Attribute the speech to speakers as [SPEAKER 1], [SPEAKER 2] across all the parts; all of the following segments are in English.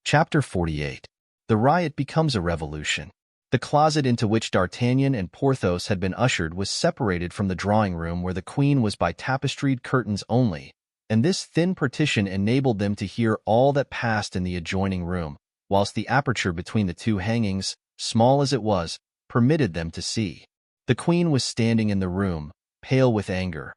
[SPEAKER 1] Chapter 48. The riot becomes a revolution. The closet into which D'Artagnan and Porthos had been ushered was separated from the drawing room where the queen was by tapestried curtains only, and this thin partition enabled them to hear all that passed in the adjoining room, whilst the aperture between the two hangings, small as it was, permitted them to see. The queen was standing in the room, pale with anger.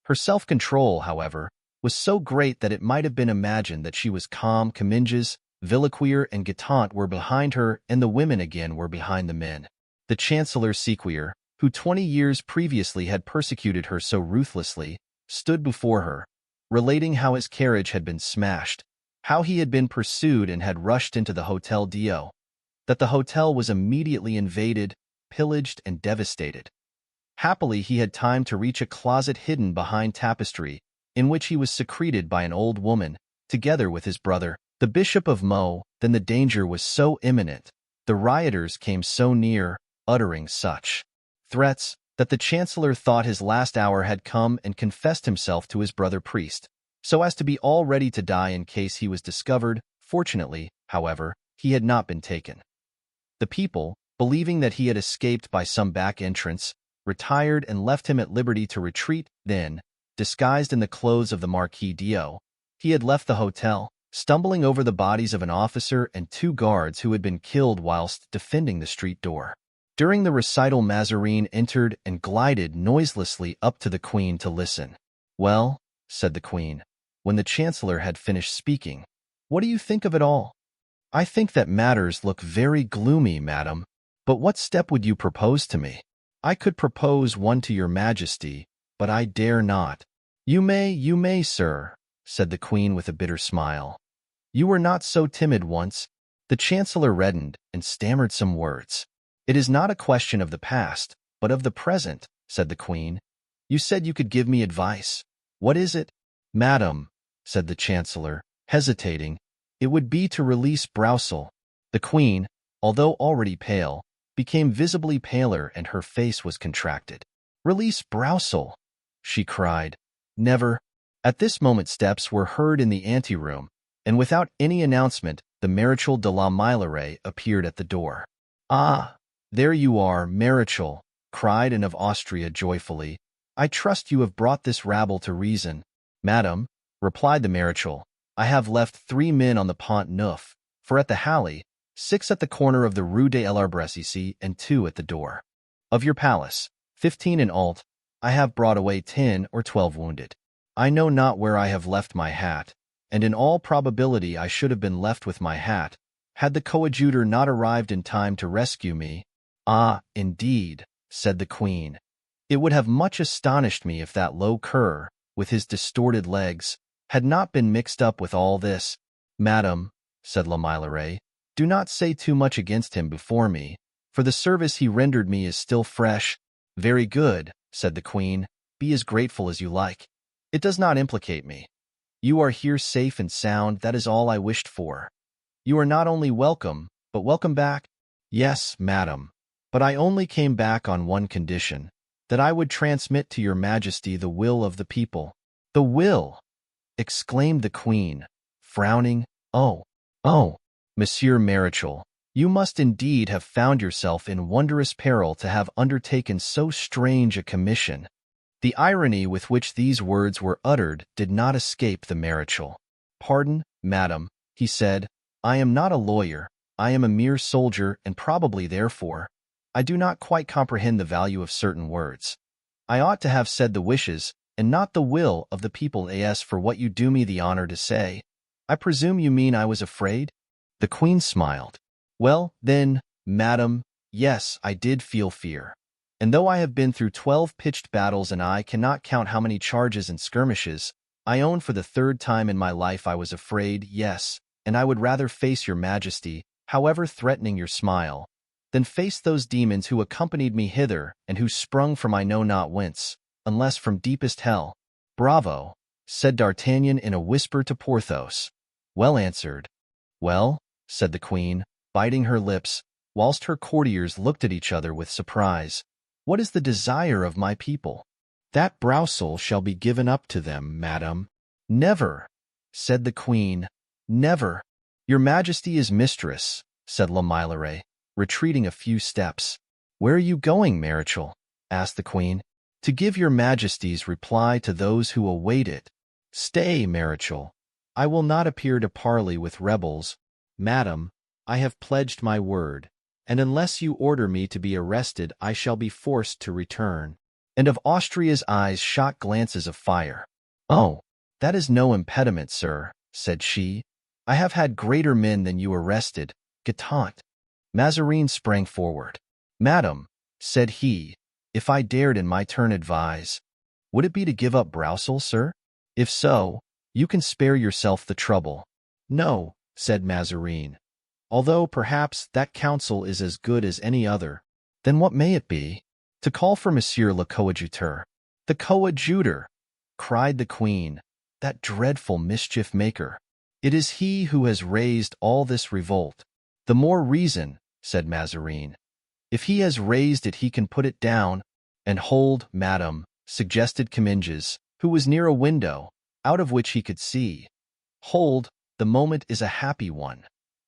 [SPEAKER 1] Her self-control, however, was so great that it might have been imagined that she was calm. Comminges, Villequier, and Guitant were behind her, and the women again were behind the men. The Chancellor Sequier, who 20 years previously had persecuted her so ruthlessly, stood before her, relating how his carriage had been smashed, how he had been pursued and had rushed into the Hotel Dio, that the hotel was immediately invaded, pillaged, and devastated. Happily, he had time to reach a closet hidden behind tapestry, in which he was secreted by an old woman, together with his brother, the Bishop of Meaux. Then the danger was so imminent, the rioters came so near, uttering such threats, that the Chancellor thought his last hour had come and confessed himself to his brother priest, so as to be all ready to die in case he was discovered. Fortunately, however, he had not been taken. The people, believing that he had escaped by some back entrance, retired and left him at liberty to retreat. Then, disguised in the clothes of the Marquis Dio, he had left the hotel, stumbling over the bodies of an officer and 2 guards who had been killed whilst defending the street door. During the recital, Mazarin entered and glided noiselessly up to the queen to listen. "Well," said the queen, when the Chancellor had finished speaking, "what do you think of it all?" "I think that matters look very gloomy, madam. But what step would you propose to me?" "I could propose one to your Majesty, but I dare not." You may, sir," said the queen with a bitter smile. "You were not so timid once." The Chancellor reddened and stammered some words. "It is not a question of the past, but of the present," said the queen. "You said you could give me advice. What is it?" "Madam," said the Chancellor, hesitating, "it would be to release Broussel." The queen, although already pale, became visibly paler and her face was contracted. "Release Broussel!" she cried. "Never." At this moment steps were heard in the anteroom, and without any announcement, the Marechal de la Meilleraie appeared at the door. "Ah, there you are, Marechal," cried Anne of Austria joyfully. "I trust you have brought this rabble to reason." "Madam," replied the Marechal, "I have left 3 men on the Pont Neuf, for at the Halle, 6 at the corner of the Rue de l'Arbre and 2 at the door of your palace, 15 in alt. I have brought away 10 or 12 wounded. I know not where I have left my hat, and in all probability I should have been left with my hat, had the Coadjuteur not arrived in time to rescue me." "Ah, indeed," said the queen. "It would have much astonished me if that low cur, with his distorted legs, had not been mixed up with all this." "Madam," said La Meilleraie, "do not say too much against him before me, for the service he rendered me is still fresh." "Very good," said the queen. "Be as grateful as you like. It does not implicate me. You are here safe and sound, that is all I wished for. You are not only welcome, but welcome back." "Yes, madam, but I only came back on one condition, that I would transmit to your Majesty the will of the people." "The will!" exclaimed the queen, frowning. Oh, Monsieur Marechal, you must indeed have found yourself in wondrous peril to have undertaken so strange a commission." The irony with which these words were uttered did not escape the Marechal. "Pardon, madam," he said, "I am not a lawyer. I am a mere soldier, and probably, therefore, I do not quite comprehend the value of certain words. I ought to have said the wishes, and not the will of the people. As for what you do me the honor to say, I presume you mean I was afraid?" The queen smiled. "Well, then, madam, yes, I did feel fear. And though I have been through 12 pitched battles and I cannot count how many charges and skirmishes, I own for the 3rd time in my life I was afraid, yes, and I would rather face your Majesty, however threatening your smile, than face those demons who accompanied me hither and who sprung from I know not whence, unless from deepest hell." "Bravo," said D'Artagnan in a whisper to Porthos. "Well answered." "Well," said the queen, biting her lips, whilst her courtiers looked at each other with surprise, "what is the desire of my people?" "That Broussel shall be given up to them, madam." "Never," said the queen, "never." Your Majesty is mistress, said La Meilleraie, retreating a few steps. Where are you going, Marichal? Asked the Queen. To give your Majesty's reply to those who await it. Stay, Marichal. I will not appear to parley with rebels. Madam, I have pledged my word, and unless you order me to be arrested, I shall be forced to return. And of Austria's eyes shot glances of fire. Oh, that is no impediment, sir, said she. I have had greater men than you arrested. Guetant. Mazarin sprang forward. Madam, said he, if I dared in my turn advise, would it be to give up Broussel, sir? If so, you can spare yourself the trouble. No, said Mazarin, although perhaps that counsel is as good as any other. Then what may it be? To call for Monsieur le Coadjuteur. The Coadjuteur, cried the Queen, that dreadful mischief-maker. It is he who has raised all this revolt. The more reason, said Mazarin. If he has raised it, he can put it down. And hold, madam, suggested Comminges, who was near a window, out of which he could see. Hold, the moment is a happy one.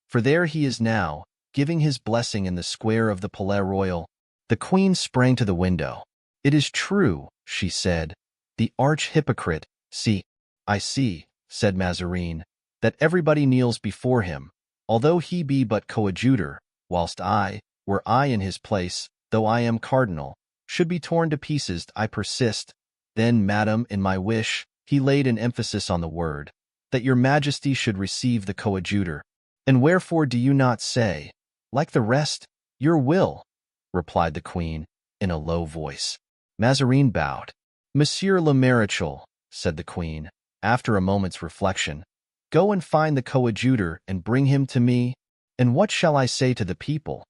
[SPEAKER 1] For there he is now, giving his blessing in the square of the Palais Royal. The Queen sprang to the window. It is true, she said. The arch-hypocrite, see, I see, said Mazarin, that everybody kneels before him, although he be but coadjutor, whilst I, were I in his place, though I am cardinal, should be torn to pieces. I persist. Then, madam, in my wish, he laid an emphasis on the word, that your Majesty should receive the coadjutor. And wherefore do you not say, like the rest, your will? Replied the Queen, in a low voice. Mazarin bowed. Monsieur le Maréchal, said the Queen, after a moment's reflection, go and find the coadjutor and bring him to me. And what shall I say to the people?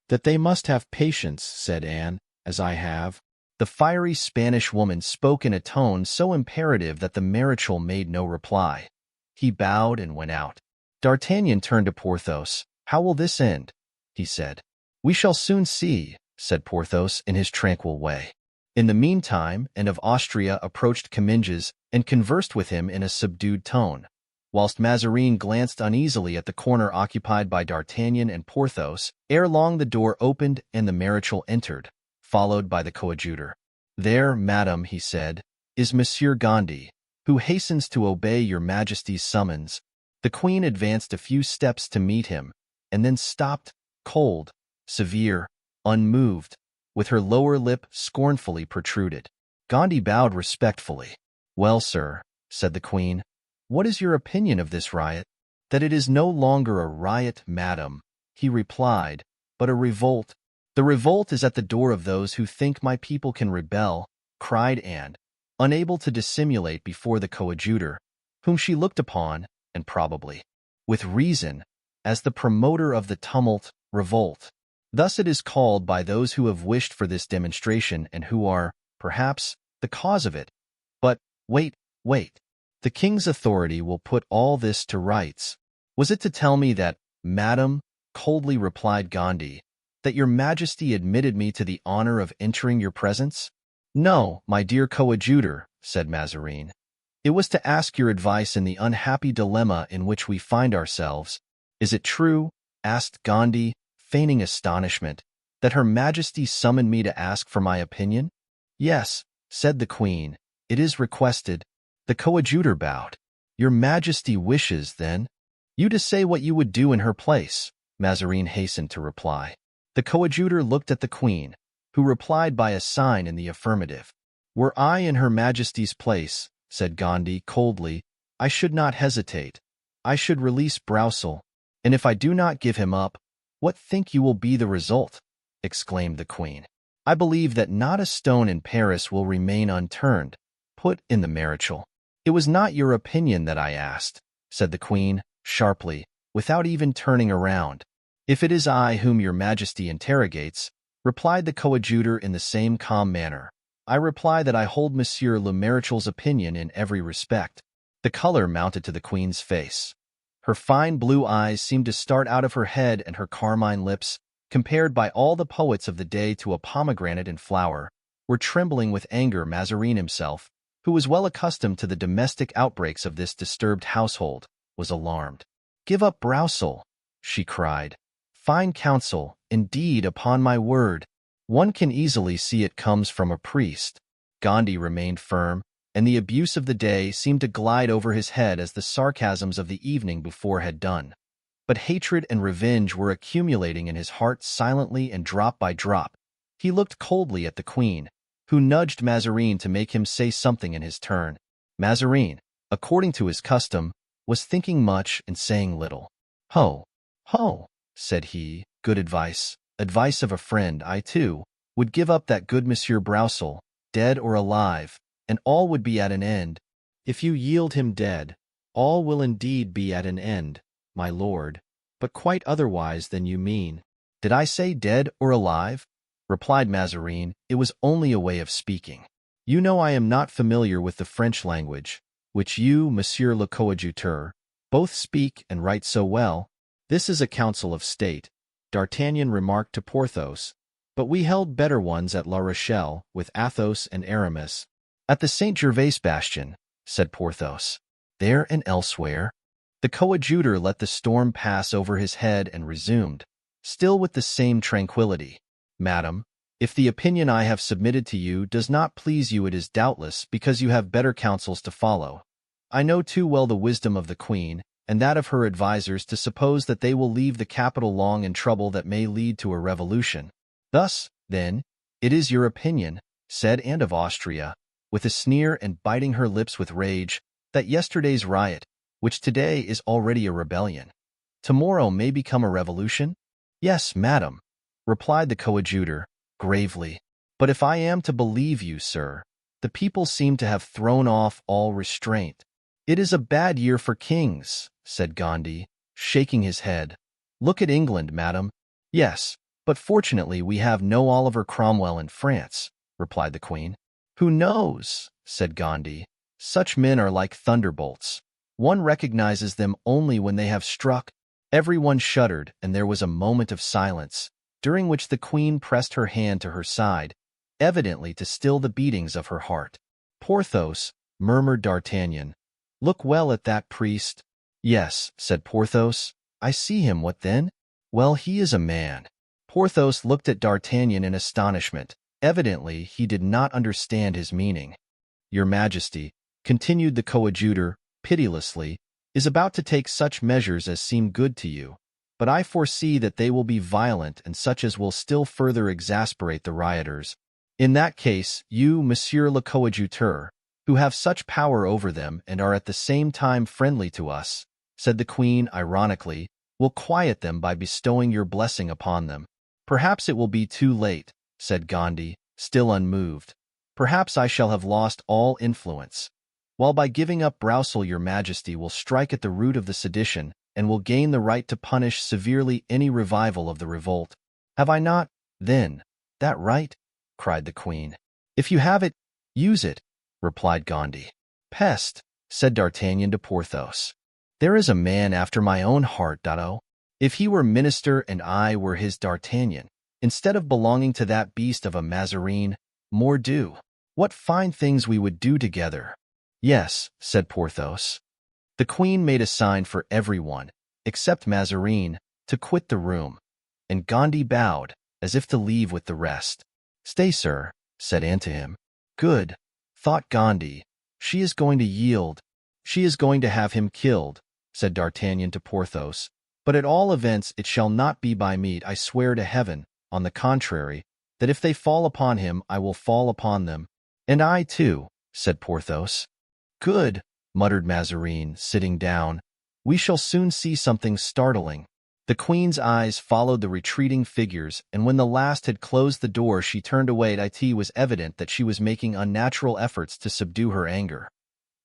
[SPEAKER 1] That they must have patience, said Anne, as I have. The fiery Spanish woman spoke in a tone so imperative that the Maréchal made no reply. He bowed and went out. D'Artagnan turned to Porthos. How will this end? He said. We shall soon see, said Porthos in his tranquil way. In the meantime, Anne of Austria approached Comminges and conversed with him in a subdued tone, whilst Mazarin glanced uneasily at the corner occupied by D'Artagnan and Porthos. Ere long the door opened and the Maréchal entered, followed by the coadjutor. There, madam, he said, is Monsieur Gondy, who hastens to obey your Majesty's summons. The Queen advanced a few steps to meet him, and then stopped, cold, severe, unmoved, with her lower lip scornfully protruded. Gondy bowed respectfully. Well, sir, said the Queen, what is your opinion of this riot? That it is no longer a riot, madam, he replied, but a revolt. The revolt is at the door of those who think my people can rebel, cried Anne, unable to dissimulate before the coadjutor, whom she looked upon, and probably with reason, as the promoter of the tumult, revolt. Thus it is called by those who have wished for this demonstration and who are, perhaps, the cause of it. But, wait. The king's authority will put all this to rights. Was it to tell me that, madam, coldly replied Gondy, that your Majesty admitted me to the honor of entering your presence? No, my dear coadjutor, said Mazarin. It was to ask your advice in the unhappy dilemma in which we find ourselves. Is it true, asked Gondy, feigning astonishment, that Her Majesty summoned me to ask for my opinion? Yes, said the Queen, it is requested. The coadjutor bowed. Your Majesty wishes, then, you to say what you would do in her place, Mazarin hastened to reply. The coadjutor looked at the Queen, who replied by a sign in the affirmative. Were I in Her Majesty's place, said Gondy coldly, I should not hesitate. I should release Broussel, and if I do not give him up, what think you will be the result? Exclaimed the Queen. I believe that not a stone in Paris will remain unturned, put in the Maréchal. It was not your opinion that I asked, said the Queen, sharply, without even turning around. If it is I whom your Majesty interrogates, replied the coadjutor in the same calm manner, I reply that I hold Monsieur le Maréchal's opinion in every respect. The color mounted to the Queen's face. Her fine blue eyes seemed to start out of her head, and her carmine lips, compared by all the poets of the day to a pomegranate in flower, were trembling with anger. Mazarin himself, who was well accustomed to the domestic outbreaks of this disturbed household, was alarmed. Give up Broussel, she cried. Fine counsel, indeed, upon my word. One can easily see it comes from a priest. Gondy remained firm, and the abuse of the day seemed to glide over his head as the sarcasms of the evening before had done. But hatred and revenge were accumulating in his heart silently, and drop by drop. He looked coldly at the Queen, who nudged Mazarin to make him say something in his turn. Mazarin, according to his custom, was thinking much and saying little. "Ho, ho," said he, "good advice, advice of a friend. I, too, would give up that good Monsieur Broussel, dead or alive, and all would be at an end. If you yield him dead, all will indeed be at an end, my lord, but quite otherwise than you mean." "Did I say dead or alive?" replied Mazarin. "It was only a way of speaking. You know I am not familiar with the French language, which you, Monsieur le Coadjuteur, both speak and write so well. This is a council of state," D'Artagnan remarked to Porthos, "but we held better ones at La Rochelle with Athos and Aramis." "At the Saint Gervais bastion," said Porthos. "There and elsewhere." The coadjutor let the storm pass over his head and resumed, still with the same tranquillity. "Madam, if the opinion I have submitted to you does not please you, it is doubtless because you have better counsels to follow. I know too well the wisdom of the Queen, and that of her advisers, to suppose that they will leave the capital long in trouble that may lead to a revolution. Thus, then, it is your opinion," said Anne of Austria, with a sneer and biting her lips with rage, "that yesterday's riot, which today is already a rebellion, tomorrow may become a revolution?" "Yes, madam," replied the coadjutor, gravely. "But if I am to believe you, sir, the people seem to have thrown off all restraint." "It is a bad year for kings," said Gondy, shaking his head. "Look at England, madam." "Yes, but fortunately we have no Oliver Cromwell in France," replied the Queen. "Who knows?" said Gondy. "Such men are like thunderbolts. One recognizes them only when they have struck." Everyone shuddered, and there was a moment of silence, during which the Queen pressed her hand to her side, evidently to still the beatings of her heart. "Porthos," murmured D'Artagnan, "look well at that priest." "Yes," said Porthos, "I see him. What then?" "Well, he is a man." Porthos looked at D'Artagnan in astonishment. Evidently, he did not understand his meaning. "Your Majesty," continued the coadjutor, pitilessly, "is about to take such measures as seem good to you, but I foresee that they will be violent and such as will still further exasperate the rioters. In that case, you, Monsieur le Coadjuteur, who have such power over them and are at the same time friendly to us," said the Queen ironically, "will quiet them by bestowing your blessing upon them." "Perhaps it will be too late," said Gondy, still unmoved. "Perhaps I shall have lost all influence, while by giving up Broussel your Majesty will strike at the root of the sedition and will gain the right to punish severely any revival of the revolt." "Have I not, then, that right?" cried the Queen. "If you have it, use it," replied Gondy. "Peste," said D'Artagnan to Porthos. "There is a man after my own heart, Dotto. If he were minister and I were his D'Artagnan, instead of belonging to that beast of a Mazarin, mordieu, what fine things we would do together." "Yes," said Porthos. The Queen made a sign for everyone, except Mazarin, to quit the room, and Gondy bowed, as if to leave with the rest. "Stay, sir," said Anne to him. "Good," thought Gondy. "She is going to yield. She is going to have him killed," said D'Artagnan to Porthos. "But at all events it shall not be by meat, I swear to heaven, on the contrary, that if they fall upon him, I will fall upon them." "And I too," said Porthos. "Good," muttered Mazarin, sitting down. "We shall soon see something startling." The Queen's eyes followed the retreating figures, and when the last had closed the door she turned away. It was evident that she was making unnatural efforts to subdue her anger.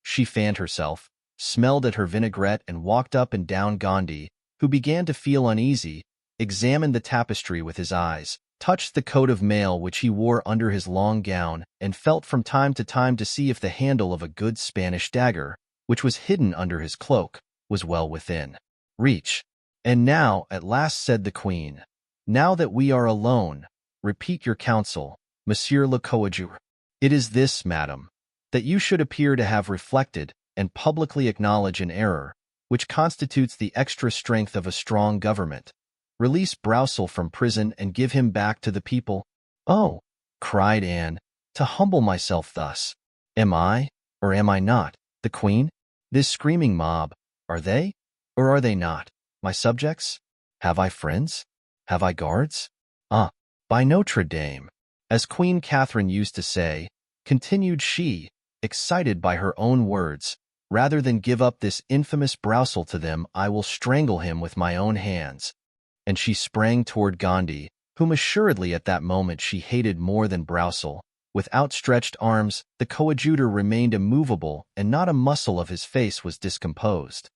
[SPEAKER 1] She fanned herself, smelled at her vinaigrette, and walked up and down. Gondy, who began to feel uneasy, examined the tapestry with his eyes, touched the coat of mail which he wore under his long gown, and felt from time to time to see if the handle of a good Spanish dagger, which was hidden under his cloak, was well within reach. "And now, at last," said the Queen, "now that we are alone, repeat your counsel, Monsieur le Coadjuteur." "It is this, madam, that you should appear to have reflected, and publicly acknowledge an error, which constitutes the extra strength of a strong government. Release Broussel from prison and give him back to the people." "Oh," cried Anne, "to humble myself thus. Am I, or am I not, the queen? This screaming mob, are they, or are they not, my subjects? Have I friends? Have I guards? Ah, by Notre Dame." As Queen Catherine used to say, continued she, excited by her own words, "rather than give up this infamous Broussel to them, I will strangle him with my own hands." And she sprang toward Gondy, whom assuredly at that moment she hated more than Broussel. With outstretched arms, the coadjutor remained immovable, and not a muscle of his face was discomposed.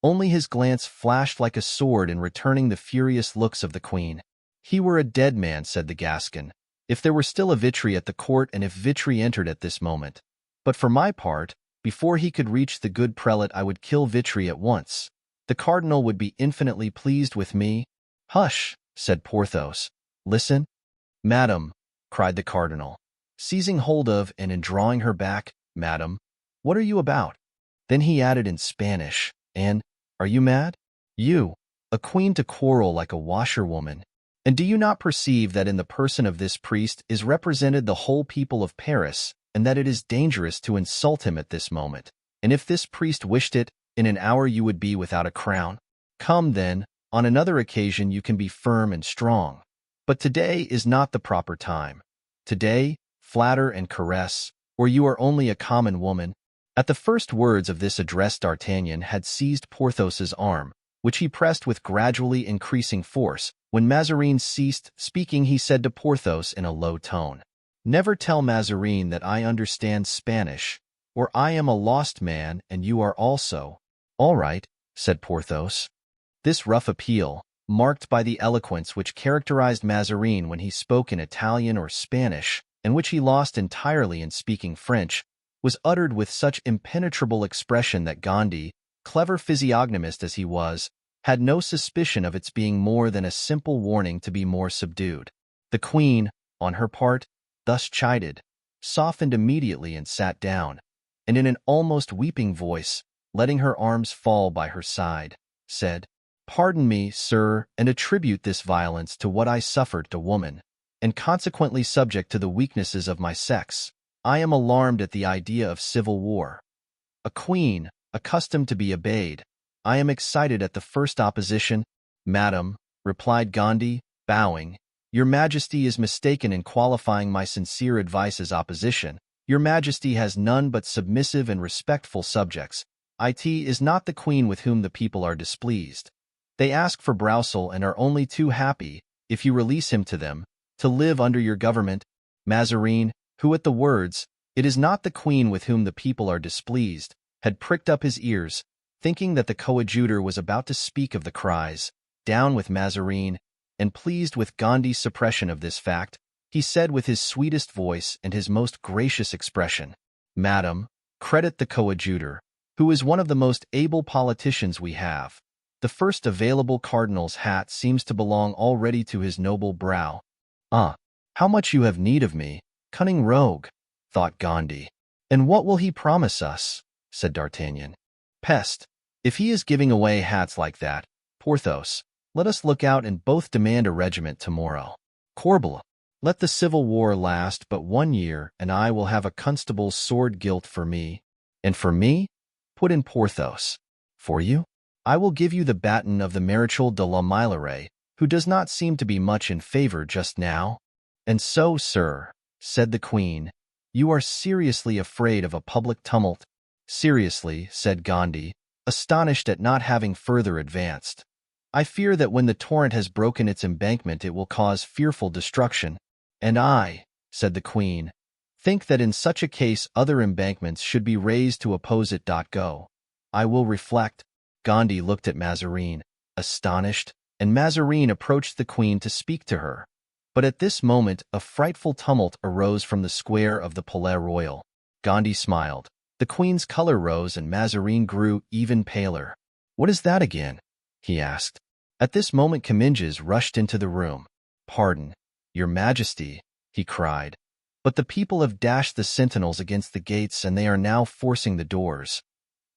[SPEAKER 1] Only his glance flashed like a sword in returning the furious looks of the queen. "He were a dead man," said the Gascon, "if there were still a Vitry at the court and if Vitry entered at this moment. But for my part, before he could reach the good prelate, I would kill Vitry at once. The cardinal would be infinitely pleased with me." "Hush," said Porthos. "Listen." "Madam," cried the cardinal, seizing hold of and in drawing her back, "Madam, what are you about?" Then he added in Spanish, "And, are you mad? You, a queen to quarrel like a washerwoman? And do you not perceive that in the person of this priest is represented the whole people of Paris, and that it is dangerous to insult him at this moment? And if this priest wished it, in an hour you would be without a crown. Come, then, on another occasion you can be firm and strong. But today is not the proper time. Today, flatter and caress, or you are only a common woman." At the first words of this address D'Artagnan had seized Porthos's arm, which he pressed with gradually increasing force. When Mazarin ceased speaking, he said to Porthos in a low tone, "Never tell Mazarin that I understand Spanish, or I am a lost man and you are also." "All right," said Porthos. This rough appeal, marked by the eloquence which characterized Mazarin when he spoke in Italian or Spanish, and which he lost entirely in speaking French, was uttered with such impenetrable expression that Gondy, clever physiognomist as he was, had no suspicion of its being more than a simple warning to be more subdued. The queen, on her part, thus chided, softened immediately and sat down, and in an almost weeping voice, letting her arms fall by her side, said, "Pardon me, sir, and attribute this violence to what I suffered to woman, and consequently subject to the weaknesses of my sex. I am alarmed at the idea of civil war. A queen, accustomed to be obeyed, I am excited at the first opposition." "Madam," replied Gondy, bowing, "Your Majesty is mistaken in qualifying my sincere advice as opposition. Your Majesty has none but submissive and respectful subjects. It is not the queen with whom the people are displeased. They ask for Broussel and are only too happy, if you release him to them, to live under your government." Mazarin, who at the words, "It is not the queen with whom the people are displeased," had pricked up his ears, thinking that the coadjutor was about to speak of the cries, "Down with Mazarin," and pleased with Gondy's suppression of this fact, he said with his sweetest voice and his most gracious expression, "Madam, credit the coadjutor, who is one of the most able politicians we have. The first available cardinal's hat seems to belong already to his noble brow." "Ah, how much you have need of me, cunning rogue," thought Gondy. "And what will he promise us?" said D'Artagnan. "Peste! If he is giving away hats like that, Porthos, let us look out and both demand a regiment tomorrow. Corbeil, let the civil war last but 1 year, and I will have a constable's sword gilt for me." "And for me?" put in Porthos. "For you? I will give you the baton of the Marechal de la Meilleraie, who does not seem to be much in favor just now." "And so, sir," said the queen, "you are seriously afraid of a public tumult?" "Seriously," said Gondy, astonished at not having further advanced. "I fear that when the torrent has broken its embankment it will cause fearful destruction." "And I," said the queen, "think that in such a case other embankments should be raised to oppose it. Go. I will reflect." Gondy looked at Mazarin, astonished, and Mazarin approached the queen to speak to her. But at this moment a frightful tumult arose from the square of the Palais Royal. Gondy smiled. The queen's color rose and Mazarin grew even paler. "What is that again?" he asked. At this moment Comminges rushed into the room. "Pardon, your Majesty," he cried, "but the people have dashed the sentinels against the gates and they are now forcing the doors."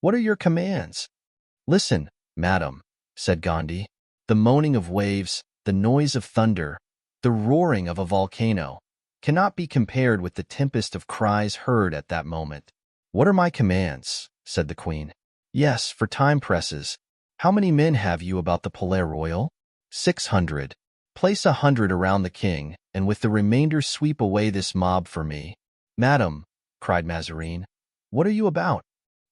[SPEAKER 1] "What are your commands?" "Listen, madam," said Gandhi. "The moaning of waves, the noise of thunder, the roaring of a volcano cannot be compared with the tempest of cries heard at that moment." "What are my commands?" said the Queen. "Yes, for time presses. How many men have you about the Palais Royal?" 600. "Place 100 around the king, and with the remainder sweep away this mob for me." "Madam," cried Mazarin, "what are you about?"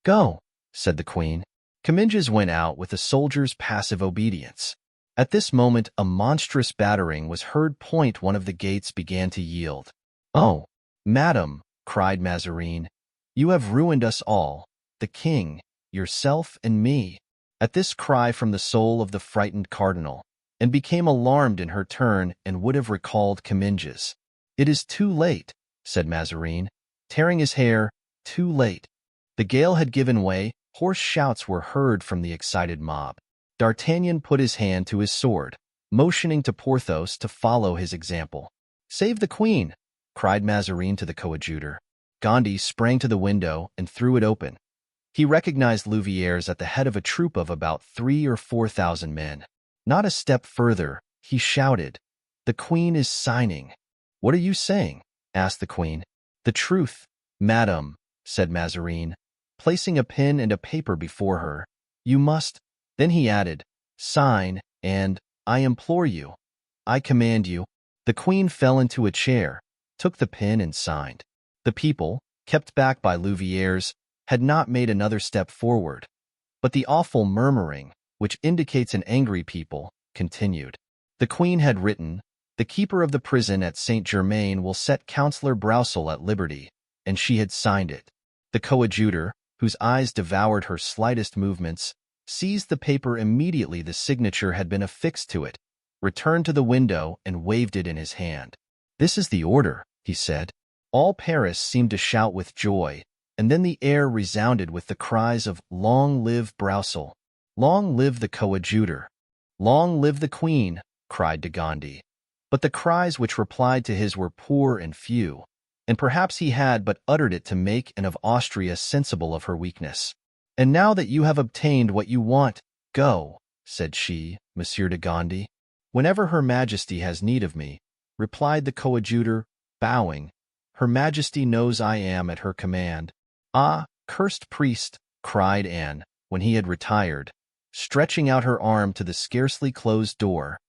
[SPEAKER 1] "Go," said the Queen. Comminges went out with the soldiers' passive obedience. At this moment a monstrous battering was heard. One of the gates began to yield. "Oh, madam," cried Mazarin, "you have ruined us all, the king, yourself, and me." At this cry from the soul of the frightened cardinal, and became alarmed in her turn and would have recalled Comminges. "It is too late," said Mazarin, tearing his hair, "too late." The gale had given way. Hoarse shouts were heard from the excited mob. D'Artagnan put his hand to his sword, motioning to Porthos to follow his example. "Save the queen!" cried Mazarin to the coadjutor. Gondy sprang to the window and threw it open. He recognized Louviers at the head of a troop of about 3,000 or 4,000 men. Not a step further, he shouted, "The queen is signing." "What are you saying?" asked the queen. "The truth, madam," said Mazarin, placing a pen and a paper before her. "You must—" Then he added, "sign, and, I implore you, I command you." The queen fell into a chair, took the pen and signed. The people, kept back by Louviers, had not made another step forward. But the awful murmuring, which indicates an angry people, continued. The queen had written, "The keeper of the prison at Saint-Germain will set Councillor Broussel at liberty," and she had signed it. The coadjutor, whose eyes devoured her slightest movements, seized the paper immediately the signature had been affixed to it, returned to the window and waved it in his hand. "This is the order," he said. All Paris seemed to shout with joy, and then the air resounded with the cries of "Long live Broussel! Long live the coadjutor! Long live the queen!" cried de Gondy. But the cries which replied to his were poor and few, and perhaps he had but uttered it to make and of Austria sensible of her weakness. "And now that you have obtained what you want, go," said she, Monsieur de Gondy. "Whenever Her Majesty has need of me," replied the coadjutor, bowing, "Her Majesty knows I am at her command." "Ah, cursed priest!" cried Anne, when he had retired, stretching out her arm to the scarcely closed door.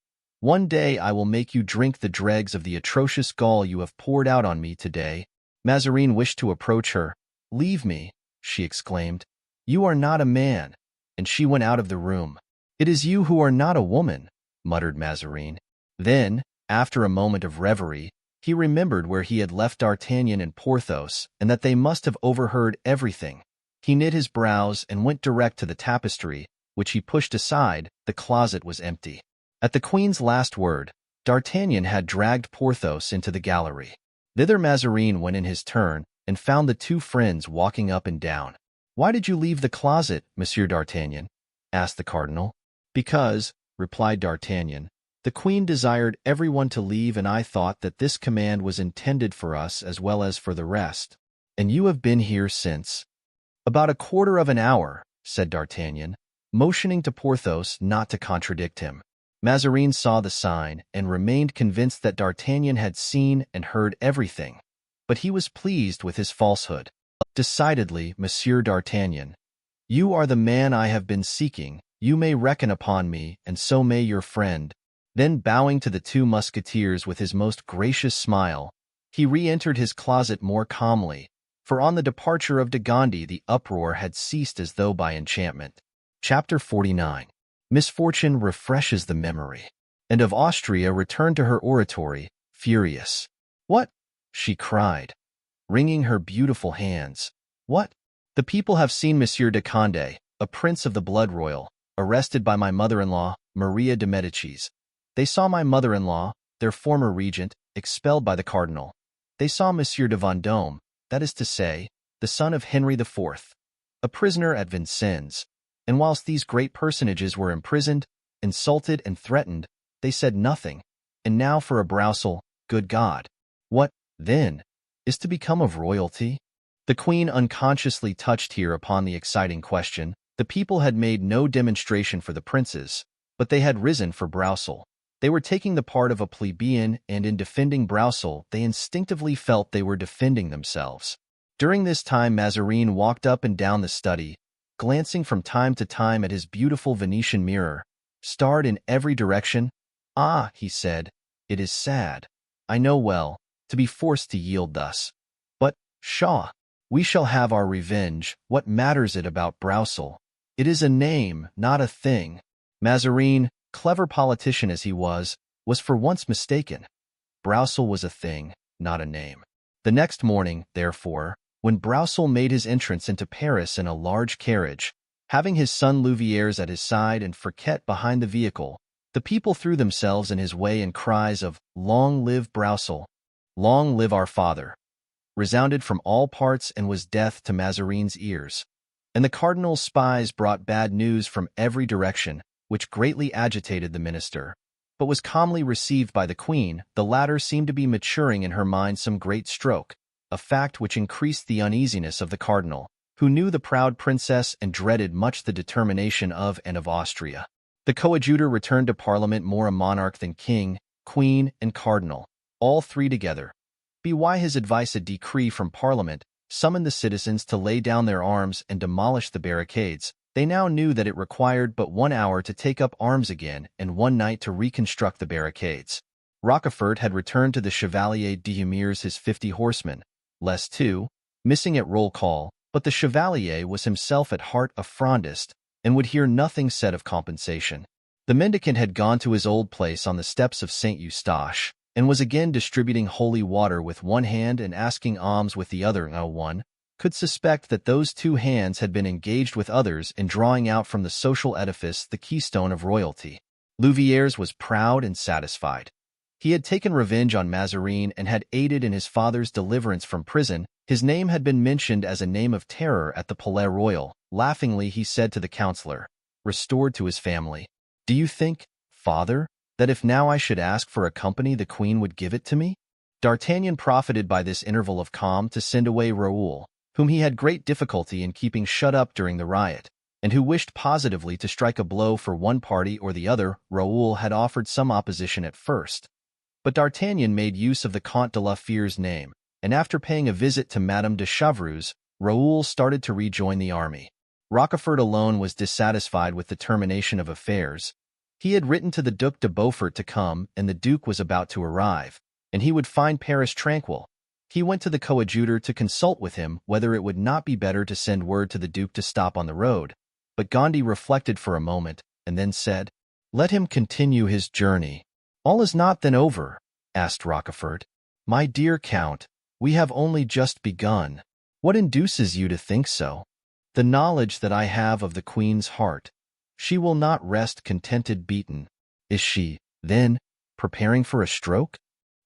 [SPEAKER 1] "One day I will make you drink the dregs of the atrocious gall you have poured out on me today." Mazarin wished to approach her. "Leave me," she exclaimed. "You are not a man," and she went out of the room. "It is you who are not a woman," muttered Mazarin. Then, after a moment of reverie, he remembered where he had left D'Artagnan and Porthos, and that they must have overheard everything. He knit his brows and went direct to the tapestry, which he pushed aside. The closet was empty. At the queen's last word, D'Artagnan had dragged Porthos into the gallery. Thither Mazarin went in his turn, and found the two friends walking up and down. "Why did you leave the closet, Monsieur d'Artagnan?" asked the cardinal. "Because," replied D'Artagnan, "the queen desired everyone to leave, and I thought that this command was intended for us as well as for the rest. And you have been here since—" "About a quarter of an hour," said D'Artagnan, motioning to Porthos not to contradict him. Mazarin saw the sign and remained convinced that D'Artagnan had seen and heard everything, but he was pleased with his falsehood. "Decidedly, Monsieur d'Artagnan, you are the man I have been seeking. You may reckon upon me, and so may your friend." Then, bowing to the two musketeers with his most gracious smile, he re-entered his closet more calmly, for on the departure of de Gondy the uproar had ceased as though by enchantment. Chapter 49. Misfortune refreshes the memory, and of Austria returned to her oratory, furious. "What?" she cried, wringing her beautiful hands. "What? The people have seen Monsieur de Condé, a prince of the blood royal, arrested by my mother-in-law, Maria de Medicis. They saw my mother-in-law, their former regent, expelled by the cardinal. They saw Monsieur de Vendôme, that is to say, the son of Henry IV, a prisoner at Vincennes, and whilst these great personages were imprisoned, insulted, and threatened, they said nothing. And now for a Broussel, good God! What, then, is to become of royalty?" The queen unconsciously touched here upon the exciting question, The people had made no demonstration for the princes, but they had risen for Broussel. They were taking the part of a plebeian, and in defending Broussel, they instinctively felt they were defending themselves. During this time, Mazarin walked up and down the study, glancing from time to time at his beautiful Venetian mirror, starred in every direction. "Ah," he said, "it is sad, I know well, to be forced to yield thus. But, pshaw, we shall have our revenge. What matters it about Broussel? It is a name, not a thing." Mazarin, clever politician as he was for once mistaken. Broussel was a thing, not a name. The next morning, therefore, when Broussel made his entrance into Paris in a large carriage, having his son Louviers at his side and Fouquet behind the vehicle, the people threw themselves in his way, and cries of "Long live Broussel! Long live our father!" resounded from all parts and was death to Mazarin's ears. And the cardinal's spies brought bad news from every direction, which greatly agitated the minister, but was calmly received by the queen. The latter seemed to be maturing in her mind some great stroke, a fact which increased the uneasiness of the cardinal, who knew the proud princess and dreaded much the determination of Austria. The coadjutor returned to Parliament more a monarch than king, queen, and cardinal, all three together. By his advice, a decree from Parliament summoned the citizens to lay down their arms and demolish the barricades. They now knew that it required but 1 hour to take up arms again and 1 night to reconstruct the barricades. Rochefort had returned to the Chevalier d'Humieres his 50 horsemen, less 2, missing at roll call, but the Chevalier was himself at heart a Frondist, and would hear nothing said of compensation. The mendicant had gone to his old place on the steps of St. Eustache, and was again distributing holy water with one hand and asking alms with the other. No one could suspect that those two hands had been engaged with others in drawing out from the social edifice the keystone of royalty. Louviers was proud and satisfied. He had taken revenge on Mazarin and had aided in his father's deliverance from prison. His name had been mentioned as a name of terror at the Palais Royal. Laughingly, he said to the councillor, restored to his family, "Do you think, father, that if now I should ask for a company the queen would give it to me?" D'Artagnan profited by this interval of calm to send away Raoul, whom he had great difficulty in keeping shut up during the riot, and who wished positively to strike a blow for one party or the other. Raoul had offered some opposition at first, but D'Artagnan made use of the Comte de la Fere's name, and after paying a visit to Madame de Chevreuse, Raoul started to rejoin the army. Rochefort alone was dissatisfied with the termination of affairs. He had written to the Duc de Beaufort to come, and the Duke was about to arrive, and he would find Paris tranquil. He went to the coadjutor to consult with him whether it would not be better to send word to the Duke to stop on the road, but Gondy reflected for a moment, and then said, "Let him continue his journey." "All is not then over?" asked Rochefort. "My dear Count, we have only just begun." "What induces you to think so?" "The knowledge that I have of the Queen's heart. She will not rest contented beaten." "Is she, then, preparing for a stroke?"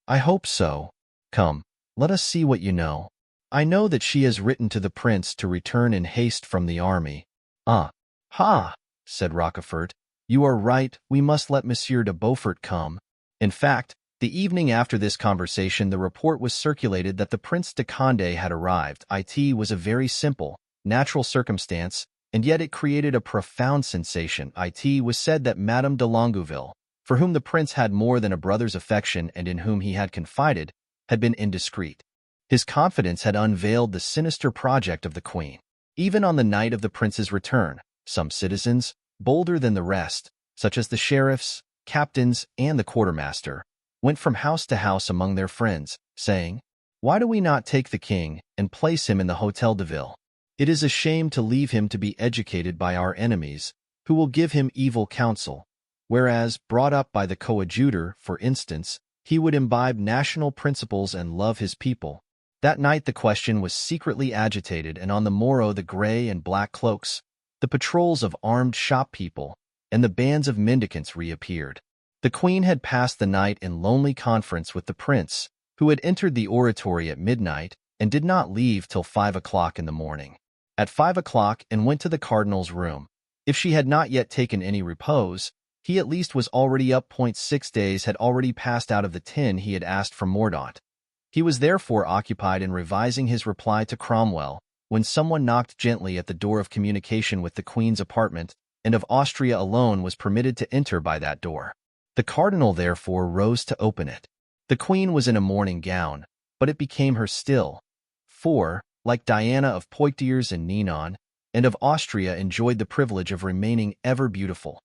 [SPEAKER 1] "I hope so. Come, let us see what you know." "I know that she has written to the prince to return in haste from the army." "Ah, ha," said Rochefort. "You are right, we must let Monsieur de Beaufort come." In fact, the evening after this conversation the report was circulated that the Prince de Condé had arrived. It was a very simple, natural circumstance, and yet it created a profound sensation. It was said that Madame de Longueville, for whom the prince had more than a brother's affection and in whom he had confided, had been indiscreet. His confidence had unveiled the sinister project of the queen. Even on the night of the prince's return, some citizens, bolder than the rest, such as the sheriffs, captains, and the quartermaster, went from house to house among their friends, saying, "Why do we not take the king and place him in the Hôtel de Ville? It is a shame to leave him to be educated by our enemies, who will give him evil counsel, whereas, brought up by the coadjutor, for instance, he would imbibe national principles and love his people." That night the question was secretly agitated, and on the morrow the gray and black cloaks, the patrols of armed shop people, and the bands of mendicants reappeared. The queen had passed the night in lonely conference with the prince, who had entered the oratory at midnight and did not leave till 5 o'clock in the morning. At 5 o'clock and went to the cardinal's room. If she had not yet taken any repose, he at least was already up. 6 days had already passed out of the 10 he had asked from Mordaunt. He was therefore occupied in revising his reply to Cromwell, when someone knocked gently at the door of communication with the Queen's apartment, and of Austria alone was permitted to enter by that door. The cardinal therefore rose to open it. The Queen was in a mourning gown, but it became her still, for, like Diana of Poitiers and Ninon, and of Austria enjoyed the privilege of remaining ever beautiful.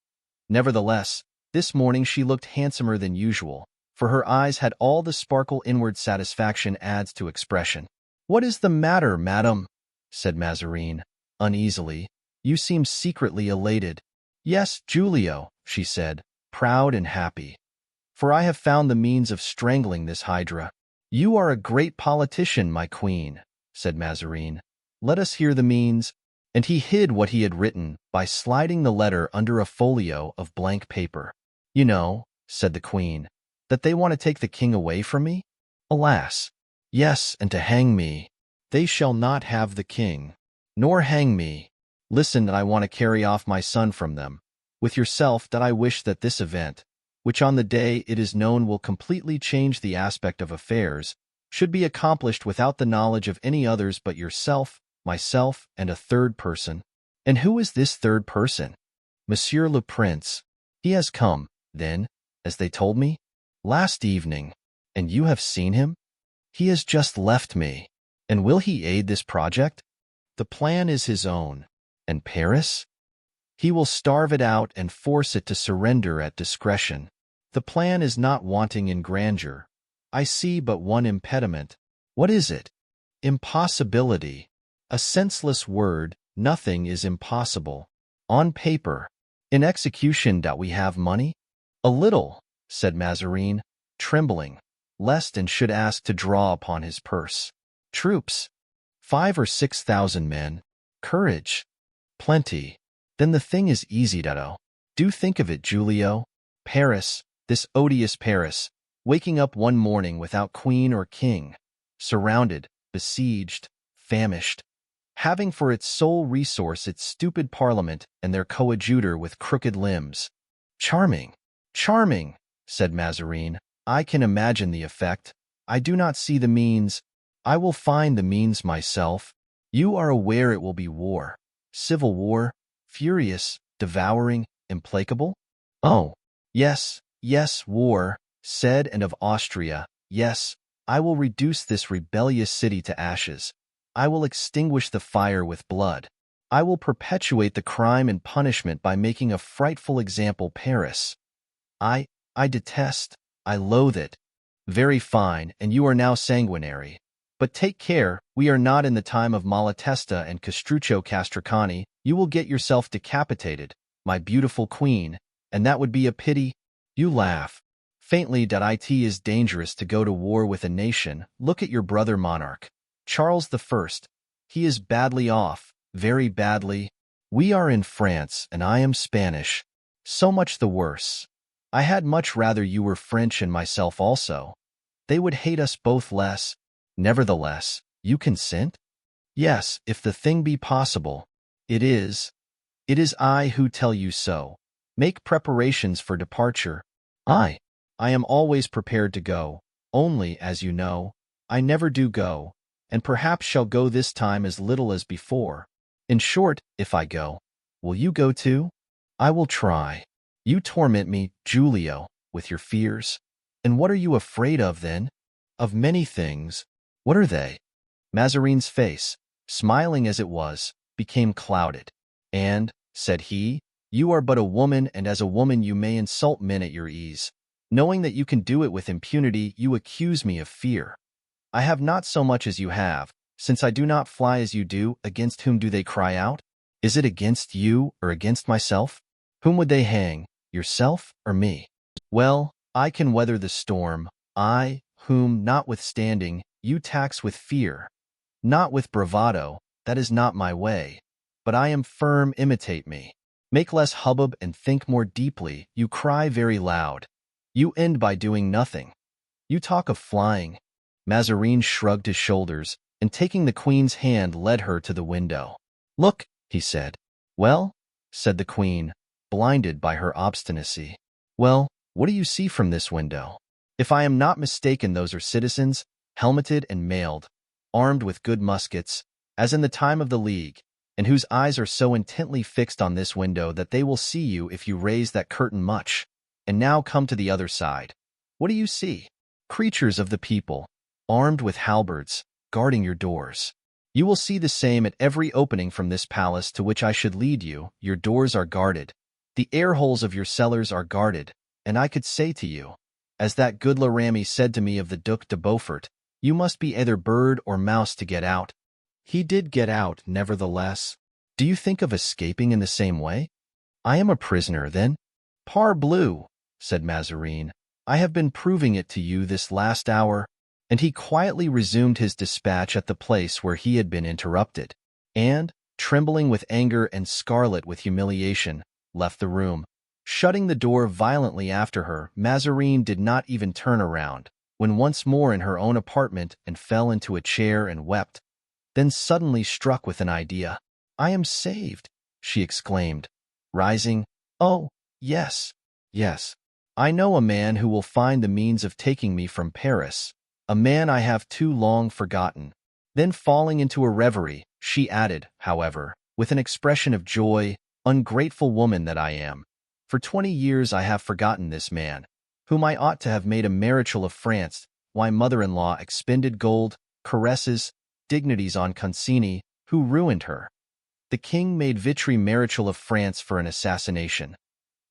[SPEAKER 1] Nevertheless, this morning she looked handsomer than usual, for her eyes had all the sparkle inward satisfaction adds to expression. "What is the matter, madam?" said Mazarin, uneasily. "You seem secretly elated." "Yes, Giulio," she said, proud and happy, "for I have found the means of strangling this hydra." "You are a great politician, my queen," said Mazarin. "Let us hear the means." And he hid what he had written by sliding the letter under a folio of blank paper. "You know," said the queen, "that they want to take the king away from me?" "Alas! Yes, and to hang me." "They shall not have the king, nor hang me. Listen, that I want to carry off my son from them. With yourself, that I wish that this event, which on the day it is known will completely change the aspect of affairs, should be accomplished without the knowledge of any others but yourself, myself, and a third person." "And who is this third person?" "Monsieur le Prince. He has come, then, as they told me, last evening." "And you have seen him?" "He has just left me." "And will he aid this project?" "The plan is his own." "And Paris?" "He will starve it out and force it to surrender at discretion." "The plan is not wanting in grandeur. I see but one impediment." "What is it?" "Impossibility. A senseless word. Nothing is impossible. On paper. In execution, that we have money?" "A little," said Mazarin, trembling, lest and should ask to draw upon his purse. "Troops?" 5 or 6,000 men. "Courage?" "Plenty." "Then the thing is easy, Dado. Do think of it, Giulio. Paris, this odious Paris, waking up one morning without queen or king, surrounded, besieged, famished, having for its sole resource its stupid parliament and their coadjutor with crooked limbs." "Charming, charming," said Mazarin. "I can imagine the effect. I do not see the means. I will find the means myself." "You are aware it will be war, civil war, furious, devouring, implacable?" "Oh, yes, yes, war," said, "and of Austria, yes. I will reduce this rebellious city to ashes. I will extinguish the fire with blood. I will perpetuate the crime and punishment by making a frightful example Paris. I detest, I loathe it." "Very fine, and you are now sanguinary. But take care, we are not in the time of Malatesta and Castruccio Castracani. You will get yourself decapitated, my beautiful queen, and that would be a pity." "You laugh. Faintly that it is dangerous to go to war with a nation. Look at your brother monarch, Charles I. He is badly off, very badly. We are in France, and I am Spanish. So much the worse. I had much rather you were French and myself also. They would hate us both less. Nevertheless, you consent?" "Yes, if the thing be possible." It is I who tell you so. Make preparations for departure." "I am always prepared to go, only, as you know, I never do go, and perhaps shall go this time as little as before. In short, if I go, will you go too?" "I will try." "You torment me, Giulio, with your fears. And what are you afraid of, then?" "Of many things." "What are they?" Mazarin's face, smiling as it was, became clouded. "And," said he, "you are but a woman, and as a woman you may insult men at your ease. Knowing that you can do it with impunity, you accuse me of fear. I have not so much as you have, since I do not fly as you do. Against whom do they cry out? Is it against you or against myself? Whom would they hang, yourself or me? Well, I can weather the storm, I, whom, notwithstanding, you tax with fear. Not with bravado, that is not my way. But I am firm, imitate me. Make less hubbub and think more deeply. You cry very loud. You end by doing nothing. You talk of flying." Mazarin shrugged his shoulders, and taking the queen's hand led her to the window. "Look," he said. "Well?" said the queen, blinded by her obstinacy. "Well, what do you see from this window?" "If I am not mistaken, those are citizens, helmeted and mailed, armed with good muskets, as in the time of the League, and whose eyes are so intently fixed on this window that they will see you if you raise that curtain much. And now come to the other side. What do you see? Creatures of the people, armed with halberds, guarding your doors. You will see the same at every opening from this palace to which I should lead you. Your doors are guarded. The air holes of your cellars are guarded, and I could say to you, as that good Aramis said to me of the Duc de Beaufort, you must be either bird or mouse to get out. He did get out, nevertheless. Do you think of escaping in the same way? I am a prisoner, then? Parbleu, said Mazarin, I have been proving it to you this last hour. And he quietly resumed his dispatch at the place where he had been interrupted, and, trembling with anger and scarlet with humiliation, left the room. Shutting the door violently after her, Mazarin did not even turn around, when once more in her own apartment, and fell into a chair and wept. Then suddenly struck with an idea. I am saved, she exclaimed, rising. Oh, yes, yes. I know a man who will find the means of taking me from Paris, a man I have too long forgotten. Then falling into a reverie, she added, however, with an expression of joy, ungrateful woman that I am. For 20 years I have forgotten this man, whom I ought to have made a Marechal of France. My mother-in-law expended gold, caresses, dignities on Concini, who ruined her. The king made Vitry Marechal of France for an assassination,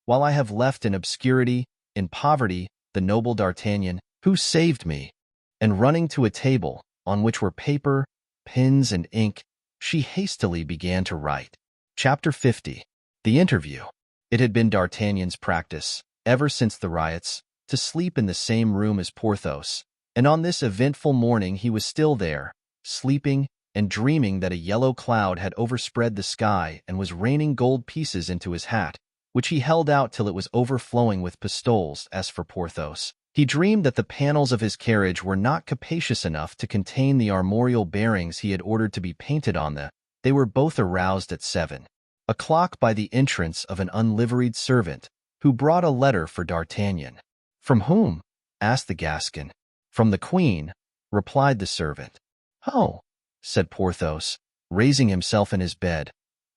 [SPEAKER 1] while I have left in obscurity, in poverty, the noble D'Artagnan, who saved me. And running to a table, on which were paper, pens, and ink, she hastily began to write. Chapter 50. The Interview. It had been D'Artagnan's practice, ever since the riots, to sleep in the same room as Porthos, and on this eventful morning he was still there, sleeping and dreaming that a yellow cloud had overspread the sky and was raining gold pieces into his hat, which he held out till it was overflowing with pistoles. As for Porthos, he dreamed that the panels of his carriage were not capacious enough to contain the armorial bearings he had ordered to be painted on them. They were both aroused at 7 o'clock by the entrance of an unliveried servant, who brought a letter for D'Artagnan. From whom? asked the Gascon. From the Queen, replied the servant. Oh, said Porthos, raising himself in his bed.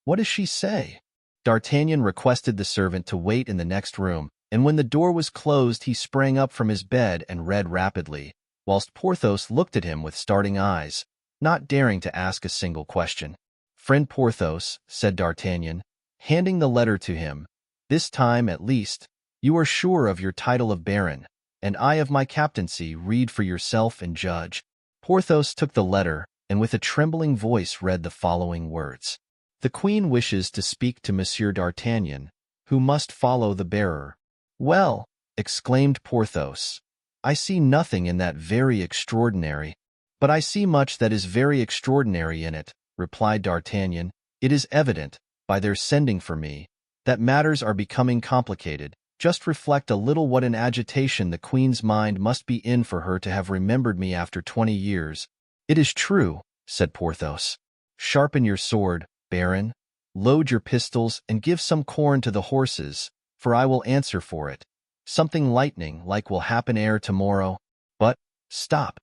[SPEAKER 1] What does she say? D'Artagnan requested the servant to wait in the next room, and when the door was closed he sprang up from his bed and read rapidly, whilst Porthos looked at him with starting eyes, not daring to ask a single question. Friend Porthos, said D'Artagnan, handing the letter to him, this time at least, you are sure of your title of baron, and I of my captaincy. Read for yourself and judge. Porthos took the letter, and with a trembling voice read the following words. The Queen wishes to speak to Monsieur D'Artagnan, who must follow the bearer. Well, exclaimed Porthos, I see nothing in that very extraordinary. But I see much that is very extraordinary in it, replied D'Artagnan. It is evident, by their sending for me, that matters are becoming complicated. Just reflect a little what an agitation the Queen's mind must be in for her to have remembered me after 20 years. It is true, said Porthos. Sharpen your sword, baron, load your pistols, and give some corn to the horses, for I will answer for it. Something lightning like will happen ere tomorrow. But, stop.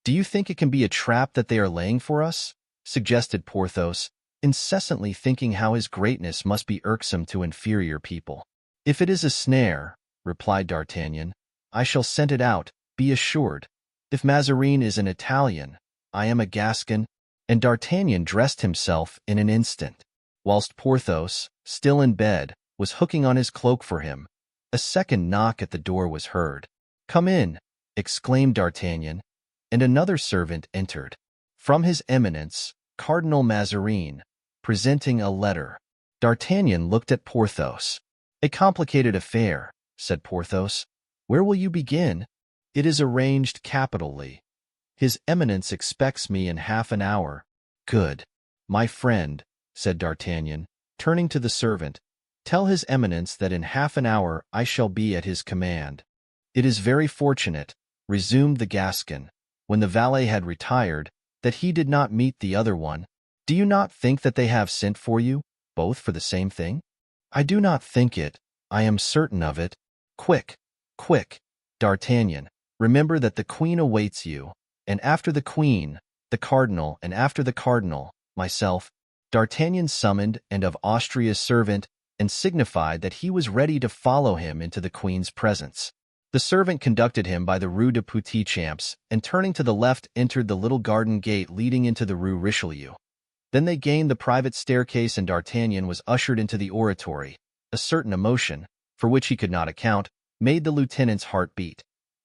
[SPEAKER 1] Do you think it can be a trap that they are laying for us? Suggested Porthos, incessantly thinking how his greatness must be irksome to inferior people. If it is a snare, replied D'Artagnan, I shall scent it out, be assured. If Mazarin is an Italian, I am a Gascon. And D'Artagnan dressed himself in an instant. Whilst Porthos, still in bed, was hooking on his cloak for him, a second knock at the door was heard. Come in, exclaimed D'Artagnan, and another servant entered. From his Eminence, Cardinal Mazarin, presenting a letter. D'Artagnan looked at Porthos. A complicated affair, said Porthos. Where will you begin? It is arranged capitally. His Eminence expects me in half an hour. Good. My friend, said D'Artagnan, turning to the servant, tell His Eminence that in half an hour I shall be at his command. It is very fortunate, resumed the Gascon, when the valet had retired, that he did not meet the other one. Do you not think that they have sent for you, both for the same thing? I do not think it. I am certain of it. Quick, quick, D'Artagnan, remember that the Queen awaits you, and after the Queen, the Cardinal, and after the Cardinal, myself, D'Artagnan summoned and of Austria's servant, and signified that he was ready to follow him into the queen's presence. The servant conducted him by the Rue de Petit Champs, and turning to the left entered the little garden gate leading into the Rue Richelieu. Then they gained the private staircase and D'Artagnan was ushered into the oratory. A certain emotion, for which he could not account, made the lieutenant's heart beat.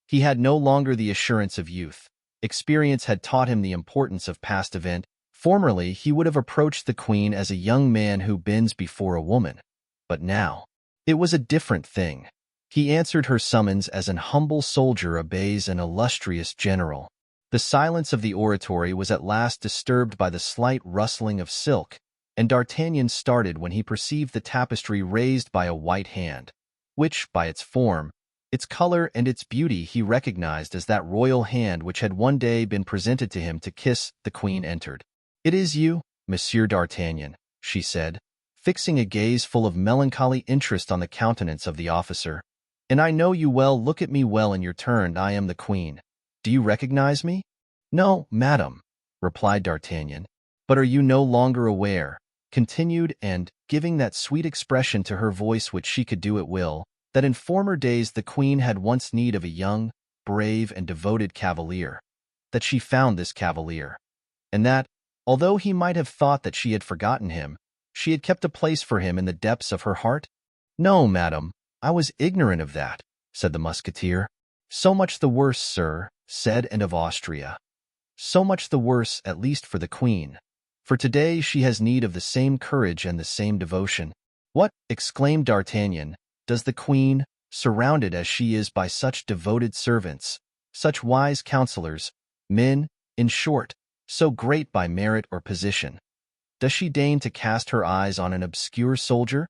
[SPEAKER 1] He had no longer the assurance of youth. Experience had taught him the importance of past event. Formerly, he would have approached the queen as a young man who bends before a woman. But now, it was a different thing. He answered her summons as an humble soldier obeys an illustrious general. The silence of the oratory was at last disturbed by the slight rustling of silk, and D'Artagnan started when he perceived the tapestry raised by a white hand, which, by its form, its color, and its beauty, he recognized as that royal hand which had one day been presented to him to kiss. The queen entered. "It is you, Monsieur d'Artagnan," she said, fixing a gaze full of melancholy interest on the countenance of the officer. "And I know you well. Look at me well in your turn. I am the queen. Do you recognize me?" "No, madame," replied D'Artagnan. "But are you no longer aware," continued, and, giving that sweet expression to her voice which she could do at will, that in former days the queen had once need of a young, brave, and devoted cavalier, that she found this cavalier, and that, although he might have thought that she had forgotten him, she had kept a place for him in the depths of her heart? "No, madame, I was ignorant of that," said the musketeer. "So much the worse, sir," said Anne of Austria. "So much the worse, at least for the queen. For today she has need of the same courage and the same devotion." "What?" exclaimed D'Artagnan. "Does the queen, surrounded as she is by such devoted servants, such wise counselors, men, in short, so great by merit or position, does she deign to cast her eyes on an obscure soldier?"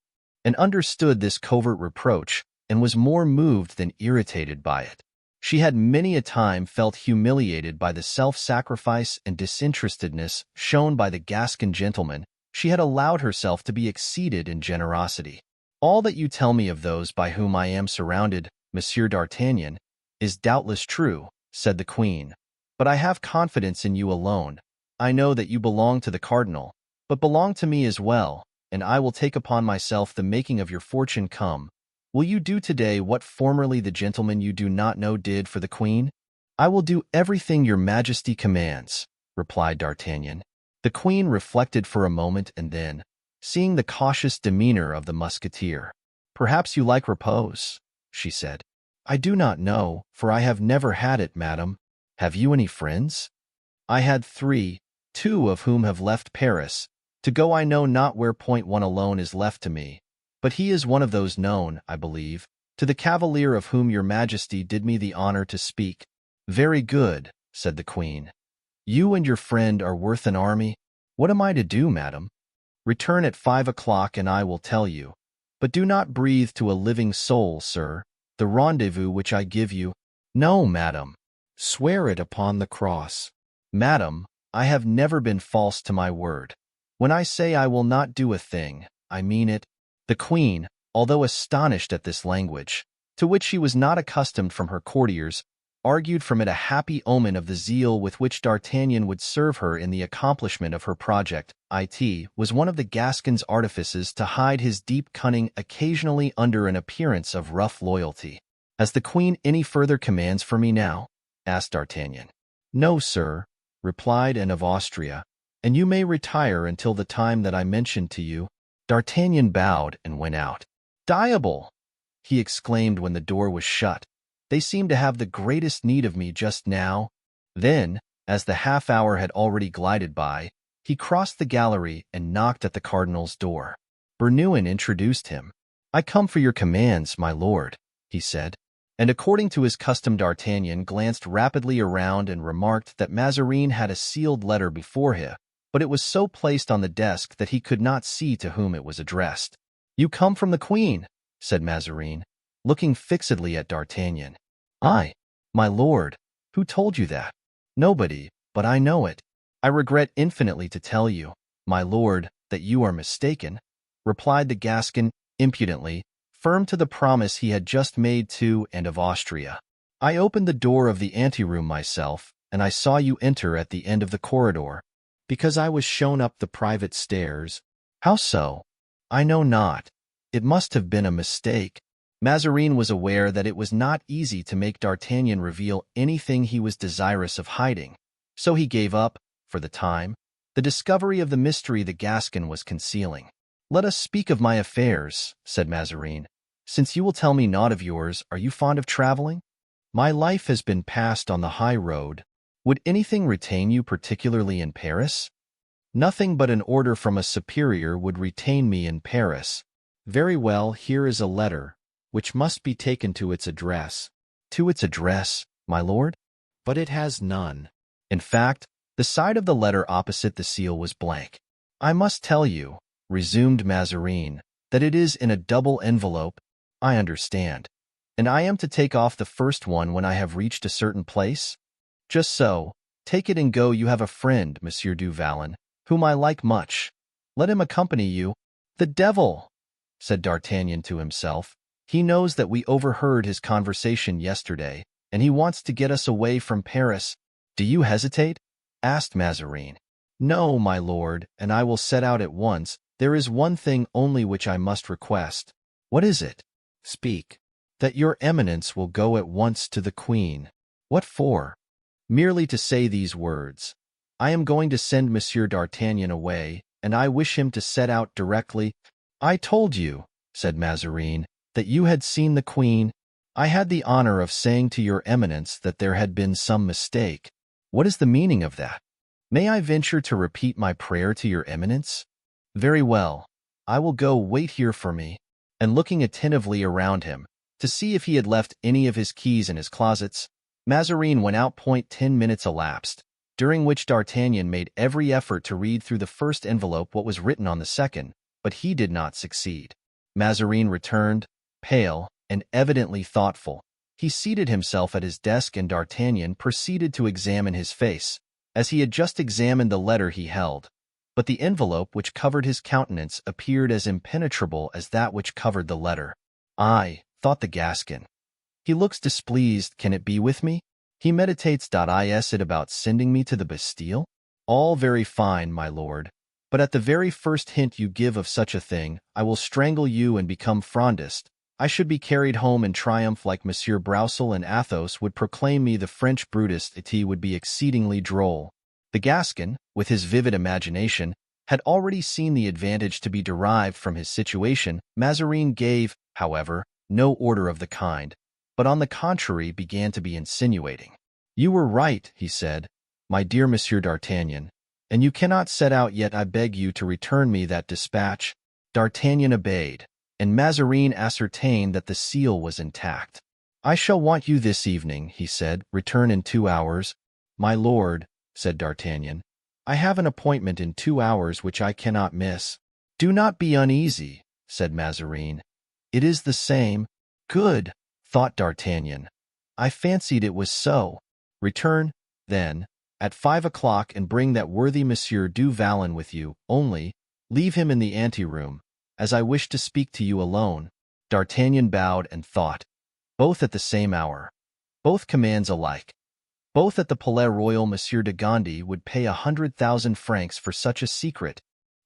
[SPEAKER 1] And understood this covert reproach, and was more moved than irritated by it. She had many a time felt humiliated by the self-sacrifice and disinterestedness shown by the Gascon gentleman. She had allowed herself to be exceeded in generosity. "All that you tell me of those by whom I am surrounded, Monsieur d'Artagnan, is doubtless true," said the queen. "But I have confidence in you alone. I know that you belong to the cardinal, but belong to me as well, and I will take upon myself the making of your fortune. Come, will you do today what formerly the gentleman you do not know did for the queen?" "I will do everything your Majesty commands," replied D'Artagnan. The queen reflected for a moment and then, seeing the cautious demeanor of the musketeer, "Perhaps you like repose," she said. "I do not know, for I have never had it, madame. Have you any friends?" "I had 3, 2 of whom have left Paris. To go I know not where. One alone is left to me, but he is one of those known, I believe, to the cavalier of whom your Majesty did me the honor to speak." "Very good," said the queen. "You and your friend are worth an army. What am I to do, madam?" "Return at 5 o'clock and I will tell you. But do not breathe to a living soul, sir, the rendezvous which I give you." "No, madam." "Swear it upon the cross." "Madam, I have never been false to my word. When I say I will not do a thing, I mean it." The queen, although astonished at this language, to which she was not accustomed from her courtiers, argued from it a happy omen of the zeal with which D'Artagnan would serve her in the accomplishment of her project. It was one of the Gascon's artifices to hide his deep cunning occasionally under an appearance of rough loyalty. "Has the queen any further commands for me now?" asked D'Artagnan. "No, sir," replied Anne of Austria, "and you may retire until the time that I mentioned to you." D'Artagnan bowed and went out. "Diable!" he exclaimed when the door was shut. "They seem to have the greatest need of me just now." Then, as the half-hour had already glided by, he crossed the gallery and knocked at the cardinal's door. Bernouin introduced him. "I come for your commands, my lord," he said. And according to his custom D'Artagnan glanced rapidly around and remarked that Mazarin had a sealed letter before him, but it was so placed on the desk that he could not see to whom it was addressed. "You come from the queen," said Mazarin, looking fixedly at D'Artagnan. "I, my lord, who told you that?" "Nobody, but I know it. I regret infinitely to tell you, my lord, that you are mistaken," replied the Gascon impudently, firm to the promise he had just made to Anne of Austria. "I opened the door of the anteroom myself, and I saw you enter at the end of the corridor." Because I was shown up the private stairs. How so? I know not. It must have been a mistake. Mazarin was aware that it was not easy to make D'Artagnan reveal anything he was desirous of hiding, so he gave up, for the time, the discovery of the mystery the Gascon was concealing. "Let us speak of my affairs," said Mazarin. "Since you will tell me naught of yours, are you fond of traveling?" "My life has been passed on the high road. Would anything retain you particularly in Paris?" "Nothing but an order from a superior would retain me in Paris." "Very well, here is a letter, which must be taken to its address." "To its address, my lord?" "But it has none." In fact, the side of the letter opposite the seal was blank. "I must tell you," resumed Mazarin, "that it is in a double envelope." "I understand. And I am to take off the first one when I have reached a certain place?" "Just so. Take it and go. You have a friend, Monsieur du Vallon, whom I like much. Let him accompany you." "The devil!" said D'Artagnan to himself. "He knows that we overheard his conversation yesterday, and he wants to get us away from Paris." "Do you hesitate?" asked Mazarin. "No, my lord, and I will set out at once. There is one thing only which I must request." "What is it?" "Speak." "That your eminence will go at once to the queen." "What for?" "Merely to say these words. I am going to send Monsieur d'Artagnan away, and I wish him to set out directly." "I told you," said Mazarin, "that you had seen the queen. I had the honor of saying to your eminence that there had been some mistake." "What is the meaning of that?" "May I venture to repeat my prayer to your eminence?" "Very well. I will go. Wait here for me." And looking attentively around him, to see if he had left any of his keys in his closets, Mazarin went out. 10 minutes elapsed, during which D'Artagnan made every effort to read through the first envelope what was written on the second, but he did not succeed. Mazarin returned, pale, and evidently thoughtful. He seated himself at his desk and D'Artagnan proceeded to examine his face, as he had just examined the letter he held. But the envelope which covered his countenance appeared as impenetrable as that which covered the letter. "Aye," thought the Gascon. "He looks displeased. Can it be with me? He meditates. Is it about sending me to the Bastille? All very fine, my lord. But at the very first hint you give of such a thing, I will strangle you and become Frondist. I should be carried home in triumph like Monsieur Broussel, and Athos would proclaim me the French Brutus. It would be exceedingly droll." The Gascon, with his vivid imagination, had already seen the advantage to be derived from his situation. Mazarin gave, however, no order of the kind, but on the contrary began to be insinuating. "You were right," he said, "my dear Monsieur d'Artagnan, and you cannot set out yet. I beg you to return me that dispatch." D'Artagnan obeyed, and Mazarin ascertained that the seal was intact. "I shall want you this evening," he said. "Return in 2 hours." "My lord," said D'Artagnan, "I have an appointment in 2 hours which I cannot miss." "Do not be uneasy," said Mazarin. "It is the same." "Good," thought D'Artagnan. "I fancied it was so. Return, then, at 5 o'clock and bring that worthy Monsieur du Vallon with you, only leave him in the anteroom, as I wish to speak to you alone." D'Artagnan bowed and thought. Both at the same hour. Both commands alike. Both at the Palais Royal. Monsieur de Gondy would pay 100,000 francs for such a secret.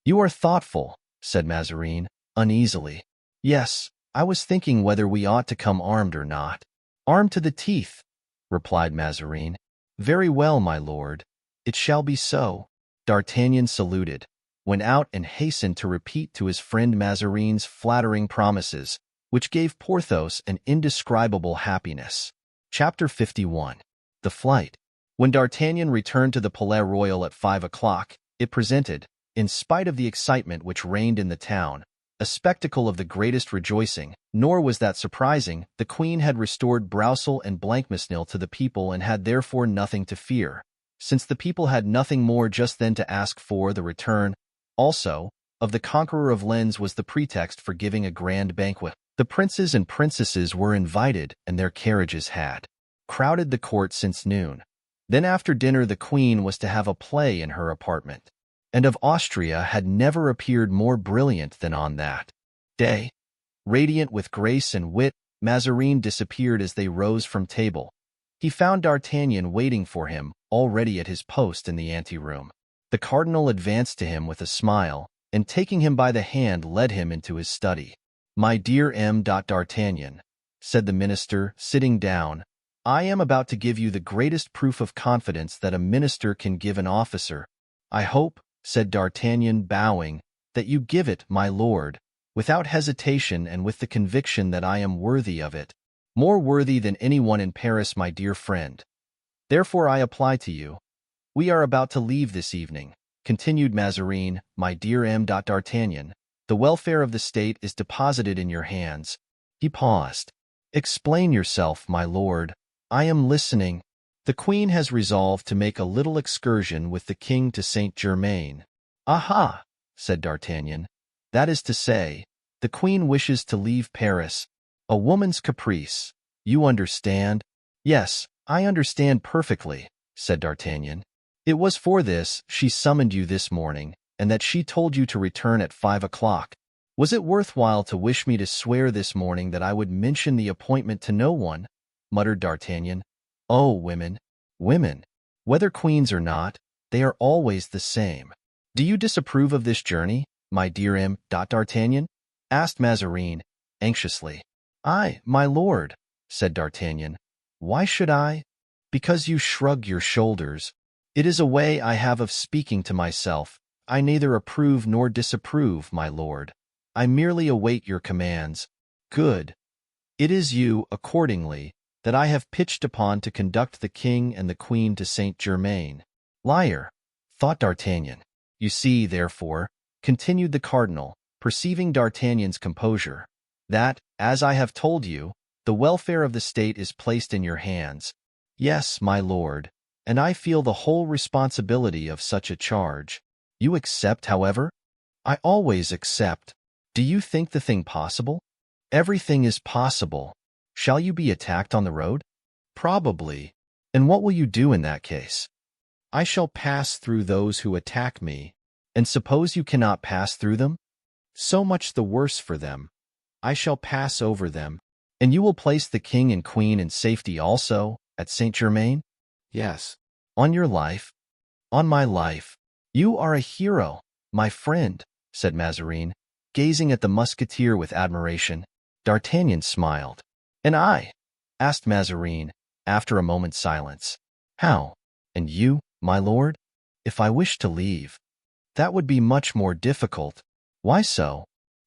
[SPEAKER 1] "You are thoughtful," said Mazarin, uneasily. "Yes, I was thinking whether we ought to come armed or not." "Armed to the teeth," replied Mazarin. "Very well, my lord. It shall be so." D'Artagnan saluted, went out and hastened to repeat to his friend Mazarin's flattering promises, which gave Porthos an indescribable happiness. Chapter 51. The Flight. When D'Artagnan returned to the Palais Royal at 5 o'clock, it presented, in spite of the excitement which reigned in the town, a spectacle of the greatest rejoicing. Nor was that surprising. The queen had restored Broussel and Blancmesnil to the people and had therefore nothing to fear, since the people had nothing more just then to ask for. The return, also, of the conqueror of Lens was the pretext for giving a grand banquet. The princes and princesses were invited, and their carriages had crowded the court since noon. Then after dinner the queen was to have a play in her apartment, and of Austria had never appeared more brilliant than on that day. Radiant with grace and wit, Mazarin disappeared as they rose from table. He found D'Artagnan waiting for him, already at his post in the anteroom. The cardinal advanced to him with a smile, and taking him by the hand led him into his study. "My dear M. D'Artagnan," said the minister, sitting down, "I am about to give you the greatest proof of confidence that a minister can give an officer." "I hope," said D'Artagnan, bowing, "that you give it, my lord, without hesitation and with the conviction that I am worthy of it, more worthy than anyone in Paris, my dear friend. Therefore I apply to you. We are about to leave this evening," continued Mazarin, "my dear M. D'Artagnan. The welfare of the state is deposited in your hands." He paused. "Explain yourself, my lord. I am listening." "The queen has resolved to make a little excursion with the king to Saint-Germain." "Aha!" said D'Artagnan. "That is to say, the queen wishes to leave Paris. A woman's caprice. You understand?" "Yes, I understand perfectly," said D'Artagnan. "It was for this she summoned you this morning, and that she told you to return at 5 o'clock. Was it worthwhile to wish me to swear this morning that I would mention the appointment to no one?" muttered D'Artagnan. "Oh, women! Women! Whether queens or not, they are always the same." "Do you disapprove of this journey, my dear M. D'Artagnan?" asked Mazarin, anxiously. "I, my lord," said D'Artagnan. "Why should I?" "Because you shrug your shoulders. It is a way I have of speaking to myself. I neither approve nor disapprove, my lord. I merely await your commands." "Good. It is you, accordingly, that I have pitched upon to conduct the king and the queen to Saint-Germain." "Liar," thought D'Artagnan. "You see, therefore," continued the cardinal, perceiving D'Artagnan's composure, "that, as I have told you, the welfare of the state is placed in your hands." "Yes, my lord, and I feel the whole responsibility of such a charge." "You accept, however?" "I always accept." "Do you think the thing possible?" "Everything is possible." "Shall you be attacked on the road?" "Probably." "And what will you do in that case?" "I shall pass through those who attack me." "And suppose you cannot pass through them?" "So much the worse for them. I shall pass over them." "And you will place the king and queen in safety also, at Saint-Germain?" "Yes." "On your life?" "On my life." "You are a hero, my friend," said Mazarin, gazing at the musketeer with admiration. D'Artagnan smiled. "And I?" asked Mazarin, after a moment's silence. "How? And you, my lord?" "If I wish to leave." "That would be much more difficult." "Why so?"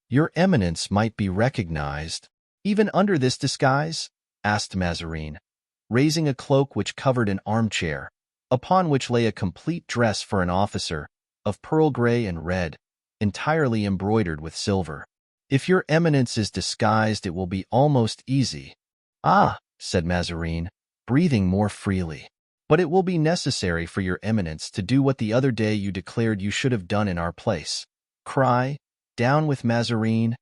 [SPEAKER 1] "Your eminence might be recognized." "Even under this disguise?" asked Mazarin, raising a cloak which covered an armchair, upon which lay a complete dress for an officer, of pearl gray and red, entirely embroidered with silver. "If your eminence is disguised, it will be almost easy." "Ah," said Mazarin, breathing more freely. "But it will be necessary for your eminence to do what the other day you declared you should have done in our place. Cry, 'Down with Mazarin!'"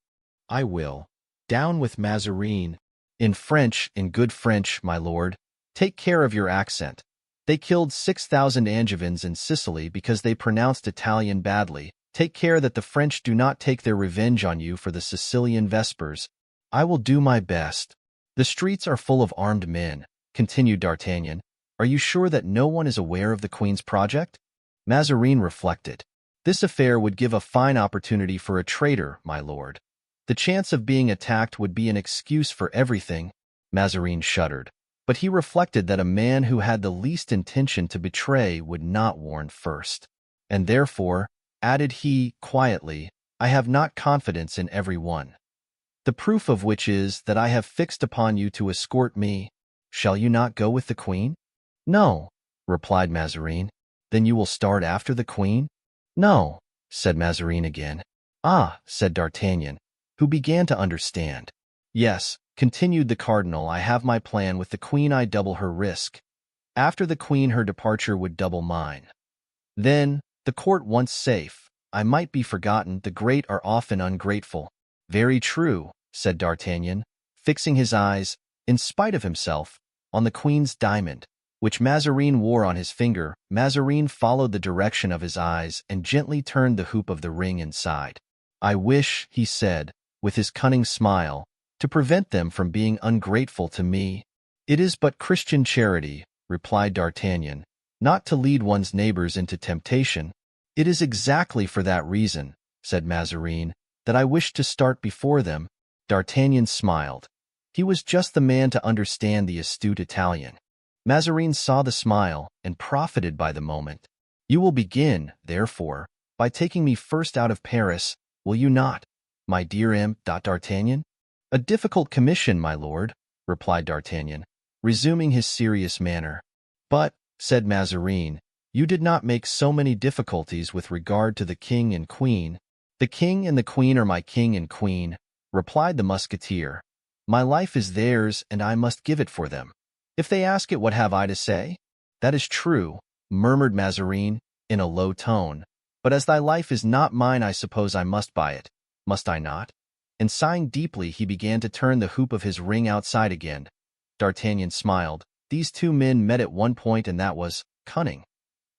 [SPEAKER 1] "I will. Down with Mazarin." "In French, in good French, my lord. Take care of your accent. They killed 6,000 Angevins in Sicily because they pronounced Italian badly. Take care that the French do not take their revenge on you for the Sicilian Vespers." "I will do my best." "The streets are full of armed men," continued D'Artagnan. "Are you sure that no one is aware of the queen's project?" Mazarin reflected. "This affair would give a fine opportunity for a traitor, my lord. The chance of being attacked would be an excuse for everything." Mazarin shuddered, but he reflected that a man who had the least intention to betray would not warn first. "And therefore," added he, quietly, "I have not confidence in every one. The proof of which is that I have fixed upon you to escort me. Shall you not go with the queen?" "No," replied Mazarin. "Then you will start after the queen?" "No," said Mazarin again. "Ah," said D'Artagnan, who began to understand. "Yes," continued the cardinal, "I have my plan. With the queen I double her risk. After the queen her departure would double mine. Then, the court once safe, I might be forgotten. The great are often ungrateful." "Very true," said D'Artagnan, fixing his eyes, in spite of himself, on the queen's diamond, which Mazarin wore on his finger. Mazarin followed the direction of his eyes and gently turned the hoop of the ring inside. "I wish," he said, with his cunning smile, "to prevent them from being ungrateful to me." "It is but Christian charity," replied D'Artagnan, "not to lead one's neighbors into temptation." "It is exactly for that reason," said Mazarin, "that I wished to start before them." D'Artagnan smiled. He was just the man to understand the astute Italian. Mazarin saw the smile and profited by the moment. "You will begin, therefore, by taking me first out of Paris, will you not, my dear M. D'Artagnan?" "A difficult commission, my lord," replied D'Artagnan, resuming his serious manner. "But," said Mazarin, "you did not make so many difficulties with regard to the king and queen." "The king and the queen are my king and queen," replied the musketeer. "My life is theirs, and I must give it for them. If they ask it, what have I to say?" "That is true," murmured Mazarin in a low tone. "But as thy life is not mine, I suppose I must buy it, must I not?" And sighing deeply, he began to turn the hoop of his ring outside again. D'Artagnan smiled. These two men met at one point, and that was cunning.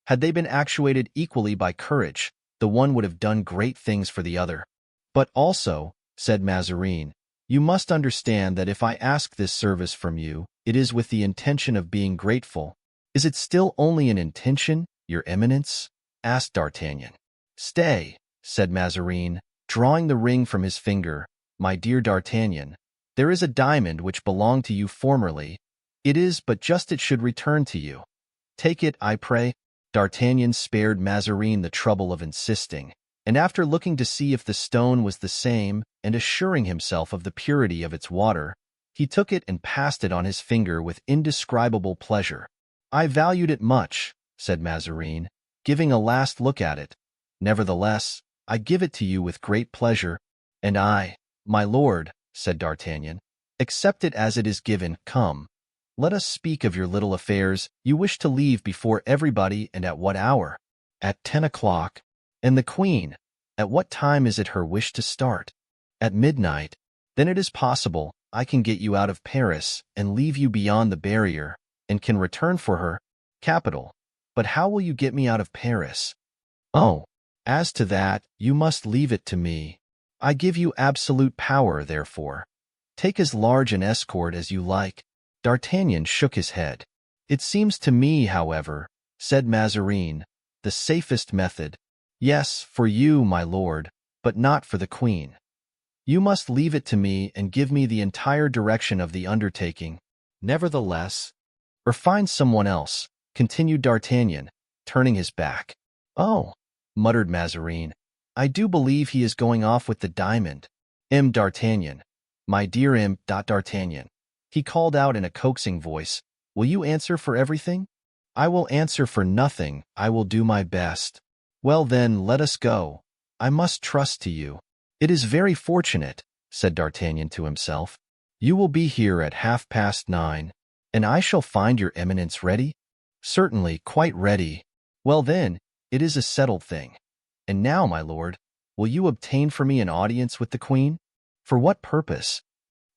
[SPEAKER 1] Had they been actuated equally by courage, the one would have done great things for the other. "But also," said Mazarin, "you must understand that if I ask this service from you, it is with the intention of being grateful." "Is it still only an intention, your eminence?" asked D'Artagnan. "Stay," said Mazarin, drawing the ring from his finger. "My dear D'Artagnan, there is a diamond which belonged to you formerly. It is but just it should return to you. Take it, I pray." D'Artagnan spared Mazarin the trouble of insisting, and after looking to see if the stone was the same, and assuring himself of the purity of its water, he took it and passed it on his finger with indescribable pleasure. "I valued it much," said Mazarin, giving a last look at it. "Nevertheless, I give it to you with great pleasure." "And I, my lord," said D'Artagnan, "accept it as it is given. Come, let us speak of your little affairs. You wish to leave before everybody, and at what hour?" "At 10 o'clock." "And the queen? At what time is it her wish to start?" "At midnight." "Then it is possible I can get you out of Paris and leave you beyond the barrier, and can return for her." "Capital. But how will you get me out of Paris?" "Oh, as to that, you must leave it to me. I give you absolute power, therefore. Take as large an escort as you like." D'Artagnan shook his head. "It seems to me, however," said Mazarin, "the safest method." "Yes, for you, my lord, but not for the queen. You must leave it to me and give me the entire direction of the undertaking. Nevertheless, or find someone else," continued D'Artagnan, turning his back. "Oh," muttered Mazarin, "I do believe he is going off with the diamond. M. D'Artagnan, my dear M. D'Artagnan," he called out in a coaxing voice, "will you answer for everything?" "I will answer for nothing. I will do my best." "Well, then, let us go. I must trust to you." "It is very fortunate," said D'Artagnan to himself. "You will be here at 9:30, and I shall find your eminence ready?" "Certainly, quite ready." "Well, then, it is a settled thing. And now, my lord, will you obtain for me an audience with the queen?" "For what purpose?"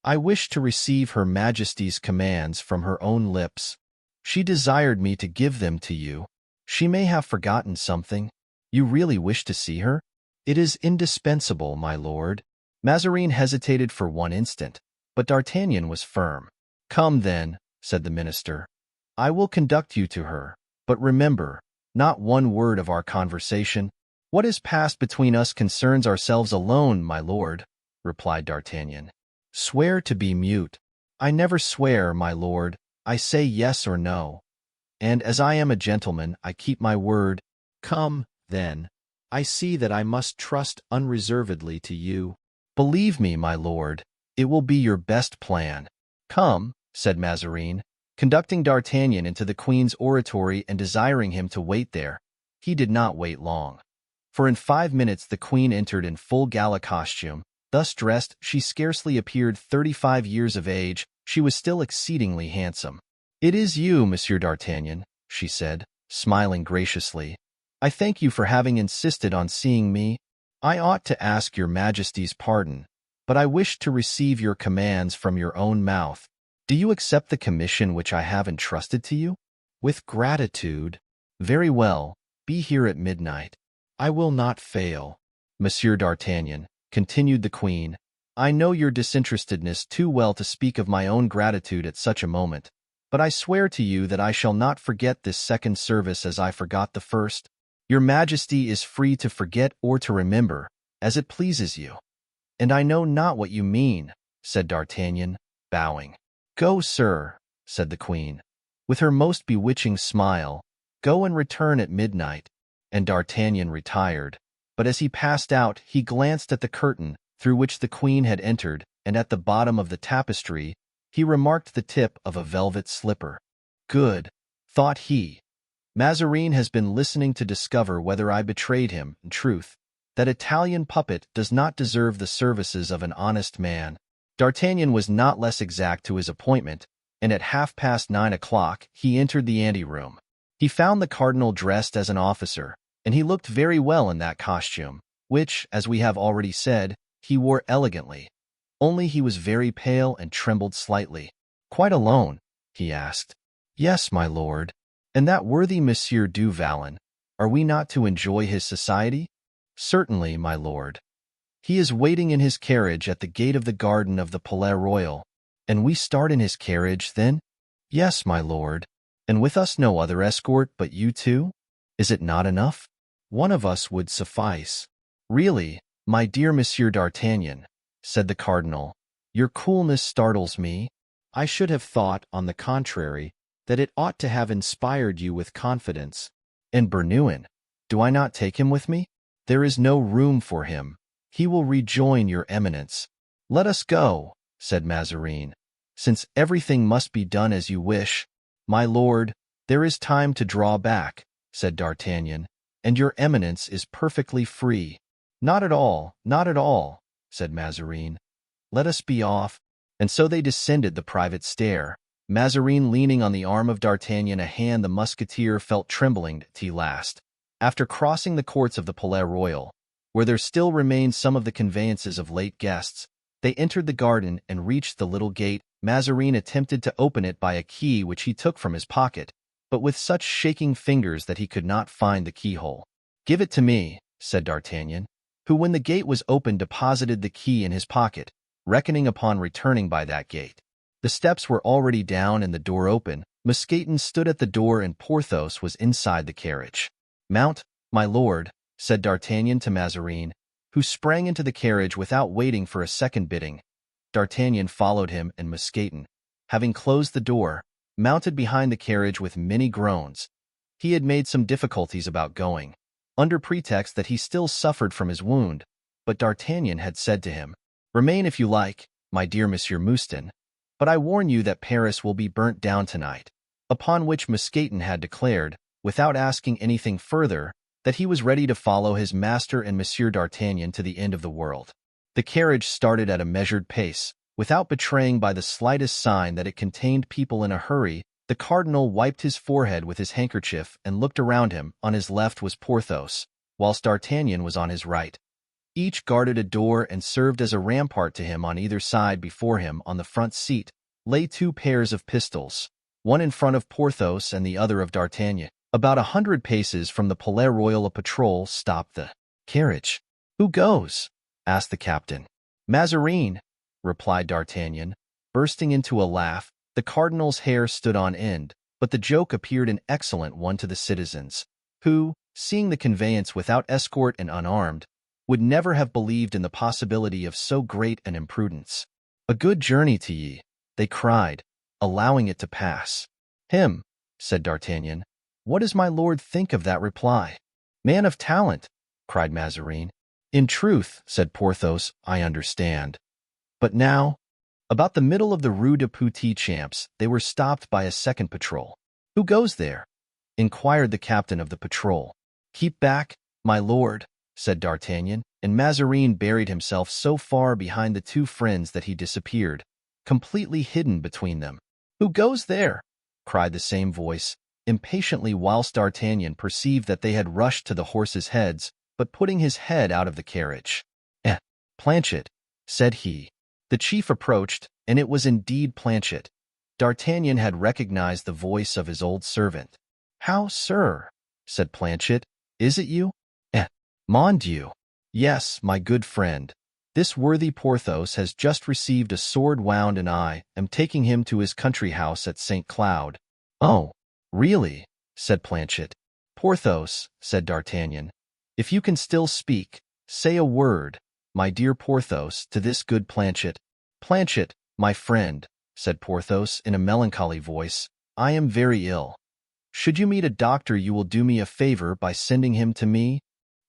[SPEAKER 1] "I wish to receive Her Majesty's commands from her own lips. She desired me to give them to you. She may have forgotten something. You really wish to see her?" "It is indispensable, my lord." Mazarin hesitated for one instant, but D'Artagnan was firm. "Come, then," said the minister. "I will conduct you to her. But remember, not one word of our conversation." "What has passed between us concerns ourselves alone, my lord," replied D'Artagnan. "Swear to be mute." "I never swear, my lord. I say yes or no. And as I am a gentleman, I keep my word." "Come, then. I see that I must trust unreservedly to you." "Believe me, my lord, it will be your best plan." "Come," said Mazarin, conducting D'Artagnan into the queen's oratory and desiring him to wait there. He did not wait long, for in 5 minutes the queen entered in full gala costume. Thus dressed, she scarcely appeared 35 years of age. She was still exceedingly handsome. "It is you, Monsieur D'Artagnan," she said, smiling graciously. "I thank you for having insisted on seeing me. I ought to ask your Majesty's pardon, but I wished to receive your commands from your own mouth. Do you accept the commission which I have entrusted to you?" "With gratitude." "Very well. Be here at midnight." "I will not fail." "Monsieur D'Artagnan," continued the queen, "I know your disinterestedness too well to speak of my own gratitude at such a moment, but I swear to you that I shall not forget this second service as I forgot the first." Your Majesty is free to forget or to remember, as it pleases you. And I know not what you mean, said D'Artagnan, bowing. Go, sir, said the queen, with her most bewitching smile. Go and return at midnight. And D'Artagnan retired. But as he passed out, he glanced at the curtain through which the queen had entered, and at the bottom of the tapestry he remarked the tip of a velvet slipper. Good, thought he. Mazarin has been listening to discover whether I betrayed him. In truth, that Italian puppet does not deserve the services of an honest man. D'Artagnan was not less exact to his appointment, and at 9:30 he entered the anteroom. He found the cardinal dressed as an officer, and he looked very well in that costume, which, as we have already said, he wore elegantly. Only he was very pale and trembled slightly. Quite alone? He asked. Yes, my lord. And that worthy Monsieur du Vallon, are we not to enjoy his society? Certainly, my lord. He is waiting in his carriage at the gate of the garden of the Palais Royal. And we start in his carriage, then? Yes, my lord. And with us no other escort but you two? Is it not enough? One of us would suffice. Really, my dear Monsieur d'Artagnan, said the cardinal, your coolness startles me. I should have thought, on the contrary, that it ought to have inspired you with confidence. And Bernouin, do I not take him with me? There is no room for him. He will rejoin your eminence. Let us go, said Mazarin, since everything must be done as you wish. My lord, there is time to draw back, said D'Artagnan, and your eminence is perfectly free. Not at all, said Mazarin. Let us be off. And so they descended the private stair, Mazarin leaning on the arm of D'Artagnan, a hand the musketeer felt trembling at last. After crossing the courts of the Palais Royal, where there still remained some of the conveyances of late guests, they entered the garden and reached the little gate. Mazarin attempted to open it by a key which he took from his pocket, but with such shaking fingers that he could not find the keyhole. Give it to me, said D'Artagnan, who when the gate was opened deposited the key in his pocket, reckoning upon returning by that gate. The steps were already down and the door open. Mousqueton stood at the door and Porthos was inside the carriage. Mount, my lord, said D'Artagnan to Mazarin, who sprang into the carriage without waiting for a second bidding. D'Artagnan followed him, and Mousqueton, having closed the door, mounted behind the carriage with many groans. He had made some difficulties about going, under pretext that he still suffered from his wound, but D'Artagnan had said to him, Remain if you like, my dear Monsieur Mouston, but I warn you that Paris will be burnt down tonight. Upon which Mousqueton had declared, without asking anything further, that he was ready to follow his master and Monsieur d'Artagnan to the end of the world. The carriage started at a measured pace, without betraying by the slightest sign that it contained people in a hurry. The cardinal wiped his forehead with his handkerchief and looked around him. On his left was Porthos, whilst D'Artagnan was on his right. Each guarded a door and served as a rampart to him. On either side before him, on the front seat, lay two pairs of pistols, one in front of Porthos and the other of D'Artagnan. About 100 paces from the Palais Royal a patrol stopped the carriage. Who goes? Asked the captain. Mazarin, replied D'Artagnan, bursting into a laugh. The cardinal's hair stood on end, but the joke appeared an excellent one to the citizens, who, seeing the conveyance without escort and unarmed, would never have believed in the possibility of so great an imprudence. A good journey to ye, they cried, allowing it to pass. Him, said D'Artagnan. What does my lord think of that reply? Man of talent, cried Mazarin. In truth, said Porthos, I understand. But now, about the middle of the Rue de Petit Champs, they were stopped by a second patrol. Who goes there? Inquired the captain of the patrol. Keep back, my lord, said D'Artagnan, and Mazarin buried himself so far behind the two friends that he disappeared, completely hidden between them. Who goes there? Cried the same voice, impatiently, whilst D'Artagnan perceived that they had rushed to the horses' heads, but putting his head out of the carriage. Planchet, said he. The chief approached, and it was indeed Planchet. D'Artagnan had recognized the voice of his old servant. How, sir? Said Planchet. Is it you? Mon Dieu. Yes, my good friend. This worthy Porthos has just received a sword wound, and I am taking him to his country house at St. Cloud. Oh, really? Said Planchet. Porthos, said D'Artagnan, if you can still speak, say a word, my dear Porthos, to this good Planchet. Planchet, my friend, said Porthos in a melancholy voice, I am very ill. Should you meet a doctor, you will do me a favor by sending him to me?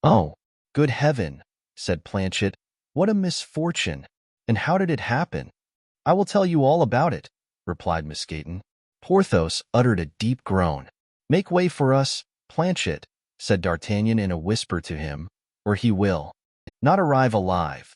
[SPEAKER 1] Oh, good heaven, said Planchet, what a misfortune! And how did it happen? I will tell you all about it, replied Mousqueton. Porthos uttered a deep groan. Make way for us, Planchet, said D'Artagnan in a whisper to him, or he will not arrive alive.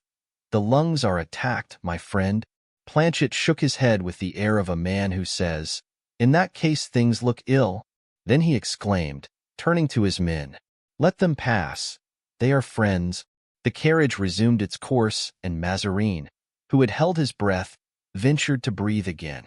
[SPEAKER 1] The lungs are attacked, my friend. Planchet shook his head with the air of a man who says, in that case things look ill. Then he exclaimed, turning to his men, let them pass. They are friends. The carriage resumed its course, and Mazarin, who had held his breath, ventured to breathe again.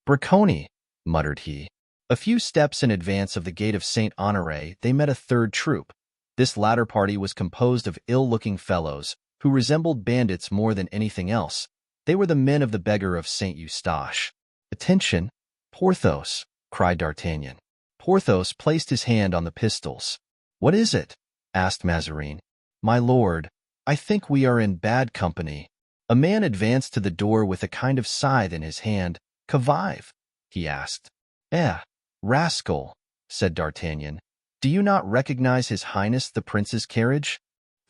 [SPEAKER 1] Bracconi, muttered he. A few steps in advance of the gate of St. Honoré, they met a third troop. This latter party was composed of ill-looking fellows, who resembled bandits more than anything else. They were the men of the beggar of St. Eustache. Attention, Porthos, cried D'Artagnan. Porthos placed his hand on the pistols. What is it? Asked Mazarin. My lord, I think we are in bad company. A man advanced to the door with a kind of scythe in his hand. Que vive? He asked. Rascal, said D'Artagnan. Do you not recognize His Highness the Prince's carriage?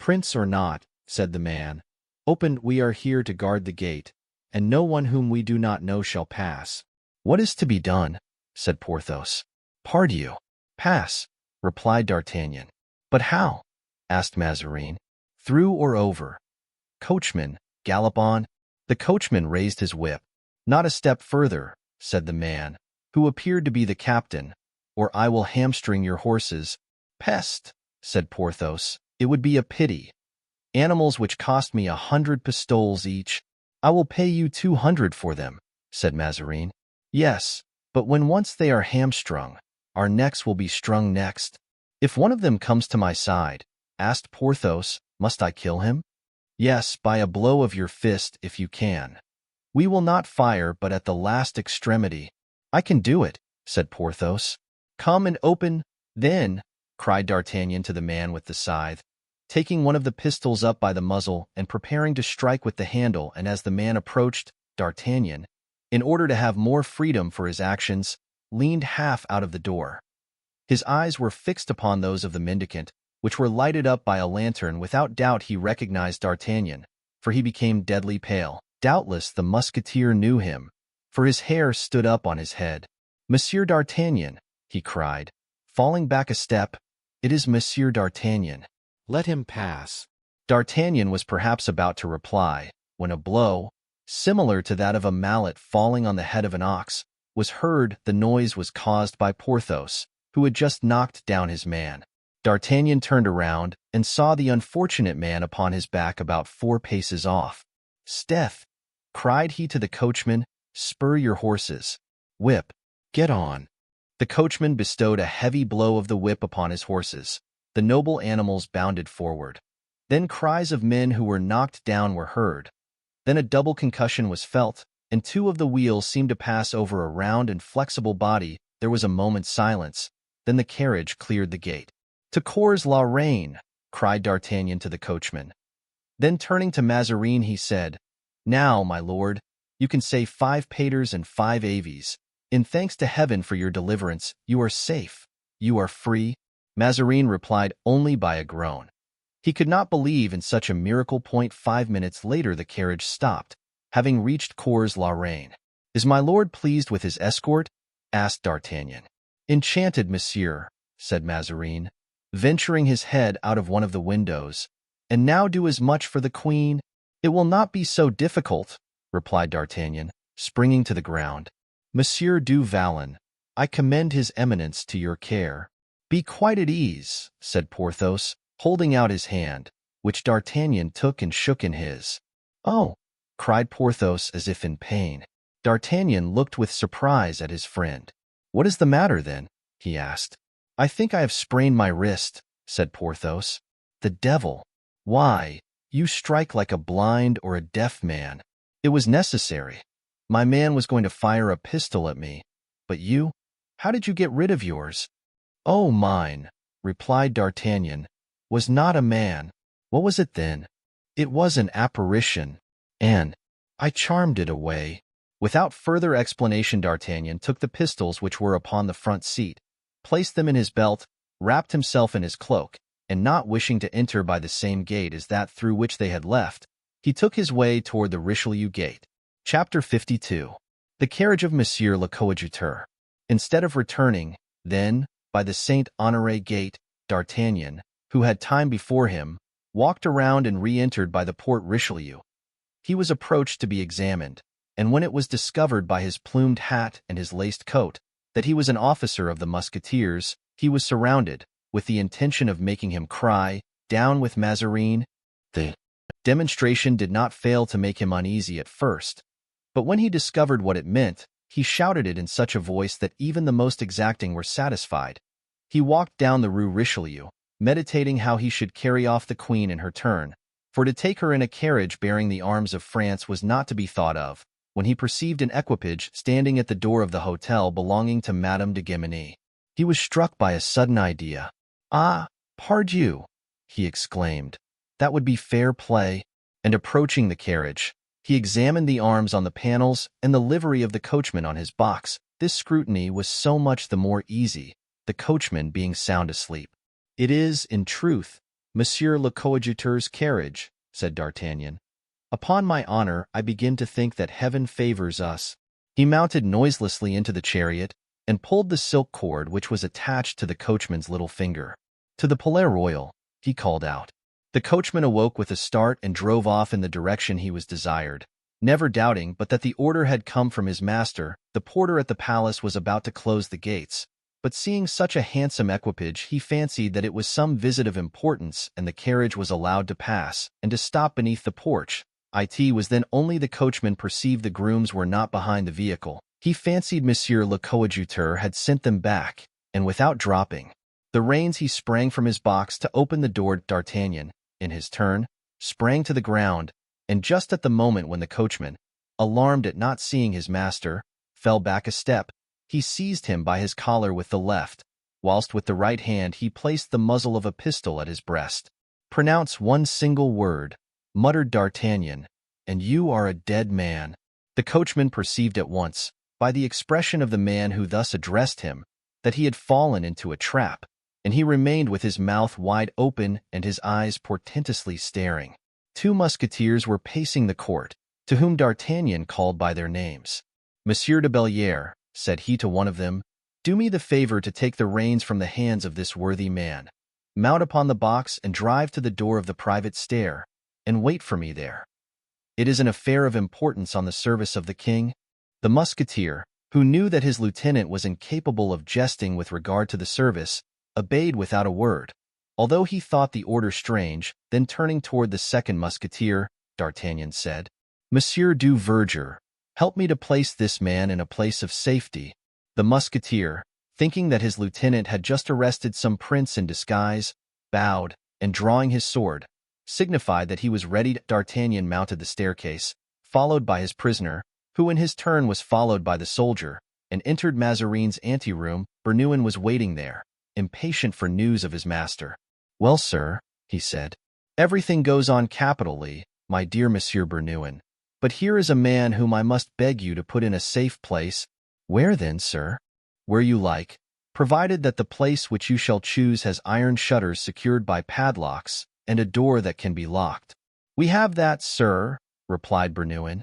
[SPEAKER 1] Prince or not, said the man, open, we are here to guard the gate, and no one whom we do not know shall pass. What is to be done? Said Porthos. Pardieu, pass, replied D'Artagnan. But how? Asked Mazarin. Through or over? Coachman, gallop on. The coachman raised his whip. Not a step further, said the man, who appeared to be the captain, or I will hamstring your horses. Peste, said Porthos, it would be a pity. Animals which cost me 100 pistoles each. I will pay you 200 for them, said Mazarin. Yes, but when once they are hamstrung, our necks will be strung next. If one of them comes to my side, asked Porthos, must I kill him? Yes, by a blow of your fist if you can. We will not fire but at the last extremity. I can do it, said Porthos. Come and open, then, cried D'Artagnan to the man with the scythe, taking one of the pistols up by the muzzle and preparing to strike with the handle, and as the man approached, D'Artagnan, in order to have more freedom for his actions, leaned half out of the door. His eyes were fixed upon those of the mendicant, which were lighted up by a lantern. Without doubt he recognized D'Artagnan, for he became deadly pale. Doubtless the musketeer knew him, for his hair stood up on his head. Monsieur d'Artagnan, he cried, falling back a step, it is Monsieur d'Artagnan. Let him pass. D'Artagnan was perhaps about to reply, when a blow, similar to that of a mallet falling on the head of an ox, was heard. The noise was caused by Porthos, who had just knocked down his man. D'Artagnan turned around and saw the unfortunate man upon his back about 4 paces off. "Steth," cried he to the coachman, "spur your horses. Whip, get on." The coachman bestowed a heavy blow of the whip upon his horses. The noble animals bounded forward. Then cries of men who were knocked down were heard. Then a double concussion was felt, and 2 of the wheels seemed to pass over a round and flexible body. There was a moment's silence. Then the carriage cleared the gate. "To Cours la Reine," cried D'Artagnan to the coachman. Then turning to Mazarin he said, "Now, my lord, you can say 5 paters and 5 aves. In thanks to heaven for your deliverance, you are safe. You are free." Mazarin replied only by a groan. He could not believe in such a miracle. 5 minutes later the carriage stopped, having reached Cours la Reine. "Is my lord pleased with his escort?" asked D'Artagnan. "Enchanted, monsieur," said Mazarin, venturing his head out of one of the windows. "And now do as much for the queen." "It will not be so difficult," replied D'Artagnan, springing to the ground. "Monsieur du Vallon, I commend his eminence to your care." "Be quite at ease," said Porthos, holding out his hand, which D'Artagnan took and shook in his. "Oh!" cried Porthos as if in pain. D'Artagnan looked with surprise at his friend. "What is the matter, then?" he asked. "I think I have sprained my wrist," said Porthos. "The devil! Why, you strike like a blind or a deaf man." "It was necessary. My man was going to fire a pistol at me. But you? How did you get rid of yours?" "Oh, mine! replied D'Artagnan, was not a man. What was it then? It was an apparition, and I charmed it away. Without further explanation, D'Artagnan took the pistols which were upon the front seat, placed them in his belt, wrapped himself in his cloak, and not wishing to enter by the same gate as that through which they had left, he took his way toward the Richelieu gate. Chapter 52. The carriage of Monsieur le Coadjuteur. Instead of returning, then, by the Saint-Honoré gate, D'Artagnan, who had time before him, walked around and re-entered by the Porte Richelieu. He was approached to be examined, and when it was discovered by his plumed hat and his laced coat that he was an officer of the Musketeers, he was surrounded, with the intention of making him cry, "Down with Mazarin!" The demonstration did not fail to make him uneasy at first, but when he discovered what it meant, he shouted it in such a voice that even the most exacting were satisfied. He walked down the Rue Richelieu, meditating how he should carry off the Queen in her turn, for to take her in a carriage bearing the arms of France was not to be thought of, when he perceived an equipage standing at the door of the hotel belonging to Madame de Guémeny. He was struck by a sudden idea. "Ah, pardieu!" he exclaimed. "That would be fair play." And approaching the carriage, he examined the arms on the panels and the livery of the coachman on his box. This scrutiny was so much the more easy, the coachman being sound asleep. "It is, in truth, Monsieur le Coadjuteur's carriage," said D'Artagnan. "Upon my honor, I begin to think that heaven favors us." He mounted noiselessly into the chariot and pulled the silk cord which was attached to the coachman's little finger. "To the Palais Royal," he called out. The coachman awoke with a start and drove off in the direction he was desired, never doubting but that the order had come from his master. The porter at the palace was about to close the gates, but seeing such a handsome equipage, he fancied that it was some visit of importance, and the carriage was allowed to pass, and to stop beneath the porch. It was then only the coachman perceived the grooms were not behind the vehicle. He fancied Monsieur le Coadjuteur had sent them back, and without dropping the reins he sprang from his box to open the door. D'Artagnan, in his turn, sprang to the ground, and just at the moment when the coachman, alarmed at not seeing his master, fell back a step, he seized him by his collar with the left, whilst with the right hand he placed the muzzle of a pistol at his breast. "Pronounce one single word," muttered D'Artagnan, "and you are a dead man." The coachman perceived at once, by the expression of the man who thus addressed him, that he had fallen into a trap, and he remained with his mouth wide open and his eyes portentously staring. Two musketeers were pacing the court, to whom D'Artagnan called by their names. "Monsieur de Belliere," said he to one of them, "do me the favor to take the reins from the hands of this worthy man. Mount upon the box and drive to the door of the private stair, and wait for me there. It is an affair of importance on the service of the king." The musketeer, who knew that his lieutenant was incapable of jesting with regard to the service, obeyed without a word, although he thought the order strange. Then turning toward the second musketeer, D'Artagnan said, "Monsieur du Verger, help me to place this man in a place of safety." The musketeer, thinking that his lieutenant had just arrested some prince in disguise, bowed, and drawing his sword, signified that he was ready. D'Artagnan mounted the staircase, followed by his prisoner, who in his turn was followed by the soldier, and entered Mazarin's anteroom. Bernouin was waiting there, impatient for news of his master. "Well, sir," he said, "everything goes on capitally, my dear Monsieur Bernouin, but here is a man whom I must beg you to put in a safe place." "Where then, sir?" "Where you like, provided that the place which you shall choose has iron shutters secured by padlocks, and a door that can be locked." "We have that, sir," replied Bernouin,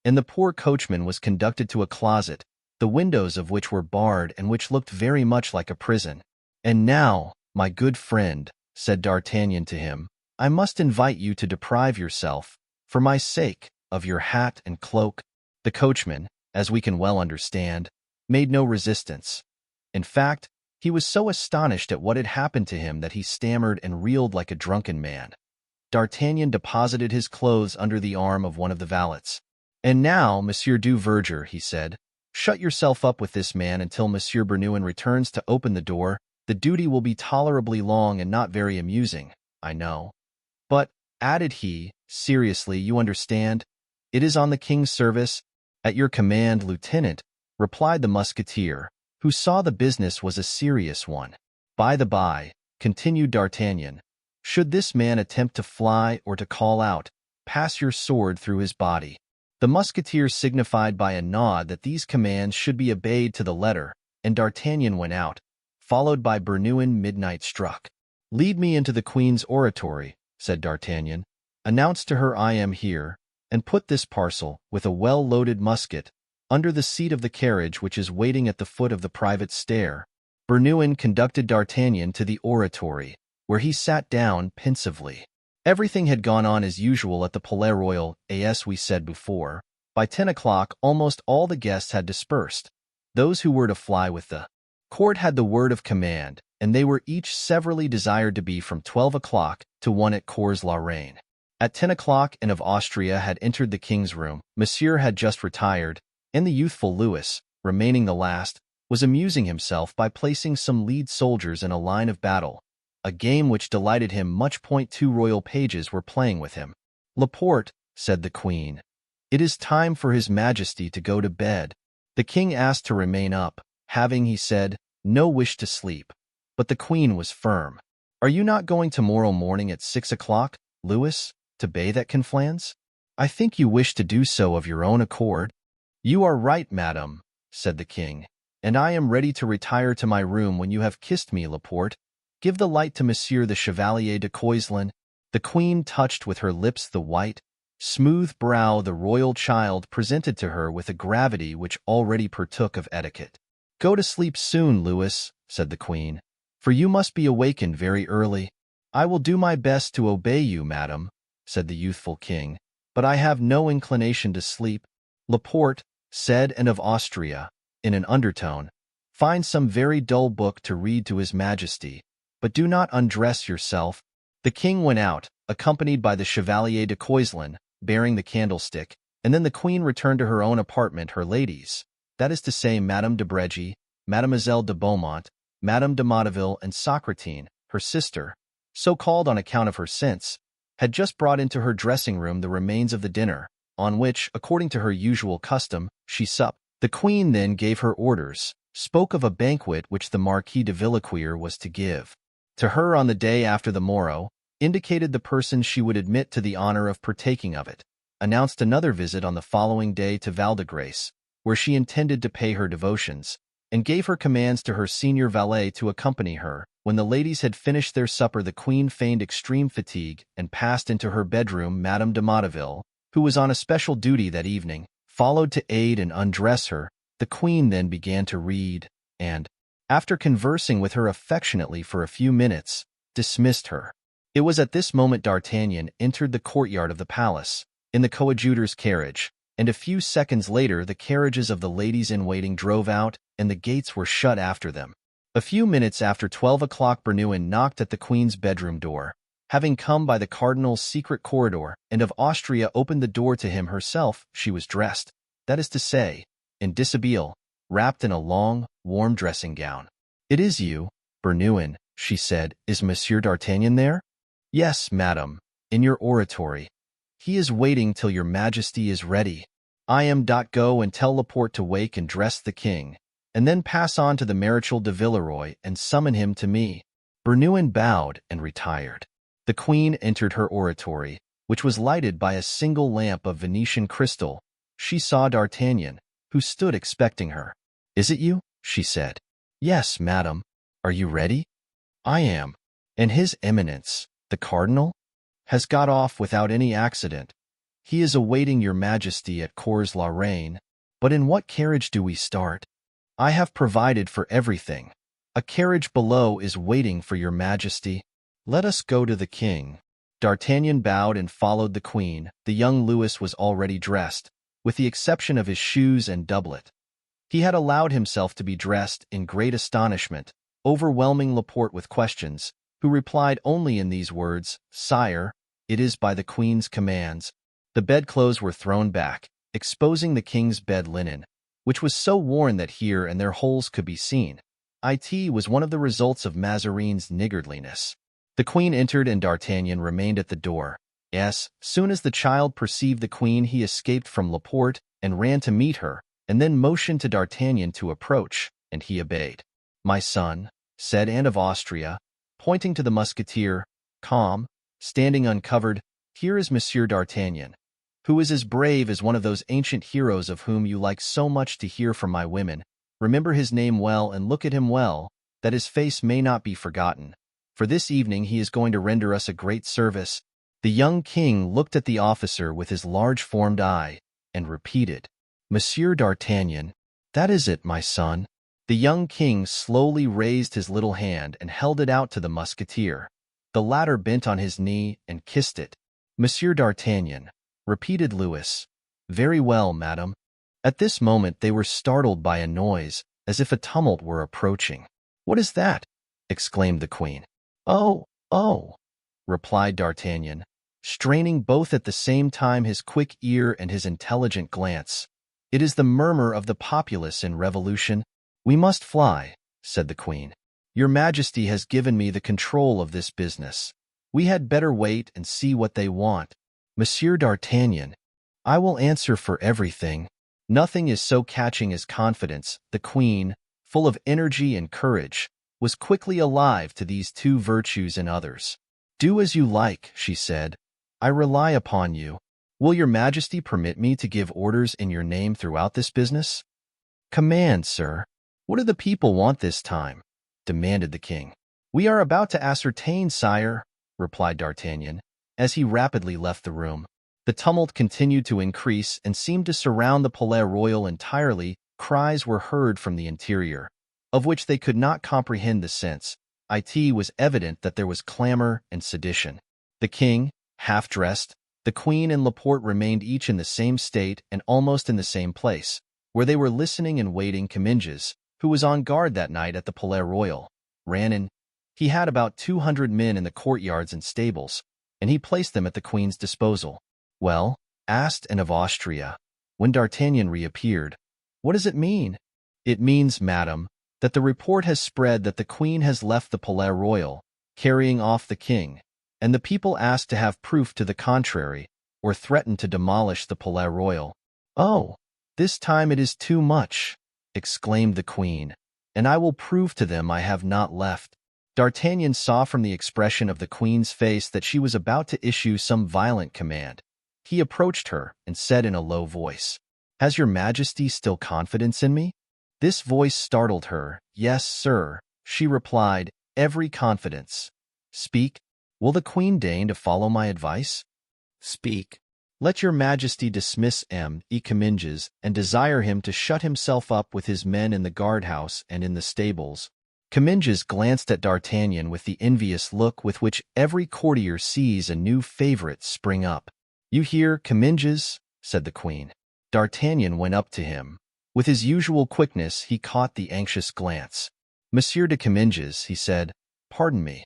[SPEAKER 1] and the poor coachman was conducted to a closet, the windows of which were barred and which looked very much like a prison. "And now, my good friend," said D'Artagnan to him, "I must invite you to deprive yourself, for my sake, of your hat and cloak." The coachman, as we can well understand, made no resistance. In fact, he was so astonished at what had happened to him that he stammered and reeled like a drunken man. D'Artagnan deposited his clothes under the arm of one of the valets. "And now, Monsieur du Verger," he said, "shut yourself up with this man until Monsieur Bernouin returns to open the door. The duty will be tolerably long and not very amusing, I know. But," added he, seriously, "you understand, it is on the king's service." "At your command, lieutenant," replied the musketeer, who saw the business was a serious one. "By the by," continued D'Artagnan. Should this man attempt to fly or to call out, pass your sword through his body. The musketeer signified by a nod that these commands should be obeyed to the letter, and D'Artagnan went out, followed by Bernouin. Midnight struck. "Lead me into the Queen's oratory," said D'Artagnan. "Announce to her I am here, and put this parcel, with a well-loaded musket, under the seat of the carriage which is waiting at the foot of the private stair." Bernouin conducted D'Artagnan to the oratory, where he sat down pensively. Everything had gone on as usual at the Palais Royal, as we said before. By 10 o'clock almost all the guests had dispersed. Those who were to fly with the court had the word of command, and they were each severally desired to be from 12 o'clock to 1 at Cours-la-Reine. At 10 o'clock Anne of Austria had entered the king's room. Monsieur had just retired, and the youthful Louis, remaining the last, was amusing himself by placing some lead soldiers in a line of battle, a game which delighted him much. 2 royal pages were playing with him. "Laporte," said the queen, "it is time for his Majesty to go to bed." The king asked to remain up, having, he said, no wish to sleep. But the queen was firm. "Are you not going tomorrow morning at 6 o'clock, Louis, to bathe at Conflans? I think you wish to do so of your own accord." "You are right, madame," said the king, "and I am ready to retire to my room when you have kissed me, Laporte. Give the light to Monsieur the Chevalier de Coislin." The queen touched with her lips the white, smooth brow the royal child presented to her with a gravity which already partook of etiquette. "Go to sleep soon, Louis," said the queen, "for you must be awakened very early." "I will do my best to obey you, madame," said the youthful king, "but I have no inclination to sleep." "Laporte," said Anne of Austria, in an undertone, "find some very dull book to read to his Majesty, but do not undress yourself." The king went out, accompanied by the Chevalier de Coislin, bearing the candlestick, and then the queen returned to her own apartment. Her ladies, that is to say Madame de Bregy, Mademoiselle de Beaumont, Madame de Motteville, and Socratine, her sister, so called on account of her sense, had just brought into her dressing-room the remains of the dinner, on which, according to her usual custom, she supped. The queen then gave her orders, spoke of a banquet which the Marquis de Villequier was to give to her on the day after the morrow, indicated the persons she would admit to the honor of partaking of it, announced another visit on the following day to Val-de-Grace, where she intended to pay her devotions, and gave her commands to her senior valet to accompany her. When the ladies had finished their supper, the queen feigned extreme fatigue and passed into her bedroom. Madame de Motteville, who was on a special duty that evening, followed to aid and undress her. The queen then began to read, and, after conversing with her affectionately for a few minutes, dismissed her. It was at this moment D'Artagnan entered the courtyard of the palace, in the coadjutor's carriage, and a few seconds later the carriages of the ladies-in-waiting drove out, and the gates were shut after them. A few minutes after 12 o'clock Bernouin knocked at the queen's bedroom door. Having come by the cardinal's secret corridor, Anne of Austria opened the door to him herself. She was dressed, that is to say, in dishabille, wrapped in a long, warm dressing gown. "It is you, Bernouin," she said. "Is Monsieur d'Artagnan there?" "Yes, madame, in your oratory. He is waiting till your Majesty is ready." "I am. Go and tell Laporte to wake and dress the king, and then pass on to the Marechal de Villeroy and summon him to me." Bernouin bowed and retired. The queen entered her oratory, which was lighted by a single lamp of Venetian crystal. She saw D'Artagnan, who stood expecting her. "Is it you?" she said. "Yes, madame. Are you ready?" "I am." "And his Eminence, the cardinal, has got off without any accident. He is awaiting your Majesty at Cours-la-Reine. But in what carriage do we start?" "I have provided for everything. A carriage below is waiting for your Majesty. Let us go to the king." D'Artagnan bowed and followed the queen. The young Louis was already dressed, with the exception of his shoes and doublet. He had allowed himself to be dressed in great astonishment, overwhelming Laporte with questions, who replied only in these words, "Sire, it is by the queen's commands." The bedclothes were thrown back, exposing the king's bed linen, which was so worn that here and there holes could be seen. It was one of the results of Mazarine's niggardliness. The queen entered and D'Artagnan remained at the door. As soon as the child perceived the queen he escaped from Laporte and ran to meet her, and then motioned to D'Artagnan to approach, and he obeyed. "My son," said Anne of Austria, Pointing to the musketeer, calm, standing uncovered, "Here is Monsieur d'Artagnan, who is as brave as one of those ancient heroes of whom you like so much to hear from my women. Remember his name well and look at him well, that his face may not be forgotten. For this evening he is going to render us a great service." The young king looked at the officer with his large-formed eye, and repeated, "Monsieur d'Artagnan, that is it, my son." The young king slowly raised his little hand and held it out to the musketeer. The latter bent on his knee and kissed it. "Monsieur d'Artagnan," repeated Louis. "Very well, madame." At this moment they were startled by a noise, as if a tumult were approaching. "What is that?" exclaimed the queen. "Oh, oh," replied d'Artagnan, straining both at the same time his quick ear and his intelligent glance. "It is the murmur of the populace in revolution." "We must fly," said the queen. "Your Majesty has given me the control of this business. We had better wait and see what they want." "Monsieur d'Artagnan, I will answer for everything." Nothing is so catching as confidence. The queen, full of energy and courage, was quickly alive to these two virtues in others. "Do as you like," she said. "I rely upon you. Will your Majesty permit me to give orders in your name throughout this business?" "Command, sir." "What do the people want this time?" demanded the king. "We are about to ascertain, sire," replied d'Artagnan, as he rapidly left the room. The tumult continued to increase and seemed to surround the Palais Royal entirely. Cries were heard from the interior, of which they could not comprehend the sense. It was evident that there was clamor and sedition. The king, half-dressed, the queen and Laporte remained each in the same state and almost in the same place, where they were listening and waiting. Comminges, who was on guard that night at the Palais Royal, ran in. He had about 200 men in the courtyards and stables, and he placed them at the queen's disposal. "Well?" asked Anne of Austria, when d'Artagnan reappeared. "What does it mean?" "It means, madame, that the report has spread that the queen has left the Palais Royal, carrying off the king, and the people asked to have proof to the contrary, or threatened to demolish the Palais Royal." "Oh, this time it is too much," exclaimed the queen, "and I will prove to them I have not left." D'Artagnan saw from the expression of the queen's face that she was about to issue some violent command. He approached her and said in a low voice, "Has your Majesty still confidence in me?" This voice startled her. "Yes, sir," she replied, "every confidence." "Speak. Will the queen deign to follow my advice?" "Speak." "Let your Majesty dismiss M.E. Comminges and desire him to shut himself up with his men in the guardhouse and in the stables." Comminges glanced at d'Artagnan with the envious look with which every courtier sees a new favorite spring up. "You hear, Comminges?" said the queen. D'Artagnan went up to him. With his usual quickness, he caught the anxious glance. "Monsieur de Comminges," he said, "pardon me.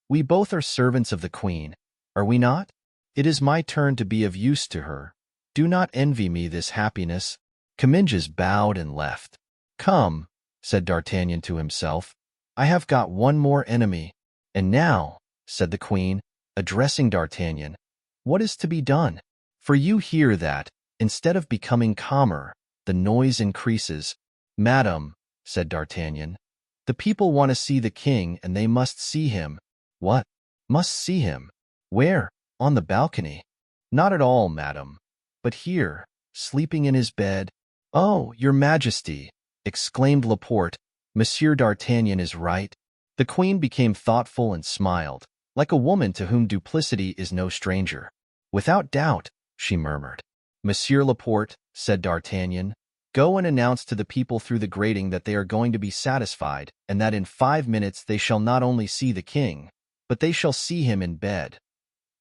[SPEAKER 1] We both are servants of the queen, are we not? It is my turn to be of use to her. Do not envy me this happiness." Comminges bowed and left. "Come," said d'Artagnan to himself, "I have got one more enemy." "And now," said the queen, addressing d'Artagnan, "what is to be done? For you hear that, instead of becoming calmer, the noise increases." "Madame," said d'Artagnan, "the people want to see the king, and they must see him." "What? Must see him? Where? On the balcony?" "Not at all, madame, but here, sleeping in his bed." "Oh, your Majesty!" exclaimed Laporte. "Monsieur d'Artagnan is right." The queen became thoughtful and smiled, like a woman to whom duplicity is no stranger. "Without doubt," she murmured. "Monsieur Laporte," said d'Artagnan, "go and announce to the people through the grating that they are going to be satisfied, and that in 5 minutes they shall not only see the king, but they shall see him in bed.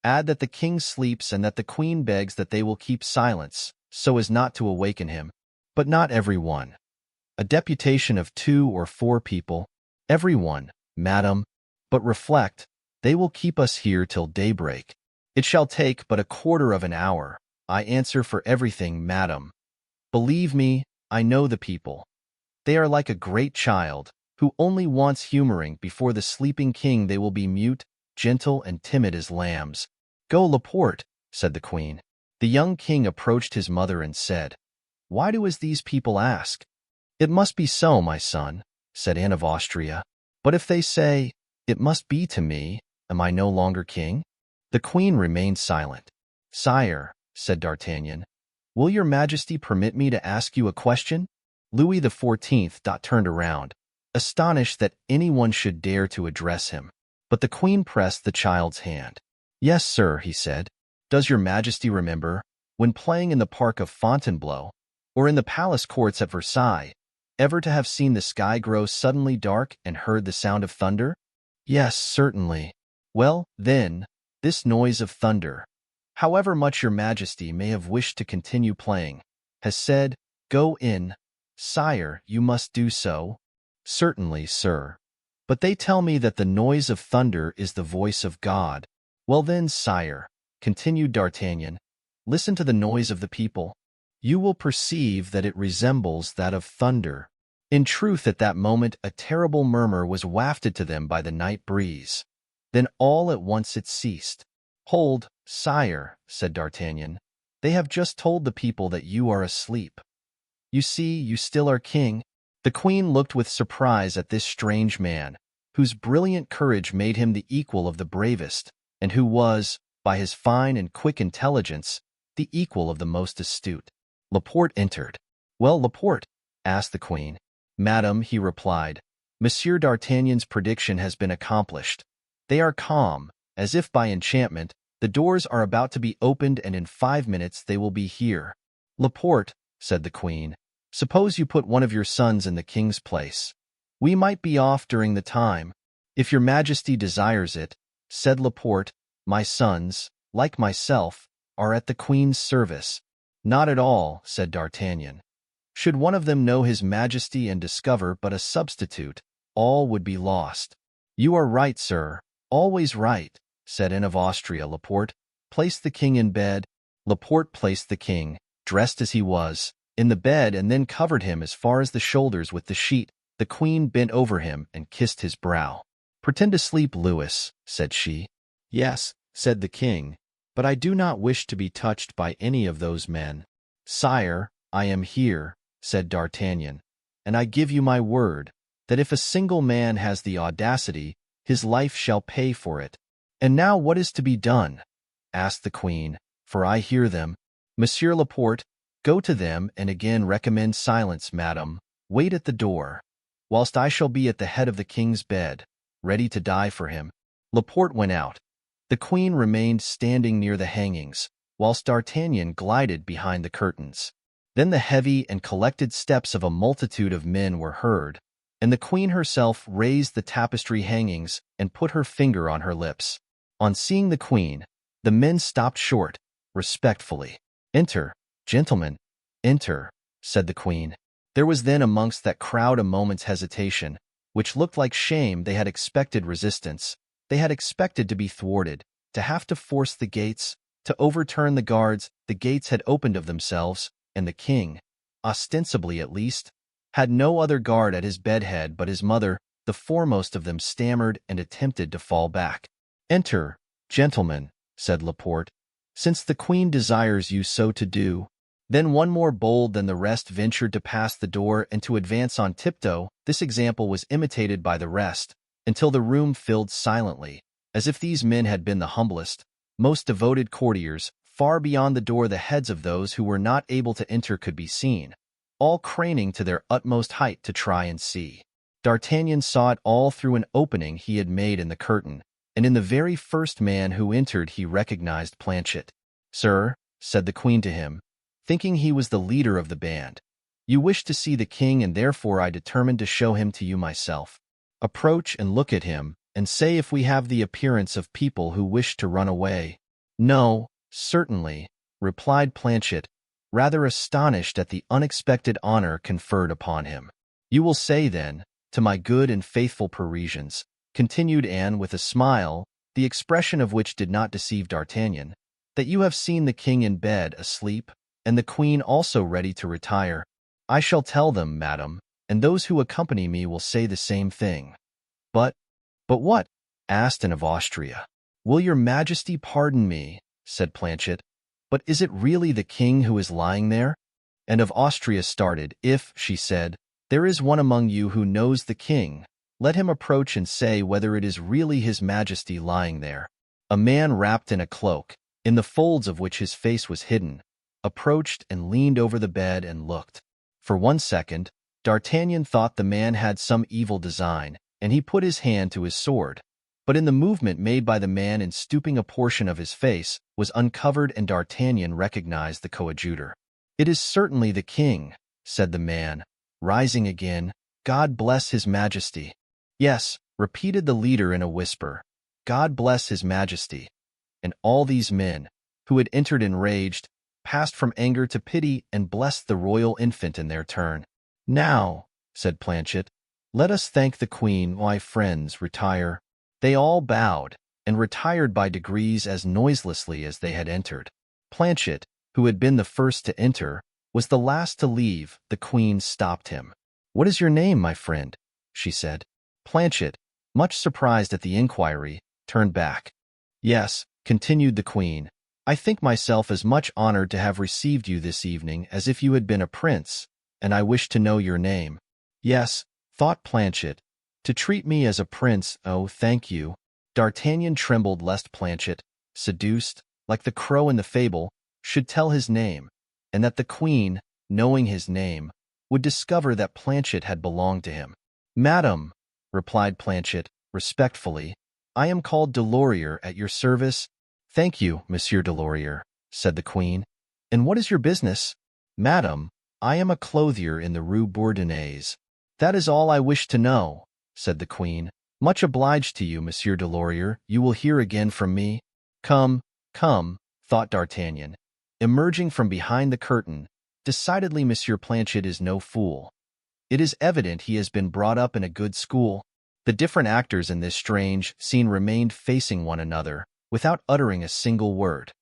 [SPEAKER 1] Add that the king sleeps and that the queen begs that they will keep silence, so as not to awaken him. But not every one. A deputation of 2 or 4 people. Every one, madam. But reflect, they will keep us here till daybreak. It shall take but a quarter of an hour. I answer for everything, madam. Believe me, I know the people. They are like a great child, who only wants humoring. Before the sleeping king they will be mute, gentle, and timid as lambs." "Go, Laporte," said the queen. The young king approached his mother and said, "Why do as these people ask?" "It must be so, my son," said Anne of Austria. "But if they say, It must be to me. Am I no longer king? The queen remained silent. Sire, said D'Artagnan, will your majesty permit me to ask you a question? Louis XIV turned around, astonished that anyone should dare to address him. But the queen pressed the child's hand. Yes, sir, he said. Does your majesty remember, when playing in the park of Fontainebleau, or in the palace courts at Versailles, ever to have seen the sky grow suddenly dark and heard the sound of thunder? Yes, certainly. Well, then, this noise of thunder, however much your majesty may have wished to continue playing, has said, Go in. Sire, you must do so. Certainly, sir. But they tell me that the noise of thunder is the voice of God. Well then, sire, continued D'Artagnan, listen to the noise of the people. You will perceive that it resembles that of thunder. In truth, at that moment a terrible murmur was wafted to them by the night breeze. Then all at once it ceased. Hold, sire, said D'Artagnan. They have just told the people that you are asleep. You see, you still are king. The queen looked with surprise at this strange man, whose brilliant courage made him the equal of the bravest, and who was, by his fine and quick intelligence, the equal of the most astute. Laporte entered. Well, Laporte? Asked the queen. Madam, he replied, Monsieur d'Artagnan's prediction has been accomplished. They are calm, as if by enchantment. The doors are about to be opened, and in 5 minutes they will be here. Laporte, said the queen, suppose you put one of your sons in the king's place. We might be off during the time. If your majesty desires it, said Laporte, my sons, like myself, are at the queen's service. Not at all, said D'Artagnan. Should one of them know his majesty and discover but a substitute, all would be lost. You are right, sir, always right, said Anne of Austria. Laporte, place the king in bed. Laporte placed the king, dressed as he was, in the bed and then covered him as far as the shoulders with the sheet. The queen bent over him and kissed his brow. Pretend to sleep, Louis, said she. Yes, said the king, but I do not wish to be touched by any of those men. Sire, I am here, said D'Artagnan, and I give you my word, that if a single man has the audacity, his life shall pay for it. And now what is to be done? Asked the queen, for I hear them. Monsieur Laporte, go to them and again recommend silence, madam. Wait at the door, whilst I shall be at the head of the king's bed, ready to die for him. Laporte went out. The queen remained standing near the hangings, whilst D'Artagnan glided behind the curtains. Then the heavy and collected steps of a multitude of men were heard, and the queen herself raised the tapestry hangings and put her finger on her lips. On seeing the queen, the men stopped short, respectfully. Enter, gentlemen, enter, said the queen. There was then amongst that crowd a moment's hesitation, which looked like shame. They had expected resistance. They had expected to be thwarted, to have to force the gates, to overturn the guards. The gates had opened of themselves, and the king, ostensibly at least, had no other guard at his bedhead but his mother. The foremost of them stammered and attempted to fall back. Enter, gentlemen, said Laporte, since the queen desires you so to do. Then one more bold than the rest ventured to pass the door and to advance on tiptoe. This example was imitated by the rest, until the room filled silently, as if these men had been the humblest, most devoted courtiers. Far beyond the door the heads of those who were not able to enter could be seen, all craning to their utmost height to try and see. D'Artagnan saw it all through an opening he had made in the curtain, and in the very first man who entered he recognized Planchet. Sir, said the queen to him, thinking he was the leader of the band, you wish to see the king, and therefore I determined to show him to you myself. Approach and look at him, and say if we have the appearance of people who wish to run away. No, certainly, replied Planchet, rather astonished at the unexpected honor conferred upon him. You will say, then, to my good and faithful Parisians, continued Anne with a smile, the expression of which did not deceive D'Artagnan, that you have seen the king in bed asleep, and the queen also ready to retire. I shall tell them, madam, and those who accompany me will say the same thing. But what? Asked Anne of Austria. Will your majesty pardon me, said Planchet, but is it really the king who is lying there? Anne of Austria started. If, she said, there is one among you who knows the king, Let him approach and say whether it is really his Majesty lying there. A man wrapped in a cloak, in the folds of which his face was hidden, approached and leaned over the bed and looked. For 1 second, D'Artagnan thought the man had some evil design, and he put his hand to his sword. But in the movement made by the man in stooping, a portion of his face was uncovered, and D'Artagnan recognized the coadjutor. "It is certainly the king," said the man, rising again. "God bless his Majesty." "Yes," repeated the leader in a whisper. "God bless his Majesty." And all these men, who had entered enraged, passed from anger to pity and blessed the royal infant in their turn. "Now," said Planchet, "let us thank the queen. My friends, retire." They all bowed, and retired by degrees as noiselessly as they had entered. Planchet, who had been the first to enter, was the last to leave. The queen stopped him. "What is your name, my friend?" she said. Planchet, much surprised at the inquiry, turned back. "Yes," continued the queen, "I think myself as much honored to have received you this evening as if you had been a prince, and I wish to know your name." "Yes," thought Planchet, "to treat me as a prince, oh, thank you." D'Artagnan trembled lest Planchet, seduced, like the crow in the fable, should tell his name, and that the queen, knowing his name, would discover that Planchet had belonged to him. "Madam," replied Planchet, respectfully, "I am called Delorier, at your service." "Thank you, Monsieur Delorier," said the queen. "And what is your business?" "Madam, I am a clothier in the Rue Bourdonnais." "That is all I wish to know," said the queen. "Much obliged to you, Monsieur Delorier. You will hear again from me." Come, thought D'Artagnan, emerging from behind the curtain. Decidedly, Monsieur Planchet is no fool. It is evident he has been brought up in a good school. The different actors in this strange scene remained facing one another, without uttering a single word.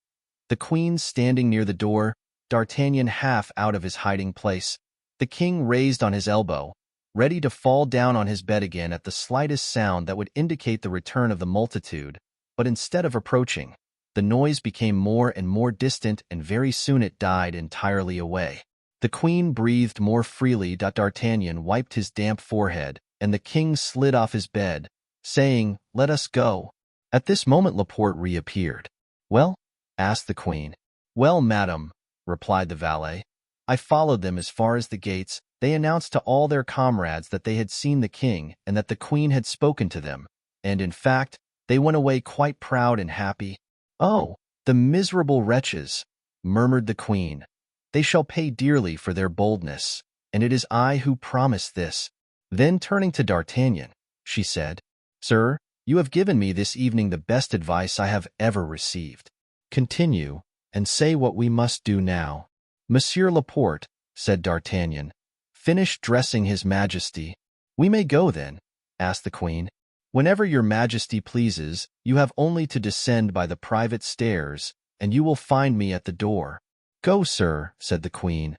[SPEAKER 1] The queen standing near the door, D'Artagnan half out of his hiding place, the king raised on his elbow, ready to fall down on his bed again at the slightest sound that would indicate the return of the multitude, but instead of approaching, the noise became more and more distant, and very soon it died entirely away. The queen breathed more freely. D'Artagnan wiped his damp forehead, and the king slid off his bed, saying, "Let us go." At this moment Laporte reappeared. "Well?" asked the queen. "Well, madam," replied the valet. "I followed them as far as the gates. They announced to all their comrades that they had seen the king and that the queen had spoken to them, and, in fact, they went away quite proud and happy." "Oh, the miserable wretches!" murmured the queen. "They shall pay dearly for their boldness, and it is I who promised this." Then, turning to D'Artagnan, she said, "Sir, you have given me this evening the best advice I have ever received. Continue, and say what we must do now." "Monsieur Laporte," said D'Artagnan, "finished dressing his Majesty." "We may go, then?" asked the queen. "Whenever your Majesty pleases, you have only to descend by the private stairs, and you will find me at the door." "Go, sir," said the queen.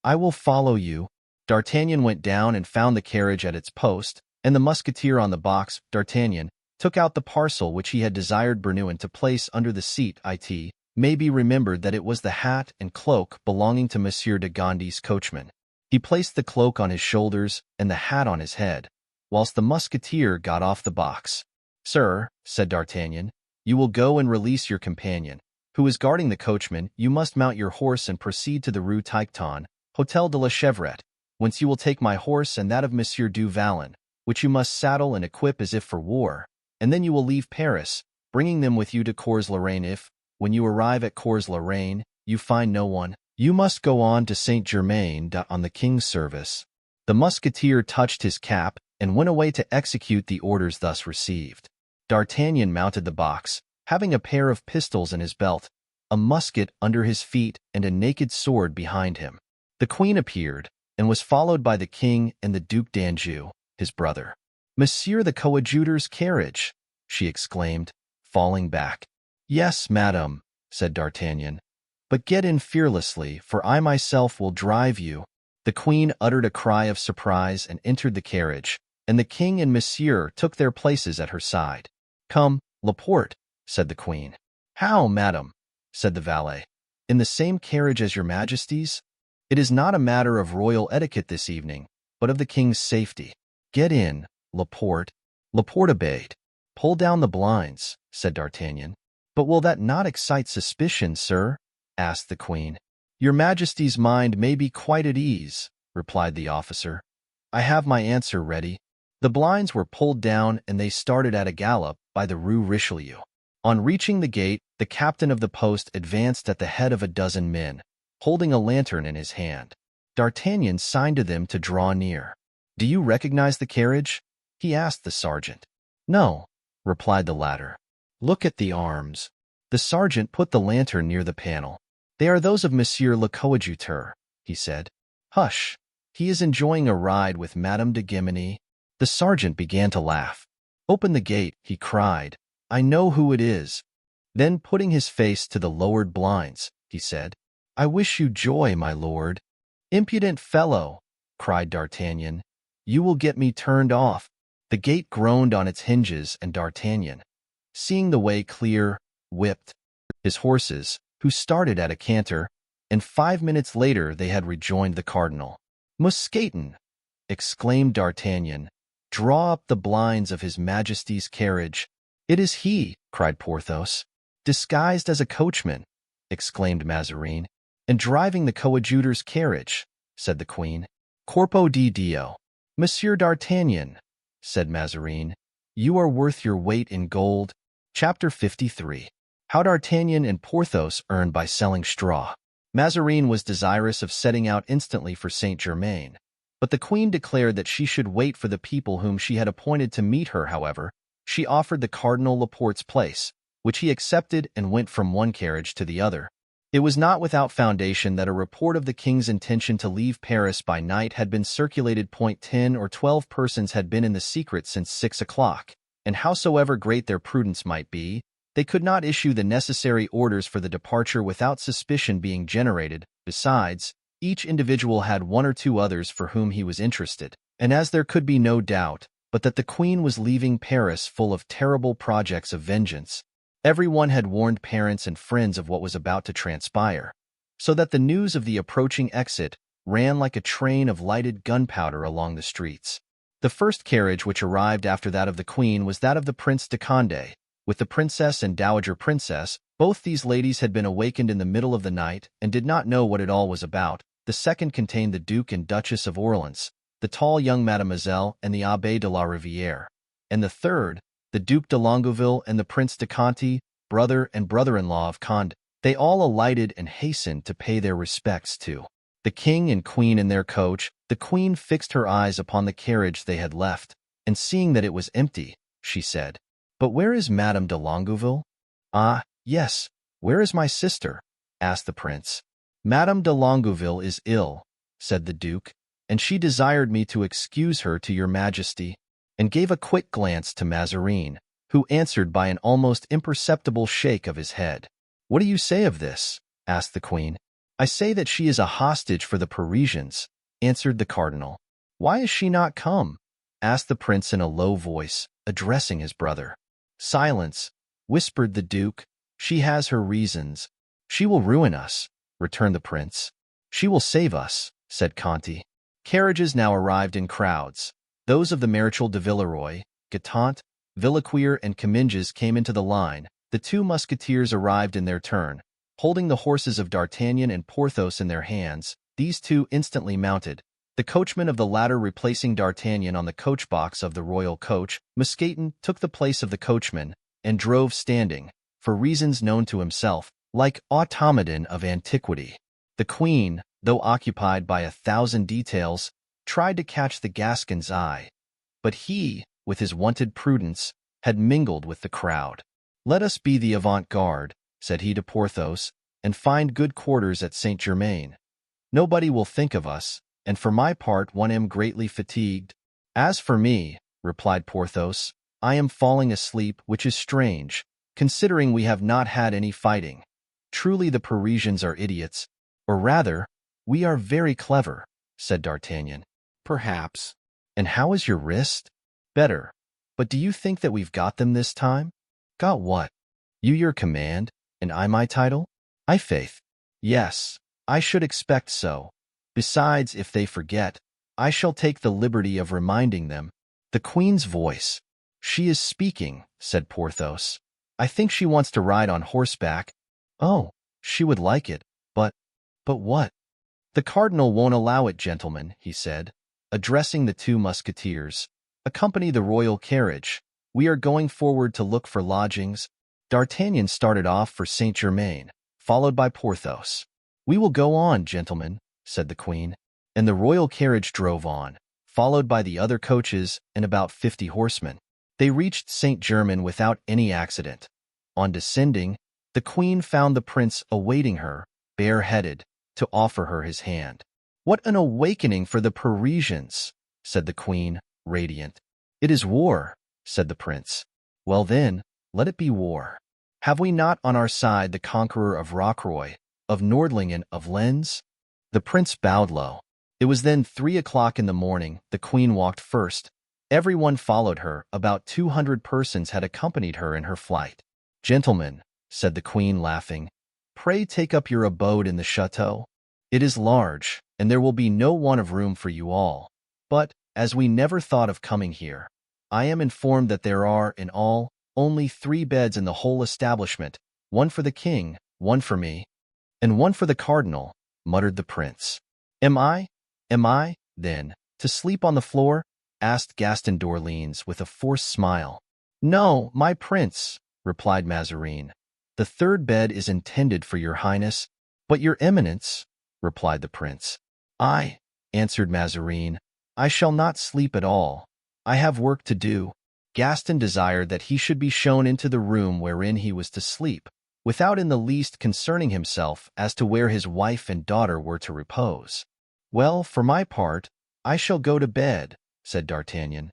[SPEAKER 1] "I will follow you." D'Artagnan went down and found the carriage at its post, and the musketeer on the box. D'Artagnan took out the parcel which he had desired Bernouin to place under the seat. It may be remembered that it was the hat and cloak belonging to Monsieur de Gondy's coachman. He placed the cloak on his shoulders and the hat on his head, whilst the musketeer got off the box. "Sir," said D'Artagnan, "you will go and release your companion, who is guarding the coachman. You must mount your horse and proceed to the Rue Tiquetonne, Hôtel de la Chevrette, whence you will take my horse and that of Monsieur du Vallon, which you must saddle and equip as if for war, and then you will leave Paris, bringing them with you to Cours-la-Reine. If, when you arrive at Cours-la-Reine, you find no one, you must go on to Saint-Germain on the king's service." The musketeer touched his cap and went away to execute the orders thus received. D'Artagnan mounted the box, having a pair of pistols in his belt, a musket under his feet, and a naked sword behind him. The queen appeared, and was followed by the king and the Duc d'Anjou, his brother. "Monsieur the Coadjutor's carriage!" she exclaimed, falling back. "Yes, madam," said D'Artagnan, "but get in fearlessly, for I myself will drive you." The queen uttered a cry of surprise and entered the carriage, and the king and Monsieur took their places at her side. "Come, Laporte," said the queen. "How, madam?" said the valet. "In the same carriage as your Majesty's? It is not a matter of royal etiquette this evening, but of the king's safety. Get in, Laporte. Laporte obeyed. "Pull down the blinds," said D'Artagnan. "But will that not excite suspicion, sir?" asked the queen. "Your Majesty's mind may be quite at ease," replied the officer. "I have my answer ready." The blinds were pulled down and they started at a gallop by the Rue Richelieu. On reaching the gate, the captain of the post advanced at the head of a dozen men, holding a lantern in his hand. D'Artagnan signed to them to draw near. "Do you recognize the carriage?" he asked the sergeant. "No," replied the latter. "Look at the arms." The sergeant put the lantern near the panel. "They are those of Monsieur le Coadjuteur," he said. "Hush! He is enjoying a ride with Madame de Guémeny." The sergeant began to laugh. "Open the gate," he cried. "I know who it is." Then, putting his face to the lowered blinds, he said, "I wish you joy, my lord." "Impudent fellow!" cried D'Artagnan. "You will get me turned off." The gate groaned on its hinges, and D'Artagnan, seeing the way clear, whipped his horses, who started at a canter, and 5 minutes later they had rejoined the cardinal. "Mousqueton!" exclaimed D'Artagnan. "Draw up the blinds of his Majesty's carriage." "It is he!" cried Porthos. "Disguised as a coachman!" exclaimed Mazarin. "And driving the coadjutor's carriage," said the queen. "Corpo di Dio!" "Monsieur d'Artagnan," said Mazarin, "you are worth your weight in gold." Chapter 53. How D'Artagnan and Porthos earned by selling straw. Mazarin was desirous of setting out instantly for Saint-Germain, but the queen declared that she should wait for the people whom she had appointed to meet her. However, she offered the Cardinal Laporte's place, which he accepted and went from one carriage to the other. It was not without foundation that a report of the king's intention to leave Paris by night had been circulated. 10 or 12 persons had been in the secret since 6 o'clock, and howsoever great their prudence might be, they could not issue the necessary orders for the departure without suspicion being generated. Besides, each individual had one or two others for whom he was interested, and as there could be no doubt but that the queen was leaving Paris full of terrible projects of vengeance, everyone had warned parents and friends of what was about to transpire, so that the news of the approaching exit ran like a train of lighted gunpowder along the streets. The first carriage which arrived after that of the queen was that of the Prince de Condé, with the princess and dowager princess. Both these ladies had been awakened in the middle of the night and did not know what it all was about. The second contained the Duke and Duchess of Orleans, the tall young Mademoiselle and the Abbé de la Rivière, and the third, the Duc de Longueville and the Prince de Conti, brother and brother-in-law of Condé. They all alighted and hastened to pay their respects to the king and queen in their coach. The queen fixed her eyes upon the carriage they had left, and seeing that it was empty, she said, "But where is Madame de Longueville?" "Ah, yes, where is my sister?" asked the prince. "Madame de Longueville is ill," said the duke, "and she desired me to excuse her to your Majesty," and gave a quick glance to Mazarin, who answered by an almost imperceptible shake of his head. "What do you say of this?" asked the queen. "I say that she is a hostage for the Parisians," answered the cardinal. "Why is she not come?" asked the prince in a low voice, addressing his brother. "Silence," whispered the duke. "She has her reasons." "She will ruin us," returned the prince. "She will save us," said Conti. Carriages now arrived in crowds. Those of the Marechal de Villeroy, Guitant, Villequier, and Comminges came into the line. The two musketeers arrived in their turn, holding the horses of D'Artagnan and Porthos in their hands. These two instantly mounted, the coachman of the latter replacing D'Artagnan on the coach-box of the royal coach. Mousqueton took the place of the coachman, and drove standing, for reasons known to himself, like automaton of antiquity. The queen, though occupied by 1,000 details, tried to catch the Gascon's eye, but he, with his wonted prudence, had mingled with the crowd. "Let us be the avant-garde," said he to Porthos, "and find good quarters at Saint-Germain. Nobody will think of us, and for my part one am greatly fatigued." "As for me," replied Porthos, "I am falling asleep, which is strange, considering we have not had any fighting. Truly the Parisians are idiots, or rather, we are very clever," said D'Artagnan. "Perhaps. And how is your wrist?" "Better. But do you think that we've got them this time?" "Got what?" "You your command, and I my title?" "I faith. Yes, I should expect so. Besides, if they forget, I shall take the liberty of reminding them." The queen's voice. "She is speaking," said Porthos. "I think she wants to ride on horseback." "Oh, she would like it, but what?" "The cardinal won't allow it, gentlemen," he said, addressing the two musketeers. "Accompany the royal carriage. We are going forward to look for lodgings." D'Artagnan started off for Saint-Germain, followed by Porthos. "We will go on, gentlemen," said the queen, and the royal carriage drove on, followed by the other coaches and about 50 horsemen. They reached Saint-Germain without any accident. On descending, the queen found the prince awaiting her, bareheaded, to offer her his hand. "What an awakening for the Parisians," said the queen, radiant. "It is war," said the prince. "Well then, let it be war. Have we not on our side the conqueror of Rocroi, of Nordlingen, of Lens?" The prince bowed low. It was then 3 o'clock in the morning. The queen walked first. Everyone followed her. About 200 persons had accompanied her in her flight. "Gentlemen," said the queen, laughing, "pray take up your abode in the chateau. It is large, and there will be no want of room for you all. But, as we never thought of coming here, I am informed that there are, in all, only 3 beds in the whole establishment, one for the king, one for me, and one for the cardinal," muttered the prince. Am I, then, to sleep on the floor?" asked Gaston d'Orleans with a forced smile. "No, my prince," replied Mazarin. "The 3rd bed is intended for your highness." "But your eminence," replied the prince. "I," answered Mazarin, "I shall not sleep at all. I have work to do." Gaston desired that he should be shown into the room wherein he was to sleep, without in the least concerning himself as to where his wife and daughter were to repose. "Well, for my part, I shall go to bed," said D'Artagnan.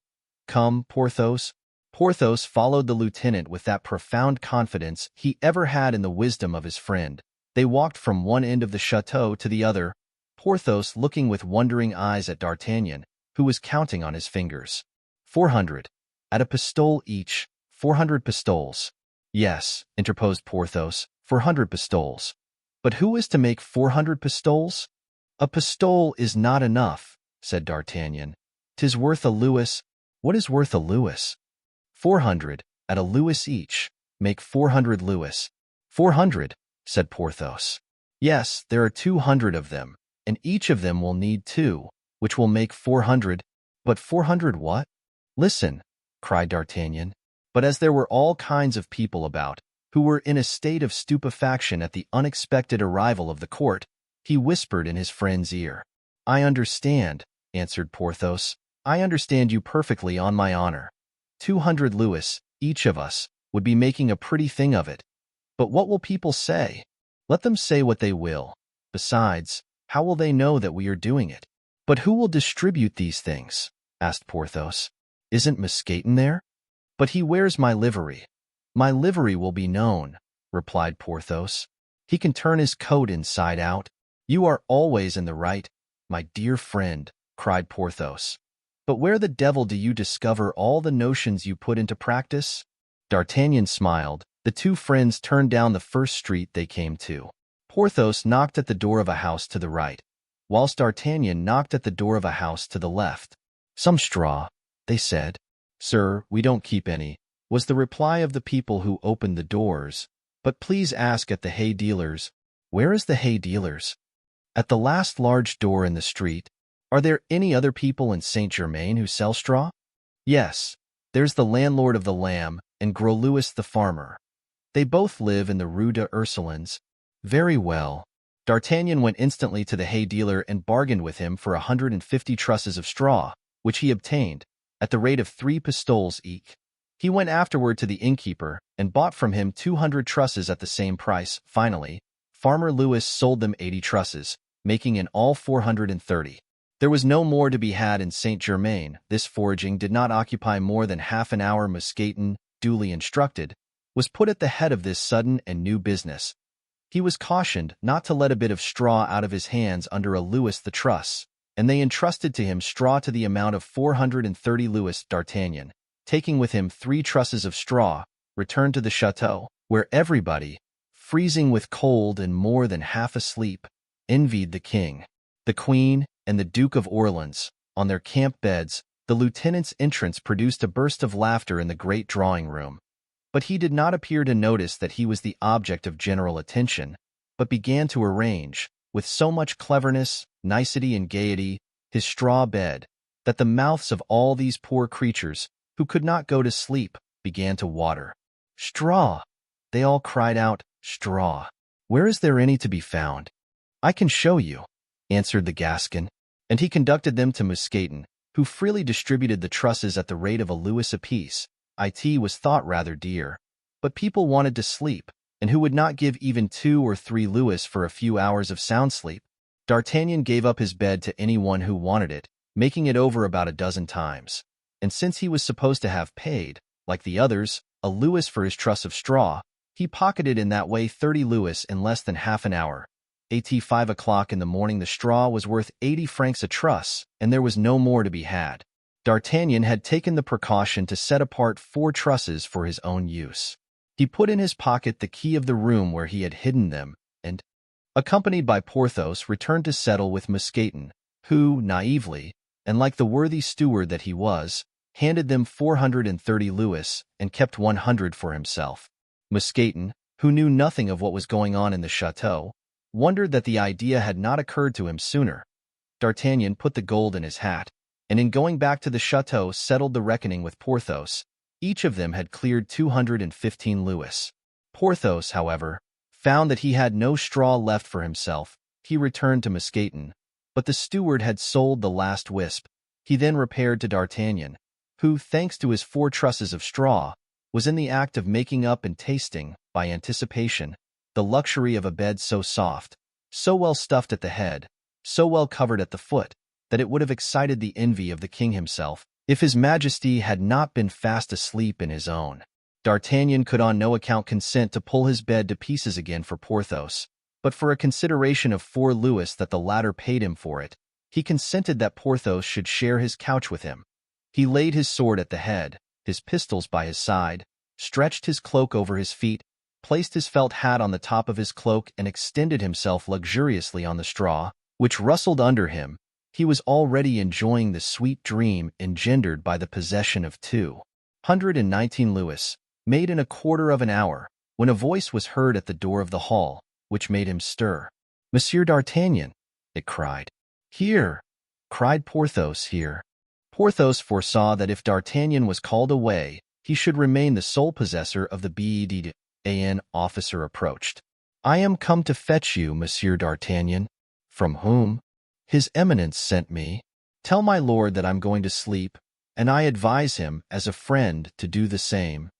[SPEAKER 1] "Come, Porthos." Porthos followed the lieutenant with that profound confidence he ever had in the wisdom of his friend. They walked from one end of the chateau to the other, Porthos looking with wondering eyes at D'Artagnan, who was counting on his fingers. 400. At a pistole each, 400 pistoles. "Yes," interposed Porthos, 400 pistoles. "But who is to make 400 pistoles?" "A pistole is not enough," said D'Artagnan. "'Tis worth a louis." "What is worth a louis?" 400, at a louis each, make 400 louis. 400, said Porthos. "Yes, there are 200 of them, and each of them will need 2, which will make 400. But 400 what?" "Listen," cried D'Artagnan. But as there were all kinds of people about, who were in a state of stupefaction at the unexpected arrival of the court, he whispered in his friend's ear. "I understand," answered Porthos. "I understand you perfectly, on my honor. 200 louis, each of us, would be making a pretty thing of it. But what will people say? Let them say what they will. Besides, how will they know that we are doing it?" "But who will distribute these things?" asked Porthos. "Isn't Misfortune there?" "But he wears my livery." "My livery will be known," replied Porthos. "He can turn his coat inside out." "You are always in the right, my dear friend," cried Porthos. "But where the devil do you discover all the notions you put into practice?" D'Artagnan smiled. The two friends turned down the first street they came to. Porthos knocked at the door of a house to the right, whilst D'Artagnan knocked at the door of a house to the left. "Some straw," they said. "Sir, we don't keep any," was the reply of the people who opened the doors. "But please ask at the hay dealer's." "Where is the hay dealer's?" "At the last large door in the street." "Are there any other people in Saint-Germain who sell straw?" "Yes, there's the landlord of the Lamb and Gros Louis the farmer. They both live in the Rue des Ursulines." "Very well." D'Artagnan went instantly to the hay dealer and bargained with him for 150 trusses of straw, which he obtained, at the rate of 3 pistoles each. He went afterward to the innkeeper and bought from him 200 trusses at the same price. Finally, Farmer Louis sold them 80 trusses, making in all 430. There was no more to be had in Saint-Germain. This foraging did not occupy more than half an hour. Misfortune, duly instructed, was put at the head of this sudden and new business. He was cautioned not to let a bit of straw out of his hands under a louis the truss, and they entrusted to him straw to the amount of 430 louis. D'Artagnan, taking with him 3 trusses of straw, returned to the chateau, where everybody, freezing with cold and more than half asleep, envied the king, the queen, and the Duke of Orleans, on their camp beds, The lieutenant's entrance produced a burst of laughter in the great drawing room. But he did not appear to notice that he was the object of general attention, but began to arrange, with so much cleverness, nicety, and gaiety, his straw bed, that the mouths of all these poor creatures, who could not go to sleep, began to water. "Straw!" they all cried out, "straw! Where is there any to be found?" "I can show you," answered the Gascon, and he conducted them to Misfortune, who freely distributed the trusses at the rate of a louis apiece. It was thought rather dear, but people wanted to sleep, and who would not give even 2 or 3 louis for a few hours of sound sleep? D'Artagnan gave up his bed to anyone who wanted it, making it over about a dozen times. And since he was supposed to have paid, like the others, a louis for his truss of straw, he pocketed in that way 30 louis in less than half an hour. At 5 o'clock in the morning the straw was worth 80 francs a truss, and there was no more to be had. D'Artagnan had taken the precaution to set apart 4 trusses for his own use. He put in his pocket the key of the room where he had hidden them, and, accompanied by Porthos, returned to settle with Misfortune, who, naively, and like the worthy steward that he was, handed them 430 louis and kept 100 for himself. Misfortune, who knew nothing of what was going on in the chateau, wondered that the idea had not occurred to him sooner. D'Artagnan put the gold in his hat, and in going back to the chateau settled the reckoning with Porthos. Each of them had cleared 215 louis. Porthos, however, found that he had no straw left for himself. He returned to Misfortune, but the steward had sold the last wisp. He then repaired to D'Artagnan, who, thanks to his 4 trusses of straw, was in the act of making up and tasting, by anticipation, the luxury of a bed so soft, so well stuffed at the head, so well covered at the foot, that it would have excited the envy of the king himself, if his Majesty had not been fast asleep in his own. D'Artagnan could on no account consent to pull his bed to pieces again for Porthos, but for a consideration of 4 louis that the latter paid him for it, he consented that Porthos should share his couch with him. He laid his sword at the head, his pistols by his side, stretched his cloak over his feet, placed his felt hat on the top of his cloak, and extended himself luxuriously on the straw, which rustled under him. He was already enjoying the sweet dream engendered by the possession of 219 louis, made in a quarter of an hour, when a voice was heard at the door of the hall, which made him stir. "Monsieur d'Artagnan!" it cried. "Here!" cried Porthos. "Here!" Porthos foresaw that if D'Artagnan was called away, he should remain the sole possessor of the bed. An officer approached. "I am come to fetch you, Monsieur d'Artagnan." "From whom?" "His Eminence sent me. Tell my lord that I'm going to sleep, and I advise him, as a friend, to do the same.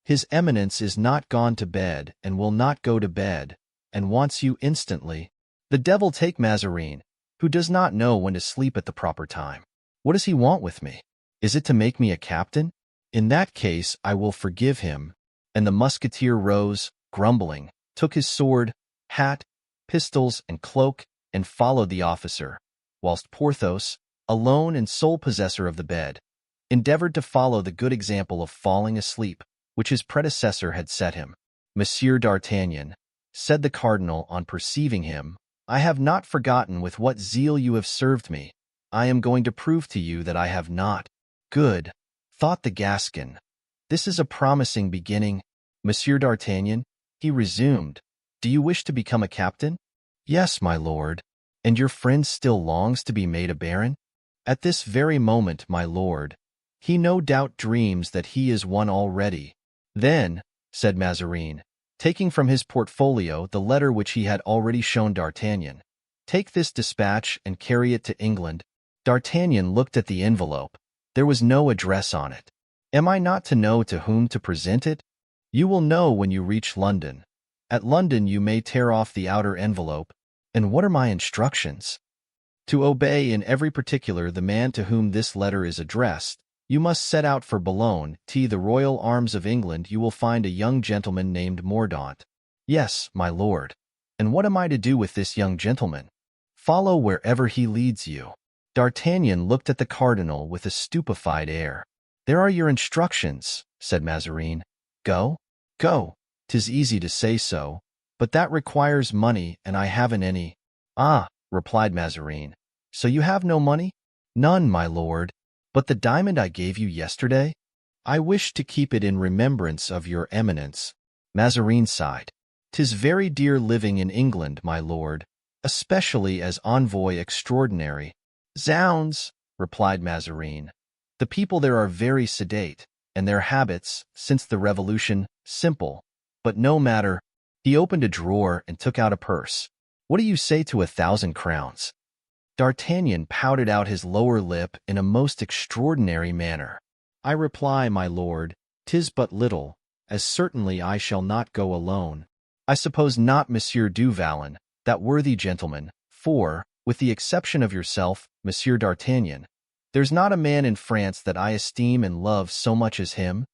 [SPEAKER 1] His Eminence is not gone to bed, and will not go to bed, and wants you instantly." "The devil take Mazarin, who does not know when to sleep at the proper time. What does he want with me? Is it to make me a captain? In that case I will forgive him." And the musketeer rose, grumbling, took his sword, hat, pistols, and cloak, and followed the officer, whilst Porthos, alone and sole possessor of the bed, endeavored to follow the good example of falling asleep, which his predecessor had set him. "Monsieur d'Artagnan," said the cardinal on perceiving him, "I have not forgotten with what zeal you have served me. I am going to prove to you that I have not." "Good," thought the Gascon. "This is a promising beginning. Monsieur d'Artagnan," he resumed, "do you wish to become a captain?" "Yes, my lord." "And your friend still longs to be made a baron?" "At this very moment, my lord. He no doubt dreams that he is one already." "Then," said Mazarin, taking from his portfolio the letter which he had already shown D'Artagnan, "take this dispatch and carry it to England." D'Artagnan looked at the envelope. There was no address on it. "Am I not to know to whom to present it?" "You will know when you reach London. At London you may tear off the outer envelope." "And what are my instructions?" "To obey in every particular the man to whom this letter is addressed. You must set out for Boulogne, the Royal Arms of England. You will find a young gentleman named Mordaunt." "Yes, my lord." "And what am I to do with this young gentleman?" "Follow wherever he leads you." D'Artagnan looked at the cardinal with a stupefied air. "There are your instructions," said Mazarin. "Go? Go. 'Tis easy to say so, but that requires money, and I haven't any." "Ah," replied Mazarin, "so you have no money?" "None, my lord." But the diamond I gave you yesterday? I wish to keep it in remembrance of your eminence. Mazarin sighed. 'Tis very dear living in England, my lord, especially as envoy extraordinary. Zounds, replied Mazarin. The people there are very sedate, and their habits, since the Revolution, simple. But no matter. He opened a drawer and took out a purse. What do you say to 1,000 crowns? D'Artagnan pouted out his lower lip in a most extraordinary manner. I reply, my lord, 'tis but little, as certainly I shall not go alone. I suppose not, Monsieur du Vallon, that worthy gentleman, for, with the exception of yourself, Monsieur d'Artagnan, there's not a man in France that I esteem and love so much as him.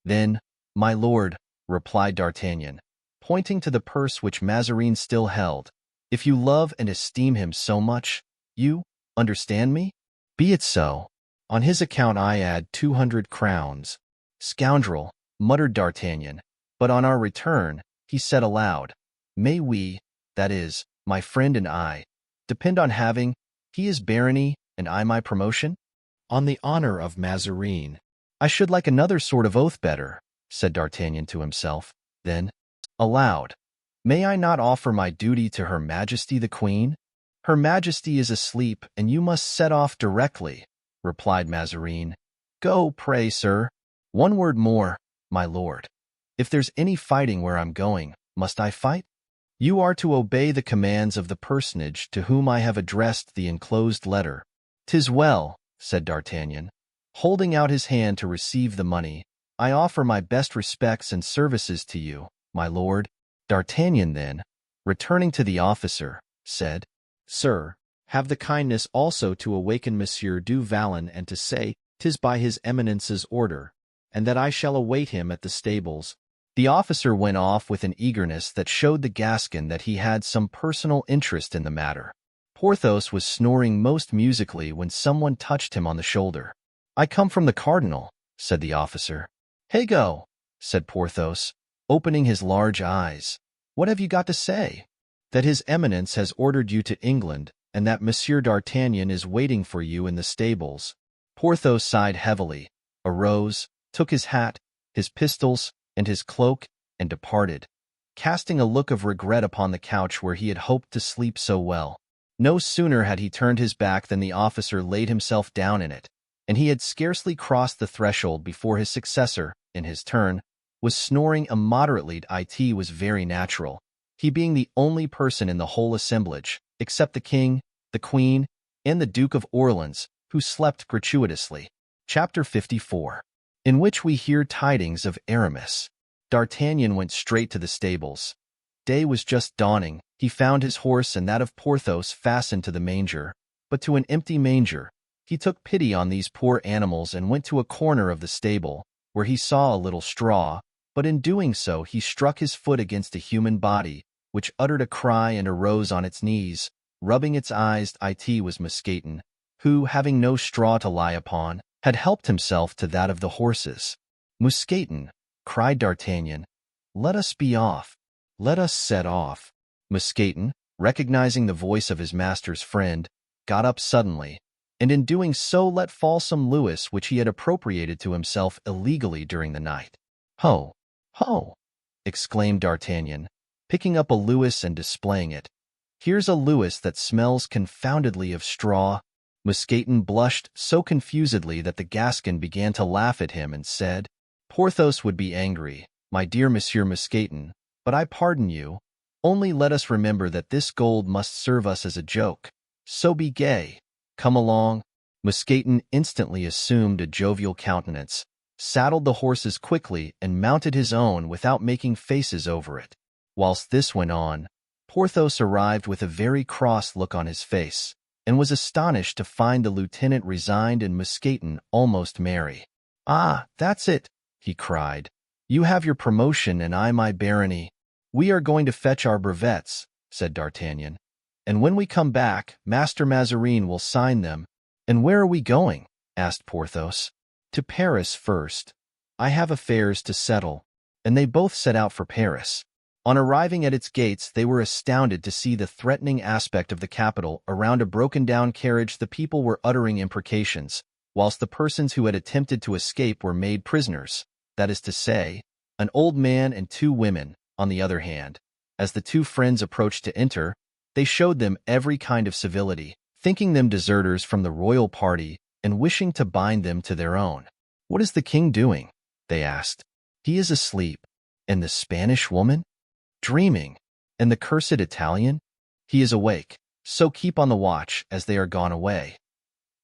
[SPEAKER 1] Then, my lord, replied D'Artagnan, pointing to the purse which Mazarin still held, if you love and esteem him so much, you understand me? Be it so. On his account I add 200 crowns. Scoundrel, muttered D'Artagnan, but on our return, he said aloud, may we, that is, my friend and I, depend on having, he his barony, and I my promotion? On the honor of Mazarin. I should like another sort of oath better, said D'Artagnan to himself. Then, aloud, may I not offer my duty to Her Majesty the Queen? Her Majesty is asleep, and you must set off directly, replied Mazarin. Go, pray, sir. One word more, my lord. If there's any fighting where I'm going, must I fight? You are to obey the commands of the personage to whom I have addressed the enclosed letter. 'Tis well, said D'Artagnan, holding out his hand to receive the money. I offer my best respects and services to you, my lord. D'Artagnan then, returning to the officer, said, Sir, have the kindness also to awaken Monsieur du Vallon and to say, 'tis by his eminence's order, and that I shall await him at the stables. The officer went off with an eagerness that showed the Gascon that he had some personal interest in the matter. Porthos was snoring most musically when someone touched him on the shoulder. I come from the cardinal, said the officer. Hey go, said Porthos, opening his large eyes. What have you got to say? That his eminence has ordered you to England, and that Monsieur d'Artagnan is waiting for you in the stables. Porthos sighed heavily, arose, took his hat, his pistols, and his cloak, and departed, casting a look of regret upon the couch where he had hoped to sleep so well. No sooner had he turned his back than the officer laid himself down in it, and he had scarcely crossed the threshold before his successor, in his turn, was snoring immoderately. It was very natural, he being the only person in the whole assemblage, except the king, the queen, and the Duke of Orleans, who slept gratuitously. Chapter 54, in which we hear tidings of Aramis. D'Artagnan went straight to the stables. Day was just dawning. He found his horse and that of Porthos fastened to the manger, but to an empty manger. He took pity on these poor animals and went to a corner of the stable, where he saw a little straw, but in doing so he struck his foot against a human body, which uttered a cry and arose on its knees, rubbing its eyes. It was Mousqueton, who, having no straw to lie upon, had helped himself to that of the horses. Mousqueton, cried D'Artagnan, let us be off. Let us set off. Mousqueton, recognizing the voice of his master's friend, got up suddenly, and in doing so let fall some Louis which he had appropriated to himself illegally during the night. Ho! Ho! Exclaimed D'Artagnan, picking up a Louis and displaying it. Here's a Louis that smells confoundedly of straw. Mousqueton blushed so confusedly that the Gascon began to laugh at him and said, Porthos would be angry, my dear Monsieur Mousqueton, but I pardon you. Only let us remember that this gold must serve us as a joke. So be gay. Come along. Mousqueton instantly assumed a jovial countenance, saddled the horses quickly, and mounted his own without making faces over it. Whilst this went on, Porthos arrived with a very cross look on his face, and was astonished to find the lieutenant resigned and Mousqueton almost merry. Ah, that's it, he cried. You have your promotion and I my barony. We are going to fetch our brevets, said D'Artagnan, and when we come back, Master Mazarin will sign them. And where are we going? Asked Porthos. To Paris first. I have affairs to settle. And they both set out for Paris. On arriving at its gates, they were astounded to see the threatening aspect of the capital. Around a broken-down carriage the people were uttering imprecations. whilst the persons who had attempted to escape were made prisoners, that is to say, an old man and 2 women. On the other hand, as the 2 friends approached to enter, they showed them every kind of civility, thinking them deserters from the royal party and wishing to bind them to their own. "What is the king doing?" they asked. "He is asleep. And the Spanish woman?" "Dreaming. And the cursed Italian?" "He is awake, so keep on the watch as they are gone away.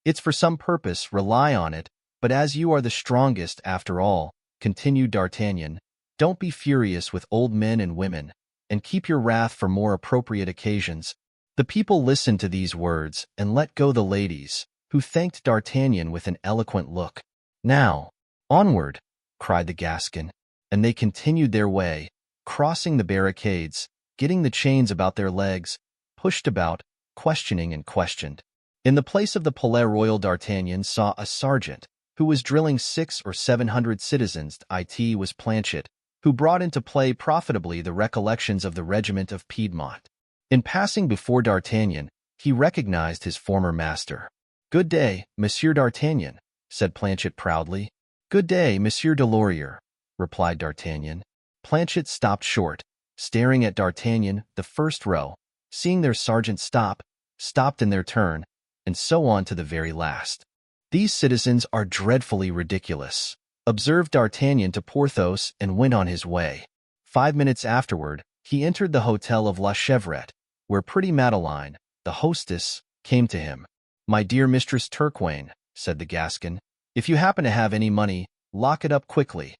[SPEAKER 1] It's for some purpose, rely on it, but as you are the strongest after all," continued D'Artagnan, "don't be furious with old men and women, and keep your wrath for more appropriate occasions." The people listened to these words and let go the ladies, who thanked D'Artagnan with an eloquent look. "Now, onward!" cried the Gascon, and they continued their way, crossing the barricades, getting the chains about their legs, pushed about, questioning and questioned. In the place of the Palais Royal, D'Artagnan saw a sergeant, who was drilling 600 or 700 citizens. It was Planchet, who brought into play profitably the recollections of the regiment of Piedmont. In passing before D'Artagnan, he recognized his former master. "Good day, Monsieur D'Artagnan," said Planchet proudly. "Good day, Monsieur de Laurier," replied D'Artagnan. Planchet stopped short, staring at D'Artagnan. The first row, seeing their sergeant stopped in their turn, and so on to the very last. "These citizens are dreadfully ridiculous," observed D'Artagnan to Porthos, and went on his way. 5 minutes afterward, he entered the hotel of La Chevrette, where pretty Madeleine, the hostess, came to him. "My dear Mistress Turquaine," said the Gascon, "if you happen to have any money, lock it up quickly.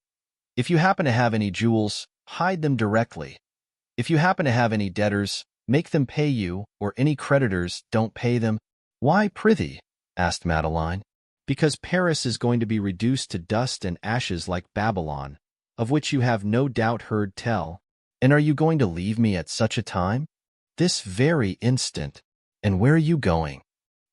[SPEAKER 1] If you happen to have any jewels, hide them directly. If you happen to have any debtors, make them pay you, or any creditors, don't pay them." "Why, prithee?" asked Madeleine. "Because Paris is going to be reduced to dust and ashes like Babylon, of which you have no doubt heard tell." "And are you going to leave me at such a time?" "This very instant." "And where are you going?"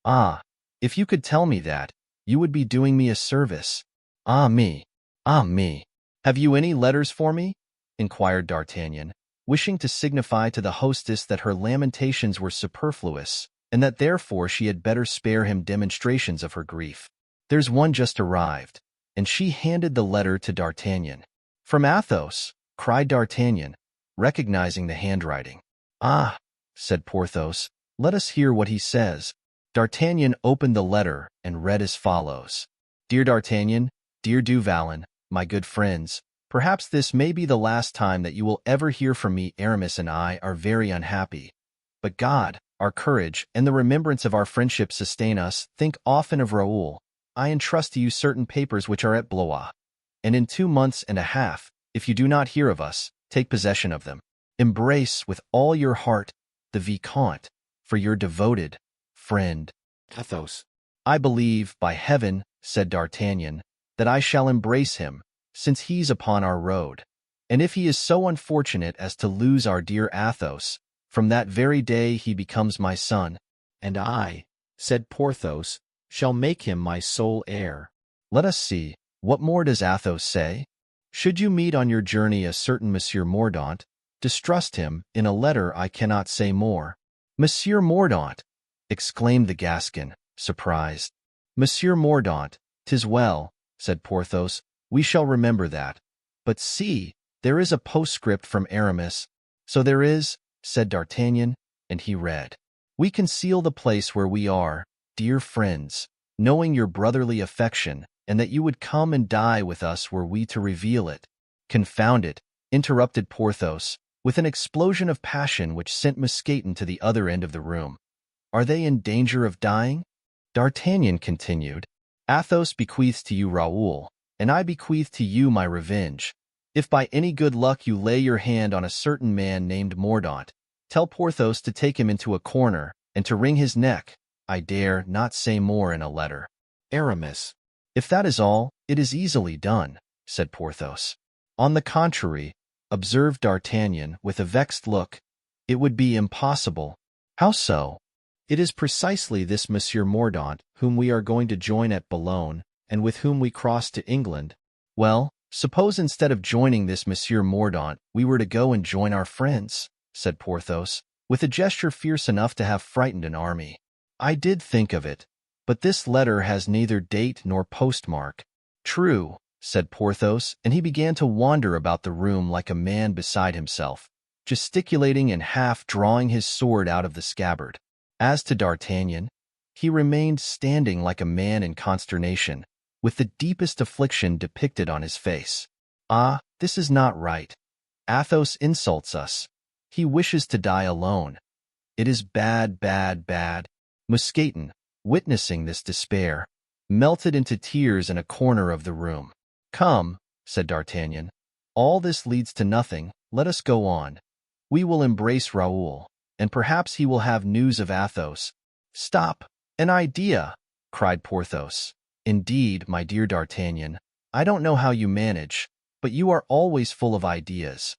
[SPEAKER 1] "Ah, if you could tell me that, you would be doing me a service." "Ah me, ah me. Have you any letters for me?" inquired D'Artagnan, wishing to signify to the hostess that her lamentations were superfluous, and that therefore she had better spare him demonstrations of her grief. "There's one just arrived," and she handed the letter to D'Artagnan. "From Athos," cried D'Artagnan, recognizing the handwriting. "Ah," said Porthos, "let us hear what he says." D'Artagnan opened the letter and read as follows. "Dear D'Artagnan, dear Du Vallon, my good friends, perhaps this may be the last time that you will ever hear from me. Aramis and I are very unhappy, but God, our courage, and the remembrance of our friendship sustain us. Think often of Raoul. I entrust to you certain papers which are at Blois, and in 2 months and a half, if you do not hear of us, take possession of them. Embrace with all your heart the Vicomte, for your devoted friend, Athos." "I believe, by heaven," said D'Artagnan, "that I shall embrace him, since he's upon our road. And if he is so unfortunate as to lose our dear Athos, from that very day he becomes my son." "And I," said Porthos, "shall make him my sole heir." "Let us see, what more does Athos say? Should you meet on your journey a certain Monsieur Mordaunt, distrust him. In a letter I cannot say more." "Monsieur Mordaunt!" exclaimed the Gascon, surprised. "Monsieur Mordaunt, 'tis well," said Porthos, "we shall remember that. But see, there is a postscript from Aramis." "So there is," said D'Artagnan, and he read, "We conceal the place where we are, dear friends, knowing your brotherly affection, and that you would come and die with us were we to reveal it." "Confound it," interrupted Porthos, with an explosion of passion which sent Mousqueton to the other end of the room. "Are they in danger of dying?" D'Artagnan continued, "Athos bequeaths to you Raoul, and I bequeath to you my revenge. If by any good luck you lay your hand on a certain man named Mordaunt, tell Porthos to take him into a corner, and to wring his neck. I dare not say more in a letter. Aramis." "If that is all, it is easily done," said Porthos. "On the contrary," observed D'Artagnan with a vexed look, "it would be impossible." "How so?" "It is precisely this Monsieur Mordaunt whom we are going to join at Boulogne, and with whom we cross to England." "Well, suppose instead of joining this Monsieur Mordaunt, we were to go and join our friends," said Porthos, with a gesture fierce enough to have frightened an army. "I did think of it," But this letter has neither date nor postmark. True, said Porthos, and he began to wander about the room like a man beside himself, gesticulating and half drawing his sword out of the scabbard. As to D'Artagnan, he remained standing like a man in consternation, with the deepest affliction depicted on his face. Ah, this is not right. Athos insults us. He wishes to die alone. It is bad, bad, bad. Mousqueton, witnessing this despair, melted into tears in a corner of the room. Come, said D'Artagnan, all this leads to nothing. Let us go on. We will embrace Raoul, and perhaps he will have news of Athos. Stop! An idea! Cried Porthos. Indeed, my dear D'Artagnan, I don't know how you manage, but you are always full of ideas.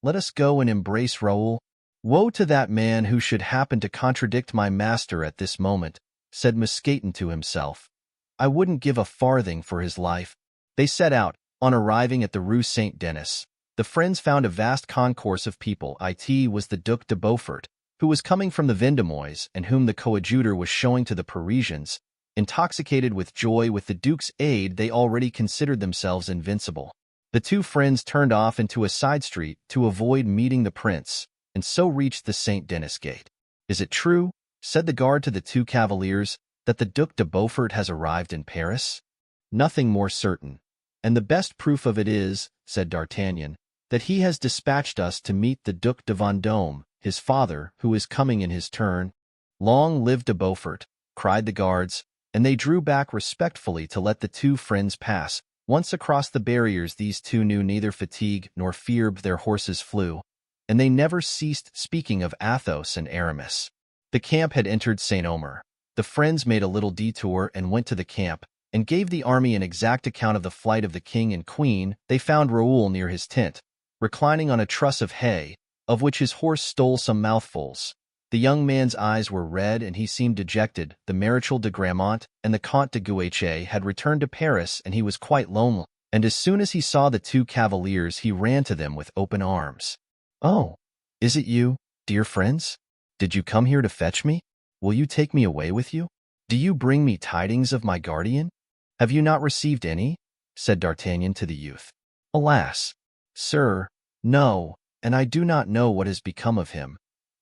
[SPEAKER 1] Let us go and embrace Raoul. Woe to that man who should happen to contradict my master at this moment, said Mousqueton to himself. I wouldn't give a farthing for his life. They set out. On arriving at the Rue Saint-Denis, the friends found a vast concourse of people. It was the Duc de Beaufort, who was coming from the Vendomois and whom the Coadjuteur was showing to the Parisians. Intoxicated with joy with the Duke's aid, they already considered themselves invincible. The two friends turned off into a side street to avoid meeting the prince, and so reached the Saint-Denis gate. Is it true, said the guard to the two cavaliers, that the Duc de Beaufort has arrived in Paris? Nothing more certain. And the best proof of it is, said D'Artagnan, that he has dispatched us to meet the Duc de Vendôme, his father, who is coming in his turn. Long live de Beaufort, cried the guards, and they drew back respectfully to let the two friends pass. Once across the barriers, these two knew neither fatigue nor fear. Their horses flew, and they never ceased speaking of Athos and Aramis. The camp had entered Saint-Omer. The friends made a little detour and went to the camp, and gave the army an exact account of the flight of the king and queen. They found Raoul near his tent, reclining on a truss of hay, of which his horse stole some mouthfuls. The young man's eyes were red and he seemed dejected. The Maréchal de Gramont and the Comte de Guiche had returned to Paris, and he was quite lonely, and as soon as he saw the two cavaliers he ran to them with open arms. "Oh, is it you, dear friends? Did you come here to fetch me? Will you take me away with you? Do you bring me tidings of my guardian? Have you not received any?" said D'Artagnan to the youth. "Alas, sir, no, and I do not know what has become of him,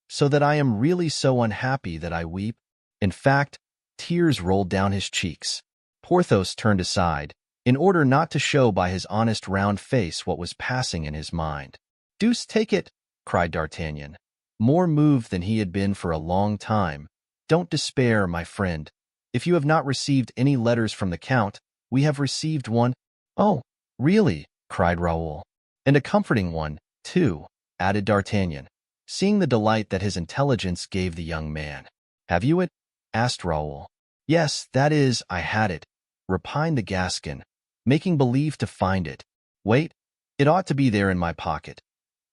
[SPEAKER 1] so that I am really so unhappy that I weep." In fact, tears rolled down his cheeks. Porthos turned aside, in order not to show by his honest round face what was passing in his mind. "Deuce take it!" cried D'Artagnan, more moved than he had been for a long time. "Don't despair, my friend. If you have not received any letters from the Count, we have received one." "Oh, really?" cried Raoul. "And a comforting one, too," added D'Artagnan, seeing the delight that his intelligence gave the young man. "Have you it?" asked Raoul. "Yes, that is, I had it," repined the Gascon, making believe to find it. "Wait, it ought to be there in my pocket.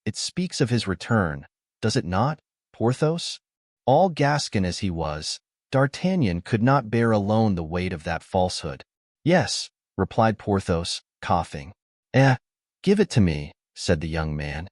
[SPEAKER 1] It speaks of his return, does it not, Porthos?" All Gascon as he was, D'Artagnan could not bear alone the weight of that falsehood. "Yes," replied Porthos, coughing. Give it to me," said the young man.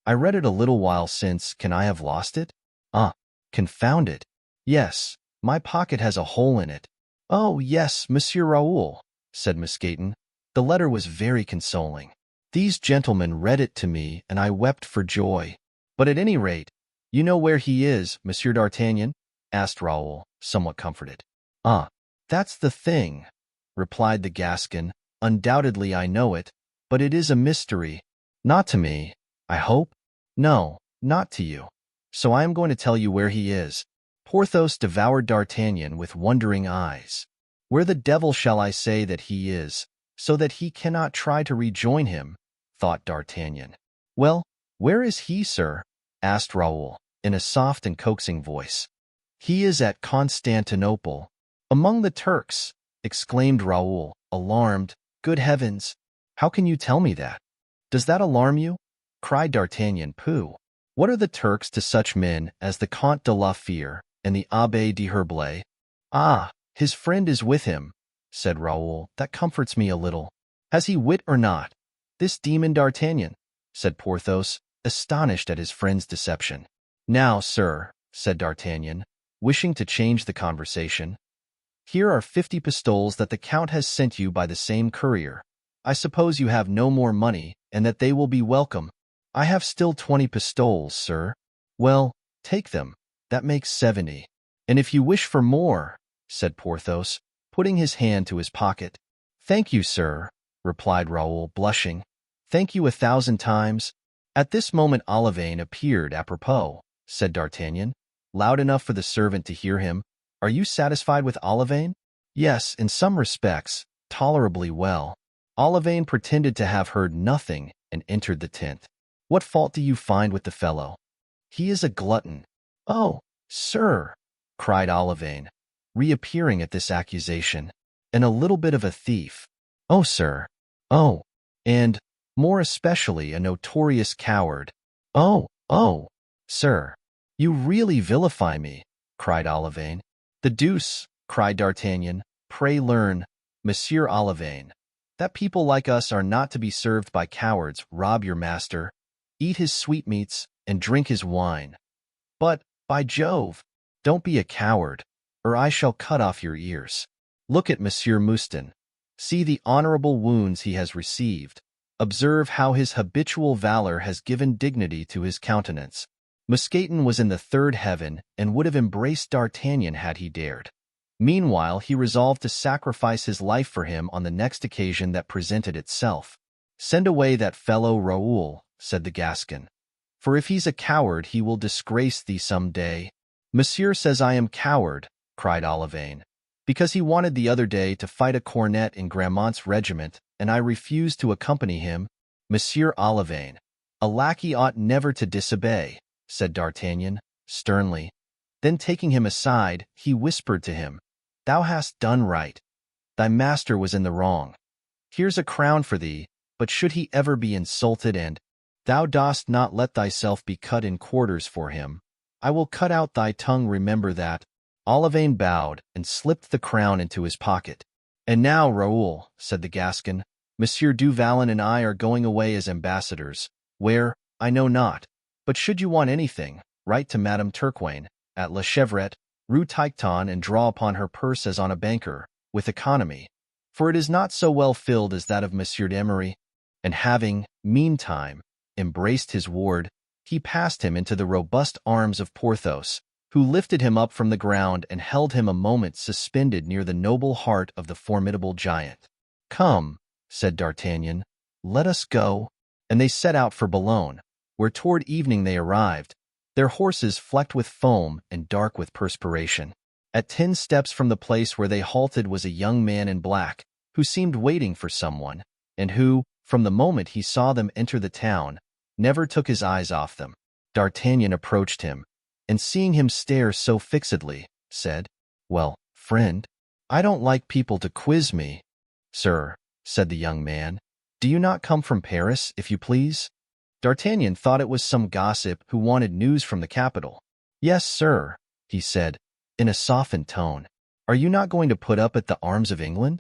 [SPEAKER 1] I read it a little while since. Can I have lost it?" "Ah, confound it. Yes, my pocket has a hole in it." "Oh, yes, Monsieur Raoul," said Mousqueton. "The letter was very consoling. These gentlemen read it to me, and I wept for joy. But at any rate, you know where he is, Monsieur d'Artagnan?" asked Raoul, somewhat comforted. "Ah, that's the thing," replied the Gascon. "Undoubtedly I know it, but it is a mystery. Not to me, I hope? No, not to you. So I am going to tell you where he is." Porthos devoured D'Artagnan with wondering eyes. "Where the devil shall I say that he is, so that he cannot try to rejoin him?" thought D'Artagnan. "Well, where is he, sir?" asked Raoul, in a soft and coaxing voice. "He is at Constantinople." "Among the Turks!" exclaimed Raoul, alarmed. "Good heavens! How can you tell me that? Does that alarm you?" cried D'Artagnan. "Pooh! What are the Turks to such men as the Comte de la Fère and the Abbé de Herblay?" "Ah, his friend is with him," said Raoul. "That comforts me a little. Has he wit or not, this demon D'Artagnan?" said Porthos, astonished at his friend's deception. "Now, sir," said D'Artagnan, wishing to change the conversation, Here are 50 pistoles that the Count has sent you by the same courier. I suppose you have no more money, and that they will be welcome. I have still 20 pistoles, sir. Well, take them. That makes 70. And if you wish for more, said Porthos, putting his hand to his pocket. Thank you, sir, replied Raoul, blushing. Thank you 1,000 times. At this moment LVIII appeared. Apropos, said D'Artagnan, loud enough for the servant to hear him. Are you satisfied with LVIII? Yes, in some respects, tolerably well. LVIII pretended to have heard nothing and entered the tent. What fault do you find with the fellow? He is a glutton. Oh, sir, cried LVIII, reappearing at this accusation, and a little bit of a thief. Oh, sir. Oh, and, more especially, a notorious coward. Oh, sir. You really vilify me, cried LVIII. The deuce, cried D'Artagnan. Pray learn, Monsieur LVIII, that people like us are not to be served by cowards. Rob your master, eat his sweetmeats, and drink his wine. But, by Jove, don't be a coward, or I shall cut off your ears. Look at Monsieur Mouston. See the honorable wounds he has received. Observe how his habitual valor has given dignity to his countenance. Mousqueton was in the third heaven and would have embraced D'Artagnan had he dared. Meanwhile, he resolved to sacrifice his life for him on the next occasion that presented itself. Send away that fellow Raoul, said the Gascon. For if he's a coward, he will disgrace thee some day. Monsieur says I am coward, cried LVIII, because he wanted the other day to fight a cornet in Gramont's regiment, and I refused to accompany him. Monsieur LVIII, a lackey ought never to disobey, said D'Artagnan, sternly. Then taking him aside, he whispered to him, Thou hast done right. Thy master was in the wrong. Here's a crown for thee, but should he ever be insulted and thou dost not let thyself be cut in quarters for him, I will cut out thy tongue, remember that. LVIII bowed and slipped the crown into his pocket. And now, Raoul, said the Gascon, Monsieur du Vallon and I are going away as ambassadors, where, I know not. But should you want anything, write to Madame Turquaine, at La Chevrette, Rue Tiquetonne, and draw upon her purse as on a banker, with economy, for it is not so well filled as that of Monsieur d'Emery. And having, meantime, embraced his ward, he passed him into the robust arms of Porthos, who lifted him up from the ground and held him a moment suspended near the noble heart of the formidable giant. Come, said D'Artagnan, let us go. And they set out for Boulogne, where toward evening they arrived, their horses flecked with foam and dark with perspiration. At 10 steps from the place where they halted was a young man in black, who seemed waiting for someone, and who, from the moment he saw them enter the town, never took his eyes off them. D'Artagnan approached him, and seeing him stare so fixedly, said, Well, friend, I don't like people to quiz me. Sir, said the young man, do you not come from Paris, if you please? D'Artagnan thought it was some gossip who wanted news from the capital. Yes, sir, he said, in a softened tone. Are you not going to put up at the Arms of England?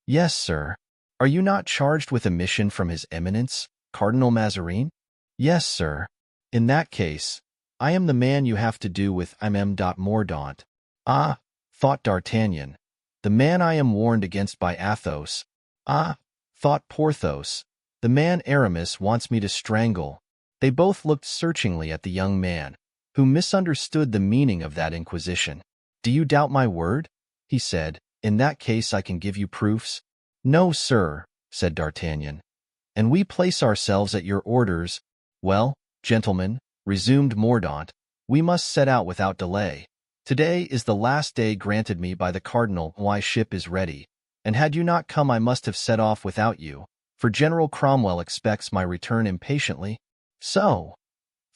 [SPEAKER 1] Yes, sir. Are you not charged with a mission from His Eminence, Cardinal Mazarin? Yes, sir. In that case, I am the man you have to do with. Mordaunt. Ah, thought D'Artagnan, the man I am warned against by Athos. Ah, thought Porthos, the man Aramis wants me to strangle. They both looked searchingly at the young man, who misunderstood the meaning of that inquisition. Do you doubt my word? He said. In that case I can give you proofs. No, sir, said D'Artagnan. And we place ourselves at your orders. Well, gentlemen, resumed Mordaunt, we must set out without delay. Today is the last day granted me by the cardinal. My ship is ready, and had you not come I must have set off without you, for General Cromwell expects my return impatiently. So,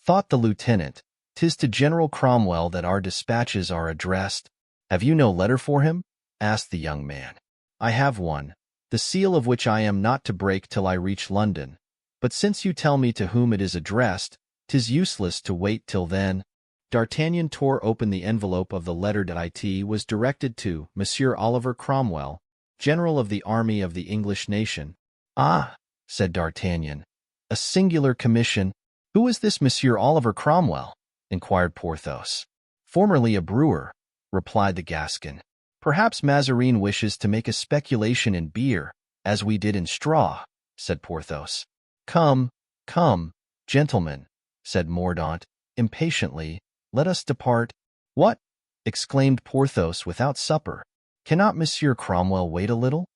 [SPEAKER 1] thought the lieutenant, 'tis to General Cromwell that our dispatches are addressed. Have you no letter for him? Asked the young man. I have one, the seal of which I am not to break till I reach London. But since you tell me to whom it is addressed, 'tis useless to wait till then. D'Artagnan tore open the envelope of the letter that it was directed to Monsieur Oliver Cromwell, General of the Army of the English nation. Ah, said D'Artagnan, a singular commission. Who is this Monsieur Oliver Cromwell? Inquired Porthos. Formerly a brewer, replied the Gascon. Perhaps Mazarin wishes to make a speculation in beer, as we did in straw, said Porthos. Come, come, gentlemen, said Mordaunt, impatiently, let us depart. What? Exclaimed Porthos, without supper. Cannot Monsieur Cromwell wait a little?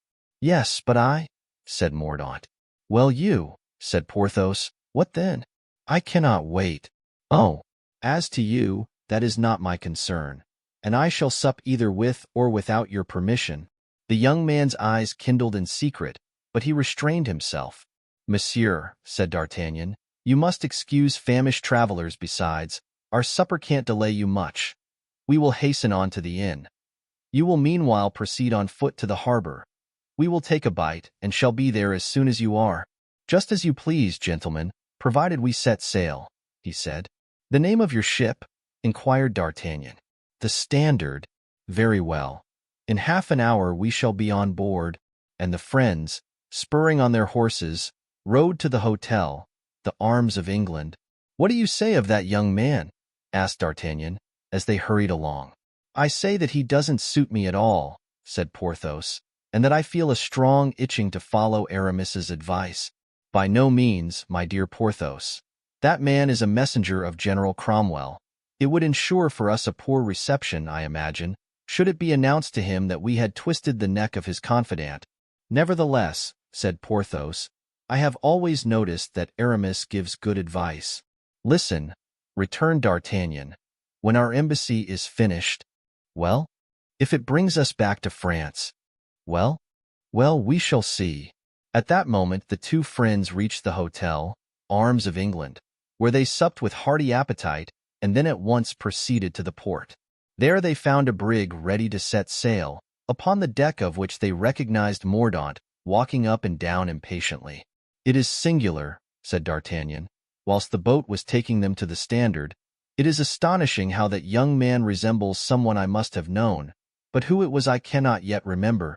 [SPEAKER 1] Yes, but I, said Mordaunt. Well, you, said Porthos, what then? I cannot wait. Oh, as to you, that is not my concern, and I shall sup either with or without your permission. The young man's eyes kindled in secret, but he restrained himself. Monsieur, said D'Artagnan, you must excuse famished travelers besides. Our supper can't delay you much. We will hasten on to the inn. You will meanwhile proceed on foot to the harbor. We will take a bite, and shall be there as soon as you are. Just as you please, gentlemen, provided we set sail, he said. The name of your ship? Inquired D'Artagnan. The Standard. Very well. In half an hour we shall be on board, and the friends, spurring on their horses, rode to the hotel, the Arms of England. What do you say of that young man? Asked D'Artagnan, as they hurried along. I say that he doesn't suit me at all, said Porthos, and that I feel a strong itching to follow Aramis's advice. By no means, my dear Porthos. That man is a messenger of General Cromwell. It would ensure for us a poor reception, I imagine, should it be announced to him that we had twisted the neck of his confidant. Nevertheless, said Porthos, I have always noticed that Aramis gives good advice. Listen, returned D'Artagnan, when our embassy is finished. Well, if it brings us back to France. Well, we shall see. At that moment the two friends reached the hotel, Arms of England, where they supped with hearty appetite, and then at once proceeded to the port. There they found a brig ready to set sail, upon the deck of which they recognized Mordaunt, walking up and down impatiently. It is singular, said D'Artagnan, whilst the boat was taking them to the Standard. It is astonishing how that young man resembles someone I must have known, but who it was I cannot yet remember.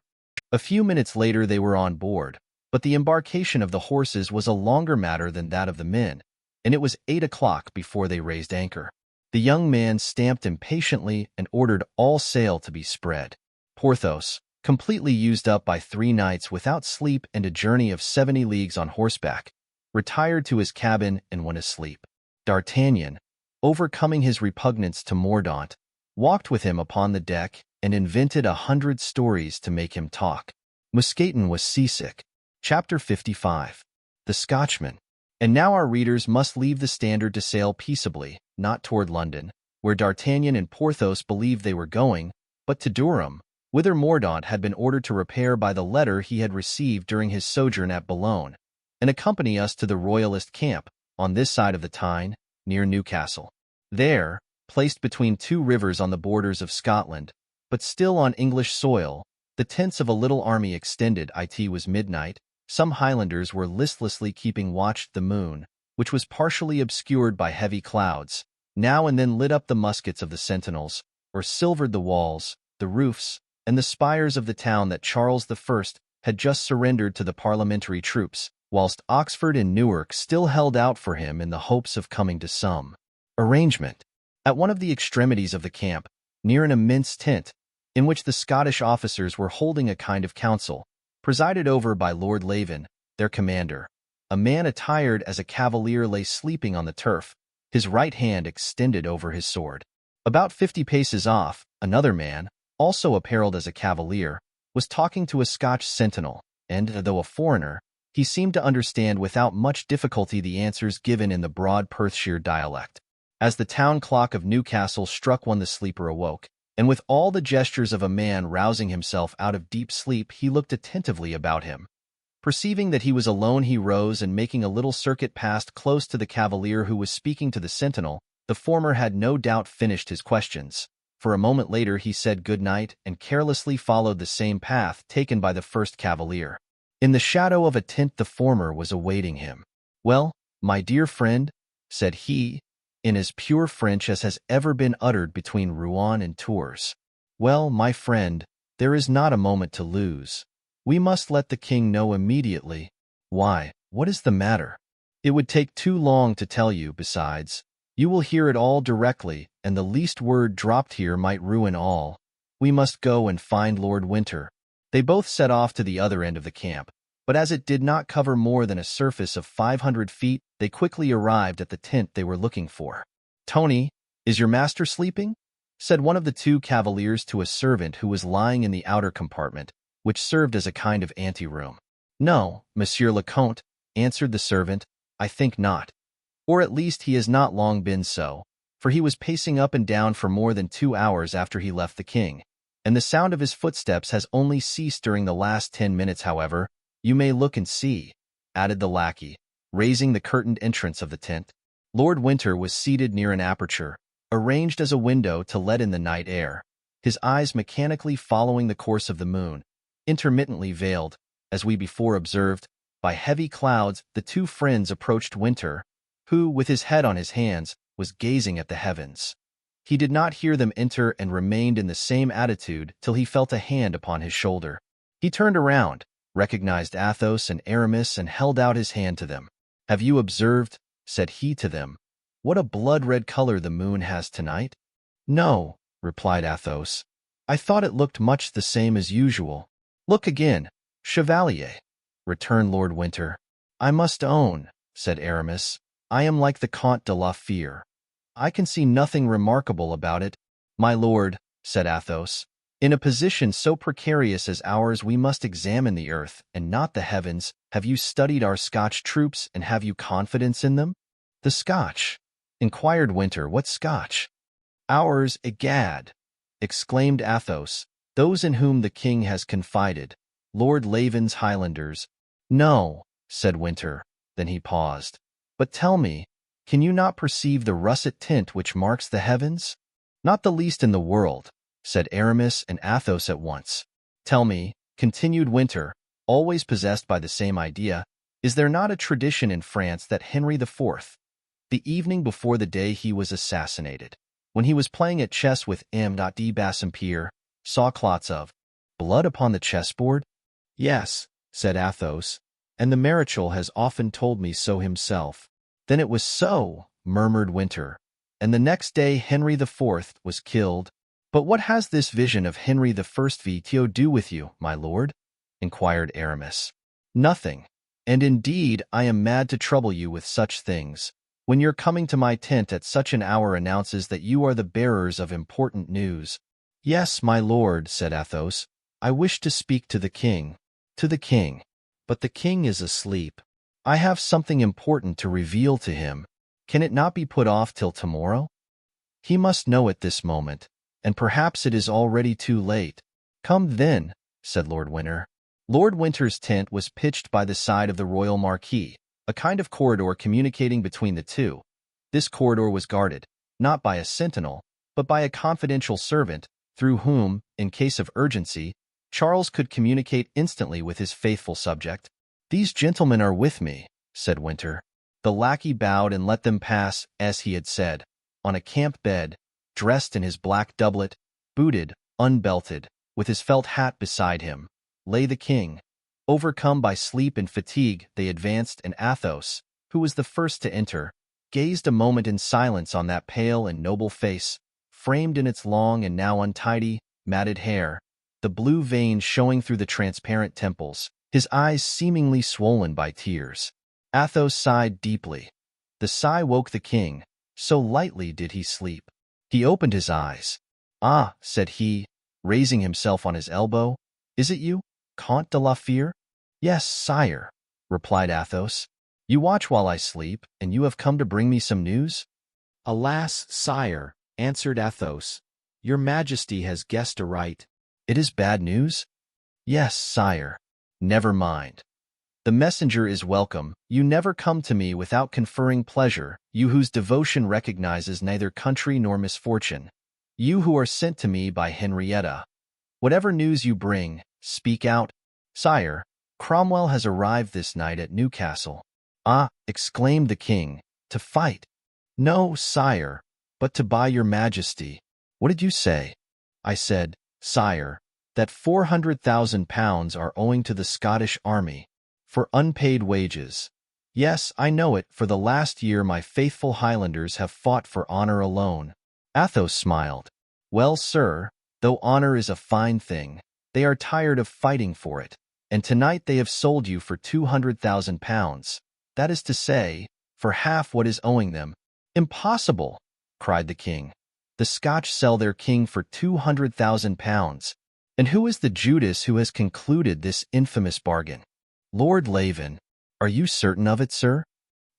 [SPEAKER 1] A few minutes later they were on board, but the embarkation of the horses was a longer matter than that of the men, and it was 8 o'clock before they raised anchor. The young man stamped impatiently and ordered all sail to be spread. Porthos, completely used up by 3 nights without sleep and a journey of 70 leagues on horseback, retired to his cabin and went asleep. D'Artagnan, overcoming his repugnance to Mordaunt, walked with him upon the deck and invented 100 stories to make him talk. Mousqueton was seasick. Chapter 55. The Scotchman. And now our readers must leave the Standard to sail peaceably, not toward London, where D'Artagnan and Porthos believed they were going, but to Durham, whither Mordaunt had been ordered to repair by the letter he had received during his sojourn at Boulogne, and accompany us to the Royalist camp, on this side of the Tyne, near Newcastle. There, placed between 2 rivers on the borders of Scotland, but still on English soil, the tents of a little army extended. It was midnight. Some Highlanders were listlessly keeping watch. The moon, which was partially obscured by heavy clouds, now and then lit up the muskets of the sentinels, or silvered the walls, the roofs, and the spires of the town that Charles I had just surrendered to the parliamentary troops, whilst Oxford and Newark still held out for him in the hopes of coming to some arrangement. At one of the extremities of the camp, near an immense tent, in which the Scottish officers were holding a kind of council, presided over by Lord LVIII, their commander, a man attired as a cavalier lay sleeping on the turf, his right hand extended over his sword. About 50 paces off, another man, also apparelled as a cavalier, was talking to a Scotch sentinel, and, though a foreigner, he seemed to understand without much difficulty the answers given in the broad Perthshire dialect. As the town clock of Newcastle struck 1, the sleeper awoke, and with all the gestures of a man rousing himself out of deep sleep, he looked attentively about him. Perceiving that he was alone, he rose, and making a little circuit passed close to the cavalier who was speaking to the sentinel. The former had no doubt finished his questions, for a moment later he said good night and carelessly followed the same path taken by the first cavalier. In the shadow of a tent the former was awaiting him. "Well, my dear friend," said he, in as pure French as has ever been uttered between Rouen and Tours. "Well, my friend, there is not a moment to lose. We must let the king know immediately." "Why, what is the matter?" "It would take too long to tell you. Besides, you will hear it all directly, and the least word dropped here might ruin all." We must go and find Lord Winter." They both set off to the other end of the camp, but as it did not cover more than a surface of 500 feet, they quickly arrived at the tent they were looking for. "Tony, is your master sleeping?" said one of the two cavaliers to a servant who was lying in the outer compartment, which served as a kind of anteroom. "No, Monsieur le Comte," answered the servant, "I think not. Or at least he has not long been so, for he was pacing up and down for more than 2 hours after he left the king, and the sound of his footsteps has only ceased during the last 10 minutes. However, you may look and see," added the lackey, raising the curtained entrance of the tent. Lord Winter was seated near an aperture, arranged as a window to let in the night air, his eyes mechanically following the course of the moon, intermittently veiled, as we before observed, by heavy clouds. The two friends approached Winter, who, with his head on his hands, was gazing at the heavens. He did not hear them enter and remained in the same attitude till he felt a hand upon his shoulder. He turned around, recognized Athos and Aramis, and held out his hand to them. "Have you observed," said he to them, "what a blood-red color the moon has tonight?" "No," replied Athos. "I thought it looked much the same as usual." "Look again, Chevalier," returned Lord Winter. "I must own," said Aramis, "I am like the Comte de la Fere. I can see nothing remarkable about it." "My lord," said Athos, "in a position so precarious as ours we must examine the earth and not the heavens. Have you studied our Scotch troops, and have you confidence in them?" "The Scotch?" inquired Winter. "What Scotch?" "Ours, egad!" exclaimed Athos. "Those in whom the king has confided, Lord LII's Highlanders." "No," said Winter. Then he paused. "But tell me, can you not perceive the russet tint which marks the heavens?" "Not the least in the world," said Aramis and Athos at once. "Tell me," continued Winter, always possessed by the same idea, "is there not a tradition in France that Henry IV., the evening before the day he was assassinated, when he was playing at chess with M. de Bassompierre, saw clots of blood upon the chessboard?" "Yes," said Athos, "and the Marechal has often told me so himself." "Then it was so," murmured Winter, "and the next day Henry IV. was killed." "But what has this vision of Henry I to do with you, my lord?" inquired Aramis. "Nothing, and indeed I am mad to trouble you with such things, when your coming to my tent at such an hour announces that you are the bearers of important news." "Yes, my lord," said Athos, "I wish to speak to the king." "To the king? But the king is asleep. I have something important to reveal to him. Can it not be put off till tomorrow? He must know it this moment, and perhaps it is already too late." "Come then," said Lord Winter. Lord Winter's tent was pitched by the side of the royal marquee, a kind of corridor communicating between the two. This corridor was guarded, not by a sentinel, but by a confidential servant, through whom, in case of urgency, Charles could communicate instantly with his faithful subject. "These gentlemen are with me," said Winter. The lackey bowed and let them pass. As he had said, on a camp bed, dressed in his black doublet, booted, unbelted, with his felt hat beside him, lay the king. Overcome by sleep and fatigue, they advanced, and Athos, who was the first to enter, gazed a moment in silence on that pale and noble face, framed in its long and now untidy, matted hair, the blue veins showing through the transparent temples, his eyes seemingly swollen by tears. Athos sighed deeply. The sigh woke the king, so lightly did he sleep. He opened his eyes. "Ah," said he, raising himself on his elbow, "is it you, Comte de la Fere?" "Yes, sire," replied Athos. "You watch while I sleep, and you have come to bring me some news?" "Alas, sire," answered Athos, "your Majesty has guessed aright." "It is bad news?" "Yes, sire." "Never mind. The messenger is welcome. You never come to me without conferring pleasure, you whose devotion recognizes neither country nor misfortune. You who are sent to me by Henrietta. Whatever news you bring, speak out." "Sire, Cromwell has arrived this night at Newcastle." "Ah," exclaimed the king, "to fight?" "No, sire, but to buy your Majesty." "What did you say?" "I said, sire, that 400,000 pounds are owing to the Scottish army, for unpaid wages. Yes, I know it, for the last year my faithful Highlanders have fought for honor alone." Athos smiled. "Well, sir, Though honor is a fine thing, they are tired of fighting for it, and tonight they have sold you for 200,000 pounds. That is to say, for half what is owing them." "Impossible!" cried the king. "The Scotch sell their king for 200,000 pounds. And who is the Judas who has concluded this infamous bargain?" "Lord LVIII. Are you certain of it, sir?"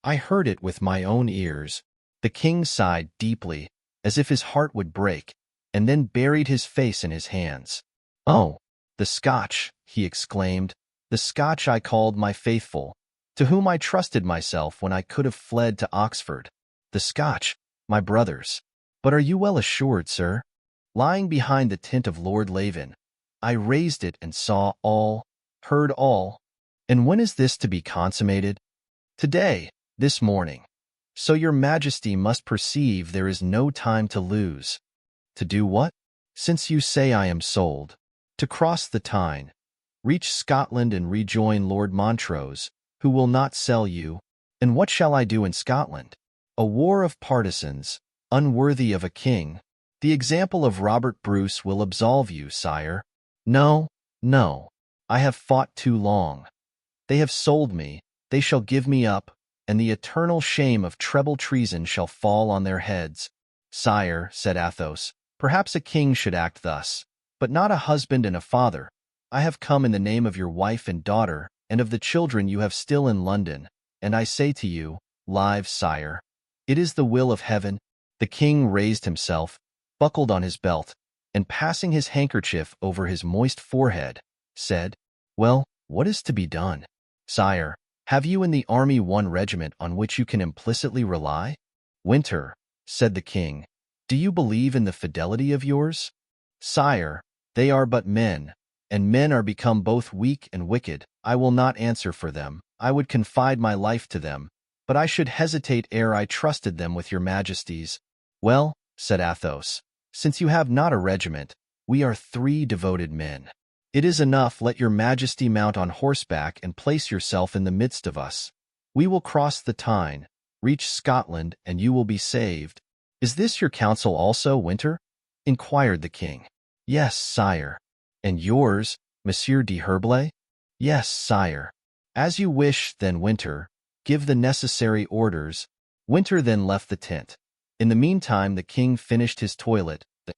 [SPEAKER 1] "I heard it with my own ears." The king sighed deeply, as if his heart would break, and then buried his face in his hands. "Oh, the Scotch," he exclaimed, "the Scotch I called my faithful, to whom I trusted myself when I could have fled to Oxford. The Scotch, my brothers. But are you well assured, sir?" Lying behind the tent of Lord LVIII, I raised it and saw all, heard all. "And when is this to be consummated?" "Today, this morning. So your Majesty must perceive there is no time to lose." "To do what?" "Since you say I am sold. To cross the Tyne, reach Scotland and rejoin Lord Montrose, who will not sell you." "And what shall I do in Scotland?" "A war of partisans, unworthy of a king. The example of Robert Bruce will absolve you, sire." "No, no. I have fought too long. They have sold me, they shall give me up, and the eternal shame of treble treason shall fall on their heads." "Sire," said Athos, "perhaps a king should act thus, but not a husband and a father. I have come in the name of your wife and daughter, and of the children you have still in London, and I say to you, live, sire, it is the will of heaven." The king raised himself, buckled on his belt, and passing his handkerchief over his moist forehead, said, "Well, what is to be done?" "Sire, have you in the army one regiment on which you can implicitly rely?" "Winter," said the king, "do you believe in the fidelity of yours?" "Sire, they are but men, and men are become both weak and wicked. I will not answer for them. I would confide my life to them, but I should hesitate ere I trusted them with your Majesty's." "Well," said Athos, "since you have not a regiment, we are 3 devoted men. It is enough. Let your Majesty mount on horseback and place yourself in the midst of us. We will cross the Tyne, reach Scotland, and you will be saved." "Is this your counsel also, Winter?" inquired the king. "Yes, sire." "And yours, Monsieur d'Herblay?" "Yes, sire." "As you wish, then, Winter. Give the necessary orders." Winter then left the tent. In the meantime the king finished his toilet. The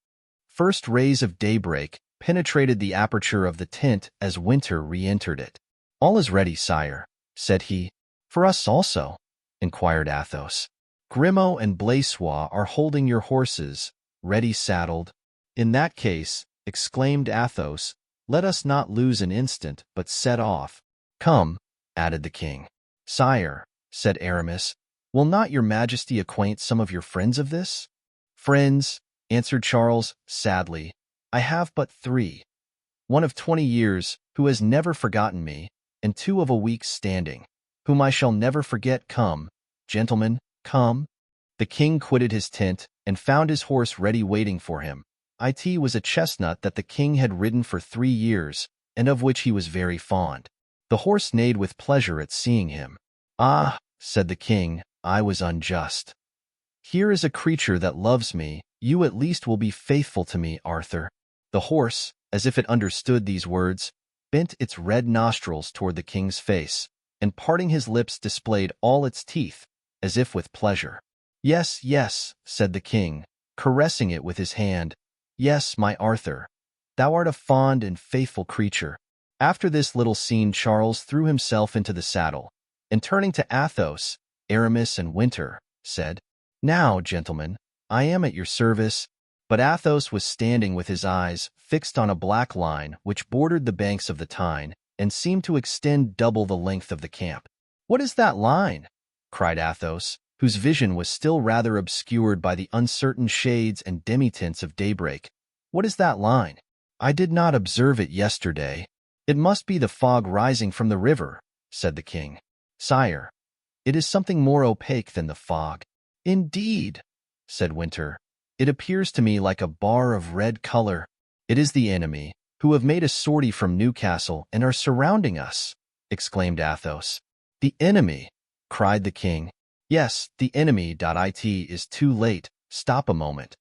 [SPEAKER 1] first rays of daybreak penetrated the aperture of the tent as Winter re-entered it. "All is ready, sire," said he. "For us also?" inquired Athos. "Grimaud and Blaisois are holding your horses, ready saddled." "In that case," exclaimed Athos, "let us not lose an instant, but set off." "Come," added the king. "Sire," said Aramis, "will not your Majesty acquaint some of your friends of this?" "Friends," answered Charles, sadly, "I have but 3. One of 20 years, who has never forgotten me, and 2 of a week's standing, whom I shall never forget. Come, gentlemen, come." The king quitted his tent, and found his horse ready waiting for him. It was a chestnut that the king had ridden for 3 years, and of which he was very fond. The horse neighed with pleasure at seeing him. "Ah," said the king, "I was unjust. Here is a creature that loves me. You at least will be faithful to me, Arthur." The horse, as if it understood these words, bent its red nostrils toward the king's face, and parting his lips displayed all its teeth, as if with pleasure. "Yes, yes," said the king, caressing it with his hand. "Yes, my Arthur, thou art a fond and faithful creature." After this little scene Charles threw himself into the saddle, and turning to Athos, Aramis, and Winter, said, "Now, gentlemen, I am at your service." But Athos was standing with his eyes fixed on a black line which bordered the banks of the Tyne and seemed to extend double the length of the camp. "What is that line?" cried Athos, whose vision was still rather obscured by the uncertain shades and demi-tints of daybreak. "What is that line?" "I did not observe it yesterday." "It must be the fog rising from the river," said the king. "Sire, it is something more opaque than the fog." "Indeed," said Winter, "it appears to me like a bar of red color." "It is the enemy, who have made a sortie from Newcastle and are surrounding us," exclaimed Athos. "The enemy!" cried the king. "Yes, the enemy. It is too late. Stop a moment.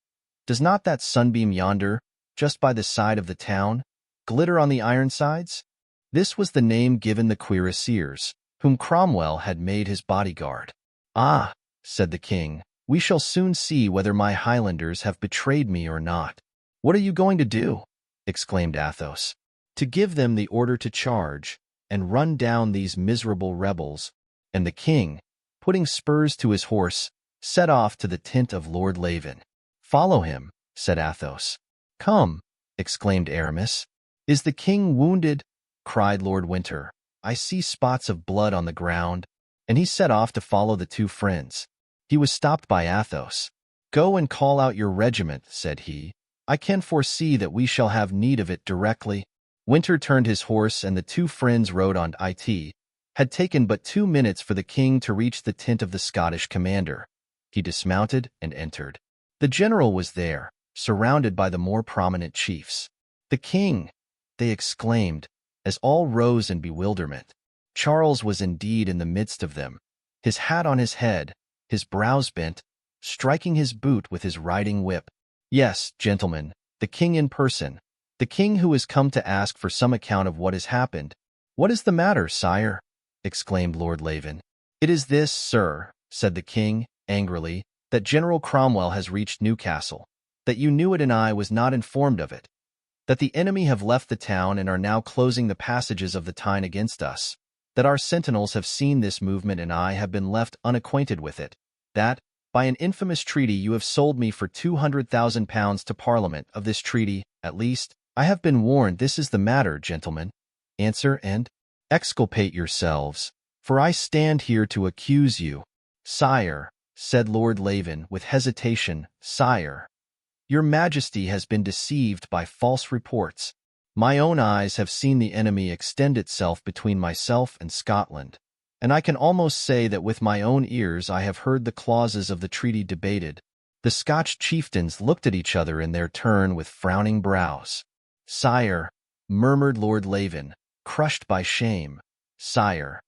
[SPEAKER 1] Does not that sunbeam yonder, just by the side of the town, glitter on the Ironsides? This was the name given the cuirassiers, whom Cromwell had made his bodyguard. Ah, said the king, we shall soon see whether my Highlanders have betrayed me or not. What are you going to do? Exclaimed Athos. To give them the order to charge and run down these miserable rebels. And the king, putting spurs to his horse, set off to the tent of Lord LVIII. Follow him, said Athos. Come, exclaimed Aramis. Is the king wounded? Cried Lord Winter. I see spots of blood on the ground. And he set off to follow the two friends. He was stopped by Athos. Go and call out your regiment, said he. I can foresee that we shall have need of it directly. Winter turned his horse, and the two friends rode on. It had taken but 2 minutes for the king to reach the tent of the Scottish commander. He dismounted and entered. The general was there, surrounded by the more prominent chiefs. The king, they exclaimed, as all rose in bewilderment. Charles was indeed in the midst of them, his hat on his head, his brows bent, striking his boot with his riding whip. Yes, gentlemen, the king in person, the king who has come to ask for some account of what has happened. What is the matter, sire? Exclaimed Lord LVIII. It is this, sir, said the king, angrily, that General Cromwell has reached Newcastle, that you knew it and I was not informed of it, that the enemy have left the town and are now closing the passages of the Tyne against us, that our sentinels have seen this movement and I have been left unacquainted with it, that, by an infamous treaty you have sold me for £200,000 to Parliament. Of this treaty, at least, I have been warned. This is the matter, gentlemen. Answer and exculpate yourselves, for I stand here to accuse you. Sire, said Lord LVIII with hesitation, sire, your Majesty has been deceived by false reports. My own eyes have seen the enemy extend itself between myself and Scotland, and I can almost say that with my own ears I have heard the clauses of the treaty debated. The Scotch chieftains looked at each other in their turn with frowning brows. Sire, murmured Lord LVIII, crushed by shame, sire,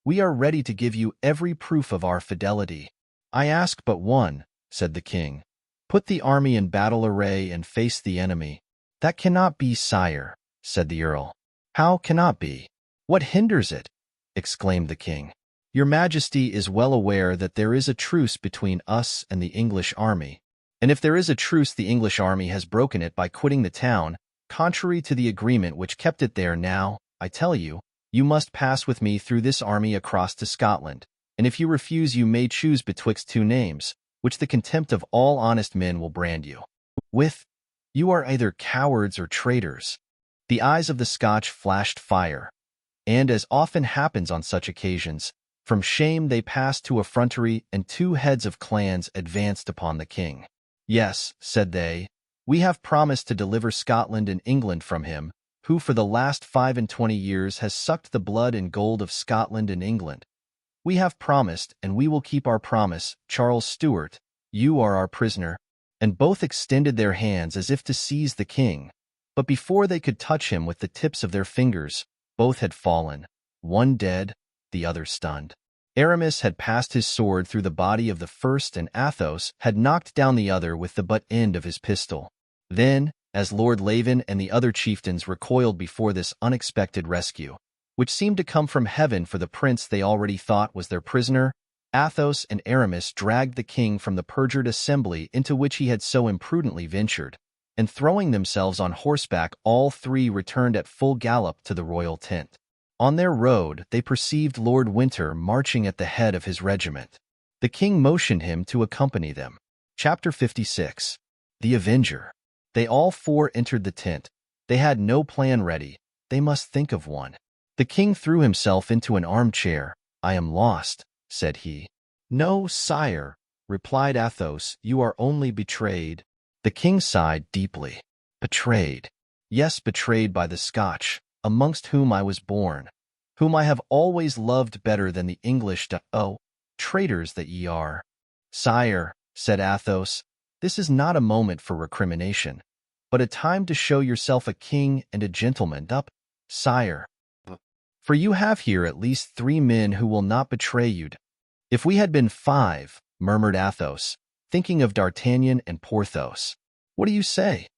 [SPEAKER 1] we are ready to give you every proof of our fidelity. I ask but one, said the king. Put the army in battle array and face the enemy. That cannot be, sire, said the earl. How cannot be? What hinders it? Exclaimed the king. Your Majesty is well aware that there is a truce between us and the English army, and if there is a truce the English army has broken it by quitting the town, contrary to the agreement which kept it there. Now, I tell you, you must pass with me through this army across to Scotland, and if you refuse you may choose betwixt two names, which the contempt of all honest men will brand you with. You are either cowards or traitors. The eyes of the Scotch flashed fire, and as often happens on such occasions, from shame they passed to effrontery, and 2 heads of clans advanced upon the king. Yes, said they, we have promised to deliver Scotland and England from him, who for the last 25 years has sucked the blood and gold of Scotland and England. We have promised, and we will keep our promise. Charles Stuart, you are our prisoner. And both extended their hands as if to seize the king, but before they could touch him with the tips of their fingers, both had fallen, one dead, the other stunned. Aramis had passed his sword through the body of the first, and Athos had knocked down the other with the butt end of his pistol. Then, as Lord LVIII and the other chieftains recoiled before this unexpected rescue, which seemed to come from heaven for the prince they already thought was their prisoner, Athos and Aramis dragged the king from the perjured assembly into which he had so imprudently ventured, and throwing themselves on horseback all 3 returned at full gallop to the royal tent. On their road they perceived Lord Winter marching at the head of his regiment. The king motioned him to accompany them. Chapter 56. The Avenger. They all 4 entered the tent. They had no plan ready. They must think of one. The king threw himself into an armchair. I am lost, said he. No, sire, replied Athos, you are only betrayed. The king sighed deeply. Betrayed. Yes, betrayed by the Scotch, amongst whom I was born, whom I have always loved better than the English. Oh, traitors that ye are. Sire, said Athos, this is not a moment for recrimination, but a time to show yourself a king and a gentleman. Up, sire. For you have here at least 3 men who will not betray you. If we had been 5, murmured Athos, thinking of D'Artagnan and Porthos. What do you say?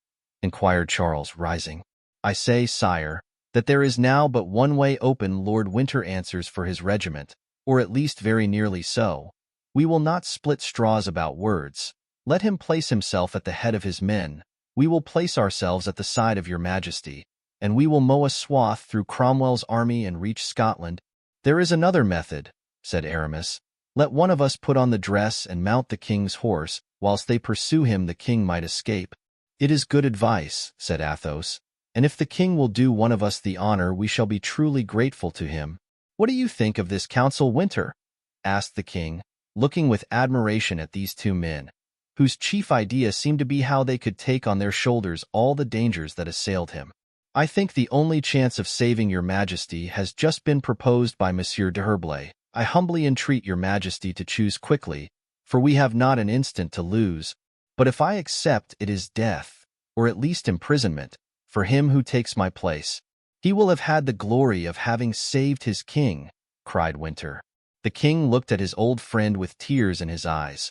[SPEAKER 1] inquired Charles, rising. I say, sire, that there is now but one way open. Lord Winter answers for his regiment, or at least very nearly so. We will not split straws about words. Let him place himself at the head of his men. We will place ourselves at the side of your Majesty, and we will mow a swath through Cromwell's army and reach Scotland. There is another method, said Aramis. Let one of us put on the dress and mount the king's horse. Whilst they pursue him, the king might escape. It is good advice, said Athos, and if the king will do one of us the honor, we shall be truly grateful to him. What do you think of this counsel, Winter? Asked the king, looking with admiration at these two men, whose chief idea seemed to be how they could take on their shoulders all the dangers that assailed him. I think the only chance of saving your Majesty has just been proposed by Monsieur de Herblay. I humbly entreat your Majesty to choose quickly, for we have not an instant to lose. But if I accept, it is death, or at least imprisonment, for him who takes my place. He will have had the glory of having saved his king, cried Winter. The king looked at his old friend with tears in his eyes,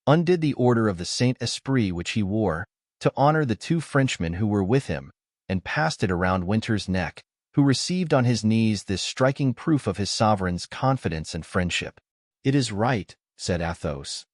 [SPEAKER 1] undid the order of the Saint-Esprit which he wore, to honor the two Frenchmen who were with him, and passed it around Winter's neck, who received on his knees this striking proof of his sovereign's confidence and friendship. It is right, said Athos.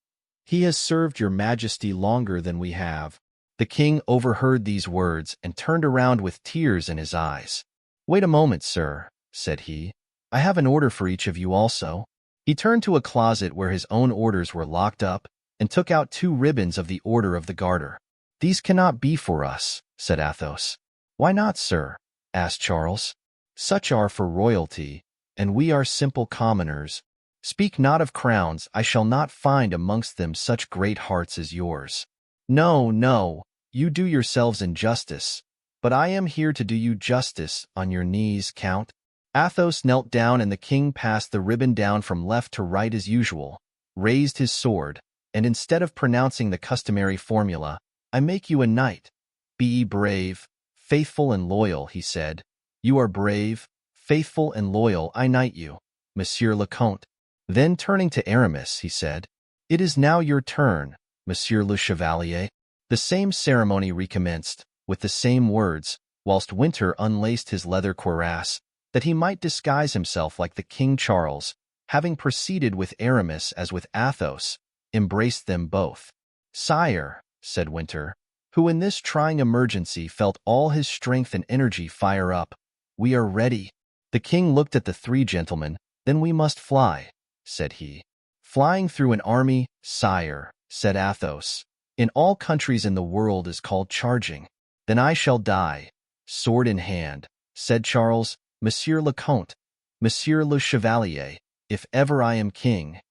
[SPEAKER 1] He has served your Majesty longer than we have. The king overheard these words and turned around with tears in his eyes. Wait a moment, sir, said he. I have an order for each of you also. He turned to a closet where his own orders were locked up and took out 2 ribbons of the Order of the Garter. These cannot be for us, said Athos. Why not, sir? Asked Charles. Such are for royalty, and we are simple commoners. Speak not of crowns. I shall not find amongst them such great hearts as yours. No, no, you do yourselves injustice, but I am here to do you justice. On your knees, Count. Athos knelt down, and the king passed the ribbon down from left to right as usual, raised his sword, and instead of pronouncing the customary formula, I make you a knight. Be brave, faithful and loyal, he said. You are brave, faithful and loyal, I knight you, Monsieur le Comte. Then turning to Aramis, he said, It is now your turn, Monsieur le Chevalier. The same ceremony recommenced, with the same words, whilst Winter unlaced his leather cuirass, that he might disguise himself like the King Charles, having proceeded with Aramis as with Athos, embraced them both. Sire, said Winter, who in this trying emergency felt all his strength and energy fire up, we are ready. The king looked at the 3 gentlemen. Then we must fly, said he. Flying through an army, sire, said Athos, in all countries in the world is called charging. Then I shall die, sword in hand, said Charles. Monsieur le Comte, Monsieur le Chevalier, if ever I am king.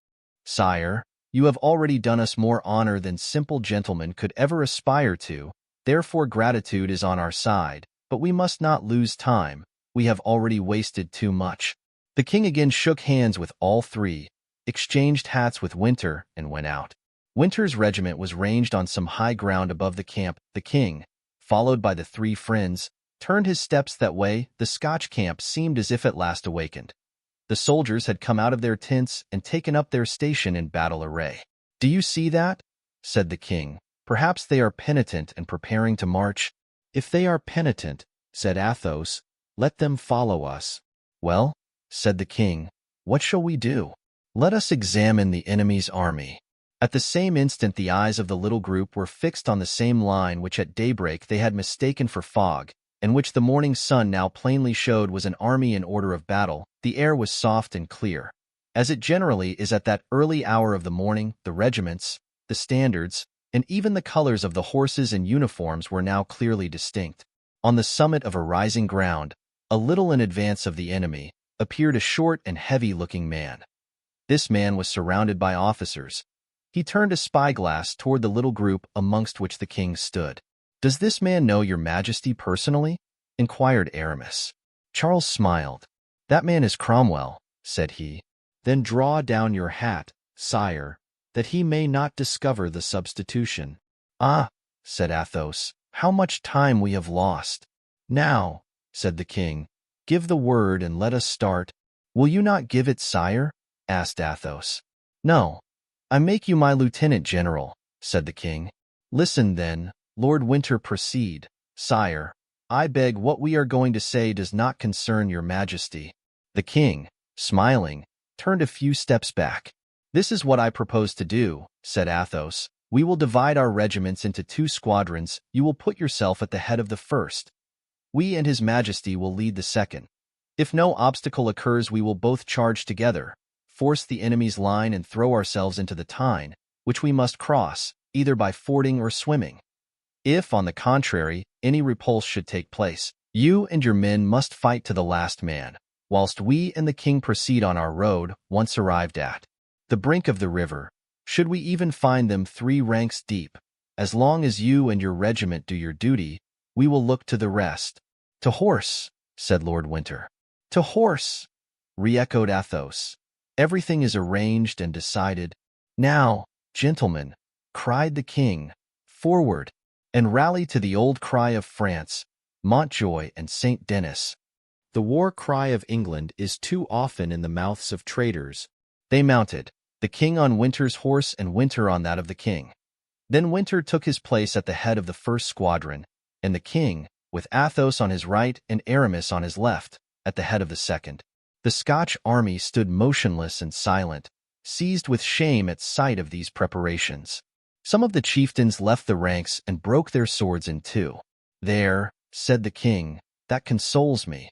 [SPEAKER 1] Sire, you have already done us more honor than simple gentlemen could ever aspire to, therefore gratitude is on our side, but we must not lose time. We have already wasted too much. The king again shook hands with all 3, exchanged hats with Winter, and went out. Winter's regiment was ranged on some high ground above the camp. The king, followed by the 3 friends, turned his steps that way. The Scotch camp seemed as if at last awakened. The soldiers had come out of their tents and taken up their station in battle array. Do you see that? Said the king. Perhaps they are penitent and preparing to march. If they are penitent, said Athos, let them follow us. Well, said the king, what shall we do? Let us examine the enemy's army. At the same instant the eyes of the little group were fixed on the same line which at daybreak they had mistaken for fog, and which the morning sun now plainly showed was an army in order of battle. The air was soft and clear. As it generally is at that early hour of the morning, the regiments, the standards, and even the colors of the horses and uniforms were now clearly distinct. On the summit of a rising ground, a little in advance of the enemy, appeared a short and heavy-looking man. This man was surrounded by officers. He turned a spyglass toward the little group amongst which the king stood. "Does this man know your Majesty personally?" inquired Aramis. Charles smiled. "That man is Cromwell," said he. "Then draw down your hat, sire, that he may not discover the substitution." "Ah," said Athos, "how much time we have lost." "Now," said the king, "give the word and let us start." "Will you not give it, sire?" asked Athos. "No, I make you my lieutenant general," said the king. "Listen, then, Lord Winter, proceed." "Sire, I beg what we are going to say does not concern your Majesty." The king, smiling, turned a few steps back. "This is what I propose to do," said Athos. "We will divide our regiments into 2 squadrons. You will put yourself at the head of the first. We and His Majesty will lead the second. If no obstacle occurs, we will both charge together, force the enemy's line, and throw ourselves into the Tyne, which we must cross, either by fording or swimming. If, on the contrary, any repulse should take place, you and your men must fight to the last man, whilst we and the king proceed on our road. Once arrived at the brink of the river, should we even find them 3 ranks deep, as long as you and your regiment do your duty, we will look to the rest." "To horse," said Lord Winter. "To horse," re-echoed Athos. "Everything is arranged and decided." "Now, gentlemen," cried the king, "forward, and rally to the old cry of France, Montjoy and St. Denis. The war cry of England is too often in the mouths of traitors." They mounted, the king on Winter's horse and Winter on that of the king. Then Winter took his place at the head of the first squadron, and the king, with Athos on his right and Aramis on his left, at the head of the second. The Scotch army stood motionless and silent, seized with shame at sight of these preparations. Some of the chieftains left the ranks and broke their swords in 2. "There," said the king, "that consoles me.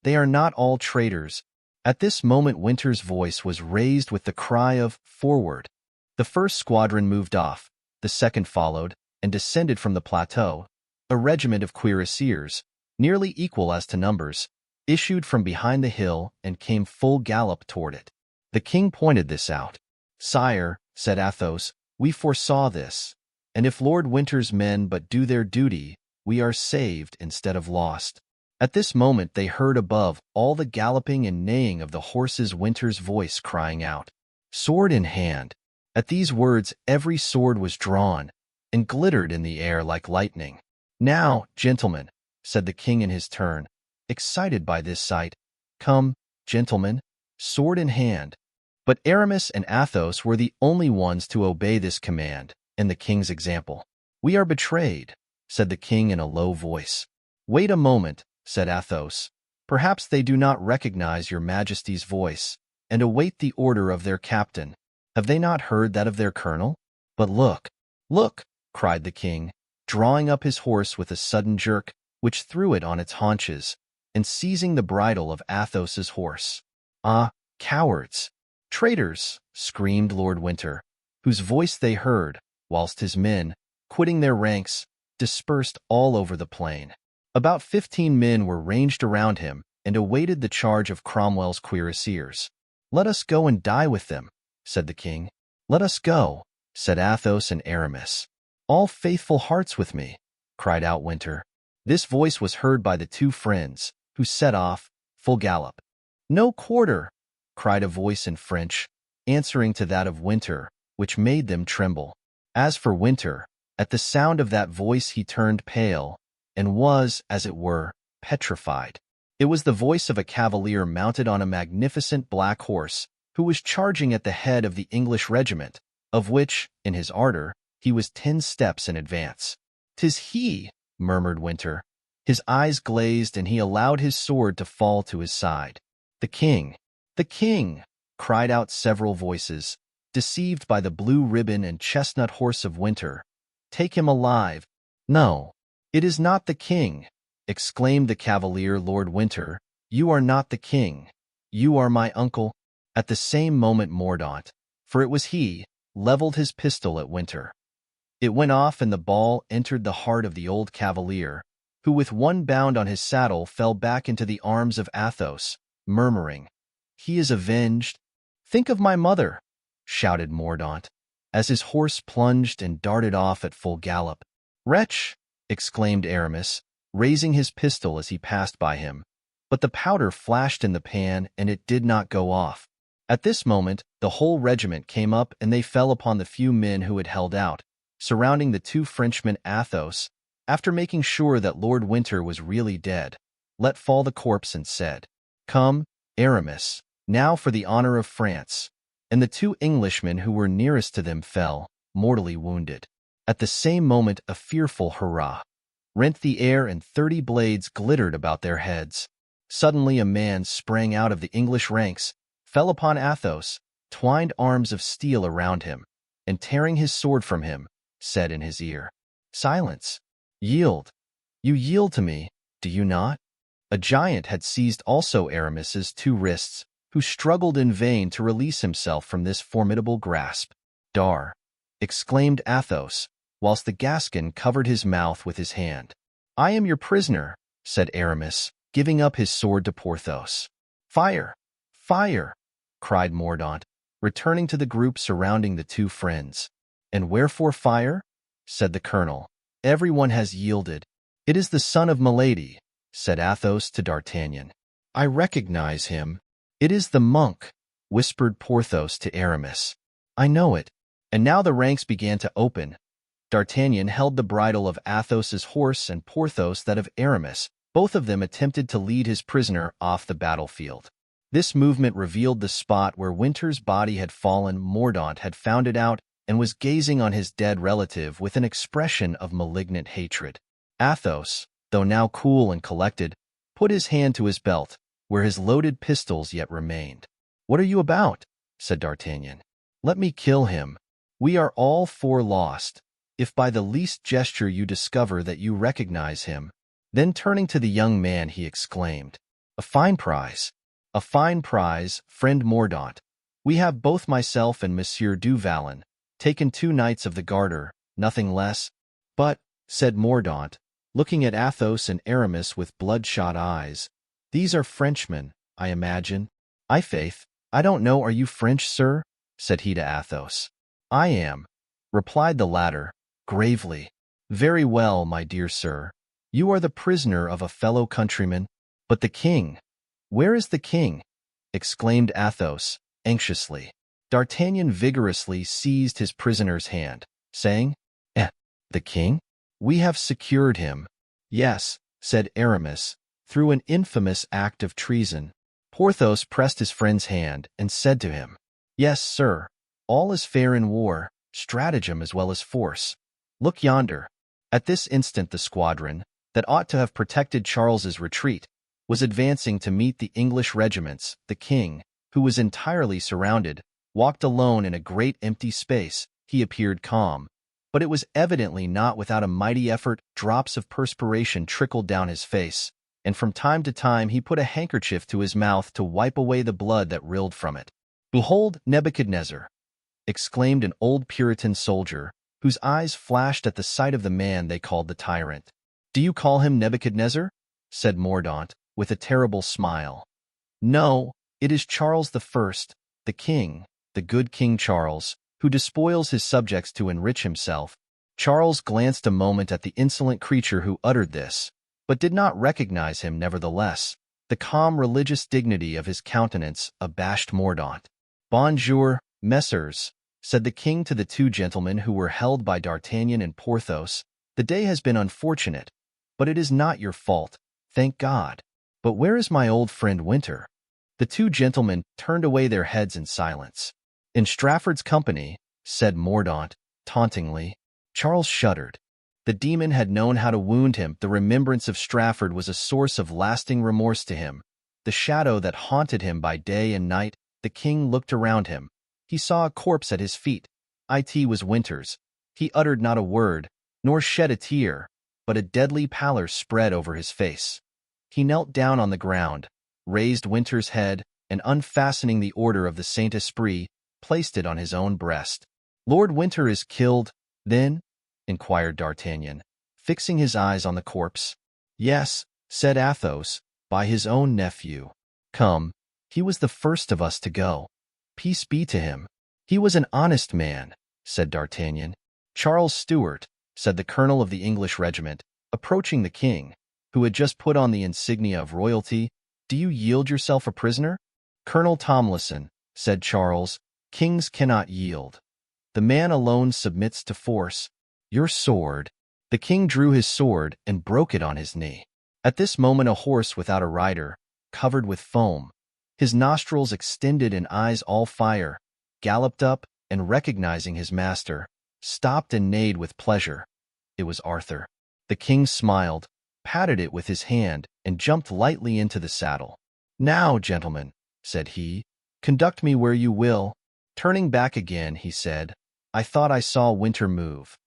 [SPEAKER 1] They are not all traitors." At this moment Winter's voice was raised with the cry of "Forward!" The first squadron moved off, the second followed, and descended from the plateau. A regiment of cuirassiers, nearly equal as to numbers, issued from behind the hill and came full gallop toward it. The king pointed this out. "Sire," said Athos, "we foresaw this, and if Lord Winter's men but do their duty, we are saved instead of lost." At this moment they heard above all the galloping and neighing of the horses Winter's voice crying out, "Sword in hand." At these words every sword was drawn, and glittered in the air like lightning. "Now, gentlemen," said the king in his turn, excited by this sight, "come, gentlemen, sword in hand." But Aramis and Athos were the only ones to obey this command and the king's example. "We are betrayed," said the king in a low voice. "Wait a moment," said Athos. "Perhaps they do not recognize your Majesty's voice, and await the order of their captain. Have they not heard that of their colonel? But look, look!" cried the king, drawing up his horse with a sudden jerk, which threw it on its haunches, and seizing the bridle of Athos's horse. "Ah, cowards! Traitors!" screamed Lord Winter, whose voice they heard, whilst his men, quitting their ranks, dispersed all over the plain. About 15 men were ranged around him and awaited the charge of Cromwell's cuirassiers. "Let us go and die with them," said the king. "Let us go," said Athos and Aramis. "All faithful hearts with me," cried out Winter. This voice was heard by the 2 friends, who set off, full gallop. "No quarter!" cried a voice in French, answering to that of Winter, which made them tremble. As for Winter, at the sound of that voice he turned pale, and was, as it were, petrified. It was the voice of a cavalier mounted on a magnificent black horse, who was charging at the head of the English regiment, of which, in his ardor, he was 10 steps in advance. "'Tis he," murmured Winter. His eyes glazed, and he allowed his sword to fall to his side. "The king! The king!" cried out several voices, deceived by the blue ribbon and chestnut horse of Winter. "Take him alive!" "No, it is not the king!" exclaimed the cavalier Lord Winter. "You are not the king. You are my uncle." At the same moment Mordaunt, for it was he, leveled his pistol at Winter. It went off, and the ball entered the heart of the old cavalier, who with one bound on his saddle fell back into the arms of Athos, murmuring, "He is avenged." "Think of my mother!" shouted Mordaunt, as his horse plunged and darted off at full gallop. "Wretch!" exclaimed Aramis, raising his pistol as he passed by him. But the powder flashed in the pan, and it did not go off. At this moment, the whole regiment came up, and they fell upon the few men who had held out, surrounding the 2 Frenchmen. Athos, after making sure that Lord Winter was really dead, let fall the corpse and said, "Come, Aramis, now for the honor of France." And the 2 Englishmen who were nearest to them fell, mortally wounded. At the same moment a fearful hurrah, rent the air, and 30 blades glittered about their heads. Suddenly a man sprang out of the English ranks, fell upon Athos, twined arms of steel around him, and tearing his sword from him, said in his ear, "Silence! Yield! You yield to me, do you not?" A giant had seized also Aramis's 2 wrists, who struggled in vain to release himself from this formidable grasp. "Dar!" exclaimed Athos, whilst the Gascon covered his mouth with his hand. "I am your prisoner," said Aramis, giving up his sword to Porthos. "Fire! Fire!" cried Mordaunt, returning to the group surrounding the 2 friends. "And wherefore fire?" said the colonel. "Everyone has yielded." "It is the son of Milady," said Athos to D'Artagnan. "I recognize him." "It is the monk," whispered Porthos to Aramis. "I know it." And now the ranks began to open. D'Artagnan held the bridle of Athos's horse and Porthos that of Aramis. Both of them attempted to lead his prisoner off the battlefield. This movement revealed the spot where Winter's body had fallen. Mordaunt had found it out and was gazing on his dead relative with an expression of malignant hatred. Athos, though now cool and collected, put his hand to his belt, where his loaded pistols yet remained. "What are you about?" said D'Artagnan. "Let me kill him. We are all 4 lost, if by the least gesture you discover that you recognize him." Then turning to the young man, he exclaimed, "A fine prize! A fine prize, friend Mordaunt. We have both myself and Monsieur du Vallon taken 2 knights of the Garter, nothing less." "But," said Mordaunt, looking at Athos and Aramis with bloodshot eyes, "these are Frenchmen, I imagine." "I'faith, I don't know. Are you French, sir?" said he to Athos. "I am," replied the latter, gravely. "Very well, my dear sir. You are the prisoner of a fellow countryman. But the king? Where is the king?" exclaimed Athos, anxiously. D'Artagnan vigorously seized his prisoner's hand, saying, "The king? We have secured him." "Yes," said Aramis, "through an infamous act of treason." Porthos pressed his friend's hand and said to him, "Yes, sir, all is fair in war, stratagem as well as force. Look yonder." At this instant the squadron, that ought to have protected Charles's retreat, was advancing to meet the English regiments. The king, who was entirely surrounded, walked alone in a great empty space. He appeared calm, but it was evidently not without a mighty effort. Drops of perspiration trickled down his face, and from time to time he put a handkerchief to his mouth to wipe away the blood that rilled from it. "Behold Nebuchadnezzar!" exclaimed an old Puritan soldier, whose eyes flashed at the sight of the man they called the tyrant. "Do you call him Nebuchadnezzar?" said Mordaunt, with a terrible smile. "No, it is Charles I, the king, the good King Charles, who despoils his subjects to enrich himself." Charles glanced a moment at the insolent creature who uttered this, but did not recognize him nevertheless. The calm religious dignity of his countenance abashed Mordaunt. "Bonjour, messieurs," said the king to the 2 gentlemen who were held by D'Artagnan and Porthos. "The day has been unfortunate, but it is not your fault, thank God. But where is my old friend Winter?" The 2 gentlemen turned away their heads in silence. "In Strafford's company," said Mordaunt, tauntingly. Charles shuddered. The demon had known how to wound him. The remembrance of Strafford was a source of lasting remorse to him, the shadow that haunted him by day and night. The king looked around him. He saw a corpse at his feet. It was Winter's. He uttered not a word, nor shed a tear, but a deadly pallor spread over his face. He knelt down on the ground, raised Winter's head, and unfastening the order of the Saint-Esprit, placed it on his own breast. "Lord Winter is killed, then?" inquired D'Artagnan, fixing his eyes on the corpse. "Yes," said Athos, "by his own nephew. Come, he was the first of us to go. Peace be to him." "He was an honest man," said D'Artagnan. "Charles Stuart," said the colonel of the English regiment, approaching the king, who had just put on the insignia of royalty, "do you yield yourself a prisoner?" "Colonel Tomlison," said Charles, "kings cannot yield. The man alone submits to force. Your sword." The king drew his sword and broke it on his knee. At this moment a horse without a rider, covered with foam, his nostrils extended and eyes all fire, galloped up, and recognizing his master, stopped and neighed with pleasure. It was Arthur. The king smiled, patted it with his hand, and jumped lightly into the saddle. "Now, gentlemen," said he, "conduct me where you will." Turning back again, he said, "I thought I saw Winter move.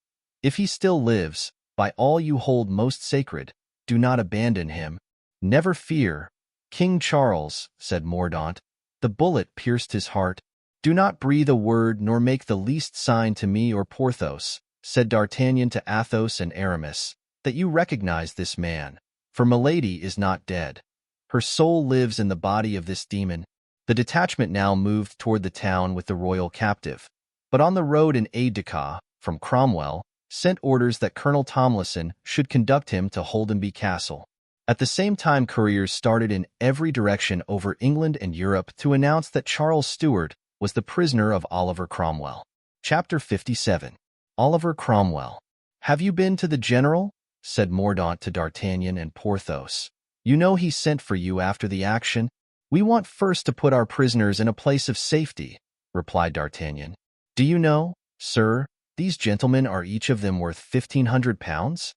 [SPEAKER 1] If he still lives, by all you hold most sacred, do not abandon him. Never fear." "King Charles," said Mordaunt, the bullet pierced his heart. "Do not breathe a word nor make the least sign to me or Porthos," said D'Artagnan to Athos and Aramis, "that you recognize this man, for Milady is not dead. Her soul lives in the body of this demon." The detachment now moved toward the town with the royal captive, but on the road an aide-de-camp from Cromwell sent orders that Colonel Tomlison should conduct him to Holdenby Castle. At the same time, couriers started in every direction over England and Europe to announce that Charles Stuart was the prisoner of Oliver Cromwell. Chapter 57. Oliver Cromwell. "Have you been to the general?" said Mordaunt to D'Artagnan and Porthos. "You know he sent for you after the action." "We want first to put our prisoners in a place of safety," replied D'Artagnan. "Do you know, sir, these gentlemen are each of them worth 1,500 pounds?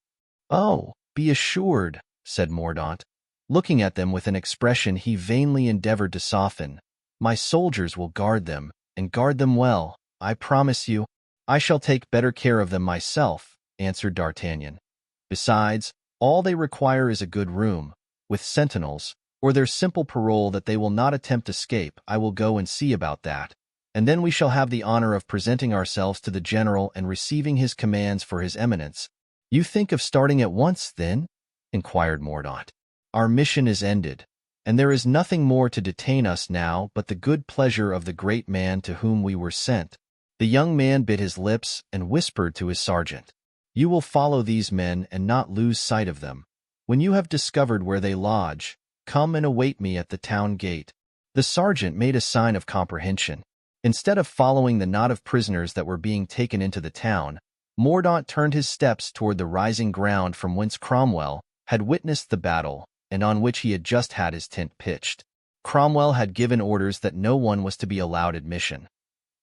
[SPEAKER 1] "Oh, be assured," said Mordaunt, looking at them with an expression he vainly endeavored to soften. "My soldiers will guard them, and guard them well, I promise you." "I shall take better care of them myself," answered D'Artagnan. "Besides, all they require is a good room, with sentinels, or their simple parole that they will not attempt escape. I will go and see about that, and then we shall have the honor of presenting ourselves to the general and receiving his commands for his eminence." "You think of starting at once, then?" inquired Mordaunt. "Our mission is ended, and there is nothing more to detain us now but the good pleasure of the great man to whom we were sent." The young man bit his lips and whispered to his sergeant, "You will follow these men and not lose sight of them. When you have discovered where they lodge, come and await me at the town gate." The sergeant made a sign of comprehension. Instead of following the knot of prisoners that were being taken into the town, Mordaunt turned his steps toward the rising ground from whence Cromwell had witnessed the battle and on which he had just had his tent pitched. Cromwell had given orders that no one was to be allowed admission.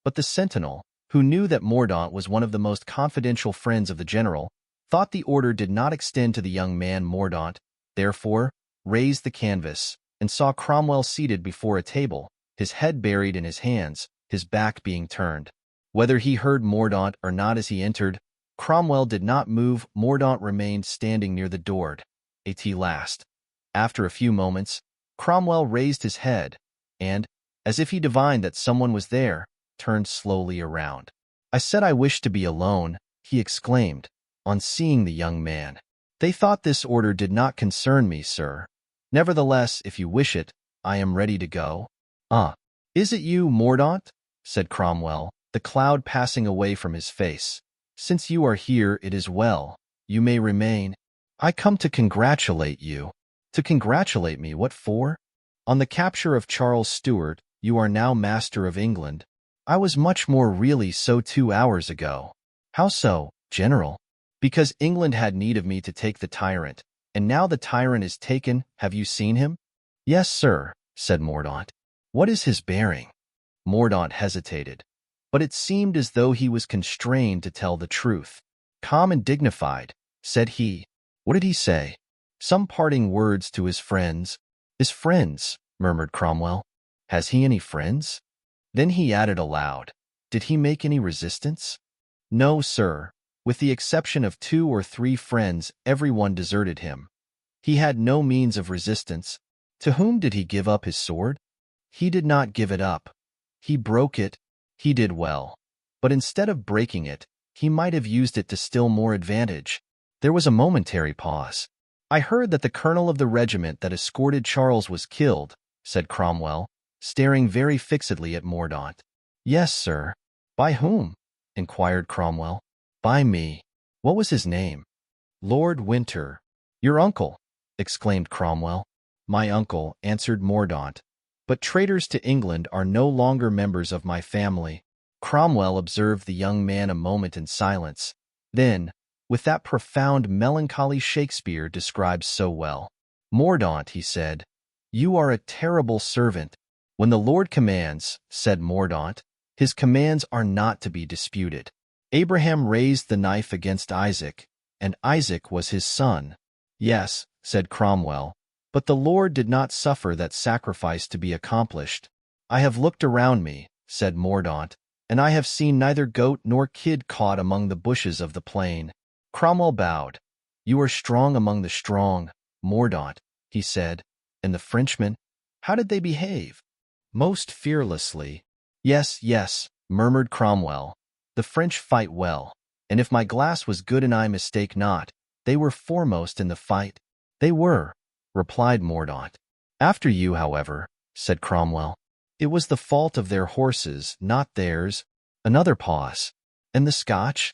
[SPEAKER 1] But the sentinel, who knew that Mordaunt was one of the most confidential friends of the general, thought the order did not extend to the young man. Mordaunt, therefore, raised the canvas and saw Cromwell seated before a table, his head buried in his hands, his back being turned. Whether he heard Mordaunt or not as he entered, Cromwell did not move. Mordaunt remained standing near the door. At last, after a few moments, Cromwell raised his head, and, as if he divined that someone was there, turned slowly around. "I said I wished to be alone," he exclaimed, on seeing the young man. "They thought this order did not concern me, sir. Nevertheless, if you wish it, I am ready to go." "Ah, is it you, Mordaunt?" said Cromwell, the cloud passing away from his face. "Since you are here, it is well. You may remain. I come to congratulate you." "To congratulate me? What for?" "On the capture of Charles Stuart. You are now master of England." "I was much more really so 2 hours ago." "How so, General?" "Because England had need of me to take the tyrant, and now the tyrant is taken. Have you seen him?" "Yes, sir," said Mordaunt. "What is his bearing?" Mordaunt hesitated, but it seemed as though he was constrained to tell the truth. "Calm and dignified," said he. "What did he say?" "Some parting words to his friends." "His friends?" murmured Cromwell. "Has he any friends?" Then he added aloud, "Did he make any resistance?" "No, sir. With the exception of 2 or 3 friends, everyone deserted him. He had no means of resistance." "To whom did he give up his sword?" "He did not give it up. He broke it." "He did well. But instead of breaking it, he might have used it to still more advantage." There was a momentary pause. "I heard that the colonel of the regiment that escorted Charles was killed," said Cromwell, staring very fixedly at Mordaunt. "Yes, sir." "By whom?" inquired Cromwell. "By me." "What was his name?" "Lord Winter." "Your uncle?" exclaimed Cromwell. "My uncle," answered Mordaunt. "But traitors to England are no longer members of my family." Cromwell observed the young man a moment in silence. Then, with that profound melancholy Shakespeare describes so well, "Mordaunt," he said, "you are a terrible servant." "When the Lord commands," said Mordaunt, "his commands are not to be disputed." Abraham raised the knife against Isaac, and Isaac was his son. Yes, said Cromwell, but the Lord did not suffer that sacrifice to be accomplished. I have looked around me, said Mordaunt, and I have seen neither goat nor kid caught among the bushes of the plain. Cromwell bowed. You are strong among the strong, Mordaunt, he said. And the Frenchmen? How did they behave? Most fearlessly. Yes, yes, murmured Cromwell. The French fight well, and if my glass was good and I mistake not, they were foremost in the fight. They were, replied Mordaunt. After you, however, said Cromwell. It was the fault of their horses, not theirs. Another pause. And the Scotch?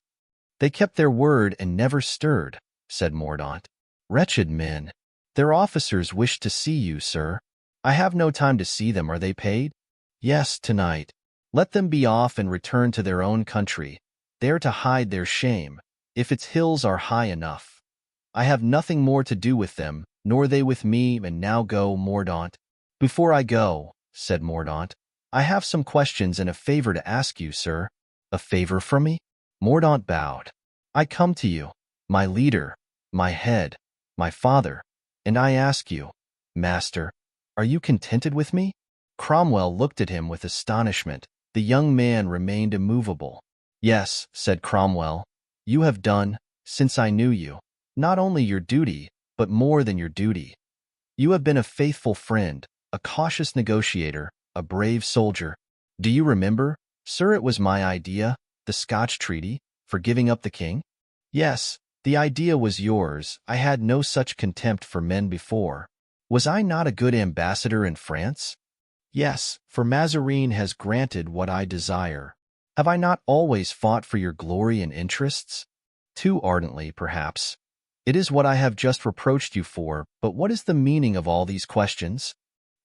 [SPEAKER 1] They kept their word and never stirred, said Mordaunt. Wretched men. Their officers wished to see you, sir. I have no time to see them. Are they paid? Yes, tonight. Let them be off and return to their own country, there to hide their shame, if its hills are high enough. I have nothing more to do with them, nor they with me, and now go, Mordaunt. Before I go, said Mordaunt, I have some questions and a favor to ask you, sir. A favor from me? Mordaunt bowed. I come to you, my leader, my head, my father, and I ask you, master, are you contented with me? Cromwell looked at him with astonishment. The young man remained immovable. Yes, said Cromwell, you have done, since I knew you, not only your duty, but more than your duty. You have been a faithful friend, a cautious negotiator, a brave soldier. Do you remember, sir, it was my idea, the Scotch treaty, for giving up the king? Yes, the idea was yours. I had no such contempt for men before. Was I not a good ambassador in France? Yes, for Mazarin has granted what I desire. Have I not always fought for your glory and interests? Too ardently, perhaps. It is what I have just reproached you for, but what is the meaning of all these questions?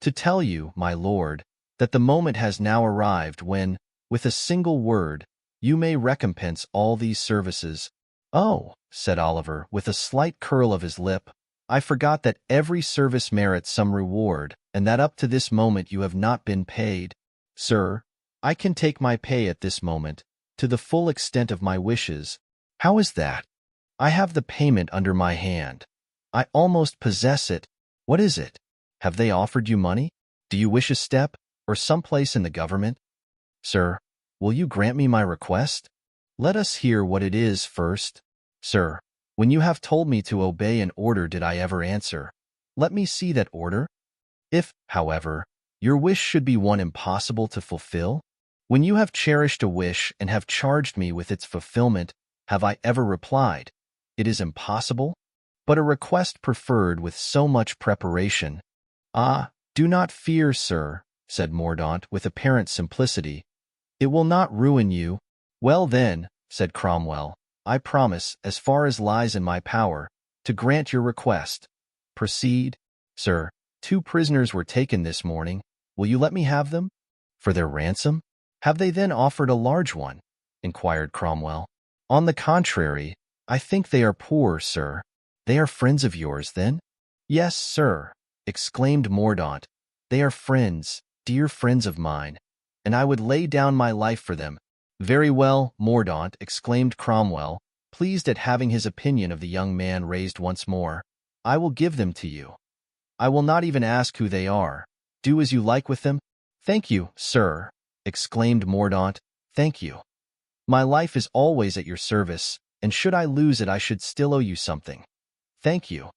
[SPEAKER 1] To tell you, my lord, that the moment has now arrived when, with a single word, you may recompense all these services. Oh, said Oliver, with a slight curl of his lip, I forgot that every service merits some reward, and that up to this moment you have not been paid. Sir, I can take my pay at this moment, to the full extent of my wishes. How is that? I have the payment under my hand. I almost possess it. What is it? Have they offered you money? Do you wish a step, or some place in the government? Sir, will you grant me my request? Let us hear what it is first. Sir, when you have told me to obey an order, did I ever answer? Let me see that order. If, however, your wish should be one impossible to fulfill, when you have cherished a wish and have charged me with its fulfillment, have I ever replied, it is impossible? But a request preferred with so much preparation. Ah, do not fear, sir, said Mordaunt with apparent simplicity. It will not ruin you. Well then, said Cromwell, I promise, as far as lies in my power, to grant your request. Proceed. Sir, 2 prisoners were taken this morning. Will you let me have them? For their ransom? Have they then offered a large one? Inquired Cromwell. On the contrary, I think they are poor, sir. They are friends of yours, then? Yes, sir, exclaimed Mordaunt. They are friends, dear friends of mine, and I would lay down my life for them. Very well, Mordaunt, exclaimed Cromwell, pleased at having his opinion of the young man raised once more. I will give them to you. I will not even ask who they are. Do as you like with them. Thank you, sir, exclaimed Mordaunt. Thank you. My life is always at your service, and should I lose it, I should still owe you something. Thank you.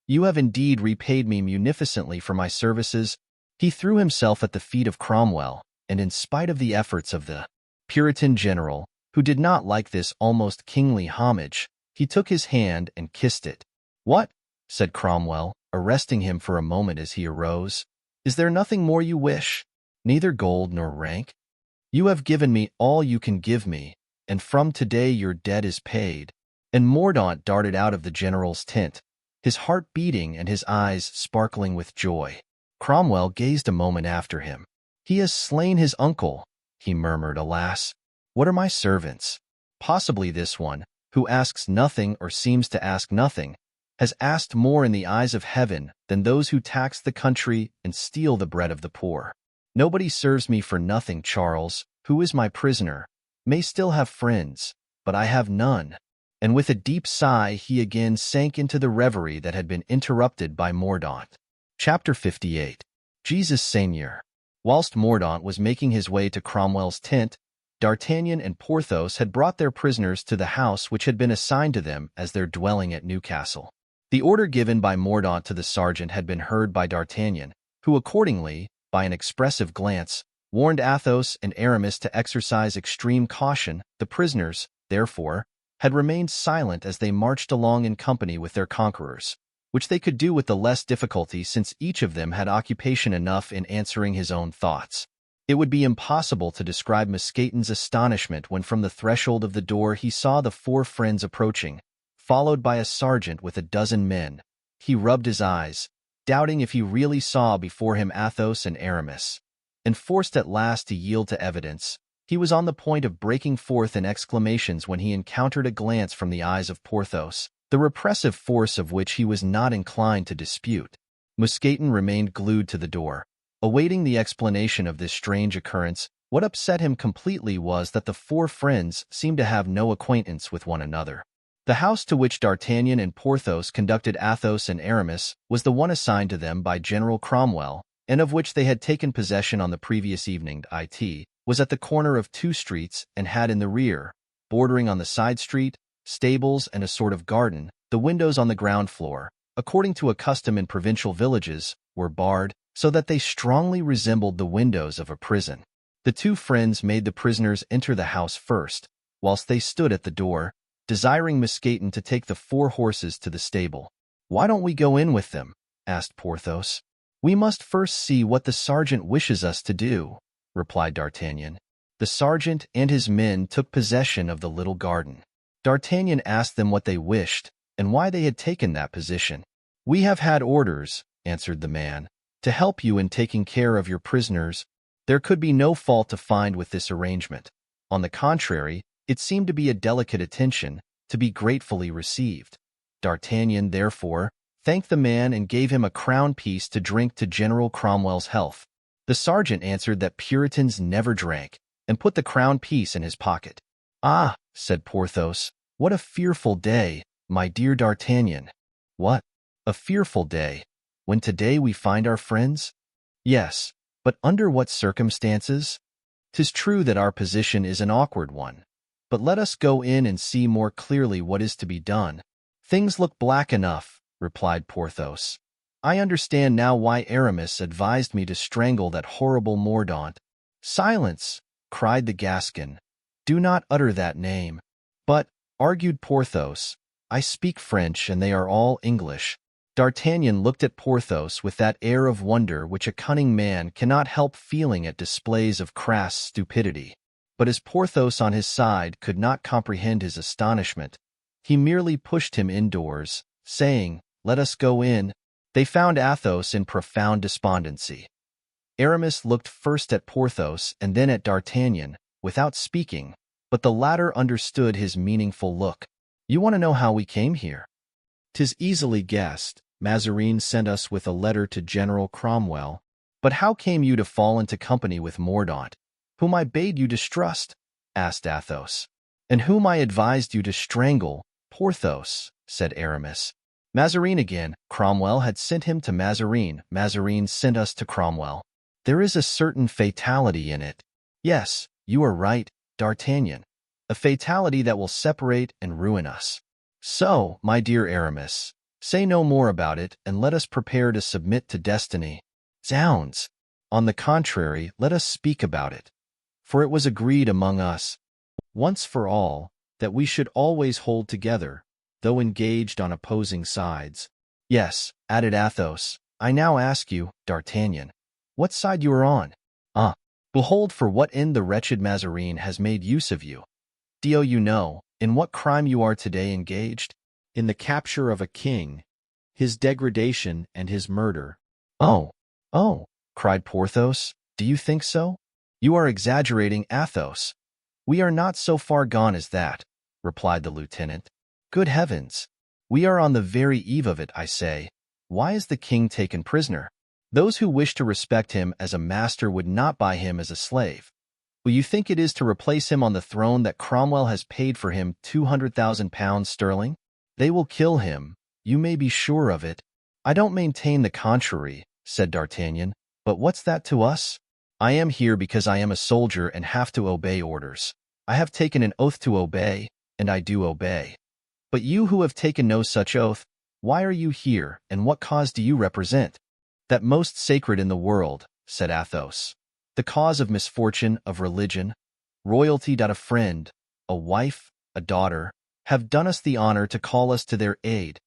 [SPEAKER 1] You have indeed repaid me munificently for my services. He threw himself at the feet of Cromwell, and in spite of the efforts of the Puritan general, who did not like this almost kingly homage, he took his hand and kissed it. What? Said Cromwell, arresting him for a moment as he arose. Is there nothing more you wish? Neither gold nor rank? You have given me all you can give me, and from today your debt is paid. And Mordaunt darted out of the general's tent, his heart beating and his eyes sparkling with joy. Cromwell gazed a moment after him. He has slain his uncle, he murmured. Alas, what are my servants? Possibly this one, who asks nothing or seems to ask nothing, has asked more in the eyes of heaven than those who tax the country and steal the bread of the poor. Nobody serves me for nothing. Charles, who is my prisoner, may still have friends, but I have none. And with a deep sigh he again sank into the reverie that had been interrupted by Mordaunt. Chapter 58. Jesus Seigneur. Whilst Mordaunt was making his way to Cromwell's tent, D'Artagnan and Porthos had brought their prisoners to the house which had been assigned to them as their dwelling at Newcastle. The order given by Mordaunt to the sergeant had been heard by D'Artagnan, who accordingly, by an expressive glance, warned Athos and Aramis to exercise extreme caution. The prisoners, therefore, had remained silent as they marched along in company with their conquerors, which they could do with the less difficulty since each of them had occupation enough in answering his own thoughts. It would be impossible to describe Mousqueton's astonishment when from the threshold of the door he saw the four friends approaching, followed by a sergeant with a dozen men. He rubbed his eyes, doubting if he really saw before him Athos and Aramis, and forced at last to yield to evidence. He was on the point of breaking forth in exclamations when he encountered a glance from the eyes of Porthos, the repressive force of which he was not inclined to dispute. Mousqueton remained glued to the door, awaiting the explanation of this strange occurrence. What upset him completely was that the four friends seemed to have no acquaintance with one another. The house to which D'Artagnan and Porthos conducted Athos and Aramis was the one assigned to them by General Cromwell, and of which they had taken possession on the previous evening. It was at the corner of two streets and had in the rear, bordering on the side street, stables and a sort of garden. The windows on the ground floor, according to a custom in provincial villages, were barred, so that they strongly resembled the windows of a prison. The two friends made the prisoners enter the house first, whilst they stood at the door, desiring Mousqueton to take the four horses to the stable. "Why don't we go in with them?" asked Porthos. "We must first see what the sergeant wishes us to do," replied D'Artagnan. The sergeant and his men took possession of the little garden. D'Artagnan asked them what they wished, and why they had taken that position. "We have had orders," answered the man, "to help you in taking care of your prisoners." There could be no fault to find with this arrangement. On the contrary, it seemed to be a delicate attention, to be gratefully received. D'Artagnan, therefore, thanked the man and gave him a crown piece to drink to General Cromwell's health. The sergeant answered that Puritans never drank, and put the crown piece in his pocket. "Ah," said Porthos, "what a fearful day, my dear D'Artagnan." "What? A fearful day, when today we find our friends?" "Yes, but under what circumstances? 'Tis true that our position is an awkward one, but let us go in and see more clearly what is to be done." "Things look black enough," replied Porthos. "I understand now why Aramis advised me to strangle that horrible Mordaunt." "Silence!" cried the Gascon. "Do not utter that name." "But," argued Porthos, "I speak French and they are all English." D'Artagnan looked at Porthos with that air of wonder which a cunning man cannot help feeling at displays of crass stupidity. But as Porthos on his side could not comprehend his astonishment, he merely pushed him indoors, saying, "Let us go in." They found Athos in profound despondency. Aramis looked first at Porthos and then at D'Artagnan, without speaking, but the latter understood his meaningful look. "You want to know how we came here? 'Tis easily guessed. Mazarin sent us with a letter to General Cromwell. But how came you to fall into company with Mordaunt, whom I bade you distrust?" asked Athos. "And whom I advised you to strangle, Porthos," said Aramis. "Mazarin again. Cromwell had sent him to Mazarin. Mazarin sent us to Cromwell. There is a certain fatality in it." "Yes, you are right, D'Artagnan. A fatality that will separate and ruin us. So, my dear Aramis, say no more about it, and let us prepare to submit to destiny." "Zounds! On the contrary, let us speak about it. For it was agreed among us, once for all, that we should always hold together, though engaged on opposing sides." "Yes," added Athos, "I now ask you, D'Artagnan, what side you are on. Behold for what end the wretched Mazarin has made use of you. Do you know in what crime you are today engaged? In the capture of a king, his degradation and his murder." Oh, cried Porthos, "do you think so?" "You are exaggerating, Athos." "We are not so far gone as that," replied the lieutenant. "Good heavens! We are on the very eve of it, I say. Why is the king taken prisoner? Those who wish to respect him as a master would not buy him as a slave. Will you think it is to replace him on the throne that Cromwell has paid for him 200,000 pounds sterling? They will kill him, you may be sure of it. I don't maintain the contrary, said D'Artagnan, but what's that to us? I am here because I am a soldier and have to obey orders. I have taken an oath to obey, and I do obey. But you who have taken no such oath, why are you here, and what cause do you represent? That most sacred in the world, said Athos. The cause of misfortune, of religion, royalty. A friend, a wife, a daughter, have done us the honor to call us to their aid.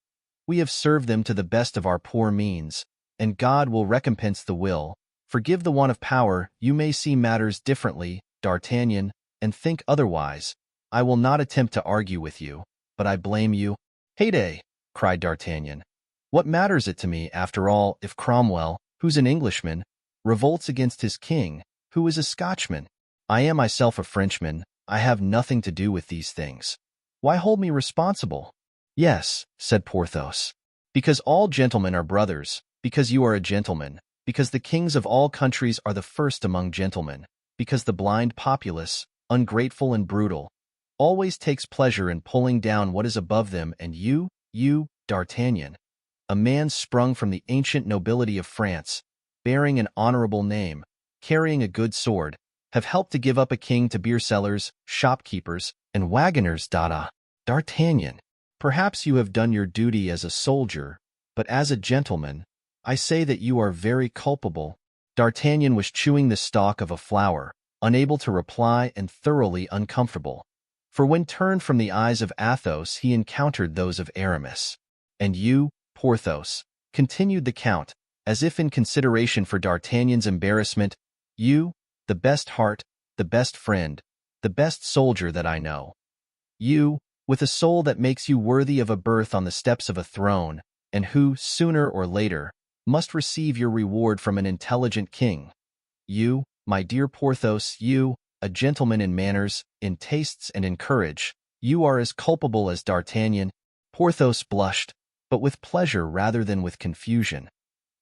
[SPEAKER 1] We have served them to the best of our poor means, and God will recompense the will. Forgive the want of power. You may see matters differently, D'Artagnan, and think otherwise. I will not attempt to argue with you, but I blame you. Heyday, cried D'Artagnan. What matters it to me, after all, if Cromwell, who's an Englishman, revolts against his king, who is a Scotchman? I am myself a Frenchman. I have nothing to do with these things. Why hold me responsible? Yes, said Porthos. Because all gentlemen are brothers, because you are a gentleman, because the kings of all countries are the first among gentlemen, because the blind populace, ungrateful and brutal, always takes pleasure in pulling down what is above them, and you, D'Artagnan, a man sprung from the ancient nobility of France, bearing an honorable name, carrying a good sword, have helped to give up a king to beer sellers, shopkeepers, and wagoners. D'Artagnan, perhaps you have done your duty as a soldier, but as a gentleman, I say that you are very culpable. D'Artagnan was chewing the stalk of a flower, unable to reply and thoroughly uncomfortable. For when turned from the eyes of Athos, he encountered those of Aramis. And you, Porthos, continued the Count, as if in consideration for D'Artagnan's embarrassment, you, the best heart, the best friend, the best soldier that I know. You, with a soul that makes you worthy of a berth on the steps of a throne, and who, sooner or later, must receive your reward from an intelligent king. You, my dear Porthos, you, a gentleman in manners, in tastes, and in courage, you are as culpable as D'Artagnan. Porthos blushed, but with pleasure rather than with confusion.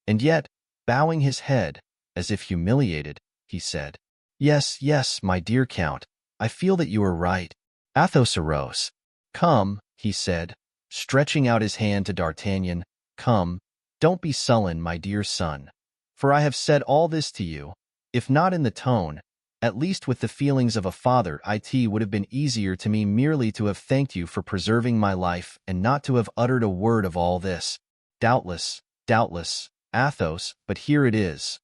[SPEAKER 1] And yet, bowing his head, as if humiliated, he said, Yes, yes, my dear Count, I feel that you are right. Athos arose. Come, he said, stretching out his hand to D'Artagnan, come, don't be sullen, my dear son. For I have said all this to you, if not in the tone, at least with the feelings of a father. It would have been easier to me merely to have thanked you for preserving my life and not to have uttered a word of all this. Doubtless, Athos, but here it is.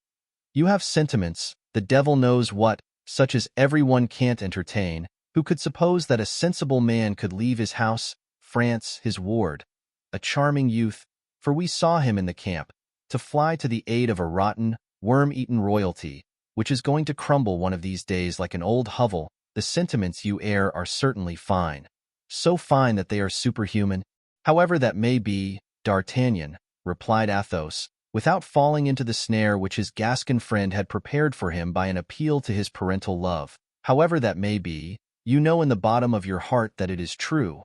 [SPEAKER 1] You have sentiments, the devil knows what, such as everyone can't entertain. Who could suppose that a sensible man could leave his house, France, his ward, a charming youth, for we saw him in the camp, to fly to the aid of a rotten, worm-eaten royalty, which is going to crumble one of these days like an old hovel? The sentiments you air are certainly fine, so fine that they are superhuman. However that may be, D'Artagnan, replied Athos, without falling into the snare which his Gascon friend had prepared for him by an appeal to his parental love. However that may be, you know in the bottom of your heart that it is true.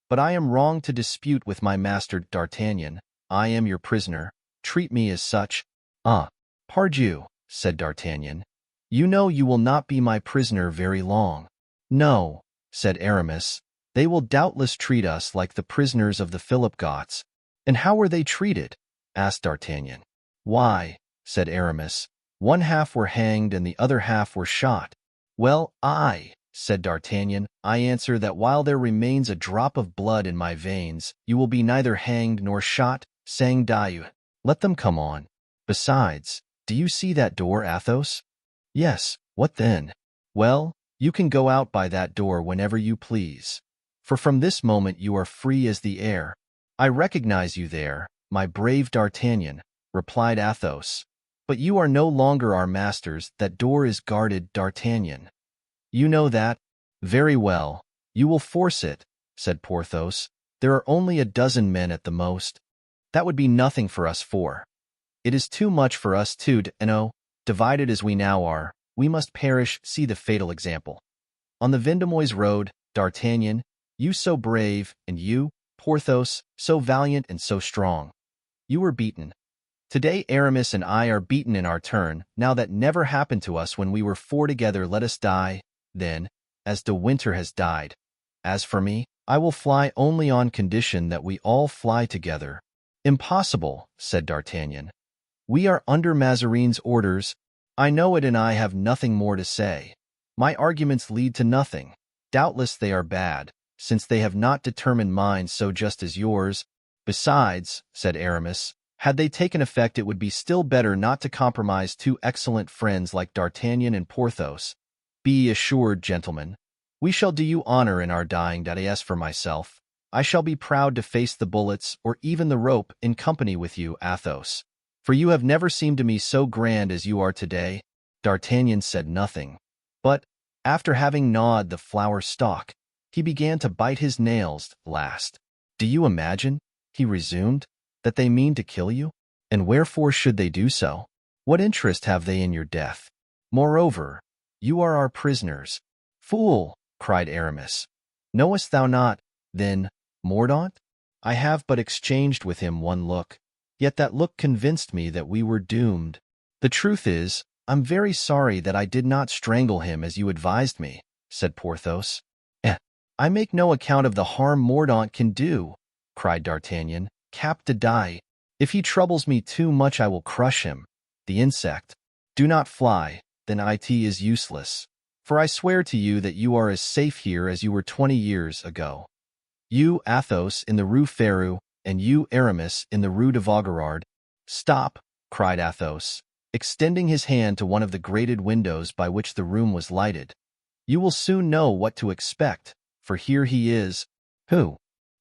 [SPEAKER 1] But I am wrong to dispute with my master. D'Artagnan, I am your prisoner. Treat me as such. Pardieu, said D'Artagnan. You know you will not be my prisoner very long. No, said Aramis, they will doubtless treat us like the prisoners of the Philip Goths. And how were they treated? Asked D'Artagnan. Why, said Aramis, one half were hanged and the other half were shot. Well, said D'Artagnan, I answer that while there remains a drop of blood in my veins, you will be neither hanged nor shot. Sang Dieu. Let them come on. Besides, do you see that door, Athos? Yes, what then? Well, you can go out by that door whenever you please. For from this moment you are free as the air. I recognize you there, my brave D'Artagnan, replied Athos. But you are no longer our masters. That door is guarded, D'Artagnan. You know that? Very well. You will force it, said Porthos. There are only a dozen men at the most. That would be nothing for us four. It is too much for us two, divided as we now are. We must perish. See the fatal example. On the Vendomois road, D'Artagnan, you so brave, and you, Porthos, so valiant and so strong. You were beaten. Today Aramis and I are beaten in our turn. Now that never happened to us when we were four together. Let us die, then, as De Winter has died. As for me, I will fly only on condition that we all fly together." "Impossible," said D'Artagnan. "We are under Mazarin's orders. I know it, and I have nothing more to say. My arguments lead to nothing. Doubtless they are bad, since they have not determined minds so just as yours. Besides," said Aramis, "had they taken effect, it would be still better not to compromise two excellent friends like D'Artagnan and Porthos. Be assured, gentlemen, we shall do you honor in our dying. As for myself, I shall be proud to face the bullets or even the rope in company with you, Athos, for you have never seemed to me so grand as you are today." D'Artagnan said nothing, but, after having gnawed the flower stalk, he began to bite his nails last. "Do you imagine," he resumed, "that they mean to kill you? And wherefore should they do so? What interest have they in your death? Moreover, you are our prisoners." "Fool!" cried Aramis. "Knowest thou not, then, Mordaunt? I have but exchanged with him one look, yet that look convinced me that we were doomed. The truth is, I'm very sorry that I did not strangle him as you advised me," said Porthos. "I make no account of the harm Mordaunt can do," cried D'Artagnan. "Cap to die. If he troubles me too much, I will crush him. The insect. Do not fly, then it is useless. For I swear to you that you are as safe here as you were 20 years ago. You, Athos, in the Rue Férou, and you, Aramis, in the Rue de Vaugirard." "Stop," cried Athos, extending his hand to one of the grated windows by which the room was lighted. "You will soon know what to expect, for here he is." "Who?"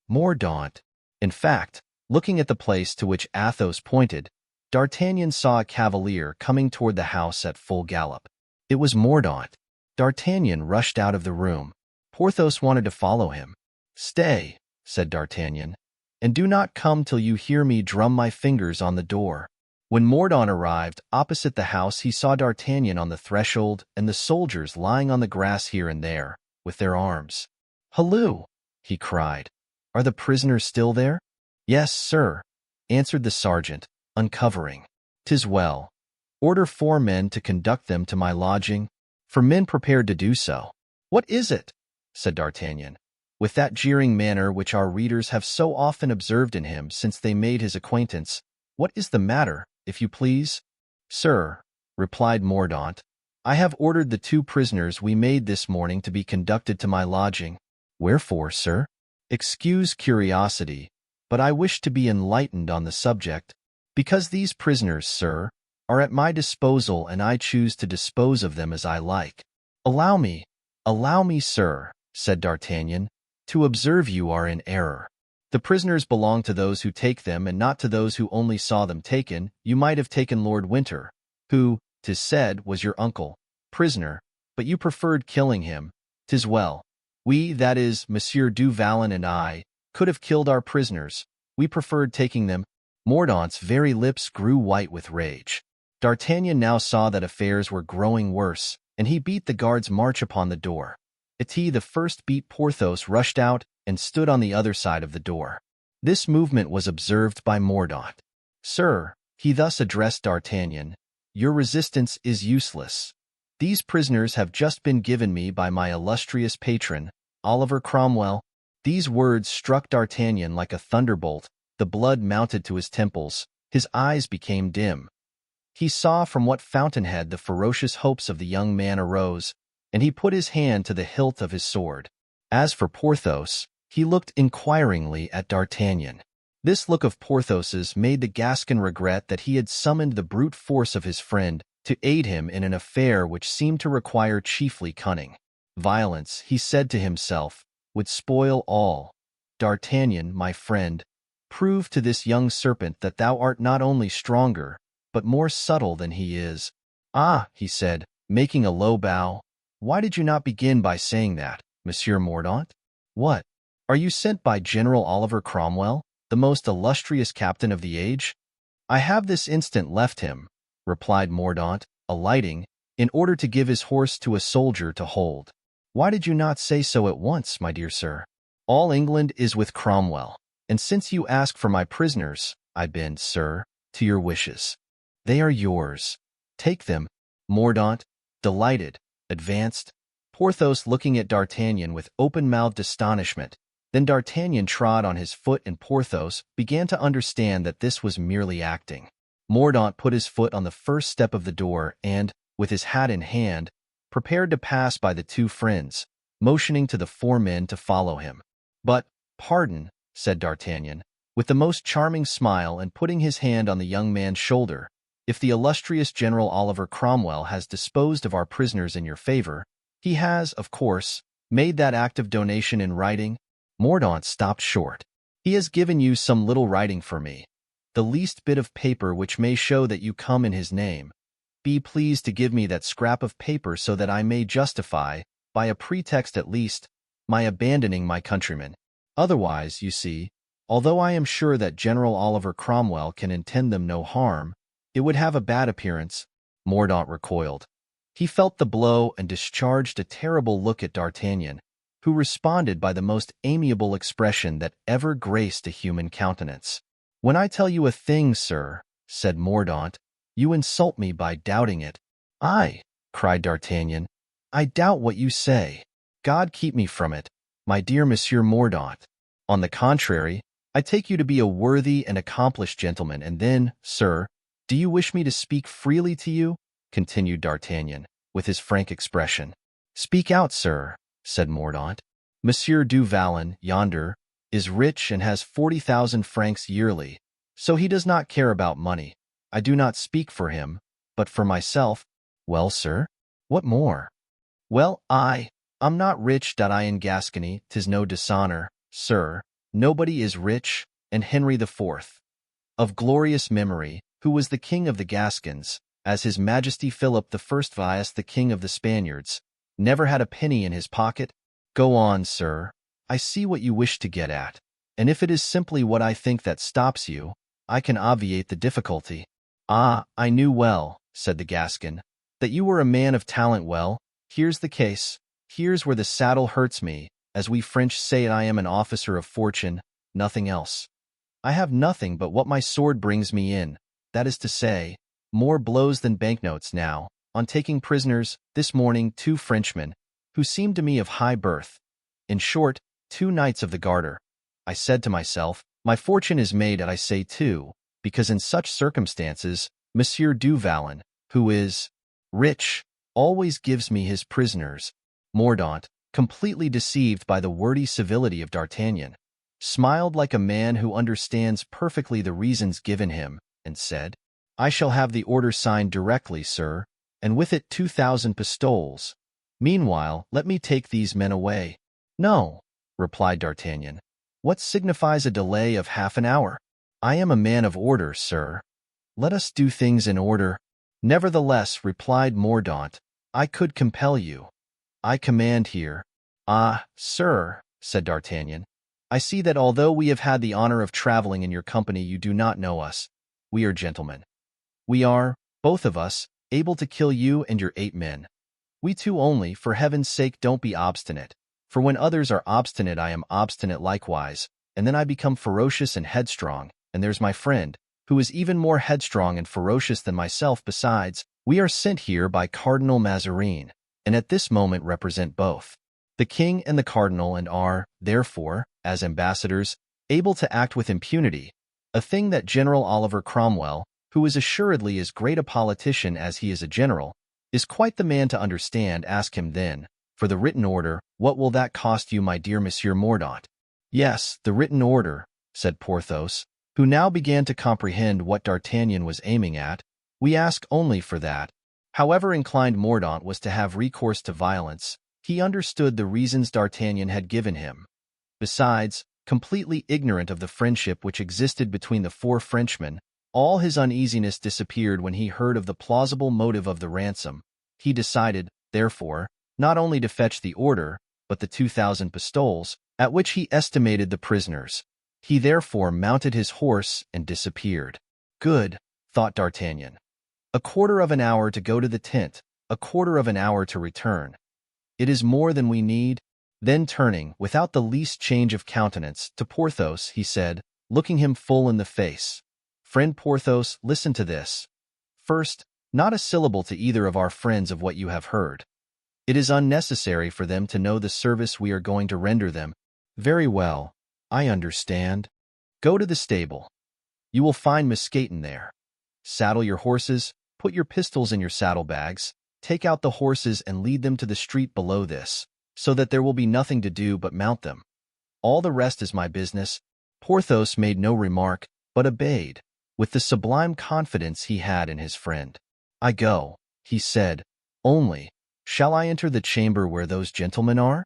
[SPEAKER 1] "Mordaunt." In fact, looking at the place to which Athos pointed, D'Artagnan saw a cavalier coming toward the house at full gallop. It was Mordaunt. D'Artagnan rushed out of the room. Porthos wanted to follow him. "Stay," said D'Artagnan, "and do not come till you hear me drum my fingers on the door." When Mordaunt arrived opposite the house, he saw D'Artagnan on the threshold and the soldiers lying on the grass here and there, with their arms. "Halloo!" he cried. "Are the prisoners still there?" "Yes, sir," answered the sergeant, uncovering. "'Tis well. Order 4 men to conduct them to my lodging." For men prepared to do so. "What is it?" said D'Artagnan, with that jeering manner which our readers have so often observed in him since they made his acquaintance. "What is the matter, if you please?" "Sir," replied Mordaunt, "I have ordered the 2 prisoners we made this morning to be conducted to my lodging." "Wherefore, sir?" "Excuse curiosity, but I wish to be enlightened on the subject." "Because these prisoners, sir, are at my disposal, and I choose to dispose of them as I like." Allow me, sir," said D'Artagnan, "to observe you are in error. The prisoners belong to those who take them, and not to those who only saw them taken. You might have taken Lord Winter, who, 'tis said, was your uncle, prisoner, but you preferred killing him. 'Tis well. We, that is, Monsieur du Vallon and I, could have killed our prisoners. We preferred taking them." Mordaunt's very lips grew white with rage. D'Artagnan now saw that affairs were growing worse, and he beat the guard's march upon the door. The first beat Porthos rushed out and stood on the other side of the door. This movement was observed by Mordaunt. "Sir," he thus addressed D'Artagnan, "your resistance is useless. These prisoners have just been given me by my illustrious patron, Oliver Cromwell." These words struck D'Artagnan like a thunderbolt. The blood mounted to his temples. His eyes became dim. He saw from what fountainhead the ferocious hopes of the young man arose, and he put his hand to the hilt of his sword. As for Porthos, he looked inquiringly at D'Artagnan. This look of Porthos's made the Gascon regret that he had summoned the brute force of his friend to aid him in an affair which seemed to require chiefly cunning. Violence, he said to himself, would spoil all. "D'Artagnan, my friend, prove to this young serpent that thou art not only stronger, but more subtle than he is." "Ah," he said, making a low bow, "why did you not begin by saying that, Monsieur Mordaunt?" "What? Are you sent by General Oliver Cromwell, the most illustrious captain of the age?" "I have this instant left him," replied Mordaunt, alighting, "in order to give his horse to a soldier to hold." "Why did you not say so at once, my dear sir?" "All England is with Cromwell, and since you ask for my prisoners, I bend, sir, to your wishes. They are yours. Take them. Mordaunt, delighted, advanced, Porthos looking at D'Artagnan with open-mouthed astonishment. Then D'Artagnan trod on his foot and Porthos began to understand that this was merely acting. Mordaunt put his foot on the first step of the door and, with his hat in hand, prepared to pass by the two friends, motioning to the four men to follow him. "But, pardon," said D'Artagnan, with the most charming smile and putting his hand on the young man's shoulder, "if the illustrious General Oliver Cromwell has disposed of our prisoners in your favor, he has, of course, made that act of donation in writing." Mordaunt stopped short. "He has given you some little writing for me, the least bit of paper which may show that you come in his name. Be pleased to give me that scrap of paper so that I may justify, by a pretext at least, my abandoning my countrymen. Otherwise, you see, although I am sure that General Oliver Cromwell can intend them no harm, it would have a bad appearance." Mordaunt recoiled. He felt the blow and discharged a terrible look at D'Artagnan, who responded by the most amiable expression that ever graced a human countenance. "When I tell you a thing, sir," said Mordaunt, "you insult me by doubting it." "I," cried D'Artagnan, "I doubt what you say. God keep me from it, my dear Monsieur Mordaunt. On the contrary, I take you to be a worthy and accomplished gentleman, and then, sir, do you wish me to speak freely to you?" continued D'Artagnan, with his frank expression. "Speak out, sir," said Mordaunt. "Monsieur du Vallon, yonder, is rich and has 40,000 francs yearly, so he does not care about money. I do not speak for him, but for myself." "Well, sir, what more?" "Well, I'm not rich, I in Gascony, 'tis no dishonor, sir. Nobody is rich, and Henry IV, of glorious memory, who was the king of the Gascons, as his Majesty Philip I the king of the Spaniards, never had a penny in his pocket." "Go on, sir. I see what you wish to get at, and if it is simply what I think that stops you, I can obviate the difficulty." "Ah, I knew well," said the Gascon, "that you were a man of talent. Well, here's the case. Here's where the saddle hurts me. As we French say, I am an officer of fortune, nothing else. I have nothing but what my sword brings me in, that is to say, more blows than banknotes. Now, on taking prisoners, this morning, 2 Frenchmen, who seemed to me of high birth, in short, 2 knights of the garter, I said to myself, my fortune is made. And I say too, because in such circumstances, Monsieur du Vallon, who is rich, always gives me his prisoners." Mordaunt, completely deceived by the wordy civility of D'Artagnan, smiled like a man who understands perfectly the reasons given him, and said, "I shall have the order signed directly, sir, and with it 2,000 pistoles. Meanwhile, let me take these men away." "No," replied D'Artagnan. "What signifies a delay of half an hour? I am a man of order, sir. Let us do things in order." "Nevertheless," replied Mordaunt, "I could compel you. I command here." "Ah, sir," said D'Artagnan, "I see that although we have had the honor of traveling in your company, you do not know us. We are gentlemen. We are, both of us, able to kill you and your 8 men. We 2 only, for heaven's sake don't be obstinate, for when others are obstinate I am obstinate likewise, and then I become ferocious and headstrong, and there's my friend, who is even more headstrong and ferocious than myself. Besides, we are sent here by Cardinal Mazarin, and at this moment represent both the king and the cardinal, and are, therefore, as ambassadors, able to act with impunity, a thing that General Oliver Cromwell, who is assuredly as great a politician as he is a general, is quite the man to understand. Ask him then, for the written order, what will that cost you, my dear Monsieur Mordaunt?" "Yes, the written order," said Porthos, who now began to comprehend what D'Artagnan was aiming at. "We ask only for that." However inclined Mordaunt was to have recourse to violence, he understood the reasons D'Artagnan had given him. Besides, completely ignorant of the friendship which existed between the 4 Frenchmen, all his uneasiness disappeared when he heard of the plausible motive of the ransom. He decided, therefore, not only to fetch the order, but the 2,000 pistoles, at which he estimated the prisoners. He therefore mounted his horse and disappeared. "Good," thought D'Artagnan. "A quarter of an hour to go to the tent, a quarter of an hour to return. It is more than we need." Then turning, without the least change of countenance, to Porthos, he said, looking him full in the face, Friend Porthos, listen to this. First, not a syllable to either of our friends of what you have heard. It is unnecessary for them to know the service we are going to render them. Very well, I understand. Go to the stable. You will find Misfortune there. Saddle your horses, put your pistols in your saddlebags, take out the horses and lead them to the street below this, so that there will be nothing to do but mount them. All the rest is my business. Porthos made no remark, but obeyed, with the sublime confidence he had in his friend. I go, he said, only, shall I enter the chamber where those gentlemen are?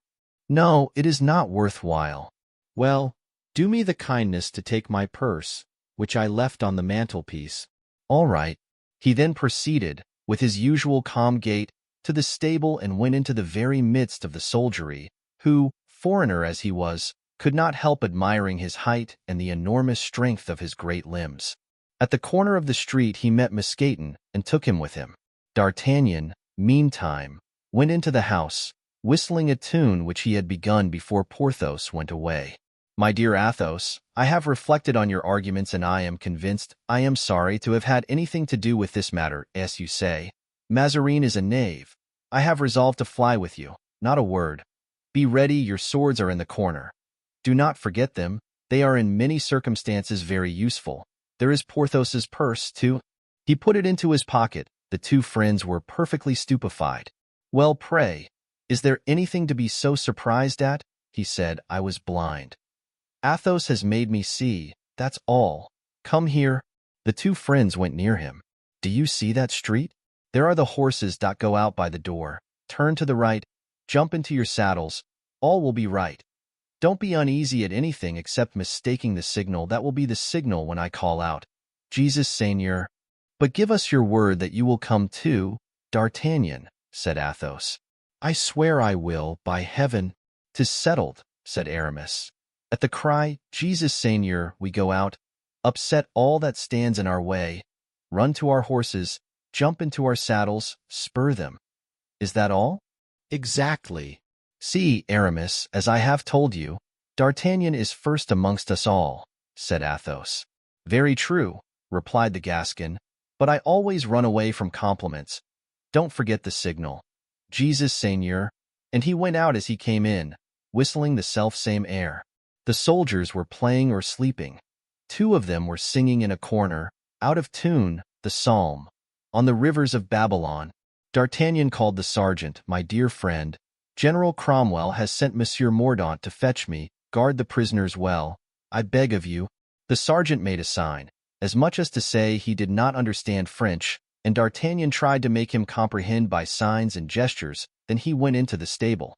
[SPEAKER 1] No, it is not worthwhile. Well, do me the kindness to take my purse, which I left on the mantelpiece. All right. He then proceeded, with his usual calm gait, to the stable and went into the very midst of the soldiery, who, foreigner as he was, could not help admiring his height and the enormous strength of his great limbs. At the corner of the street he met Misfortune and took him with him. D'Artagnan, meantime, went into the house, whistling a tune which he had begun before Porthos went away. My dear Athos, I have reflected on your arguments and I am convinced I am sorry to have had anything to do with this matter, as you say. Mazarin is a knave. I have resolved to fly with you, not a word. Be ready, your swords are in the corner. Do not forget them, they are in many circumstances very useful. There is Porthos's purse, too. He put it into his pocket. The two friends were perfectly stupefied. Well, pray, is there anything to be so surprised at? He said. I was blind. Athos has made me see, that's all. Come here. The two friends went near him. Do you see that street? There are the horses that go out by the door. Turn to the right, jump into your saddles. All will be right. Don't be uneasy at anything except mistaking the signal. That will be the signal when I call out, Jesus, Seigneur. But give us your word that you will come too, D'Artagnan, said Athos. I swear I will, by heaven. 'Tis settled, said Aramis. At the cry, Jesus, Seigneur, we go out, upset all that stands in our way, run to our horses, jump into our saddles, spur them. Is that all? Exactly. See, Aramis, as I have told you, D'Artagnan is first amongst us all, said Athos. Very true, replied the Gascon, but I always run away from compliments. Don't forget the signal. Jesus, Seigneur. And he went out as he came in, whistling the self-same air. The soldiers were playing or sleeping. Two of them were singing in a corner, out of tune, the psalm. On the rivers of Babylon. D'Artagnan called the sergeant. My dear friend, General Cromwell has sent Monsieur Mordaunt to fetch me. Guard the prisoners well, I beg of you. The sergeant made a sign, as much as to say he did not understand French, and D'Artagnan tried to make him comprehend by signs and gestures. Then he went into the stable.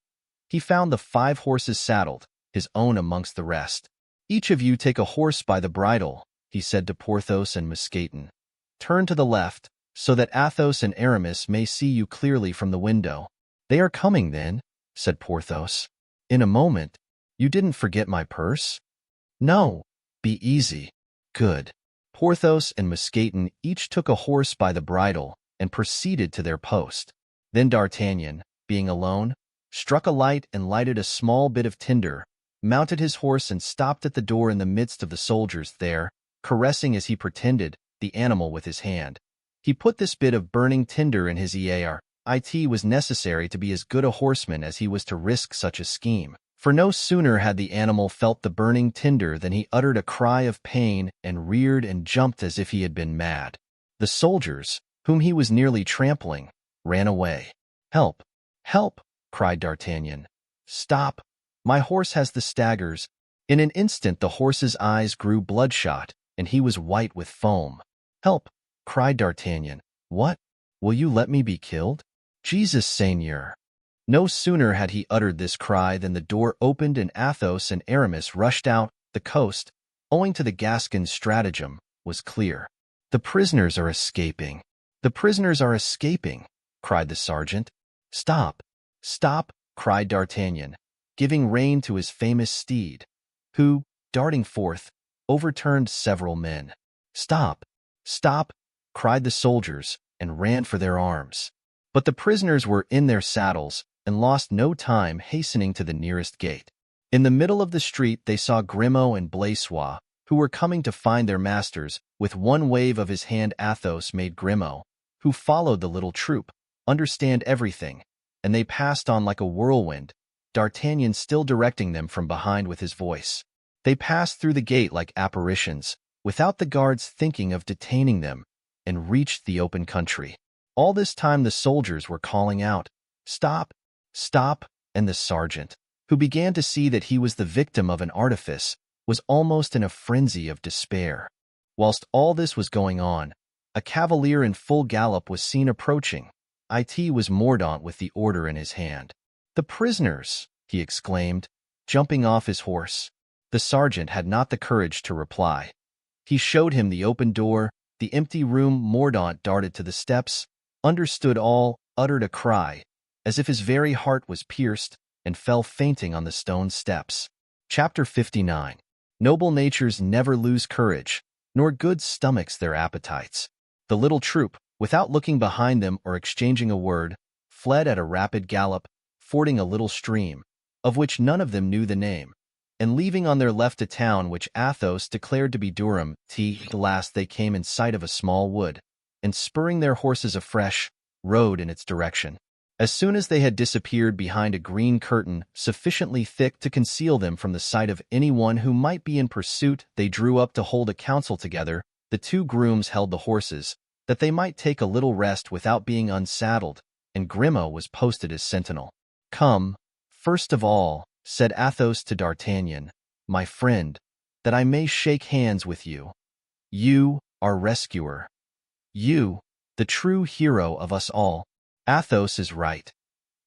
[SPEAKER 1] He found the 5 horses saddled, his own amongst the rest. Each of you take a horse by the bridle, he said to Porthos and Misfortune. Turn to the left, so that Athos and Aramis may see you clearly from the window. They are coming, then, said Porthos. In a moment. You didn't forget my purse? No. Be easy. Good. Porthos and Misfortune each took a horse by the bridle and proceeded to their post. Then D'Artagnan, being alone, struck a light and lighted a small bit of tinder, mounted his horse and stopped at the door in the midst of the soldiers there, caressing as he pretended the animal with his hand. He put this bit of burning tinder in his ear. It was necessary to be as good a horseman as he was to risk such a scheme, for no sooner had the animal felt the burning tinder than he uttered a cry of pain and reared and jumped as if he had been mad. The soldiers, whom he was nearly trampling, ran away. Help! Help! Cried D'Artagnan. Stop! My horse has the staggers. In an instant the horse's eyes grew bloodshot, and he was white with foam. Help! Cried D'Artagnan. What? Will you let me be killed? Jesus, Seigneur! No sooner had he uttered this cry than the door opened and Athos and Aramis rushed out. The coast, owing to the Gascon's stratagem, was clear. The prisoners are escaping. The prisoners are escaping, cried the sergeant. Stop! Stop! Cried D'Artagnan, giving rein to his famous steed, who, darting forth, overturned several men. Stop! Stop! Cried the soldiers, and ran for their arms. But the prisoners were in their saddles, and lost no time hastening to the nearest gate. In the middle of the street they saw Grimaud and Blaisois, who were coming to find their masters. With one wave of his hand, Athos made Grimaud, who followed the little troop, understand everything, and they passed on like a whirlwind, D'Artagnan still directing them from behind with his voice. They passed through the gate like apparitions, without the guards thinking of detaining them, and reached the open country. All this time the soldiers were calling out, "Stop! Stop!" and the sergeant, who began to see that he was the victim of an artifice, was almost in a frenzy of despair. Whilst all this was going on, a cavalier in full gallop was seen approaching. It was Mordaunt with the order in his hand. "The prisoners!" he exclaimed, jumping off his horse. The sergeant had not the courage to reply. He showed him the open door, the empty room. Mordaunt darted to the steps, understood all, uttered a cry, as if his very heart was pierced, and fell fainting on the stone steps. Chapter 59. Noble natures never lose courage, nor good stomachs their appetites. The little troop, without looking behind them or exchanging a word, fled at a rapid gallop, fording a little stream, of which none of them knew the name, and leaving on their left a town which Athos declared to be Durham. At last they came in sight of a small wood, and spurring their horses afresh, rode in its direction. As soon as they had disappeared behind a green curtain sufficiently thick to conceal them from the sight of anyone who might be in pursuit, they drew up to hold a council together. The two grooms held the horses, that they might take a little rest without being unsaddled, and Grimaud was posted as sentinel. "Come, first of all," said Athos to D'Artagnan, "my friend, that I may shake hands with you. You, our rescuer. You, the true hero of us all." "Athos is right.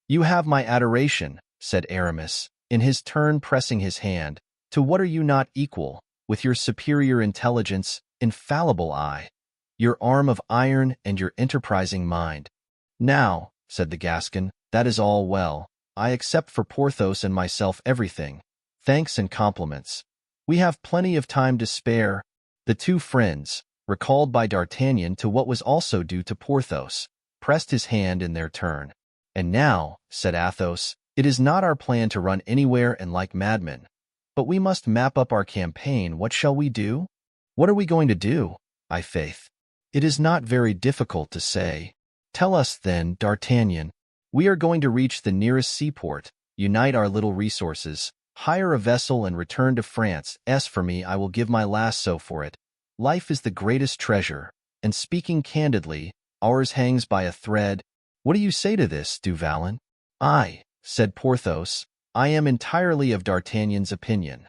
[SPEAKER 1] You have my adoration," said Aramis, in his turn pressing his hand. "To what are you not equal, with your superior intelligence, infallible eye, your arm of iron, and your enterprising mind?" "Now," said the Gascon, "that is all well. I accept for Porthos and myself everything. Thanks and compliments. We have plenty of time to spare." The two friends, recalled by D'Artagnan to what was also due to Porthos, pressed his hand in their turn. "And now," said Athos, "it is not our plan to run anywhere and like madmen, but we must map up our campaign. What shall we do?" "What are we going to do, i'faith? It is not very difficult to say." "Tell us, then, D'Artagnan." "We are going to reach the nearest seaport, unite our little resources, hire a vessel, and return to France. As for me, I will give my lasso for it. Life is the greatest treasure, and speaking candidly, ours hangs by a thread. What do you say to this, Du Vallon?" "I," said Porthos, "I am entirely of D'Artagnan's opinion.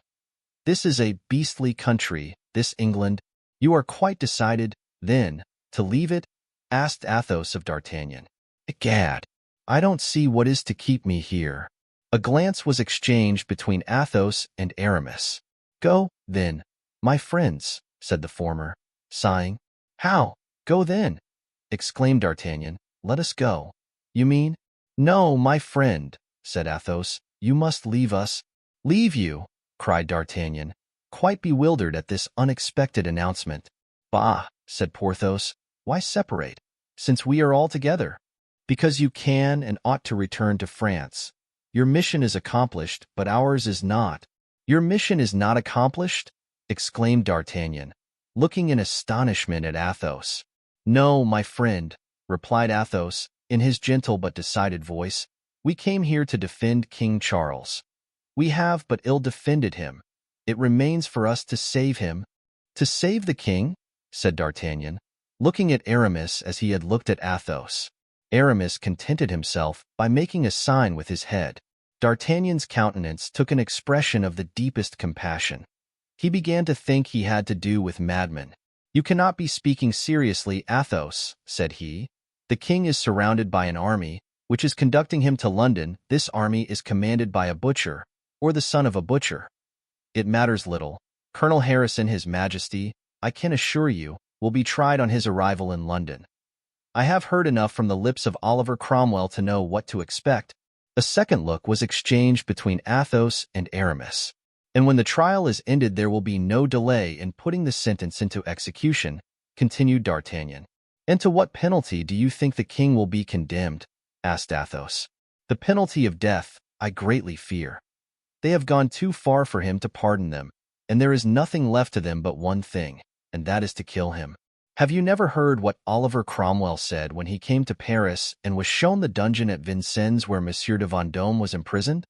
[SPEAKER 1] This is a beastly country, this England." "You are quite decided, then, to leave it?" asked Athos of D'Artagnan. "Egad, I don't see what is to keep me here." A glance was exchanged between Athos and Aramis. "Go, then, my friends," said the former, sighing. "How, go then?" exclaimed D'Artagnan. "Let us go." "You mean—" "No, my friend," said Athos, "you must leave us." "Leave you!" cried D'Artagnan, quite bewildered at this unexpected announcement. "Bah," said Porthos, "why separate, since we are all together?" "Because you can and ought to return to France. Your mission is accomplished, but ours is not." "Your mission is not accomplished?" exclaimed D'Artagnan, looking in astonishment at Athos. "No, my friend," replied Athos, in his gentle but decided voice. "We came here to defend King Charles. We have but ill defended him. It remains for us to save him." "To save the king?" said D'Artagnan, looking at Aramis as he had looked at Athos. Aramis contented himself by making a sign with his head. D'Artagnan's countenance took an expression of the deepest compassion. He began to think he had to do with madmen. "You cannot be speaking seriously, Athos," said he. "The king is surrounded by an army, which is conducting him to London. This army is commanded by a butcher, or the son of a butcher. It matters little. Colonel Harrison, his Majesty, I can assure you, will be tried on his arrival in London. I have heard enough from the lips of Oliver Cromwell to know what to expect." A second look was exchanged between Athos and Aramis. "And when the trial is ended there will be no delay in putting the sentence into execution," continued D'Artagnan. "And to what penalty do you think the king will be condemned?" asked Athos. "The penalty of death, I greatly fear. They have gone too far for him to pardon them. and there is nothing left to them but one thing, and that is to kill him. Have you never heard what Oliver Cromwell said when he came to Paris and was shown the dungeon at Vincennes where Monsieur de Vendôme was imprisoned?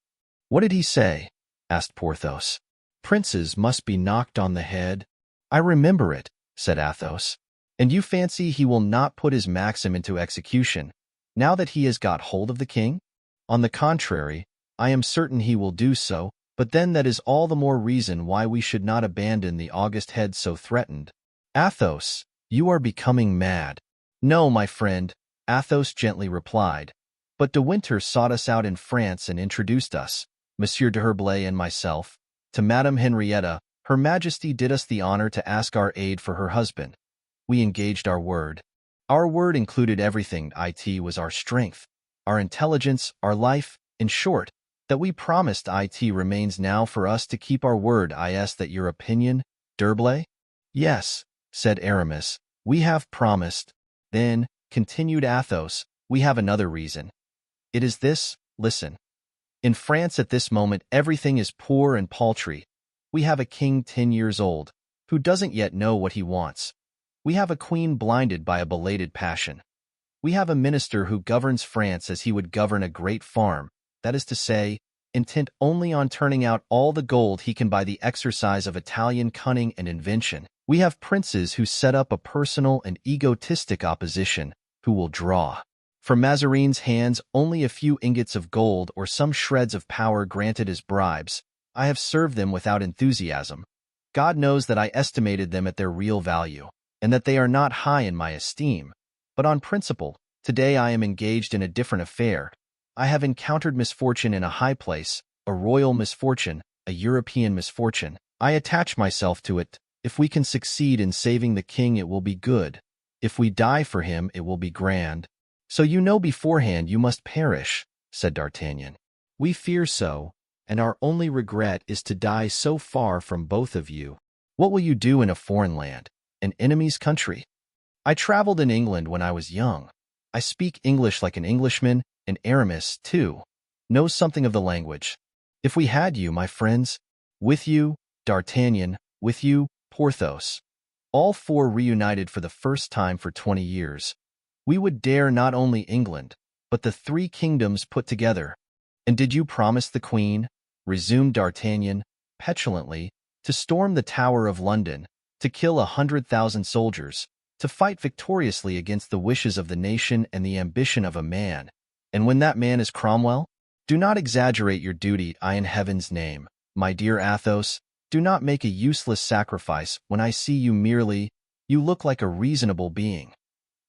[SPEAKER 1] What did he say? Asked Porthos. Princes must be knocked on the head. I remember it, said Athos. And you fancy he will not put his maxim into execution, now that he has got hold of the king? On the contrary, I am certain he will do so, but then that is all the more reason why we should not abandon the august head so threatened. Athos, you are becoming mad. No, my friend, Athos gently replied. But de Winter sought us out in France and introduced us, Monsieur de Herblay and myself, to Madame Henrietta. Her Majesty did us the honor to ask our aid for her husband. We engaged our word. Our word included everything. It was our strength, our intelligence, our life, in short, that we promised. It remains now for us to keep our word. Is that your opinion, D'Herblay? Yes, said Aramis, we have promised. Then, continued Athos, we have another reason. It is this, listen. In France at this moment everything is poor and paltry. We have a king 10 years old, who doesn't yet know what he wants. We have a queen blinded by a belated passion. We have a minister who governs France as he would govern a great farm, that is to say, intent only on turning out all the gold he can by the exercise of Italian cunning and invention. We have princes who set up a personal and egotistic opposition, who will draw from Mazarin's hands only a few ingots of gold or some shreds of power granted as bribes. I have served them without enthusiasm. God knows that I estimated them at their real value, and that they are not high in my esteem. But on principle, today I am engaged in a different affair. I have encountered misfortune in a high place, a royal misfortune, a European misfortune. I attach myself to it. If we can succeed in saving the king, it will be good. If we die for him, it will be grand. So you know beforehand you must perish, said D'Artagnan. We fear so, and our only regret is to die so far from both of you. What will you do in a foreign land, an enemy's country? I traveled in England when I was young. I speak English like an Englishman, and Aramis, too, knows something of the language. If we had you, my friends, with you, D'Artagnan, with you, Porthos, all four reunited for the first time for 20 years, we would dare not only England, but the 3 kingdoms put together. And did you promise the Queen, resumed D'Artagnan, petulantly, to storm the Tower of London, to kill 100,000 soldiers, to fight victoriously against the wishes of the nation and the ambition of a man, and when that man is Cromwell? Do not exaggerate your duty, in heaven's name. My dear Athos, do not make a useless sacrifice. When I see you merely, you look like a reasonable being.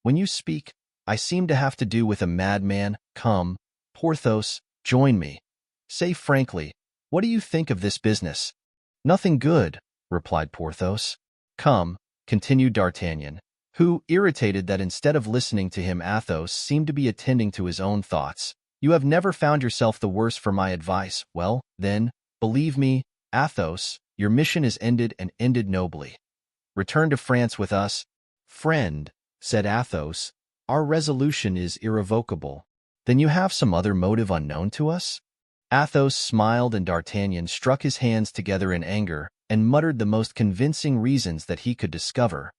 [SPEAKER 1] When you speak, I seem to have to do with a madman. Come, Porthos, join me. Say frankly, what do you think of this business? Nothing good, replied Porthos. Come, continued D'Artagnan, who, irritated that instead of listening to him Athos seemed to be attending to his own thoughts. You have never found yourself the worse for my advice. Well, then, believe me, Athos, your mission is ended and ended nobly. Return to France with us. Friend, said Athos, our resolution is irrevocable. Then you have some other motive unknown to us? Athos smiled, and D'Artagnan struck his hands together in anger and muttered the most convincing reasons that he could discover.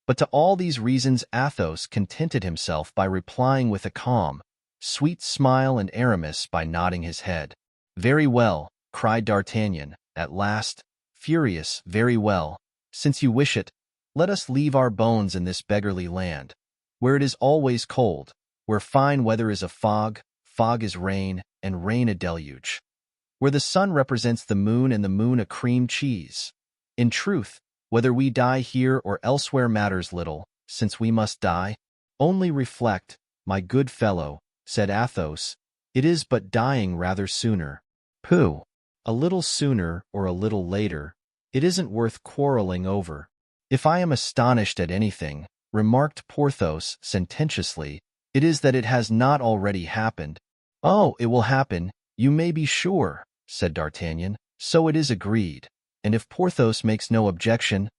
[SPEAKER 1] But to all these reasons Athos contented himself by replying with a calm, sweet smile, and Aramis by nodding his head. Very well, cried D'Artagnan, at last, furious. Very well, since you wish it, let us leave our bones in this beggarly land, where it is always cold, where fine weather is a fog, fog is rain, and rain a deluge, where the sun represents the moon and the moon a cream cheese. In truth, whether we die here or elsewhere matters little, since we must die. Only reflect, my good fellow, said Athos, it is but dying rather sooner. Pooh! A little sooner or a little later, it isn't worth quarreling over. If I am astonished at anything, remarked Porthos sententiously, it is that it has not already happened. Oh, it will happen, you may be sure, said D'Artagnan. So it is agreed. And if Porthos makes no objection,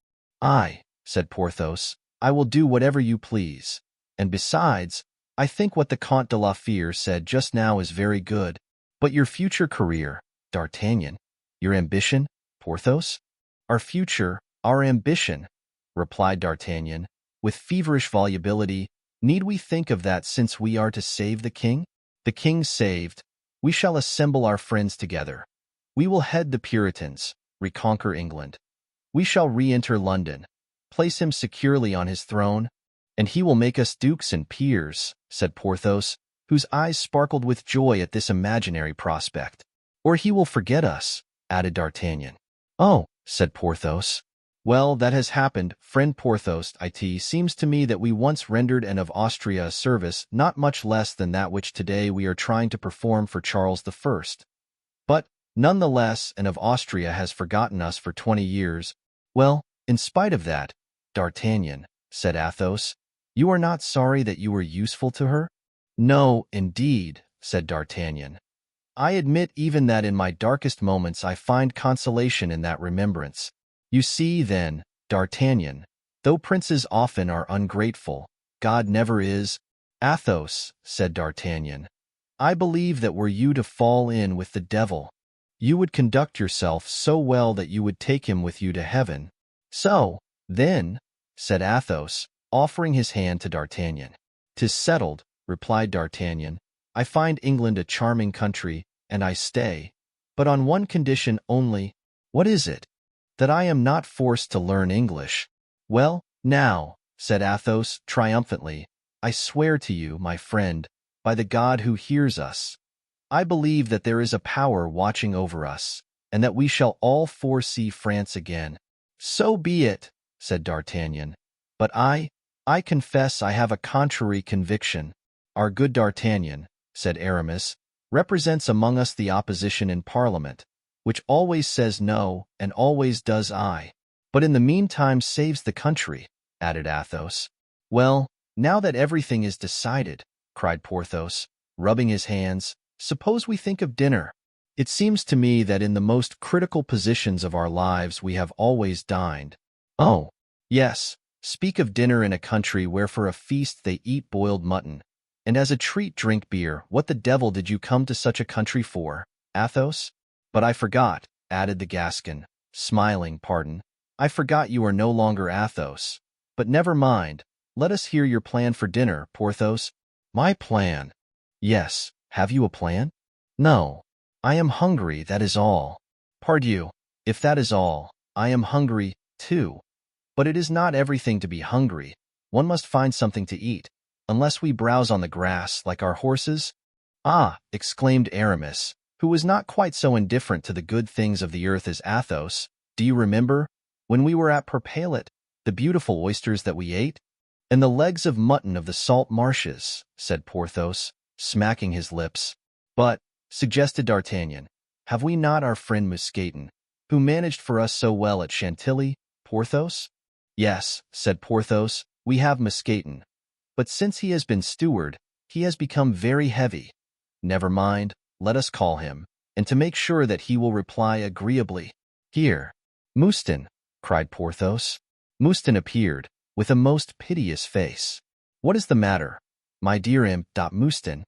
[SPEAKER 1] I, said Porthos, I will do whatever you please. And besides, I think what the Comte de la Fere said just now is very good. But your future career, D'Artagnan, your ambition, Porthos? Our future, our ambition, replied D'Artagnan, with feverish volubility. Need we think of that since we are to save the king? The king saved, we shall assemble our friends together. We will head the Puritans, reconquer England. We shall re-enter London, place him securely on his throne, and he will make us dukes and peers, said Porthos, whose eyes sparkled with joy at this imaginary prospect. Or he will forget us, added D'Artagnan. Oh, said Porthos. Well, that has happened, friend Porthos. It seems to me that we once rendered an of Austria a service not much less than that which today we are trying to perform for Charles I. But, none the less, and of Austria has forgotten us for 20 years. Well, in spite of that, D'Artagnan, said Athos, you are not sorry that you were useful to her? No, indeed, said D'Artagnan. I admit even that in my darkest moments I find consolation in that remembrance. You see, then, D'Artagnan, though princes often are ungrateful, God never is. Athos, said D'Artagnan, I believe that were you to fall in with the devil, you would conduct yourself so well that you would take him with you to heaven. So, then, said Athos, offering his hand to D'Artagnan. 'Tis settled, replied D'Artagnan. I find England a charming country, and I stay, but on one condition only. What is it? That I am not forced to learn English. Well, now, said Athos triumphantly, I swear to you, my friend, by the God who hears us, I believe that there is a power watching over us, and that we shall all four see France again. So be it, said D'Artagnan, but I confess I have a contrary conviction. Our good D'Artagnan, said Aramis, represents among us the opposition in Parliament, which always says no and always does I, but in the meantime saves the country, added Athos. Well, now that everything is decided, cried Porthos, rubbing his hands, suppose we think of dinner. It seems to me that in the most critical positions of our lives we have always dined. Oh, yes, speak of dinner in a country where for a feast they eat boiled mutton, and as a treat drink beer. What the devil did you come to such a country for, Athos? But I forgot, added the Gascon, smiling. Pardon, I forgot you are no longer Athos. But never mind, let us hear your plan for dinner, Porthos. My plan? Yes, have you a plan? No, I am hungry, that is all. Pardieu, if that is all, I am hungry, too. But it is not everything to be hungry. One must find something to eat, unless we browse on the grass like our horses. Ah, exclaimed Aramis, who was not quite so indifferent to the good things of the earth as Athos, do you remember, when we were at Perpalet, the beautiful oysters that we ate? And the legs of mutton of the salt marshes, said Porthos, smacking his lips. But, suggested D'Artagnan, have we not our friend Mousqueton, who managed for us so well at Chantilly, Porthos? Yes, said Porthos, we have Mousqueton. But since he has been steward, he has become very heavy. Never mind, let us call him, and to make sure that he will reply agreeably. Here, Mouston, cried Porthos. Mouston appeared, with a most piteous face. What is the matter, my dear imp? Mouston,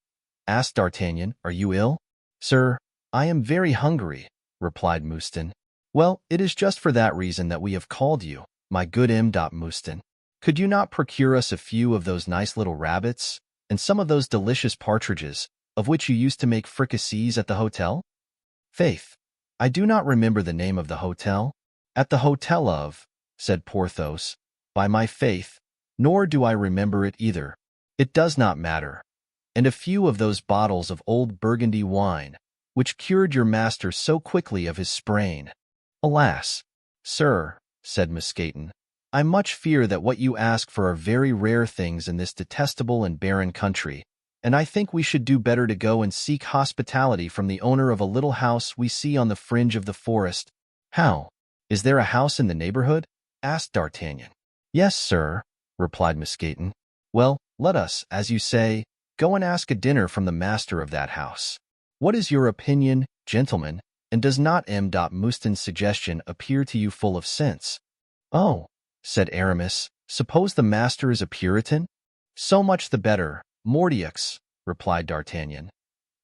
[SPEAKER 1] asked D'Artagnan, are you ill? Sir, I am very hungry, replied Mouston. Well, it is just for that reason that we have called you, my good M. Mouston. Could you not procure us a few of those nice little rabbits, and some of those delicious partridges, of which you used to make fricassees at the hotel? Faith, I do not remember the name of the hotel. At the hotel of, said Porthos, by my faith, nor do I remember it either. It does not matter. And a few of those bottles of old Burgundy wine, which cured your master so quickly of his sprain. Alas, sir, said Mousqueton, I much fear that what you ask for are very rare things in this detestable and barren country, and I think we should do better to go and seek hospitality from the owner of a little house we see on the fringe of the forest. How? Is there a house in the neighborhood? Asked D'Artagnan. Yes, sir, replied Mousqueton. Well, let us, as you say, go and ask a dinner from the master of that house. What is your opinion, gentlemen, and does not M. Mouston's suggestion appear to you full of sense? Oh, said Aramis, suppose the master is a Puritan? So much the better, Mordieux, replied D'Artagnan.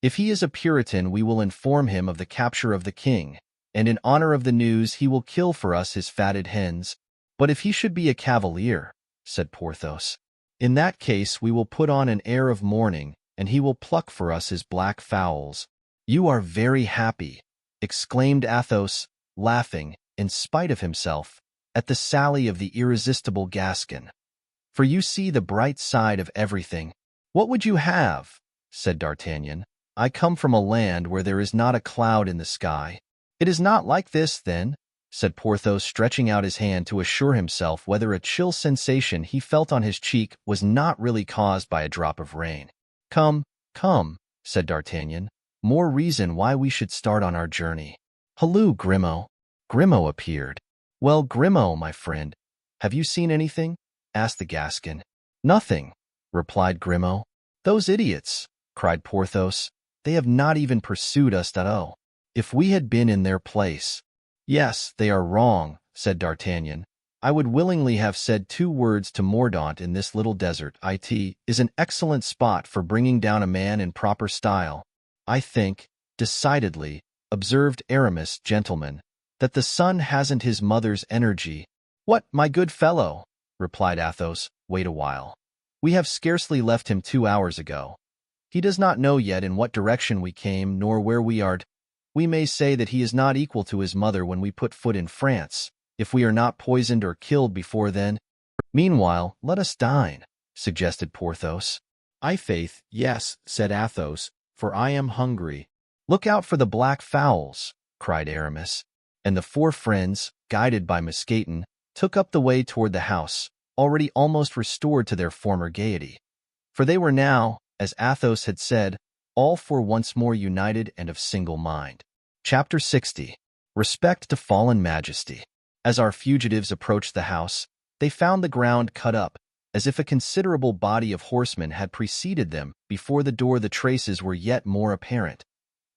[SPEAKER 1] If he is a Puritan, we will inform him of the capture of the king, and in honor of the news he will kill for us his fatted hens. But if he should be a cavalier, said Porthos, in that case we will put on an air of mourning, and he will pluck for us his black fowls. You are very happy, exclaimed Athos, laughing, in spite of himself, at the sally of the irresistible Gascon. For you see the bright side of everything. What would you have? Said D'Artagnan. I come from a land where there is not a cloud in the sky. It is not like this, then, said Porthos, stretching out his hand to assure himself whether a chill sensation he felt on his cheek was not really caused by a drop of rain. Come, come, said D'Artagnan, more reason why we should start on our journey. Halloo, Grimaud. Grimaud appeared. Well, Grimaud, my friend, have you seen anything? Asked the Gascon. Nothing, replied Grimaud. Those idiots, cried Porthos. They have not even pursued us at all. If we had been in their place. Yes, they are wrong, said D'Artagnan. I would willingly have said 2 words to Mordaunt in this little desert. It is an excellent spot for bringing down a man in proper style. I think, decidedly, observed Aramis, gentlemen, that the son hasn't his mother's energy. What, my good fellow, replied Athos, wait a while. We have scarcely left him 2 hours ago. He does not know yet in what direction we came, nor where we are. We may say that he is not equal to his mother when we put foot in France, if we are not poisoned or killed before then. Meanwhile, let us dine, suggested Porthos. Faith, yes, said Athos, for I am hungry. Look out for the black fowls, cried Aramis. And the 4 friends, guided by Mousqueton, took up the way toward the house, already almost restored to their former gaiety. For they were now, as Athos had said, all 4 once more united and of single mind. Chapter 60. Respect to Fallen Majesty. As our fugitives approached the house, they found the ground cut up, as if a considerable body of horsemen had preceded them. Before the door the traces were yet more apparent.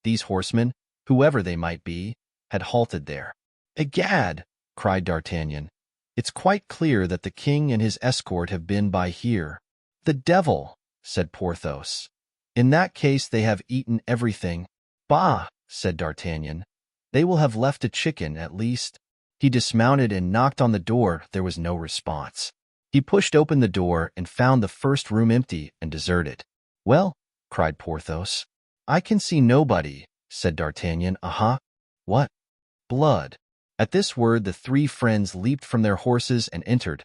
[SPEAKER 1] These horsemen, whoever they might be, had halted there. Egad, cried D'Artagnan, it's quite clear that the king and his escort have been by here. The devil, said Porthos. In that case they have eaten everything. Bah, said D'Artagnan, they will have left a chicken at least. He dismounted and knocked on the door. There was no response. He pushed open the door and found the first room empty and deserted. Well, cried Porthos. I can see nobody, said D'Artagnan. Aha! What? Blood. At this word the 3 friends leaped from their horses and entered.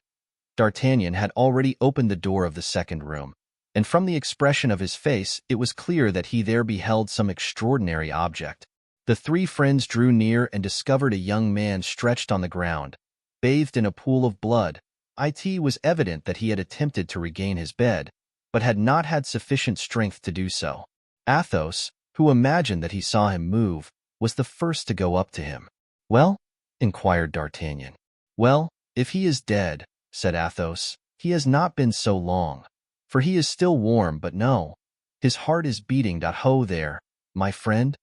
[SPEAKER 1] D'Artagnan had already opened the door of the second room, and from the expression of his face it was clear that he there beheld some extraordinary object. The 3 friends drew near and discovered a young man stretched on the ground, bathed in a pool of blood. It was evident that he had attempted to regain his bed, but had not had sufficient strength to do so. Athos, who imagined that he saw him move, was the first to go up to him. Well? Inquired D'Artagnan. Well, if he is dead, said Athos, he has not been so long, for he is still warm, but no, his heart is beating. Ho there, my friend.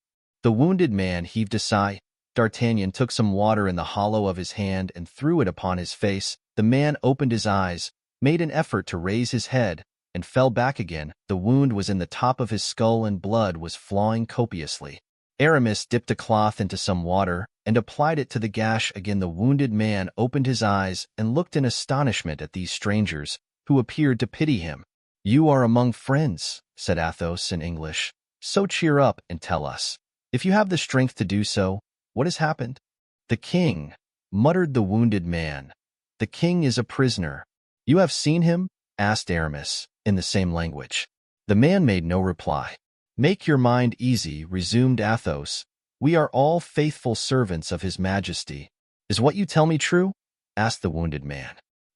[SPEAKER 1] The wounded man heaved a sigh. D'Artagnan took some water in the hollow of his hand and threw it upon his face. The man opened his eyes, made an effort to raise his head, and fell back again. The wound was in the top of his skull and blood was flowing copiously. Aramis dipped a cloth into some water and applied it to the gash. Again the wounded man opened his eyes and looked in astonishment at these strangers, who appeared to pity him. You are among friends, said Athos in English, so cheer up and tell us, if you have the strength to do so, what has happened? The king, muttered the wounded man. The king is a prisoner. You have seen him? Asked Aramis, in the same language. The man made no reply. Make your mind easy, resumed Athos. We are all faithful servants of his Majesty. Is what you tell me true? Asked the wounded man.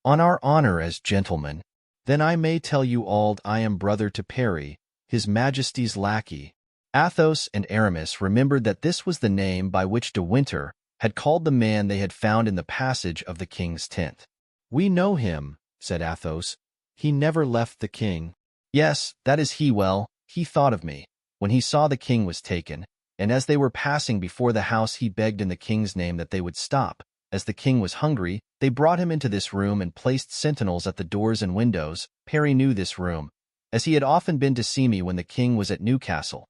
[SPEAKER 1] On our honor as gentlemen. Then I may tell you all. I am brother to Perry, his Majesty's lackey. Athos and Aramis remembered that this was the name by which De Winter had called the man they had found in the passage of the king's tent. We know him, said Athos. He never left the king. Yes, that is he. Well, he thought of me when he saw the king was taken, and as they were passing before the house he begged in the king's name that they would stop. As the king was hungry, they brought him into this room and placed sentinels at the doors and windows. Perry knew this room, as he had often been to see me when the king was at Newcastle.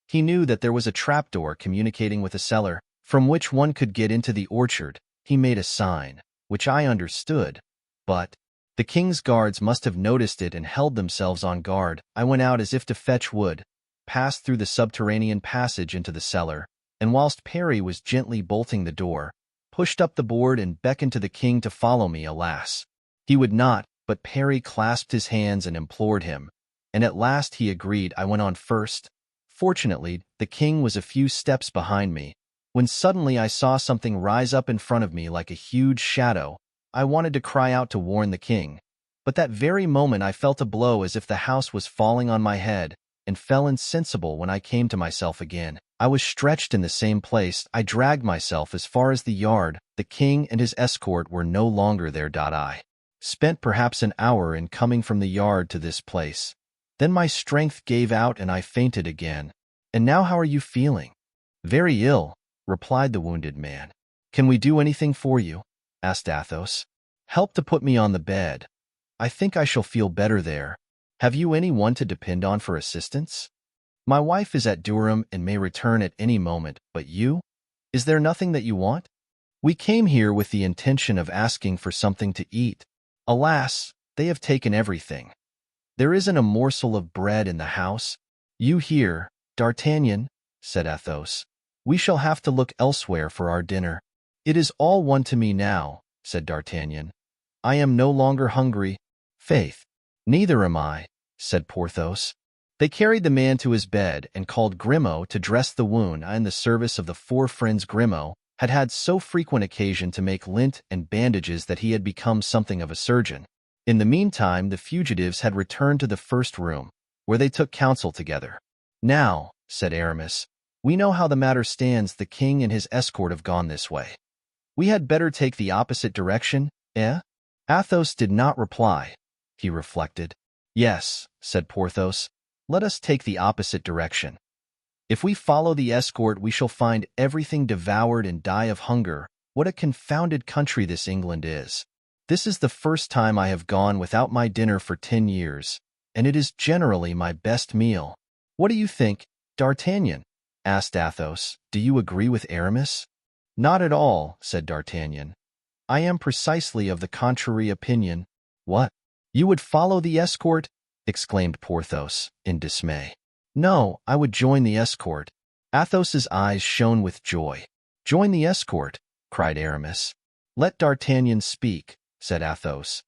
[SPEAKER 1] He knew that there was a trapdoor communicating with a cellar. from which one could get into the orchard. He made a sign, which I understood, but the king's guards must have noticed it and held themselves on guard. I went out as if to fetch wood, passed through the subterranean passage into the cellar, and whilst Perry was gently bolting the door, pushed up the board and beckoned to the king to follow me. Alas, he would not, but Perry clasped his hands and implored him, and at last he agreed. I went on first. Fortunately, the king was a few steps behind me, when suddenly I saw something rise up in front of me like a huge shadow. I wanted to cry out to warn the king, but that very moment I felt a blow as if the house was falling on my head, and fell insensible. When I came to myself again, I was stretched in the same place. I dragged myself as far as the yard. The king and his escort were no longer there. I spent perhaps an hour in coming from the yard to this place. Then my strength gave out and I fainted again. And now how are you feeling? Very ill, replied the wounded man. Can we do anything for you? Asked Athos. Help to put me on the bed. I think I shall feel better there. Have you any one to depend on for assistance? My wife is at Durham and may return at any moment, but you? Is there nothing that you want? We came here with the intention of asking for something to eat. Alas, they have taken everything. There isn't a morsel of bread in the house. You hear, D'Artagnan, said Athos. We shall have to look elsewhere for our dinner. It is all one to me now, said D'Artagnan. I am no longer hungry. Faith, neither am I, said Porthos. They carried the man to his bed and called Grimaud to dress the wound. In the service of the four friends, Grimaud had had so frequent occasion to make lint and bandages that he had become something of a surgeon. In the meantime, the fugitives had returned to the first room, where they took counsel together. Now, said Aramis, we know how the matter stands. The king and his escort have gone this way. We had better take the opposite direction, eh? Athos did not reply. He reflected. Yes, said Porthos, let us take the opposite direction. If we follow the escort, we shall find everything devoured and die of hunger. What a confounded country this England is! This is the first time I have gone without my dinner for 10 years, and it is generally my best meal. What do you think, D'Artagnan? Asked Athos. Do you agree with Aramis? Not at all, said D'Artagnan. I am precisely of the contrary opinion. What? You would follow the escort? Exclaimed Porthos, in dismay. No, I would join the escort. Athos's eyes shone with joy. Join the escort, cried Aramis. Let D'Artagnan speak, said Athos.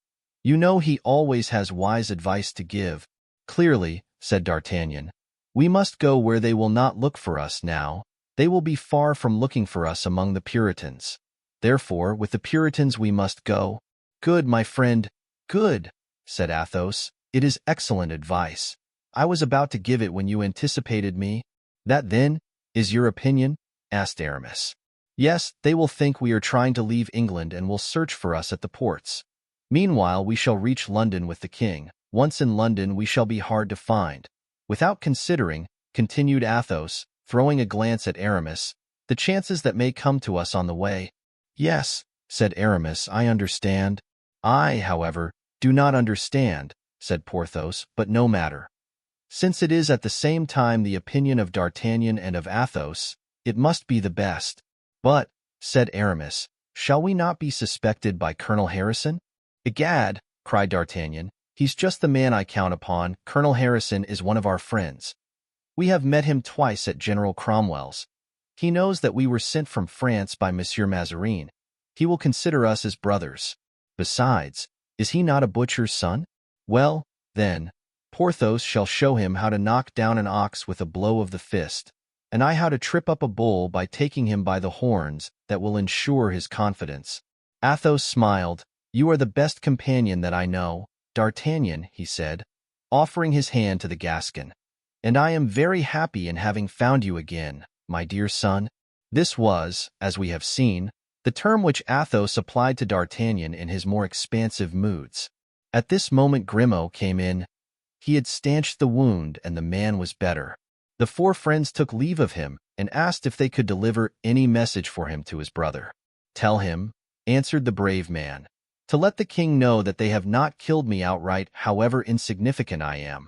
[SPEAKER 1] You know he always has wise advice to give. Clearly, said D'Artagnan, we must go where they will not look for us now. They will be far from looking for us among the Puritans. Therefore, with the Puritans we must go. Good, my friend, good, said Athos. It is excellent advice. I was about to give it when you anticipated me. That, then, is your opinion? Asked Aramis. Yes, they will think we are trying to leave England and will search for us at the ports. Meanwhile, we shall reach London with the king. Once in London, we shall be hard to find. Without considering, continued Athos, throwing a glance at Aramis, the chances that may come to us on the way. Yes, said Aramis, I understand. I, however, do not understand, said Porthos, but no matter. Since it is at the same time the opinion of D'Artagnan and of Athos, it must be the best. But, said Aramis, shall we not be suspected by Colonel Harrison? Egad, cried D'Artagnan, he's just the man I count upon. Colonel Harrison is one of our friends. We have met him twice at General Cromwell's. He knows that we were sent from France by Monsieur Mazarin. He will consider us as brothers. Besides, is he not a butcher's son? Well, then, Porthos shall show him how to knock down an ox with a blow of the fist, and I how to trip up a bull by taking him by the horns. That will ensure his confidence. Athos smiled. You are the best companion that I know, D'Artagnan, he said, offering his hand to the Gascon. And I am very happy in having found you again, my dear son. This was, as we have seen, the term which Athos applied to D'Artagnan in his more expansive moods. At this moment Grimaud came in. He had stanched the wound, and the man was better. The four friends took leave of him, and asked if they could deliver any message for him to his brother. Tell him, answered the brave man, to let the king know that they have not killed me outright, however insignificant I am.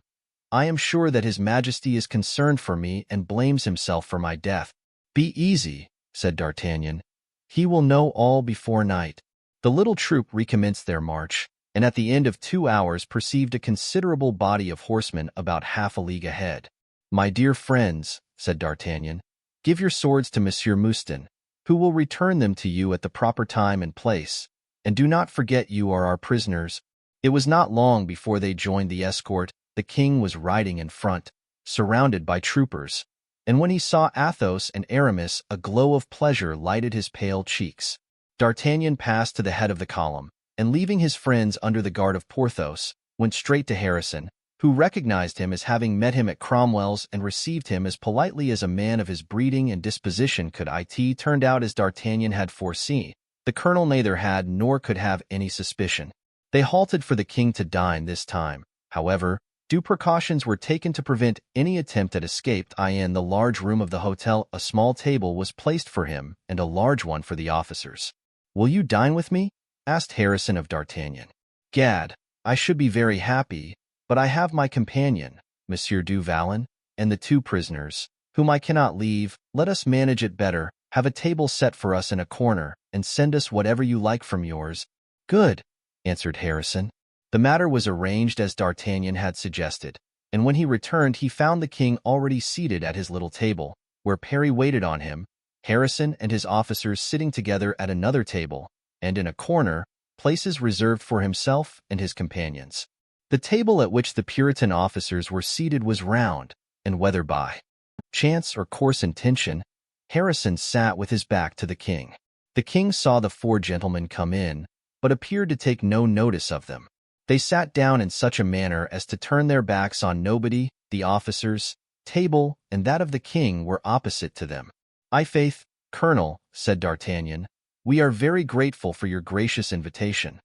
[SPEAKER 1] I am sure that his Majesty is concerned for me and blames himself for my death. Be easy, said D'Artagnan. "He will know all before night." The little troop recommenced their march, and at the end of 2 hours perceived a considerable body of horsemen about half a league ahead. "My dear friends," said D'Artagnan, "give your swords to Monsieur Mouston, who will return them to you at the proper time and place, and do not forget you are our prisoners." It was not long before they joined the escort. The king was riding in front, surrounded by troopers, and when he saw Athos and Aramis, a glow of pleasure lighted his pale cheeks. D'Artagnan passed to the head of the column, and leaving his friends under the guard of Porthos, went straight to Harrison, who recognized him as having met him at Cromwell's and received him as politely as a man of his breeding and disposition could. It turned out as D'Artagnan had foreseen. The colonel neither had nor could have any suspicion. They halted for the king to dine this time. However, due precautions were taken to prevent any attempt at escape. In the large room of the hotel, a small table was placed for him and a large one for the officers. "Will you dine with me?" asked Harrison of D'Artagnan. "Gad, I should be very happy, but I have my companion, Monsieur du Vallon, and the 2 prisoners, whom I cannot leave. Let us manage it better. Have a table set for us in a corner, and send us whatever you like from yours." "Good," answered Harrison. The matter was arranged as D'Artagnan had suggested, and when he returned he found the king already seated at his little table, where Parry waited on him, Harrison and his officers sitting together at another table, and in a corner, places reserved for himself and his companions. The table at which the Puritan officers were seated was round, and whether by chance or coarse intention, Harrison sat with his back to the king. The king saw the 4 gentlemen come in, but appeared to take no notice of them. They sat down in such a manner as to turn their backs on nobody. The officers' table and that of the king were opposite to them. "I' faith, Colonel," said D'Artagnan, "we are very grateful for your gracious invitation.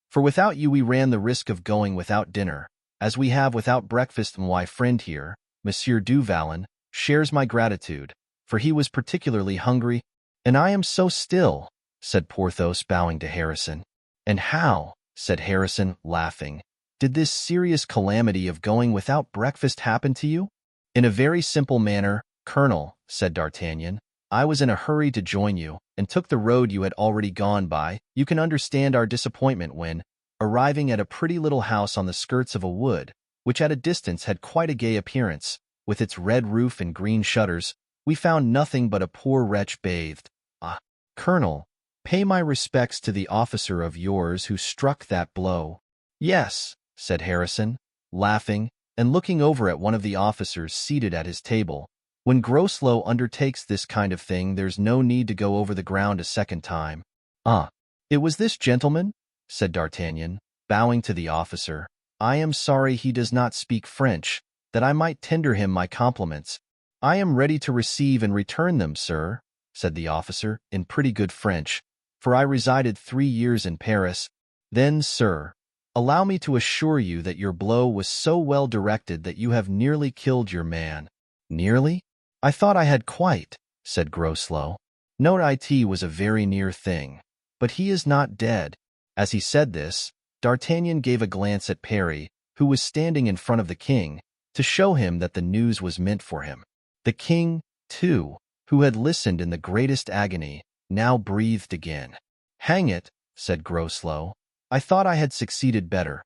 [SPEAKER 1] For without you we ran the risk of going without dinner, as we have without breakfast. My friend here, Monsieur du Vallon, shares my gratitude, for he was particularly hungry." "And I am so still," said Porthos, bowing to Harrison. "And how," said Harrison, laughing, "did this serious calamity of going without breakfast happen to you?" "In a very simple manner, Colonel," said D'Artagnan. "I was in a hurry to join you, and took the road you had already gone by. You can understand our disappointment when, arriving at a pretty little house on the skirts of a wood, which at a distance had quite a gay appearance, with its red roof and green shutters, we found nothing but a poor wretch bathed. Ah, Colonel, pay my respects to the officer of yours who struck that blow." "Yes," said Harrison, laughing, and looking over at one of the officers seated at his table. "When Groslow undertakes this kind of thing, there's no need to go over the ground a second time." "Ah, it was this gentleman?" said D'Artagnan, bowing to the officer. "I am sorry he does not speak French, that I might tender him my compliments." "I am ready to receive and return them, sir," said the officer, in pretty good French, "for I resided 3 years in Paris." "Then, sir, allow me to assure you that your blow was so well directed that you have nearly killed your man." "Nearly? I thought I had quite," said Groslow. "No, it was a very near thing. But he is not dead." As he said this, D'Artagnan gave a glance at Parry, who was standing in front of the king, to show him that the news was meant for him. The king, too, who had listened in the greatest agony, now breathed again. "Hang it," said Groslow, "I thought I had succeeded better.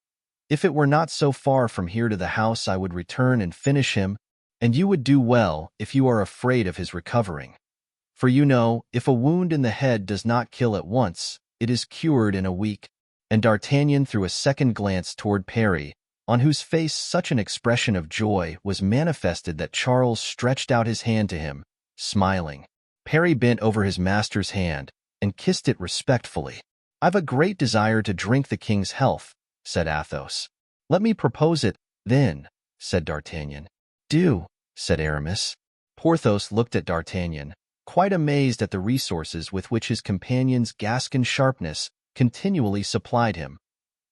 [SPEAKER 1] If it were not so far from here to the house, I would return and finish him, and you would do well if you are afraid of his recovering. For you know, if a wound in the head does not kill at once, it is cured in a week." And D'Artagnan threw a second glance toward Parry, on whose face such an expression of joy was manifested that Charles stretched out his hand to him, smiling. Parry bent over his master's hand and kissed it respectfully. "I've a great desire to drink the king's health," said Athos. "Let me propose it, then," said D'Artagnan. "Do," said Aramis. Porthos looked at D'Artagnan, quite amazed at the resources with which his companion's Gascon sharpness continually supplied him.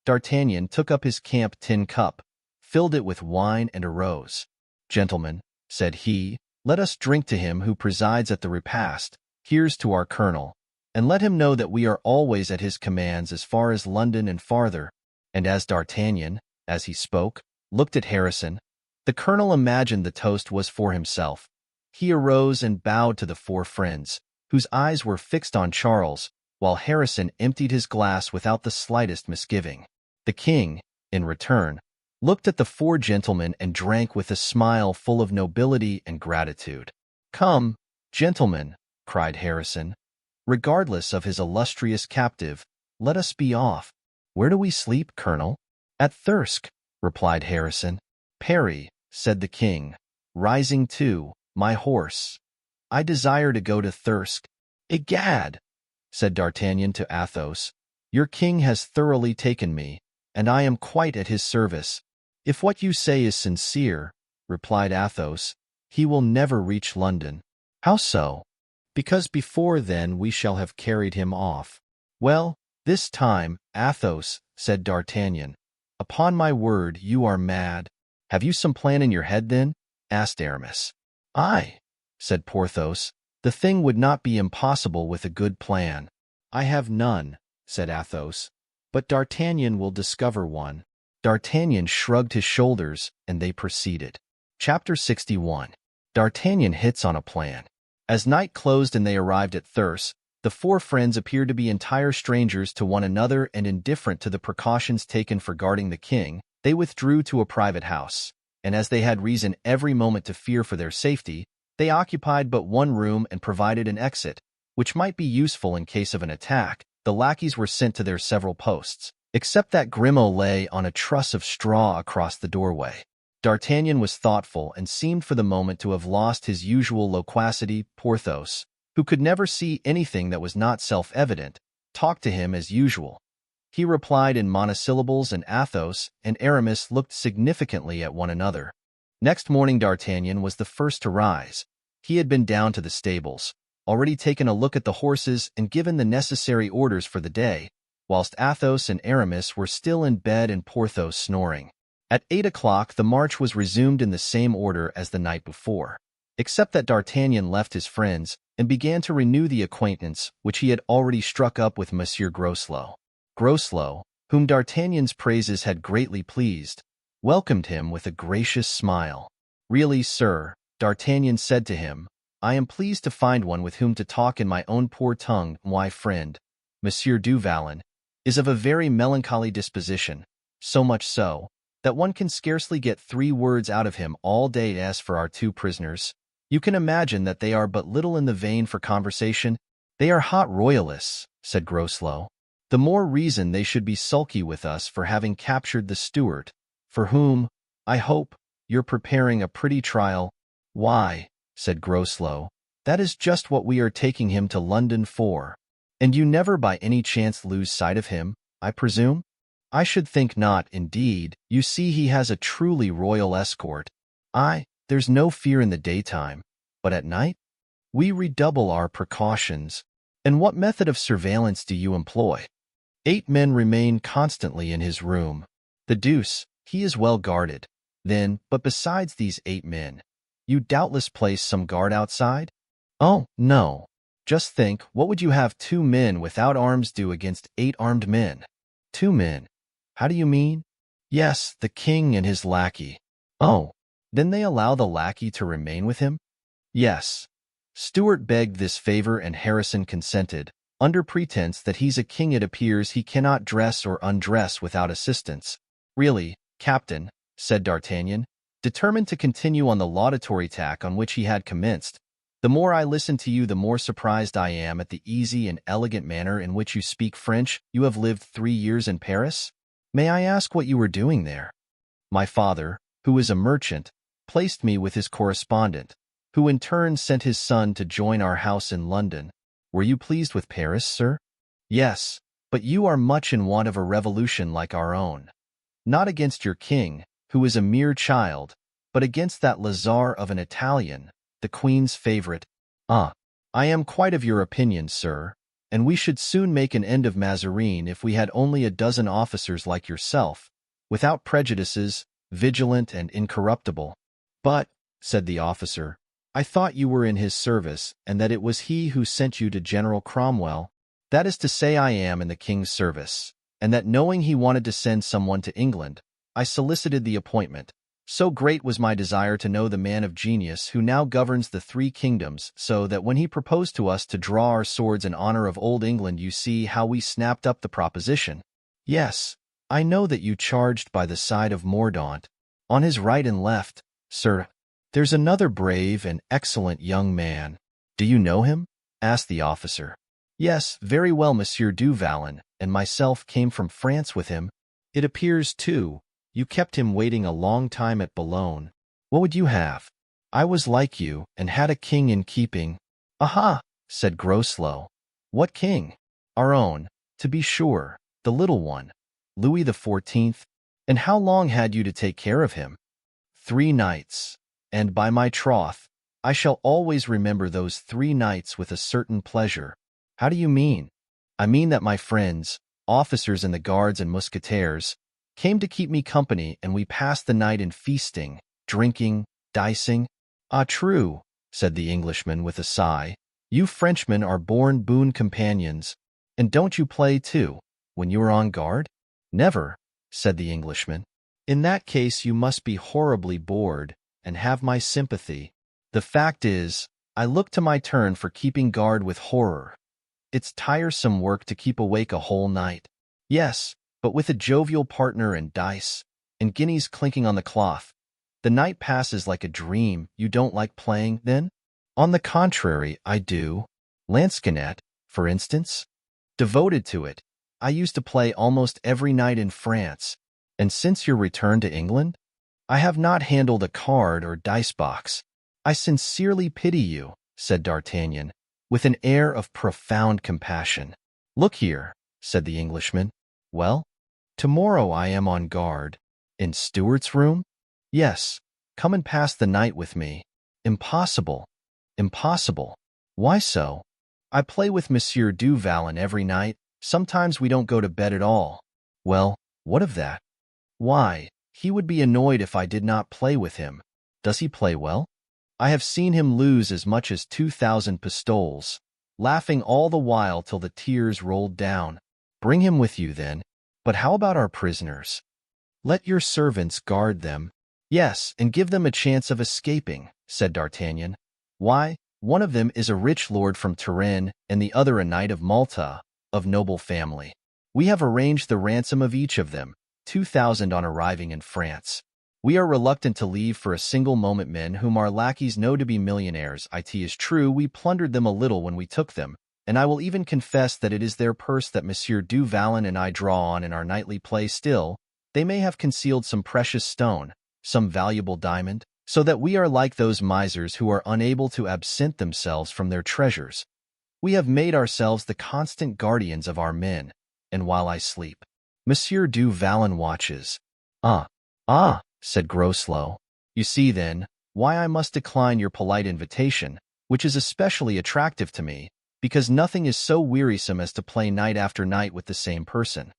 [SPEAKER 1] D'Artagnan took up his camp tin cup, filled it with wine, and arose. "Gentlemen," said he, "let us drink to him who presides at the repast. Here's to our colonel, and let him know that we are always at his commands as far as London and farther." And as D'Artagnan, as he spoke, looked at Harrison, the colonel imagined the toast was for himself. He arose and bowed to the 4 friends, whose eyes were fixed on Charles, while Harrison emptied his glass without the slightest misgiving. The king, in return, looked at the four gentlemen and drank with a smile full of nobility and gratitude. "Come, gentlemen," cried Harrison, "regardless of his illustrious captive, let us be off." "Where do we sleep, Colonel?" "At Thirsk," replied Harrison. "Parry," said the king, rising too, "my horse. I desire to go to Thirsk." "Egad," said D'Artagnan to Athos, "your king has thoroughly taken me, and I am quite at his service." "If what you say is sincere," replied Athos, "he will never reach London." "How so?" "Because before then we shall have carried him off." "Well, this time, Athos," said D'Artagnan, "upon my word, you are mad." "Have you some plan in your head, then?" asked Aramis. "Aye," said Porthos, "the thing would not be impossible with a good plan." "I have none," said Athos, "but D'Artagnan will discover one." D'Artagnan shrugged his shoulders, and they proceeded. Chapter 61. D'Artagnan hits on a plan. As night closed and they arrived at Thirsk, the four friends appeared to be entire strangers to one another and indifferent to the precautions taken for guarding the king. They withdrew to a private house, and as they had reason every moment to fear for their safety, they occupied but one room and provided an exit, which might be useful in case of an attack. The lackeys were sent to their several posts, except that Grimaud lay on a truss of straw across the doorway. D'Artagnan was thoughtful and seemed for the moment to have lost his usual loquacity. Porthos, who could never see anything that was not self-evident, talked to him as usual. He replied in monosyllables, and Athos and Aramis looked significantly at one another. Next morning D'Artagnan was the first to rise. He had been down to the stables, already taken a look at the horses and given the necessary orders for the day, whilst Athos and Aramis were still in bed and Porthos snoring. At 8 o'clock the march was resumed in the same order as the night before, except that D'Artagnan left his friends and began to renew the acquaintance which he had already struck up with Monsieur Groslow. Groslow, whom D'Artagnan's praises had greatly pleased, welcomed him with a gracious smile. "Really, sir," D'Artagnan said to him, "I am pleased to find one with whom to talk in my own poor tongue. My friend, Monsieur du Vallon, is of a very melancholy disposition, so much so, that one can scarcely get 3 words out of him all day. As for our 2 prisoners, you can imagine that they are but little in the vein for conversation." "They are hot royalists," said Groslow. "The more reason they should be sulky with us for having captured the steward, for whom, I hope, you're preparing a pretty trial." "Why," said Groslow, "that is just what we are taking him to London for." "And you never by any chance lose sight of him, I presume?" "I should think not, indeed. You see he has a truly royal escort." "Aye, there's no fear in the daytime, but at night?" "We redouble our precautions." "And what method of surveillance do you employ?" 8 men remain constantly in his room. "The deuce, he is well guarded, then. But besides these 8 men, you doubtless place some guard outside?" "Oh, no. Just think, what would you have 2 men without arms do against 8 armed men?" "2 men? How do you mean?" "Yes, the king and his lackey." "Oh, then they allow the lackey to remain with him?" "Yes." Stuart begged this favor and Harrison consented. Under pretense that he's a king, it appears he cannot dress or undress without assistance. "Really, Captain," said D'Artagnan, determined to continue on the laudatory tack on which he had commenced, "the more I listen to you, the more surprised I am at the easy and elegant manner in which you speak French. You have lived 3 years in Paris? May I ask what you were doing there?" "My father, who is a merchant, placed me with his correspondent, who in turn sent his son to join our house in London." "Were you pleased with Paris, sir?" "Yes, but you are much in want of a revolution like our own. Not against your king, who is a mere child, but against that Lazar of an Italian, the Queen's favorite." "Ah, I am quite of your opinion, sir, and we should soon make an end of Mazarin if we had only a dozen officers like yourself, without prejudices, vigilant and incorruptible." "But," said the officer, "I thought you were in his service, and that it was he who sent you to General Cromwell." "That is to say, I am in the king's service, and that knowing he wanted to send someone to England, I solicited the appointment. So great was my desire to know the man of genius who now governs the 3 kingdoms, so that when he proposed to us to draw our swords in honor of Old England, you see how we snapped up the proposition. Yes, I know that you charged by the side of Mordaunt. On his right and left, sir, there's another brave and excellent young man. Do you know him? Asked the officer. Yes, very well, Monsieur du Vallon, and myself came from France with him. It appears, too, you kept him waiting a long time at Boulogne. What would you have? I was like you, and had a king in keeping. Aha, said Groslow. What king? Our own, to be sure, the little one, Louis XIV. And how long had you to take care of him? 3 nights, and by my troth, I shall always remember those 3 nights with a certain pleasure. How do you mean? I mean that my friends, officers in the guards and musketeers, came to keep me company, and we passed the night in feasting, drinking, dicing. Ah, true, said the Englishman with a sigh. You Frenchmen are born boon companions. And don't you play, too, when you are on guard? Never, said the Englishman. In that case you must be horribly bored, and have my sympathy. The fact is, I look to my turn for keeping guard with horror. It's tiresome work to keep awake a whole night. Yes, but with a jovial partner and dice, and guineas clinking on the cloth, the night passes like a dream. You don't like playing, then? On the contrary, I do. Lansquenet, for instance? Devoted to it. I used to play almost every night in France, and since your return to England, I have not handled a card or dice box. I sincerely pity you, said D'Artagnan, with an air of profound compassion. Look here, said the Englishman. Well, tomorrow I am on guard. In Stuart's room? Yes, come and pass the night with me. Impossible. Impossible. Why so? I play with Monsieur du Vallon every night. Sometimes we don't go to bed at all. Well, what of that? Why, he would be annoyed if I did not play with him. Does he play well? I have seen him lose as much as 2,000 pistoles, laughing all the while till the tears rolled down. Bring him with you, then. But how about our prisoners? Let your servants guard them. Yes, and give them a chance of escaping, said D'Artagnan. Why, one of them is a rich lord from Turin, and the other a knight of Malta, of noble family. We have arranged the ransom of each of them, 2,000 on arriving in France. We are reluctant to leave for a single moment men whom our lackeys know to be millionaires. It is true, we plundered them a little when we took them, and I will even confess that it is their purse that Monsieur du Vallon and I draw on in our nightly play. Still, they may have concealed some precious stone, some valuable diamond, so that we are like those misers who are unable to absent themselves from their treasures. We have made ourselves the constant guardians of our men, and while I sleep, Monsieur du Vallon watches. Ah, said Groslow. You see, then, why I must decline your polite invitation, which is especially attractive to me, because nothing is so wearisome as to play night after night with the same person.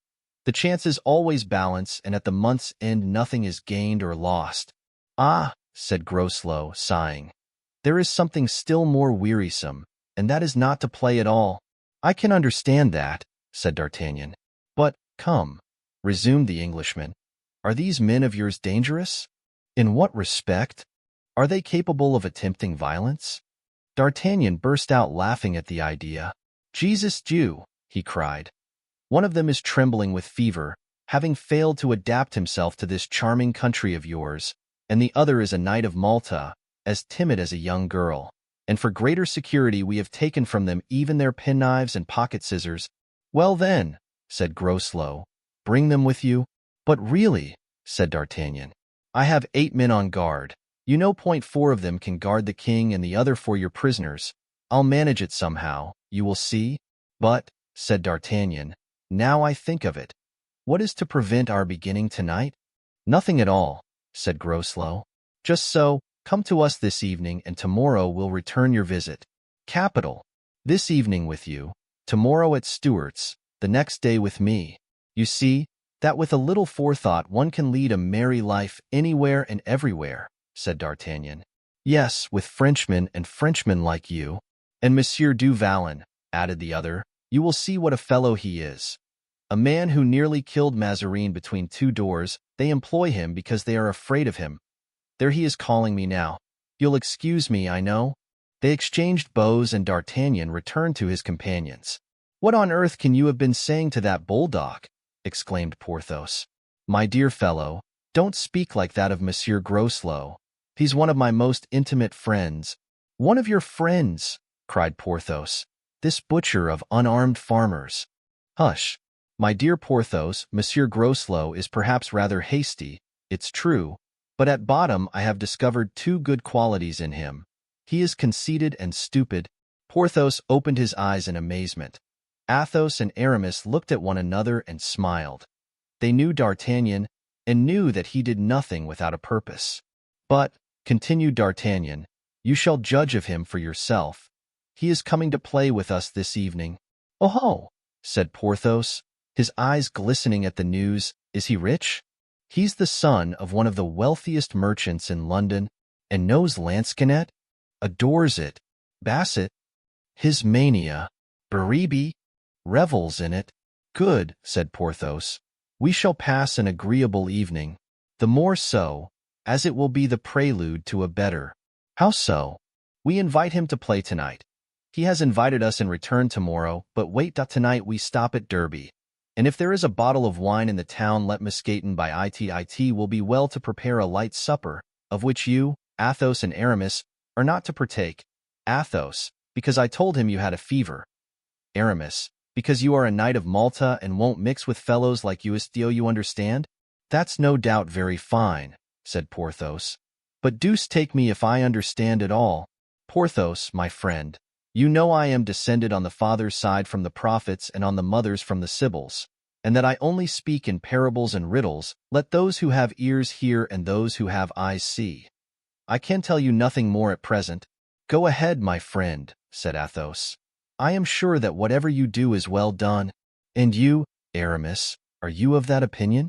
[SPEAKER 1] The chances always balance, and at the month's end nothing is gained or lost. Ah, said Groslow, sighing, there is something still more wearisome, and that is not to play at all. I can understand that, said D'Artagnan. But, come, resumed the Englishman, are these men of yours dangerous? In what respect? Are they capable of attempting violence? D'Artagnan burst out laughing at the idea. Jesus Jew, he cried. One of them is trembling with fever, having failed to adapt himself to this charming country of yours, and the other is a knight of Malta, as timid as a young girl. And for greater security we have taken from them even their penknives and pocket scissors. Well then, said Groslow, bring them with you. But really, said D'Artagnan, I have 8 men on guard. You know, 4 of them can guard the king and the other for your prisoners. I'll manage it somehow, you will see. But, said D'Artagnan, now I think of it, what is to prevent our beginning tonight? Nothing at all, said Groslow. Just so, come to us this evening, and tomorrow we'll return your visit. Capital. This evening with you, tomorrow at Stuart's, the next day with me. You see, that with a little forethought one can lead a merry life anywhere and everywhere, said D'Artagnan. Yes, with Frenchmen and Frenchmen like you. And Monsieur du Vallon, added the other, you will see what a fellow he is. A man who nearly killed Mazarin between 2 doors. They employ him because they are afraid of him. There he is calling me now. You'll excuse me, I know." They exchanged bows and D'Artagnan returned to his companions. "What on earth can you have been saying to that bulldog?" exclaimed Porthos. "My dear fellow, don't speak like that of Monsieur Groslow. He's one of my most intimate friends." "One of your friends?" cried Porthos. "This butcher of unarmed farmers." "Hush. My dear Porthos, Monsieur Groslow is perhaps rather hasty, it's true, but at bottom I have discovered two good qualities in him. He is conceited and stupid." Porthos opened his eyes in amazement. Athos and Aramis looked at one another and smiled. They knew D'Artagnan, and knew that he did nothing without a purpose. "But," continued D'Artagnan, "you shall judge of him for yourself. He is coming to play with us this evening." "Oh!" said Porthos, his eyes glistening at the news. "Is he rich?" "He's the son of one of the wealthiest merchants in London, and knows lansquenet, adores it, basset, his mania, Beribi, revels in it." "Good," said Porthos. "We shall pass an agreeable evening, the more so, as it will be the prelude to a better." "How so?" "We invite him to play tonight. He has invited us in return tomorrow, but wait, tonight we stop at Derby. And if there is a bottle of wine in the town let Misfortune by it will be well to prepare a light supper, of which you, Athos and Aramis, are not to partake. Athos, because I told him you had a fever. Aramis, because you are a knight of Malta and won't mix with fellows like Eustace, you understand?" "That's no doubt very fine," said Porthos. "But deuce take me if I understand it all. Porthos, my friend, you know I am descended on the father's side from the prophets and on the mother's from the sibyls, and that I only speak in parables and riddles. Let those who have ears hear and those who have eyes see. I can tell you nothing more at present." "Go ahead, my friend," said Athos. "I am sure that whatever you do is well done." "And you, Aramis, are you of that opinion?"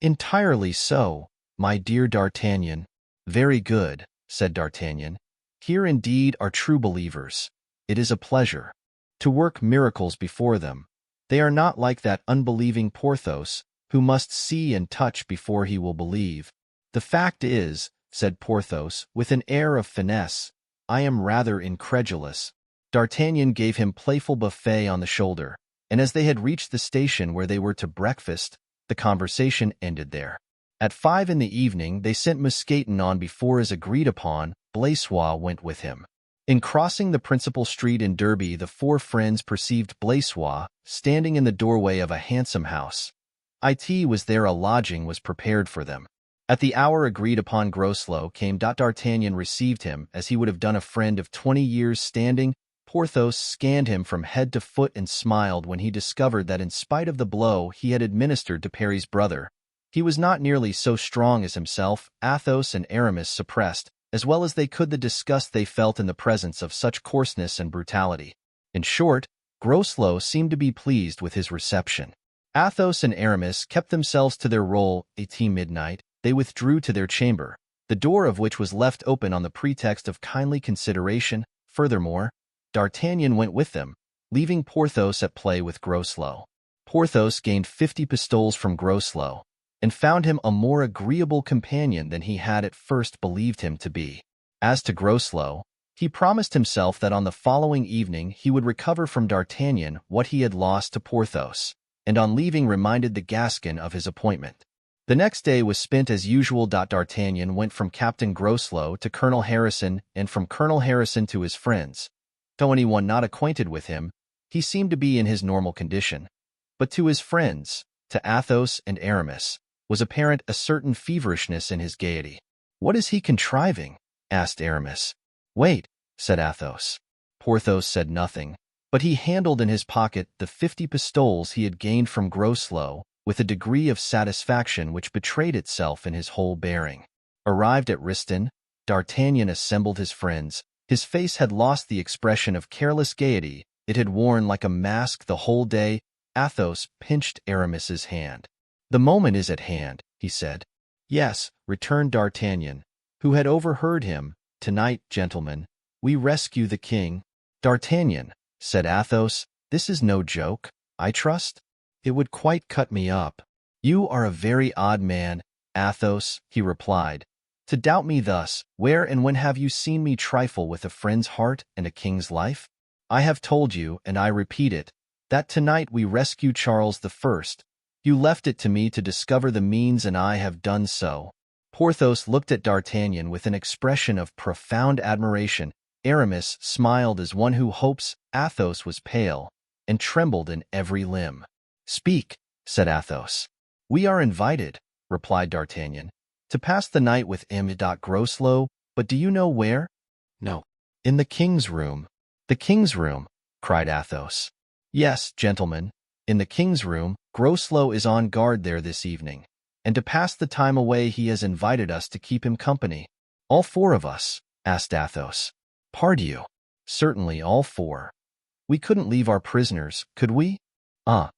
[SPEAKER 1] "Entirely so, my dear D'Artagnan." "Very good," said D'Artagnan. "Here indeed are true believers. It is a pleasure to work miracles before them. They are not like that unbelieving Porthos, who must see and touch before he will believe." "The fact is," said Porthos, with an air of finesse, "I am rather incredulous." D'Artagnan gave him playful buffet on the shoulder, and as they had reached the station where they were to breakfast, the conversation ended there. At 5 in the evening they sent Mousqueton on before as agreed upon. Blaisois went with him. In crossing the principal street in Derby, the four friends perceived Blaisois standing in the doorway of a handsome house. It was there a lodging was prepared for them. At the hour agreed upon Groslow came. D'Artagnan received him as he would have done a friend of 20 years' standing. Porthos scanned him from head to foot and smiled when he discovered that in spite of the blow he had administered to Perry's brother, he was not nearly so strong as himself. Athos and Aramis suppressed, as well as they could, the disgust they felt in the presence of such coarseness and brutality. In short, Groslow seemed to be pleased with his reception. Athos and Aramis kept themselves to their role. At midnight, they withdrew to their chamber, the door of which was left open on the pretext of kindly consideration. Furthermore, D'Artagnan went with them, leaving Porthos at play with Groslow. Porthos gained 50 pistoles from Groslow, and found him a more agreeable companion than he had at first believed him to be. As to Groslow, he promised himself that on the following evening he would recover from D'Artagnan what he had lost to Porthos, and on leaving reminded the Gascon of his appointment. The next day was spent as usual. D'Artagnan went from Captain Groslow to Colonel Harrison, and from Colonel Harrison to his friends. To anyone not acquainted with him, he seemed to be in his normal condition. But to his friends, to Athos and Aramis, was apparent a certain feverishness in his gaiety. "What is he contriving?" asked Aramis. "Wait," said Athos. Porthos said nothing, but he handled in his pocket the 50 pistoles he had gained from Groslow with a degree of satisfaction which betrayed itself in his whole bearing. Arrived at Riston, D'Artagnan assembled his friends. His face had lost the expression of careless gaiety it had worn like a mask the whole day. Athos pinched Aramis's hand. "The moment is at hand," he said. "Yes," returned D'Artagnan, who had overheard him. "Tonight, gentlemen, we rescue the king." "D'Artagnan," said Athos, "this is no joke, I trust? It would quite cut me up." "You are a very odd man, Athos," he replied. To doubt me thus, where and when have you seen me trifle with a friend's heart and a king's life? I have told you, and I repeat it, that tonight we rescue Charles I. You left it to me to discover the means, and I have done so. Porthos looked at D'Artagnan with an expression of profound admiration. Aramis smiled as one who hopes. Athos was pale and trembled in every limb. "Speak," said Athos. "We are invited," replied D'Artagnan, "to pass the night with M. Groslow, but do you know where?"
[SPEAKER 2] "No."
[SPEAKER 1] "In the king's room." "The king's room?" cried Athos. "Yes, gentlemen, in the king's room. Groslow is on guard there this evening, and to pass the time away he has invited us to keep him company." "All four of us?" asked Athos. "Pardieu, certainly all four. We couldn't leave our prisoners, could we?" Ah,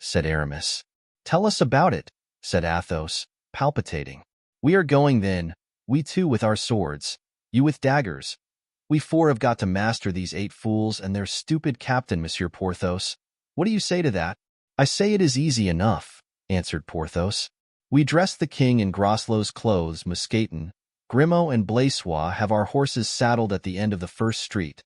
[SPEAKER 1] said Aramis. "Tell us about it," said Athos, palpitating. "We are going then, we two with our swords, you with daggers. We four have got to master these 8 fools and their stupid captain, Monsieur Porthos. What do you say to that?" "I say it is easy enough," answered Porthos. "We dress the king in Groslow's clothes. Mousqueton, Grimaud, and Blaisois have our horses saddled at the end of the first street.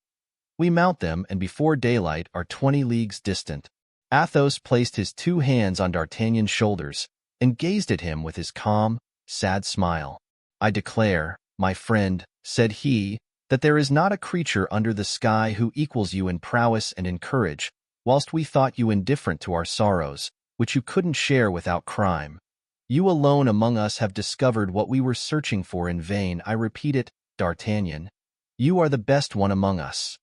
[SPEAKER 1] We mount them, and before daylight are 20 leagues distant." Athos placed his 2 hands on D'Artagnan's shoulders and gazed at him with his calm, sad smile. "I declare, my friend," said he, "that there is not a creature under the sky who equals you in prowess and in courage, whilst we thought you indifferent to our sorrows, which you couldn't share without crime. You alone among us have discovered what we were searching for in vain. I repeat it, D'Artagnan, you are the best one among us.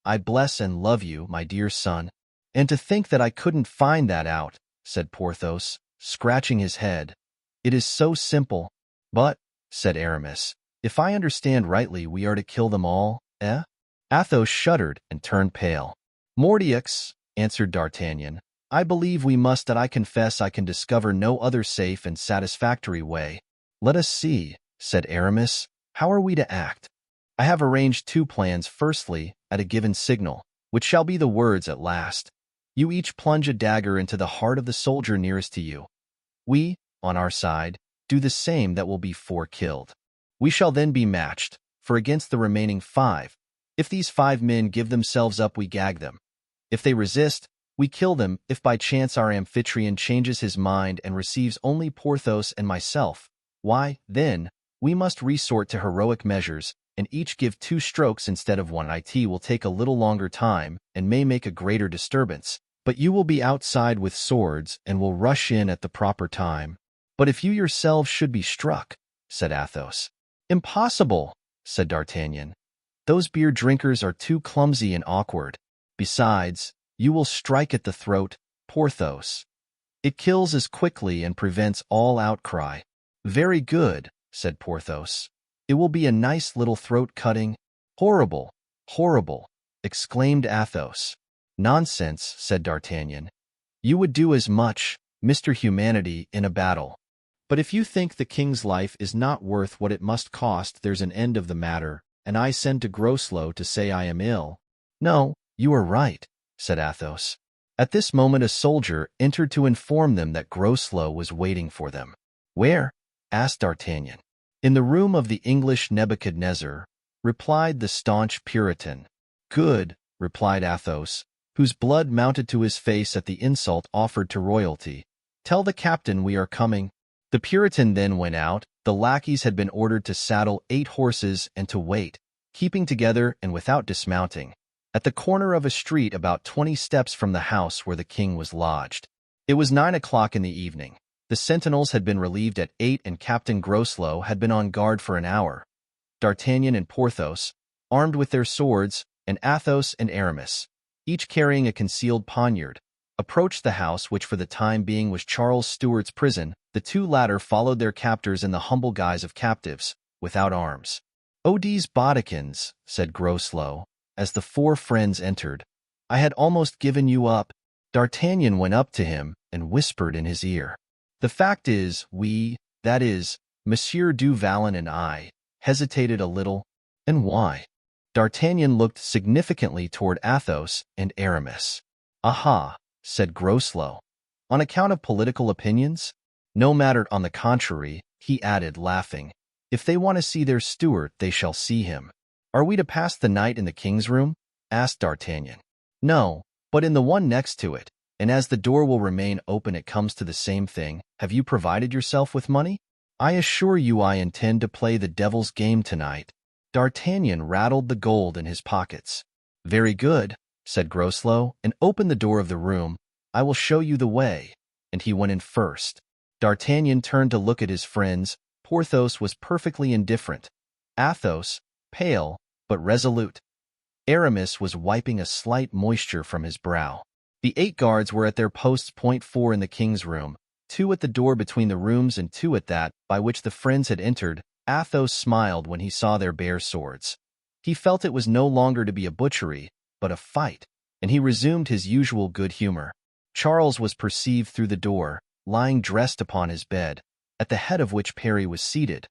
[SPEAKER 1] I bless and love you, my dear son." "And to think that I couldn't find that out," said Porthos, scratching his head. "It is so simple." "But," said Aramis, "if I understand rightly, we are to kill them all, eh?" Athos shuddered and turned pale. "Mordioux," answered D'Artagnan, "I believe we must, that I confess I can discover no other safe and satisfactory way." "Let us see," said Aramis. "How are we to act?" "I have arranged 2 plans. Firstly, at a given signal, which shall be the words at last, you each plunge a dagger into the heart of the soldier nearest to you. We, on our side, do the same. That will be 4 killed. We shall then be matched, for against the remaining 5. If these 5 men give themselves up, we gag them. If they resist, we kill them. If by chance our amphitryon changes his mind and receives only Porthos and myself, why, then, we must resort to heroic measures, and each give 2 strokes instead of 1. It will take a little longer time, and may make a greater disturbance, but you will be outside with swords, and will rush in at the proper time." "But if you yourselves should be struck?" said Athos. "Impossible," said D'Artagnan. "Those beer drinkers are too clumsy and awkward. Besides, you will strike at the throat, Porthos. It kills as quickly and prevents all outcry." "Very good," said Porthos. "It will be a nice little throat-cutting." "Horrible, horrible!" exclaimed Athos. "Nonsense," said D'Artagnan. "You would do as much, Mr. Humanity, in a battle. But if you think the king's life is not worth what it must cost, there's an end of the matter, and I send to Groslow to say I am ill." "No, you are right," said Athos. At this moment a soldier entered to inform them that Groslow was waiting for them. "Where?" asked D'Artagnan. "In the room of the English Nebuchadnezzar," replied the staunch Puritan. "Good," replied Athos, whose blood mounted to his face at the insult offered to royalty. "Tell the captain we are coming." The Puritan then went out. The lackeys had been ordered to saddle 8 horses and to wait, keeping together and without dismounting, at the corner of a street about 20 steps from the house where the king was lodged. It was 9 o'clock in the evening. The sentinels had been relieved at 8, and Captain Groslow had been on guard for an hour. D'Artagnan and Porthos, armed with their swords, and Athos and Aramis, each carrying a concealed poniard, approached the house, which for the time being was Charles Stuart's prison. The 2 latter followed their captors in the humble guise of captives, without arms. "Oh, these bodikins," said Groslow, as the 4 friends entered. "I had almost given you up." D'Artagnan went up to him and whispered in his ear. "The fact is, we, that is, Monsieur du Vallon and I, hesitated a little." "And why?" D'Artagnan looked significantly toward Athos and Aramis. "Aha," said Groslow. "On account of political opinions?" "No matter, on the contrary," he added, laughing. If they want to see their steward, they shall see him. Are we to pass the night in the king's room? Asked D'Artagnan. No, but in the one next to it, and as the door will remain open it comes to the same thing. Have you provided yourself with money? I assure you I intend to play the devil's game tonight. D'Artagnan rattled the gold in his pockets. Very good, said Groslow, and opened the door of the room. I will show you the way. And he went in first. D'Artagnan turned to look at his friends. Porthos was perfectly indifferent. Athos, pale, but resolute. Aramis was wiping a slight moisture from his brow. The 8 guards were at their posts. 4 in the king's room, 2 at the door between the rooms and 2 at that by which the friends had entered. Athos smiled when he saw their bare swords. He felt it was no longer to be a butchery, but a fight, and he resumed his usual good humor. Charles was perceived through the door, lying dressed upon his bed, at the head of which Parry was seated,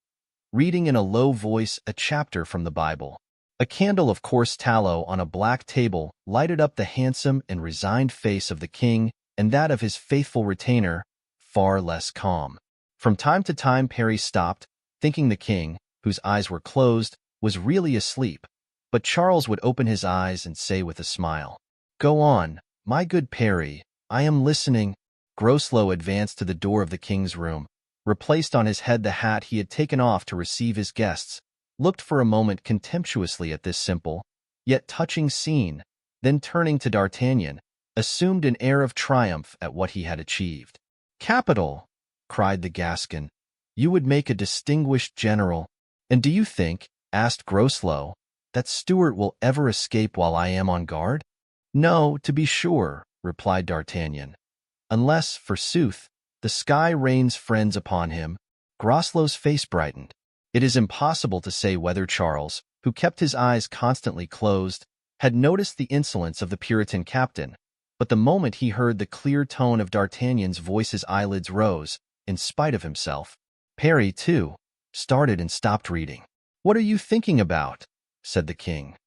[SPEAKER 1] reading in a low voice a chapter from the Bible. A candle of coarse tallow on a black table lighted up the handsome and resigned face of the king and that of his faithful retainer, far less calm. From time to time Parry stopped, thinking the king, whose eyes were closed, was really asleep, but Charles would open his eyes and say with a smile, "Go on, my good Parry, I am listening." Groslow advanced to the door of the king's room, replaced on his head the hat he had taken off to receive his guests, looked for a moment contemptuously at this simple, yet touching scene, then turning to D'Artagnan, assumed an air of triumph at what he had achieved. "Capital!" cried the Gascon. "You would make a distinguished general." "And do you think," asked Groslow, "that Stuart will ever escape while I am on guard?" "No, to be sure," replied D'Artagnan, "unless, forsooth, the sky rains friends upon him." Groslow's face brightened. It is impossible to say whether Charles, who kept his eyes constantly closed, had noticed the insolence of the Puritan captain, but the moment he heard the clear tone of D'Artagnan's voice his eyelids rose, in spite of himself. Parry, too, started and stopped reading. "What are you thinking about?" said the king.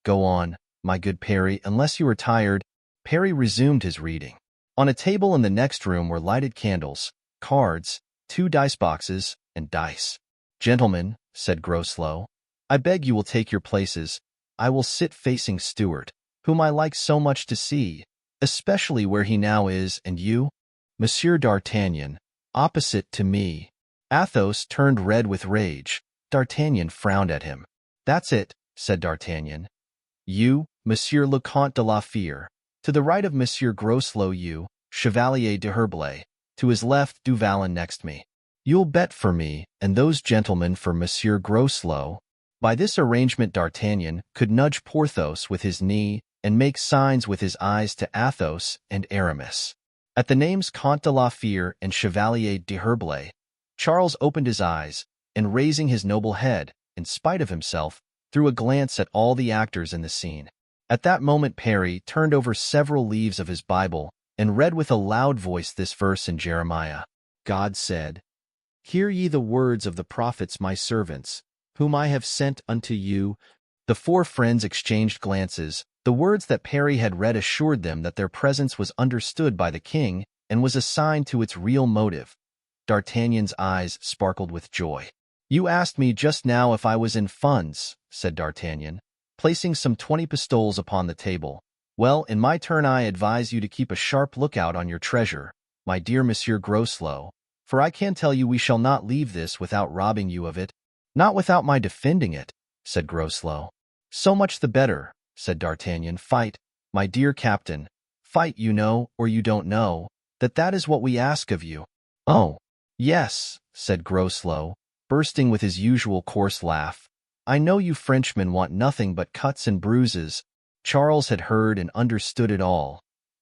[SPEAKER 1] "Go on, my good Parry, unless you are tired." Parry resumed his reading. On a table in the next room were lighted candles, cards, 2 dice boxes, and dice. "Gentlemen," said Groslow, "I beg you will take your places. I will sit facing Stuart, whom I like so much to see, especially where he now is, and you, Monsieur D'Artagnan, opposite to me." Athos turned red with rage. D'Artagnan frowned at him. "That's it," said D'Artagnan. "You, Monsieur le Comte de la Fère. To the right of Monsieur Groslow you, Chevalier de Herblay. To his left, Du Vallon next me. You'll bet for me, and those gentlemen for Monsieur Groslow." By this arrangement D'Artagnan could nudge Porthos with his knee and make signs with his eyes to Athos and Aramis. At the names Comte de la Fère and Chevalier de Herblay, Charles opened his eyes, and raising his noble head, in spite of himself, threw a glance at all the actors in the scene. At that moment Parry turned over several leaves of his Bible and read with a loud voice this verse in Jeremiah. God said, "Hear ye the words of the prophets my servants, whom I have sent unto you." The 4 friends exchanged glances. The words that Parry had read assured them that their presence was understood by the king and was assigned to its real motive. D'Artagnan's eyes sparkled with joy. "You asked me just now if I was in funds," said D'Artagnan, placing some 20 pistoles upon the table. "Well, in my turn I advise you to keep a sharp lookout on your treasure, my dear Monsieur Groslow, for I can tell you we shall not leave this without robbing you of it." "Not without my defending it," said Groslow. "So much the better," said D'Artagnan. "Fight, my dear captain. Fight, you know, or you don't know, that is what we ask of you." "Oh, yes," said Groslow, bursting with his usual coarse laugh. "I know you Frenchmen want nothing but cuts and bruises." Charles had heard and understood it all.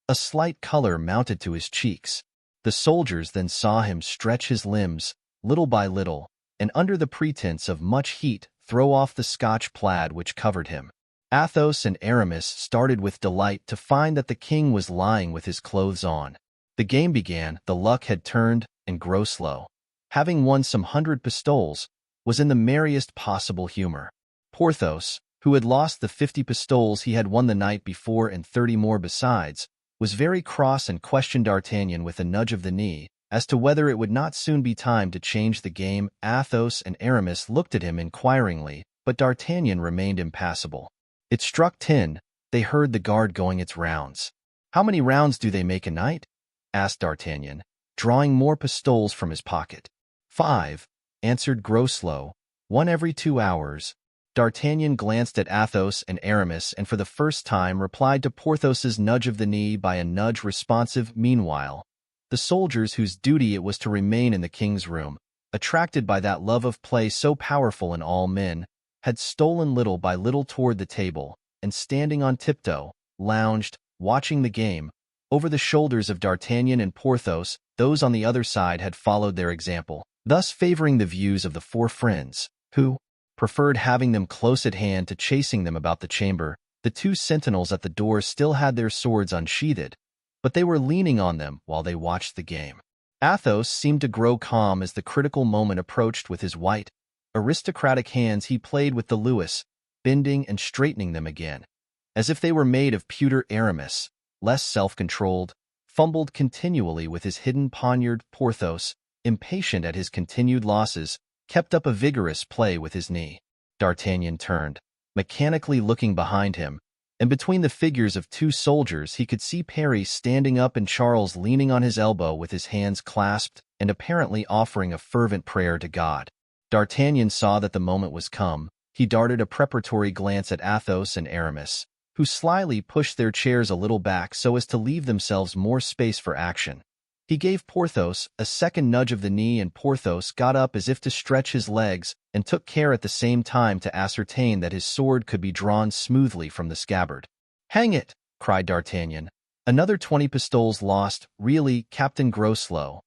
[SPEAKER 1] A slight color mounted to his cheeks. The soldiers then saw him stretch his limbs, little by little, and under the pretense of much heat throw off the Scotch plaid which covered him. Athos and Aramis started with delight to find that the king was lying with his clothes on. The game began, the luck had turned, and Groslow, having won some 100 pistoles, was in the merriest possible humor. Porthos, who had lost the 50 pistoles he had won the night before and 30 more besides, was very cross and questioned D'Artagnan with a nudge of the knee, As to whether it would not soon be time to change the game, Athos and Aramis looked at him inquiringly, but D'Artagnan remained impassible. It struck 10. They heard the guard going its rounds. "How many rounds do they make a night?" asked D'Artagnan, drawing more pistoles from his pocket. "5," answered Groslow. "One every 2 hours." D'Artagnan glanced at Athos and Aramis and for the first time replied to Porthos's nudge of the knee by a nudge responsive. Meanwhile, the soldiers whose duty it was to remain in the king's room, attracted by that love of play so powerful in all men, had stolen little by little toward the table, and standing on tiptoe, lounged, watching the game. Over the shoulders of D'Artagnan and Porthos, those on the other side had followed their example, thus favoring the views of the 4 friends, who preferred having them close at hand to chasing them about the chamber. The 2 sentinels at the door still had their swords unsheathed, but they were leaning on them while they watched the game. Athos seemed to grow calm as the critical moment approached. With his white, aristocratic hands he played with the Louis, bending and straightening them again, as if they were made of pewter. Aramis, less self-controlled, fumbled continually with his hidden poniard. Porthos, impatient at his continued losses, kept up a vigorous play with his knee. D'Artagnan turned, mechanically looking behind him, and between the figures of 2 soldiers he could see Parry standing up and Charles leaning on his elbow with his hands clasped and apparently offering a fervent prayer to God. D'Artagnan saw that the moment was come. He darted a preparatory glance at Athos and Aramis, who slyly pushed their chairs a little back so as to leave themselves more space for action. He gave Porthos a second nudge of the knee, and Porthos got up as if to stretch his legs and took care at the same time to ascertain that his sword could be drawn smoothly from the scabbard. "Hang it!" cried D'Artagnan. "Another 20 pistoles lost. Really, Captain Groslow,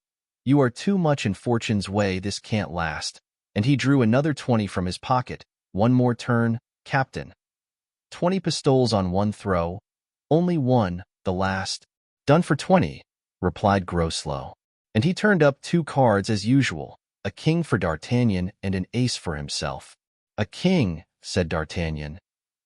[SPEAKER 1] you are too much in Fortune's way. This can't last." And he drew another 20 from his pocket. "One more turn, Captain." 20 pistoles on one throw. "Only one, the last." "Done for 20. replied Groslow. And he turned up 2 cards as usual, a king for D'Artagnan and an ace for himself. "A king," said D'Artagnan.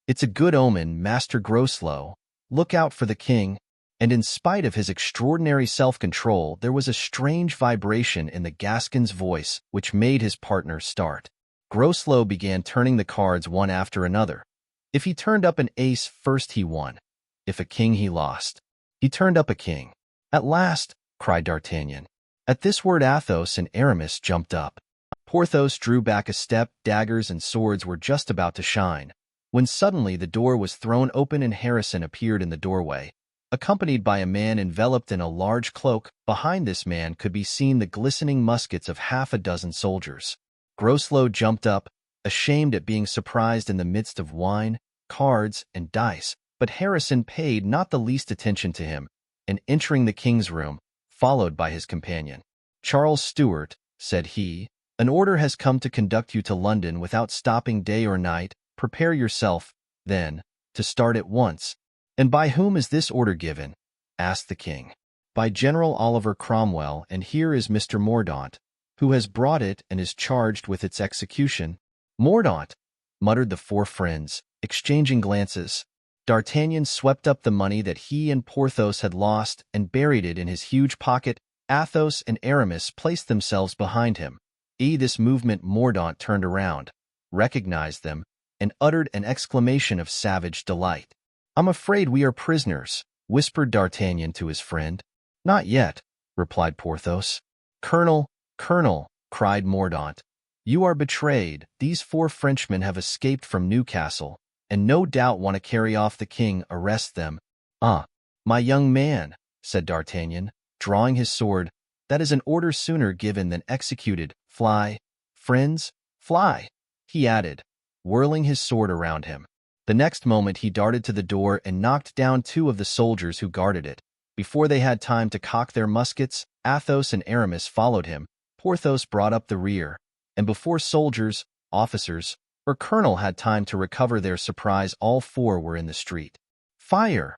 [SPEAKER 1] "It's a good omen, Master Groslow. Look out for the king." And in spite of his extraordinary self-control, there was a strange vibration in the Gascon's voice which made his partner start. Groslow began turning the cards one after another. If he turned up an ace first, he won. If a king, he lost. He turned up a king. "At last!" cried D'Artagnan. At this word Athos and Aramis jumped up. Porthos drew back a step. Daggers and swords were just about to shine, when suddenly the door was thrown open and Harrison appeared in the doorway, accompanied by a man enveloped in a large cloak. Behind this man could be seen the glistening muskets of half a dozen soldiers. Groslow jumped up, ashamed at being surprised in the midst of wine, cards, and dice, but Harrison paid not the least attention to him, and entering the king's room, followed by his companion. "Charles Stuart," said he, "an order has come to conduct you to London without stopping day or night. Prepare yourself, then, to start at once." "And by whom is this order given?" asked the king. "By General Oliver Cromwell, and here is Mr. Mordaunt, who has brought it and is charged with its execution." "Mordaunt!" muttered the 4 friends, exchanging glances. D'Artagnan swept up the money that he and Porthos had lost and buried it in his huge pocket. Athos and Aramis placed themselves behind him. This movement Mordaunt turned around, recognized them, and uttered an exclamation of savage delight. "I'm afraid we are prisoners," whispered D'Artagnan to his friend. "Not yet," replied Porthos. "Colonel, Colonel," cried Mordaunt, "you are betrayed. These 4 Frenchmen have escaped from Newcastle, and no doubt want to carry off the king. Arrest them." "Ah, my young man," said D'Artagnan, drawing his sword, "that is an order sooner given than executed. Fly, friends, fly," he added, whirling his sword around him. The next moment he darted to the door and knocked down 2 of the soldiers who guarded it. Before they had time to cock their muskets, Athos and Aramis followed him. Porthos brought up the rear, and before soldiers, officers, or colonel had time to recover their surprise, all 4 were in the street. "Fire!"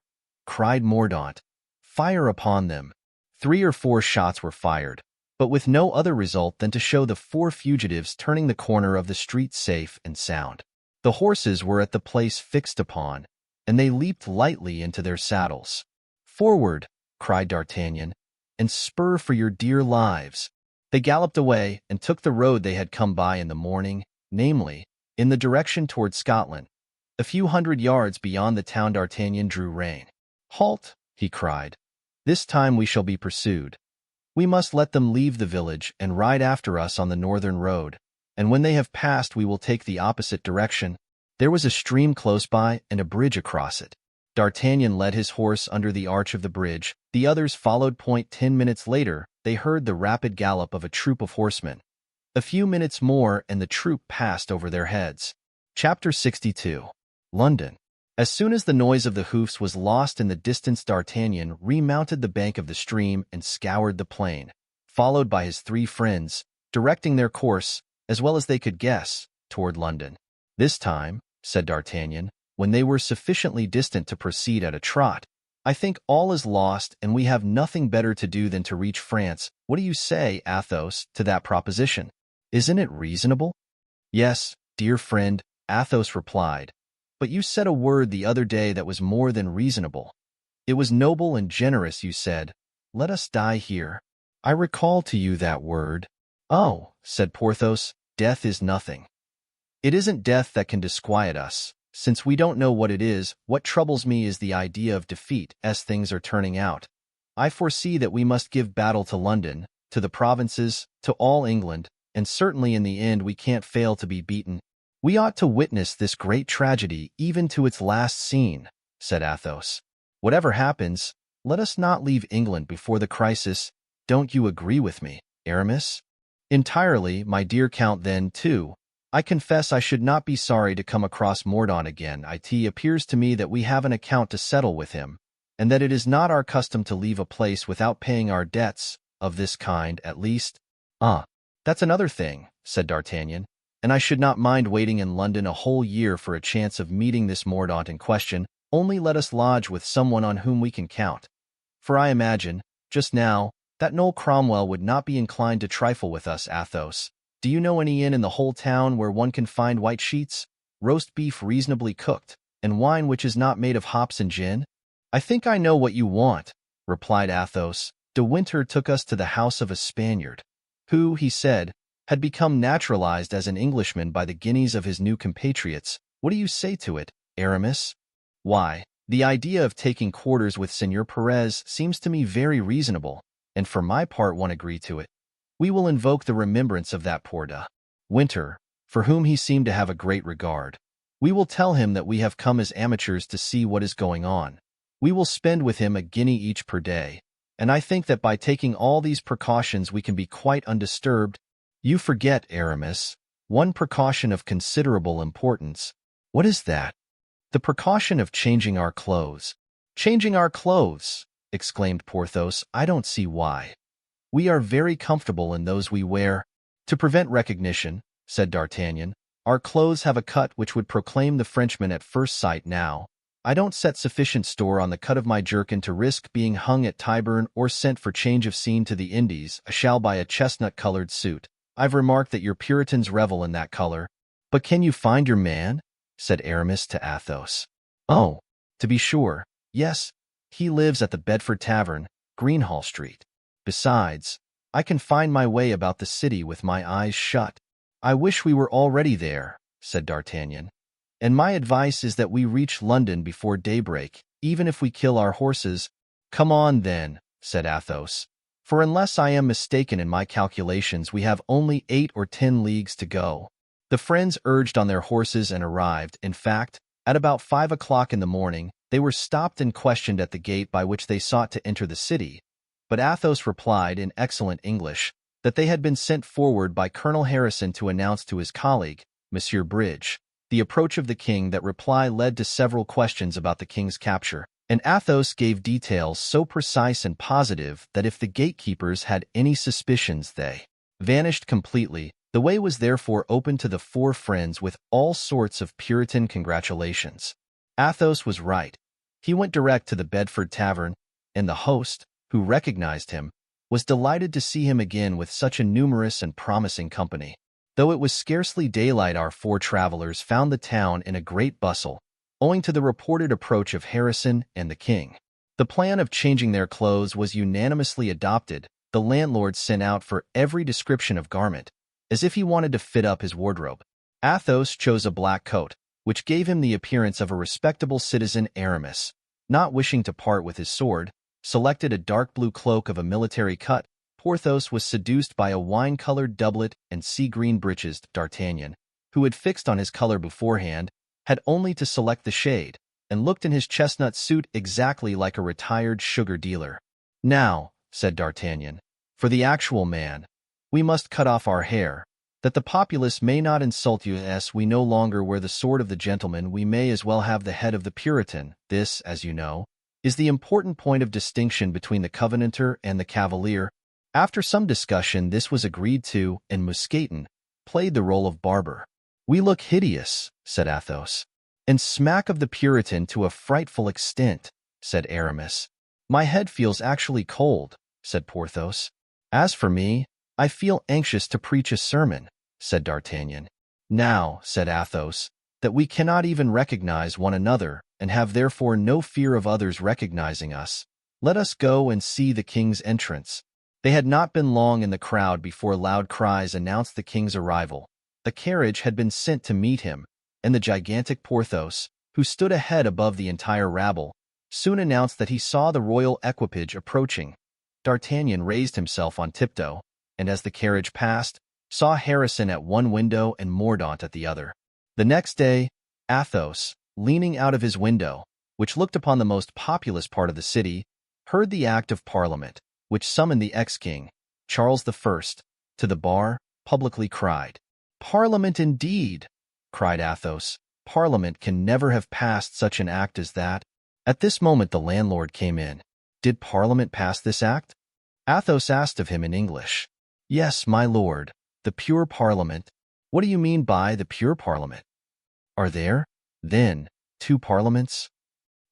[SPEAKER 1] cried Mordaunt. "Fire upon them!" 3 or 4 shots were fired, but with no other result than to show the 4 fugitives turning the corner of the street safe and sound. The horses were at the place fixed upon, and they leaped lightly into their saddles. "Forward!" cried D'Artagnan, and spur for your dear lives." They galloped away and took the road they had come by in the morning, namely, in the direction toward Scotland. A few hundred yards beyond the town D'Artagnan drew rein. "Halt!" he cried. "This time we shall be pursued. We must let them leave the village and ride after us on the northern road, and when they have passed we will take the opposite direction." There was a stream close by and a bridge across it. D'Artagnan led his horse under the arch of the bridge. The others followed. 10 minutes later, they heard the rapid gallop of a troop of horsemen. A few minutes more and the troop passed over their heads. Chapter 62. London. As soon as the noise of the hoofs was lost in the distance, D'Artagnan remounted the bank of the stream and scoured the plain, followed by his three friends, directing their course, as well as they could guess, toward London. "This time," said D'Artagnan, when they were sufficiently distant to proceed at a trot, "I think all is lost and we have nothing better to do than to reach France. What do you say, Athos, to that proposition? Isn't it reasonable?" "Yes, dear friend," Athos replied, "but you said a word the other day that was more than reasonable. It was noble and generous. You said, 'Let us die here.' I recall to you that word." "Oh," said Porthos, "death is nothing. It isn't death that can disquiet us, since we don't know what it is. What troubles me is the idea of defeat as things are turning out. I foresee that we must give battle to London, to the provinces, to all England, and certainly in the end we can't fail to be beaten." "We ought to witness this great tragedy even to its last scene," said Athos. "Whatever happens, let us not leave England before the crisis. Don't you agree with me, Aramis?" "Entirely, my dear Count. Then, too, I confess I should not be sorry to come across Mordaunt again. It appears to me that we have an account to settle with him, and that it is not our custom to leave a place without paying our debts, of this kind, at least." "Ah, that's another thing," said D'Artagnan, "and I should not mind waiting in London a whole year for a chance of meeting this Mordaunt in question. Only let us lodge with someone on whom we can count. For I imagine, just now, that Noel Cromwell would not be inclined to trifle with us. Athos, do you know any inn in the whole town where one can find white sheets, roast beef reasonably cooked, and wine which is not made of hops and gin?" "I think I know what you want," replied Athos. "De Winter took us to the house of a Spaniard, who, he said, had become naturalized as an Englishman by the guineas of his new compatriots. What do you say to it, Aramis?" "Why, the idea of taking quarters with Seigneur Perez seems to me very reasonable, and for my part won't agree to it. We will invoke the remembrance of that poor De Winter, for whom he seemed to have a great regard. We will tell him that we have come as amateurs to see what is going on. We will spend with him a guinea each per day, and I think that by taking all these precautions we can be quite undisturbed." "You forget, Aramis, one precaution of considerable importance." "What is that?" "The precaution of changing our clothes." "Changing our clothes!" exclaimed Porthos. "I don't see why. We are very comfortable in those we wear." "To prevent recognition," said D'Artagnan, "our clothes have a cut which would proclaim the Frenchman at first sight. Now, I don't set sufficient store on the cut of my jerkin to risk being hung at Tyburn or sent for change of scene to the Indies. I shall buy a chestnut-colored suit. I've remarked that your Puritans revel in that color." "But can you find your man?" said Aramis to Athos. "Oh, to be sure, yes. He lives at the Bedford Tavern, Greenhall Street. Besides, I can find my way about the city with my eyes shut." "I wish we were already there," said D'Artagnan. "And my advice is that we reach London before daybreak, even if we kill our horses." "Come on, then," said Athos, "for unless I am mistaken in my calculations, we have only 8 or 10 leagues to go." The friends urged on their horses and arrived. In fact, at about 5 o'clock in the morning, they were stopped and questioned at the gate by which they sought to enter the city, but Athos replied in excellent English that they had been sent forward by Colonel Harrison to announce to his colleague, Monsieur Bridge, the approach of the king. That reply led to several questions about the king's capture, and Athos gave details so precise and positive that if the gatekeepers had any suspicions, they vanished completely. The way was therefore open to the 4 friends with all sorts of Puritan congratulations. Athos was right. He went direct to the Bedford Tavern, and the host, who recognized him, was delighted to see him again with such a numerous and promising company. Though it was scarcely daylight, our 4 travelers found the town in a great bustle, owing to the reported approach of Harrison and the king. The plan of changing their clothes was unanimously adopted. The landlord sent out for every description of garment, as if he wanted to fit up his wardrobe. Athos chose a black coat, which gave him the appearance of a respectable citizen. Aramis, not wishing to part with his sword, selected a dark blue cloak of a military cut. Porthos was seduced by a wine-colored doublet and sea-green breeches. D'Artagnan, who had fixed on his color beforehand, had only to select the shade, and looked in his chestnut suit exactly like a retired sugar dealer. "Now," said D'Artagnan, "for the actual man. We must cut off our hair, that the populace may not insult you. As we no longer wear the sword of the gentleman, we may as well have the head of the Puritan. This, as you know, is the important point of distinction between the Covenanter and the Cavalier." After some discussion, this was agreed to, and Mousqueton played the role of barber. "We look hideous," said Athos. "And smack of the Puritan to a frightful extent," said Aramis. "My head feels actually cold," said Porthos. "As for me, I feel anxious to preach a sermon," said D'Artagnan. "Now," said Athos, "that we cannot even recognize one another, and have therefore no fear of others recognizing us, let us go and see the king's entrance." They had not been long in the crowd before loud cries announced the king's arrival. The carriage had been sent to meet him, and the gigantic Porthos, who stood ahead above the entire rabble, soon announced that he saw the royal equipage approaching. D'Artagnan raised himself on tiptoe, and as the carriage passed, saw Harrison at one window and Mordaunt at the other. The next day, Athos, leaning out of his window, which looked upon the most populous part of the city, heard the Act of Parliament, which summoned the ex-king, Charles I, to the bar, publicly cried. "Parliament indeed!" cried Athos. "Parliament can never have passed such an act as that." At this moment the landlord came in. "Did Parliament pass this act?" Athos asked of him in English. "Yes, my lord, the pure Parliament." "What do you mean by the pure Parliament? Are there, then, two parliaments?"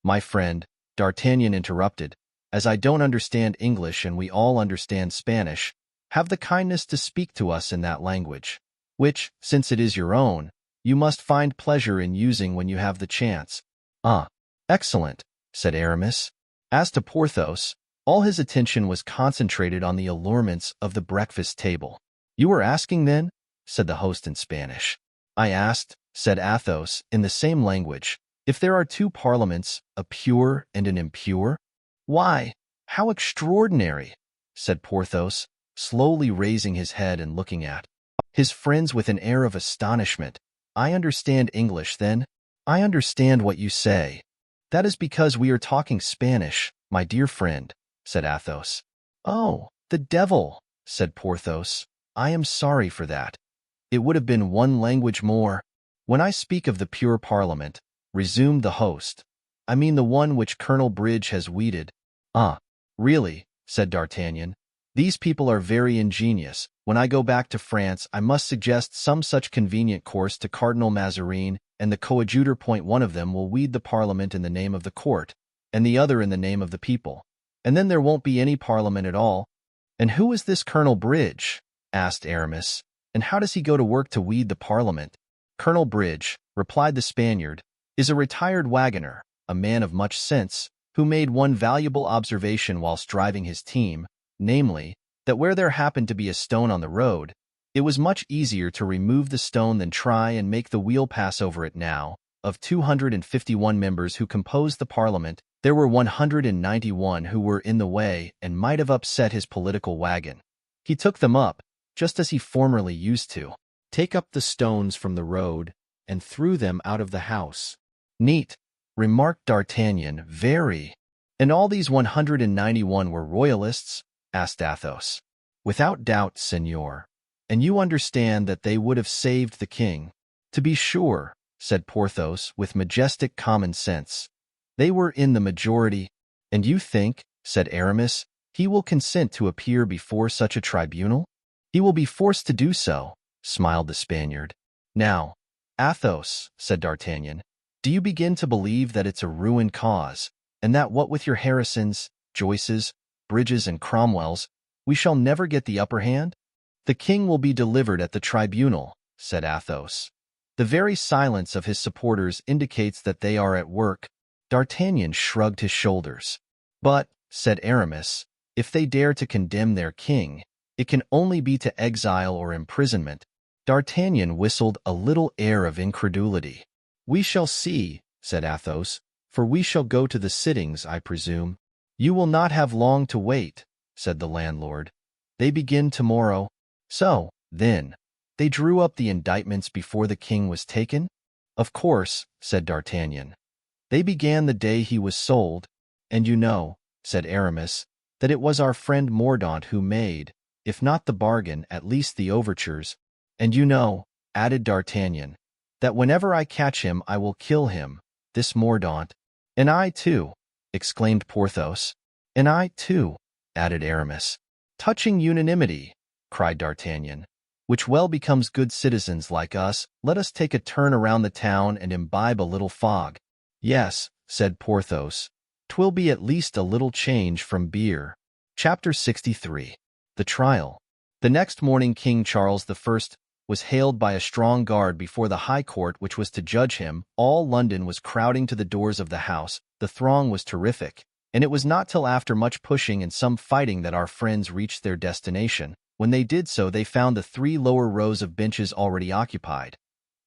[SPEAKER 1] "My friend," D'Artagnan interrupted, "as I don't understand English and we all understand Spanish, have the kindness to speak to us in that language, which, since it is your own, you must find pleasure in using when you have the chance." "Ah, excellent," said Aramis. As to Porthos, all his attention was concentrated on the allurements of the breakfast table. "You were asking, then?" said the host in Spanish. "I asked," said Athos, in the same language, "if there are two parliaments, a pure and an impure." "Why, how extraordinary!" said Porthos, slowly raising his head and looking at his friends with an air of astonishment. "I understand English, then?" "I understand what you say." "That is because we are talking Spanish, my dear friend," said Athos. "Oh, the devil!" said Porthos. "I am sorry for that. It would have been one language more." "When I speak of the pure Parliament," resumed the host, "I mean the one which Colonel Bridge has weeded." "Ah, really," said D'Artagnan, "these people are very ingenious. When I go back to France, I must suggest some such convenient course to Cardinal Mazarin and the Coadjuteur. One of them will weed the Parliament in the name of the court, and the other in the name of the people, and then there won't be any Parliament at all." "And who is this Colonel Bridge?" asked Aramis, "and how does he go to work to weed the Parliament?" "Colonel Bridge," replied the Spaniard, "is a retired wagoner, a man of much sense, who made one valuable observation whilst driving his team, namely, that where there happened to be a stone on the road, it was much easier to remove the stone than try and make the wheel pass over it. Now, of 251 members who composed the Parliament, there were 191 who were in the way and might have upset his political wagon. He took them up, just as he formerly used to take up the stones from the road and threw them out of the house. "Neat," remarked D'Artagnan. "Very." "And all these 191 were royalists?" asked Athos. "Without doubt, Seigneur. And you understand that they would have saved the king." "To be sure," said Porthos with majestic common sense. "They were in the majority." "And you think," said Aramis, "he will consent to appear before such a tribunal?" "He will be forced to do so," smiled the Spaniard. "Now, Athos," said D'Artagnan, "do you begin to believe that it's a ruined cause, and that what with your Harrisons, Joyces, Bridges, and Cromwells, we shall never get the upper hand?" "The king will be delivered at the tribunal," said Athos. "The very silence of his supporters indicates that they are at work." D'Artagnan shrugged his shoulders. But, said Aramis, if they dare to condemn their king, it can only be to exile or imprisonment. D'Artagnan whistled a little air of incredulity. We shall see, said Athos, for we shall go to the sittings, I presume. You will not have long to wait, said the landlord. They begin tomorrow. So, then, they drew up the indictments before the king was taken? Of course, said D'Artagnan. They began the day he was sold, and you know, said Aramis, that it was our friend Mordaunt who made, if not the bargain, at least the overtures. And you know, added D'Artagnan, that whenever I catch him I will kill him, this Mordaunt. And I too, exclaimed Porthos. And I too, added Aramis. Touching unanimity, cried D'Artagnan, which well becomes good citizens like us, let us take a turn around the town and imbibe a little fog. Yes, said Porthos, 'twill be at least a little change from beer. Chapter 63. The Trial. The next morning King Charles I was hailed by a strong guard before the High Court which was to judge him. All London was crowding to the doors of the house. The throng was terrific, and it was not till after much pushing and some fighting that our friends reached their destination. When they did so, they found the 3 lower rows of benches already occupied.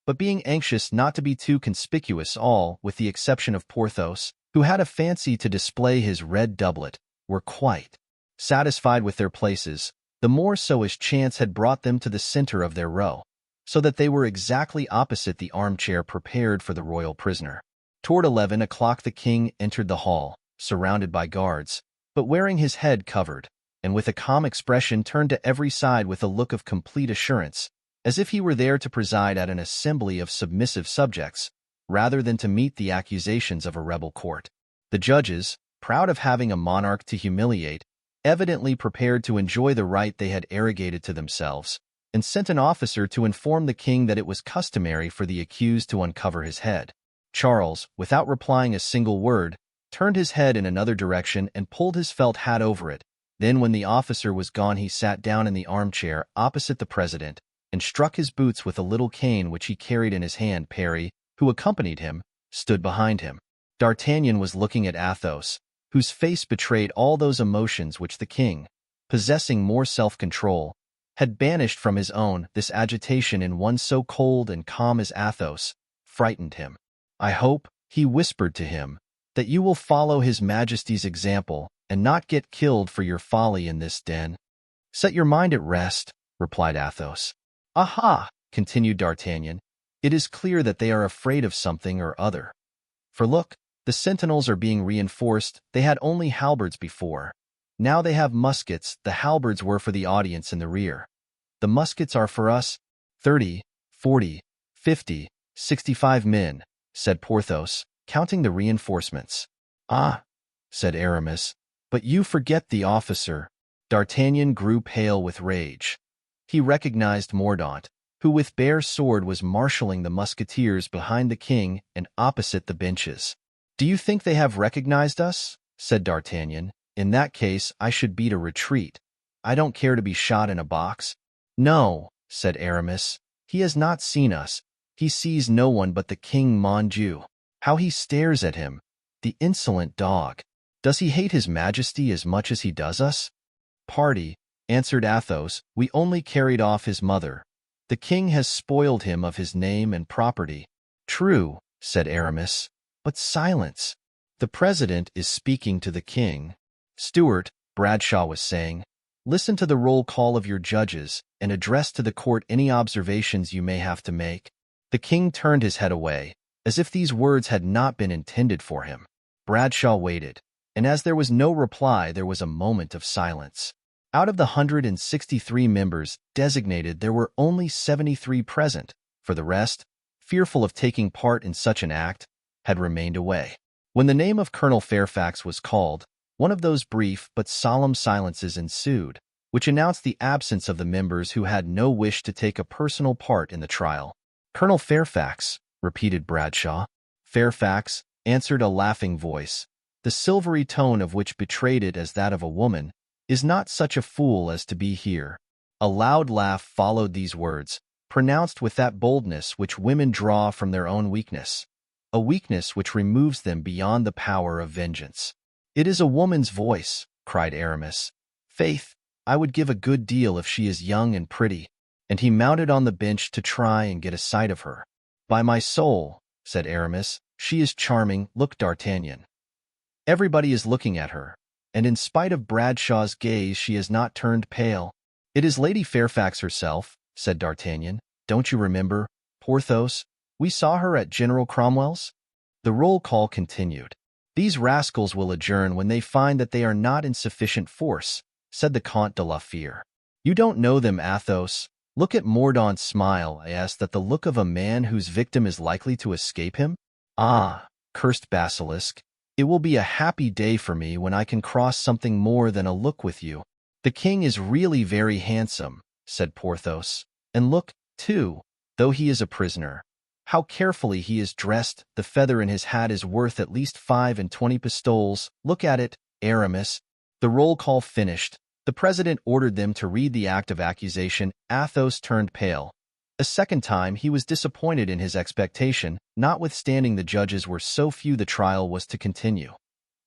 [SPEAKER 1] But being anxious not to be too conspicuous, all, with the exception of Porthos, who had a fancy to display his red doublet, were quite satisfied with their places, the more so as chance had brought them to the center of their row, so that they were exactly opposite the armchair prepared for the royal prisoner. Toward 11 o'clock the king entered the hall, surrounded by guards, but wearing his head covered, and with a calm expression turned to every side with a look of complete assurance, as if he were there to preside at an assembly of submissive subjects, rather than to meet the accusations of a rebel court. The judges, proud of having a monarch to humiliate, evidently prepared to enjoy the right they had arrogated to themselves, and sent an officer to inform the king that it was customary for the accused to uncover his head. Charles, without replying a single word, turned his head in another direction and pulled his felt hat over it. Then when the officer was gone he sat down in the armchair opposite the president and struck his boots with a little cane which he carried in his hand. Parry, who accompanied him, stood behind him. D'Artagnan was looking at Athos, whose face betrayed all those emotions which the king, possessing more self-control, had banished from his own. This agitation in one so cold and calm as Athos frightened him. I hope, he whispered to him, that you will follow his Majesty's example and not get killed for your folly in this den. Set your mind at rest, replied Athos. Aha, continued D'Artagnan, it is clear that they are afraid of something or other. For look, the sentinels are being reinforced. They had only halberds before. Now they have muskets. The halberds were for the audience in the rear. The muskets are for us. 30, 40, 50, 65 men, said Porthos, counting the reinforcements. Ah, said Aramis, but you forget the officer. D'Artagnan grew pale with rage. He recognized Mordaunt, who with bare sword was marshalling the musketeers behind the king and opposite the benches. Do you think they have recognized us? Said D'Artagnan. In that case, I should beat a retreat. I don't care to be shot in a box. No, said Aramis. He has not seen us. He sees no one but the king, mon Dieu. How he stares at him, the insolent dog. Does he hate his Majesty as much as he does us? Pardy, answered Athos, we only carried off his mother. The king has spoiled him of his name and property. True, said Aramis. But silence. The president is speaking to the king. Stuart, Bradshaw was saying, listen to the roll call of your judges and address to the court any observations you may have to make. The king turned his head away, as if these words had not been intended for him. Bradshaw waited, and as there was no reply, there was a moment of silence. Out of the 163 members designated, there were only 73 present, for the rest, fearful of taking part in such an act, had remained away. When the name of Colonel Fairfax was called, one of those brief but solemn silences ensued, which announced the absence of the members who had no wish to take a personal part in the trial. Colonel Fairfax, repeated Bradshaw. Fairfax, answered a laughing voice, the silvery tone of which betrayed it as that of a woman, is not such a fool as to be here. A loud laugh followed these words, pronounced with that boldness which women draw from their own weakness, a weakness which removes them beyond the power of vengeance. "It is a woman's voice," cried Aramis. "Faith, I would give a good deal if she is young and pretty." And he mounted on the bench to try and get a sight of her. "By my soul," said Aramis, "she is charming. Look, D'Artagnan. Everybody is looking at her, and in spite of Bradshaw's gaze she has not turned pale." "It is Lady Fairfax herself," said D'Artagnan. "Don't you remember, Porthos? We saw her at General Cromwell's." The roll call continued. "These rascals will adjourn when they find that they are not in sufficient force," said the Comte de la Fere. "You don't know them, Athos. Look at Mordaunt's smile. Is that the look of a man whose victim is likely to escape him? Ah, cursed basilisk, it will be a happy day for me when I can cross something more than a look with you." "The king is really very handsome," said Porthos. "And look, too, though he is a prisoner, how carefully he is dressed. The feather in his hat is worth at least 25 pistoles. Look at it, Aramis." The roll call finished. The president ordered them to read the act of accusation. Athos turned pale. A second time he was disappointed in his expectation, notwithstanding the judges were so few the trial was to continue.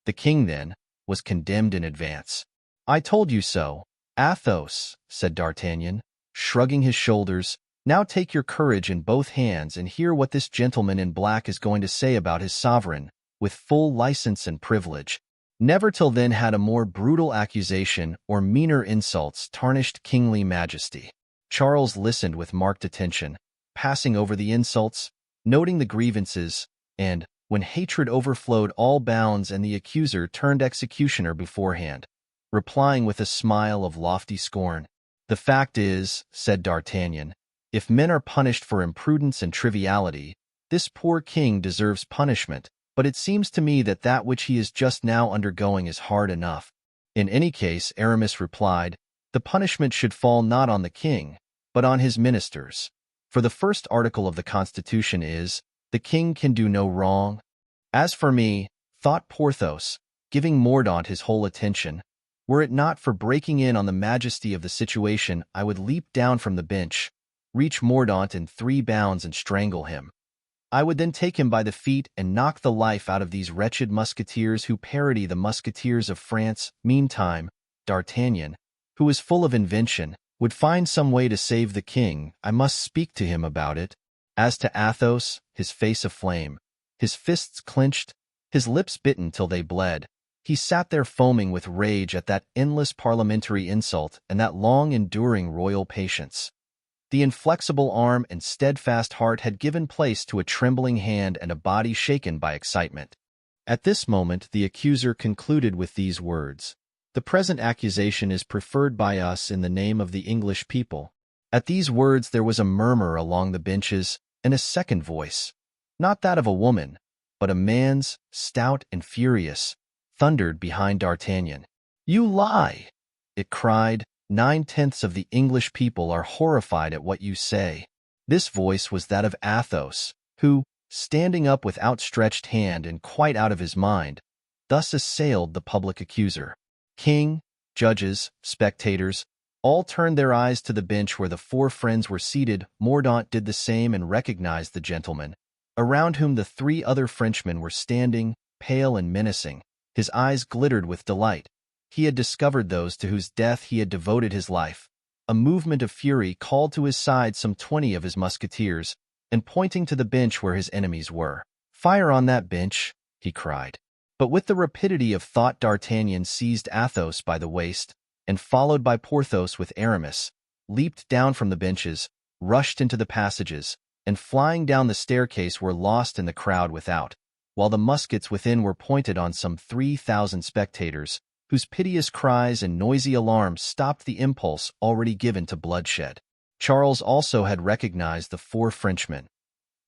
[SPEAKER 1] The king, then, was condemned in advance. "I told you so, Athos," said D'Artagnan, shrugging his shoulders. "Now take your courage in both hands and hear what this gentleman in black is going to say about his sovereign, with full license and privilege." Never till then had a more brutal accusation or meaner insults tarnished kingly majesty. Charles listened with marked attention, passing over the insults, noting the grievances, and, when hatred overflowed all bounds and the accuser turned executioner beforehand, replying with a smile of lofty scorn. "The fact is," said D'Artagnan, "if men are punished for imprudence and triviality, this poor king deserves punishment. But it seems to me that which he is just now undergoing is hard enough." "In any case," Aramis replied, "the punishment should fall not on the king, but on his ministers. For the first article of the Constitution is, the king can do no wrong." "As for me," thought Porthos, giving Mordaunt his whole attention, "were it not for breaking in on the majesty of the situation, I would leap down from the bench, reach Mordaunt in 3 bounds and strangle him. I would then take him by the feet and knock the life out of these wretched musketeers who parody the musketeers of France." Meantime, D'Artagnan, who was full of invention, would find some way to save the king. "I must speak to him about it." As to Athos, his face aflame, his fists clenched, his lips bitten till they bled, he sat there foaming with rage at that endless parliamentary insult and that long-enduring royal patience. The inflexible arm and steadfast heart had given place to a trembling hand and a body shaken by excitement. At this moment the accuser concluded with these words: "The present accusation is preferred by us in the name of the English people." At these words there was a murmur along the benches, and a second voice, not that of a woman, but a man's, stout and furious, thundered behind D'Artagnan. "You lie!" it cried. "9/10 of the English people are horrified at what you say." This voice was that of Athos, who, standing up with outstretched hand and quite out of his mind, thus assailed the public accuser. King, judges, spectators, all turned their eyes to the bench where the 4 friends were seated. Mordaunt did the same and recognized the gentleman, around whom the 3 other Frenchmen were standing, pale and menacing. His eyes glittered with delight. He had discovered those to whose death he had devoted his life. A movement of fury called to his side some 20 of his musketeers, and pointing to the bench where his enemies were, "Fire on that bench," he cried. But with the rapidity of thought D'Artagnan seized Athos by the waist, and followed by Porthos with Aramis, leaped down from the benches, rushed into the passages, and flying down the staircase were lost in the crowd without, while the muskets within were pointed on some 3,000 spectators, whose piteous cries and noisy alarms stopped the impulse already given to bloodshed. Charles also had recognized the 4 Frenchmen.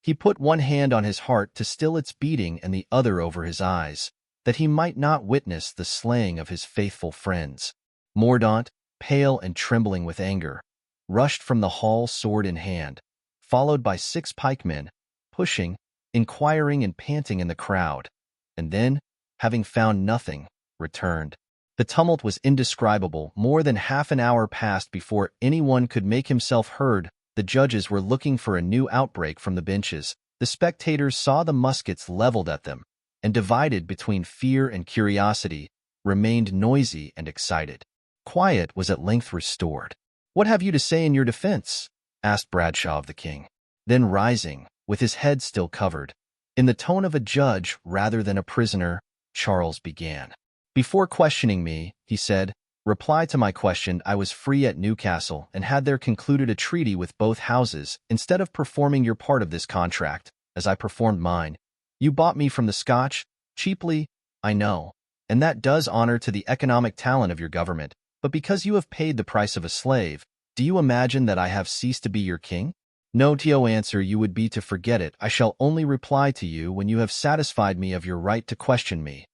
[SPEAKER 1] He put one hand on his heart to still its beating and the other over his eyes, that he might not witness the slaying of his faithful friends. Mordaunt, pale and trembling with anger, rushed from the hall sword in hand, followed by 6 pikemen, pushing, inquiring and panting in the crowd, and then, having found nothing, returned. The tumult was indescribable. More than half an hour passed before anyone could make himself heard. The judges were looking for a new outbreak from the benches. The spectators saw the muskets leveled at them, and divided between fear and curiosity, remained noisy and excited. Quiet was at length restored. "What have you to say in your defense?" asked Bradshaw of the king. Then rising, with his head still covered, in the tone of a judge rather than a prisoner, Charles began. "Before questioning me," he said, "reply to my question. I was free at Newcastle and had there concluded a treaty with both houses. Instead of performing your part of this contract, as I performed mine, you bought me from the Scotch, cheaply, I know, and that does honor to the economic talent of your government. But because you have paid the price of a slave, do you imagine that I have ceased to be your king? No, to answer you would be to forget it. I shall only reply to you when you have satisfied me of your right to question me.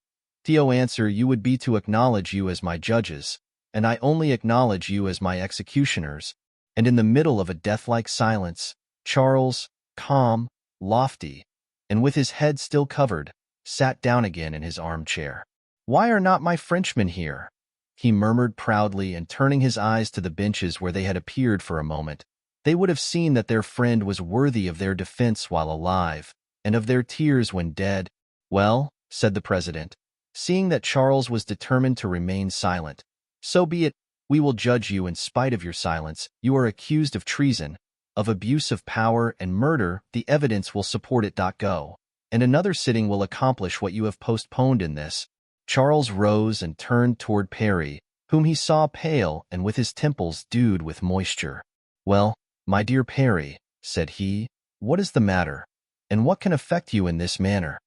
[SPEAKER 1] To answer you would be to acknowledge you as my judges, and I only acknowledge you as my executioners." And in the middle of a death-like silence, Charles, calm, lofty, and with his head still covered, sat down again in his armchair. "Why are not my Frenchmen here?" he murmured proudly, and turning his eyes to the benches where they had appeared for a moment, they would have seen that their friend was worthy of their defense while alive, and of their tears when dead. "Well," said the president, seeing that Charles was determined to remain silent, "so be it. We will judge you in spite of your silence. You are accused of treason, of abuse of power, and murder. The evidence will support it. Go, and another sitting will accomplish what you have postponed in this." Charles rose and turned toward Parry, whom he saw pale and with his temples dewed with moisture. "Well, my dear Parry," said he, "what is the matter, and what can affect you in this manner?"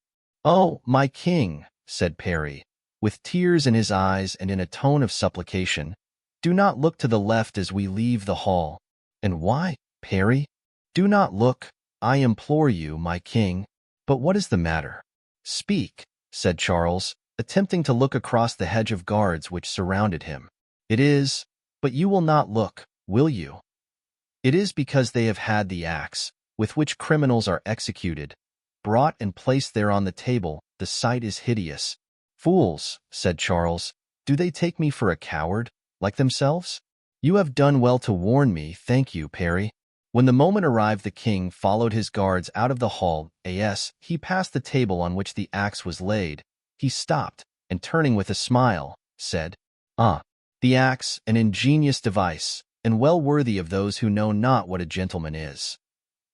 [SPEAKER 1] "Oh, my king," said Parry, with tears in his eyes and in a tone of supplication, "do not look to the left as we leave the hall." "And why, Parry?" "Do not look, I implore you, my king." "But what is the matter? Speak," said Charles, attempting to look across the hedge of guards which surrounded him. "It is, but you will not look, will you? It is because they have had the axe, with which criminals are executed, brought and placed there on the table. The sight is hideous." "Fools," said Charles, "do they take me for a coward, like themselves? You have done well to warn me. Thank you, Parry." When the moment arrived, the king followed his guards out of the hall. As he passed the table on which the axe was laid, he stopped, and turning with a smile, said, "Ah, the axe, an ingenious device, and well worthy of those who know not what a gentleman is.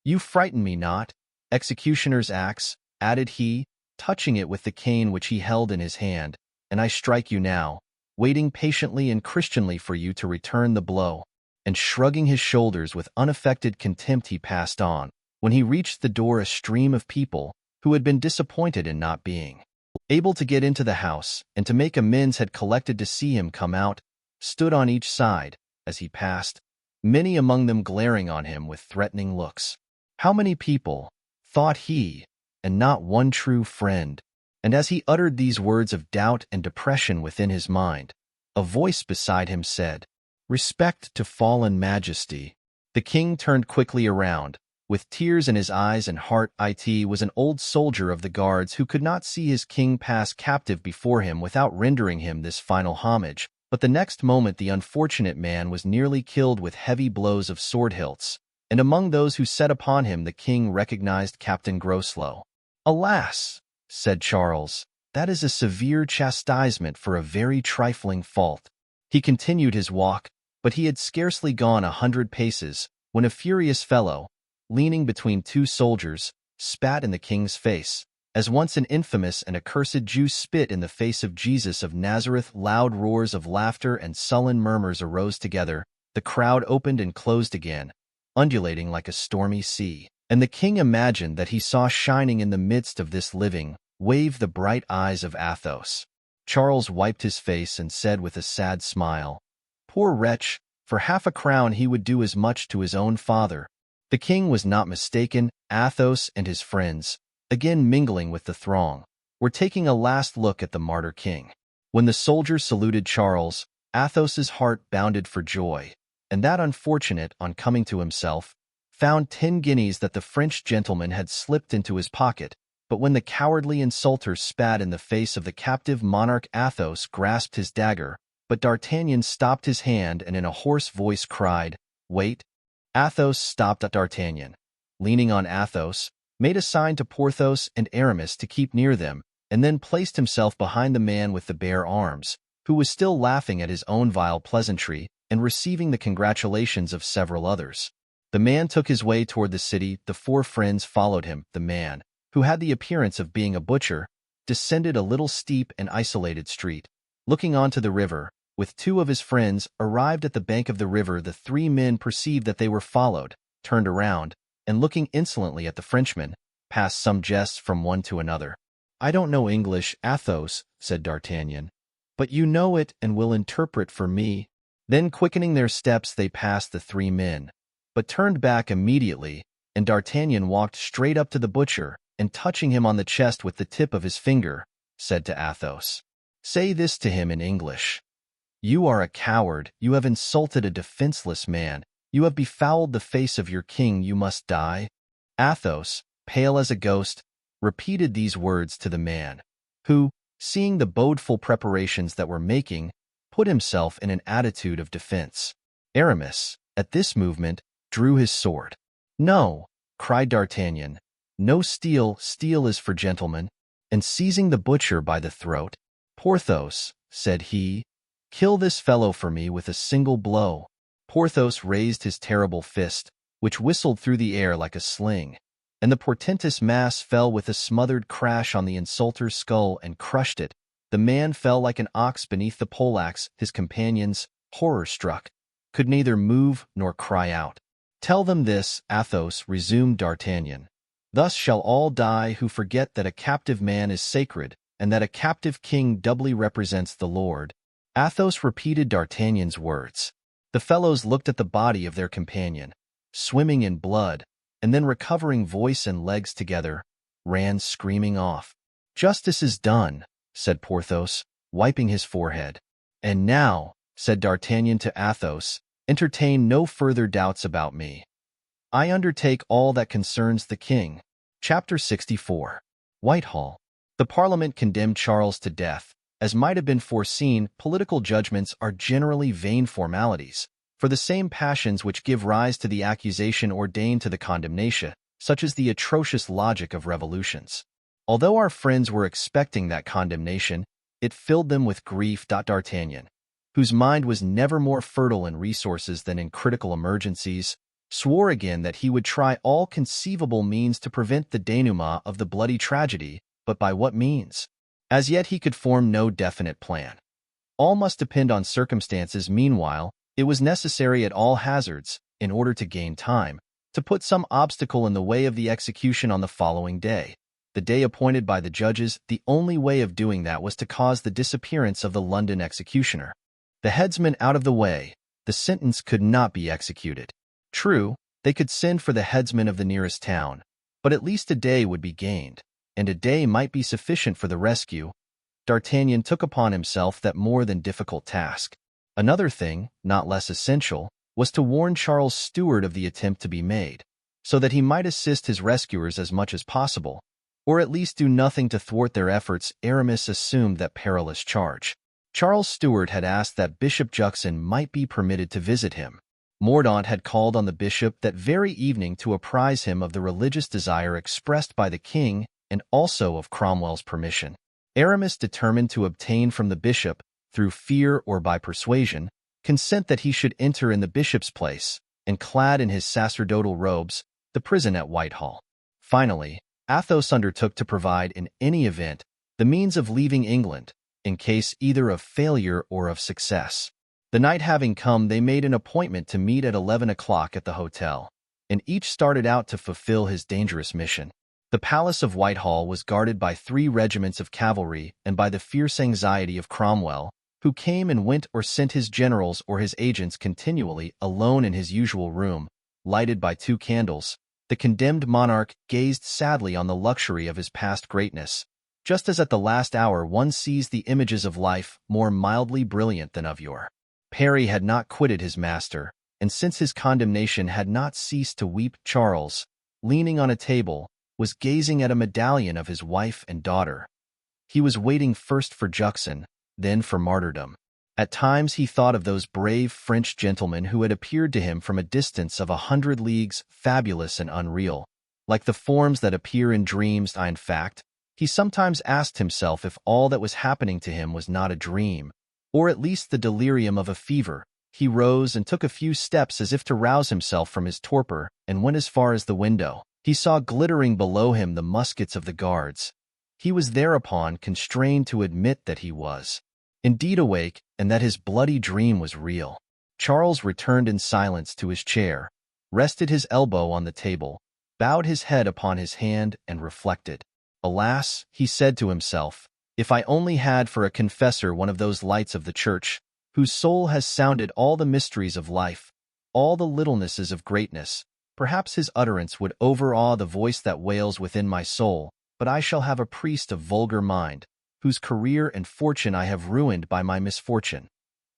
[SPEAKER 1] You frighten me not. Executioner's axe," added he, touching it with the cane which he held in his hand, "and I strike you now, waiting patiently and Christianly for you to return the blow." And shrugging his shoulders with unaffected contempt, he passed on. When he reached the door, a stream of people, who had been disappointed in not being able to get into the house and to make amends, had collected to see him come out, stood on each side, as he passed, many among them glaring on him with threatening looks. How many people, thought he, and not one true friend. And as he uttered these words of doubt and depression within his mind, a voice beside him said, "Respect to fallen Majesty." The king turned quickly around, with tears in his eyes and heart. It was an old soldier of the guards who could not see his king pass captive before him without rendering him this final homage, but the next moment the unfortunate man was nearly killed with heavy blows of sword hilts, and among those who set upon him the king recognized Captain Groslow. "Alas," said Charles, "that is a severe chastisement for a very trifling fault." He continued his walk, but he had scarcely gone 100 paces, when a furious fellow, leaning between two soldiers, spat in the king's face, as once an infamous and accursed Jew spit in the face of Jesus of Nazareth. Loud roars of laughter and sullen murmurs arose together. The crowd opened and closed again, undulating like a stormy sea, and the king imagined that he saw shining in the midst of this living wave the bright eyes of Athos. Charles wiped his face and said with a sad smile, "Poor wretch, for half a crown he would do as much to his own father." The king was not mistaken. Athos and his friends, again mingling with the throng, were taking a last look at the martyr king. When the soldiers saluted Charles, Athos's heart bounded for joy, and that unfortunate, on coming to himself, found 10 guineas that the French gentleman had slipped into his pocket. But when the cowardly insulter spat in the face of the captive monarch, Athos grasped his dagger, but D'Artagnan stopped his hand and in a hoarse voice cried, "Wait." Athos stopped. D'Artagnan, leaning on Athos, made a sign to Porthos and Aramis to keep near them, and then placed himself behind the man with the bare arms, who was still laughing at his own vile pleasantry and receiving the congratulations of several others. The man took his way toward the city. The four friends followed him. The man, who had the appearance of being a butcher, descended a little steep and isolated street. Looking onto the river, with two of his friends, arrived at the bank of the river. The three men perceived that they were followed, turned around, and looking insolently at the Frenchman, passed some jests from one to another. "I don't know English, Athos," said D'Artagnan, "but you know it and will interpret for me." Then, quickening their steps, they passed the three men, but turned back immediately, and D'Artagnan walked straight up to the butcher, and touching him on the chest with the tip of his finger, said to Athos, "Say this to him in English. You are a coward, you have insulted a defenseless man, you have befouled the face of your king, you must die." Athos, pale as a ghost, repeated these words to the man, who, seeing the bodeful preparations that were making, put himself in an attitude of defense. Aramis, at this movement, drew his sword. "No," cried D'Artagnan, "no steel, steel is for gentlemen," and seizing the butcher by the throat, "Porthos," said he, "kill this fellow for me with a single blow." Porthos raised his terrible fist, which whistled through the air like a sling, and the portentous mass fell with a smothered crash on the insulter's skull and crushed it. The man fell like an ox beneath the poleaxe. His companions, horror-struck, could neither move nor cry out. "Tell them this, Athos," resumed D'Artagnan. "Thus shall all die who forget that a captive man is sacred, and that a captive king doubly represents the Lord." Athos repeated D'Artagnan's words. The fellows looked at the body of their companion, swimming in blood, and then recovering voice and legs together, ran screaming off. "Justice is done," said Porthos, wiping his forehead. "And now," said D'Artagnan to Athos, "entertain no further doubts about me. I undertake all that concerns the king." Chapter 64. Whitehall. The Parliament condemned Charles to death. As might have been foreseen, political judgments are generally vain formalities, for the same passions which give rise to the accusation ordain to the condemnation, such as the atrocious logic of revolutions. Although our friends were expecting that condemnation, it filled them with grief. D'Artagnan, whose mind was never more fertile in resources than in critical emergencies, swore again that he would try all conceivable means to prevent the denouement of the bloody tragedy, but by what means? As yet he could form no definite plan. All must depend on circumstances. Meanwhile, it was necessary at all hazards, in order to gain time, to put some obstacle in the way of the execution on the following day, the day appointed by the judges. The only way of doing that was to cause the disappearance of the London executioner. The headsman out of the way, the sentence could not be executed. True, they could send for the headsman of the nearest town, but at least a day would be gained, and a day might be sufficient for the rescue. D'Artagnan took upon himself that more than difficult task. Another thing, not less essential, was to warn Charles' steward of the attempt to be made, so that he might assist his rescuers as much as possible, or at least do nothing to thwart their efforts. Aramis assumed that perilous charge. Charles' steward had asked that Bishop Juxon might be permitted to visit him. Mordaunt had called on the bishop that very evening to apprise him of the religious desire expressed by the king and also of Cromwell's permission. Aramis determined to obtain from the bishop, through fear or by persuasion, consent that he should enter in the bishop's place, and clad in his sacerdotal robes, the prison at Whitehall. Finally, Athos undertook to provide in any event the means of leaving England, in case either of failure or of success. The night having come, they made an appointment to meet at 11 o'clock at the hotel, and each started out to fulfill his dangerous mission. The palace of Whitehall was guarded by 3 regiments of cavalry and by the fierce anxiety of Cromwell, who came and went or sent his generals or his agents continually. Alone in his usual room, lighted by 2 candles, the condemned monarch gazed sadly on the luxury of his past greatness, just as at the last hour one sees the images of life more mildly brilliant than of yore. Parry had not quitted his master, and since his condemnation had not ceased to weep. Charles, leaning on a table, was gazing at a medallion of his wife and daughter. He was waiting first for Juxon, then for martyrdom. At times he thought of those brave French gentlemen who had appeared to him from a distance of 100 leagues, fabulous and unreal, like the forms that appear in dreams. In fact, He sometimes asked himself if all that was happening to him was not a dream, or at least the delirium of a fever. He rose and took a few steps as if to rouse himself from his torpor, and went as far as the window. He saw glittering below him the muskets of the guards. He was thereupon constrained to admit that he was indeed awake, and that his bloody dream was real. Charles returned in silence to his chair, rested his elbow on the table, bowed his head upon his hand, and reflected. Alas, he said to himself, if I only had for a confessor one of those lights of the church, whose soul has sounded all the mysteries of life, all the littlenesses of greatness, perhaps his utterance would overawe the voice that wails within my soul. But I shall have a priest of vulgar mind, whose career and fortune I have ruined by my misfortune.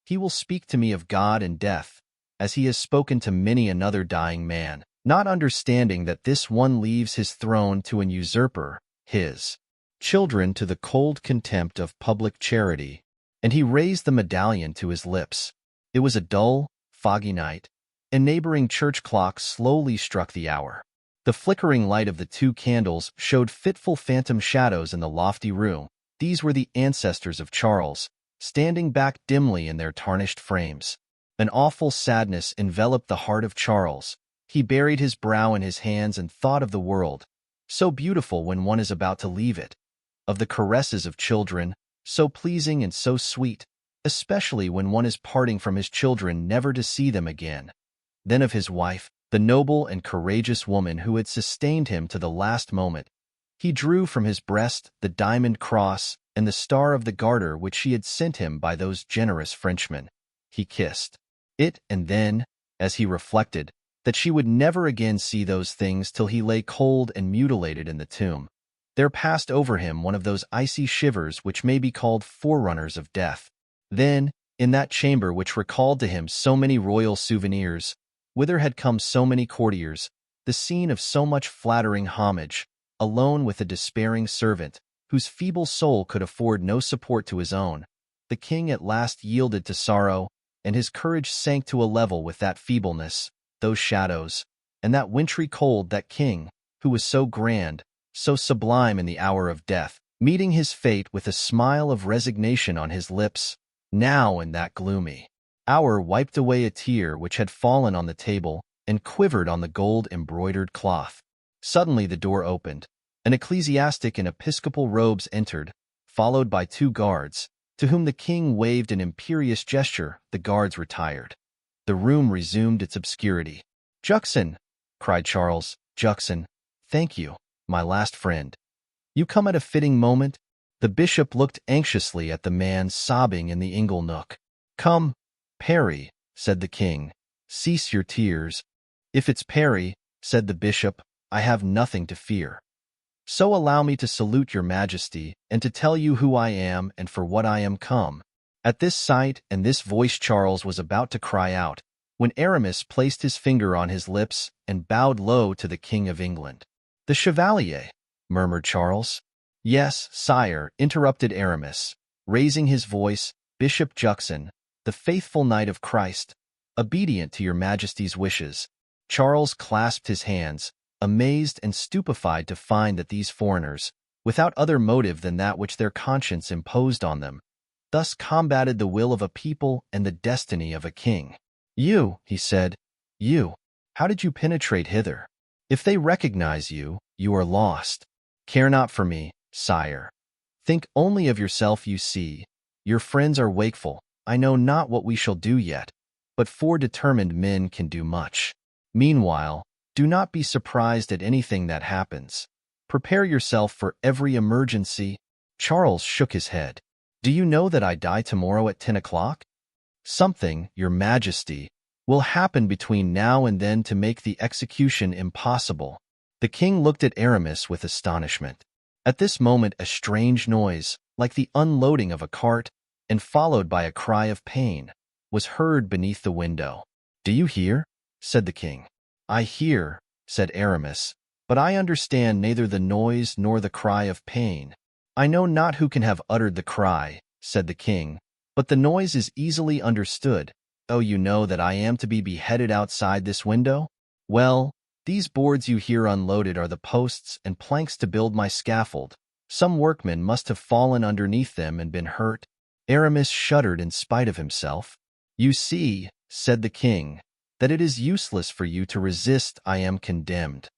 [SPEAKER 1] He will speak to me of God and death, as he has spoken to many another dying man, not understanding that this one leaves his throne to an usurper, his children to the cold contempt of public charity. And he raised the medallion to his lips. It was a dull, foggy night, and neighboring church clocks slowly struck the hour. The flickering light of the 2 candles showed fitful phantom shadows in the lofty room. These were the ancestors of Charles, standing back dimly in their tarnished frames. An awful sadness enveloped the heart of Charles. He buried his brow in his hands and thought of the world, so beautiful when one is about to leave it, of the caresses of children, so pleasing and so sweet, especially when one is parting from his children never to see them again. Then of his wife, the noble and courageous woman who had sustained him to the last moment. He drew from his breast the diamond cross and the star of the garter which she had sent him by those generous Frenchmen. He kissed it, and then, as he reflected, that she would never again see those things till he lay cold and mutilated in the tomb, there passed over him one of those icy shivers which may be called forerunners of death. Then, in that chamber which recalled to him so many royal souvenirs, whither had come so many courtiers, the scene of so much flattering homage, alone with a despairing servant, whose feeble soul could afford no support to his own, the king at last yielded to sorrow, and his courage sank to a level with that feebleness, those shadows, and that wintry cold. That king, who was so grand, so sublime in the hour of death, meeting his fate with a smile of resignation on his lips, now in that gloomy hour wiped away a tear which had fallen on the table and quivered on the gold-embroidered cloth. Suddenly the door opened. An ecclesiastic in episcopal robes entered, followed by 2 guards, to whom the king waved an imperious gesture. The guards retired. The room resumed its obscurity. "Juxon!" cried Charles. "Juxon, thank you, my last friend. You come at a fitting moment." The bishop looked anxiously at the man sobbing in the ingle nook. "Come, Perry," said the king, "cease your tears." "If it's Perry," said the bishop, "I have nothing to fear. So allow me to salute your majesty, and to tell you who I am and for what I am come." At this sight and this voice Charles was about to cry out, when Aramis placed his finger on his lips and bowed low to the King of England. "The Chevalier," murmured Charles. "Yes, sire," interrupted Aramis, raising his voice, "Bishop Juxon, the faithful knight of Christ, obedient to your majesty's wishes." Charles clasped his hands, amazed and stupefied to find that these foreigners, without other motive than that which their conscience imposed on them, thus combated the will of a people and the destiny of a king. "You," he said, "you, how did you penetrate hither? If they recognize you, you are lost. Care not for me, sire. Think only of yourself. You see, your friends are wakeful. I know not what we shall do yet, but 4 determined men can do much. Meanwhile, do not be surprised at anything that happens. Prepare yourself for every emergency." Charles shook his head. "Do you know that I die tomorrow at 10 o'clock? Something, your majesty, will happen between now and then to make the execution impossible." The king looked at Aramis with astonishment. At this moment a strange noise, like the unloading of a cart, and followed by a cry of pain, was heard beneath the window. "Do you hear?" said the king. "I hear," said Aramis, "but I understand neither the noise nor the cry of pain." "I know not who can have uttered the cry," said the king, "but the noise is easily understood. Oh, you know that I am to be beheaded outside this window? Well, these boards you hear unloaded are the posts and planks to build my scaffold. Some workmen must have fallen underneath them and been hurt. Aramis shuddered in spite of himself. "You see," said the king, "that it is useless for you to resist. I am condemned.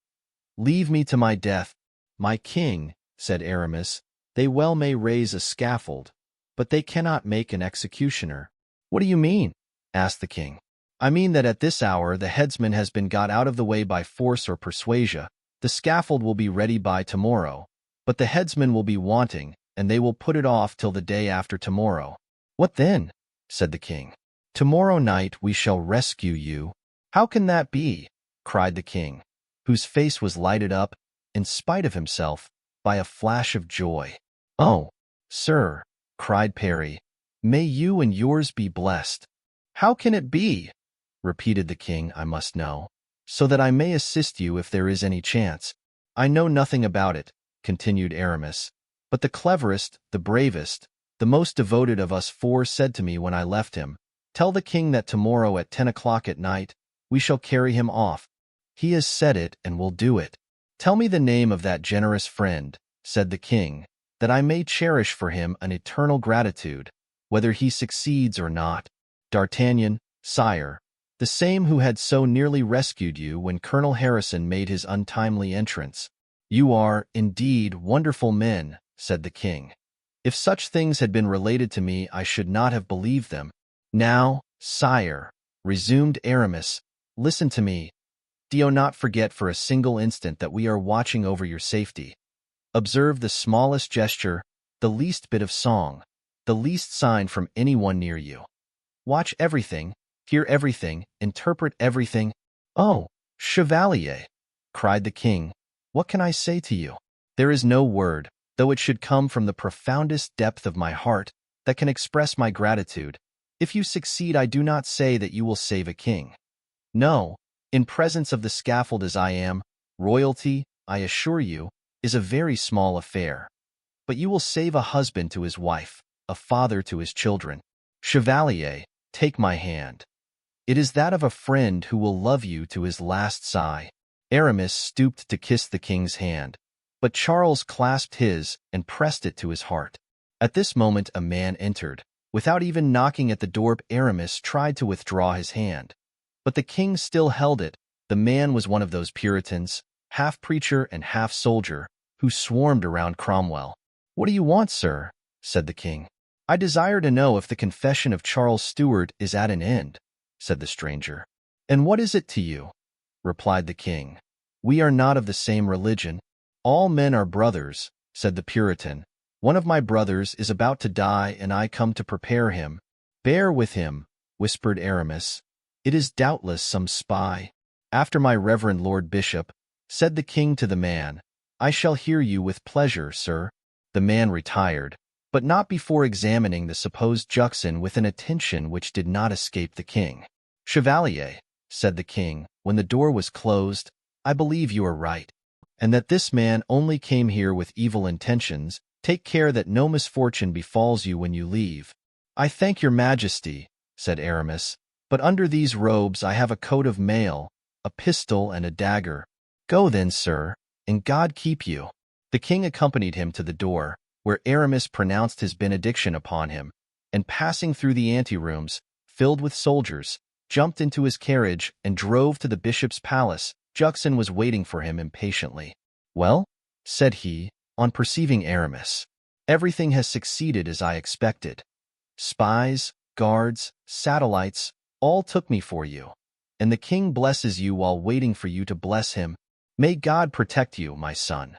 [SPEAKER 1] Leave me to my death." "My king," said Aramis, "they well may raise a scaffold, but they cannot make an executioner." "What do you mean?" asked the king. "I mean that at this hour the headsman has been got out of the way by force or persuasion. The scaffold will be ready by tomorrow, but the headsman will be wanting, and they will put it off till the day after tomorrow." "What then?" said the king. "Tomorrow night we shall rescue you." "How can that be?" cried the king, whose face was lighted up, in spite of himself, by a flash of joy. "Oh, sir," cried Parry, "may you and yours be blessed." "How can it be?" repeated the king. "I must know, so that I may assist you if there is any chance." "I know nothing about it," continued Aramis, "but the cleverest, the bravest, the most devoted of us four said to me when I left him, 'Tell the king that tomorrow at 10 o'clock at night we shall carry him off.' He has said it and will do it." "Tell me the name of that generous friend," said the king, "that I may cherish for him an eternal gratitude, whether he succeeds or not." "D'Artagnan, sire, the same who had so nearly rescued you when Colonel Harrison made his untimely entrance." "You are, indeed, wonderful men," said the king. "If such things had been related to me, I should not have believed them." "Now, sire," resumed Aramis, "listen to me. Do not forget for a single instant that we are watching over your safety. Observe the smallest gesture, the least bit of song, the least sign from anyone near you. Watch everything, hear everything, interpret everything." "Oh, chevalier," cried the king, "what can I say to you? There is no word, though it should come from the profoundest depth of my heart, that can express my gratitude. If you succeed, I do not say that you will save a king. No, in presence of the scaffold as I am, royalty, I assure you, is a very small affair. But you will save a husband to his wife, a father to his children. Chevalier, take my hand. It is that of a friend who will love you to his last sigh." Aramis stooped to kiss the king's hand, but Charles clasped his and pressed it to his heart. At this moment a man entered. Without even knocking at the door, Aramis tried to withdraw his hand, but the king still held it. The man was one of those Puritans, half preacher and half soldier, who swarmed around Cromwell. "What do you want, sir?" said the king. "I desire to know if the confession of Charles Stuart is at an end," said the stranger. "And what is it to you?" replied the king. "We are not of the same religion." "All men are brothers," said the Puritan. "One of my brothers is about to die, and I come to prepare him." "Bear with him," whispered Aramis. "It is doubtless some spy." "After my reverend Lord Bishop," said the king to the man. "I shall hear you with pleasure, sir." The man retired, but not before examining the supposed Juxon with an attention which did not escape the king. "Chevalier," said the king, when the door was closed, "I believe you are right, and that this man only came here with evil intentions. Take care that no misfortune befalls you when you leave." "I thank your Majesty," said Aramis, "but under these robes I have a coat of mail, a pistol, and a dagger." "Go then, sir, and God keep you." The king accompanied him to the door, where Aramis pronounced his benediction upon him, and passing through the anterooms, filled with soldiers, jumped into his carriage and drove to the bishop's palace. Juxon was waiting for him impatiently. "Well," said he, on perceiving Aramis, "everything has succeeded as I expected. Spies, guards, satellites, all took me for you, and the king blesses you while waiting for you to bless him. May God protect you, my son.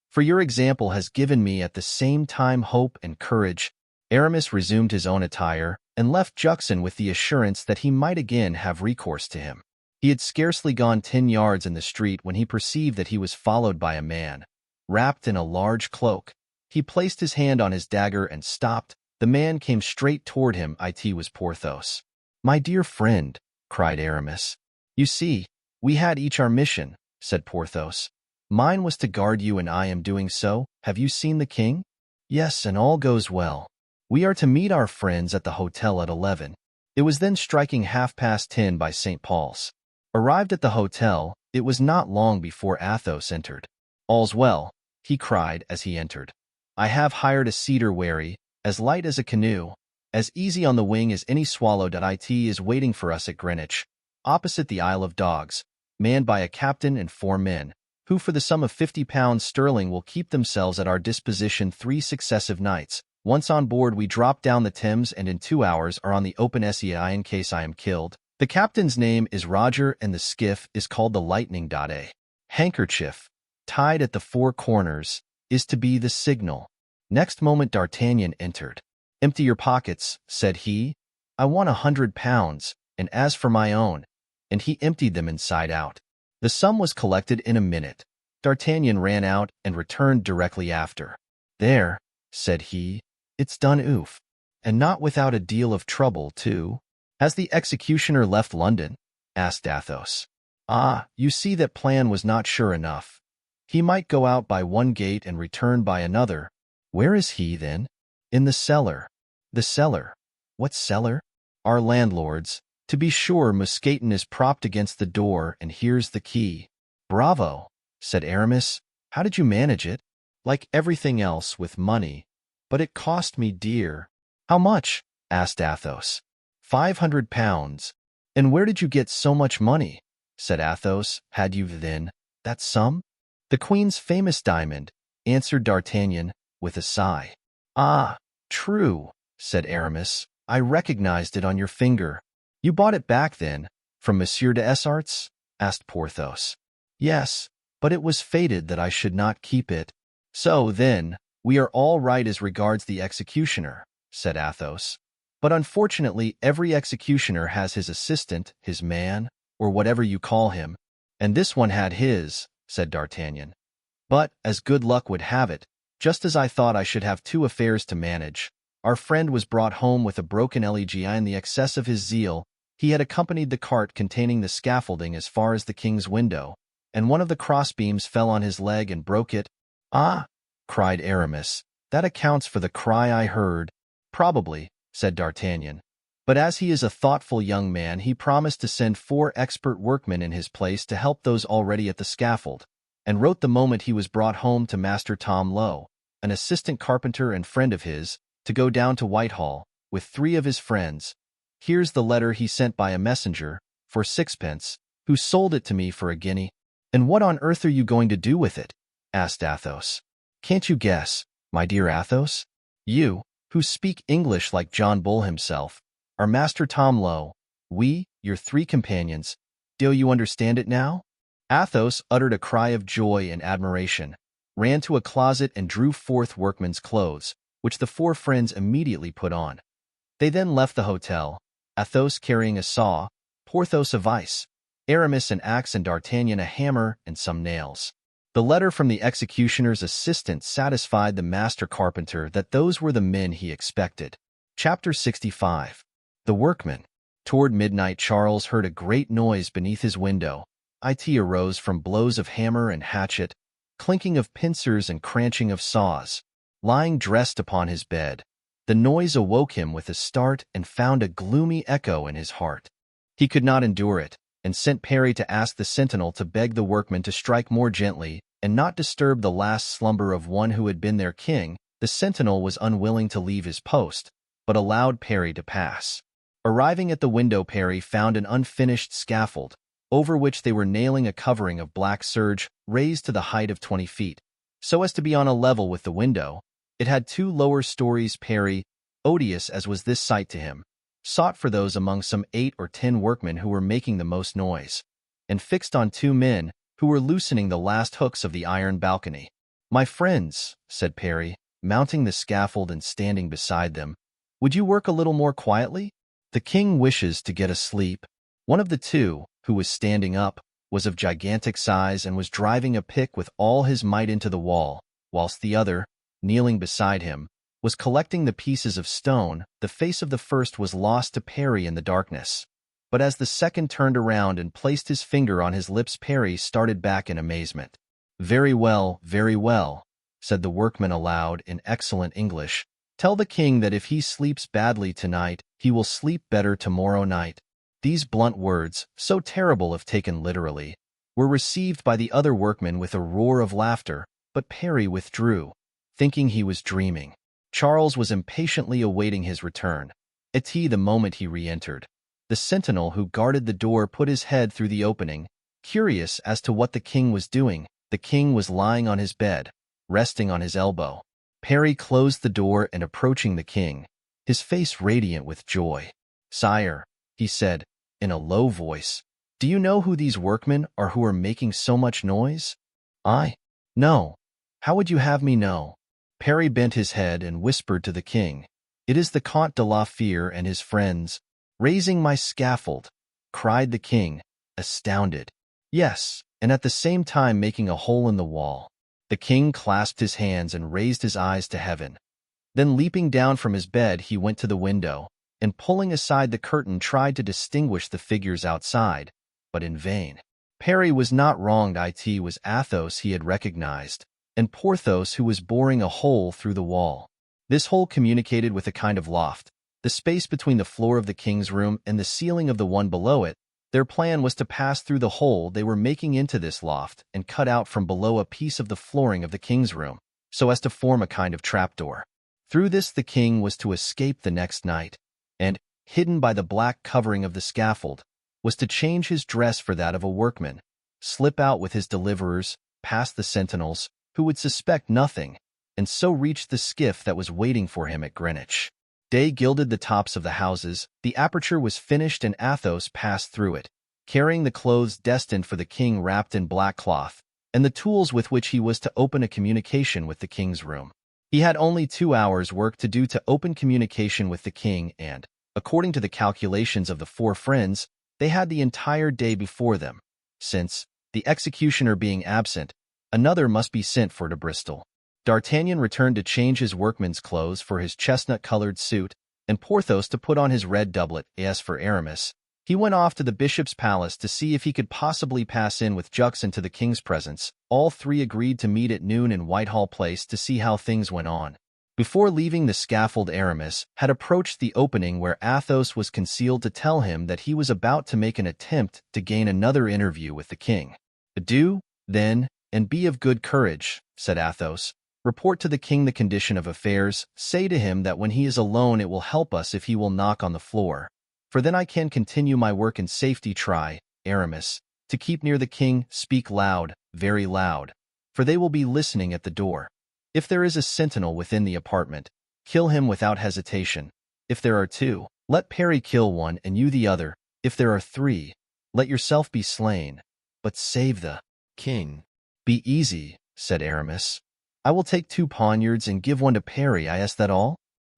[SPEAKER 1] For your example has given me at the same time hope and courage." Aramis resumed his own attire, and left Juxon with the assurance that he might again have recourse to him. He had scarcely gone 10 yards in the street when he perceived that he was followed by a man, wrapped in a large cloak. He placed his hand on his dagger and stopped. The man came straight toward him. It was Porthos. "My dear friend," cried Aramis. "You see, we had each our mission," said Porthos. "Mine was to guard you, and I am doing so. Have you seen the king?" "Yes, and all goes well. We are to meet our friends at the hotel at 11. It was then striking 10:30 by St. Paul's. Arrived at the hotel, it was not long before Athos entered. "All's well," he cried as he entered. I have hired a cedar wherry, as light as a canoe, as easy on the wing as any swallow.it is waiting for us at Greenwich, opposite the Isle of Dogs, manned by a captain and 4 men, who for the sum of £50 sterling will keep themselves at our disposition 3 successive nights. Once on board, we drop down the Thames and in 2 hours are on the open sea in case I am killed. The captain's name is Roger and the skiff is called the Lightning. A handkerchief, tied at the 4 corners, is to be the signal. Next moment D'Artagnan entered. "Empty your pockets," said he. "I want £100, and as for my own," and he emptied them inside out. The sum was collected in a minute. D'Artagnan ran out and returned directly after. "There," said he, "it's done oof. And not without a deal of trouble, too." "Has the executioner left London?" asked Athos. "Ah, you see that plan was not sure enough. He might go out by one gate and return by another." "Where is he, then?" "In the cellar." "The cellar? What cellar?" "Our landlord's. To be sure, Mousqueton is propped against the door, and here's the key." "Bravo," said Aramis. "How did you manage it?" "Like everything else, with money. But it cost me dear." "How much?" asked Athos. £500. "And where did you get so much money?" said Athos. "Had you, then, that sum?" "The Queen's famous diamond," answered D'Artagnan, with a sigh. "Ah, true," said Aramis. "I recognized it on your finger." "You bought it back, then, from Monsieur de Essarts?" asked Porthos. "Yes, but it was fated that I should not keep it." "So, then, we are all right as regards the executioner," said Athos. "But unfortunately every executioner has his assistant, his man, or whatever you call him, and this one had his," said D'Artagnan. "But, as good luck would have it, just as I thought I should have 2 affairs to manage, our friend was brought home with a broken LXIII. In the excess of his zeal, he had accompanied the cart containing the scaffolding as far as the king's window, and one of the crossbeams fell on his leg and broke it." "Ah!" cried Aramis. "That accounts for the cry I heard." "Probably," said D'Artagnan. "But as he is a thoughtful young man, he promised to send 4 expert workmen in his place to help those already at the scaffold, and wrote the moment he was brought home to Master Tom Lowe, an assistant carpenter and friend of his, to go down to Whitehall, with 3 of his friends. Here's the letter he sent by a messenger, for 6 pence, who sold it to me for a guinea." "And what on earth are you going to do with it?" asked Athos. "Can't you guess, my dear Athos? You, who speak English like John Bull himself, are Master Tom Lowe, we, your 3 companions. Do you understand it now?" Athos uttered a cry of joy and admiration, ran to a closet and drew forth workmen's clothes, which the 4 friends immediately put on. They then left the hotel, Athos carrying a saw, Porthos a vice, Aramis an axe, and D'Artagnan a hammer and some nails. The letter from the executioner's assistant satisfied the master carpenter that those were the men he expected. Chapter 65. The Workmen. Toward midnight Charles heard a great noise beneath his window. It arose from blows of hammer and hatchet, clinking of pincers and cranching of saws. Lying dressed upon his bed, the noise awoke him with a start and found a gloomy echo in his heart. He could not endure it, and sent Parry to ask the sentinel to beg the workmen to strike more gently and not disturb the last slumber of one who had been their king. The sentinel was unwilling to leave his post, but allowed Parry to pass. Arriving at the window, Parry found an unfinished scaffold, over which they were nailing a covering of black serge raised to the height of 20 feet, so as to be on a level with the window. It had 2 lower stories. Parry, odious as was this sight to him, sought for those among some 8 or 10 workmen who were making the most noise, and fixed on 2 men who were loosening the last hooks of the iron balcony. "My friends," said Parry, mounting the scaffold and standing beside them, "would you work a little more quietly? The king wishes to get asleep." One of the 2, who was standing up, was of gigantic size and was driving a pick with all his might into the wall, whilst the other, kneeling beside him, was collecting the pieces of stone. The face of the first was lost to Parry in the darkness, but as the second turned around and placed his finger on his lips, Parry started back in amazement. very well," said the workman aloud in excellent English. "Tell the king that if he sleeps badly tonight, he will sleep better tomorrow night." These blunt words, so terrible if taken literally, were received by the other workmen with a roar of laughter, but Parry withdrew, thinking he was dreaming. Charles was impatiently awaiting his return. The moment he re-entered. The sentinel who guarded the door put his head through the opening, curious as to what the king was doing. The king was lying on his bed, resting on his elbow. Parry closed the door and approaching the king, his face radiant with joy. "Sire," he said, in a low voice, "do you know who these workmen are who are making so much noise?" "I? No. How would you have me know?" Parry bent his head and whispered to the king, "It is the Comte de la Fere and his friends, raising my scaffold," cried the king, astounded. "Yes, and at the same time making a hole in the wall." The king clasped his hands and raised his eyes to heaven. Then leaping down from his bed, he went to the window, and pulling aside the curtain tried to distinguish the figures outside, but in vain. Parry was not wronged. It was Athos he had recognized, and Porthos who was boring a hole through the wall. This hole communicated with a kind of loft, the space between the floor of the king's room and the ceiling of the one below it. Their plan was to pass through the hole they were making into this loft and cut out from below a piece of the flooring of the king's room, so as to form a kind of trapdoor. Through this the king was to escape the next night, and, hidden by the black covering of the scaffold, was to change his dress for that of a workman, slip out with his deliverers, past the sentinels, who would suspect nothing, and so reach the skiff that was waiting for him at Greenwich. Day gilded the tops of the houses, the aperture was finished, and Athos passed through it, carrying the clothes destined for the king wrapped in black cloth, and the tools with which he was to open a communication with the king's room. He had only 2 hours' work to do to open communication with the king, and, according to the calculations of the four friends, they had the entire day before them, since, the executioner being absent, another must be sent for to Bristol. D'Artagnan returned to change his workman's clothes for his chestnut-colored suit, and Porthos to put on his red doublet. As for Aramis, he went off to the bishop's palace to see if he could possibly pass in with Jux into the king's presence. All three agreed to meet at noon in Whitehall Place to see how things went on. Before leaving the scaffold, Aramis had approached the opening where Athos was concealed to tell him that he was about to make an attempt to gain another interview with the king. "Adieu, then, and be of good courage," said Athos. "Report to the king the condition of affairs. Say to him that when he is alone it will help us if he will knock on the floor, for then I can continue my work in safety. Try, Aramis, to keep near the king. Speak loud, very loud, for they will be listening at the door. If there is a sentinel within the apartment, kill him without hesitation. If there are 2, let Parry kill one and you the other. If there are 3, let yourself be slain, but save the king." "Be easy," said Aramis. "I will take 2 poniards and give one to Parry. Is that all?"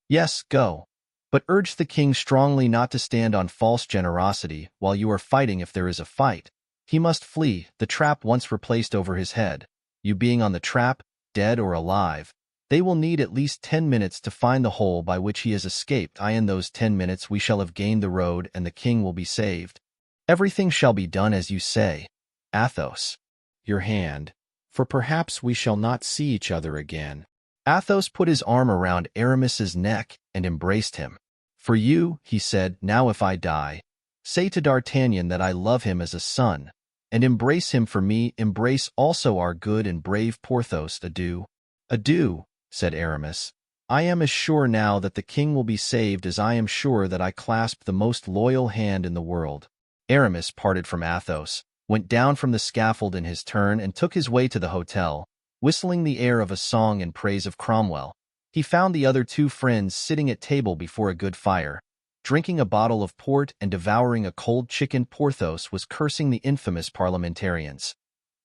[SPEAKER 1] "Yes, go. But urge the king strongly not to stand on false generosity while you are fighting. If there is a fight, he must flee, the trap once replaced over his head. You being on the trap, dead or alive, they will need at least 10 minutes to find the hole by which he has escaped. In those 10 minutes we shall have gained the road and the king will be saved. Everything shall be done as you say. Athos, your hand, for perhaps we shall not see each other again." Athos put his arm around Aramis's neck and embraced him. "For you," he said, "now if I die, say to D'Artagnan that I love him as a son, and embrace him for me. Embrace also our good and brave Porthos. Adieu." "Adieu," said Aramis. "I am as sure now that the king will be saved as I am sure that I clasp the most loyal hand in the world." Aramis parted from Athos, went down from the scaffold in his turn, and took his way to the hotel, whistling the air of a song in praise of Cromwell. He found the other 2 friends sitting at table before a good fire, drinking a bottle of port and devouring a cold chicken. Porthos was cursing the infamous parliamentarians.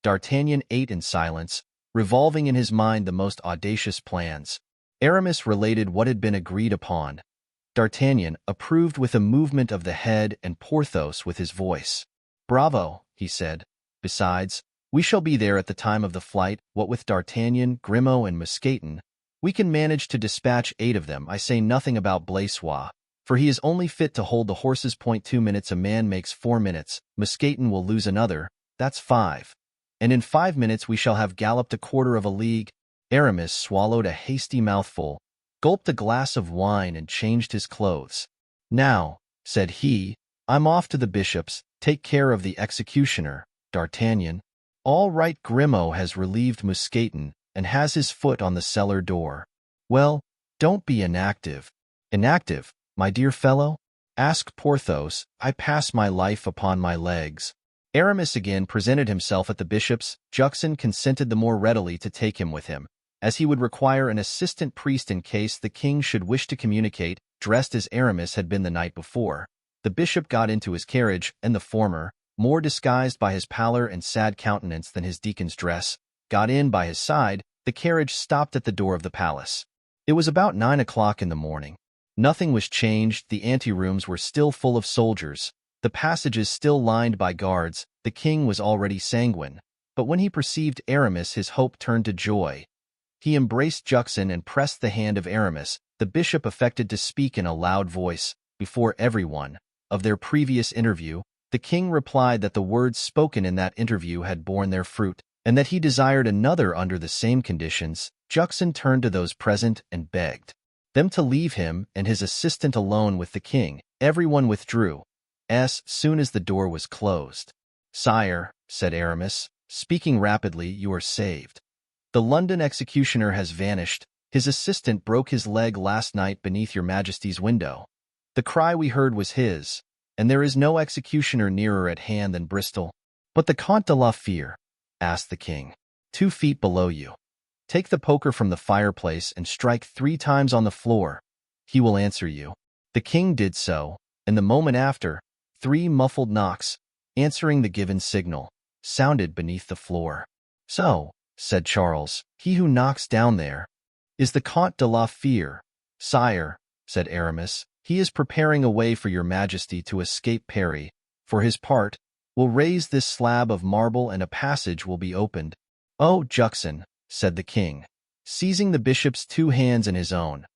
[SPEAKER 1] D'Artagnan ate in silence, revolving in his mind the most audacious plans. Aramis related what had been agreed upon. D'Artagnan approved with a movement of the head and Porthos with his voice. "Bravo," he said. "Besides, we shall be there at the time of the flight. What with D'Artagnan, Grimaud, and Mousqueton, we can manage to dispatch 8 of them. I say nothing about Blaisois, for he is only fit to hold the horses. 2 minutes a man makes 4 minutes. Mousqueton will lose another, that's 5. And in 5 minutes we shall have galloped a quarter of a league." Aramis swallowed a hasty mouthful, gulped a glass of wine, and changed his clothes. "Now," said he, "I'm off to the bishop's. Take care of the executioner, D'Artagnan." "All right." Grimaud has relieved Mousqueton, and has his foot on the cellar door. Well, don't be inactive. Inactive, my dear fellow? Asked Porthos. I pass my life upon my legs. Aramis again presented himself at the bishop's. Juxon consented the more readily to take him with him, as he would require an assistant priest in case the king should wish to communicate, dressed as Aramis had been the night before. The bishop got into his carriage, and the former, more disguised by his pallor and sad countenance than his deacon's dress, got in by his side. The carriage stopped at the door of the palace. It was about 9 o'clock in the morning. Nothing was changed. The anterooms were still full of soldiers, the passages still lined by guards. The king was already sanguine, but when he perceived Aramis his hope turned to joy. He embraced Juxon and pressed the hand of Aramis. The bishop affected to speak in a loud voice, before everyone, of their previous interview. The king replied that the words spoken in that interview had borne their fruit, and that he desired another under the same conditions. Juxon turned to those present and begged them to leave him and his assistant alone with the king. Everyone withdrew as soon as the door was closed. Sire, said Aramis, speaking rapidly, you are saved. The London executioner has vanished. His assistant broke his leg last night beneath your Majesty's window. The cry we heard was his, and there is no executioner nearer at hand than Bristol. But the Comte de la Fere? Asked the king. 2 feet below you. Take the poker from the fireplace and strike 3 times on the floor. He will answer you. The king did so, and the moment after, 3 muffled knocks, answering the given signal, sounded beneath the floor. So, said Charles, he who knocks down there is the Comte de la Fere. Sire, said Aramis, he is preparing a way for your Majesty to escape Paris. For his part, will raise this slab of marble and a passage will be opened. Oh, Juxon, said the king, seizing the bishop's 2 hands in his own,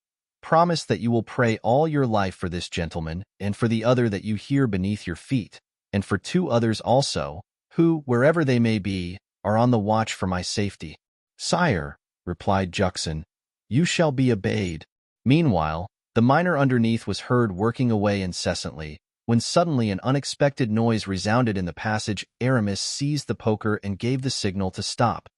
[SPEAKER 1] promise that you will pray all your life for this gentleman, and for the other that you hear beneath your feet, and for 2 others also, who, wherever they may be, are on the watch for my safety. Sire, replied Juxon, you shall be obeyed. Meanwhile, the miner underneath was heard working away incessantly, when suddenly an unexpected noise resounded in the passage. Aramis seized the poker and gave the signal to stop.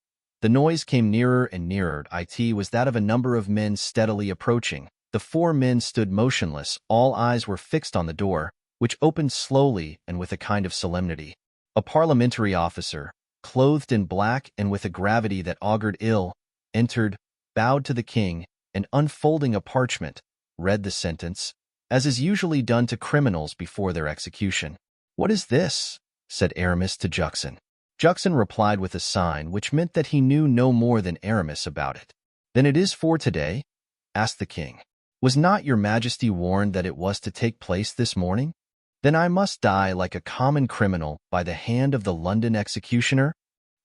[SPEAKER 1] The noise came nearer and nearer. It was that of a number of men steadily approaching. The 4 men stood motionless. All eyes were fixed on the door, which opened slowly and with a kind of solemnity. A parliamentary officer, clothed in black and with a gravity that augured ill, entered, bowed to the king, and unfolding a parchment, read the sentence, as is usually done to criminals before their execution. What is this? Said Aramis to Juxon. Juxon replied with a sign which meant that he knew no more than Aramis about it. Then it is for today? Asked the king. Was not your Majesty warned that it was to take place this morning? Then I must die like a common criminal by the hand of the London executioner?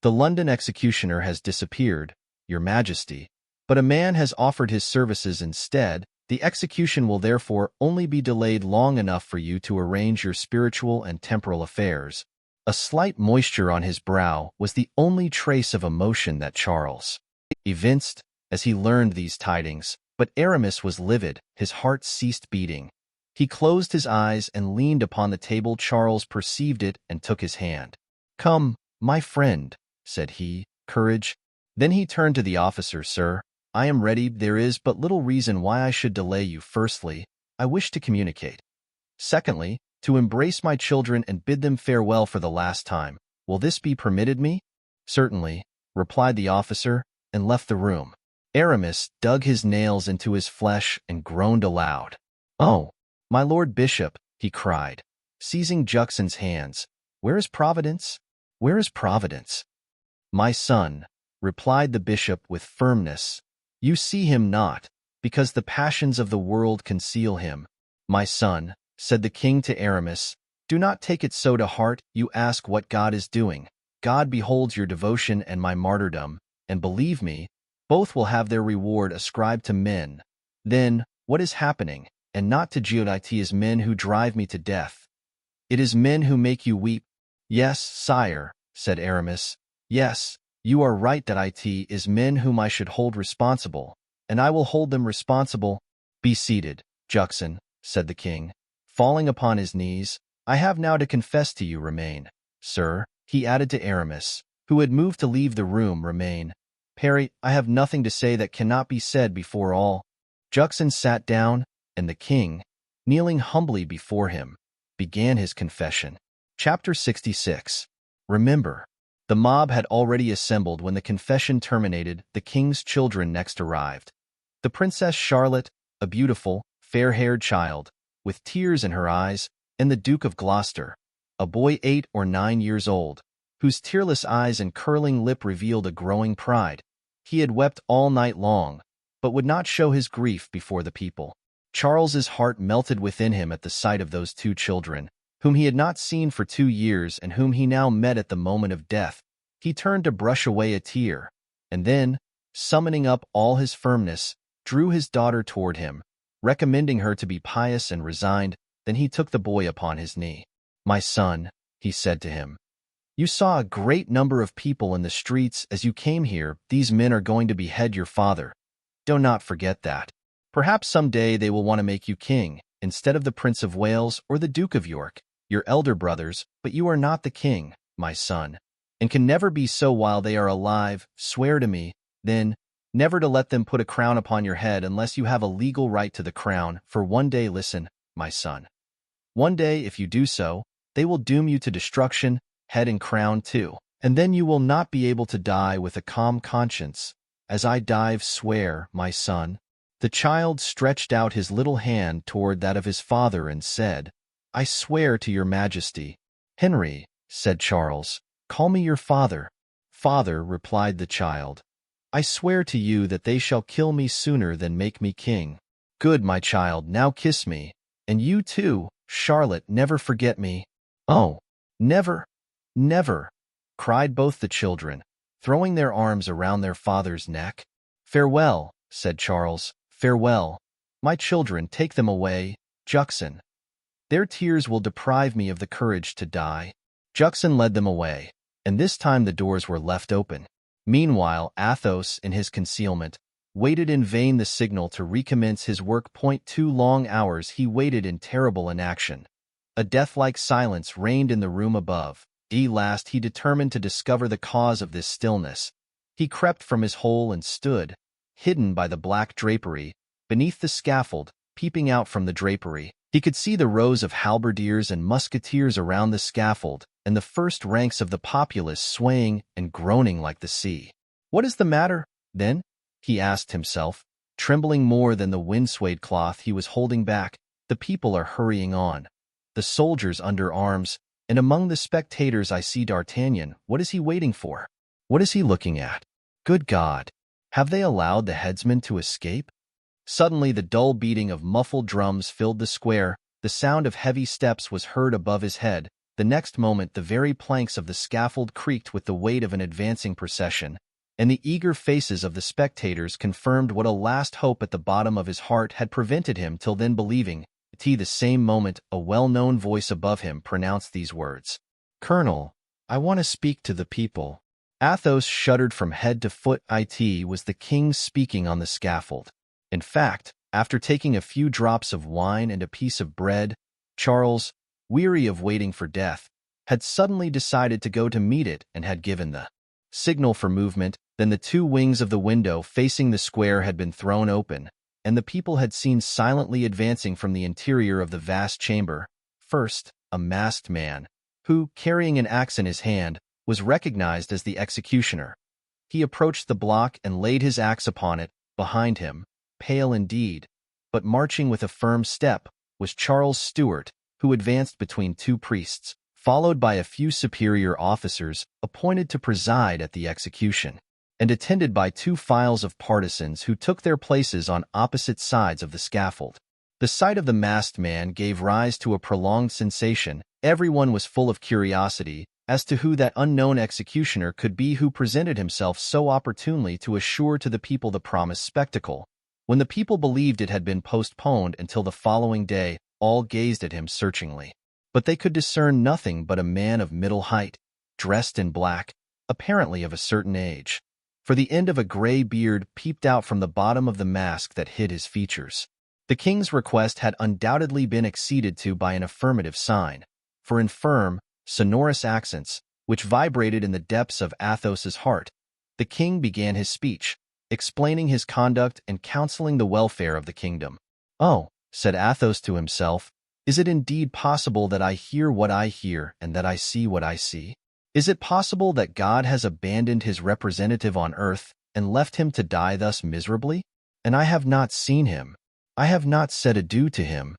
[SPEAKER 1] The London executioner has disappeared, your Majesty, but a man has offered his services instead. The execution will therefore only be delayed long enough for you to arrange your spiritual and temporal affairs. A slight moisture on his brow was the only trace of emotion that Charles evinced as he learned these tidings, but Aramis was livid. His heart ceased beating. He closed his eyes and leaned upon the table. Charles perceived it and took his hand. Come, my friend, said he, courage. Then he turned to the officer. Sir, I am ready. There is but little reason why I should delay you. Firstly, I wish to communicate. Secondly, to embrace my children and bid them farewell for the last time. Will this be permitted me? Certainly, replied the officer, and left the room. Aramis dug his nails into his flesh and groaned aloud. Oh, my lord bishop, he cried, seizing Juxon's hands, where is Providence? Where is Providence? My son, replied the bishop with firmness, you see him not, because the passions of the world conceal him. My son, said the king to Aramis, do not take it so to heart. You ask what God is doing. God beholds your devotion and my martyrdom, and believe me, both will have their reward ascribed to men. Then, what is happening, and not to God? It is men who drive me to death. It is men who make you weep. Yes, sire, said Aramis. Yes, you are right that it is men whom I should hold responsible, and I will hold them responsible. Be seated, Juxon, said the king, falling upon his knees. I have now to confess to you. Remain, sir, he added to Aramis, who had moved to leave the room. Remain, Parry, I have nothing to say that cannot be said before all. Juxon sat down, and the king, kneeling humbly before him, began his confession. Chapter 66. Remember. The mob had already assembled when the confession terminated. The king's children next arrived. The Princess Charlotte, a beautiful, fair-haired child, with tears in her eyes, and the Duke of Gloucester, a boy 8 or 9 years old, whose tearless eyes and curling lip revealed a growing pride. He had wept all night long, but would not show his grief before the people. Charles's heart melted within him at the sight of those two children, whom he had not seen for 2 years and whom he now met at the moment of death. He turned to brush away a tear, and then, summoning up all his firmness, drew his daughter toward him, recommending her to be pious and resigned. Then he took the boy upon his knee. "My son," he said to him, "you saw a great number of people in the streets as you came here. These men are going to behead your father. Do not forget that. Perhaps some day they will want to make you king, instead of the Prince of Wales or the Duke of York, your elder brothers, but you are not the king, my son, and can never be so while they are alive. Swear to me, then, never to let them put a crown upon your head unless you have a legal right to the crown, for one day, listen, my son. One day, if you do so, they will doom you to destruction, head and crown too, and then you will not be able to die with a calm conscience. As I die, swear, my son." The child stretched out his little hand toward that of his father and said, "I swear to your Majesty." "Henry," said Charles, "call me your father." "Father," replied the child, "I swear to you that they shall kill me sooner than make me king." "Good, my child, now kiss me. And you too, Charlotte, never forget me." "Oh, never, never," cried both the children, throwing their arms around their father's neck. "Farewell," said Charles, "farewell. My children, take them away, Juxon. Their tears will deprive me of the courage to die." Juxon led them away, and this time the doors were left open. Meanwhile, Athos, in his concealment, waited in vain the signal to recommence his work. 2 long hours he waited in terrible inaction. A death-like silence reigned in the room above. At last he determined to discover the cause of this stillness. He crept from his hole and stood, hidden by the black drapery, beneath the scaffold. Peeping out from the drapery, he could see the rows of halberdiers and musketeers around the scaffold, and the first ranks of the populace swaying and groaning like the sea. "What is the matter, then?" he asked himself, trembling more than the wind-swayed cloth he was holding back. "The people are hurrying on, the soldiers under arms, and among the spectators I see D'Artagnan. What is he waiting for? What is he looking at? Good God! Have they allowed the headsman to escape?" Suddenly the dull beating of muffled drums filled the square. The sound of heavy steps was heard above his head. The next moment the very planks of the scaffold creaked with the weight of an advancing procession, and the eager faces of the spectators confirmed what a last hope at the bottom of his heart had prevented him till then believing. At the same moment a well-known voice above him pronounced these words, "Colonel, I want to speak to the people." Athos shuddered from head to foot. It was the king speaking on the scaffold. In fact, after taking a few drops of wine and a piece of bread, Charles, weary of waiting for death, had suddenly decided to go to meet it and had given the signal for movement. Then the 2 wings of the window facing the square had been thrown open, and the people had seen silently advancing from the interior of the vast chamber. First, a masked man, who, carrying an axe in his hand, was recognized as the executioner. He approached the block and laid his axe upon it. Behind him, pale indeed, but marching with a firm step, was Charles Stuart, who advanced between 2 priests, followed by a few superior officers appointed to preside at the execution, and attended by 2 files of partisans who took their places on opposite sides of the scaffold. The sight of the masked man gave rise to a prolonged sensation. Everyone was full of curiosity as to who that unknown executioner could be who presented himself so opportunely to assure to the people the promised spectacle. When the people believed it had been postponed until the following day, all gazed at him searchingly. But they could discern nothing but a man of middle height, dressed in black, apparently of a certain age, for the end of a gray beard peeped out from the bottom of the mask that hid his features. The king's request had undoubtedly been acceded to by an affirmative sign, for in firm, sonorous accents, which vibrated in the depths of Athos's heart, the king began his speech, explaining his conduct and counseling the welfare of the kingdom. "Oh," said Athos to himself, "is it indeed possible that I hear what I hear and that I see what I see? Is it possible that God has abandoned his representative on earth and left him to die thus miserably? And I have not seen him. I have not said adieu to him."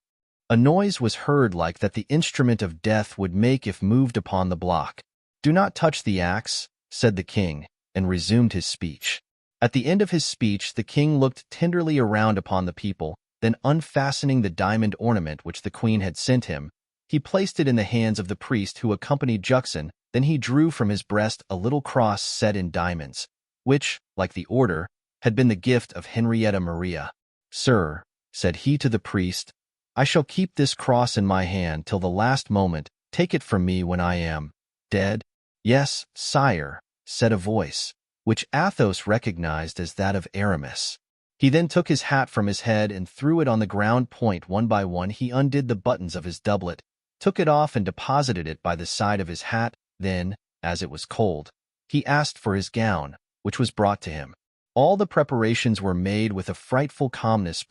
[SPEAKER 1] A noise was heard like that the instrument of death would make if moved upon the block. "Do not touch the axe," said the king, and resumed his speech. At the end of his speech, the king looked tenderly around upon the people, then unfastening the diamond ornament which the queen had sent him, he placed it in the hands of the priest who accompanied Juxon. Then he drew from his breast a little cross set in diamonds, which, like the order, had been the gift of Henrietta Maria. "Sir," said he to the priest, "I shall keep this cross in my hand till the last moment. Take it from me when I am dead." "Yes, sire," said a voice, which Athos recognized as that of Aramis. He then took his hat from his head and threw it on the ground. One by one he undid the buttons of his doublet, took it off and deposited it by the side of his hat. Then, as it was cold, he asked for his gown, which was brought to him. All the preparations were made with a frightful calmness.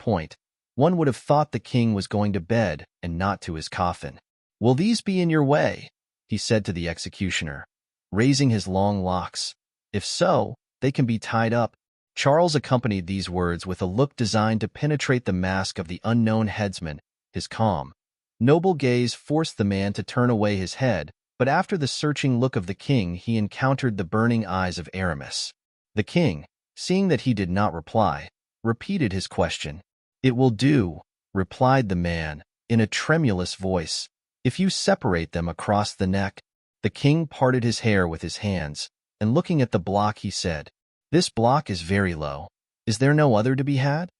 [SPEAKER 1] One would have thought the king was going to bed and not to his coffin. "Will these be in your way?" he said to the executioner, raising his long locks. "If so, they can be tied up." Charles accompanied these words with a look designed to penetrate the mask of the unknown headsman. His calm, noble gaze forced the man to turn away his head, but after the searching look of the king he encountered the burning eyes of Aramis. The king, seeing that he did not reply, repeated his question. "It will do," replied the man, in a tremulous voice, "if you separate them across the neck." The king parted his hair with his hands, and looking at the block he said, "This block is very low. Is there no other to be had?"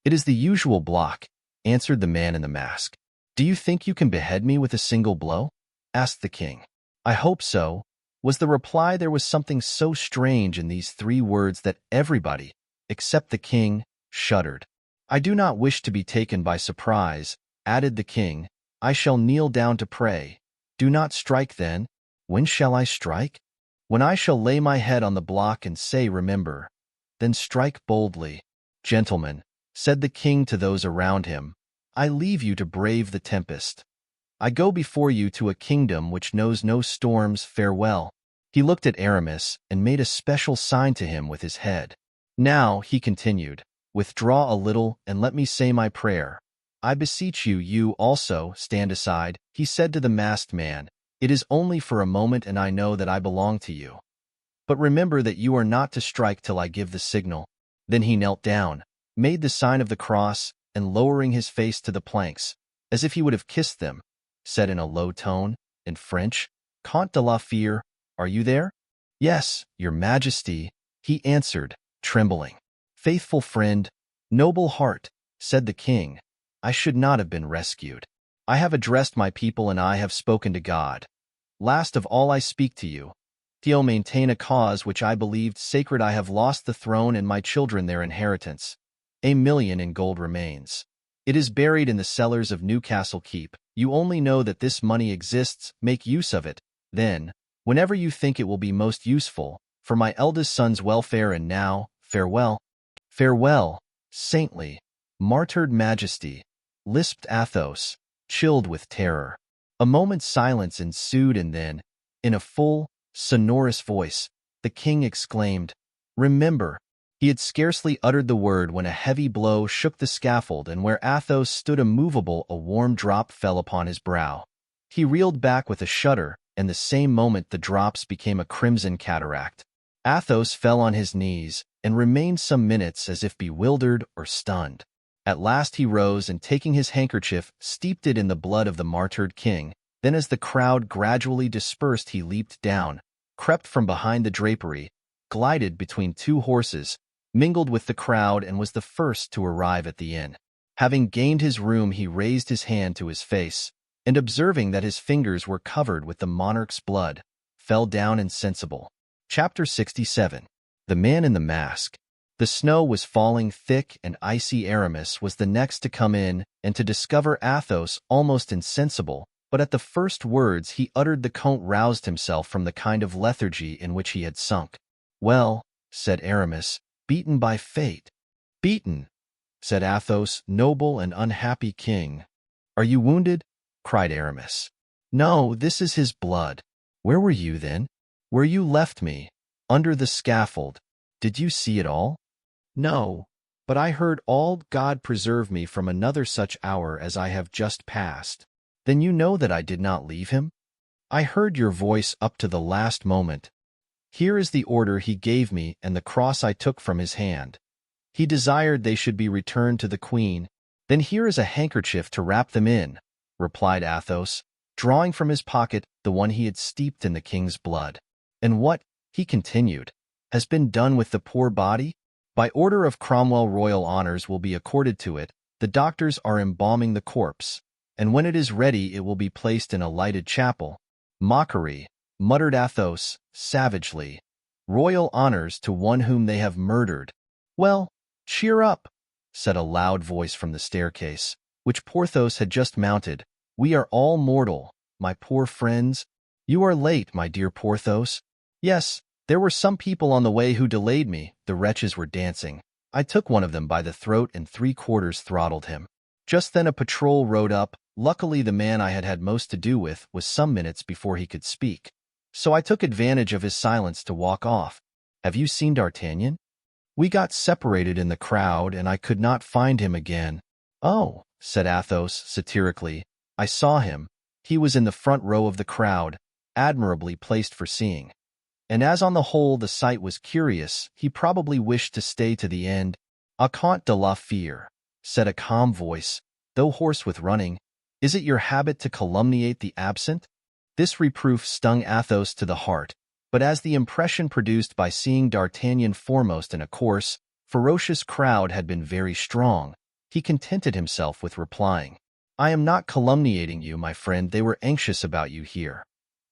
[SPEAKER 1] "It is the usual block," answered the man in the mask. "Do you think you can behead me with a single blow?" asked the king. "I hope so," was the reply. There was something so strange in these 3 words that everybody, except the king, shuddered. "I do not wish to be taken by surprise," added the king. "I shall kneel down to pray." "Do not strike then." "When shall I strike?" "When I shall lay my head on the block and say, 'Remember.' Then strike boldly." "Gentlemen," said the king to those around him, "I leave you to brave the tempest. I go before you to a kingdom which knows no storms. Farewell." He looked at Aramis and made a special sign to him with his head. "Now," he continued, "withdraw a little and let me say my prayer. I beseech you. You also stand aside," he said to the masked man. "It is only for a moment, and I know that I belong to you. But remember that you are not to strike till I give the signal." Then he knelt down, made the sign of the cross, and lowering his face to the planks, as if he would have kissed them, said in a low tone, in French, "Comte de la Fere, are you there?" "Yes, your Majesty," he answered, trembling. "Faithful friend, noble heart," said the king, "I should not have been rescued. I have addressed my people and I have spoken to God. Last of all I speak to you. To maintain a cause which I believed sacred, I have lost the throne and my children their inheritance. 1,000,000 in gold remains. It is buried in the cellars of Newcastle Keep. You only know that this money exists. Make use of it, then, whenever you think it will be most useful, for my eldest son's welfare. And now, farewell." "Farewell, saintly, martyred Majesty," lisped Athos, chilled with terror. A moment's silence ensued, and then, in a full, sonorous voice, the king exclaimed, "Remember." He had scarcely uttered the word when a heavy blow shook the scaffold, and where Athos stood immovable a warm drop fell upon his brow. He reeled back with a shudder, and the same moment the drops became a crimson cataract. Athos fell on his knees, and remained some minutes as if bewildered or stunned. At last he rose, and taking his handkerchief, steeped it in the blood of the martyred king. Then as the crowd gradually dispersed he leaped down, crept from behind the drapery, glided between 2 horses, mingled with the crowd, and was the first to arrive at the inn. Having gained his room he raised his hand to his face, and observing that his fingers were covered with the monarch's blood, fell down insensible. Chapter 67. The Man in the Mask. The snow was falling thick and icy. Aramis was the next to come in, and to discover Athos almost insensible, but at the first words he uttered the Count roused himself from the kind of lethargy in which he had sunk. "Well," said Aramis, beaten by fate. Beaten, said Athos, noble and unhappy king. Are you wounded? Cried Aramis. No, this is his blood. Where were you then? Where you left me, under the scaffold. Did you see it all? No, but I heard all. God preserve me from another such hour as I have just passed. Then you know that I did not leave him? I heard your voice up to the last moment. Here is the order he gave me and the cross I took from his hand. He desired they should be returned to the queen. Then here is a handkerchief to wrap them in, replied Athos, drawing from his pocket the one he had steeped in the king's blood. And what, he continued, has been done with the poor body? By order of Cromwell, royal honors will be accorded to it. The doctors are embalming the corpse, and when it is ready it will be placed in a lighted chapel. Mockery, muttered Athos, savagely. Royal honors to one whom they have murdered. Well, cheer up, said a loud voice from the staircase, which Porthos had just mounted. We are all mortal, my poor friends. You are late, my dear Porthos. Yes, there were some people on the way who delayed me. The wretches were dancing. I took one of them by the throat and 3/4 throttled him. Just then a patrol rode up. Luckily the man I had had most to do with was some minutes before he could speak, so I took advantage of his silence to walk off. Have you seen D'Artagnan? We got separated in the crowd, and I could not find him again. Oh, said Athos satirically, I saw him. He was in the front row of the crowd, admirably placed for seeing. And as on the whole the sight was curious, he probably wished to stay to the end. Au compte de la fière, said a calm voice, though hoarse with running. Is it your habit to calumniate the absent? This reproof stung Athos to the heart, but as the impression produced by seeing D'Artagnan foremost in a coarse, ferocious crowd had been very strong, he contented himself with replying, I am not calumniating you, my friend. They were anxious about you here.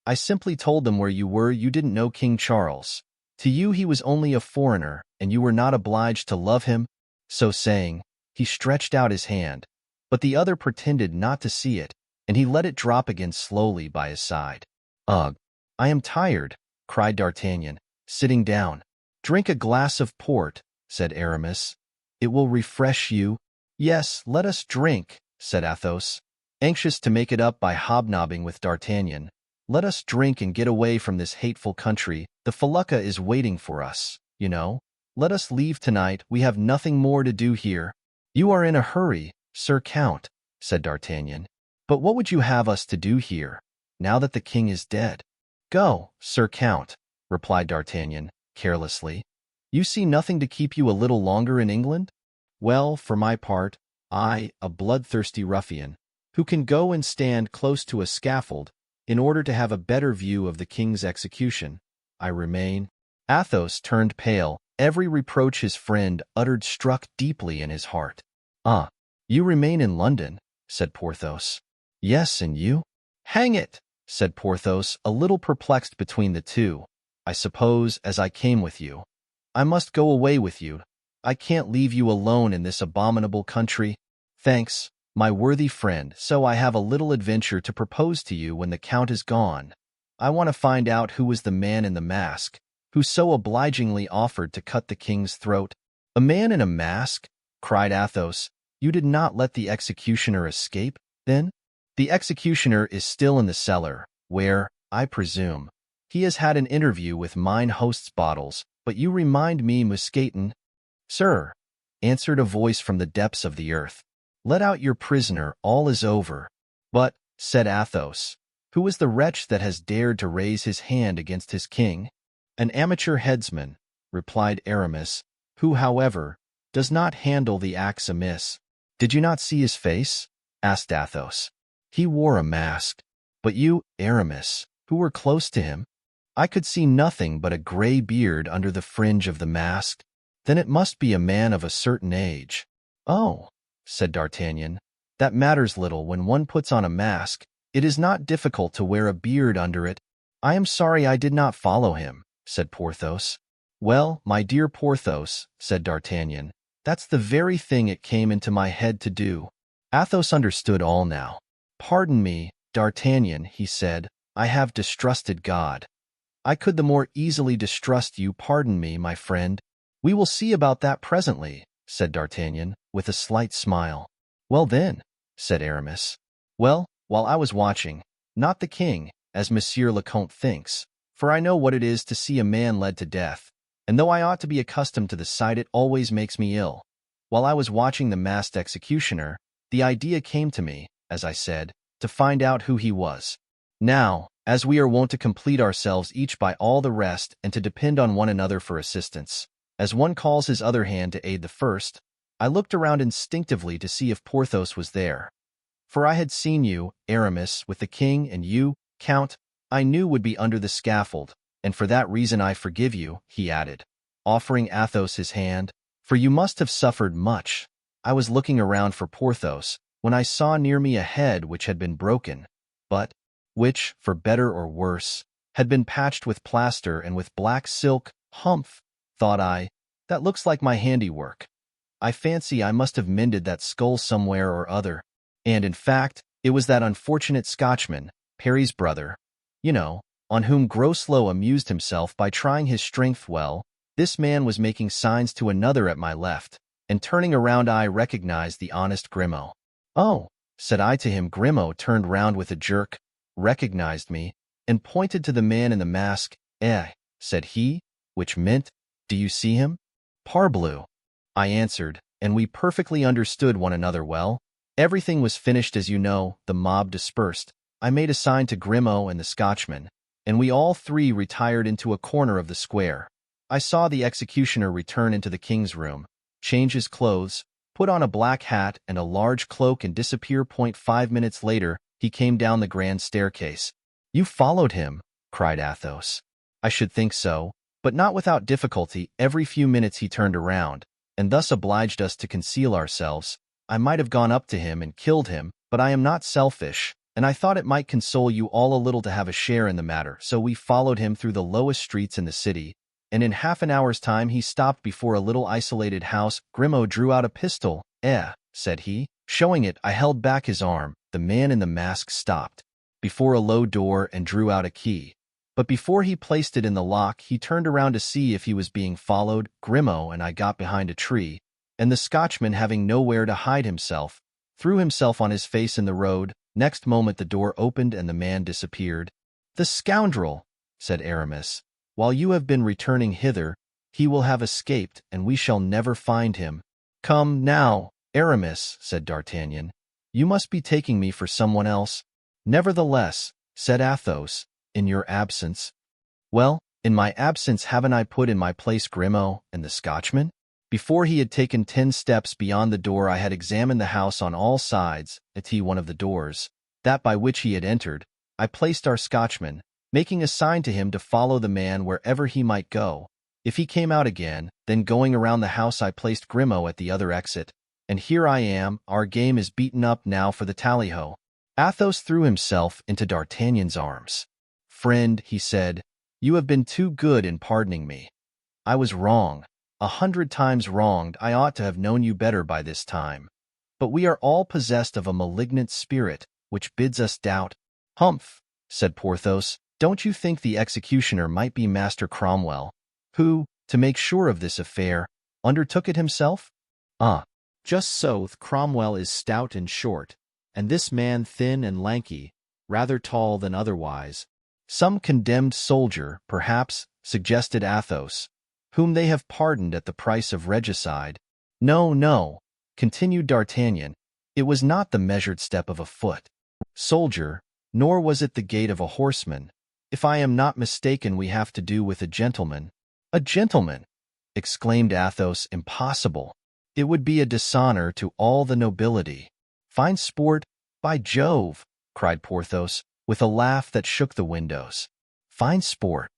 [SPEAKER 1] I simply told them where you were. You didn't know King Charles. To you he was only a foreigner, and you were not obliged to love him. So saying, he stretched out his hand, but the other pretended not to see it, and he let it drop again slowly by his side. Ugh, I am tired, cried D'Artagnan, sitting down. Drink a glass of port, said Aramis. It will refresh you. Yes, let us drink, said Athos, anxious to make it up by hobnobbing with D'Artagnan. Let us drink and get away from this hateful country. The felucca is waiting for us, you know. Let us leave tonight. We have nothing more to do here. You are in a hurry, Sir Count, said D'Artagnan. But what would you have us to do here, now that the king is dead? Go, Sir Count, replied D'Artagnan, carelessly. You see nothing to keep you a little longer in England? Well, for my part, I, a bloodthirsty ruffian, who can go and stand close to a scaffold in order to have a better view of the king's execution, I remain. Athos turned pale. Every reproach his friend uttered struck deeply in his heart. Ah, you remain in London, said Porthos. Yes, and you? Hang it, said Porthos, a little perplexed between the two. I suppose, as I came with you, I must go away with you. I can't leave you alone in this abominable country. Thanks, my worthy friend, so I have a little adventure to propose to you when the Count is gone. I want to find out who was the man in the mask, who so obligingly offered to cut the king's throat. A man in a mask? Cried Athos. You did not let the executioner escape, then? The executioner is still in the cellar, where, I presume, he has had an interview with mine host's bottles, but you remind me, Mousqueton. Sir, answered a voice from the depths of the earth, let out your prisoner, all is over. But, said Athos, who is the wretch that has dared to raise his hand against his king? An amateur headsman, replied Aramis, who, however, does not handle the axe amiss. Did you not see his face? Asked Athos. He wore a mask. But you, Aramis, who were close to him? I could see nothing but a gray beard under the fringe of the mask. Then it must be a man of a certain age. Oh, said D'Artagnan, that matters little when one puts on a mask. It is not difficult to wear a beard under it. I am sorry I did not follow him, said Porthos. Well, my dear Porthos, said D'Artagnan, that's the very thing it came into my head to do. Athos understood all now. Pardon me, D'Artagnan, he said, I have distrusted God. I could the more easily distrust you. Pardon me, my friend. We will see about that presently, said D'Artagnan, with a slight smile. Well then, said Aramis. Well, while I was watching, not the king, as Monsieur le Comte thinks, for I know what it is to see a man led to death, and though I ought to be accustomed to the sight, it always makes me ill. While I was watching the masked executioner, the idea came to me, as I said, to find out who he was. Now, as we are wont to complete ourselves each by all the rest and to depend on one another for assistance, as one calls his other hand to aid the first, I looked around instinctively to see if Porthos was there. For I had seen you, Aramis, with the king, and you, Count, I knew would be under the scaffold, and for that reason I forgive you, he added, offering Athos his hand, for you must have suffered much. I was looking around for Porthos, when I saw near me a head which had been broken, but which, for better or worse, had been patched with plaster and with black silk. Humph, thought I, that looks like my handiwork. I fancy I must have mended that skull somewhere or other. And in fact, it was that unfortunate Scotchman, Perry's brother, you know, on whom Groslow amused himself by trying his strength. Well, this man was making signs to another at my left, and turning around I recognized the honest Grimaud. Oh, said I to him. Grimaud turned round with a jerk, recognized me, and pointed to the man in the mask. Said he, which meant, do you see him? Parbleu, I answered, and we perfectly understood one another well. Everything was finished, as you know, the mob dispersed. I made a sign to Grimaud and the Scotchman, and we all three retired into a corner of the square. I saw the executioner return into the king's room, change his clothes, put on a black hat and a large cloak, and disappear. 5 minutes later, he came down the grand staircase. You followed him, cried Athos. I should think so, but not without difficulty. Every few minutes he turned around, and thus obliged us to conceal ourselves. I might have gone up to him and killed him, but I am not selfish, and I thought it might console you all a little to have a share in the matter. So we followed him through the lowest streets in the city, and in half an hour's time he stopped before a little isolated house. Grimaud drew out a pistol. Said he, showing it. I held back his arm. The man in the mask stopped before a low door and drew out a key. But before he placed it in the lock, he turned around to see if he was being followed. Grimaud and I got behind a tree, and the Scotchman, having nowhere to hide himself, threw himself on his face in the road. Next moment the door opened and the man disappeared. The scoundrel, said Aramis, while you have been returning hither, he will have escaped, and we shall never find him. Come, now, Aramis, said D'Artagnan, you must be taking me for someone else. Nevertheless, said Athos, in your absence. Well, in my absence haven't I put in my place Grimaud and the Scotchman? Before he had taken 10 steps beyond the door I had examined the house on all sides. At one of the doors, that by which he had entered, I placed our Scotchman, making a sign to him to follow the man wherever he might go. If he came out again, then going around the house I placed Grimaud at the other exit. And here I am. Our game is beaten up now for the tally-ho. Athos threw himself into D'Artagnan's arms. Friend, he said, you have been too good in pardoning me. I was wrong, 100 times wronged. I ought to have known you better by this time. But we are all possessed of a malignant spirit, which bids us doubt. Humph, said Porthos, don't you think the executioner might be Master Cromwell, who, to make sure of this affair, undertook it himself? Just so. Cromwell is stout and short, and this man thin and lanky, rather tall than otherwise. Some condemned soldier, perhaps, suggested Athos, whom they have pardoned at the price of regicide. No, continued D'Artagnan, it was not the measured step of a foot soldier, nor was it the gait of a horseman. If I am not mistaken, we have to do with a gentleman. A gentleman, exclaimed Athos. Impossible. It would be a dishonor to all the nobility. Fine sport, by Jove, cried Porthos, with a laugh that shook the windows. Fine sport.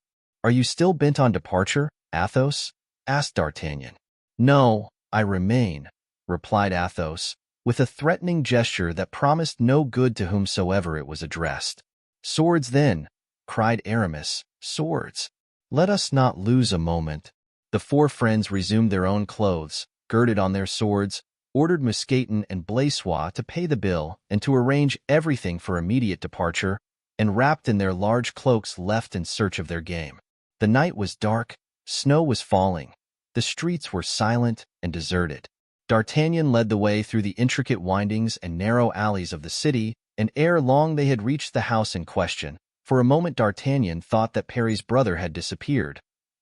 [SPEAKER 1] Are you still bent on departure, Athos? Asked D'Artagnan. No, I remain, replied Athos, with a threatening gesture that promised no good to whomsoever it was addressed. Swords, then, cried Aramis. Swords. Let us not lose a moment. The four friends resumed their own clothes, girded on their swords, ordered Mousqueton and Blaisois to pay the bill and to arrange everything for immediate departure, and wrapped in their large cloaks left in search of their game. The night was dark, snow was falling, the streets were silent and deserted. D'Artagnan led the way through the intricate windings and narrow alleys of the city, and ere long they had reached the house in question. For a moment D'Artagnan thought that Perry's brother had disappeared,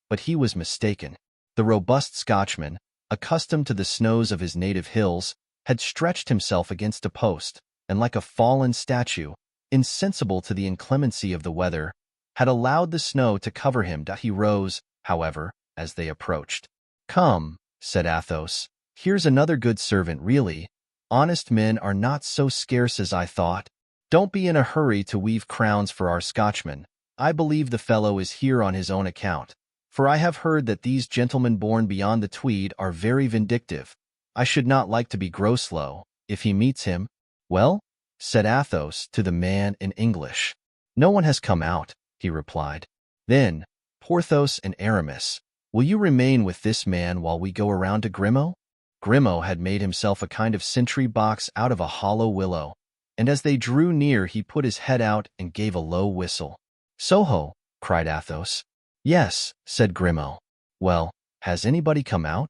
[SPEAKER 1] but he was mistaken. The robust Scotchman, accustomed to the snows of his native hills, had stretched himself against a post, and like a fallen statue, insensible to the inclemency of the weather, had allowed the snow to cover him. He rose, however, as they approached. "Come," said Athos, "here's another good servant. Really, honest men are not so scarce as I thought. Don't be in a hurry to weave crowns for our Scotchman. I believe the fellow is here on his own account, for I have heard that these gentlemen born beyond the Tweed are very vindictive. I should not like to be Groslow, if he meets him." "Well," said Athos to the man in English. "No one has come out," he replied. "Then, Porthos and Aramis, will you remain with this man while we go around to Grimaud?" Grimaud had made himself a kind of sentry box out of a hollow willow, and as they drew near he put his head out and gave a low whistle. "Soho!" cried Athos. "Yes," said Grimaud. "Well, has anybody come out?"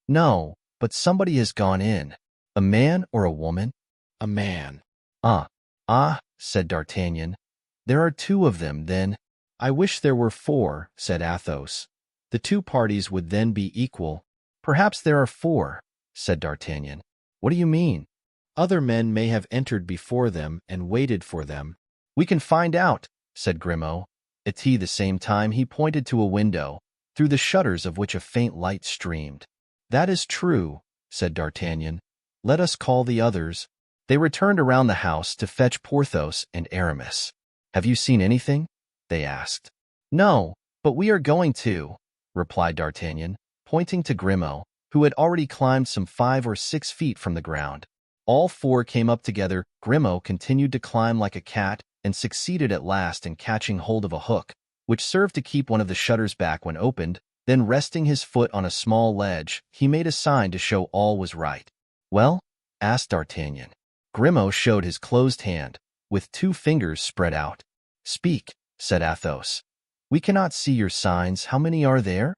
[SPEAKER 1] "No, but somebody has gone in." "A man or a woman?" "A man." Ah, said D'Artagnan. "There are two of them, then." "I wish there were four," said Athos. "The two parties would then be equal." "Perhaps there are four," said D'Artagnan. "What do you mean?" "Other men may have entered before them and waited for them." "We can find out," said Grimaud. At the same time he pointed to a window, through the shutters of which a faint light streamed. "That is true," said D'Artagnan. "Let us call the others." They returned around the house to fetch Porthos and Aramis. "Have you seen anything?" they asked. "No, but we are going to," replied D'Artagnan, pointing to Grimaud, who had already climbed some 5 or 6 feet from the ground. All four came up together. Grimaud continued to climb like a cat and succeeded at last in catching hold of a hook, which served to keep one of the shutters back when opened. Then, resting his foot on a small ledge, he made a sign to show all was right. "Well?" asked D'Artagnan. Grimaud showed his closed hand, with 2 fingers spread out. "Speak," said Athos. "We cannot see your signs. How many are there?"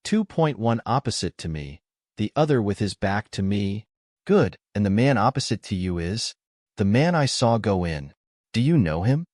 [SPEAKER 1] "2. One opposite to me, the other with his back to me." "Good. And the man opposite to you is?" "The man I saw go in." "Do you know him?"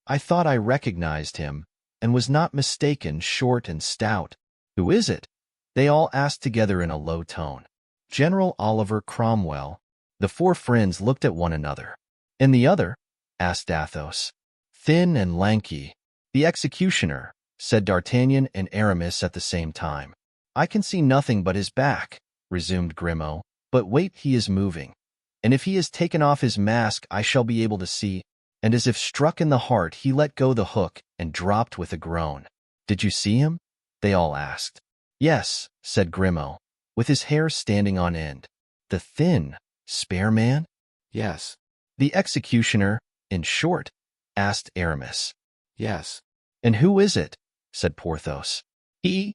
[SPEAKER 1] "I thought I recognized him, and was not mistaken, short and stout." "Who is it?" they all asked together in a low tone. "General Oliver Cromwell." The 4 friends looked at one another. "And the other?" asked Athos. "Thin and lanky." "The executioner," said D'Artagnan and Aramis at the same time. "I can see nothing but his back," resumed Grimaud. "But wait, he is moving. And if he has taken off his mask, I shall be able to see." And as if struck in the heart, he let go the hook and dropped with a groan. "Did you see him?" they all asked. "Yes," said Grimaud, with his hair standing on end. "The thin, spare man?" "Yes." "The executioner, in short?" asked Aramis. "Yes." "And who is it?" said Porthos. He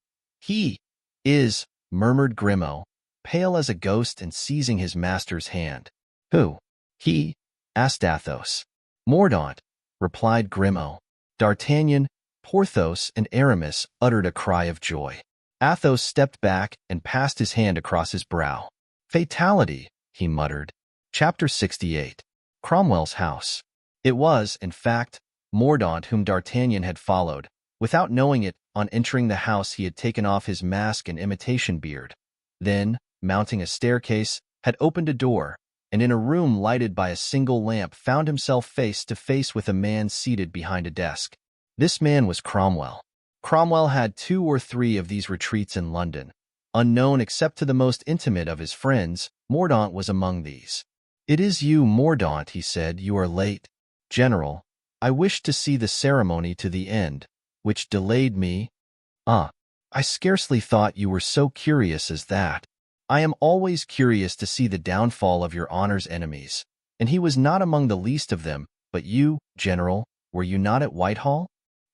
[SPEAKER 1] is," murmured Grimaud, pale as a ghost and seizing his master's hand. "Who?" "He?" asked Athos. "Mordaunt," replied Grimaud. D'Artagnan, Porthos, and Aramis uttered a cry of joy. Athos stepped back and passed his hand across his brow. "Fatality," he muttered. Chapter 68. Cromwell's house. It was, in fact, Mordaunt whom D'Artagnan had followed. Without knowing it, on entering the house he had taken off his mask and imitation beard. Then, mounting a staircase, had opened a door, and in a room lighted by a single lamp found himself face to face with a man seated behind a desk. This man was Cromwell. Cromwell had 2 or 3 of these retreats in London. Unknown except to the most intimate of his friends, Mordaunt was among these. "It is you, Mordaunt," he said. "You are late." "General, I wished to see the ceremony to the end, which delayed me." I scarcely thought you were so curious as that." "I am always curious to see the downfall of your honor's enemies, and he was not among the least of them. But you, General, were you not at Whitehall?"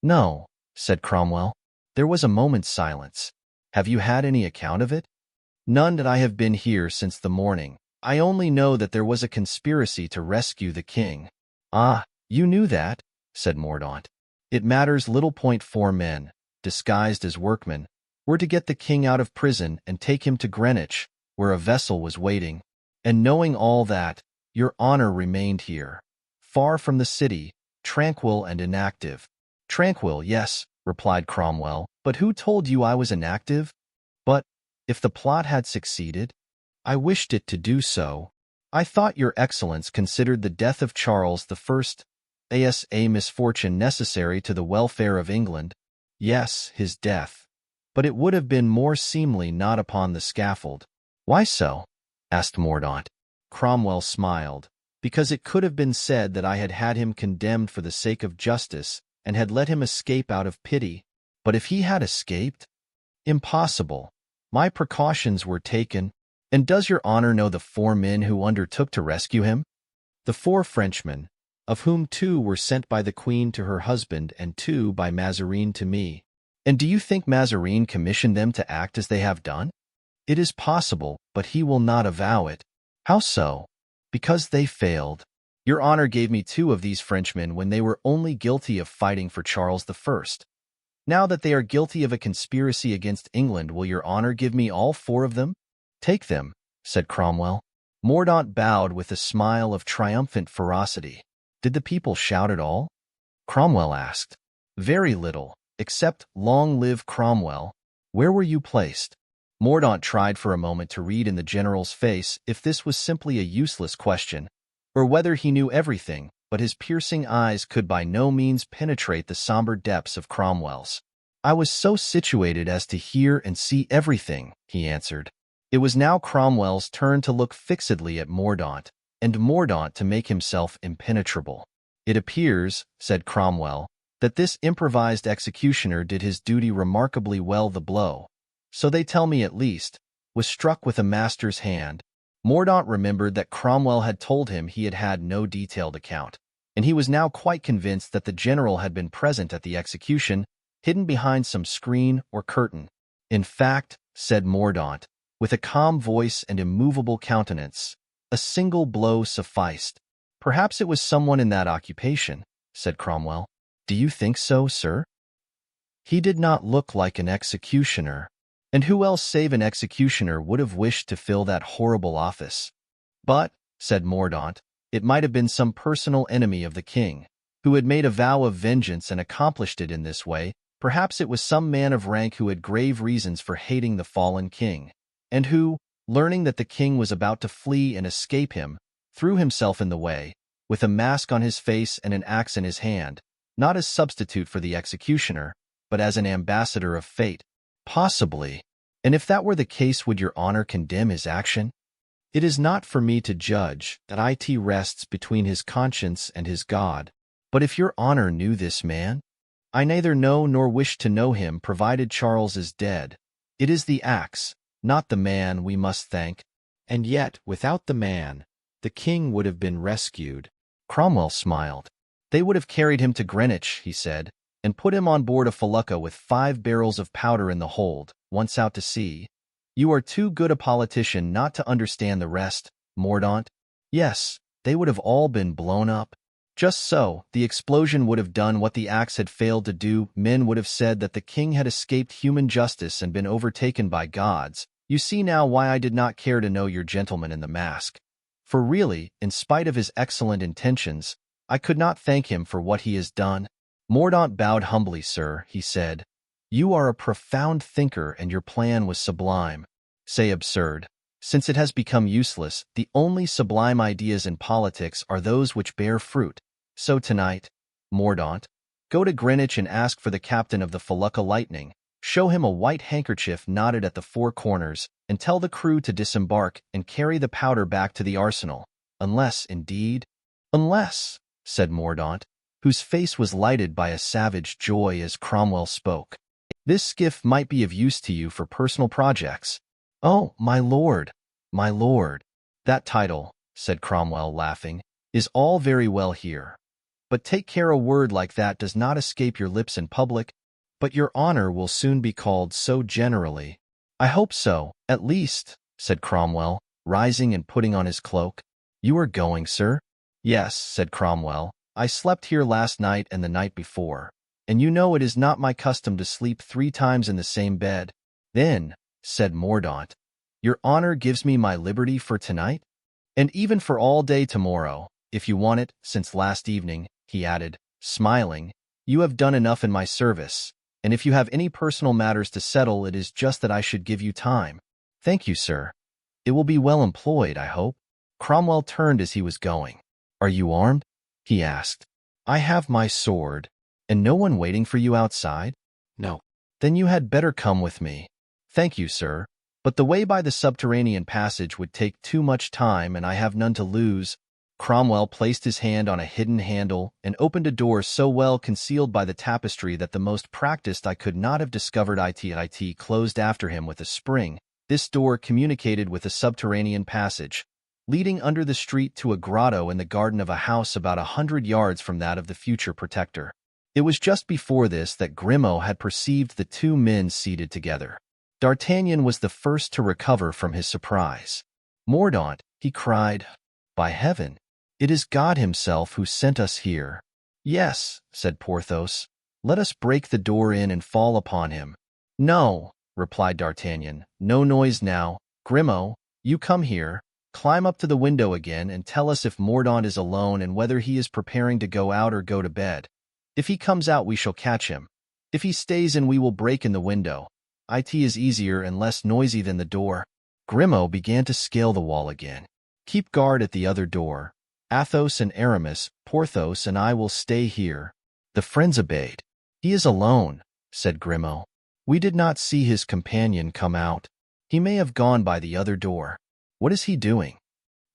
[SPEAKER 1] "No," said Cromwell. There was a moment's silence. "Have you had any account of it?" "None, that I have been here since the morning. I only know that there was a conspiracy to rescue the king." "Ah, you knew that?" said Mordaunt. It matters little. 4 men, disguised as workmen, were to get the king out of prison and take him to Greenwich, where a vessel was waiting. And knowing all that, your honor remained here, far from the city, tranquil and inactive. Tranquil, yes, replied Cromwell, but who told you I was inactive? But, if the plot had succeeded, I wished it to do so. I thought your excellence considered the death of Charles I as a misfortune necessary to the welfare of England. Yes, his death. But it would have been more seemly not upon the scaffold. Why so? Asked Mordaunt. Cromwell smiled. Because it could have been said that I had had him condemned for the sake of justice, and had let him escape out of pity. But if he had escaped? Impossible. My precautions were taken. And does your honor know the 4 men who undertook to rescue him? The 4 Frenchmen, of whom 2 were sent by the Queen to her husband and 2 by Mazarin to me. And do you think Mazarin commissioned them to act as they have done? It is possible, but he will not avow it. How so? Because they failed. Your honor gave me 2 of these Frenchmen when they were only guilty of fighting for Charles I. Now that they are guilty of a conspiracy against England, will your honor give me all 4 of them? Take them, said Cromwell. Mordaunt bowed with a smile of triumphant ferocity. Did the people shout at all? Cromwell asked. Very little, except, Long live Cromwell. Where were you placed? Mordaunt tried for a moment to read in the general's face if this was simply a useless question, or whether he knew everything, but his piercing eyes could by no means penetrate the somber depths of Cromwell's. I was so situated as to hear and see everything, he answered. It was now Cromwell's turn to look fixedly at Mordaunt, and Mordaunt to make himself impenetrable. It appears, said Cromwell, that this improvised executioner did his duty remarkably well. The blow, so they tell me at least, was struck with a master's hand. Mordaunt remembered that Cromwell had told him he had had no detailed account, and he was now quite convinced that the general had been present at the execution, hidden behind some screen or curtain. In fact, said Mordaunt, with a calm voice and immovable countenance, a single blow sufficed. Perhaps it was someone in that occupation, said Cromwell. Do you think so, sir? He did not look like an executioner. And who else save an executioner would have wished to fill that horrible office? But, said Mordaunt, it might have been some personal enemy of the king, who had made a vow of vengeance and accomplished it in this way. Perhaps it was some man of rank who had grave reasons for hating the fallen king, and who, learning that the king was about to flee and escape him, threw himself in the way, with a mask on his face and an axe in his hand, not as substitute for the executioner, but as an ambassador of fate. Possibly. And if that were the case, would your honor condemn his action? It is not for me to judge, that it rests between his conscience and his God. But if your honor knew this man? I neither know nor wish to know him, provided Charles is dead. It is the axe, not the man, we must thank. And yet, without the man, the king would have been rescued. Cromwell smiled. They would have carried him to Greenwich, he said, and put him on board a felucca with 5 barrels of powder in the hold, once out to sea. You are too good a politician not to understand the rest, Mordaunt. Yes, they would have all been blown up. Just so, the explosion would have done what the axe had failed to do. Men would have said that the king had escaped human justice and been overtaken by gods. You see now why I did not care to know your gentleman in the mask. For really, in spite of his excellent intentions, I could not thank him for what he has done. Mordaunt bowed humbly. Sir, he said, you are a profound thinker and your plan was sublime. Say absurd. Since it has become useless, the only sublime ideas in politics are those which bear fruit. So tonight, Mordaunt, go to Greenwich and ask for the captain of the felucca Lightning. Show him a white handkerchief knotted at the 4 corners, and tell the crew to disembark and carry the powder back to the arsenal. Unless, indeed, unless, said Mordaunt, whose face was lighted by a savage joy as Cromwell spoke, this skiff might be of use to you for personal projects. Oh, my lord, that title, said Cromwell, laughing, is all very well here. But take care a word like that does not escape your lips in public. But your honor will soon be called so generally. I hope so, at least, said Cromwell, rising and putting on his cloak. You are going, sir? Yes, said Cromwell, I slept here last night and the night before, and you know it is not my custom to sleep 3 times in the same bed." "Then," said Mordaunt, "your honor gives me my liberty for tonight? And even for all day tomorrow, if you want it, since last evening," he added, smiling. "You have done enough in my service, and if you have any personal matters to settle, it is just that I should give you time." "Thank you, sir. It will be well employed, I hope." Cromwell turned as he was going. "Are you armed?" he asked. "I have my sword. And no one waiting for you outside?"
[SPEAKER 2] "No."
[SPEAKER 1] "Then you had better come with me." "Thank you, sir. But the way by the subterranean passage would take too much time, and I have none to lose." Cromwell placed his hand on a hidden handle and opened a door so well concealed by the tapestry that the most practiced eye could not have discovered it closed after him with a spring. This door communicated with a subterranean passage, leading under the street to a grotto in the garden of a house about 100 yards from that of the future protector. It was just before this that Grimaud had perceived the 2 men seated together. D'Artagnan was the first to recover from his surprise. "Mordaunt," he cried, "by heaven, it is God himself who sent us here." "Yes," said Porthos, "let us break the door in and fall upon him." "No," replied D'Artagnan, "no noise now. Grimaud, you come here, climb up to the window again, and tell us if Mordaunt is alone and whether he is preparing to go out or go to bed. If he comes out, we shall catch him. If he stays in, we will break in the window. It is easier and less noisy than the door." Grimaud began to scale the wall again. "Keep guard at the other door. Athos and Aramis, Porthos and I will stay here." The friends obeyed. "He is alone," said Grimaud. "We did not see his companion come out. He may have gone by the other door." "What is he doing?"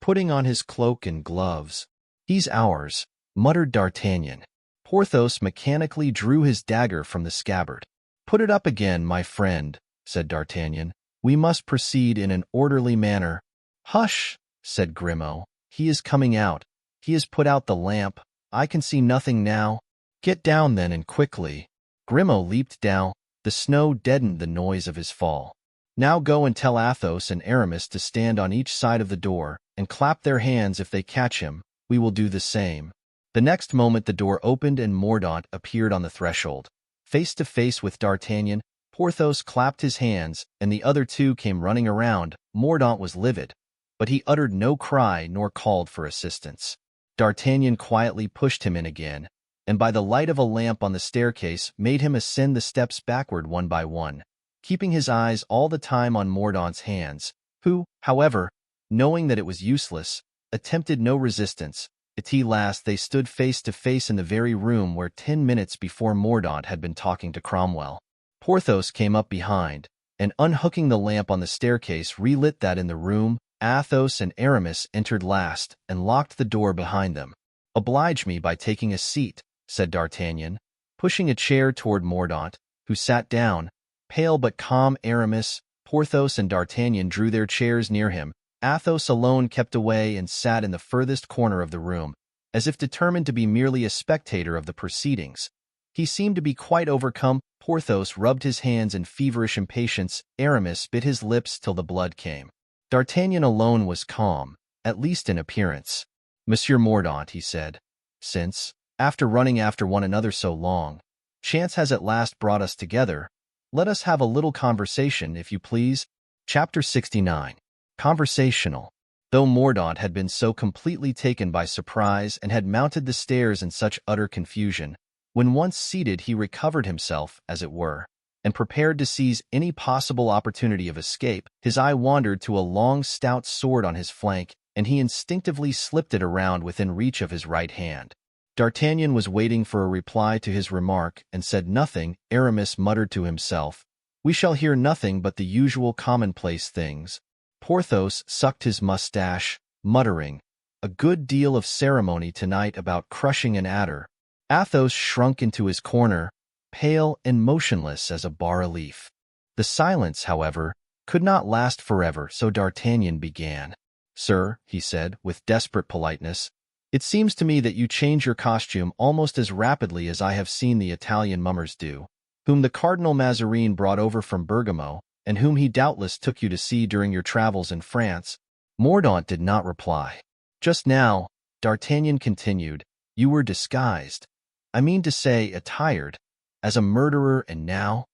[SPEAKER 1] "Putting on his cloak and gloves." "He's ours," muttered D'Artagnan. Porthos mechanically drew his dagger from the scabbard. "Put it up again, my friend," said D'Artagnan. "We must proceed in an orderly manner." "Hush," said Grimaud. "He is coming out. He has put out the lamp. I can see nothing now." "Get down then, and quickly." Grimaud leaped down. The snow deadened the noise of his fall. "Now go and tell Athos and Aramis to stand on each side of the door, and clap their hands if they catch him. We will do the same." The next moment the door opened and Mordaunt appeared on the threshold. Face to face with D'Artagnan, Porthos clapped his hands, and the other 2 came running around. Mordaunt was livid, but he uttered no cry nor called for assistance. D'Artagnan quietly pushed him in again, and by the light of a lamp on the staircase made him ascend the steps backward one by one, keeping his eyes all the time on Mordaunt's hands, who, however, knowing that it was useless, attempted no resistance. At last they stood face to face in the very room where 10 minutes before Mordaunt had been talking to Cromwell. Porthos came up behind, and unhooking the lamp on the staircase relit that in the room. Athos and Aramis entered last and locked the door behind them. "Oblige me by taking a seat," said D'Artagnan, pushing a chair toward Mordaunt, who sat down. Pale but calm Aramis, Porthos, and D'Artagnan drew their chairs near him. Athos alone kept away and sat in the furthest corner of the room, as if determined to be merely a spectator of the proceedings. He seemed to be quite overcome. Porthos rubbed his hands in feverish impatience. Aramis bit his lips till the blood came. D'Artagnan alone was calm, at least in appearance. "Monsieur Mordaunt," he said, "since, after running after one another so long, chance has at last brought us together, let us have a little conversation, if you please." Chapter 69. Conversational. Though Mordaunt had been so completely taken by surprise and had mounted the stairs in such utter confusion, when once seated he recovered himself, as it were, and prepared to seize any possible opportunity of escape. His eye wandered to a long stout sword on his flank, and he instinctively slipped it around within reach of his right hand. D'Artagnan was waiting for a reply to his remark and said nothing. Aramis muttered to himself, "We shall hear nothing but the usual commonplace things." Porthos sucked his mustache, muttering, "A good deal of ceremony tonight about crushing an adder." Athos shrunk into his corner, pale and motionless as a bas-relief. The silence, however, could not last forever, so D'Artagnan began. "Sir," he said, with desperate politeness, "it seems to me that you change your costume almost as rapidly as I have seen the Italian mummers do, whom the Cardinal Mazarin brought over from Bergamo, and whom he doubtless took you to see during your travels in France." Mordaunt did not reply. "Just now," D'Artagnan continued, You were disguised. I mean to say, attired, as a murderer, and now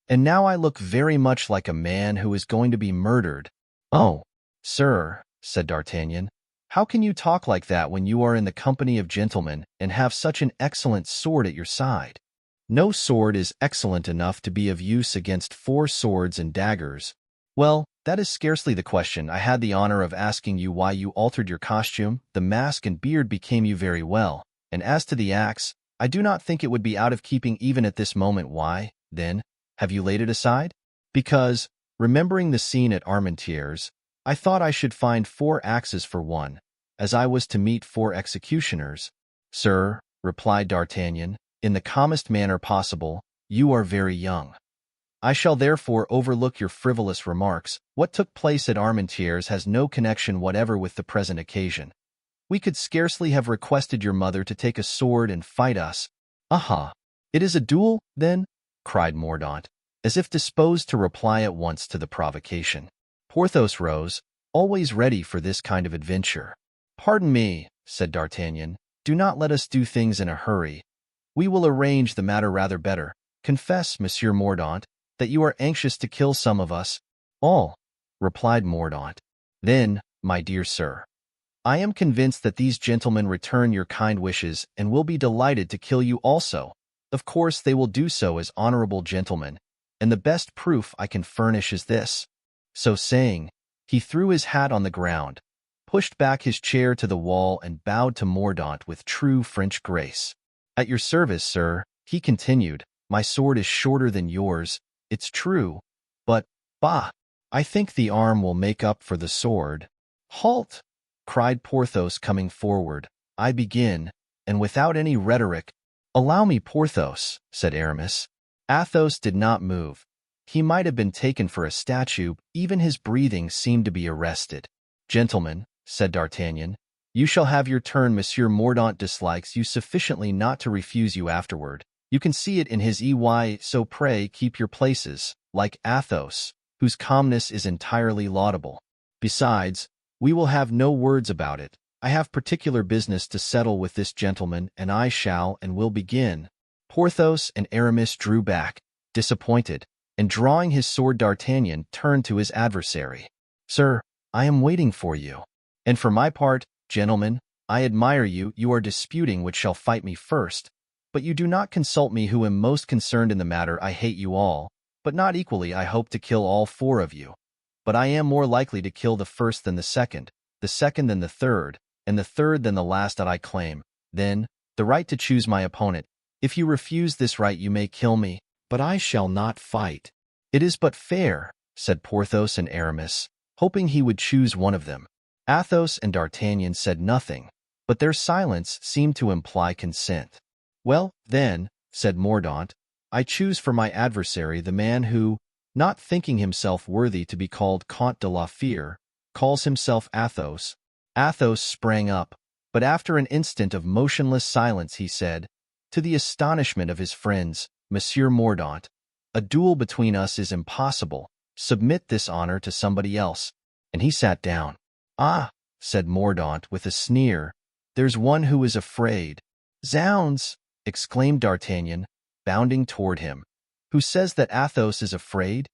[SPEAKER 1] I look very much like a man who is going to be murdered. Oh, sir, said D'Artagnan, how can you talk like that when you are in the company of gentlemen and have such an excellent sword at your side? No sword is excellent enough to be of use against 4 swords and daggers. Well, that is scarcely the question. I had the honor of asking you why you altered your costume. The mask and beard became you very well. And as to the axe, I do not think it would be out of keeping even at this moment. Why, then, have you laid it aside? Because, remembering the scene at Armentières, I thought I should find 4 axes for one, as I was to meet 4 executioners. Sir, replied D'Artagnan, in the calmest manner possible, you are very young. I shall therefore overlook your frivolous remarks. What took place at Armentières has no connection whatever with the present occasion. We could scarcely have requested your mother to take a sword and fight us. Aha! It is a duel, then? Cried Mordaunt, as if disposed to reply at once to the provocation. Porthos rose, always ready for this kind of adventure. Pardon me, said D'Artagnan, do not let us do things in a hurry. We will arrange the matter rather better. Confess, Monsieur Mordaunt, that you are anxious to kill some of us. All, replied Mordaunt. Then, my dear sir, I am convinced that these gentlemen return your kind wishes and will be delighted to kill you also. Of course they will do so as honorable gentlemen, and the best proof I can furnish is this. So saying, he threw his hat on the ground, pushed back his chair to the wall, and bowed to Mordaunt with true French grace. At your service, sir, he continued. My sword is shorter than yours, it's true, but, bah, I think the arm will make up for the sword. Halt! Cried Porthos, coming forward. I begin, and without any rhetoric. Allow me, Porthos, said Aramis. Athos did not move. He might have been taken for a statue, even his breathing seemed to be arrested. Gentlemen, said D'Artagnan, you shall have your turn. Monsieur Mordaunt dislikes you sufficiently not to refuse you afterward. You can see it in his EY, so pray keep your places, like Athos, whose calmness is entirely laudable. Besides, we will have no words about it. I have particular business to settle with this gentleman, and I shall and will begin. Porthos and Aramis drew back, disappointed, and drawing his sword, D'Artagnan turned to his adversary. Sir, I am waiting for you. And for my part, gentlemen, I admire you. You are disputing which shall fight me first. But you do not consult me who am most concerned in the matter. I hate you all, but not equally. I hope to kill all 4 of you. But I am more likely to kill the first than the second than the third, and the third than the last. That I claim, then, the right to choose my opponent. If you refuse this right, you may kill me, but I shall not fight. It is but fair, said Porthos and Aramis, hoping he would choose one of them. Athos and D'Artagnan said nothing, but their silence seemed to imply consent. Well, then, said Mordaunt, I choose for my adversary the man who, not thinking himself worthy to be called Comte de la Fère, calls himself Athos. Athos sprang up, but after an instant of motionless silence he said, to the astonishment of his friends, Monsieur Mordaunt, a duel between us is impossible. Submit this honor to somebody else. And he sat down. Ah, said Mordaunt with a sneer, there's one who is afraid. Zounds! Exclaimed D'Artagnan, bounding toward him. Who says that Athos is afraid?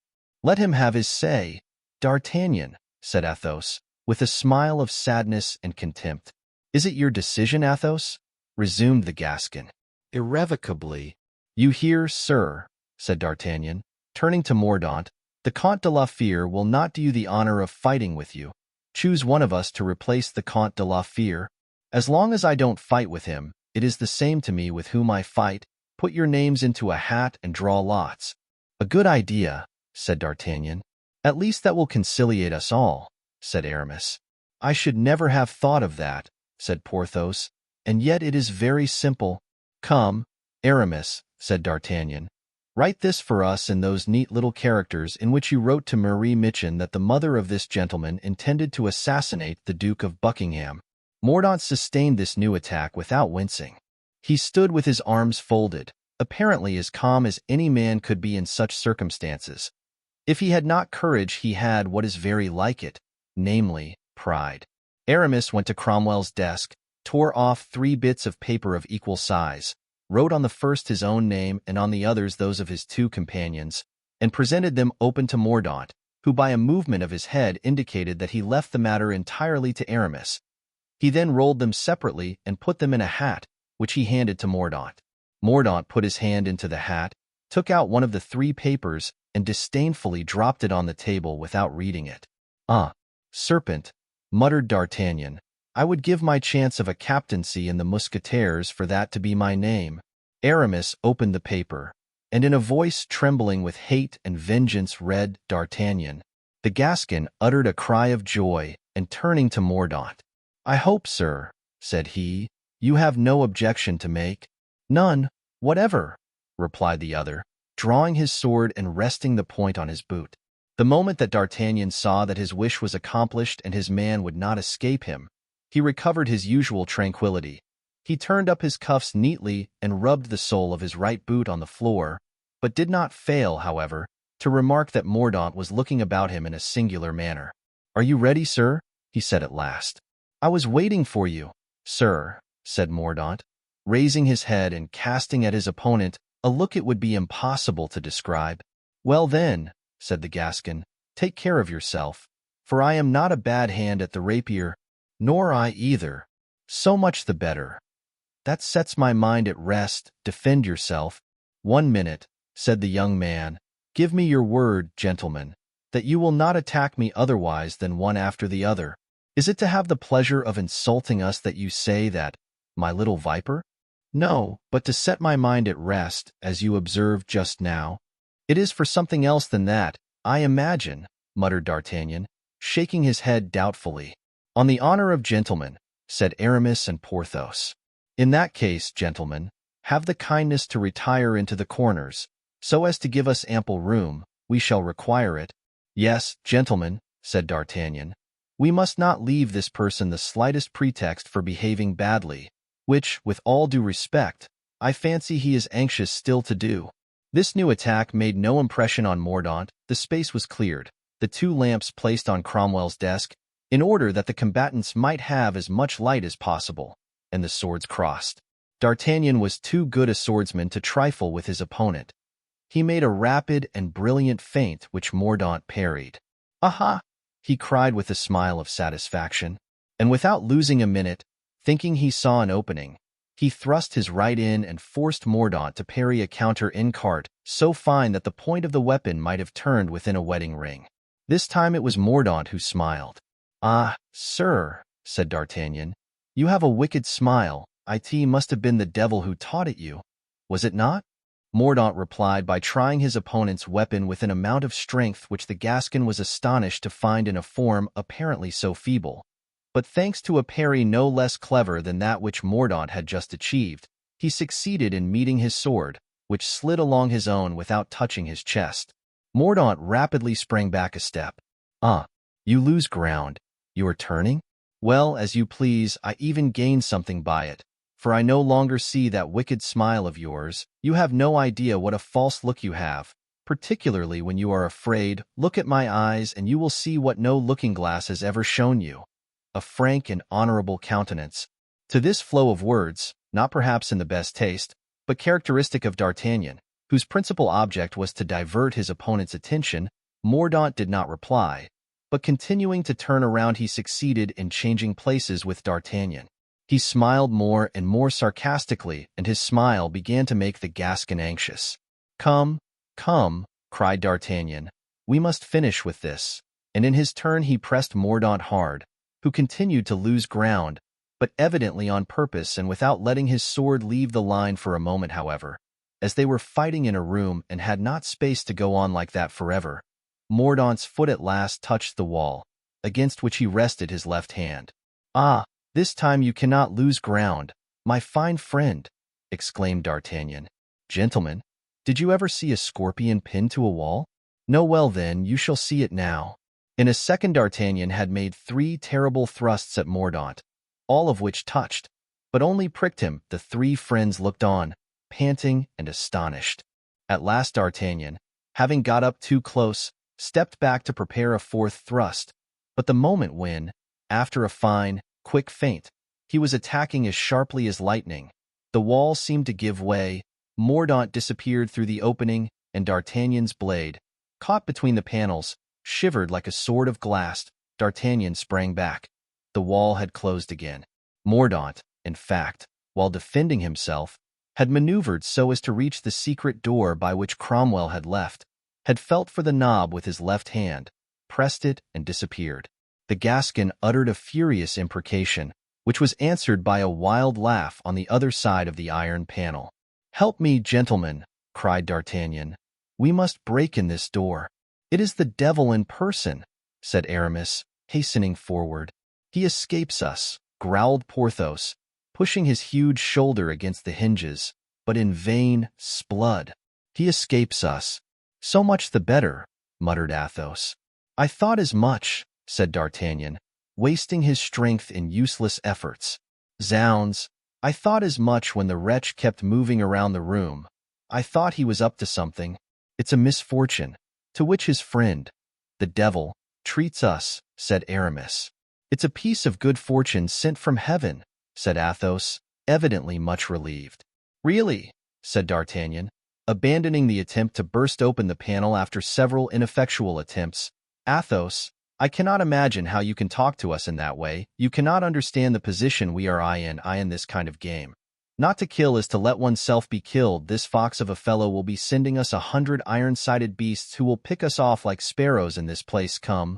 [SPEAKER 1] Let him have his say. D'Artagnan, said Athos, with a smile of sadness and contempt. Is it your decision, Athos? Resumed the Gascon. Irrevocably. You hear, sir, said D'Artagnan, turning to Mordaunt. The Comte de la Fère will not do you the honor of fighting with you. Choose one of us to replace the Comte de la Fère. As long as I don't fight with him, it is the same to me with whom I fight. Put your names into a hat and draw lots. A good idea, said D'Artagnan. At least that will conciliate us all, said Aramis. I should never have thought of that, said Porthos, and yet it is very simple. Come, Aramis, said D'Artagnan, write this for us in those neat little characters in which you wrote to Marie Michon that the mother of this gentleman intended to assassinate the Duke of Buckingham. Mordaunt sustained this new attack without wincing. He stood with his arms folded, apparently as calm as any man could be in such circumstances. If he had not courage, he had what is very like it, namely, pride. Aramis went to Cromwell's desk, tore off 3 bits of paper of equal size, wrote on the first his own name and on the others those of his 2 companions, and presented them open to Mordaunt, who by a movement of his head indicated that he left the matter entirely to Aramis. He then rolled them separately and put them in a hat, which he handed to Mordaunt. Mordaunt put his hand into the hat, took out one of the 3 papers, and disdainfully dropped it on the table without reading it. "Ah, serpent," muttered D'Artagnan, "I would give my chance of a captaincy in the Musketeers for that to be my name." Aramis opened the paper, and in a voice trembling with hate and vengeance read D'Artagnan. The Gascon uttered a cry of joy, and turning to Mordaunt, "I hope, sir," said he, "you have no objection to make?" "None whatever," replied the other, drawing his sword and resting the point on his boot. The moment that D'Artagnan saw that his wish was accomplished and his man would not escape him, he recovered his usual tranquility. He turned up his cuffs neatly and rubbed the sole of his right boot on the floor, but did not fail, however, to remark that Mordaunt was looking about him in a singular manner. "Are you ready, sir?" he said at last. "I was waiting for you, sir," said Mordaunt, raising his head and casting at his opponent a look it would be impossible to describe. "Well then," said the Gascon, "take care of yourself, for I am not a bad hand at the rapier." "Nor I either." "So much the better. That sets my mind at rest. Defend yourself." "1 minute," said the young man. "Give me your word, gentlemen, that you will not attack me otherwise than one after the other. Is it to have the pleasure of insulting us that you say that, my little viper?" "No, but to set my mind at rest, as you observed just now." "It is for something else than that, I imagine," muttered D'Artagnan, shaking his head doubtfully. "On the honor of gentlemen," said Aramis and Porthos. "In that case, gentlemen, have the kindness to retire into the corners, so as to give us ample room. We shall require it." "Yes, gentlemen," said D'Artagnan, "we must not leave this person the slightest pretext for behaving badly, which, with all due respect, I fancy he is anxious still to do." This new attack made no impression on Mordaunt. The space was cleared, the 2 lamps placed on Cromwell's desk, in order that the combatants might have as much light as possible, and the swords crossed. D'Artagnan was too good a swordsman to trifle with his opponent. He made a rapid and brilliant feint which Mordaunt parried. "Aha!" he cried with a smile of satisfaction, and without losing a minute, thinking he saw an opening, he thrust his right in and forced Mordaunt to parry a counter incart so fine that the point of the weapon might have turned within a wedding ring. This time it was Mordaunt who smiled. "Ah, sir," said D'Artagnan, "you have a wicked smile. It must have been the devil who taught it you, was it not?" Mordaunt replied by trying his opponent's weapon with an amount of strength which the Gascon was astonished to find in a form apparently so feeble. But thanks to a parry no less clever than that which Mordaunt had just achieved, he succeeded in meeting his sword, which slid along his own without touching his chest. Mordaunt rapidly sprang back a step. "Ah, you lose ground. You are turning? Well, as you please. I even gain something by it, for I no longer see that wicked smile of yours. You have no idea what a false look you have, particularly when you are afraid. Look at my eyes, and you will see what no looking-glass has ever shown you. A frank and honorable countenance." To this flow of words, not perhaps in the best taste, but characteristic of D'Artagnan, whose principal object was to divert his opponent's attention, Mordaunt did not reply, but continuing to turn around he succeeded in changing places with D'Artagnan. He smiled more and more sarcastically, and his smile began to make the Gascon anxious. "Come, come," cried D'Artagnan, "we must finish with this," and in his turn he pressed Mordaunt hard, who continued to lose ground, but evidently on purpose and without letting his sword leave the line for a moment. However, as they were fighting in a room and had not space to go on like that forever, Mordaunt's foot at last touched the wall, against which he rested his left hand. "Ah, this time you cannot lose ground, my fine friend," exclaimed D'Artagnan. "Gentlemen, did you ever see a scorpion pinned to a wall? No, well then, you shall see it now." In a second D'Artagnan had made 3 terrible thrusts at Mordaunt, all of which touched, but only pricked him. The 3 friends looked on, panting and astonished. At last D'Artagnan, having got up too close, stepped back to prepare a 4th thrust, but the moment when, after a fine, quick feint, He was attacking as sharply as lightning. The wall seemed to give way, Mordaunt disappeared through the opening, and D'Artagnan's blade, caught between the panels, shivered like a sword of glass. D'Artagnan sprang back. The wall had closed again. Mordaunt, in fact, while defending himself, had maneuvered so as to reach the secret door by which Cromwell had left, had felt for the knob with his left hand, pressed it, and disappeared. The Gascon uttered a furious imprecation, which was answered by a wild laugh on the other side of the iron panel. "Help me, gentlemen," cried D'Artagnan. "We must break in this door." "It is the devil in person," said Aramis, hastening forward. "He escapes us," growled Porthos, pushing his huge shoulder against the hinges, but in vain. "Sblood! He escapes us." "So much the better," muttered Athos. "I thought as much," said D'Artagnan, wasting his strength in useless efforts. "Zounds! I thought as much when the wretch kept moving around the room. I thought he was up to something. It's a misfortune." To which his friend, "The devil, treats us," said Aramis. "It's a piece of good fortune sent from heaven," said Athos, evidently much relieved. "Really?" said D'Artagnan, abandoning the attempt to burst open the panel after several ineffectual attempts. "Athos, I cannot imagine how you can talk to us in that way. You cannot understand the position we are in this kind of game. Not to kill is to let oneself be killed. This fox of a fellow will be sending us 100 iron-sided beasts who will pick us off like sparrows in this place. Come,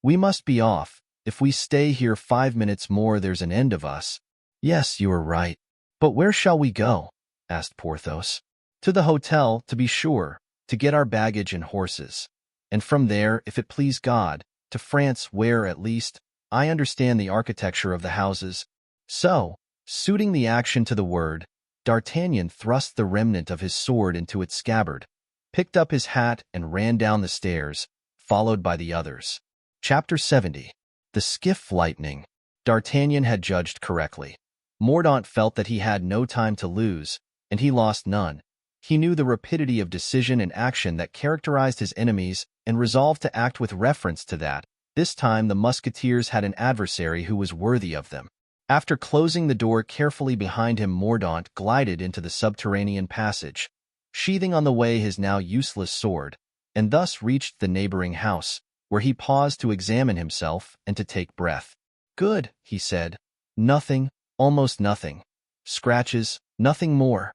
[SPEAKER 1] we must be off. If we stay here 5 minutes more, there's an end of us." "Yes, you are right. But where shall we go?" asked Porthos. "To the hotel, to be sure, to get our baggage and horses. And from there, if it please God, to France, where, at least, I understand the architecture of the houses." So, suiting the action to the word, D'Artagnan thrust the remnant of his sword into its scabbard, picked up his hat, and ran down the stairs, followed by the others. Chapter 70. The Skiff Lightning. D'Artagnan had judged correctly. Mordaunt felt that he had no time to lose, and he lost none. He knew the rapidity of decision and action that characterized his enemies, and resolved to act with reference to that. This time the musketeers had an adversary who was worthy of them. After closing the door carefully behind him, Mordaunt glided into the subterranean passage, sheathing on the way his now useless sword, and thus reached the neighboring house, where he paused to examine himself and to take breath. "Good," he said. "Nothing, almost nothing. Scratches, nothing more.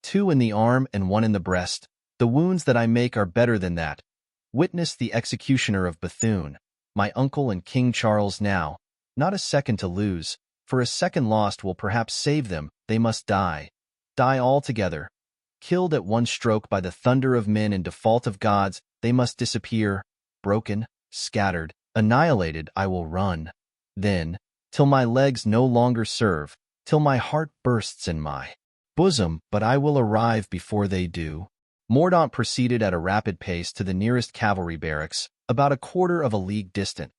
[SPEAKER 1] 2 in the arm and 1 in the breast. The wounds that I make are better than that. Witness the executioner of Bethune, my uncle and King Charles now. Not a second to lose, for a second lost will perhaps save them. They must die. Die altogether. Killed at one stroke by the thunder of men in default of gods, they must disappear. Broken, scattered, annihilated, I will run. Then, till my legs no longer serve, till my heart bursts in my bosom, but I will arrive before they do." Mordaunt proceeded at a rapid pace to the nearest cavalry barracks, about a quarter of a league distant.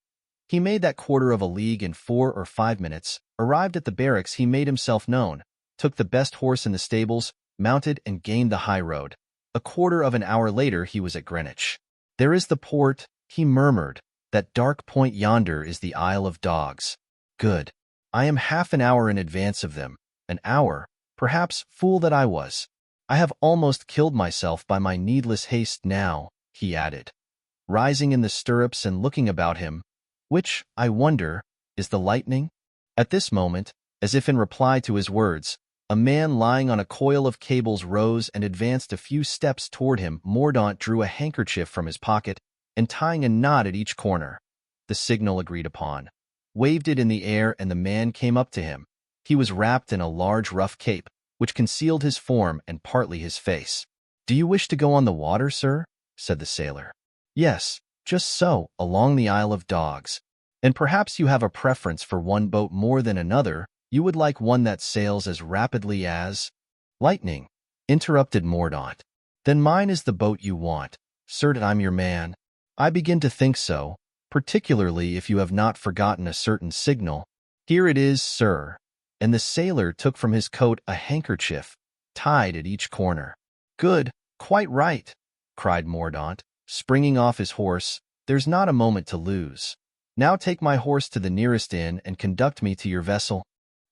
[SPEAKER 1] He made that quarter of a league in 4 or 5 minutes. Arrived at the barracks, he made himself known, took the best horse in the stables, mounted, and gained the high road. A quarter of an hour later he was at Greenwich. "There is the port," he murmured. "That dark point yonder is the Isle of Dogs. Good. I am half an hour in advance of them. An hour, perhaps. Fool that I was. I have almost killed myself by my needless haste now," he added, rising in the stirrups and looking about him. "Which, I wonder, is the lightning?" At this moment, as if in reply to his words, a man lying on a coil of cables rose and advanced a few steps toward him. Mordaunt drew a handkerchief from his pocket, and tying a knot at each corner, the signal agreed upon, waved it in the air, and the man came up to him. He was wrapped in a large rough cape, which concealed his form and partly his face. "Do you wish to go on the water, sir?" said the sailor. "Yes, just so, along the Isle of Dogs. And perhaps you have a preference for one boat more than another. You would like one that sails as rapidly as—" "Lightning," interrupted Mordaunt. "Then mine is the boat you want. Sir, I'm your man." "I begin to think so, particularly if you have not forgotten a certain signal." "Here it is, sir." And the sailor took from his coat a handkerchief, tied at each corner. "Good, quite right," cried Mordaunt, springing off his horse. "There's not a moment to lose. Now take my horse to the nearest inn and conduct me to your vessel."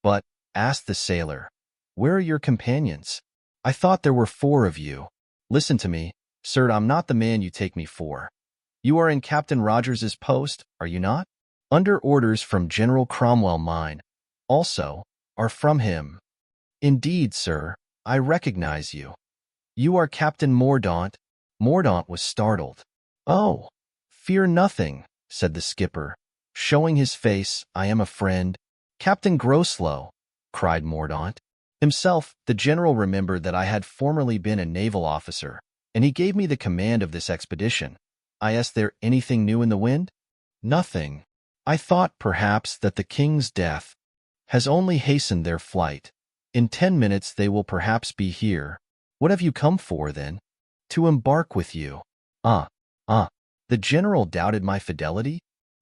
[SPEAKER 1] "But," asked the sailor, "where are your companions? I thought there were 4 of you." "Listen to me, sir, I'm not the man you take me for. You are in Captain Rogers's post, are you not? Under orders from General Cromwell mine, also, are from him." "Indeed, sir, I recognize you. You are Captain Mordaunt." Mordaunt was startled. "Oh, fear nothing," said the skipper, showing his face. "I am a friend." "Captain Groslow," cried Mordaunt. Himself, the general remembered that I had formerly been a naval officer, and he gave me the command of this expedition. "I asked there anything new in the wind?" "Nothing. I thought, perhaps, that the king's death has only hastened their flight. In 10 minutes they will perhaps be here." "What have you come for, then?" "To embark with you." Ah. The general doubted my fidelity?"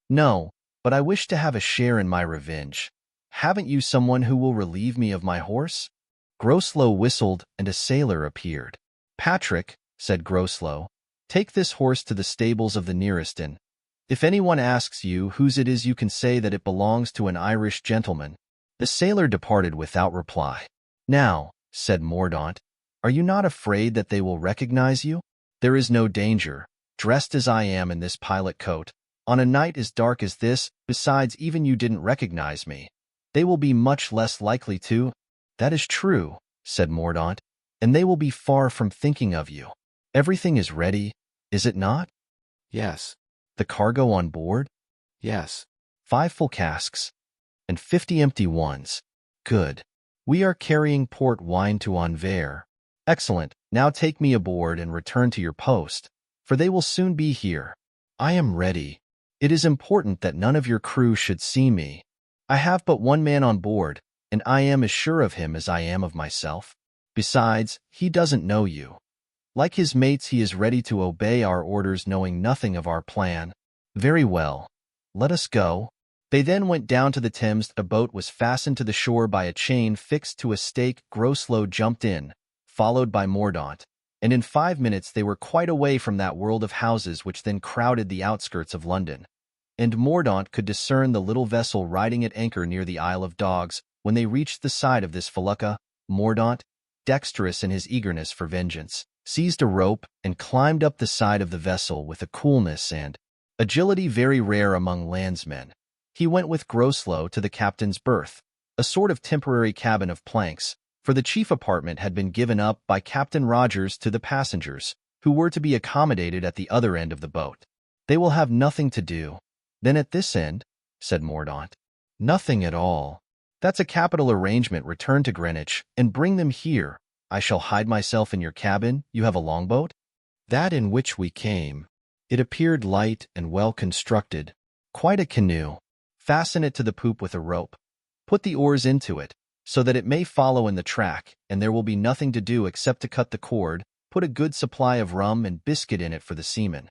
[SPEAKER 1] "No, but I wish to have a share in my revenge. Haven't you someone who will relieve me of my horse?" Groslow whistled, and a sailor appeared. "Patrick," said Groslow, "take this horse to the stables of the nearest inn. If anyone asks you whose it is, you can say that it belongs to an Irish gentleman." The sailor departed without reply. "Now," said Mordaunt, "are you not afraid that they will recognize you?" "There is no danger, dressed as I am in this pilot coat, on a night as dark as this. Besides, even you didn't recognize me. They will be much less likely to." "That is true," said Mordaunt, "and they will be far from thinking of you. Everything is ready, is it not?"
[SPEAKER 2] Yes.
[SPEAKER 1] "The cargo on board?"
[SPEAKER 2] Yes.
[SPEAKER 1] 5 full casks, and 50 empty ones. Good. We are carrying port wine to Anvers. Excellent. Now take me aboard and return to your post, for they will soon be here. I am ready. It is important that none of your crew should see me. I have but 1 man on board, and I am as sure of him as I am of myself. Besides, he doesn't know you. Like his mates, he is ready to obey our orders, knowing nothing of our plan." "Very well. Let us go." They then went down to the Thames. A boat was fastened to the shore by a chain fixed to a stake. Groslow jumped in, followed by Mordaunt, and in 5 minutes they were quite away from that world of houses which then crowded the outskirts of London. And Mordaunt could discern the little vessel riding at anchor near the Isle of Dogs. When they reached the side of this felucca, Mordaunt, dexterous in his eagerness for vengeance, seized a rope and climbed up the side of the vessel with a coolness and agility very rare among landsmen. He went with Groslow to the captain's berth, a sort of temporary cabin of planks, for the chief apartment had been given up by Captain Rogers to the passengers, who were to be accommodated at the other end of the boat. "They will have nothing to do." "Then at this end?" said Mordaunt. "Nothing at all." "That's a capital arrangement. Return to Greenwich, and bring them here. I shall hide myself in your cabin. You have a longboat?" "That in which we came. It appeared light and well constructed. Quite a canoe. Fasten it to the poop with a rope. Put the oars into it, so that it may follow in the track, and there will be nothing to do except to cut the cord. Put a good supply of rum and biscuit in it for the seamen.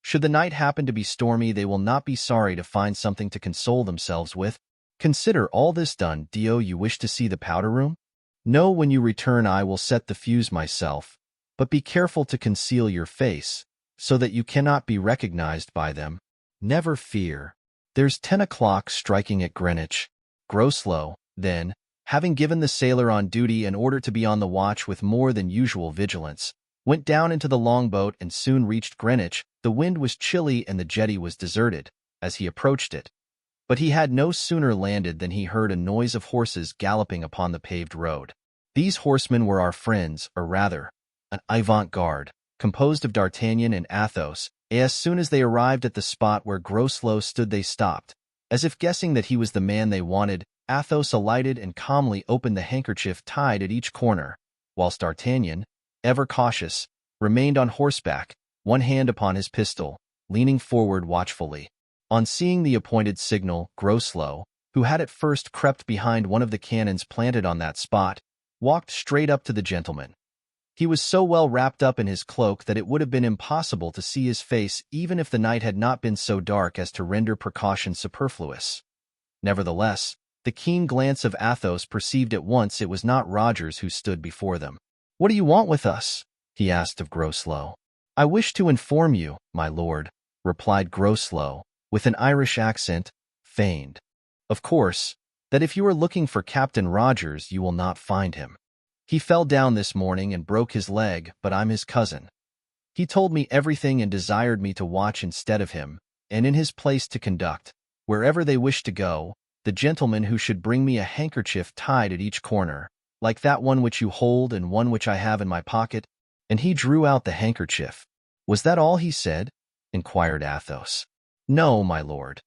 [SPEAKER 1] Should the night happen to be stormy, they will not be sorry to find something to console themselves with. Consider all this done. Do you wish to see the powder room?" "No, when you return I will set the fuse myself, but be careful to conceal your face, so that you cannot be recognized by them." "Never fear. There's 10 o'clock striking at Greenwich." Groslow, then, having given the sailor on duty an order to be on the watch with more than usual vigilance, went down into the longboat and soon reached Greenwich. The wind was chilly and the jetty was deserted as he approached it. But he had no sooner landed than he heard a noise of horses galloping upon the paved road. These horsemen were our friends, or rather, an avant-garde, composed of D'Artagnan and Athos. As soon as they arrived at the spot where Groslow stood, they stopped. As if guessing that he was the man they wanted, Athos alighted and calmly opened the handkerchief tied at each corner, whilst D'Artagnan, ever cautious, remained on horseback, 1 hand upon his pistol, leaning forward watchfully. On seeing the appointed signal, Groslow, who had at first crept behind one of the cannons planted on that spot, walked straight up to the gentleman. He was so well wrapped up in his cloak that it would have been impossible to see his face even if the night had not been so dark as to render precaution superfluous. Nevertheless, the keen glance of Athos perceived at once it was not Rogers who stood before them. "What do you want with us?" he asked of Groslow. "I wish to inform you, my lord," replied Groslow, with an Irish accent, feigned. "Of course, that if you are looking for Captain Rogers, you will not find him. He fell down this morning and broke his leg, but I'm his cousin. He told me everything and desired me to watch instead of him, and in his place to conduct, wherever they wish to go, the gentleman who should bring me a handkerchief tied at each corner, like that one which you hold and one which I have in my pocket. And he drew out the handkerchief. Was that all he said? Inquired Athos. No, my lord.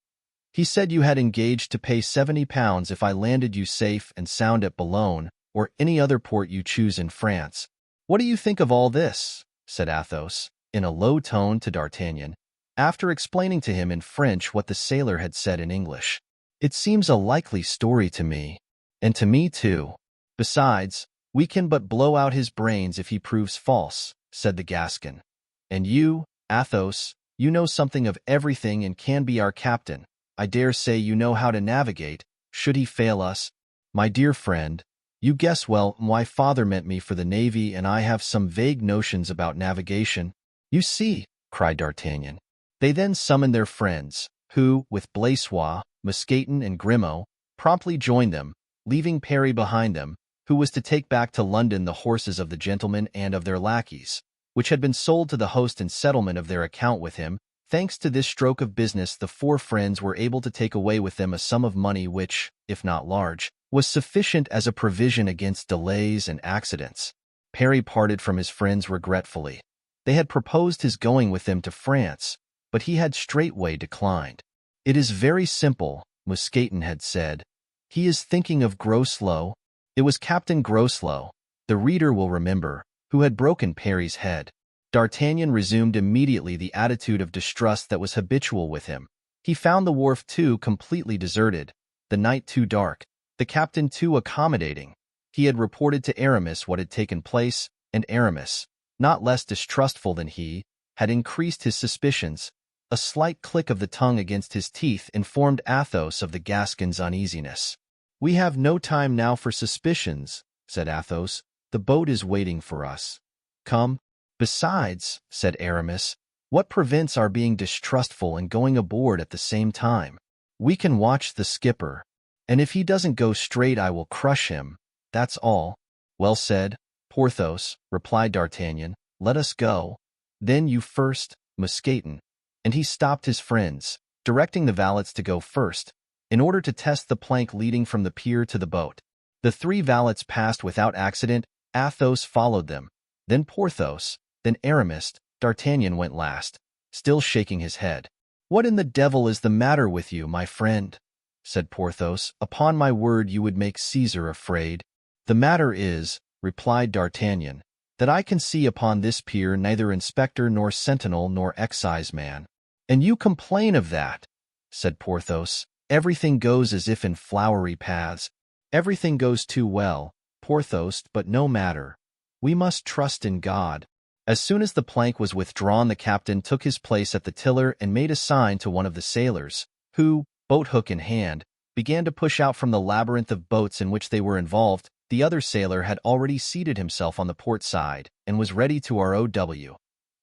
[SPEAKER 1] He said you had engaged to pay £70 if I landed you safe and sound at Boulogne, or any other port you choose in France. What do you think of all this? Said Athos, in a low tone to D'Artagnan, after explaining to him in French what the sailor had said in English. It seems a likely story to me, and to me too. Besides, we can but blow out his brains if he proves false, said the Gascon. And you, Athos, you know something of everything and can be our captain. I dare say you know how to navigate, should he fail us. My dear friend, you guess well my father meant me for the navy, and I have some vague notions about navigation. You see, cried D'Artagnan. They then summoned their friends, who, with Blaisois, Mousqueton, and Grimaud, promptly joined them, leaving Parry behind them, who was to take back to London the horses of the gentlemen and of their lackeys, which had been sold to the host in settlement of their account with him. Thanks to this stroke of business, the four friends were able to take away with them a sum of money which, if not large, was sufficient as a provision against delays and accidents. Parry parted from his friends regretfully. They had proposed his going with them to France, but he had straightway declined. It is very simple, Mousqueton had said. He is thinking of Groslow. It was Captain Groslow, the reader will remember, who had broken Parry's head. D'Artagnan resumed immediately the attitude of distrust that was habitual with him. He found the wharf too completely deserted, the night too dark, the captain too accommodating. He had reported to Aramis what had taken place, and Aramis, not less distrustful than he, had increased his suspicions. A slight click of the tongue against his teeth informed Athos of the Gascon's uneasiness. "We have no time now for suspicions," said Athos. "The boat is waiting for us. Come." "Besides," said Aramis, "what prevents our being distrustful and going aboard at the same time? We can watch the skipper, and if he doesn't go straight I will crush him. That's all." "Well said, Porthos," replied D'Artagnan. "Let us go." "Then you first, Mousqueton." And he stopped his friends, directing the valets to go first, in order to test the plank leading from the pier to the boat. The three valets passed without accident. Athos followed them, then Porthos, then Aramis. D'Artagnan went last, still shaking his head. "What in the devil is the matter with you, my friend?" said Porthos. "Upon my word you would make Caesar afraid." "The matter is," replied D'Artagnan, "that I can see upon this pier neither inspector nor sentinel nor exciseman." "And you complain of that," said Porthos. "Everything goes as if in flowery paths." "Everything goes too well, Porthos, but no matter. We must trust in God." As soon as the plank was withdrawn, the captain took his place at the tiller and made a sign to one of the sailors, who, boat-hook in hand, began to push out from the labyrinth of boats in which they were involved. The other sailor had already seated himself on the port side and was ready to row.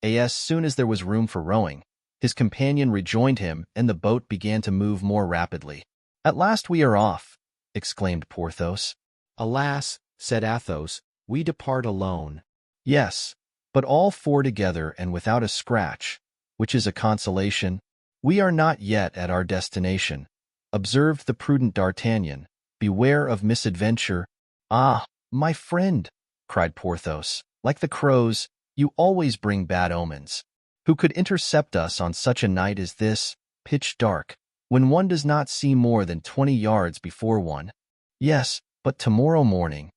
[SPEAKER 1] As soon as there was room for rowing, his companion rejoined him, and the boat began to move more rapidly. "At last we are off," exclaimed Porthos.
[SPEAKER 2] "Alas," said Athos, "we depart alone."
[SPEAKER 1] "Yes, but all four together and without a scratch, which is a consolation. We are not yet at our destination," observed the prudent D'Artagnan. "Beware of misadventure." "Ah, my friend," cried Porthos, "like the crows, you always bring bad omens. Who could intercept us on such a night as this, pitch dark, when one does not see more than 20 yards before one? Yes, but tomorrow morning.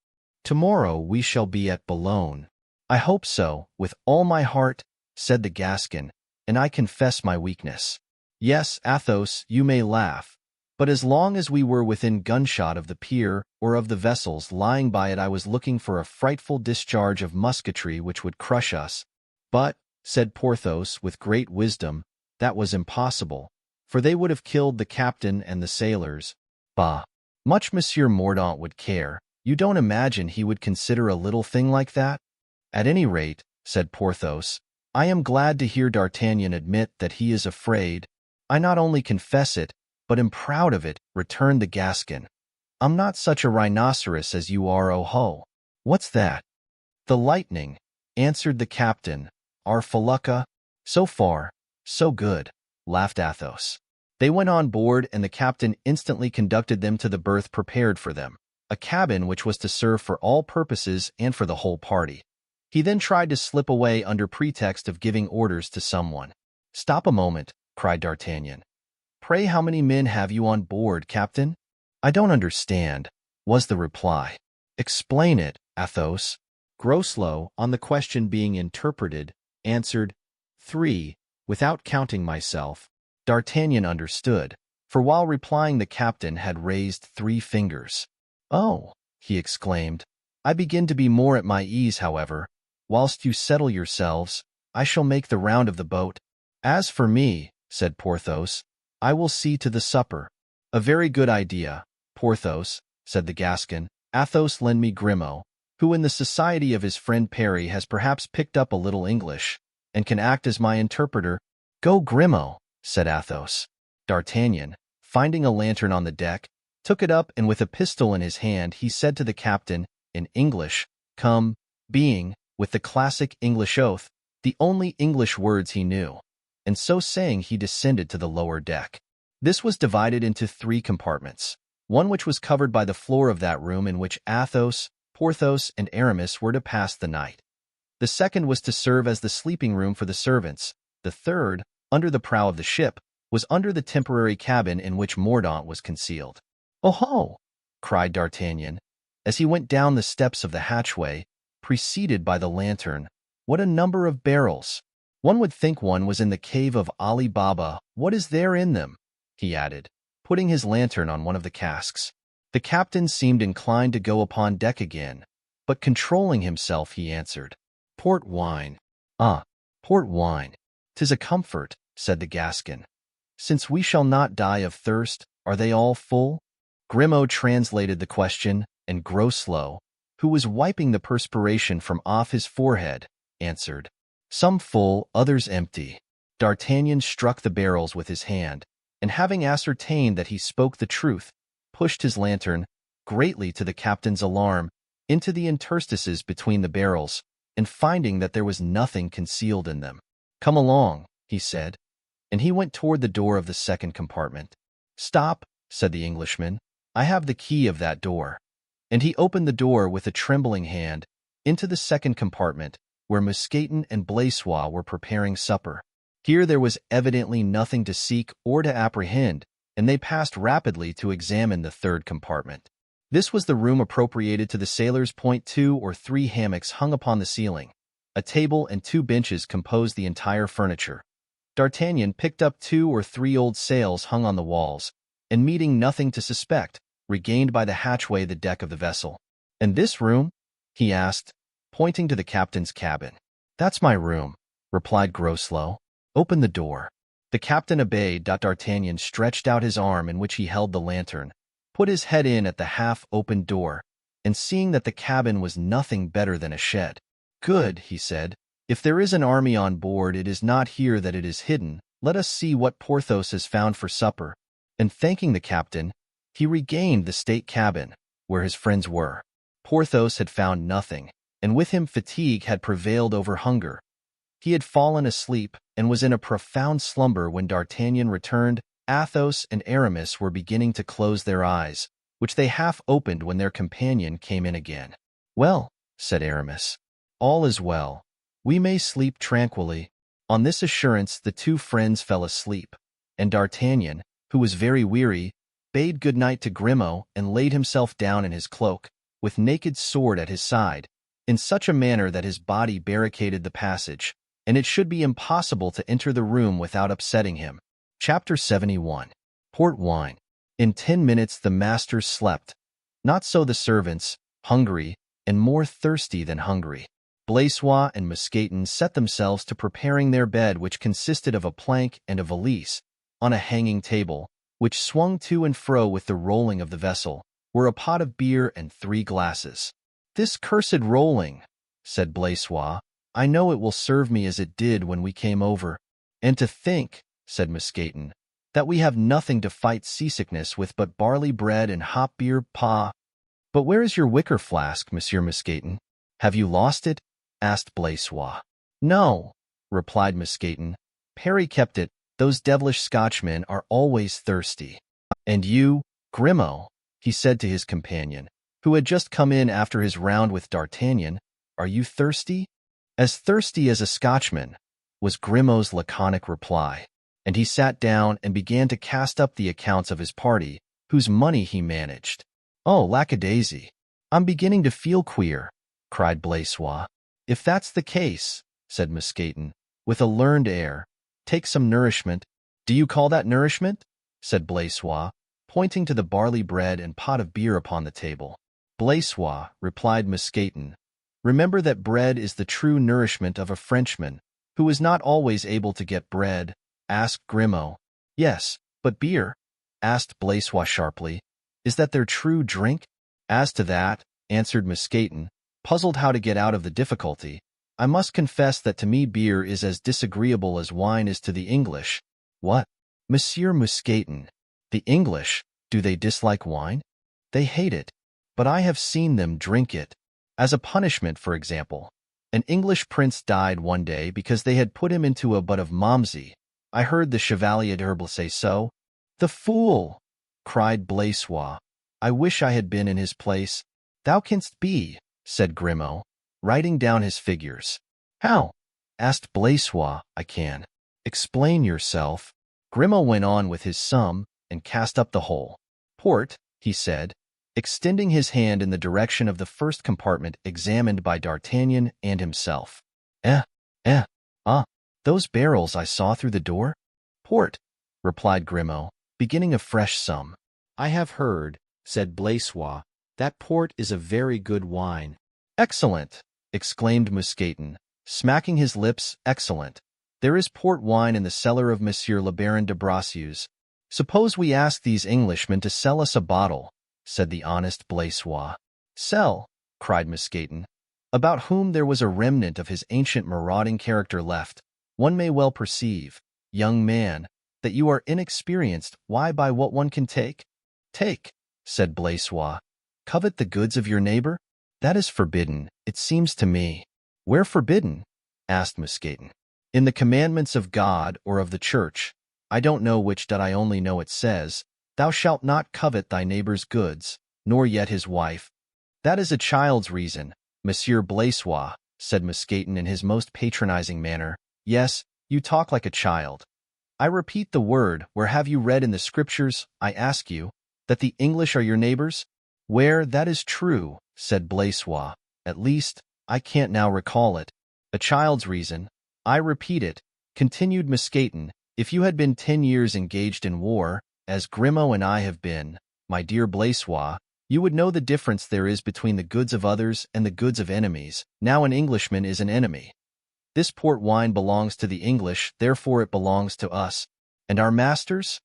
[SPEAKER 1] Tomorrow we shall be at Boulogne." "I hope so, with all my heart," said the Gascon, "and I confess my weakness." "Yes, Athos, you may laugh, but as long as we were within gunshot of the pier or of the vessels lying by it I was looking for a frightful discharge of musketry which would crush us. But," said Porthos with great wisdom, "that was impossible, for they would have killed the captain and the sailors. Bah! Much Monsieur Mordaunt would care. You don't imagine he would consider a little thing like that?" "At any rate," said Porthos, "I am glad to hear D'Artagnan admit that he is afraid." "I not only confess it, but am proud of it," returned the Gascon. I'm not such a rhinoceros as you are, oh ho. What's that? The lightning, answered the captain. Our felucca? So far, so good, laughed Athos. They went on board, and the captain instantly conducted them to the berth prepared for them, a cabin which was to serve for all purposes and for the whole party. He then tried to slip away under pretext of giving orders to someone. "Stop a moment," cried D'Artagnan. "Pray, how many men have you on board, Captain?" "I don't understand," was the reply. "Explain it, Athos."
[SPEAKER 2] Groslow, on the question being interpreted, answered, 3, without counting myself.
[SPEAKER 1] D'Artagnan understood, for while replying the captain had raised 3 fingers. "Oh," he exclaimed, "I begin to be more at my ease, however. Whilst you settle yourselves, I shall make the round of the boat." "As for me," said Porthos, "I will see to the supper." "A very good idea, Porthos," said the Gascon. "Athos, lend me Grimaud, who in the society of his friend Perry has perhaps picked up a little English, and can act as my interpreter." "Go, Grimaud," said Athos. D'Artagnan, finding a lantern on the deck, took it up, and with a pistol in his hand he said to the captain, in English, "Come," being, with the classic English oath, the only English words he knew, and so saying he descended to the lower deck. This was divided into 3 compartments, one which was covered by the floor of that room in which Athos, Porthos, and Aramis were to pass the night. The second was to serve as the sleeping room for the servants. The third, under the prow of the ship, was under the temporary cabin in which Mordaunt was concealed. "Oh ho!" cried D'Artagnan, as he went down the steps of the hatchway, preceded by the lantern. "What a number of barrels! One would think one was in the cave of Ali Baba. What is there in them?" he added, putting his lantern on one of the casks. The captain seemed inclined to go upon deck again, but controlling himself, he answered, "Port wine." "Ah, port wine. 'Tis a comfort," said the Gascon. "Since we shall not die of thirst, are they all full?" Grimaud translated the question, and Groslow, who was wiping the perspiration from off his forehead, answered, "Some full, others empty." D'Artagnan struck the barrels with his hand, and having ascertained that he spoke the truth, pushed his lantern, greatly to the captain's alarm, into the interstices between the barrels, and finding that there was nothing concealed in them. "Come along," he said, and he went toward the door of the second compartment. "Stop," said the Englishman, "I have the key of that door." And he opened the door with a trembling hand into the second compartment, where Mousqueton and Blaisois were preparing supper. Here there was evidently nothing to seek or to apprehend, and they passed rapidly to examine the third compartment. This was the room appropriated to the sailors. 2 or 3 hammocks hung upon the ceiling. A table and 2 benches composed the entire furniture. D'Artagnan picked up 2 or 3 old sails hung on the walls, and meeting nothing to suspect, regained by the hatchway the deck of the vessel. "And this room?" he asked, pointing to the captain's cabin. "That's my room," replied Groslow. "Open the door." The captain obeyed. D'Artagnan stretched out his arm in which he held the lantern, put his head in at the half-opened door, and seeing that the cabin was nothing better than a shed. "Good," he said. "If there is an army on board, it is not here that it is hidden. Let us see what Porthos has found for supper." And thanking the captain, he regained the state cabin, where his friends were. Porthos had found nothing, and with him fatigue had prevailed over hunger. He had fallen asleep, and was in a profound slumber when D'Artagnan returned. Athos and Aramis were beginning to close their eyes, which they half opened when their companion came in again. "Well," said Aramis, "all is well. We may sleep tranquilly." On this assurance the 2 friends fell asleep, and D'Artagnan, who was very weary, bade good night to Grimaud and laid himself down in his cloak, with naked sword at his side, in such a manner that his body barricaded the passage, and it should be impossible to enter the room without upsetting him. Chapter 71. Port wine. In 10 minutes the masters slept. Not so the servants, hungry, and more thirsty than hungry. Blaisois and Mousqueton set themselves to preparing their bed, which consisted of a plank and a valise. On a hanging table, which swung to and fro with the rolling of the vessel, were a pot of beer and 3 glasses. "This cursed rolling," said Blaisois. "I know it will serve me as it did when we came over." "And to think," said Mousqueton, that we have nothing to fight seasickness with but barley bread and hop beer, pa. But where is your wicker flask, Monsieur Mousqueton? Have you lost it? Asked Blaisois. No, replied Mousqueton. Perry kept it. Those devilish Scotchmen are always thirsty. And you, Grimaud, he said to his companion, who had just come in after his round with D'Artagnan, are you thirsty? As thirsty as a Scotchman, was Grimaud's laconic reply, and he sat down and began to cast up the accounts of his party, whose money he managed. Oh, lackadaisy! I'm beginning to feel queer, cried Blaisois. If that's the case, said Mousqueton, with a learned air, take some nourishment. Do you call that nourishment? Said Blaisois, pointing to the barley bread and pot of beer upon the table. Blaisois, replied Mousqueton, remember that bread is the true nourishment of a Frenchman, who is not always able to get bread. Asked Grimaud. Yes, but beer? Asked Blaisois sharply. Is that their true drink? As to that, answered Mousqueton, puzzled how to get out of the difficulty, I must confess that to me beer is as disagreeable as wine is to the English. What? Monsieur Mousqueton, the English, do they dislike wine? They hate it, but I have seen them drink it. As a punishment, for example, an English prince died one day because they had put him into a butt of Malmsey. I heard the Chevalier d'Herble say so. The fool! Cried Blaisois. I wish I had been in his place. Thou canst be, said Grimaud, writing down his figures. How? Asked Blaisois. I can. Explain yourself. Grimaud went on with his sum and cast up the whole. Port, he said, extending his hand in the direction of the first compartment examined by D'Artagnan and himself. Those barrels I saw through the door? Port, replied Grimaud, beginning a fresh sum. I have heard, said Blaisois, that port is a very good wine. Excellent, exclaimed Mousqueton, smacking his lips. Excellent. There is port wine in the cellar of Monsieur le Baron de Bracieux. Suppose we ask these Englishmen to sell us a bottle, said the honest Blaisois. Sell, cried Mousqueton, about whom there was a remnant of his ancient marauding character left. One may well perceive, young man, that you are inexperienced. Why, by what one can take? Take, said Blaisois. Covet the goods of your neighbor? That is forbidden, it seems to me. Where forbidden? Asked Mousqueton. In the commandments of God or of the Church. I don't know which, that I only know it says, Thou shalt not covet thy neighbor's goods, nor yet his wife. That is a child's reason, Monsieur Blaisois, said Mousqueton in his most patronizing manner. Yes, you talk like a child. I repeat the word, where have you read in the Scriptures, I ask you, that the English are your neighbors? Where, that is true, said Blaisois. At least, I can't now recall it. A child's reason. I repeat it, continued Mousqueton, if you had been 10 years engaged in war, as Grimaud and I have been, my dear Blaisois, you would know the difference there is between the goods of others and the goods of enemies. Now an Englishman is an enemy. This port wine belongs to the English, therefore it belongs to us. And our masters?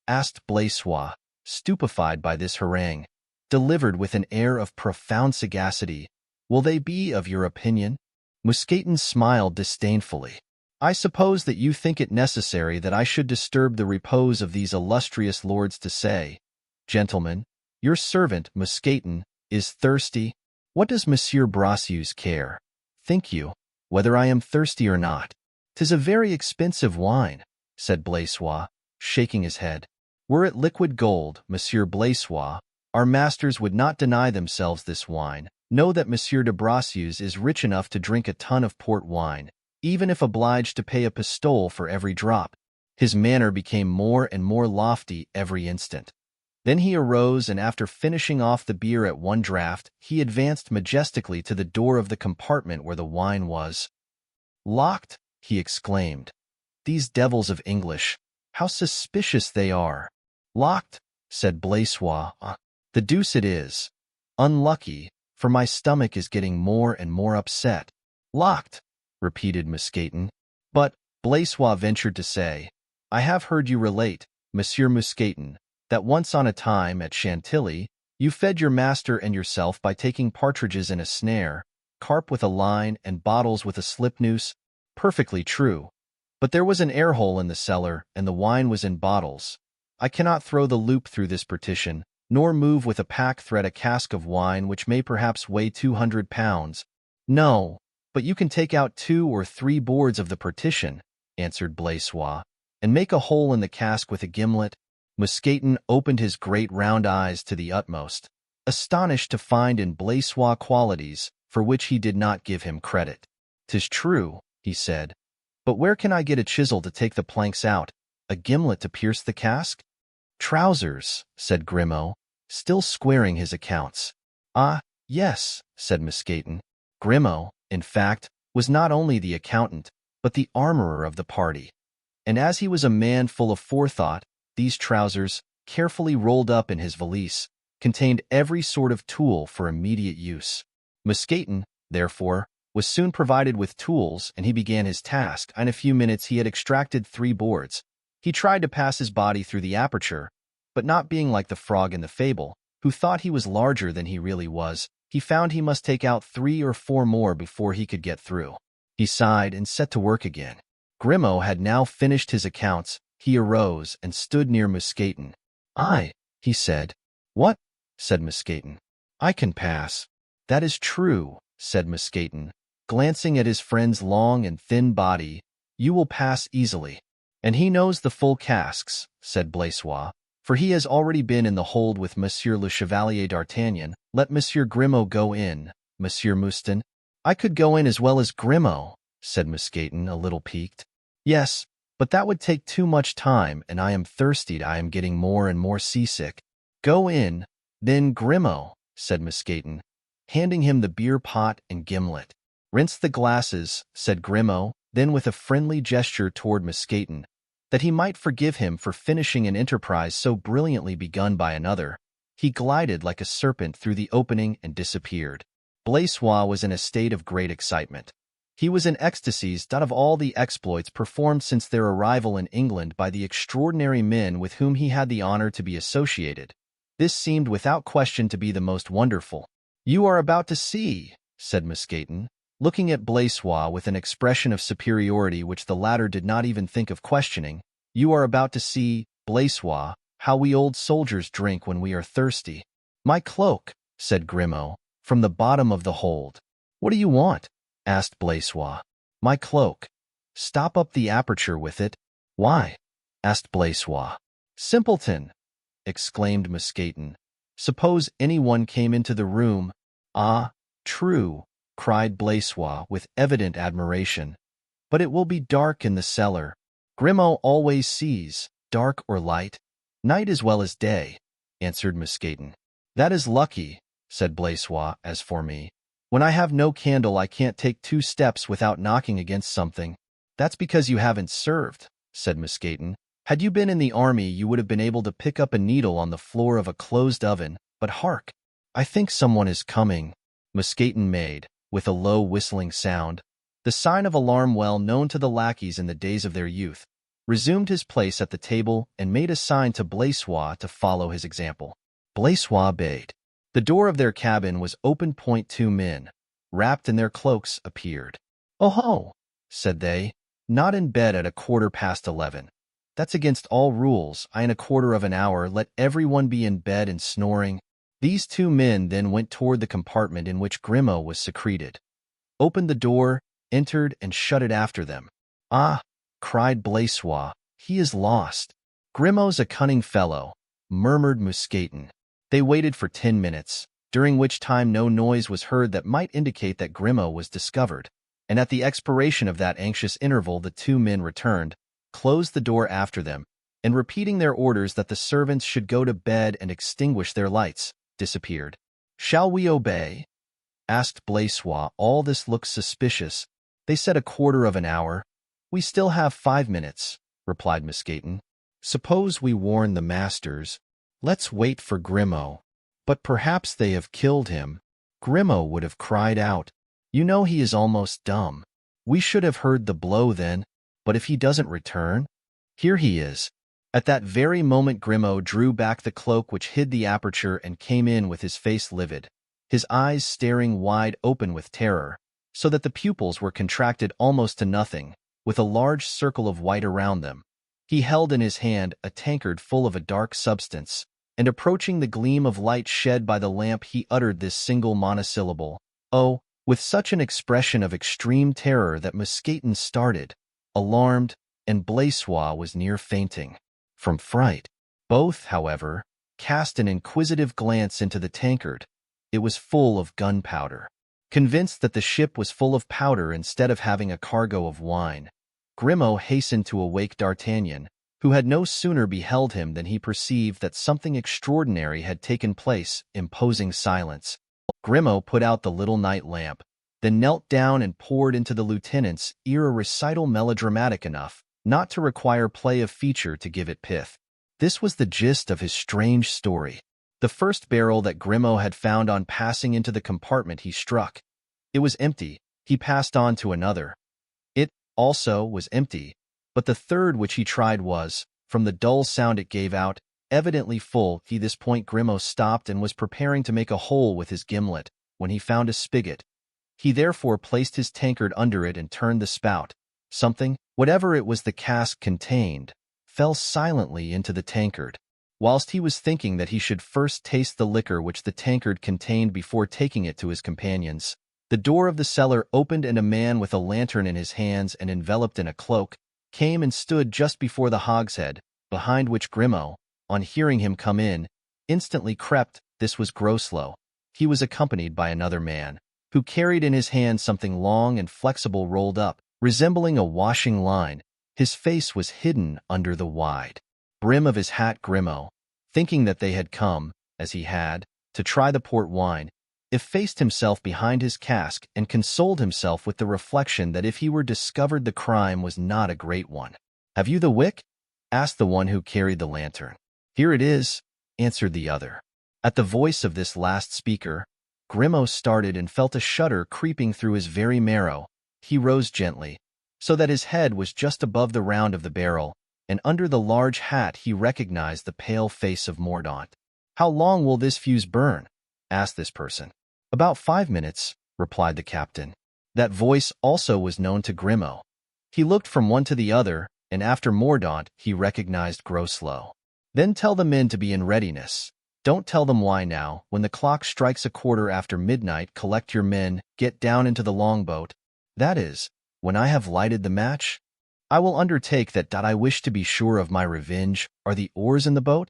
[SPEAKER 1] Asked Blaisois, stupefied by this harangue, delivered with an air of profound sagacity. Will they be of your opinion? Mousqueton smiled disdainfully. I suppose that you think it necessary that I should disturb the repose of these illustrious lords to say, Gentlemen, your servant, Mousqueton, is thirsty. What does Monsieur Bracieux care? Think you, whether I am thirsty or not? 'Tis a very expensive wine, said Blaisois, shaking his head. Were it liquid gold, Monsieur Blaisois, our masters would not deny themselves this wine. Know that Monsieur de Bracieux is rich enough to drink a ton of port wine, even if obliged to pay a pistole for every drop. His manner became more and more lofty every instant. Then he arose, and after finishing off the beer at one draught, he advanced majestically to the door of the compartment where the wine was. Locked, he exclaimed. These devils of English, how suspicious they are. Locked, said Blaisois. The deuce it is. Unlucky, for my stomach is getting more and more upset. Locked, repeated Mousqueton. But, Blaisois ventured to say, I have heard you relate, Monsieur Mousqueton, that once on a time at Chantilly, you fed your master and yourself by taking partridges in a snare, carp with a line, and bottles with a slip noose. Perfectly true. But there was an air hole in the cellar, and the wine was in bottles. I cannot throw the loop through this partition, nor move with a pack thread a cask of wine which may perhaps weigh 200 pounds. No, but you can take out 2 or 3 boards of the partition, answered Blaisois, and make a hole in the cask with a gimlet. Mousqueton opened his great round eyes to the utmost, astonished to find in Blaisois qualities for which he did not give him credit. "'Tis true," he said, "but where can I get a chisel to take the planks out, a gimlet to pierce the cask?" "Trousers," said Grimaud, still squaring his accounts. "Ah, yes," said Mousqueton. Grimaud, in fact, was not only the accountant, but the armorer of the party. And as he was a man full of forethought, these trousers, carefully rolled up in his valise, contained every sort of tool for immediate use. Mousqueton, therefore, was soon provided with tools, and he began his task. In a few minutes he had extracted 3 boards. He tried to pass his body through the aperture, but not being like the frog in the fable, who thought he was larger than he really was, he found he must take out 3 or 4 more before he could get through. He sighed and set to work again. Grimaud had now finished his accounts. He arose and stood near Mousqueton. "I," he said. "What?" said Mousqueton. "I can pass." "That is true," said Mousqueton, glancing at his friend's long and thin body. "You will pass easily." "And he knows the full casks," said Blaisois, "for he has already been in the hold with Monsieur le Chevalier d'Artagnan. Let Monsieur Grimaud go in, Monsieur Mouston." "I could go in as well as Grimaud," said Mousqueton, a little piqued. "Yes, but that would take too much time, and I am thirsty. I am getting more and more seasick." "Go in, then, Grimaud," said Mousqueton, handing him the beer pot and gimlet. "Rinse the glasses," said Grimaud, then with a friendly gesture toward Mousqueton, that he might forgive him for finishing an enterprise so brilliantly begun by another, he glided like a serpent through the opening and disappeared. Blaisois was in a state of great excitement. He was in ecstasies of all the exploits performed since their arrival in England by the extraordinary men with whom he had the honor to be associated. This seemed without question to be the most wonderful. "You are about to see," said Mousqueton, looking at Blaisois with an expression of superiority which the latter did not even think of questioning. "You are about to see, Blaisois, how we old soldiers drink when we are thirsty." "My cloak," said Grimaud, from the bottom of the hold. "What do you want?" asked Blaisois. "My cloak." "Stop up the aperture with it." "Why?" asked Blaisois. "Simpleton!" exclaimed Mousqueton. "Suppose anyone came into the room." "Ah, true," cried Blaisois with evident admiration. "But it will be dark in the cellar." "Grimaud always sees, dark or light, night as well as day," answered Mousqueton. "That is lucky," said Blaisois. "As for me, when I have no candle I can't take 2 steps without knocking against something." "That's because you haven't served," said Mousqueton. "Had you been in the army you would have been able to pick up a needle on the floor of a closed oven. But hark! I think someone is coming." Mousqueton made, with a low whistling sound, the sign of alarm well known to the lackeys in the days of their youth, resumed his place at the table, and made a sign to Blaisois to follow his example. Blaisois obeyed. The door of their cabin was opened. 2 men, wrapped in their cloaks, appeared. "Oh ho!" said they. "Not in bed at 11:15. That's against all rules. In a quarter of an hour let everyone be in bed and snoring." These 2 men then went toward the compartment in which Grimaud was secreted, opened the door, entered, and shut it after them. "Ah!" cried Blaisois, "he is lost." "Grimaud's a cunning fellow," murmured Mousqueton. They waited for 10 minutes, during which time no noise was heard that might indicate that Grimaud was discovered, and at the expiration of that anxious interval the 2 men returned, closed the door after them, and repeating their orders that the servants should go to bed and extinguish their lights, disappeared. "Shall we obey?" asked Blaisois. "All this looks suspicious." "They said a quarter of an hour." "We still have 5 minutes," replied Mousqueton. "Suppose we warn the masters. Let's wait for Grimaud." "But perhaps they have killed him." "Grimaud would have cried out. You know he is almost dumb. We should have heard the blow then. But if he doesn't return? Here he is." At that very moment Grimaud drew back the cloak which hid the aperture and came in with his face livid, his eyes staring wide open with terror, so that the pupils were contracted almost to nothing. with a large circle of white around them. He held in his hand a tankard full of a dark substance, and approaching the gleam of light shed by the lamp he uttered this single monosyllable, "Oh," with such an expression of extreme terror that Misfortune started, alarmed, and Blaisois was near fainting from fright. Both, however, cast an inquisitive glance into the tankard. It was full of gunpowder. Convinced that the ship was full of powder instead of having a cargo of wine, Grimaud hastened to awake D'Artagnan, who had no sooner beheld him than he perceived that something extraordinary had taken place. Imposing silence. Grimaud put out the little night lamp, then knelt down and poured into the lieutenant's ear a recital melodramatic enough not to require play of feature to give it pith. This was the gist of his strange story. The first barrel that Grimaud had found on passing into the compartment he struck. It was empty. He passed on to another. It, also, was empty, but the third which he tried was, from the dull sound it gave out, evidently full. At this point Grimaud stopped and was preparing to make a hole with his gimlet, when he found a spigot. He therefore placed his tankard under it and turned the spout. Something, whatever it was the cask contained, fell silently into the tankard. Whilst he was thinking that he should first taste the liquor which the tankard contained before taking it to his companions, the door of the cellar opened and a man with a lantern in his hands and enveloped in a cloak came and stood just before the hogshead, behind which Grimaud, on hearing him come in, instantly crept. This was Groslow. He was accompanied by another man, who carried in his hand something long and flexible rolled up, resembling a washing line. His face was hidden under the wide brim of his hat. Grimaud, thinking that they had come, as he had, to try the port wine, effaced himself behind his cask and consoled himself with the reflection that if he were discovered the crime was not a great one. "Have you the wick?" asked the one who carried the lantern. "Here it is," answered the other. At the voice of this last speaker, Grimaud started and felt a shudder creeping through his very marrow. He rose gently, so that his head was just above the round of the barrel, and under the large hat he recognized the pale face of Mordaunt. "How long will this fuse burn?" asked this person. "About 5 minutes," replied the captain. That voice also was known to Grimaud. He looked from one to the other, and after Mordaunt he recognized Groslow. "Then tell the men to be in readiness. Don't tell them why now. When the clock strikes 1/4 after midnight, collect your men, get down into the longboat. That is, when I have lighted the match. I will undertake that. I wish to be sure of my revenge. Are the oars in the boat?"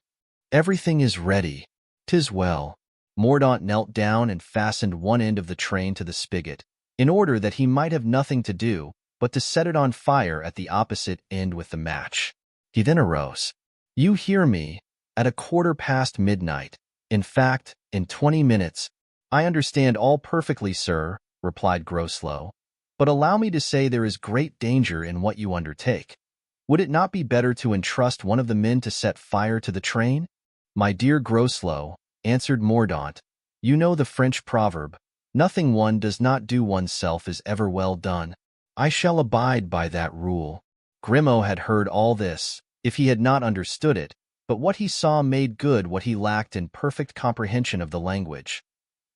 [SPEAKER 1] "Everything is ready." "'Tis well." Mordaunt knelt down and fastened one end of the train to the spigot, in order that he might have nothing to do but to set it on fire at the opposite end with the match. He then arose. "You hear me? At 1/4 past midnight. In fact, in 20 minutes. "I understand all perfectly, sir," replied Groslow. "But allow me to say there is great danger in what you undertake. Would it not be better to entrust one of the men to set fire to the train?" "My dear Groslow," answered Mordaunt, "you know the French proverb, 'Nothing one does not do oneself is ever well done.' I shall abide by that rule." Grimaud had heard all this, if he had not understood it, but what he saw made good what he lacked in perfect comprehension of the language.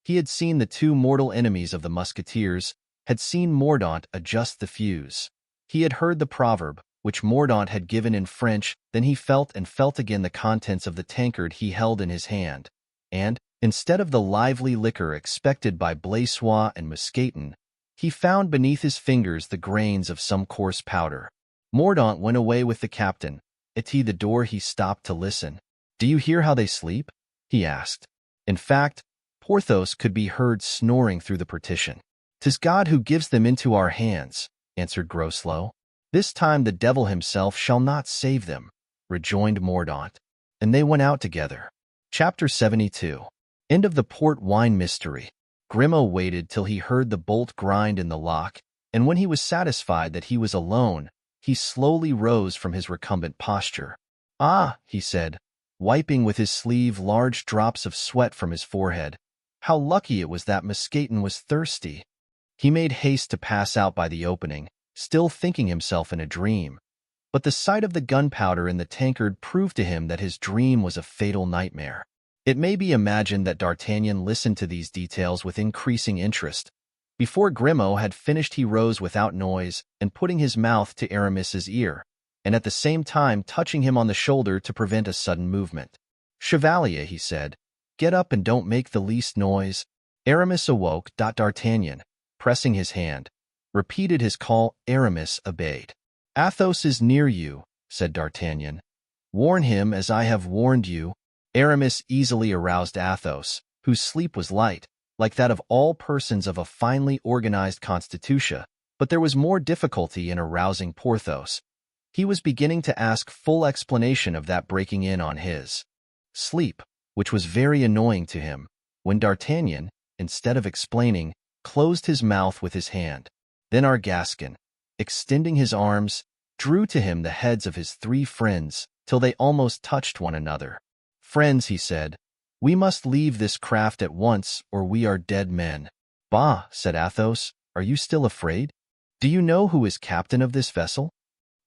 [SPEAKER 1] He had seen the two mortal enemies of the Musketeers, had seen Mordaunt adjust the fuse. He had heard the proverb, which Mordaunt had given in French. Then he felt and felt again the contents of the tankard he held in his hand, and, instead of the lively liquor expected by Blaisois and Misfortune, he found beneath his fingers the grains of some coarse powder. Mordaunt went away with the captain. At the door he stopped to listen. "Do you hear how they sleep?" he asked. In fact, Porthos could be heard snoring through the partition. "'Tis God who gives them into our hands," answered Groslow. "This time the devil himself shall not save them," rejoined Mordaunt. And they went out together. Chapter 72. End of the port wine mystery. Grimaud waited till he heard the bolt grind in the lock, and when he was satisfied that he was alone, he slowly rose from his recumbent posture. "Ah," he said, wiping with his sleeve large drops of sweat from his forehead, "how lucky it was that Misfortune was thirsty." He made haste to pass out by the opening, still thinking himself in a dream. But the sight of the gunpowder in the tankard proved to him that his dream was a fatal nightmare. It may be imagined that D'Artagnan listened to these details with increasing interest. Before Grimaud had finished, he rose without noise and putting his mouth to Aramis's ear, and at the same time touching him on the shoulder to prevent a sudden movement. "Chevalier," he said, "get up and don't make the least noise." Aramis awoke. D'Artagnan, pressing his hand, repeated his call. Aramis obeyed. "Athos is near you," said D'Artagnan. "Warn him as I have warned you." Aramis easily aroused Athos, whose sleep was light, like that of all persons of a finely organized constitution, but there was more difficulty in arousing Porthos. He was beginning to ask full explanation of that breaking in on his sleep, which was very annoying to him, when D'Artagnan, instead of explaining, closed his mouth with his hand. Then our Gascon, extending his arms, drew to him the heads of his three friends till they almost touched one another. "Friends," he said, "we must leave this craft at once, or we are dead men." "Bah," said Athos, "are you still afraid? Do you know who is captain of this vessel?"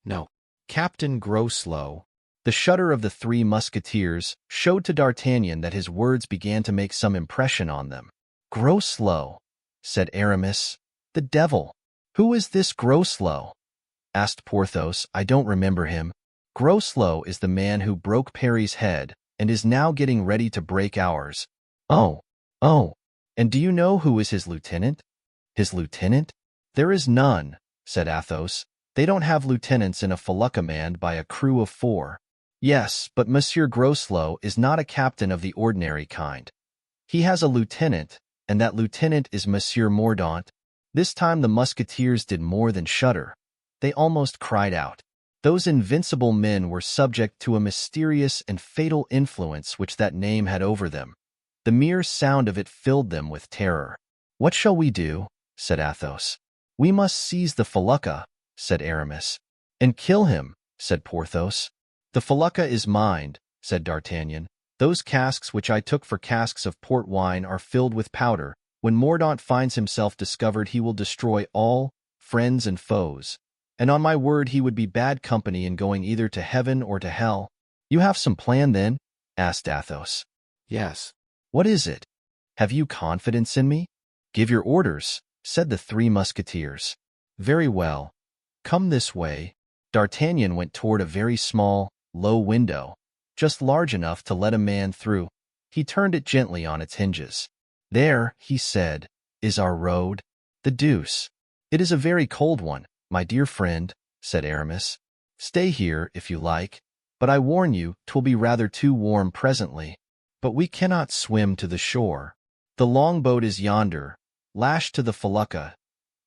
[SPEAKER 2] "No." "Captain Groslow." The shudder of the three Musketeers showed to D'Artagnan that his words began to make some impression on them. "Groslow," said Aramis. "The devil! Who is this Groslow?" asked Porthos. "I don't remember him." "Groslow is the man who broke Perry's head and is now getting ready to break ours." Oh, and do you know who is his lieutenant?" "His lieutenant? There is none," said Athos. "They don't have lieutenants in a felucca manned by a crew of 4. "Yes, but Monsieur Groslow is not a captain of the ordinary kind. He has a lieutenant, and that lieutenant is Monsieur Mordaunt." This time the Musketeers did more than shudder. They almost cried out. Those invincible men were subject to a mysterious and fatal influence which that name had over them. The mere sound of it filled them with terror. "What shall we do?" said Athos. "We must seize the felucca," said Aramis. "And kill him," said Porthos. "The felucca is mine," said D'Artagnan. "Those casks which I took for casks of port wine are filled with powder. When Mordaunt finds himself discovered, he will destroy all, friends and foes. And on my word he would be bad company in going either to heaven or to hell." "You have some plan, then?" asked Athos. "Yes."
[SPEAKER 1] "What is it? Have you confidence in me?" "Give your orders," said the three Musketeers. "Very well. Come this way." D'Artagnan went toward a very small, low window, just large enough to let a man through. He turned it gently on its hinges. "There," he said, "is our road." "The deuce! It is a very cold one, my dear friend," said Aramis. "Stay here, if you like, but I warn you 'twill be rather too warm presently. But we cannot swim to the shore. The longboat is yonder, lashed to the felucca.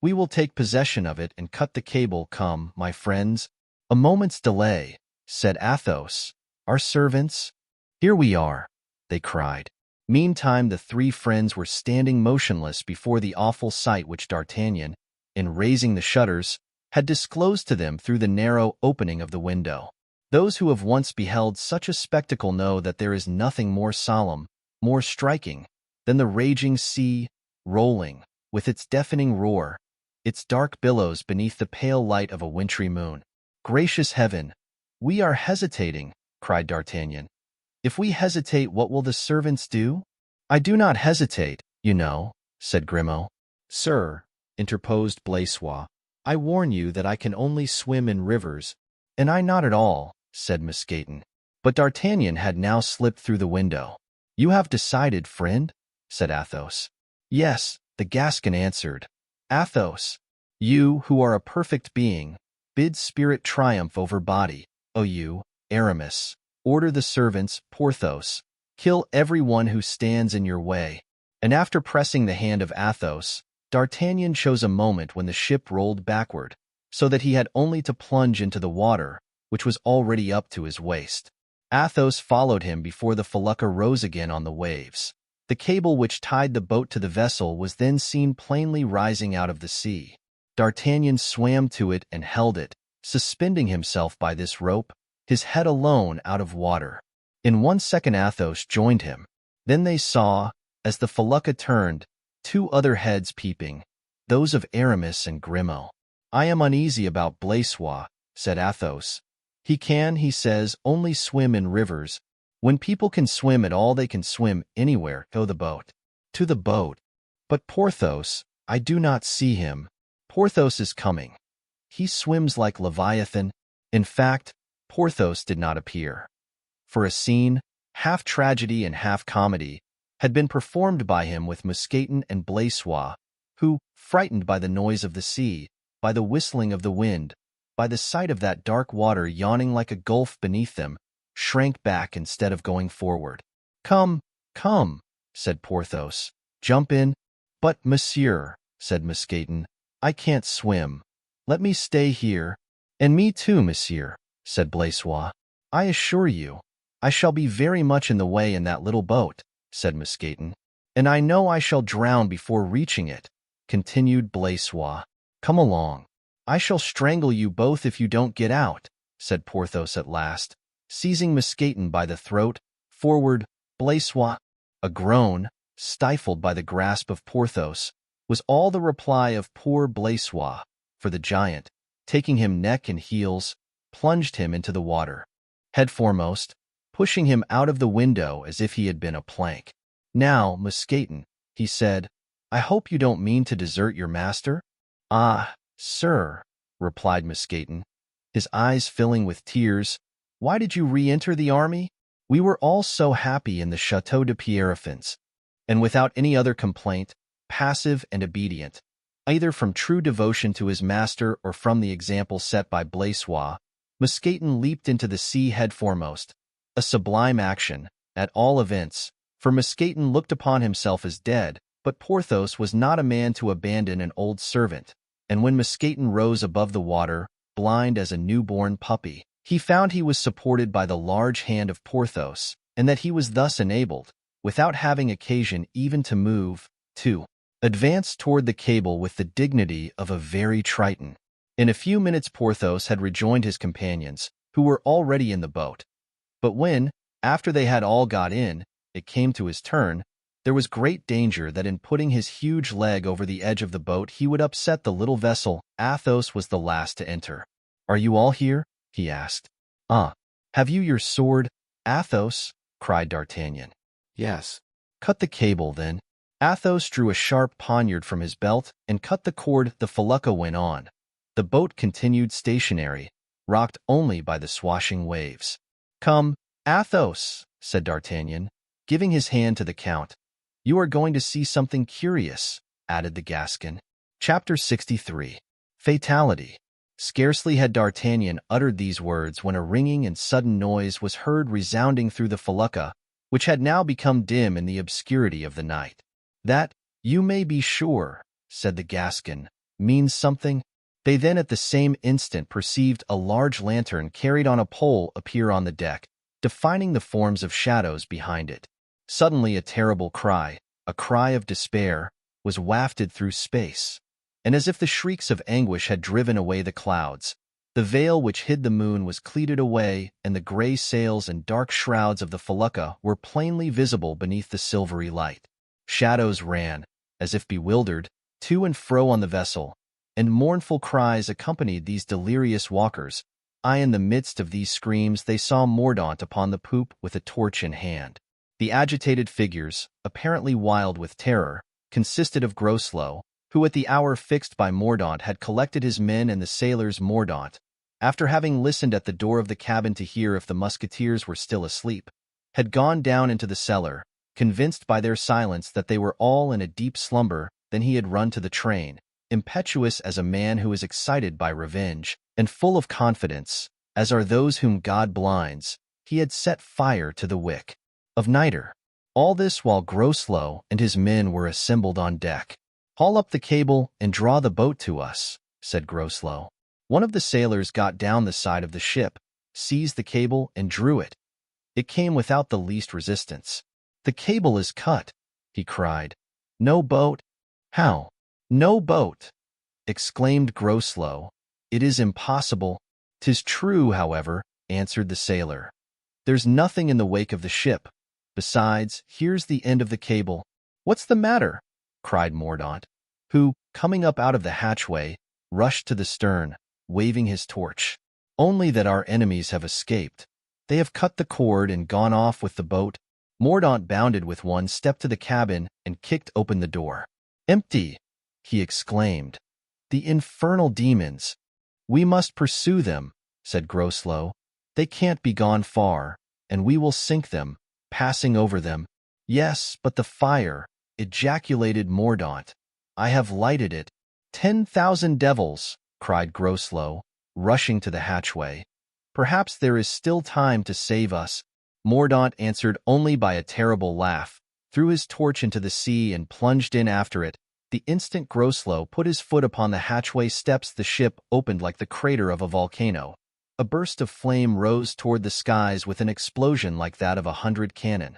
[SPEAKER 1] We will take possession of it and cut the cable. Come, my friends." "A moment's delay," said Athos. "Our servants?" "Here we are," they cried. Meantime the three friends were standing motionless before the awful sight which D'Artagnan, in raising the shutters, had disclosed to them through the narrow opening of the window. Those who have once beheld such a spectacle know that there is nothing more solemn, more striking, than the raging sea, rolling, with its deafening roar, its dark billows beneath the pale light of a wintry moon. "Gracious heaven! We are hesitating," cried D'Artagnan. "If we hesitate, what will the servants do?" "I do not hesitate, you know," said Grimaud. "Sir," interposed Blaisois, "I warn you that I can only swim in rivers." "And I not at all," said Mousqueton. But D'Artagnan had now slipped through the window. "You have decided, friend?" said Athos. "Yes," the Gascon answered. "Athos, you, who are a perfect being, bid spirit triumph over body. O you, Aramis, order the servants. Porthos, kill every one who stands in your way." And after pressing the hand of Athos, D'Artagnan chose a moment when the ship rolled backward, so that he had only to plunge into the water, which was already up to his waist. Athos followed him before the felucca rose again on the waves. The cable which tied the boat to the vessel was then seen plainly rising out of the sea. D'Artagnan swam to it and held it, suspending himself by this rope, his head alone out of water. In 1 second Athos joined him. Then they saw, as the felucca turned, two other heads peeping, those of Aramis and Grimaud. "I am uneasy about Blaisois," said Athos. "He can, he says, only swim in rivers. When people can swim at all, they can swim anywhere. Go the boat." "To the boat." "But Porthos,
[SPEAKER 2] I do not see him. Porthos is coming. He swims like Leviathan. In fact, Porthos did not appear. For a scene, half tragedy and half comedy, had been performed by him with Mousqueton and Blaisois, who, frightened by the noise of the sea, by the whistling of the wind, by the sight of that dark water yawning like a gulf beneath them, shrank back instead of going forward. "Come, come," said Porthos. "Jump in." "But, monsieur," said Mousqueton, "I can't swim. Let me stay here." "And me too, monsieur," said Blaisois. "I assure you, I shall be very much in the way in that little boat," said Mousqueton. "And I know I shall drown before reaching it," continued Blaisois. "Come along. I shall strangle you both if you don't get out," said Porthos at last, seizing Mousqueton by the throat. "Forward, Blaisois." A groan, stifled by the grasp of Porthos, was all the reply of poor Blaisois, for the giant, taking him neck and heels, plunged him into the water, head foremost, pushing him out of the window as if he had been a plank. "Now, Mousqueton," he said, "I hope you don't mean to desert your master?" "Ah, sir," replied Mousqueton, his eyes filling with tears, "why did you re-enter the army? We were all so happy in the Château de Pierrefonds." And without any other complaint, passive and obedient, either from true devotion to his master or from the example set by Blaisois, Mousqueton leaped into the sea head foremost, a sublime action, at all events, for Mousqueton looked upon himself as dead, but Porthos was not a man to abandon an old servant, and when Mousqueton rose above the water, blind as a newborn puppy, he found he was supported by the large hand of Porthos, and that he was thus enabled, without having occasion even to move, to advance toward the cable with the dignity of a very Triton. In a few minutes Porthos had rejoined his companions, who were already in the boat. But when, after they had all got in, it came to his turn, there was great danger that in putting his huge leg over the edge of the boat he would upset the little vessel. Athos was the last to enter. "Are you all here?" he asked. "Ah, have you your sword, Athos?" cried D'Artagnan. "Yes." "Cut the cable, then." Athos drew a sharp poniard from his belt and cut the cord. The felucca went on. The boat continued stationary, rocked only by the swashing waves. "Come, Athos," said D'Artagnan, giving his hand to the Count. "You are going to see something curious," added the Gascon. Chapter 63. Fatality. Scarcely had D'Artagnan uttered these words when a ringing and sudden noise was heard resounding through the felucca, which had now become dim in the obscurity of the night. "That, you may be sure," said the Gascon, "means something." They then at the same instant perceived a large lantern carried on a pole appear on the deck, defining the forms of shadows behind it. Suddenly a terrible cry, a cry of despair, was wafted through space, and as if the shrieks of anguish had driven away the clouds, the veil which hid the moon was cleated away, and the gray sails and dark shrouds of the felucca were plainly visible beneath the silvery light. Shadows ran, as if bewildered, to and fro on the vessel, and mournful cries accompanied these delirious walkers. In the midst of these screams they saw Mordaunt upon the poop with a torch in hand. The agitated figures, apparently wild with terror, consisted of Groslow, who at the hour fixed by Mordaunt had collected his men and the sailors. Mordaunt, after having listened at the door of the cabin to hear if the musketeers were still asleep, had gone down into the cellar, convinced by their silence that they were all in a deep slumber. Then he had run to the train, impetuous as a man who is excited by revenge, and full of confidence, as are those whom God blinds. He had set fire to the wick of niter. All this while Groslow and his men were assembled on deck. "Haul up the cable and draw the boat to us," said Groslow. One of the sailors got down the side of the ship, seized the cable, and drew it. It came without the least resistance. "The cable is cut," he cried. "No boat?" "How? No boat?" exclaimed Groslow. "It is impossible." "'Tis true, however," answered the sailor. "There's nothing in the wake of the ship. Besides, here's the end of the cable." "What's the matter?" cried Mordaunt, who, coming up out of the hatchway, rushed to the stern, waving his torch. "Only that our enemies have escaped. They have cut the cord and gone off with the boat." Mordaunt bounded with one step to the cabin and kicked open the door. "Empty!" he exclaimed. "The infernal demons! We must pursue them," said Groslow. "They can't be gone far, and we will sink them, passing over them." "Yes, but the fire," ejaculated Mordaunt. "I have lighted it." 10,000 devils!" cried Groslow, rushing to the hatchway. "Perhaps there is still time to save us." Mordaunt answered only by a terrible laugh, threw his torch into the sea and plunged in after it. The instant Groslow put his foot upon the hatchway steps, the ship opened like the crater of a volcano. A burst of flame rose toward the skies with an explosion like that of 100 cannon.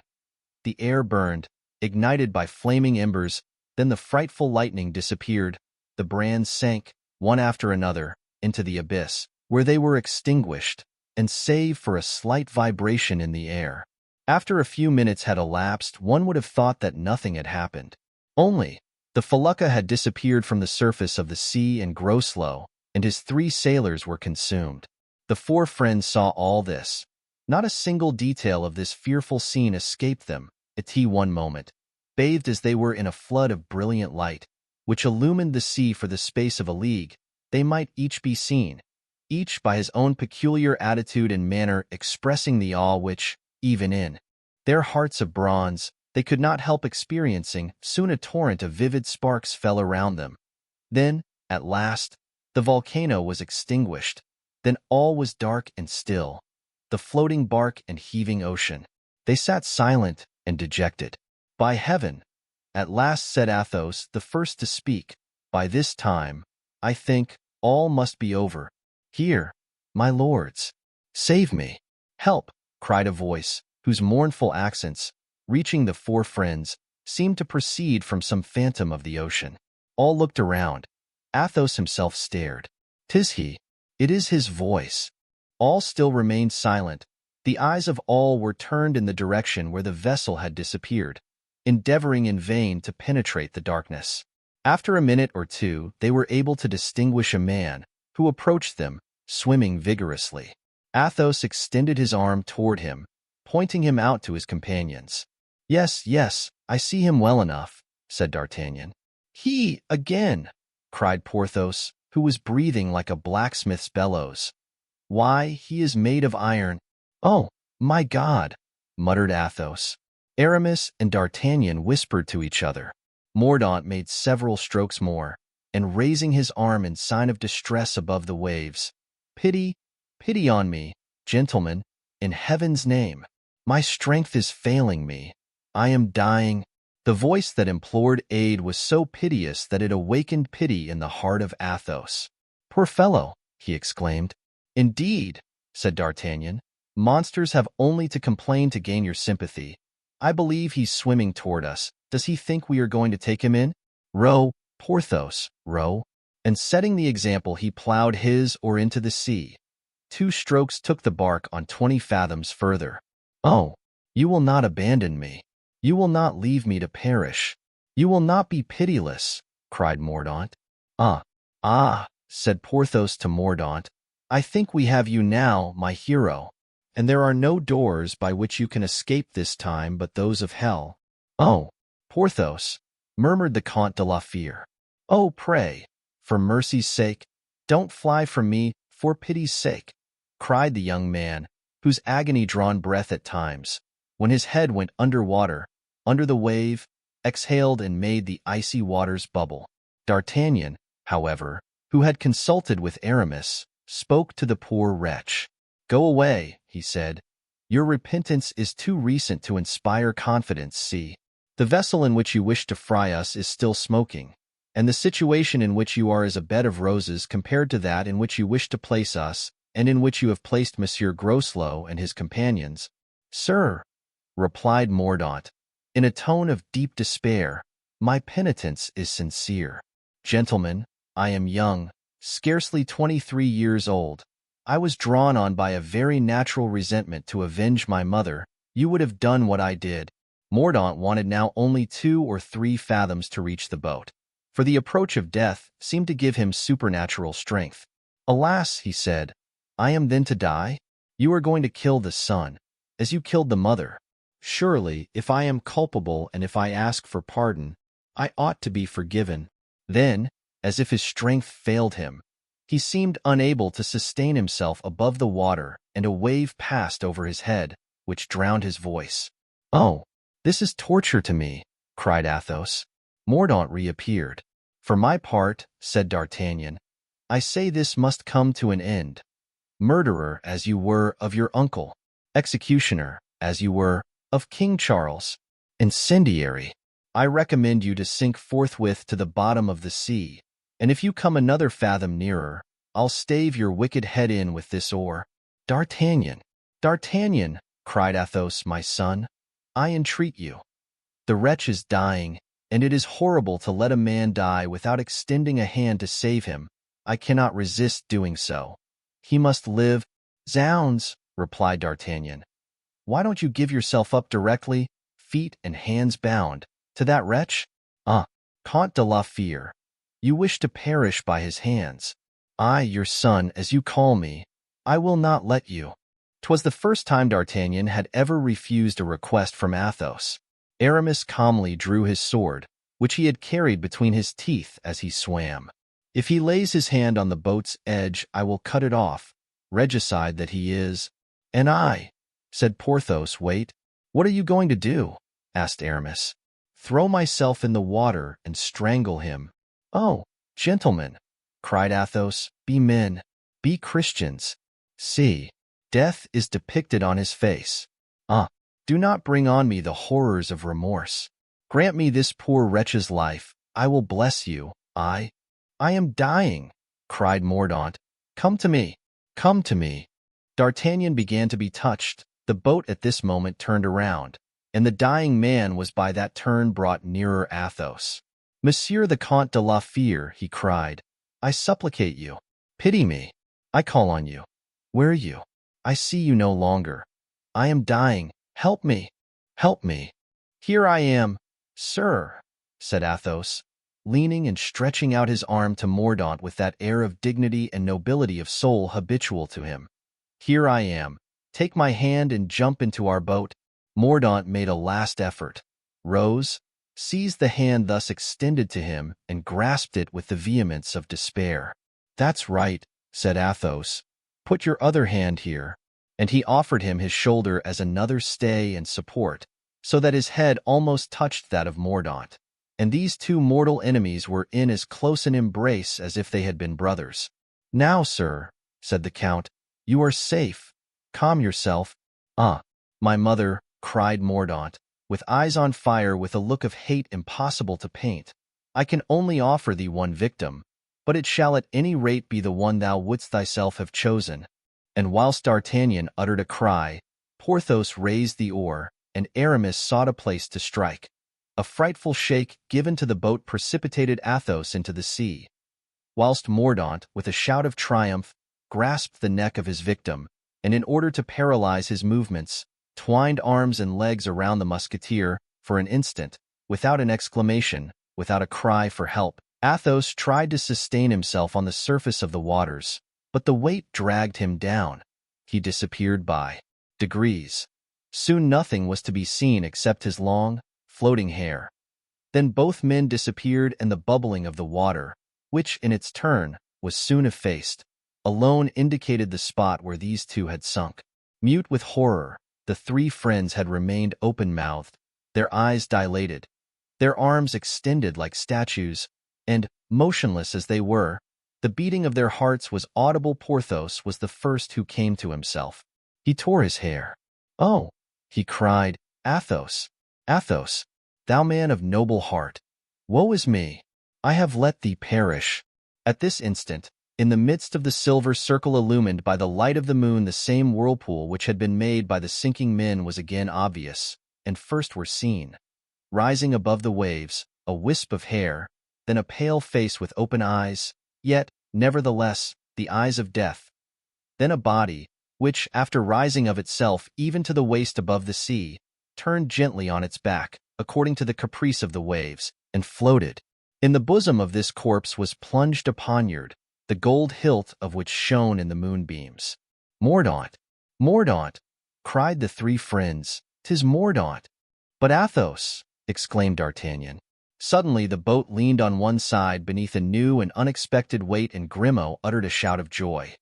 [SPEAKER 2] The air burned, ignited by flaming embers, then the frightful lightning disappeared. The brands sank, one after another, into the abyss, where they were extinguished, and save for a slight vibration in the air. After a few minutes had elapsed, one would have thought that nothing had happened. Only, the felucca had disappeared from the surface of the sea, and Groslow and his 3 sailors were consumed. The 4 friends saw all this. Not a single detail of this fearful scene escaped them, at one moment, bathed as they were in a flood of brilliant light, which illumined the sea for the space of a league. They might each be seen, each by his own peculiar attitude and manner expressing the awe which, even in their hearts of bronze, they could not help experiencing. Soon a torrent of vivid sparks fell around them. Then, at last, the volcano was extinguished. Then all was dark and still, the floating bark and heaving ocean. They sat silent and dejected. "By heaven," at last said Athos, the first to speak, "by this time, I think, all must be over. Here, my lords, save me." "Help!" cried a voice, whose mournful accents, reaching the 4 friends, seemed to proceed from some phantom of the ocean. All looked around. Athos himself stared. "'Tis he! It is his voice!" All still remained silent. The eyes of all were turned in the direction where the vessel had disappeared, endeavoring in vain to penetrate the darkness. After a minute or two, they were able to distinguish a man, who approached them, swimming vigorously. Athos extended his arm toward him, pointing him out to his companions. "Yes, yes, I see him well enough," said D'Artagnan. "He, again!" cried Porthos, who was breathing like a blacksmith's bellows. "Why, he is made of iron." "Oh, my God!" muttered Athos. Aramis and D'Artagnan whispered to each other. Mordaunt made several strokes more, and raising his arm in sign of distress above the waves, "Pity, pity on me, gentlemen, in heaven's name. My strength is failing me. I am dying." The voice that implored aid was so piteous that it awakened pity in the heart of Athos. "Poor fellow!" he exclaimed. "Indeed," said D'Artagnan, "monsters have only to complain to gain your sympathy. I believe he's swimming toward us. Does he think we are going to take him in? Row, Porthos, row." And setting the example, he plowed his oar into the sea. 2 strokes took the bark on 20 fathoms further. "Oh, you will not abandon me. You will not leave me to perish. You will not be pitiless," cried Mordaunt. Ah, said Porthos to Mordaunt, "I think we have you now, my hero, and there are no doors by which you can escape this time but those of hell." "Oh, Porthos," murmured the Comte de la Fere. "Oh, pray, for mercy's sake, don't fly from me, for pity's sake," cried the young man, whose agony-drawn breath at times, when his head went under water, under the wave, exhaled and made the icy waters bubble. D'Artagnan, however, who had consulted with Aramis, spoke to the poor wretch. "Go away," he said. "Your repentance is too recent to inspire confidence. See, the vessel in which you wish to fry us is still smoking, and the situation in which you are is a bed of roses compared to that in which you wish to place us, and in which you have placed Monsieur Groslow and his companions." "Sir," replied Mordaunt, in a tone of deep despair, "my penitence is sincere. Gentlemen, I am young, scarcely 23 years old. I was drawn on by a very natural resentment to avenge my mother. You would have done what I did." Mordaunt wanted now only 2 or 3 fathoms to reach the boat, for the approach of death seemed to give him supernatural strength. "Alas," he said, "I am then to die? You are going to kill the son, as you killed the mother. Surely, if I am culpable and if I ask for pardon, I ought to be forgiven.
[SPEAKER 1] Then, as if his strength failed him, he seemed unable to sustain himself above the water, and a wave passed over his head, which drowned his voice. "Oh, this is torture to me," cried Athos. Mordaunt reappeared. "For my part," said D'Artagnan, "I say this must come to an end. Murderer as you were of your uncle, executioner as you were of King Charles, incendiary, I recommend you to sink forthwith to the bottom of the sea, and if you come another fathom nearer, I'll stave your wicked head in with this oar." "D'Artagnan, D'Artagnan," cried Athos, "my son, I entreat you. The wretch is dying, and it is horrible to let a man die without extending a hand to save him. I cannot resist doing so. He must live." "Zounds," replied D'Artagnan, "why don't you give yourself up directly, feet and hands bound, to that wretch? Ah, Comte de la Fere, you wish to perish by his hands. I, your son, as you call me, I will not let you." 'Twas the first time D'Artagnan had ever refused a request from Athos. Aramis calmly drew his sword, which he had carried between his teeth as he swam. "If he lays his hand on the boat's edge, I will cut it off, regicide that he is." "And I," said Porthos. "Wait. What are you going to do?" asked Aramis. "Throw myself in the water and strangle him." "Oh, gentlemen," cried Athos, "be men, be Christians. See, death is depicted on his face. Ah, do not bring on me the horrors of remorse. Grant me this poor wretch's life. I will bless you. I am dying," cried Mordaunt. "Come to me, come to me." D'Artagnan began to be touched. The boat at this moment turned around, and the dying man was by that turn brought nearer Athos. "Monsieur the Comte de la Fere," he cried, "I supplicate you. Pity me. I call on you. Where are you? I see you no longer. I am dying. Help me. Help me." "Here I am, sir," said Athos, leaning and stretching out his arm to Mordaunt with that air of dignity and nobility of soul habitual to him. "Here I am. Take my hand and jump into our boat." Mordaunt made a last effort, rose, seized the hand thus extended to him, and grasped it with the vehemence of despair. "That's right," said Athos. "Put your other hand here." And he offered him his shoulder as another stay and support, so that his head almost touched that of Mordaunt. And these two mortal enemies were in as close an embrace as if they had been brothers. "Now, sir," said the Count, "you are safe. Calm yourself." "Ah, my mother," cried Mordaunt, with eyes on fire, with a look of hate impossible to paint, "I can only offer thee one victim, but it shall at any rate be the one thou wouldst thyself have chosen." And whilst D'Artagnan uttered a cry, Porthos raised the oar, and Aramis sought a place to strike. A frightful shake given to the boat precipitated Athos into the sea, whilst Mordaunt, with a shout of triumph, grasped the neck of his victim, and in order to paralyze his movements, twined arms and legs around the musketeer. For an instant, without an exclamation, without a cry for help, Athos tried to sustain himself on the surface of the waters, but the weight dragged him down. He disappeared by degrees. Soon nothing was to be seen except his long, floating hair. Then both men disappeared, and the bubbling of the water, which, in its turn, was soon effaced, alone indicated the spot where these two had sunk. Mute with horror, the three friends had remained open-mouthed, their eyes dilated, their arms extended like statues, and, motionless as they were, the beating of their hearts was audible. Porthos was the first who came to himself. He tore his hair. "Oh," he cried, "Athos, Athos, thou man of noble heart, woe is me! I have let thee perish." At this instant, in the midst of the silver circle illumined by the light of the moon, the same whirlpool which had been made by the sinking men was again obvious, and first were seen, rising above the waves, a wisp of hair, then a pale face with open eyes, yet, nevertheless, the eyes of death, then a body, which, after rising of itself even to the waist above the sea, turned gently on its back, according to the caprice of the waves, and floated. In the bosom of this corpse was plunged a poniard, the gold hilt of which shone in the moonbeams. "Mordaunt! Mordaunt!" cried the three friends. "'Tis Mordaunt!" "But Athos!" exclaimed D'Artagnan. Suddenly the boat leaned on one side beneath a new and unexpected weight, and Grimaud uttered a shout of joy.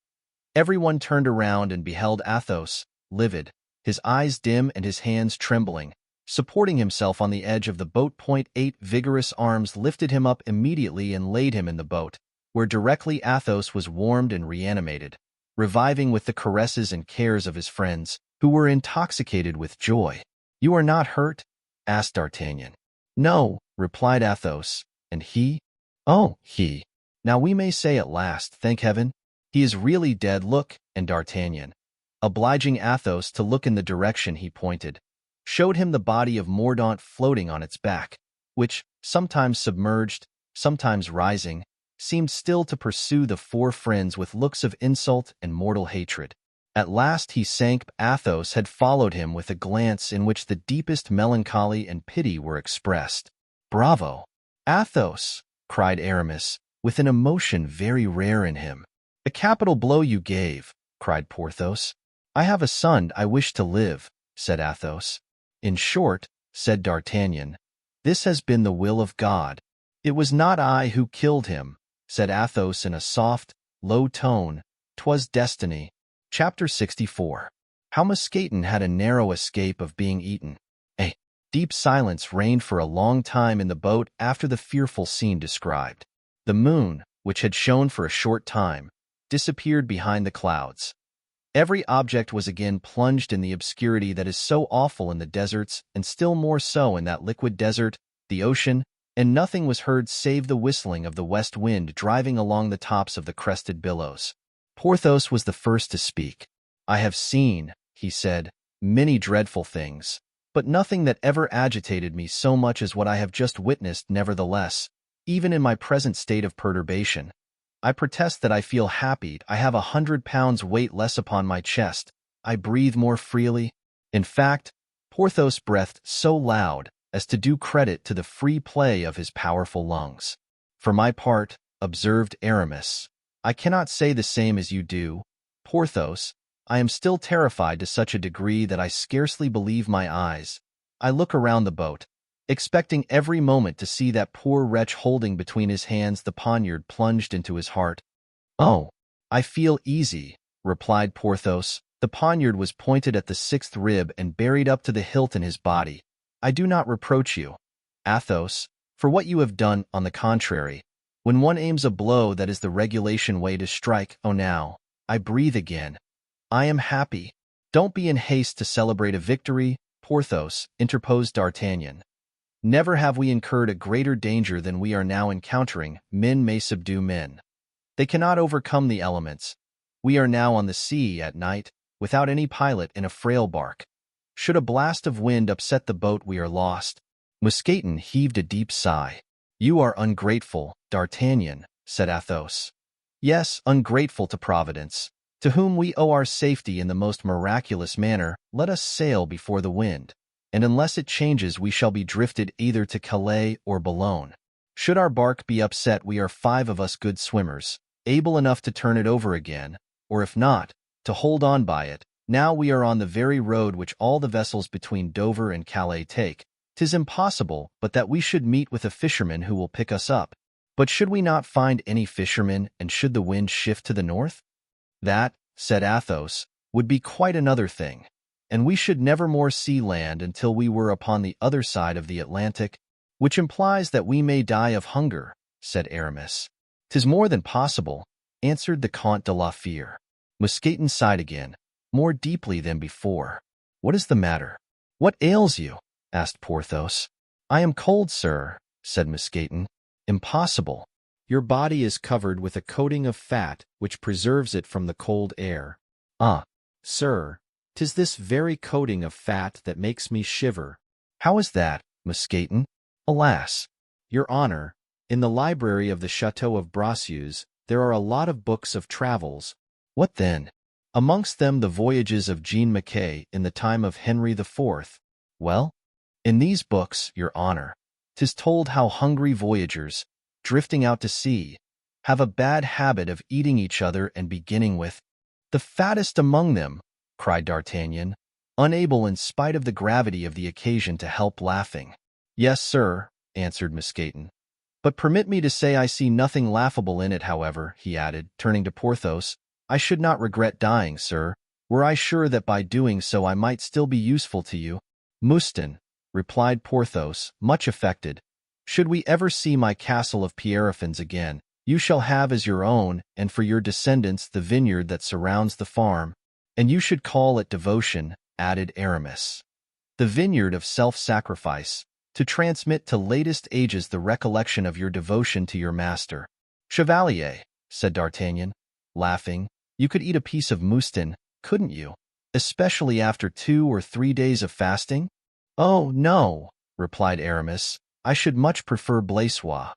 [SPEAKER 1] Everyone turned around and beheld Athos, livid, his eyes dim and his hands trembling, supporting himself on the edge of the boat. 8 vigorous arms lifted him up immediately and laid him in the boat, where directly Athos was warmed and reanimated, reviving with the caresses and cares of his friends, who were intoxicated with joy. "You are not hurt?" asked D'Artagnan. "No," replied Athos. "And he?" "Oh, he. Now we may say at last, thank heaven, he is really dead. Look," and D'Artagnan, obliging Athos to look in the direction he pointed, showed him the body of Mordaunt floating on its back, which, sometimes submerged, sometimes rising, seemed still to pursue the four friends with looks of insult and mortal hatred. At last he sank. Athos had followed him with a glance in which the deepest melancholy and pity were expressed. "Bravo, Athos!" cried Aramis, with an emotion very rare in him. "A capital blow you gave," cried Porthos. "I have a son, I wish to live," said Athos. "In short," said D'Artagnan, "this has been the will of God." "It was not I who killed him," said Athos in a soft, low tone. "'Twas destiny." Chapter 64. How Mousqueton had a narrow escape of being eaten. A deep silence reigned for a long time in the boat after the fearful scene described. The moon, which had shone for a short time, disappeared behind the clouds. Every object was again plunged in the obscurity that is so awful in the deserts, and still more so in that liquid desert, the ocean, and nothing was heard save the whistling of the west wind driving along the tops of the crested billows. Porthos was the first to speak. "I have seen," he said, "many dreadful things, but nothing that ever agitated me so much as what I have just witnessed. Nevertheless, even in my present state of perturbation, I protest that I feel happy. I have 100 pounds weight less upon my chest. I breathe more freely." In fact, Porthos breathed so loud as to do credit to the free play of his powerful lungs. "For my part," observed Aramis, "I cannot say the same as you do, Porthos. I am still terrified to such a degree that I scarcely believe my eyes. I look around the boat, expecting every moment to see that poor wretch holding between his hands the poniard plunged into his heart." "Oh, I feel easy," replied Porthos. "The poniard was pointed at the 6th rib and buried up to the hilt in his body. I do not reproach you, Athos, for what you have done. On the contrary, when one aims a blow, that is the regulation way to strike. Oh, now, I breathe again. I am happy." "Don't be in haste to celebrate a victory, Porthos," interposed D'Artagnan. "Never have we incurred a greater danger than we are now encountering. Men may subdue men. They cannot overcome the elements. We are now on the sea at night, without any pilot, in a frail bark. Should a blast of wind upset the boat, we are lost." Mousqueton heaved a deep sigh. "You are ungrateful, D'Artagnan," said Athos. "Yes, ungrateful to Providence, to whom we owe our safety in the most miraculous manner. Let us sail before the wind, and unless it changes we shall be drifted either to Calais or Boulogne. Should our bark be upset, we are 5 of us good swimmers, able enough to turn it over again, or if not, to hold on by it. Now we are on the very road which all the vessels between Dover and Calais take. 'Tis impossible but that we should meet with a fisherman who will pick us up. But should we not find any fisherman, and should the wind shift to the north? That," said Athos, "would be quite another thing, and we should never more see land until we were upon the other side of the Atlantic." "Which implies that we may die of hunger," said Aramis. "'Tis more than possible," answered the Comte de la Fère. Mousqueton sighed again, more deeply than before. "What is the matter? What ails you?" asked Porthos. "I am cold, sir," said Mousqueton. "Impossible. Your body is covered with a coating of fat which preserves it from the cold air." "Ah, sir, 'tis this very coating of fat that makes me shiver." "How is that, Mousqueton?" "Alas, your honor, in the library of the Château of Bracieux there are a lot of books of travels." "What then?" "Amongst them the voyages of Jean Mackay in the time of Henry IV. "Well, in these books, your honor, 'tis told how hungry voyagers, drifting out to sea, have a bad habit of eating each other, and beginning with the fattest among them," cried D'Artagnan, unable in spite of the gravity of the occasion to help laughing. "Yes, sir,"
[SPEAKER 2] answered Mousqueton. "But permit me to say I see nothing laughable in it, however," he added, turning to Porthos. "I should not regret dying, sir, were I sure that by doing so I might still be useful to you." "Mouston," replied Porthos, much affected, "should we ever see my castle of Pierrefonds again, you shall have as your own, and for your descendants, the vineyard that surrounds the farm. And you should call it devotion," added Aramis. "The vineyard of self-sacrifice, to transmit to latest ages the recollection of your devotion to your master." "Chevalier," said D'Artagnan, laughing, "you could eat a piece of Mouston, couldn't you? Especially after 2 or 3 days of fasting?" "Oh, no," replied Aramis. "I should much prefer Blaisois.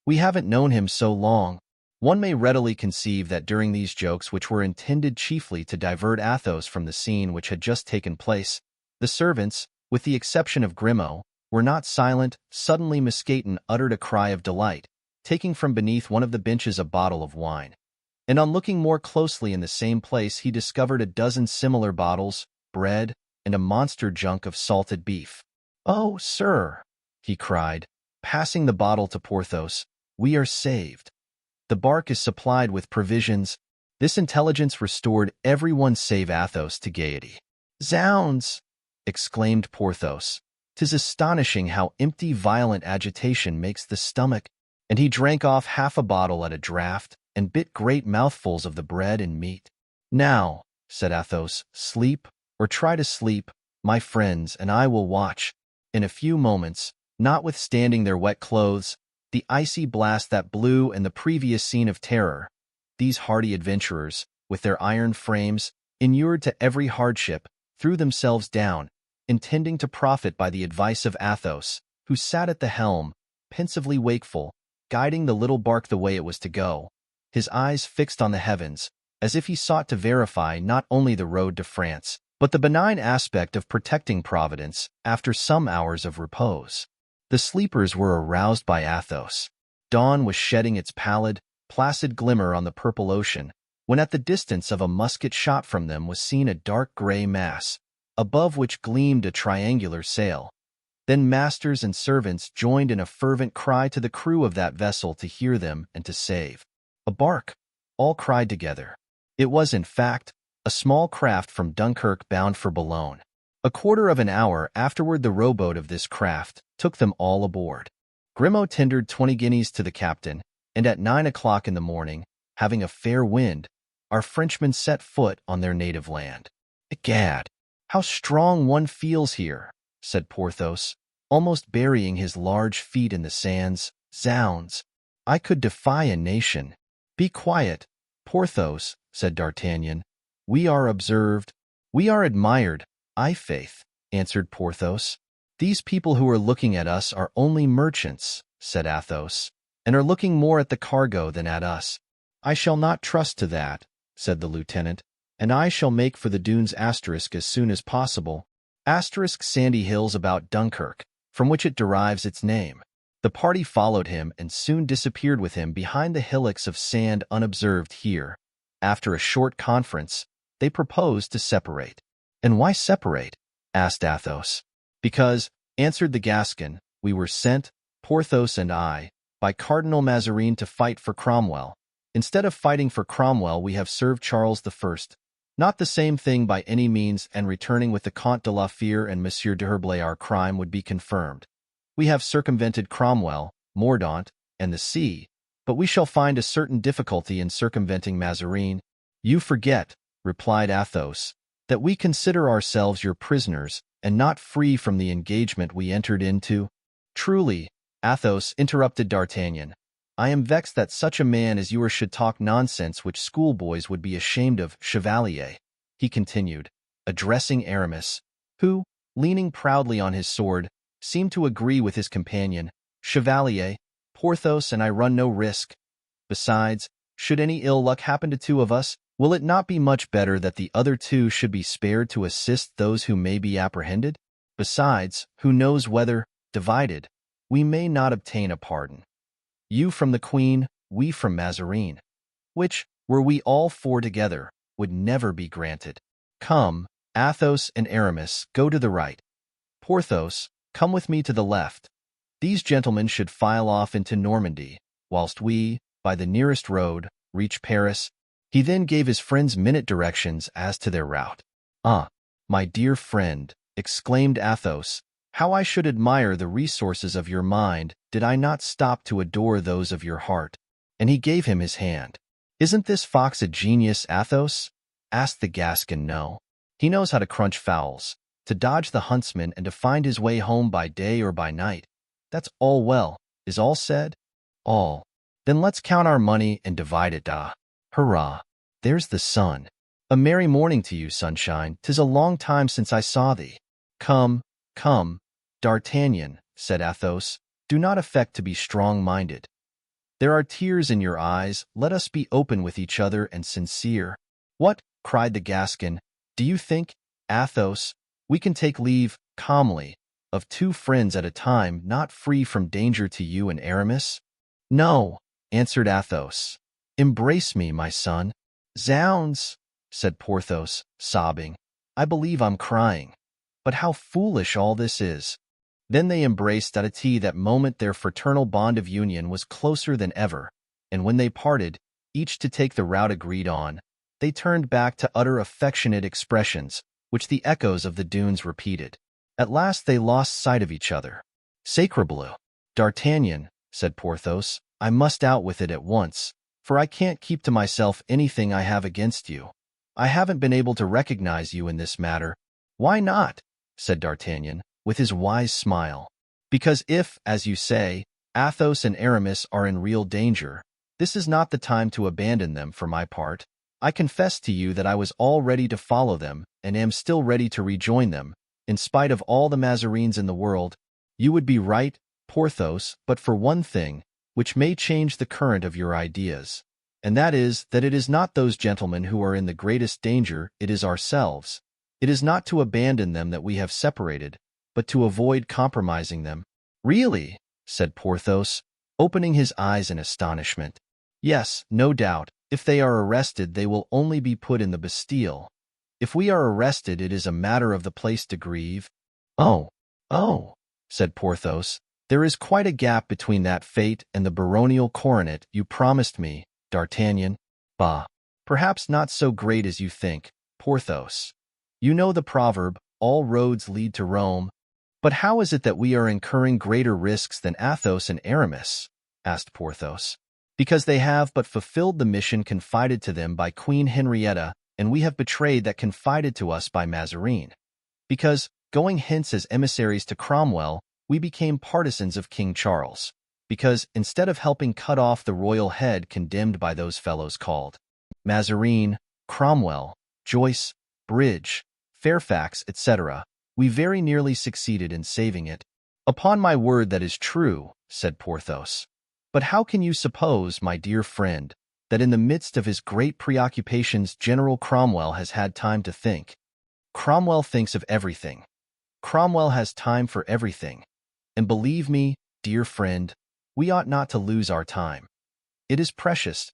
[SPEAKER 2] We haven't known him so long." One may readily conceive that during these jokes, which were intended chiefly to divert Athos from the scene which had just taken place, the servants, with the exception of Grimaud, were not silent. Suddenly Mousqueton uttered a cry of delight, taking from beneath one of the benches a bottle of wine. And on looking more closely in the same place, he discovered a dozen similar bottles, bread, and a monster junk of salted beef. "Oh, sir," he cried, passing the bottle to Porthos, "we are saved. The bark is supplied with provisions." This intelligence restored everyone save Athos to gaiety. "Zounds!" exclaimed Porthos. "'Tis astonishing how empty violent agitation makes the stomach." And he drank off half a bottle at a draught, and bit great mouthfuls of the bread and meat. "Now," said Athos, "sleep, or try to sleep, my friends, and I will watch." In a few moments, notwithstanding their wet clothes, the icy blast that blew, and the previous scene of terror, these hardy adventurers, with their iron frames, inured to every hardship, threw themselves down, intending to profit by the advice of Athos, who sat at the helm, pensively wakeful, guiding the little bark the way it was to go, his eyes fixed on the heavens, as if he sought to verify not only the road to France, but the benign aspect of protecting Providence after some hours of repose. The sleepers were aroused by Athos. Dawn was shedding its pallid, placid glimmer on the purple ocean, when at the distance of a musket shot from them was seen a dark gray mass, above which gleamed a triangular sail. Then masters and servants joined in a fervent cry to the crew of that vessel to hear them and to save. "A bark!" all cried together. It was, in fact, a small craft from Dunkirk bound for Boulogne. A quarter of an hour afterward the rowboat of this craft took them all aboard. Grimaud tendered 20 guineas to the captain, and at 9 o'clock in the morning, having a fair wind, our Frenchmen set foot on their native land. "Egad, how strong one feels here," said Porthos, almost burying his large feet in the sands. "Zounds! I could defy a nation." "Be quiet, Porthos," said D'Artagnan. "We are observed. We are admired, i' faith," answered Porthos. "These people who are looking at us are only merchants," said Athos, "and are looking more at the cargo than at us." "I shall not trust to that," said the lieutenant, "and I shall make for the dunes asterisk as soon as possible. Asterisk sandy hills about Dunkirk, from which it derives its name." The party followed him and soon disappeared with him behind the hillocks of sand unobserved here. After a short conference, they proposed to separate. "And why separate?" asked Athos. "Because," answered the Gascon, "we were sent, Porthos and I, by Cardinal Mazarin to fight for Cromwell. Instead of fighting for Cromwell, we have served Charles I. Not the same thing by any means, and returning with the Comte de la Fere and Monsieur de Herblay, our crime would be confirmed. We have circumvented Cromwell, Mordaunt, and the sea, but we shall find a certain difficulty in circumventing Mazarin." "You forget," replied Athos, "that we consider ourselves your prisoners, and not free from the engagement we entered into." "Truly," Athos interrupted D'Artagnan, "I am vexed that such a man as you are should talk nonsense which schoolboys would be ashamed of. Chevalier," he continued, addressing Aramis, who, leaning proudly on his sword, seemed to agree with his companion, "Chevalier, Porthos and I run no risk. Besides, should any ill luck happen to two of us, will it not be much better that the other two should be spared to assist those who may be apprehended? Besides, who knows whether, divided, we may not obtain a pardon? You from the Queen, we from Mazarin, which, were we all four together, would never be granted. Come, Athos and Aramis, go to the right. Porthos, come with me to the left.
[SPEAKER 1] These gentlemen should file off into Normandy, whilst we, by the nearest road, reach Paris. He then gave his friends minute directions as to their route. "Ah, my dear friend," exclaimed Athos, "how I should admire the resources of your mind did I not stop to adore those of your heart." And he gave him his hand. "Isn't this fox a genius, Athos?" asked the Gascon. "No. He knows how to crunch fowls, to dodge the huntsman, and to find his way home by day or by night. That's all well. Is all said?" "All." "Then let's count our money and divide it, ah. Hurrah! There's the sun. A merry morning to you, sunshine. 'Tis a long time since I saw thee." "Come, come, D'Artagnan," said Athos, "do not affect to be strong-minded. There are tears in your eyes. Let us be open with each other and sincere." "What?" cried the Gascon. "Do you think, Athos, we can take leave, calmly, of two friends at a time, not free from danger to you and Aramis?" "No," answered Athos. "Embrace me, my son." "Zounds," said Porthos, sobbing. "I believe I'm crying. But how foolish all this is." Then they embraced. At that moment their fraternal bond of union was closer than ever, and when they parted, each to take the route agreed on, they turned back to utter affectionate expressions, which the echoes of the dunes repeated. At last they lost sight of each other. "Sacrebleu! D'Artagnan," said Porthos, "I must out with it at once, for I can't keep to myself anything I have against you. I haven't been able to recognize you in this matter." "Why not?" said D'Artagnan, with his wise smile. "Because if, as you say, Athos and Aramis are in real danger, this is not the time to abandon them. For my part, I confess to you that I was all ready to follow them, and am still ready to rejoin them, in spite of all the Mazarines in the world. You would be right, Porthos, but for one thing, which may change the current of your ideas, and that is that it is not those gentlemen who are in the greatest danger, it is ourselves. It is not to abandon them that we have separated, but to avoid compromising them." "Really?" said Porthos, opening his eyes in astonishment. "Yes, no doubt. If they are arrested, they will only be put in the Bastille. If we are arrested, it is a matter of the place to grieve." "Oh, oh," said Porthos, "there is quite a gap between that fate and the baronial coronet you promised me, D'Artagnan." "Bah, perhaps not so great as you think, Porthos. You know the proverb, all roads lead to Rome." "But how is it that we are incurring greater risks than Athos and Aramis?" asked Porthos. "Because they have but fulfilled the mission confided to them by Queen Henrietta, and we have betrayed that confided to us by Mazarin. Because, going hence as emissaries to Cromwell, we became partisans of King Charles. Because, instead of helping cut off the royal head condemned by those fellows called Mazarin, Cromwell, Joyce, Bridge, Fairfax, etc., we very nearly succeeded in saving it." "Upon my word that is true," said Porthos. "But how can you suppose, my dear friend, that in the midst of his great preoccupations General Cromwell has had time to think?" "Cromwell thinks of everything. Cromwell has time for everything. And believe me, dear friend, we ought not to lose our time. It is precious.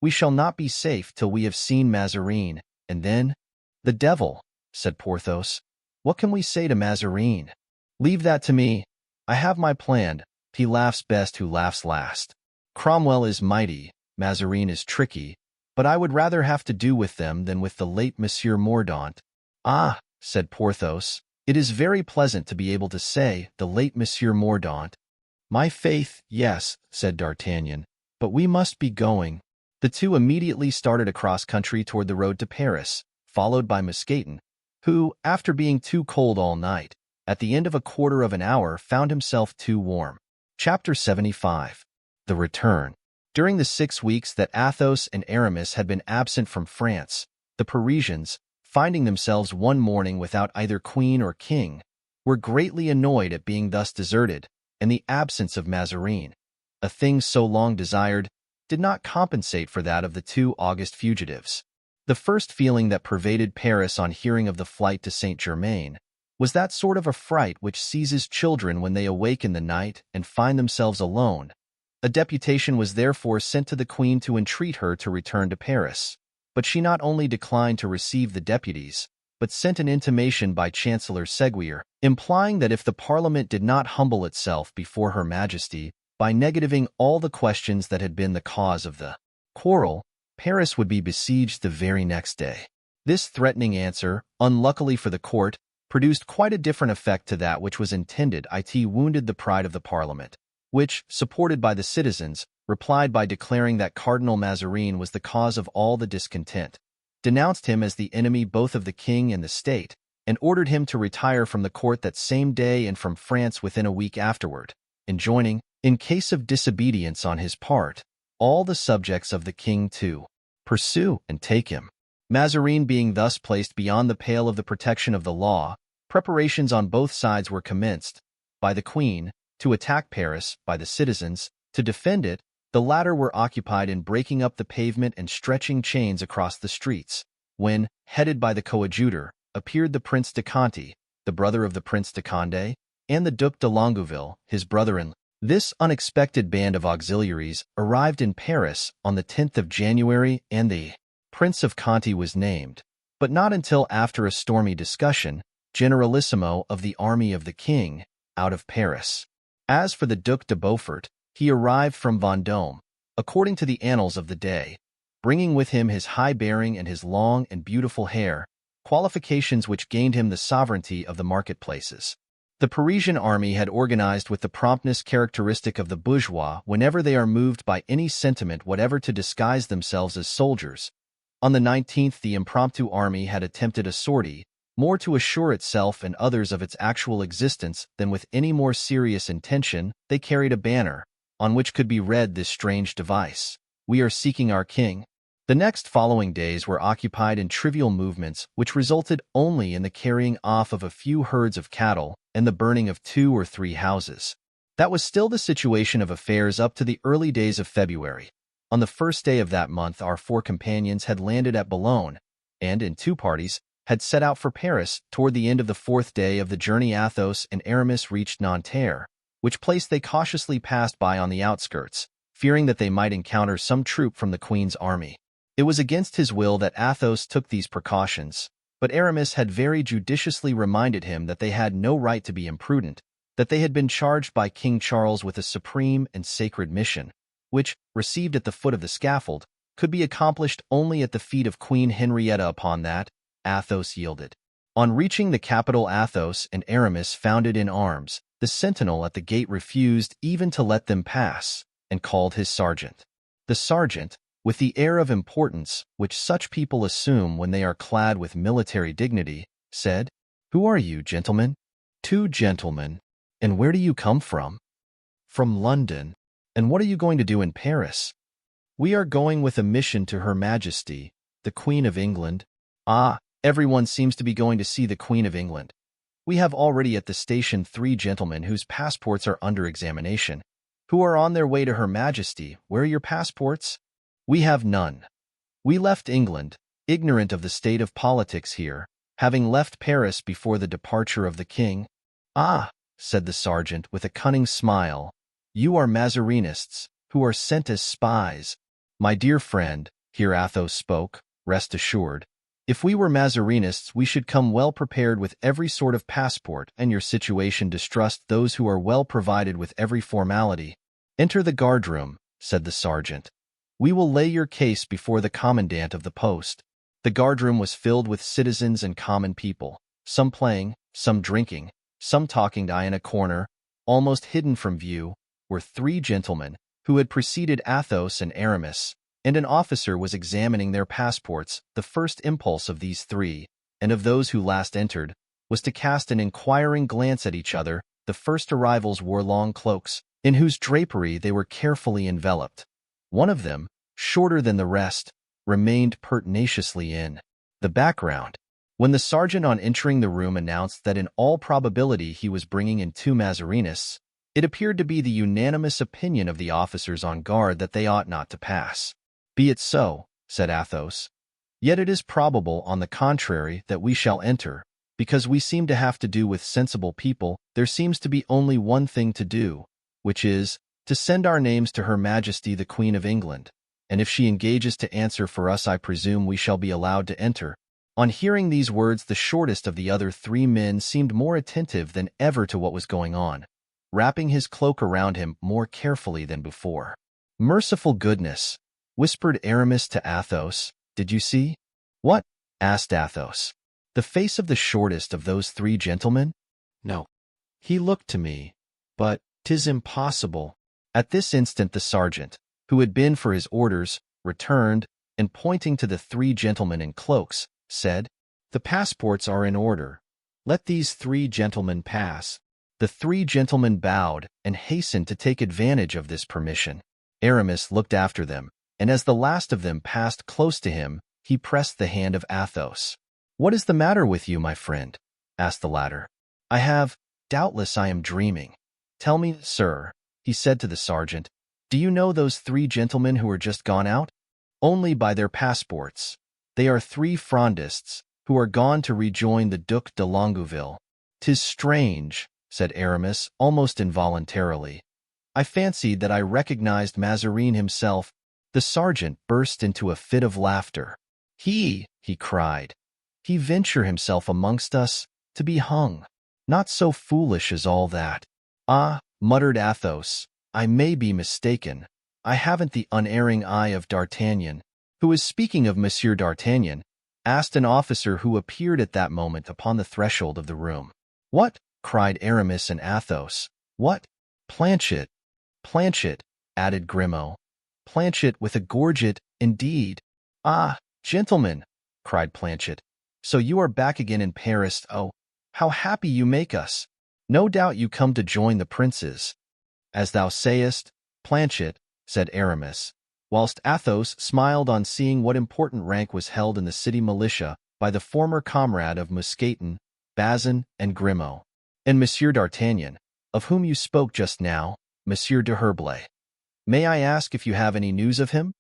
[SPEAKER 1] We shall not be safe till we have seen Mazarin, and then—" "The devil," said Porthos. "What can we say to Mazarin?" "Leave that to me. I have my plan. He laughs best who laughs last. Cromwell is mighty, Mazarin is tricky, but I would rather have to do with them than with the late Monsieur Mordaunt." "Ah," said Porthos, "it is very pleasant to be able to say the late Monsieur Mordaunt." "My faith, yes," said D'Artagnan, "but we must be going." The two immediately started across country toward the road to Paris, followed by Mousqueton, who, after being too cold all night, at the end of a quarter of an hour found himself too warm. Chapter 75. The Return. During the 6 weeks that Athos and Aramis had been absent from France, the Parisians, finding themselves one morning without either queen or king, were greatly annoyed at being thus deserted, and the absence of Mazarin, a thing so long desired, did not compensate for that of the two august fugitives. The first feeling that pervaded Paris on hearing of the flight to Saint-Germain was that sort of affright which seizes children when they awake in the night and find themselves alone. A deputation was therefore sent to the queen to entreat her to return to Paris, but she not only declined to receive the deputies, but sent an intimation by Chancellor Seguier, implying that if the Parliament did not humble itself before Her Majesty by negativing all the questions that had been the cause of the quarrel, Paris would be besieged the very next day. This threatening answer, unluckily for the court, produced quite a different effect to that which was intended. It wounded the pride of the Parliament, which, supported by the citizens, replied by declaring that Cardinal Mazarin was the cause of all the discontent, denounced him as the enemy both of the king and the state, and ordered him to retire from the court that same day and from France within a week afterward, enjoining, in case of disobedience on his part, all the subjects of the king to pursue and take him. Mazarin being thus placed beyond the pale of the protection of the law, preparations on both sides were commenced, by the queen, to attack Paris, by the citizens, to defend it. The latter were occupied in breaking up the pavement and stretching chains across the streets, when, headed by the Coadjuteur, appeared the Prince de Conti, the brother of the Prince de Condé, and the Duc de Longueville, his brother-in-law. This unexpected band of auxiliaries arrived in Paris on the 10th of January, and the Prince of Conti was named, but not until after a stormy discussion, generalissimo of the army of the king, out of Paris. As for the Duc de Beaufort, he arrived from Vendôme, according to the annals of the day, bringing with him his high bearing and his long and beautiful hair, qualifications which gained him the sovereignty of the marketplaces. The Parisian army had organized with the promptness characteristic of the bourgeois whenever they are moved by any sentiment whatever to disguise themselves as soldiers. On the 19th, the impromptu army had attempted a sortie, more to assure itself and others of its actual existence than with any more serious intention. They carried a banner, on which could be read this strange device: "We are seeking our king." The next following days were occupied in trivial movements which resulted only in the carrying off of a few herds of cattle and the burning of 2 or 3 houses. That was still the situation of affairs up to the early days of February. On the first day of that month our 4 companions had landed at Boulogne, and, in 2 parties, had set out for Paris. Toward the end of the 4th day of the journey Athos and Aramis reached Nanterre, which place they cautiously passed by on the outskirts, fearing that they might encounter some troop from the Queen's army. It was against his will that Athos took these precautions, but Aramis had very judiciously reminded him that they had no right to be imprudent, that they had been charged by King Charles with a supreme and sacred mission, which, received at the foot of the scaffold, could be accomplished only at the feet of Queen Henrietta. Upon that, Athos yielded. On reaching the capital, Athos and Aramis found it in arms. The sentinel at the gate refused even to let them pass, and called his sergeant. The sergeant, with the air of importance which such people assume when they are clad with military dignity, said, "Who are you, gentlemen?" "2 gentlemen. And where do you come from?" "From London." "And what are you going to do in Paris?" "We are going with a mission to Her Majesty, the Queen of England." "Ah, everyone seems to be going to see the Queen of England. We have already at the station 3 gentlemen whose passports are under examination, who are on their way to Her Majesty. Where are your passports?" "We have none. We left England, ignorant of the state of politics here, having left Paris before the departure of the king." "Ah," said the sergeant with a cunning smile, "you are Mazarinists, who are sent as spies." "My dear friend," here Athos spoke, "rest assured, if we were Mazarinists we should come well prepared with every sort of passport, and your situation distrust those who are well provided with every formality." "Enter the guardroom," said the sergeant. "We will lay your case before the commandant of the post." The guardroom was filled with citizens and common people, some playing, some drinking, some talking. In a corner, almost hidden from view, were 3 gentlemen, who had preceded Athos and Aramis, and an officer was examining their passports. The first impulse of these 3, and of those who last entered, was to cast an inquiring glance at each other. The first arrivals wore long cloaks, in whose drapery they were carefully enveloped. One of them, shorter than the rest, remained pertinaciously in the background. When the sergeant on entering the room announced that in all probability he was bringing in 2 Mazarinists, it appeared to be the unanimous opinion of the officers on guard that they ought not to pass. "Be it so," said Athos. "Yet it is probable, on the contrary, that we shall enter, because we seem to have to do with sensible people. There seems to be only one thing to do, which is, to send our names to Her Majesty the Queen of England, and if she engages to answer for us I presume we shall be allowed to enter." On hearing these words, the shortest of the other three men seemed more attentive than ever to what was going on, wrapping his cloak around him more carefully than before. "Merciful goodness," whispered Aramis to Athos. "Did you see?" "What?" asked Athos. "The face of the shortest of those three gentlemen?"
[SPEAKER 2] "No. He looked to me, but 'tis impossible."
[SPEAKER 1] At this instant the sergeant, who had been for his orders, returned, and pointing to the three gentlemen in cloaks, said,
[SPEAKER 2] "The passports are in order. Let these three gentlemen pass."
[SPEAKER 1] The three gentlemen bowed and hastened to take advantage of this permission. Aramis looked after them, and as the last of them passed close to him, he pressed the hand of Athos. "What is the matter with you, my friend?" asked the latter. Doubtless I am dreaming. "Tell me, sir," he said to the sergeant, "do you know those three gentlemen who are just gone out?" "Only by their passports. They are three Frondists, who are gone to rejoin the Duc de Longueville." "'Tis strange," said Aramis, almost involuntarily. "I fancied that I recognized Mazarin himself." The sergeant burst into a fit of laughter. He cried, "he venture himself amongst us, to be hung. Not so foolish as all that." "Ah," muttered Athos, "I may be mistaken. I haven't the unerring eye of D'Artagnan." "Who is speaking of Monsieur d'Artagnan?" asked an officer who appeared at that moment upon the threshold of the room. "What?" cried Aramis and Athos. "What?" "Planchet." "Planchet," added Grimaud. "Planchet with a gorget, indeed." "Ah, gentlemen," cried Planchet, "so you are back again in Paris. Oh, how happy you make us! No doubt you come to join the princes." "As thou sayest, Planchet," said Aramis, whilst Athos smiled on seeing what important rank was held in the city militia by the former comrade of Mousqueton, Bazin, and Grimaud. "And Monsieur d'Artagnan, of whom you spoke just now, Monsieur de Herblay. May I ask if you have any news of him?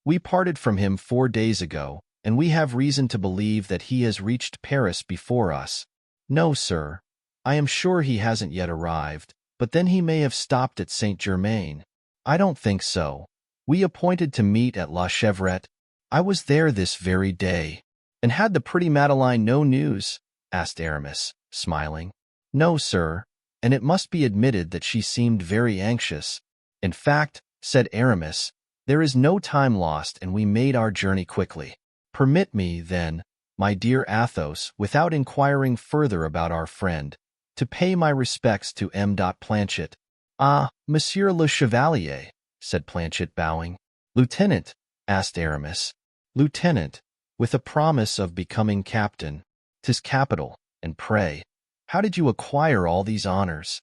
[SPEAKER 1] We parted from him 4 days ago, and we have reason to believe that he has reached Paris before us." "No, sir. I am sure he hasn't yet arrived, but then he may have stopped at Saint-Germain." "I don't think so. We appointed to meet at La Chevrette. I was there this very day." "And had the pretty Madeleine no news?" asked Aramis, smiling. "No, sir, and it must be admitted that she seemed very anxious." "In fact," said Aramis, "there is no time lost, and we made our journey quickly. Permit me, then, my dear Athos, without inquiring further about our friend, to pay my respects to M. Planchet." "Ah, Monsieur le Chevalier," said Planchet, bowing. "Lieutenant?" asked Aramis. "Lieutenant, with a promise of becoming captain." "'Tis capital. And pray, how did you acquire all these honors?"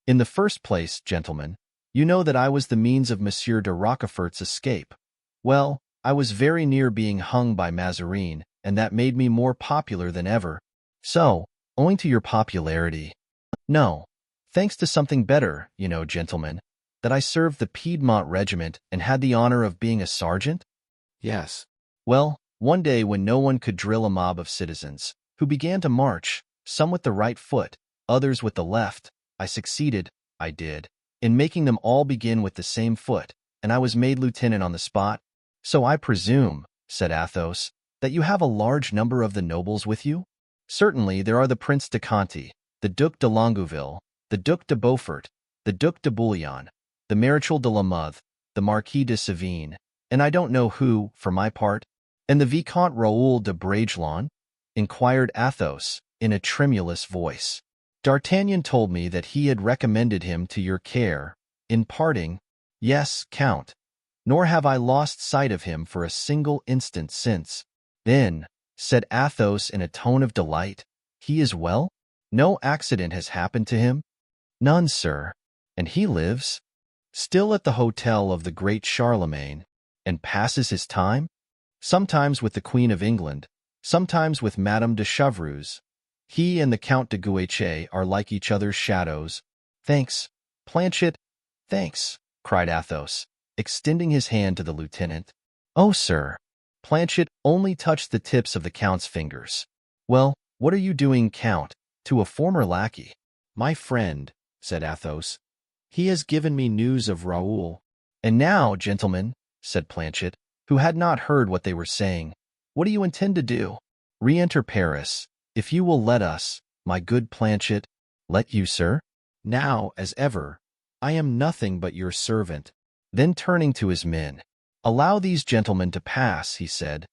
[SPEAKER 1] "In the first place, gentlemen, you know that I was the means of Monsieur de Rochefort's escape. Well, I was very near being hung by Mazarin, and that made me more popular than ever." "So, owing to your popularity—" "No, thanks to something better, you know, gentlemen, that I served the Piedmont regiment and had the honor of being a sergeant."
[SPEAKER 2] "Yes."
[SPEAKER 1] "Well, one day when no one could drill a mob of citizens, who began to march, some with the right foot, others with the left, I succeeded, I did, in making them all begin with the same foot, and I was made lieutenant on the spot." "So I presume," said Athos, "that you have a large number of the nobles with you?" "Certainly there are the Prince de Conti, the Duc de Longueville, the Duc de Beaufort, the Duc de Bouillon, the Marechal de la Mothe, the Marquis de Sévigné, and I don't know who, for my part." "And the Vicomte Raoul de Bragelonne?" inquired Athos, in a tremulous voice. "D'Artagnan told me that he had recommended him to your care, in parting." "Yes, Count, nor have I lost sight of him for a single instant since." "Then," said Athos in a tone of delight, "he is well? No accident has happened to him?" "None, sir." "And he lives?" "Still at the hotel of the great Charlemagne." "And passes his time?" "Sometimes with the Queen of England, sometimes with Madame de Chevreuse. He and the Count de Guiche are like each other's shadows." "Thanks, Planchet, thanks," cried Athos, extending his hand to the lieutenant. "Oh, sir." Planchet only touched the tips of the Count's fingers. "Well, what are you doing, Count?" to a former lackey.
[SPEAKER 2] "My friend," said Athos, "he has given me news of Raoul."
[SPEAKER 1] "And now, gentlemen," said Planchet, who had not heard what they were saying, "what do you intend to do?" Re-enter Paris, if you will let us, my good Planchet. Let you, sir? Now, as ever, I am nothing but your servant. Then turning to his men, allow these gentlemen to pass, he said.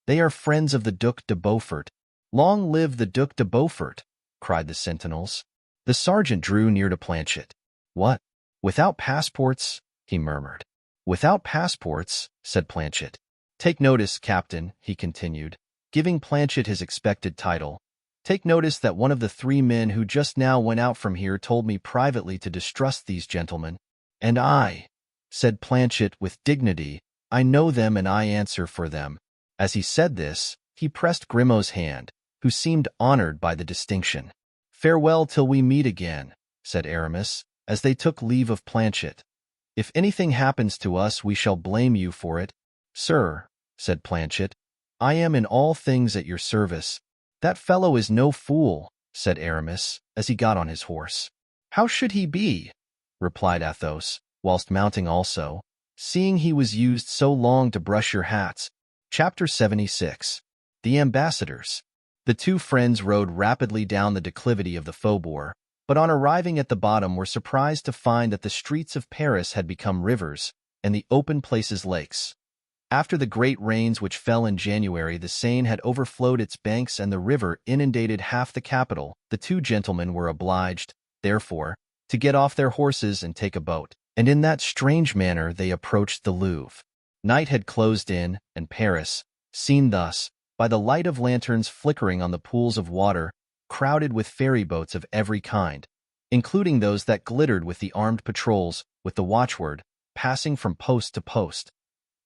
[SPEAKER 1] They are friends of the Duc de Beaufort. Long live the Duc de Beaufort, cried the sentinels. The sergeant drew near to Planchet. What? Without passports? He murmured. Without passports, said Planchet. Take notice, Captain, he continued, giving Planchet his expected title. Take notice that one of the 3 men who just now went out from here told me privately to distrust these gentlemen. And I, said Planchet with dignity, I know them and I answer for them. As he said this, he pressed Grimaud's hand, who seemed honored by the distinction. Farewell till we meet again, said Aramis, as they took leave of Planchet. If anything happens to us, we shall blame you for it. Sir, said Planchet, I am in all things at your service. That fellow is no fool, said Aramis, as he got on his horse. How should he be? Replied Athos, whilst mounting also, seeing he was used so long to brush your hats. Chapter 76. The Ambassadors. The 2 friends rode rapidly down the declivity of the Faubourg, but on arriving at the bottom were surprised to find that the streets of Paris had become rivers, and the open places lakes. After the great rains which fell in January, the Seine had overflowed its banks and the river inundated half the capital. The 2 gentlemen were obliged, therefore, to get off their horses and take a boat, and in that strange manner they approached the Louvre. Night had closed in, and Paris, seen thus, by the light of lanterns flickering on the pools of water, crowded with ferry boats of every kind, including those that glittered with the armed patrols, with the watchword, passing from post to post.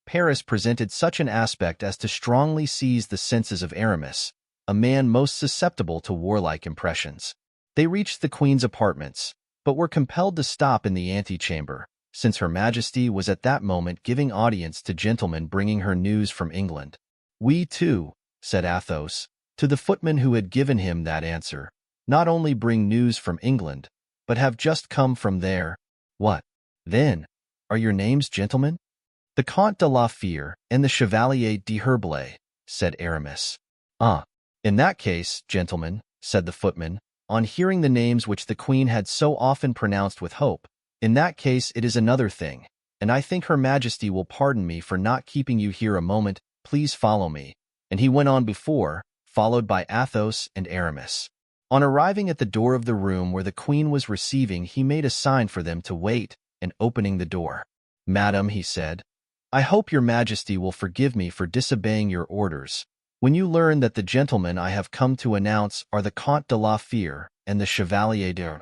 [SPEAKER 1] Paris presented such an aspect as to strongly seize the senses of Aramis, a man most susceptible to warlike impressions. They reached the Queen's apartments, but were compelled to stop in the antechamber, since Her Majesty was at that moment giving audience to gentlemen bringing her news from England. We too, said Athos, to the footman who had given him that answer, not only bring news from England, but have just come from there. What, then, are your names, gentlemen? The Comte de la Fere and the Chevalier d'Herblay, said Aramis. Ah, in that case, gentlemen, said the footman, on hearing the names which the Queen had so often pronounced with hope, in that case it is another thing, and I think Her Majesty will pardon me for not keeping you here a moment. Please follow me. And he went on before, followed by Athos and Aramis. On arriving at the door of the room where the Queen was receiving, he made a sign for them to wait, and opening the door, Madam, he said, I hope your Majesty will forgive me for disobeying your orders. When you learn that the gentlemen I have come to announce are the Comte de la Fere and the Chevalier d'Herblay.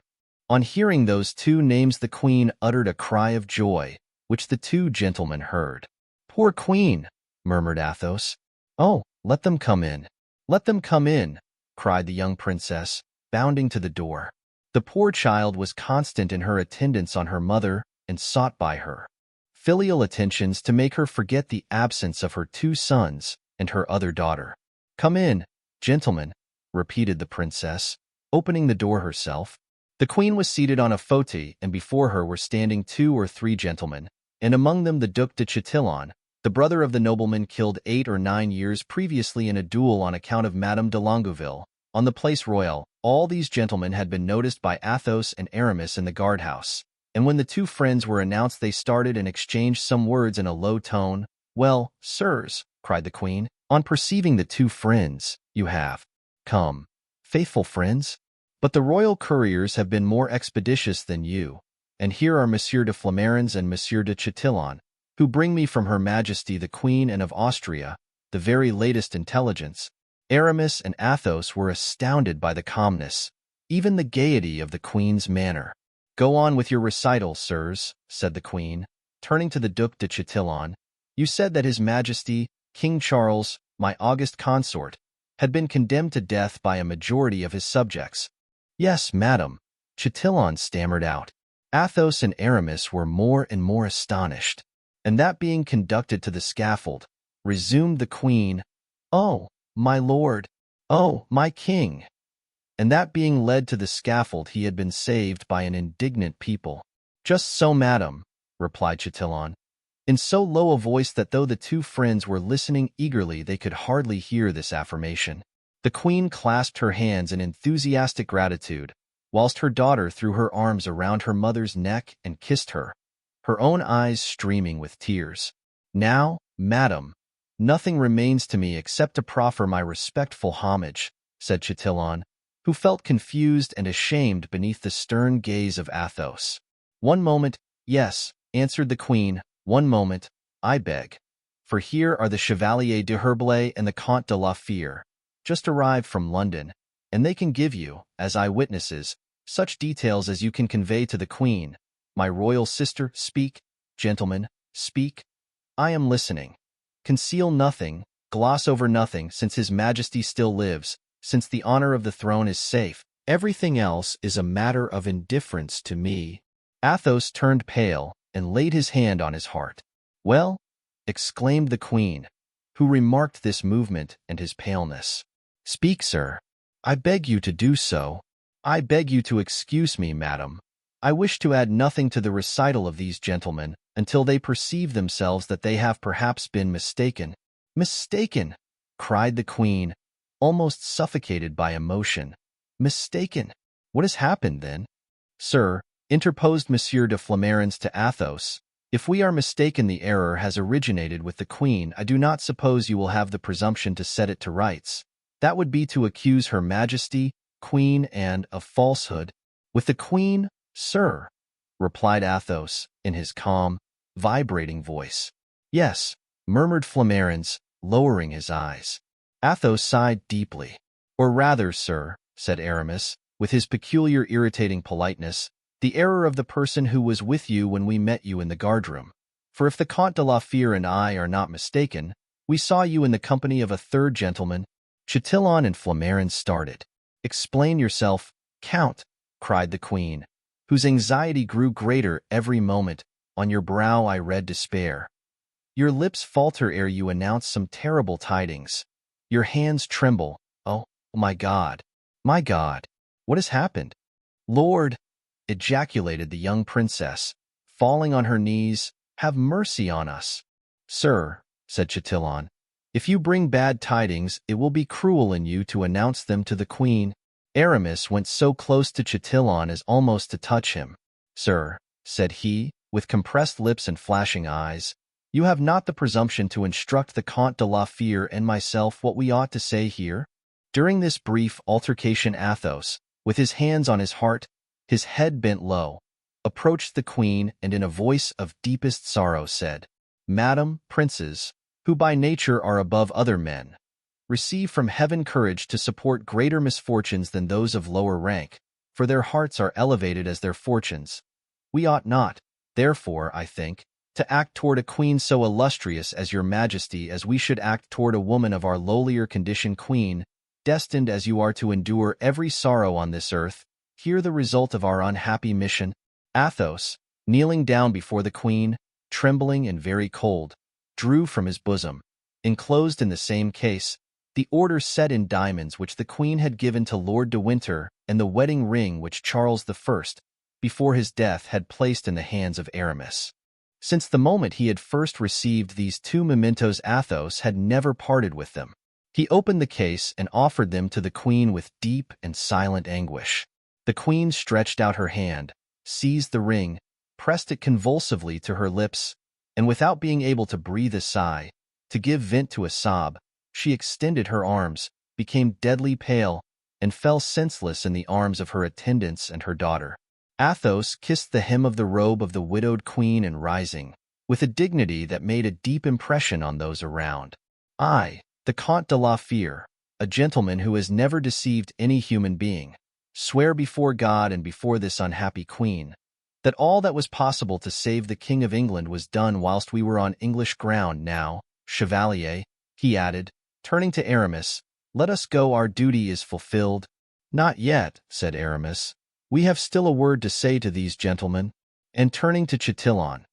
[SPEAKER 1] On hearing those 2 names the Queen uttered a cry of joy, which the 2 gentlemen heard. Poor Queen, murmured Athos. Oh, let them come in. Let them come in, cried the young princess, bounding to the door. The poor child was constant in her attendance on her mother, and sought by her filial attentions to make her forget the absence of her 2 sons and her other daughter. Come in, gentlemen, repeated the princess, opening the door herself. The Queen was seated on a fauteuil, and before her were standing 2 or 3 gentlemen, and among them the Duc de Chatillon, the brother of the nobleman killed 8 or 9 years previously in a duel on account of Madame de Longueville, on the Place Royale. All these gentlemen had been noticed by Athos and Aramis in the guardhouse, and when the 2 friends were announced they started and exchanged some words in a low tone. Well, sirs, cried the Queen, on perceiving the 2 friends, you have come, faithful friends? But the royal couriers have been more expeditious than you, and here are Monsieur de Flamarens and Monsieur de Chatillon, who bring me from Her Majesty the Queen and of Austria the very latest intelligence. Aramis and Athos were astounded by the calmness, even the gaiety of the Queen's manner. Go on with your recital, sirs, said the Queen, turning to the Duc de Chatillon. You said that His Majesty, King Charles, my august consort, had been condemned to death by a majority of his subjects. Yes, madam, Chatillon stammered out. Athos and Aramis were more and more astonished. And that being conducted to the scaffold, resumed the Queen, Oh, my lord, oh, my king. And that being led to the scaffold, he had been saved by an indignant people. Just so, madam, replied Chatillon, in so low a voice that though the 2 friends were listening eagerly, they could hardly hear this affirmation. The queen clasped her hands in enthusiastic gratitude, whilst her daughter threw her arms around her mother's neck and kissed her, her own eyes streaming with tears. "Now, madam, nothing remains to me except to proffer my respectful homage," said Chatillon, who felt confused and ashamed beneath the stern gaze of Athos. "One moment, yes," answered the queen, "one moment, I beg. For here are the Chevalier d'Herblay and the Comte de la Fere, just arrived from London, and they can give you, as eyewitnesses, such details as you can convey to the queen. My royal sister, speak. Gentlemen, speak. I am listening. Conceal nothing, gloss over nothing, since His Majesty still lives, since the honor of the throne is safe. Everything else is a matter of indifference to me." Athos turned pale and laid his hand on his heart. "Well," exclaimed the queen, who remarked this movement and his paleness. "Speak, sir. I beg you to do so. I beg you to excuse me, madam. I wish to add nothing to the recital of these gentlemen until they perceive themselves that they have perhaps been mistaken." "Mistaken!" cried the queen, almost suffocated by emotion. "Mistaken! What has happened, then?" "Sir," interposed Monsieur de Flamarens to Athos, "if we are mistaken, the error has originated with the queen. I do not suppose you will have the presumption to set it to rights. That would be to accuse Her Majesty, Queen, and of falsehood." "With the queen, sir," replied Athos, in his calm, vibrating voice. "Yes," murmured Flamarens, lowering his eyes. Athos sighed deeply. "Or rather, sir," said Aramis, with his peculiar irritating politeness, "the error of the person who was with you when we met you in the guardroom. For if the Comte de la Fere and I are not mistaken, we saw you in the company of a third gentleman." Chatillon and Flamarens started. "Explain yourself, Count," cried the queen, whose anxiety grew greater every moment. "On your brow I read despair. Your lips falter ere you announce some terrible tidings. Your hands tremble. Oh, my God! My God! What has happened?" "Lord!" ejaculated the young princess, falling on her knees, "have mercy on us." "Sir," said Chatillon, "if you bring bad tidings, it will be cruel in you to announce them to the queen." Aramis went so close to Chatillon as almost to touch him. "Sir," said he, with compressed lips and flashing eyes, "you have not the presumption to instruct the Comte de la Fere and myself what we ought to say here?" During this brief altercation Athos, with his hands on his heart, his head bent low, approached the queen and in a voice of deepest sorrow said, "Madam, princes, who by nature are above other men, receive from heaven courage to support greater misfortunes than those of lower rank, for their hearts are elevated as their fortunes. We ought not, therefore, I think, to act toward a queen so illustrious as your Majesty as we should act toward a woman of our lowlier condition. Queen, destined as you are to endure every sorrow on this earth, hear the result of our unhappy mission." Athos, kneeling down before the queen, trembling and very cold, drew from his bosom, enclosed in the same case, the order set in diamonds which the queen had given to Lord de Winter and the wedding ring which Charles I, before his death, had placed in the hands of Aramis. Since the moment he had first received these two mementos, Athos had never parted with them. He opened the case and offered them to the queen with deep and silent anguish. The queen stretched out her hand, seized the ring, pressed it convulsively to her lips, and without being able to breathe a sigh, to give vent to a sob, she extended her arms, became deadly pale, and fell senseless in the arms of her attendants and her daughter. Athos kissed the hem of the robe of the widowed queen and rising, with a dignity that made a deep impression on those around. "I, the Comte de la Fere, a gentleman who has never deceived any human being, swear before God and before this unhappy queen, that all that was possible to save the King of England was done whilst we were on English ground. Now, Chevalier," he added, turning to Aramis, "let us go, our duty is fulfilled." "Not yet," said Aramis. "We have still a word to say to these gentlemen." And turning to Chatillon,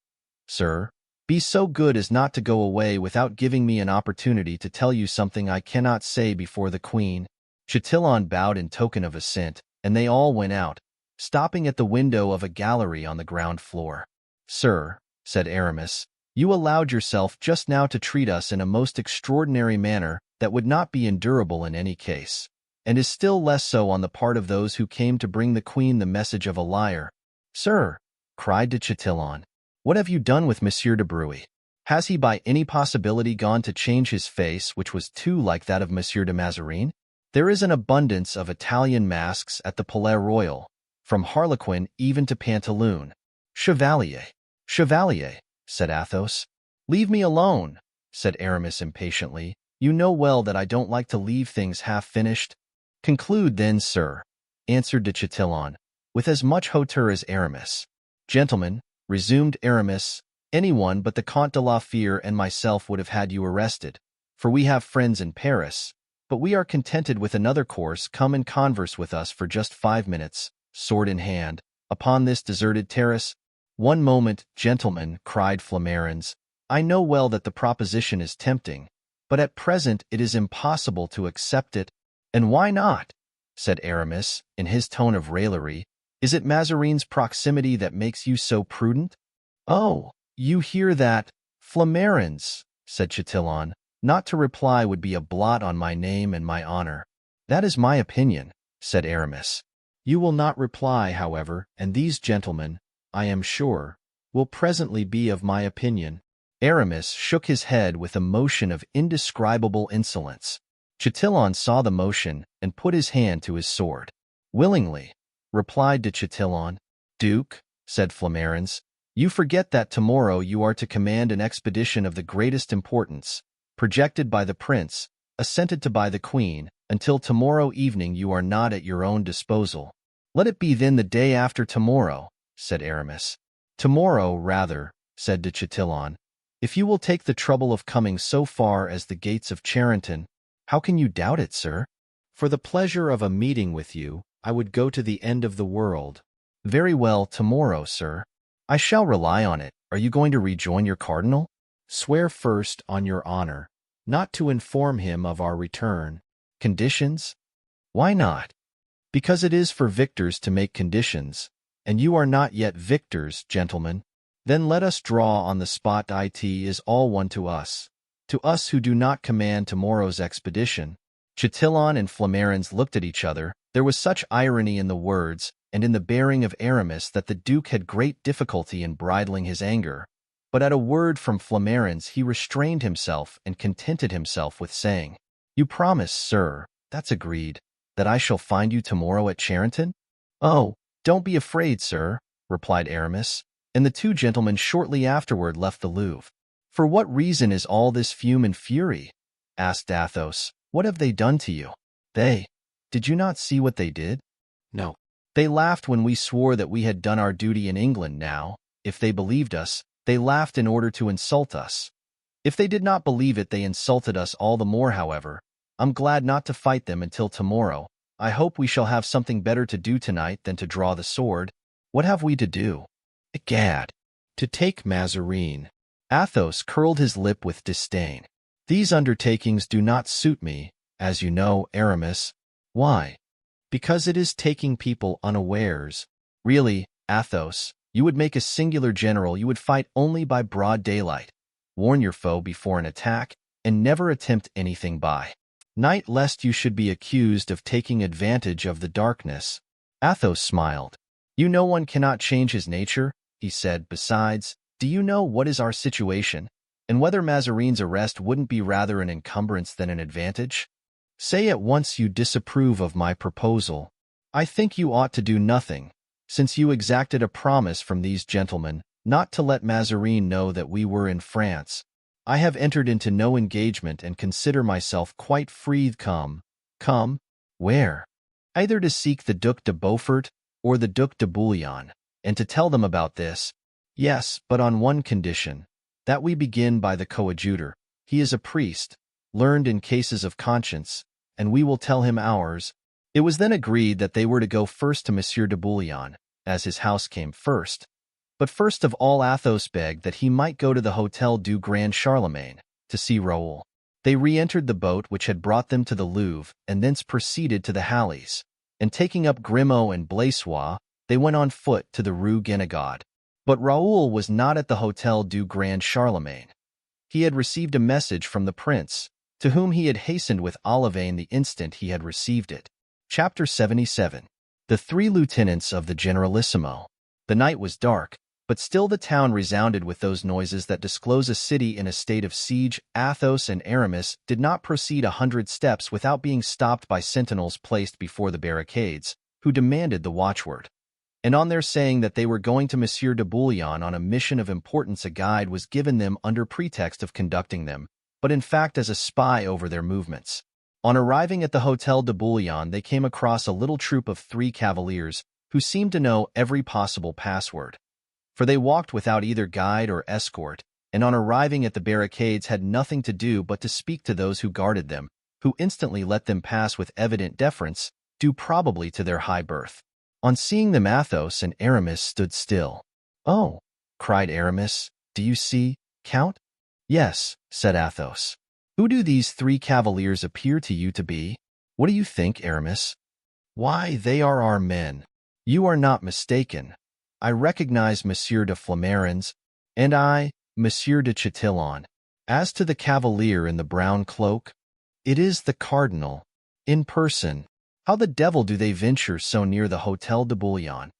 [SPEAKER 1] "Sir, be so good as not to go away without giving me an opportunity to tell you something I cannot say before the queen." Chatillon bowed in token of assent, and they all went out, stopping at the window of a gallery on the ground floor. "Sir," said Aramis, "you allowed yourself just now to treat us in a most extraordinary manner.
[SPEAKER 2] that would not be endurable in any case, and is still less so on the part of those who came to bring the queen the message of a liar. "Sir," cried de Chatillon, "what have you done with Monsieur de Bruy? Has he by any possibility gone to change his face, which was too like that of Monsieur de Mazarin? There is an abundance of Italian masks at the Palais Royal, from Harlequin even to Pantaloon." "Chevalier, Chevalier," said Athos. "Leave me alone," said Aramis impatiently. "You know well that I don't like to leave things half-finished." "Conclude then, sir," answered de Chatillon, with as much hauteur as Aramis. "Gentlemen," resumed Aramis, "anyone but the Comte de la Fere and myself would have had you arrested, for we have friends in Paris, but we are contented with another course. Come and converse with us for just 5 minutes, sword in hand, upon this deserted terrace." "One moment, gentlemen," cried Flamarens. "I know well that the proposition is tempting, but at present it is impossible to accept it." "And why not?" said Aramis, in his tone of raillery. "Is it Mazarin's proximity that makes you so prudent?" "Oh, you hear that, Flamarens," said Chatillon. "Not to reply would be a blot on my name and my honor." "That is my opinion," said Aramis. "You will not reply, however, and these gentlemen, I am sure, will presently be of my opinion." Aramis shook his head with a motion of indescribable insolence. Chatillon saw the motion and put his hand to his sword. "Willingly," replied de Chatillon. "Duke," said Flamarens, "you forget that tomorrow you are to command an expedition of the greatest importance, projected by the prince, assented to by the queen. Until tomorrow evening you are not at your own disposal." "Let it be then the day after tomorrow," said Aramis. "Tomorrow, rather," said de Chatillon. "If you will take the trouble of coming so far as the gates of Charenton." "How can you doubt it, sir? For the pleasure of a meeting with you, I would go to the end of the world." "Very well, tomorrow, sir. I shall rely on it. Are you going to rejoin your cardinal?" "Swear first on your honor not to inform him of our return." "Conditions?" "Why not?" "Because it is for victors to make conditions, and you are not yet victors, gentlemen. Then let us draw on the spot. It is all one to us who do not command tomorrow's expedition." Chatillon and Flamarens looked at each other. There was such irony in the words and in the bearing of Aramis that the Duke had great difficulty in bridling his anger, but at a word from Flamarens he restrained himself and contented himself with saying, "You promise, sir, that's agreed, that I shall find you tomorrow at Charenton?" "Oh, don't be afraid, sir," replied Aramis, and the two gentlemen shortly afterward left the Louvre. "For what reason is all this fume and fury?" asked Athos. "What have they done to you?" Did you not see what they did?"
[SPEAKER 3] "No."
[SPEAKER 2] "They laughed when we swore that we had done our duty in England. Now, if they believed us, they laughed in order to insult us. If they did not believe it, they insulted us all the more. However, I'm glad not to fight them until tomorrow. I hope we shall have something better to do tonight than to draw the sword." "What have we to do?"
[SPEAKER 3] "Egad, to take Mazarin."
[SPEAKER 2] Athos curled his lip with disdain. "These undertakings do not suit me, as you know, Aramis." "Why?"
[SPEAKER 3] "Because it is taking people unawares."
[SPEAKER 2] "Really, Athos, you would make a singular general. You would fight only by broad daylight, warn your foe before an attack, and never attempt anything by night, lest you should be accused of taking advantage of the darkness." Athos smiled. "You know one cannot change his nature," he said. "Besides, do you know what is our situation, and whether Mazarin's arrest wouldn't be rather an encumbrance than an advantage? Say at once you disapprove of my proposal. I think you ought to do nothing, since you exacted a promise from these gentlemen not to let Mazarin know that we were in France. I have entered into no engagement and consider myself quite free. Come. Where? Either to seek the Duc de Beaufort or the Duc de Bouillon, and to tell them about this. Yes, but on one condition, that we begin by the Coadjuteur. He is a priest, learned in cases of conscience, and we will tell him ours." It was then agreed that they were to go first to Monsieur de Bouillon, as his house came first. But first of all Athos begged that he might go to the Hôtel du Grand Charlemagne, to see Raoul. They re-entered the boat which had brought them to the Louvre, and thence proceeded to the Halles, and taking up Grimaud and Blaisois, they went on foot to the Rue Guénégaud. But Raoul was not at the Hôtel du Grand Charlemagne. He had received a message from the prince,
[SPEAKER 1] to whom he had hastened with LVIII the instant he had received it. Chapter 77. The three lieutenants of the Generalissimo. The night was dark, but still the town resounded with those noises that disclose a city in a state of siege. Athos and Aramis did not proceed 100 steps without being stopped by sentinels placed before the barricades, who demanded the watchword. And on their saying that they were going to Monsieur de Bouillon on a mission of importance, a guide was given them under pretext of conducting them, but in fact as a spy over their movements. On arriving at the Hôtel de Bouillon, they came across a little troop of 3 cavaliers who seemed to know every possible password. For they walked without either guide or escort, and on arriving at the barricades had nothing to do but to speak to those who guarded them, who instantly let them pass with evident deference, due probably to their high birth. On seeing them, Athos and Aramis stood still. "Oh," cried Aramis, "do you see, Count?" "Yes," said Athos. "Who do these 3 cavaliers appear to you to be?" "What do you think, Aramis?" "Why, they are our men." "You are not mistaken. I recognize Monsieur de Flamarens, and I, Monsieur de Chatillon. As to the cavalier in the brown cloak, it is the cardinal, in person. How the devil do they venture so near the Hôtel de Bouillon?"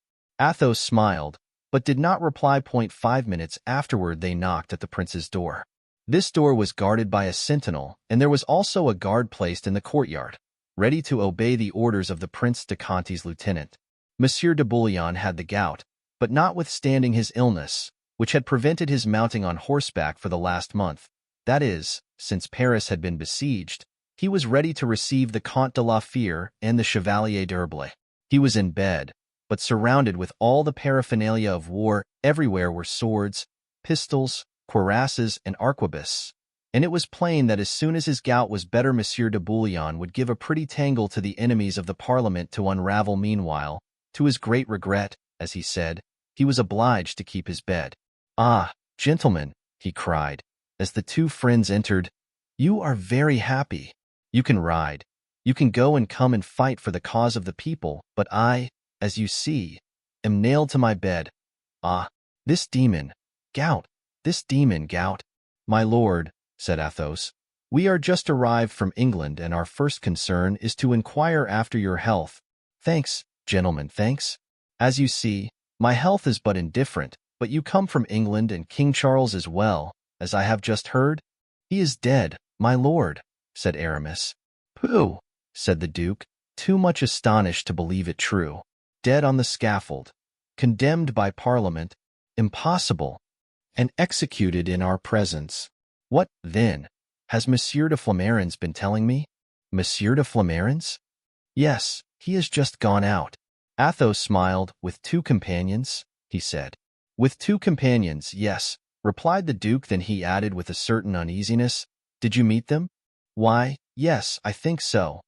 [SPEAKER 1] Athos smiled, but did not reply. 5 minutes afterward they knocked at the prince's door. This door was guarded by a sentinel, and there was also a guard placed in the courtyard, ready to obey the orders of the Prince de Conti's lieutenant. Monsieur de Bouillon had the gout, but notwithstanding his illness, which had prevented his mounting on horseback for the last month, that is, since Paris had been besieged, he was ready to receive the Comte de la Fère and the Chevalier d'Herblay. He was in bed, but surrounded with all the paraphernalia of war. Everywhere were swords, pistols, cuirasses, and arquebuses, and it was plain that as soon as his gout was better, Monsieur de Bouillon would give a pretty tangle to the enemies of the Parliament to unravel. Meanwhile, to his great regret, as he said, he was obliged to keep his bed. "Ah, gentlemen," he cried, as the 2 friends entered, "you are very happy. You can ride. You can go and come and fight for the cause of the people, but I, as you see, am nailed to my bed. Ah, this demon, gout, this demon, gout." "My lord," said Athos, "we are just arrived from England, and our first concern is to inquire after your health." "Thanks, gentlemen, thanks. As you see, my health is but indifferent, but you come from England and King Charles as well, as I have just heard." "He is dead, my lord," said Aramis. "Pooh," said the duke, too much astonished to believe it true. "Dead on the scaffold, condemned by Parliament, impossible, and executed in our presence." "What, then, has Monsieur de Flamarens been telling me?" "Monsieur de Flamarens?" "Yes, he has just gone out." Athos smiled. "With 2 companions?" he said. "With 2 companions, yes," replied the duke. Then he added with a certain uneasiness, "Did you meet them?" "Why, yes, I think so."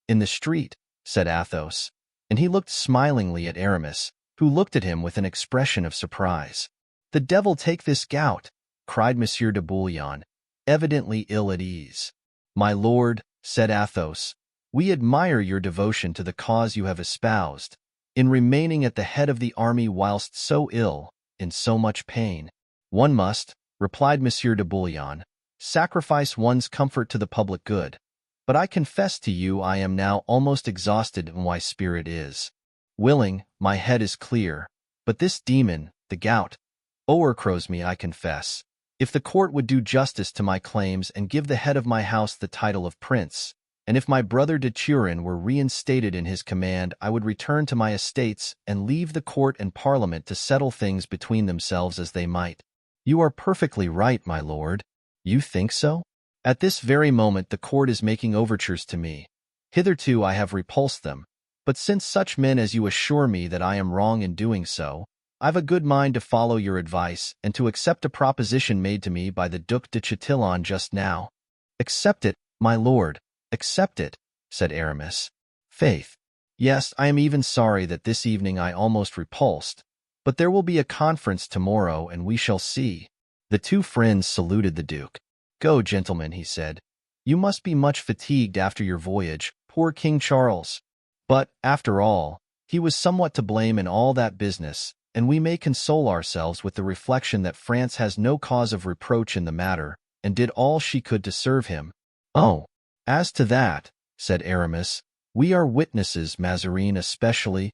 [SPEAKER 1] "In the street?" said Athos, and he looked smilingly at Aramis, who looked at him with an expression of surprise. "The devil take this gout!" cried Monsieur de Bouillon, evidently ill at ease. "My lord," said Athos, "we admire your devotion to the cause you have espoused, in remaining at the head of the army whilst so ill, in so much pain." "One must," replied Monsieur de Bouillon, "sacrifice one's comfort to the public good. But I confess to you I am now almost exhausted, and my spirit is willing, my head is clear, but this demon, the gout, o'ercrows me, I confess. If the court would do justice to my claims and give the head of my house the title of prince, and if my brother de Turenne were reinstated in his command, I would return to my estates and leave the court and Parliament to settle things between themselves as they might." "You are perfectly right, my lord." "You think so?" "At this very moment the court is making overtures to me. Hitherto I have repulsed them, but since such men as you assure me that I am wrong in doing so, I've a good mind to follow your advice and to accept a proposition made to me by the Duc de Chatillon just now." "Accept it, my lord, accept it," said Aramis. "Faith, yes, I am even sorry that this evening I almost repulsed, but there will be a conference tomorrow, and we shall see." The 2 friends saluted the duke. "Go, gentlemen," he said. "You must be much fatigued after your voyage, poor King Charles. But, after all, he was somewhat to blame in all that business, and we may console ourselves with the reflection that France has no cause of reproach in the matter, and did all she could to serve him.
[SPEAKER 2] "Oh, as to that," said Aramis, "we are witnesses, Mazarin especially.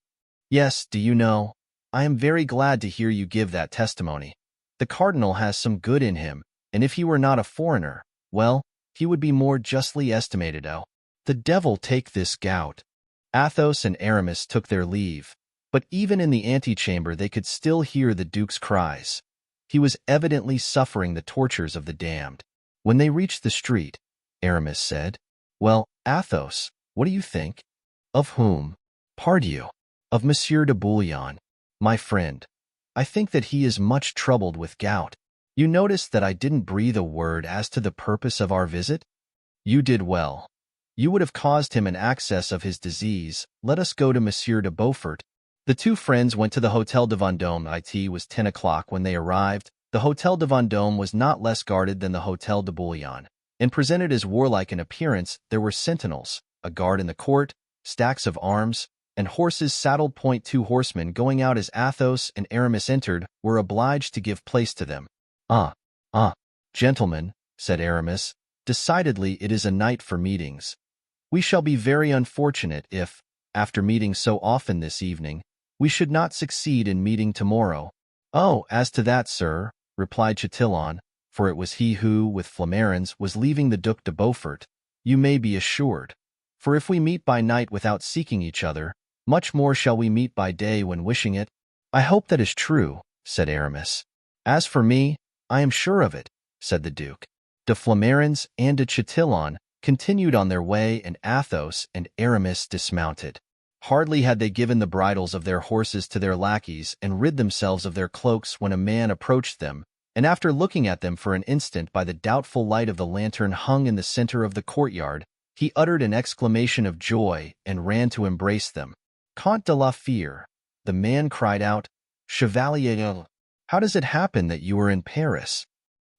[SPEAKER 2] Yes, do you know, I am very glad to hear you give that testimony. The cardinal has some good in him, and if he were not a foreigner, well, he would be more justly estimated. Oh, the devil take this gout." Athos and Aramis took their leave, but even in the antechamber they could still hear the duke's cries. He was evidently suffering the tortures of the damned. When they reached the street, Aramis said, "Well, Athos, what do you think?" "Of whom?" "Pardieu, of Monsieur de Bouillon, my friend. I think that he is much troubled with gout. You noticed that I didn't breathe a word as to the purpose of our visit? You did well. You would have caused him an access of his disease. Let us go to Monsieur de Beaufort." The two friends went to the Hôtel de Vendôme. It was 10 o'clock when they arrived. The Hôtel de Vendôme was not less guarded than the Hôtel de Bouillon, and presented as warlike in appearance. There were sentinels, a guard in the court, stacks of arms, and horses saddled. Two horsemen going out as Athos and Aramis entered were obliged to give place to them. Gentlemen," said Aramis, "decidedly it is a night for meetings. We shall be very unfortunate if, after meeting so often this evening, we should not succeed in meeting tomorrow." "Oh, as to that, sir," replied Chatillon, for it was he who, with Flamarens, was leaving the Duc de Beaufort, "you may be assured. For if we meet by night without seeking each other, much more shall we meet by day when wishing it." "I hope that is true," said Aramis. "As for me, I am sure of it," said the duke. De Flamarens and de Chatillon continued on their way, and Athos and Aramis dismounted. Hardly had they given the bridles of their horses to their lackeys and rid themselves of their cloaks when a man approached them, and after looking at them for an instant by the doubtful light of the lantern hung in the center of the courtyard, he uttered an exclamation of joy and ran to embrace them. "Comte de la Fère," the man cried out, "Chevalier, how does it happen that you are in Paris?"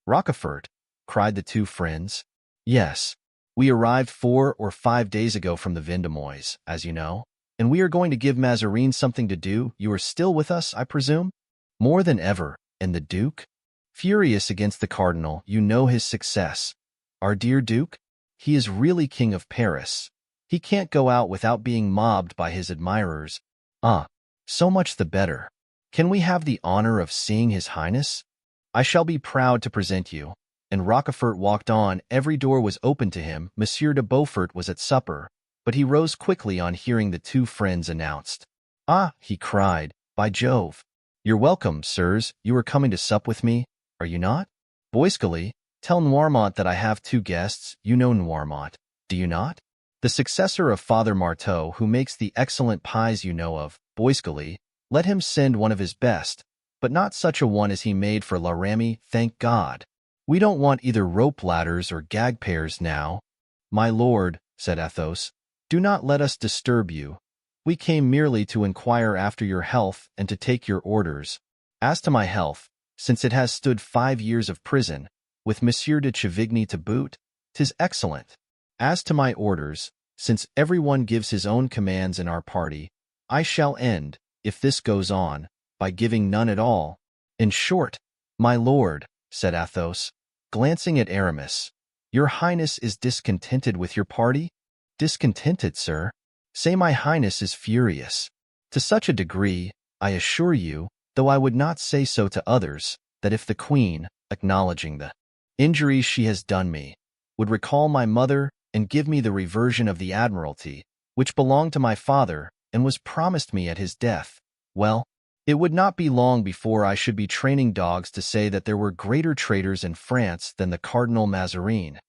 [SPEAKER 2] "Rochefort," cried the two friends. "Yes, we arrived 4 or 5 days ago from the Vendomois, as you know, and we are going to give Mazarin something to do. You are still with us, I presume?" "More than ever. And the duke?" "Furious against the cardinal. You know his success. Our dear duke? He is really king of Paris. He can't go out without being mobbed by his admirers." "Ah, so much the better. Can we have the honor of seeing his highness?" "I shall be proud to present you." And Rochefort walked on. Every door was open to him. Monsieur de Beaufort was at supper, but he rose quickly on hearing the two friends announced. "Ah," he cried, "by Jove! You're welcome, sirs. You are coming to sup with me, are you not? Boisgoli, tell Noirmont that I have 2 guests. You know Noirmont, do you not? The successor of Father Marteau, who makes the excellent pies you know of. Boisgoli, let him send one of his best, but not such a one as he made for La Ramee, thank God. We don't want either rope ladders or gag pears now." "My lord," said Athos, "do not let us disturb you. We came merely to inquire after your health and to take your orders. As to my health, since it has stood 5 years of prison, with Monsieur de Chavigny to boot, 'tis excellent. As to my orders, since everyone gives his own commands in our party, I shall end, if this goes on, by giving none at all. In short, my lord," said Athos, glancing at Aramis, "your highness is discontented with your party?" "Discontented, sir? Say my highness is furious. To such a degree, I assure you, though I would not say so to others, that if the queen, acknowledging the injuries she has done me, would recall my mother and give me the reversion of the admiralty, which belonged to my father and was promised me at his death, well, it would not be long before I should be training dogs to say that there were greater traitors in France than the Cardinal Mazarin."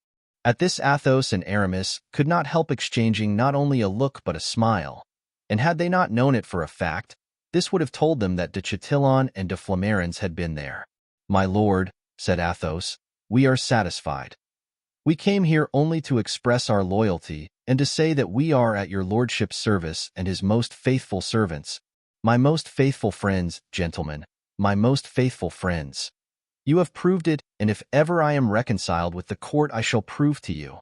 [SPEAKER 2] At this Athos and Aramis could not help exchanging not only a look but a smile, and had they not known it for a fact, this would have told them that de Chatillon and de Flamarens had been there. "My lord," said Athos, "we are satisfied. We came here only to express our loyalty and to say that we are at your lordship's service and his most faithful servants. My most faithful friends, gentlemen, my most faithful friends. You have proved it, and if ever I am reconciled with the court I shall prove to you.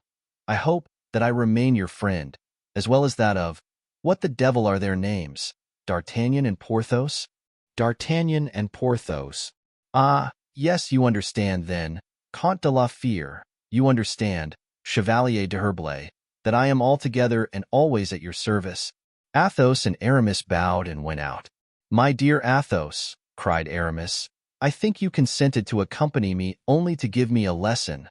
[SPEAKER 2] I hope that I remain your friend, as well as that of, what the devil are their names? D'Artagnan and Porthos?" "D'Artagnan and Porthos." "Ah, yes, you understand then. Comte de la Fère, you understand.
[SPEAKER 1] Chevalier de Herblay, that I am altogether and always at your service." Athos and Aramis bowed and went out. "My dear Athos," cried Aramis, "I think you consented to accompany me only to give me a lesson.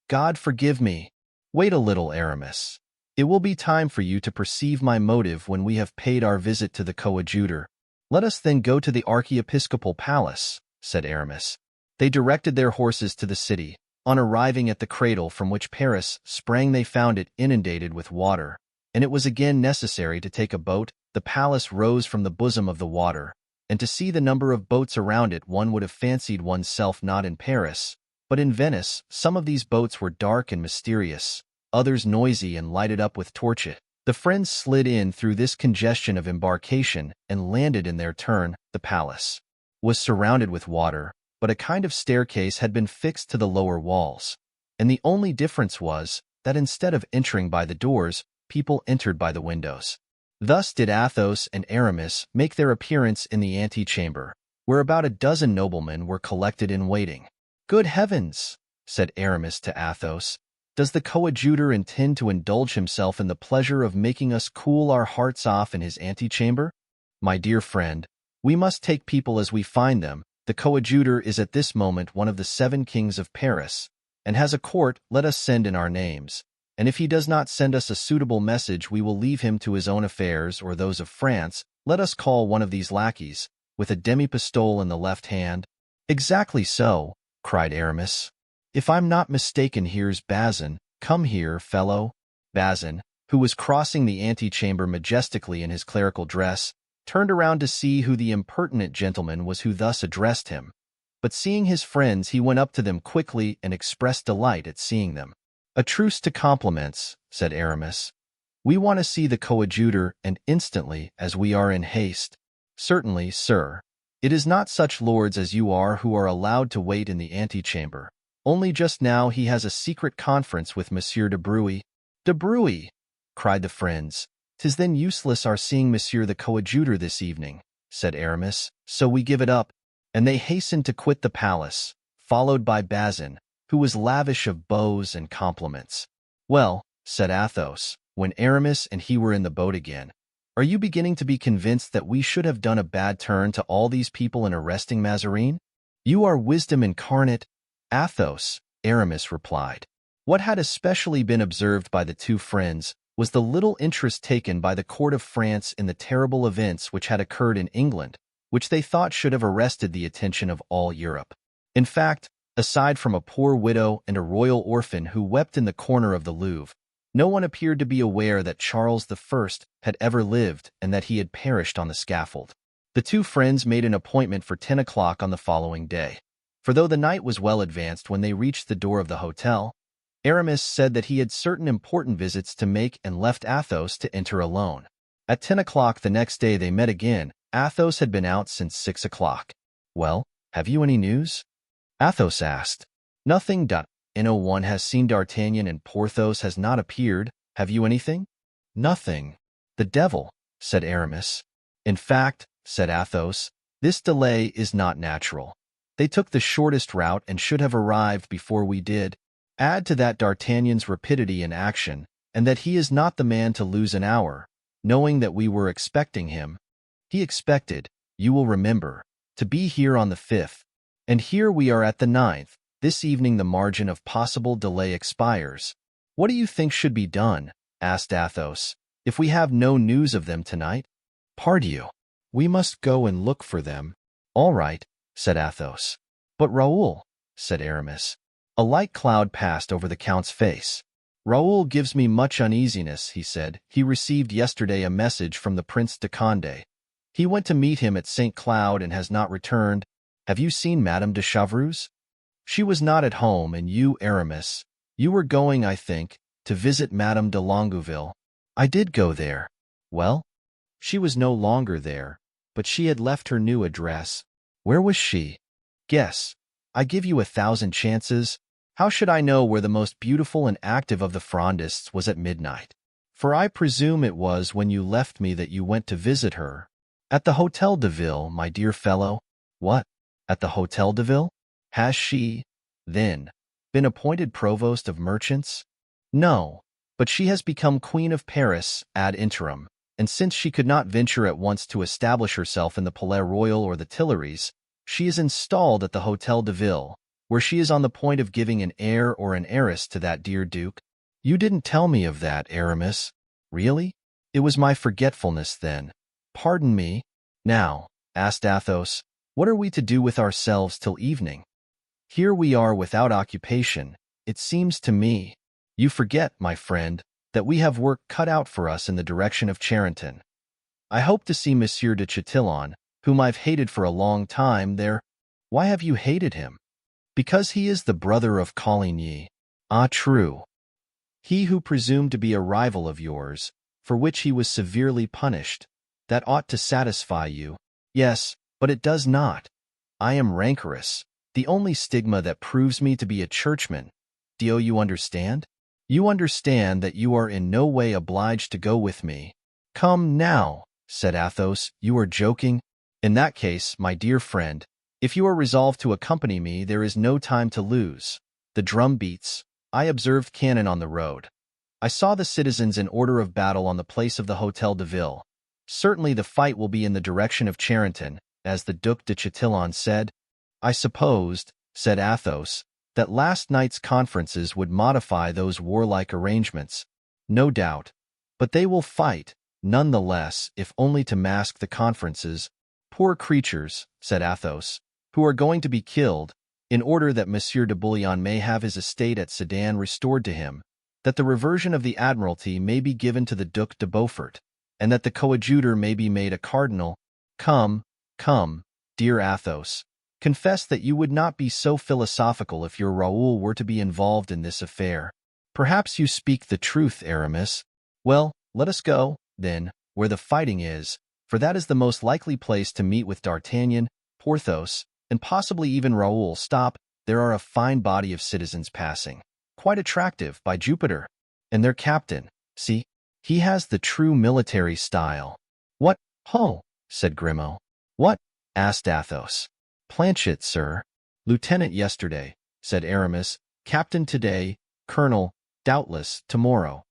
[SPEAKER 1] God forgive me." "Wait a little, Aramis. It will be time for you to perceive my motive when we have paid our visit to the Coadjuteur. Let us then go to the archiepiscopal palace," said Aramis. They directed their horses to the city. On arriving at the cradle from which Paris sprang, they found it inundated with water, and it was again necessary to take a boat. The palace rose from the bosom of the water, and to see the number of boats around it one would have fancied oneself not in Paris, but in Venice. Some of these boats were dark and mysterious, others noisy and lighted up with torches. The friends slid in through this congestion of embarkation and landed in their turn. The palace was surrounded with water, but a kind of staircase had been fixed to the lower walls, and the only difference was that instead of entering by the doors, people entered by the windows. Thus did Athos and Aramis make their appearance in the antechamber, where about a dozen noblemen were collected in waiting. "Good heavens!" said Aramis to Athos. "Does the Coadjutor intend to indulge himself in the pleasure of making us cool our hearts off in his antechamber? My dear friend, we must take people as we find them. The Coadjutor is at this moment one of the 7 kings of Paris, and has a court. Let us send in our names, and if he does not send us a suitable message, we will leave him to his own affairs or those of France. Let us call one of these lackeys, with a demi-pistole in the left hand." "Exactly so," cried Aramis. "If I'm not mistaken, here's Bazin. Come here, fellow." Bazin, who was crossing the antechamber majestically in his clerical dress, turned around to see who the impertinent gentleman was who thus addressed him. But seeing his friends, he went up to them quickly and expressed delight at seeing them. "A truce to compliments," said Aramis. "We want to see the Coadjutor, and instantly, as we are in haste." "Certainly, sir. It is not such lords as you are who are allowed to wait in the antechamber. Only just now he has a secret conference with Monsieur de Bruy." "De Bruy!" cried the friends. "'Tis then useless our seeing Monsieur the Coadjutor this evening," said Aramis, "so we give it up." And they hastened to quit the palace, followed by Bazin, who was lavish of bows and compliments. "Well," said Athos, when Aramis and he were in the boat again, "are you beginning to be convinced that we should have done a bad turn to all these people in arresting Mazarin?" "You are wisdom incarnate, Athos," Aramis replied. What had especially been observed by the two friends was the little interest taken by the court of France in the terrible events which had occurred in England, which they thought should have arrested the attention of all Europe. In fact, aside from a poor widow and a royal orphan who wept in the corner of the Louvre, no one appeared to be aware that Charles I had ever lived and that he had perished on the scaffold. The two friends made an appointment for 10 o'clock on the following day, for though the night was well advanced when they reached the door of the hotel, Aramis said that he had certain important visits to make and left Athos to enter alone. At 10 o'clock the next day they met again. Athos had been out since 6 o'clock. "Well, have you any news?" Athos asked. "Nothing. No one has seen D'Artagnan and Porthos has not appeared. Have you anything?" "Nothing." "The devil," said Aramis. "In fact," said Athos, "this delay is not natural. They took the shortest route and should have arrived before we did. Add to that D'Artagnan's rapidity in action, and that he is not the man to lose an hour, knowing that we were expecting him. He expected, you will remember, to be here on the 5th, and here we are at the 9th. This evening the margin of possible delay expires. What do you think should be done?" asked Athos, "if we have no news of them tonight?" "Pardieu, we must go and look for them." "All right," said Athos. "But Raoul," said Aramis. A light cloud passed over the Count's face. "Raoul gives me much uneasiness," he said. "He received yesterday a message from the Prince de Condé. He went to meet him at St. Cloud and has not returned. Have you seen Madame de Chevreuse?" "She was not at home, and you, Aramis, you were going, I think, to visit Madame de Longueville." "I did go there." "Well?" "She was no longer there, but she had left her new address." "Where was she?" "Guess. I give you 1,000 chances. How should I know where the most beautiful and active of the Frondists was at midnight? For I presume it was when you left me that you went to visit her." "At the Hôtel de Ville, my dear fellow." "What? At the Hôtel de Ville? Has she, then, been appointed provost of merchants?" No, but she has become Queen of Paris ad interim, and since she could not venture at once to establish herself in the Palais Royal or the Tuileries, she is installed at the Hôtel de Ville, where she is on the point of giving an heir or an heiress to that dear duke. You didn't tell me of that, Aramis. Really? It was my forgetfulness then. Pardon me. Now, asked Athos, what are we to do with ourselves till evening? Here we are without occupation, it seems to me. You forget, my friend, that we have work cut out for us in the direction of Charenton. I hope to see Monsieur de Chatillon, whom I've hated for a long time there. Why have you hated him? Because he is the brother of Coligny. Ah, true. He who presumed to be a rival of yours, for which he was severely punished. That ought to satisfy you. Yes, but it does not. I am rancorous, the only stigma that proves me to be a churchman. Do you understand? You understand that you are in no way obliged to go with me. Come now, said Athos, you are joking. In that case, my dear friend, if you are resolved to accompany me, there is no time to lose. The drum beats. I observed cannon on the road. I saw the citizens in order of battle on the place of the Hôtel de Ville. Certainly the fight will be in the direction of Charenton, as the Duc de Chatillon said. I supposed, said Athos, that last night's conferences would modify those warlike arrangements. No doubt. But they will fight, none the less, if only to mask the conferences. Poor creatures, said Athos, who are going to be killed, in order that Monsieur de Bouillon may have his estate at Sedan restored to him, that the reversion of the Admiralty may be given to the Duc de Beaufort, and that the Coadjuteur may be made a cardinal. Come, dear Athos, confess that you would not be so philosophical if your Raoul were to be involved in this affair. Perhaps you speak the truth, Aramis. Well, let us go, then, where the fighting is, for that is the most likely place to meet with D'Artagnan, Porthos, and possibly even Raoul. Stop, there are a fine body of citizens passing. Quite attractive, by Jupiter. And their captain, see, he has the true military style. What? Ho, said Grimaud. What? Asked Athos. Planchet, sir. Lieutenant yesterday, said Aramis. Captain today, colonel, doubtless, tomorrow.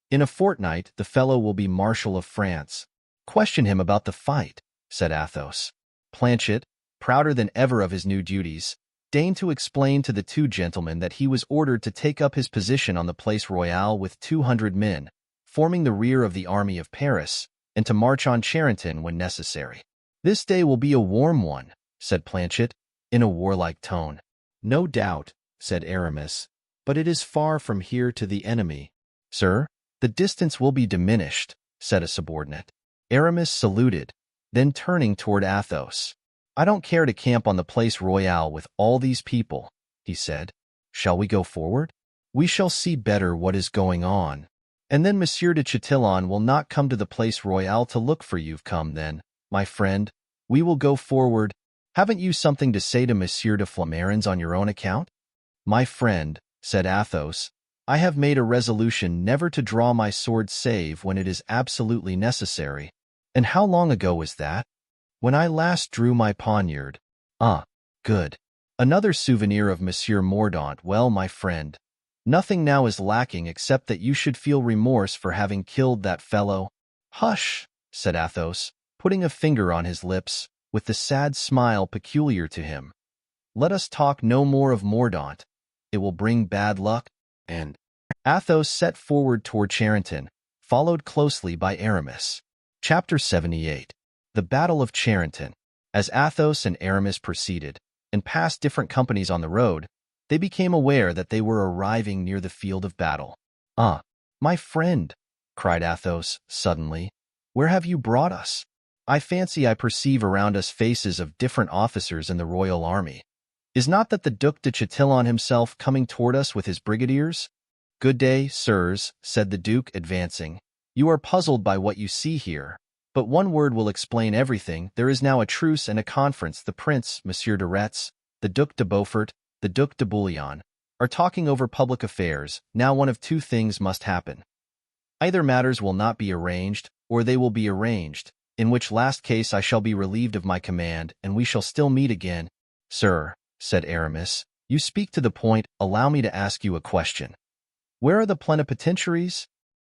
[SPEAKER 1] In a fortnight, the fellow will be Marshal of France. Question him about the fight, said Athos. Planchet, prouder than ever of his new duties, deigned to explain to the two gentlemen that he was ordered to take up his position on the Place Royale with 200 men, forming the rear of the army of Paris, and to march on Charenton when necessary. This day will be a warm one, said Planchet, in a warlike tone. No doubt, said Aramis, but it is far from here to the enemy. Sir, the distance will be diminished, said a subordinate. Aramis saluted, then turning toward Athos. I don't care to camp on the Place Royale with all these people, he said. Shall we go forward? We shall see better what is going on. And then Monsieur de Chatillon will not come to the Place Royale to look for you. Come then, my friend, we will go forward. Haven't you something to say to Monsieur de Flamarens on your own account? My friend, said Athos, I have made a resolution never to draw my sword save when it is absolutely necessary. And how long ago was that? When I last drew my poniard. Ah, good. Another souvenir of Monsieur Mordaunt. Well, my friend, nothing now is lacking except that you should feel remorse for having killed that fellow. Hush, said Athos, putting a finger on his lips, with the sad smile peculiar to him. Let us talk no more of Mordaunt. It will bring bad luck. And Athos set forward toward Charenton, followed closely by Aramis. Chapter 78. The Battle of Charenton. As Athos and Aramis proceeded, and passed different companies on the road, they became aware that they were arriving near the field of battle. Ah, my friend, cried Athos suddenly, where have you brought us? I fancy I perceive around us faces of different officers in the royal army. Is not that the Duc de Chatillon himself coming toward us with his brigadiers? Good day, sirs, said the Duke, advancing. You are puzzled by what you see here, but one word will explain everything. There is now a truce and a conference. The Prince, Monsieur de Retz, the Duc de Beaufort, the Duc de Bouillon, are talking over public affairs. Now one of two things must happen. Either matters will not be arranged, or they will be arranged, in which last case I shall be relieved of my command, and we shall still meet again. Sir, said Aramis, you speak to the point. Allow me to ask you a question. Where are the plenipotentiaries?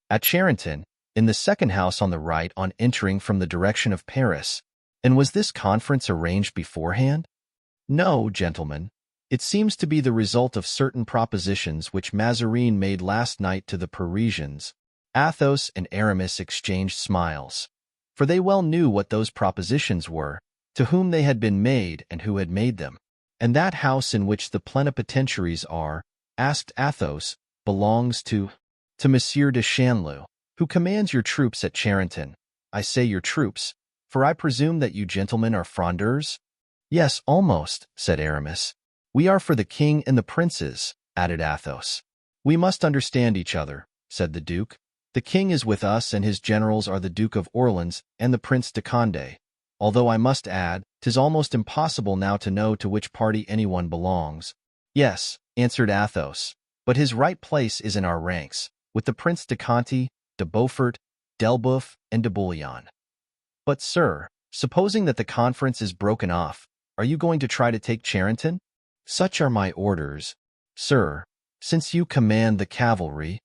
[SPEAKER 1] At Charenton, in the second house on the right on entering from the direction of Paris. And was this conference arranged beforehand? No, gentlemen. It seems to be the result of certain propositions which Mazarin made last night to the Parisians. Athos and Aramis exchanged smiles, for they well knew what those propositions were, to whom they had been made and who had made them. And that house in which the plenipotentiaries are, asked Athos, belongs to Monsieur de Chanleu, who commands your troops at Charenton. I say your troops, for I presume that you gentlemen are frondeurs? Yes, almost, said Aramis. We are for the king and the princes, added Athos. We must understand each other, said the duke. The king is with us, and his generals are the Duke of Orleans and the Prince de Condé. Although I must add, 'tis almost impossible now to know to which party anyone belongs. Yes, answered Athos, but his right place is in our ranks, with the Prince de Conti, de Beaufort, d'Elbeuf, and de Bouillon. But, sir, supposing that the conference is broken off, are you going to try to take Charenton? Such are my orders, sir, since you command the cavalry.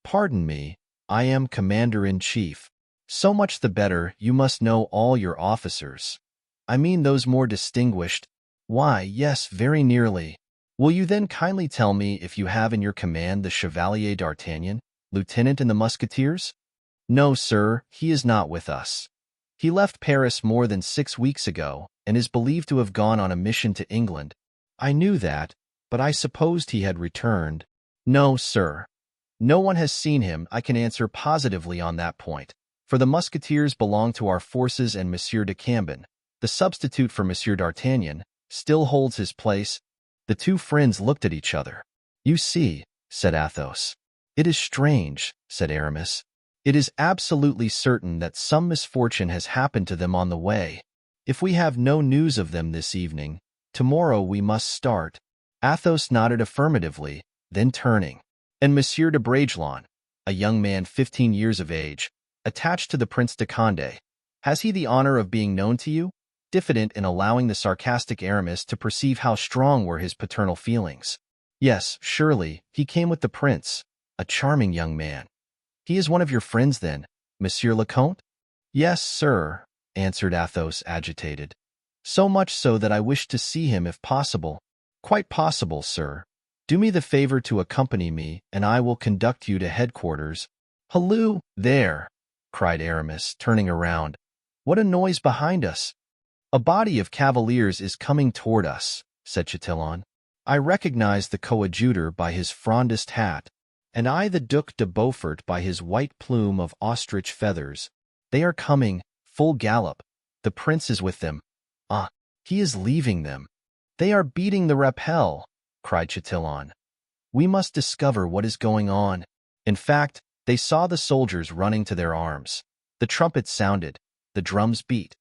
[SPEAKER 1] Pardon me, I am commander-in-chief. So much the better, you must know all your officers. I mean those more distinguished. Why, yes, very nearly. Will you then kindly tell me if you have in your command the Chevalier d'Artagnan, lieutenant in the Musketeers? No, sir, he is not with us. He left Paris more than 6 weeks ago, and is believed to have gone on a mission to England. I knew that, but I supposed he had returned. No, sir. No one has seen him. I can answer positively on that point, for the Musketeers belong to our forces, and Monsieur de Cambon, the substitute for Monsieur d'Artagnan, still holds his place. The two friends looked at each other. You see, said Athos. It is strange, said Aramis. It is absolutely certain that some misfortune has happened to them on the way. If we have no news of them this evening, tomorrow we must start. Athos nodded affirmatively, then turning. And Monsieur de Bragelonne, a young man 15 years of age, attached to the Prince de Condé, has he the honor of being known to you? Diffident in allowing the sarcastic Aramis to perceive how strong were his paternal feelings. Yes, surely, he came with the prince, a charming young man. He is one of your friends, then, Monsieur le Comte? Yes, sir, answered Athos, agitated. So much so that I wish to see him if possible. Quite possible, sir. Do me the favor to accompany me, and I will conduct you to headquarters. Halloo, there, cried Aramis, turning around. What a noise behind us! A body of cavaliers is coming toward us, said Chatillon. I recognize the Coadjuteur by his frondist hat, and I the Duc de Beaufort by his white plume of ostrich feathers. They are coming, full gallop. The prince is with them. Ah, he is leaving them. They are beating the rappel, cried Chatillon. We must discover what is going on. In fact, they saw the soldiers running to their arms. The trumpets sounded. The drums beat.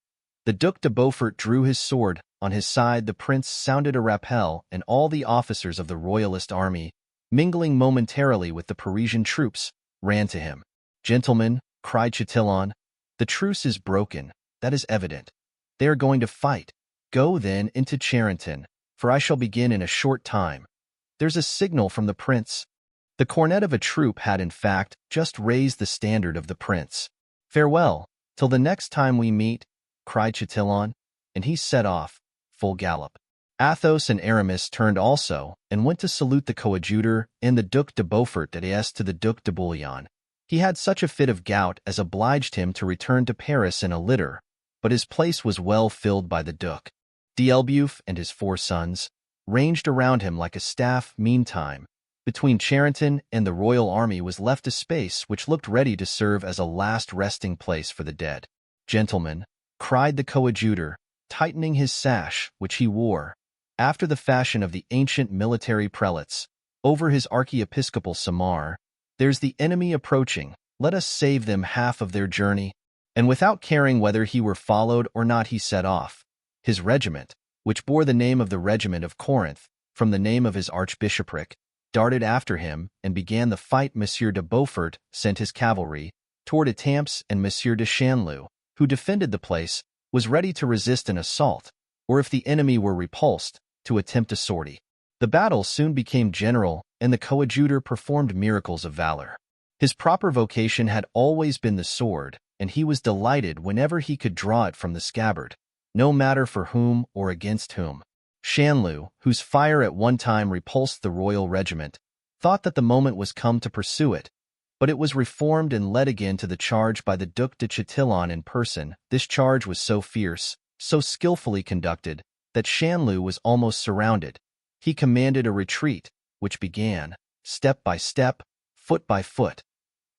[SPEAKER 1] The Duc de Beaufort drew his sword. On his side the prince sounded a rappel, and all the officers of the royalist army, mingling momentarily with the Parisian troops, ran to him. Gentlemen, cried Chatillon, the truce is broken. That is evident. They are going to fight. Go, then, into Charenton, for I shall begin in a short time. There's a signal from the prince. The cornet of a troop had, in fact, just raised the standard of the prince. Farewell, till the next time we meet, cried Chatillon, and he set off, full gallop. Athos and Aramis turned also, and went to salute the Coadjuteur and the Duc de Beaufort to the Duc de Bouillon. He had such a fit of gout as obliged him to return to Paris in a litter, but his place was well filled by the Duc. D'Elbeuf and his 4 sons, ranged around him like a staff. Meantime, between Charenton and the royal army was left a space which looked ready to serve as a last resting place for the dead. Gentlemen, cried the Coadjuteur, tightening his sash, which he wore, after the fashion of the ancient military prelates, over his archiepiscopal samar, there's the enemy approaching, let us save them half of their journey. And without caring whether he were followed or not, he set off. His regiment, which bore the name of the Regiment of Corinth, from the name of his archbishopric, darted after him and began the fight. Monsieur de Beaufort sent his cavalry toward Étampes, and Monsieur de Chanleu, who defended the place, was ready to resist an assault, or if the enemy were repulsed, to attempt a sortie. The battle soon became general, and the coadjutor performed miracles of valor. His proper vocation had always been the sword, and he was delighted whenever he could draw it from the scabbard, no matter for whom or against whom. Chanleu, whose fire at one time repulsed the royal regiment, thought that the moment was come to pursue it, but it was reformed and led again to the charge by the Duc de Chatillon in person. This charge was so fierce, so skillfully conducted, that Chanleu was almost surrounded. He commanded a retreat, which began, step by step, foot by foot.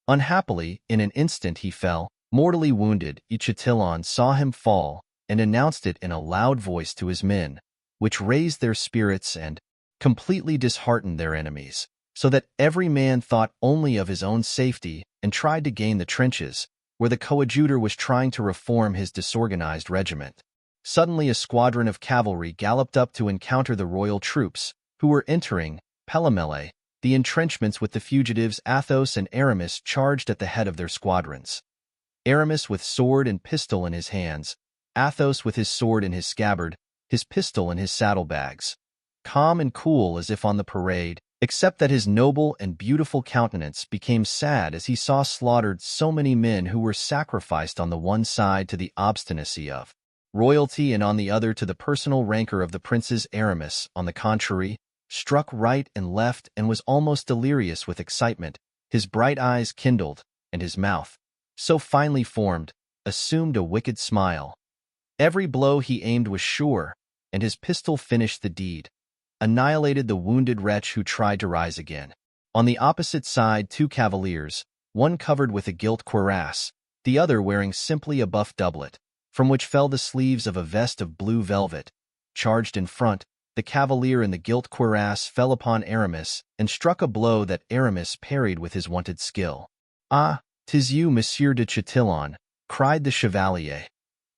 [SPEAKER 1] Unhappily, in an instant he fell, mortally wounded. Chatillon saw him fall, and announced it in a loud voice to his men, which raised their spirits and completely disheartened their enemies, so that every man thought only of his own safety and tried to gain the trenches, where the coadjutor was trying to reform his disorganized regiment. Suddenly a squadron of cavalry galloped up to encounter the royal troops, who were entering, pell-mell, the entrenchments with the fugitives. Athos and Aramis charged at the head of their squadrons. Aramis with sword and pistol in his hands, Athos with his sword in his scabbard, his pistol in his saddlebags. Calm and cool as if on the parade, except that his noble and beautiful countenance became sad as he saw slaughtered so many men who were sacrificed on the one side to the obstinacy of royalty and on the other to the personal rancor of the princes. Aramis, on the contrary, struck right and left and was almost delirious with excitement. His bright eyes kindled, and his mouth, so finely formed, assumed a wicked smile. Every blow he aimed was sure, and his pistol finished the deed, annihilated the wounded wretch who tried to rise again. On the opposite side, two cavaliers, one covered with a gilt cuirass, the other wearing simply a buff doublet, from which fell the sleeves of a vest of blue velvet, charged in front. The cavalier in the gilt cuirass fell upon Aramis and struck a blow that Aramis parried with his wonted skill. "Ah, 'tis you, Monsieur de Chatillon," cried the chevalier.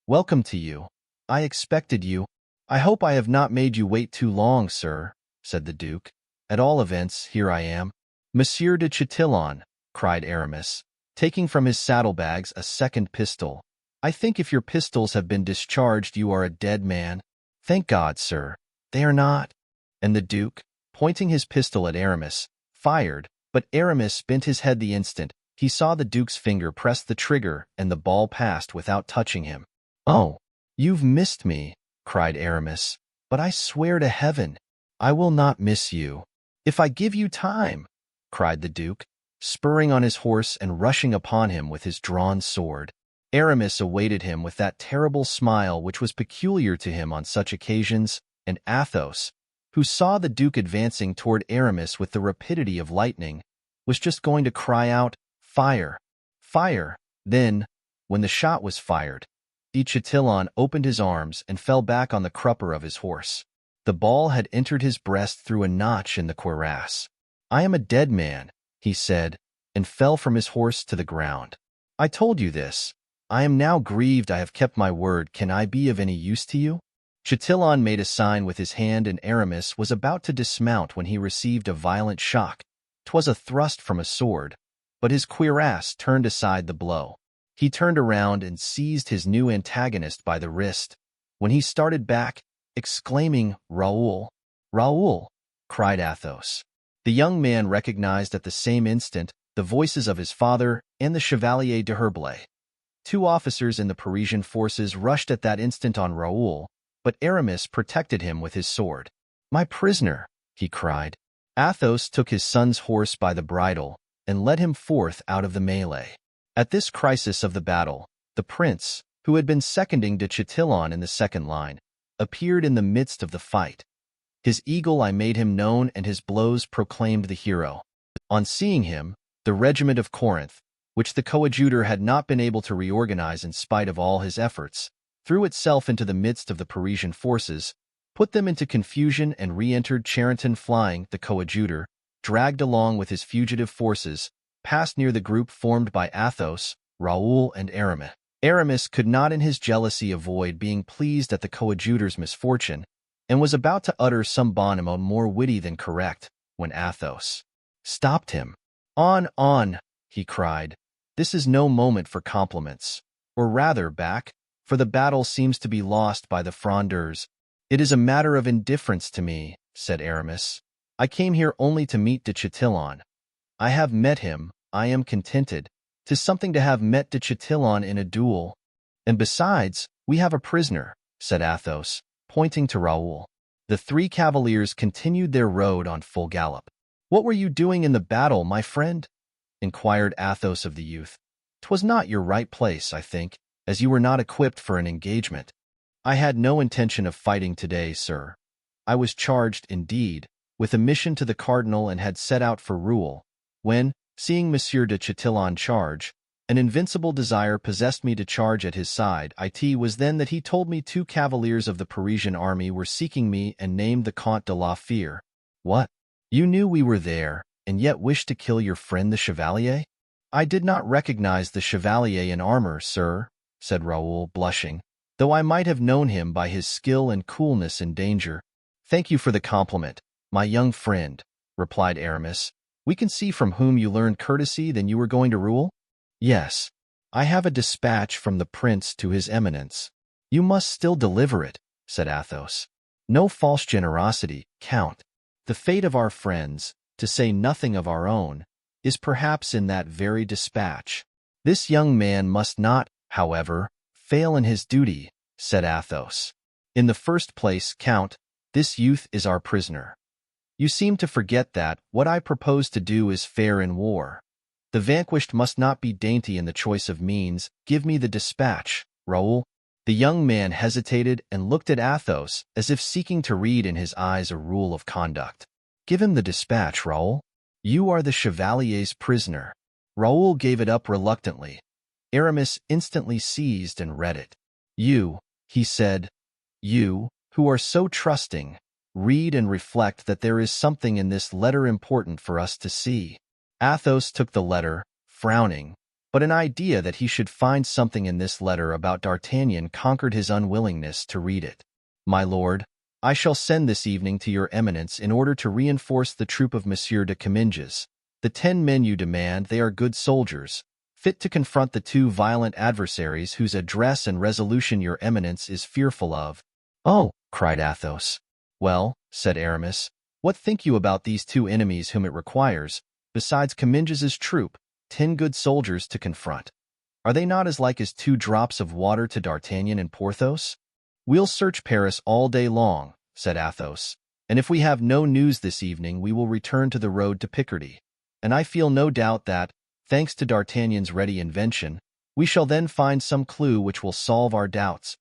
[SPEAKER 1] "Welcome to you. I expected you." "I hope I have not made you wait too long, sir," said the duke. "At all events, here I am." "Monsieur de Chatillon," cried Aramis, taking from his saddlebags a second pistol. "I think if your pistols have been discharged you are a dead man." "Thank God, sir, they are not." And the duke, pointing his pistol at Aramis, fired, but Aramis bent his head the instant he saw the duke's finger press the trigger and the ball passed without touching him. "Oh, you've missed me," cried Aramis, "but I swear to heaven, I will not miss you. If I give you time," cried the duke, spurring on his horse and rushing upon him with his drawn sword. Aramis awaited him with that terrible smile which was peculiar to him on such occasions, and Athos, who saw the duke advancing toward Aramis with the rapidity of lightning, was just going to cry out, "Fire! Fire!" Then, when the shot was fired, De Chatillon opened his arms and fell back on the crupper of his horse. The ball had entered his breast through a notch in the cuirass. "I am a dead man," he said, and fell from his horse to the ground. "I told you this. I am now grieved I have kept my word. Can I be of any use to you?" Chatillon made a sign with his hand, and Aramis was about to dismount when he received a violent shock. 'Twas a thrust from a sword, but his cuirass turned aside the blow. He turned around and seized his new antagonist by the wrist, when he started back, exclaiming, "Raoul! Raoul!" cried Athos. The young man recognized at the same instant the voices of his father and the Chevalier de Herblay. Two officers in the Parisian forces rushed at that instant on Raoul, but Aramis protected him with his sword. "My prisoner!" he cried. Athos took his son's horse by the bridle and led him forth out of the melee. At this crisis of the battle, the prince, who had been seconding de Chatillon in the second line, appeared in the midst of the fight. His eagle eye made him known, and his blows proclaimed the hero. On seeing him, the regiment of Corinth, which the coadjutor had not been able to reorganize in spite of all his efforts, threw itself into the midst of the Parisian forces, put them into confusion, and re-entered Charenton flying. The coadjutor, dragged along with his fugitive forces, passed near the group formed by Athos, Raoul, and Aramis. Aramis could not in his jealousy avoid being pleased at the coadjutor's misfortune, and was about to utter some bon mot more witty than correct, when Athos stopped him. On, he cried. "This is no moment for compliments. Or rather, back, for the battle seems to be lost by the Frondeurs." "It is a matter of indifference to me," said Aramis. I came here only to meet de Chatillon. I have met him, I am contented. 'Tis something to have met de Chatillon in a duel. And besides, we have a prisoner, said Athos, pointing to Raoul. The three cavaliers continued their road on full gallop. What were you doing in the battle, my friend? Inquired Athos of the youth. 'Twas not your right place, I think, as you were not equipped for an engagement. I had no intention of fighting today, sir. I was charged, indeed, with a mission to the cardinal and had set out for Rouen, when, seeing Monsieur de Chatillon charge, an invincible desire possessed me to charge at his side. It was then that he told me 2 cavaliers of the Parisian army were seeking me and named the Comte de la Fere. What? You knew we were there, and yet wished to kill your friend the Chevalier? I did not recognize the Chevalier in armor, sir, said Raoul, blushing, though I might have known him by his skill and coolness in danger. Thank you for the compliment, my young friend, replied Aramis. We can see from whom you learned courtesy that you were going to Rouen. Yes, I have a dispatch from the prince to his eminence. You must still deliver it, said Athos. No false generosity, Count. The fate of our friends, to say nothing of our own, is perhaps in that very dispatch. This young man must not, however, fail in his duty, said Athos. In the first place, Count, this youth is our prisoner. You seem to forget that what I propose to do is fair in war. The vanquished must not be dainty in the choice of means. Give me the dispatch, Raoul. The young man hesitated and looked at Athos as if seeking to read in his eyes a rule of conduct. Give him the dispatch, Raoul. You are the Chevalier's prisoner. Raoul gave it up reluctantly. Aramis instantly seized and read it. You, he said, you, who are so trusting, read and reflect that there is something in this letter important for us to see. Athos took the letter, frowning, but an idea that he should find something in this letter about D'Artagnan conquered his unwillingness to read it. My lord, I shall send this evening to your eminence in order to reinforce the troop of Monsieur de Comminges. The 10 men you demand, they are good soldiers, fit to confront the 2 violent adversaries whose address and resolution your eminence is fearful of. Oh, cried Athos. Well, said Aramis, what think you about these 2 enemies whom it requires, besides Comminges's troop, 10 good soldiers to confront? Are they not as like as 2 drops of water to D'Artagnan and Porthos? We'll search Paris all day long, said Athos, and if we have no news this evening, we will return to the road to Picardy. And I feel no doubt that, thanks to D'Artagnan's ready invention, we shall then find some clue which will solve our doubts.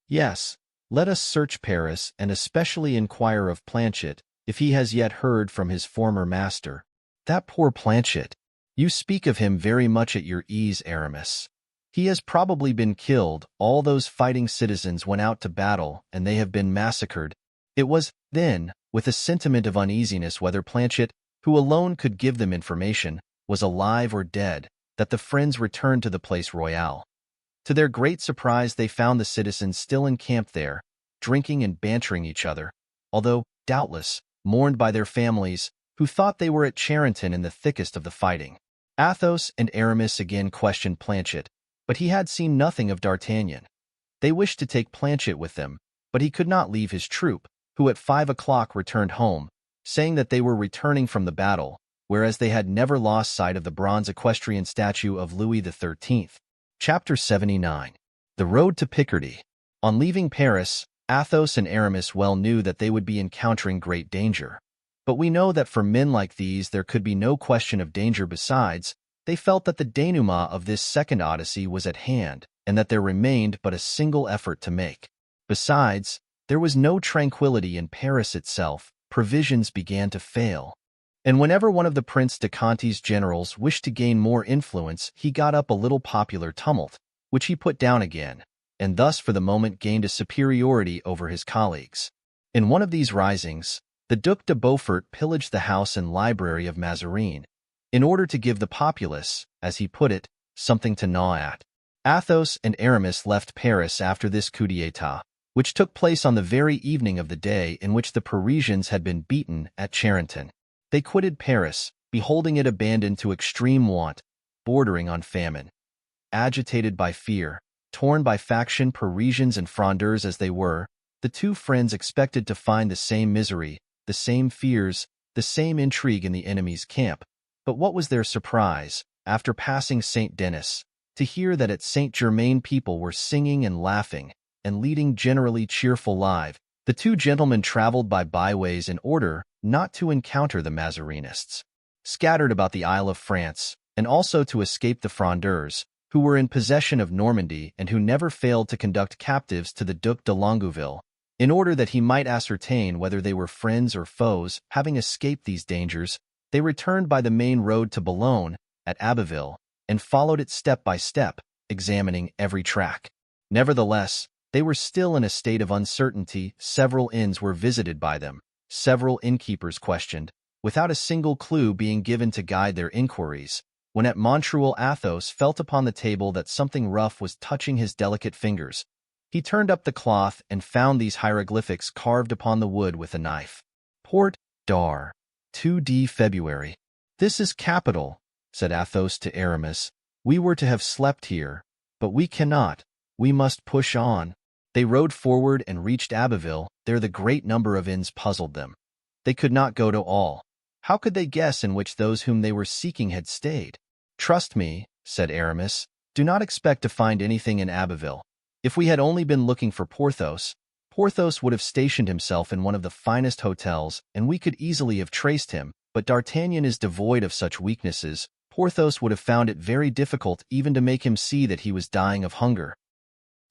[SPEAKER 1] Yes, let us search Paris and especially inquire of Planchet, if he has yet heard from his former master. That poor Planchet! You speak of him very much at your ease, Aramis. He has probably been killed. All those fighting citizens went out to battle, and they have been massacred. It was, then, with a sentiment of uneasiness whether Planchet, who alone could give them information, was alive or dead, that the friends returned to the Place Royale. To their great surprise, they found the citizens still encamped there, drinking and bantering each other, although, doubtless, mourned by their families, who thought they were at Charenton in the thickest of the fighting. Athos and Aramis again questioned Planchet, but he had seen nothing of D'Artagnan. They wished to take Planchet with them, but he could not leave his troop, who at 5 o'clock returned home, saying that they were returning from the battle, whereas they had never lost sight of the bronze equestrian statue of Louis XIII. Chapter 79. The Road to Picardy. On leaving Paris, Athos and Aramis well knew that they would be encountering great danger. But we know that for men like these there could be no question of danger. Besides, they felt that the denouement of this second odyssey was at hand, and that there remained but a single effort to make. Besides, there was no tranquility in Paris itself. Provisions began to fail. And whenever one of the Prince de Conti's generals wished to gain more influence, he got up a little popular tumult, which he put down again, and thus for the moment gained a superiority over his colleagues. In one of these risings, the Duc de Beaufort pillaged the house and library of Mazarin, in order to give the populace, as he put it, something to gnaw at. Athos and Aramis left Paris after this coup d'etat, which took place on the very evening of the day in which the Parisians had been beaten at Charenton. They quitted Paris, beholding it abandoned to extreme want, bordering on famine. Agitated by fear, torn by faction, Parisians and Frondeurs as they were, the 2 friends expected to find the same misery, the same fears, the same intrigue in the enemy's camp. But what was their surprise, after passing St. Denis, to hear that at St. Germain people were singing and laughing, and leading generally cheerful lives. The two gentlemen traveled by byways in order not to encounter the Mazarinists, scattered about the Isle of France, and also to escape the Frondeurs, who were in possession of Normandy and who never failed to conduct captives to the Duc de Longueville, in order that he might ascertain whether they were friends or foes. Having escaped these dangers, they returned by the main road to Boulogne, at Abbeville, and followed it step by step, examining every track. Nevertheless, they were still in a state of uncertainty. Several inns were visited by them, several innkeepers questioned, without a single clue being given to guide their inquiries. When at Montreal, Athos felt upon the table that something rough was touching his delicate fingers. He turned up the cloth and found these hieroglyphics carved upon the wood with a knife. Port d'Ar, 2d February. "This is capital," said Athos to Aramis. "We were to have slept here, but we cannot. We must push on." They rode forward and reached Abbeville. There the great number of inns puzzled them. They could not go to all. How could they guess in which those whom they were seeking had stayed? "Trust me," said Aramis, "do not expect to find anything in Abbeville. If we had only been looking for Porthos, Porthos would have stationed himself in one of the finest hotels, and we could easily have traced him, but D'Artagnan is devoid of such weaknesses. Porthos would have found it very difficult even to make him see that he was dying of hunger.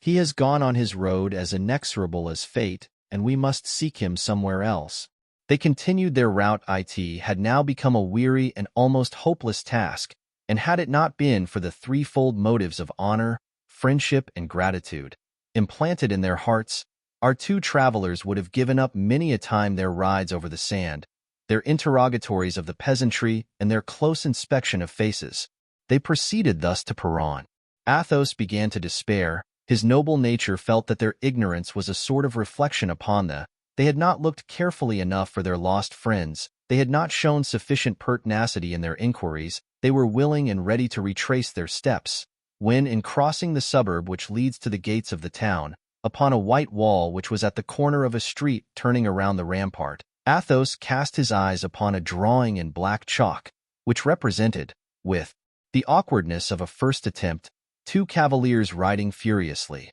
[SPEAKER 1] He has gone on his road as inexorable as fate, and we must seek him somewhere else." They continued their route. It had now become a weary and almost hopeless task, and had it not been for the threefold motives of honor, friendship, and gratitude, implanted in their hearts, our two travelers would have given up many a time their rides over the sand, their interrogatories of the peasantry, and their close inspection of faces. They proceeded thus to Peronne. Athos began to despair. His noble nature felt that their ignorance was a sort of reflection upon them. They had not looked carefully enough for their lost friends. They had not shown sufficient pertinacity in their inquiries. They were willing and ready to retrace their steps, when, in crossing the suburb which leads to the gates of the town, upon a white wall which was at the corner of a street turning around the rampart, Athos cast his eyes upon a drawing in black chalk, which represented, with the awkwardness of a first attempt, two cavaliers riding furiously.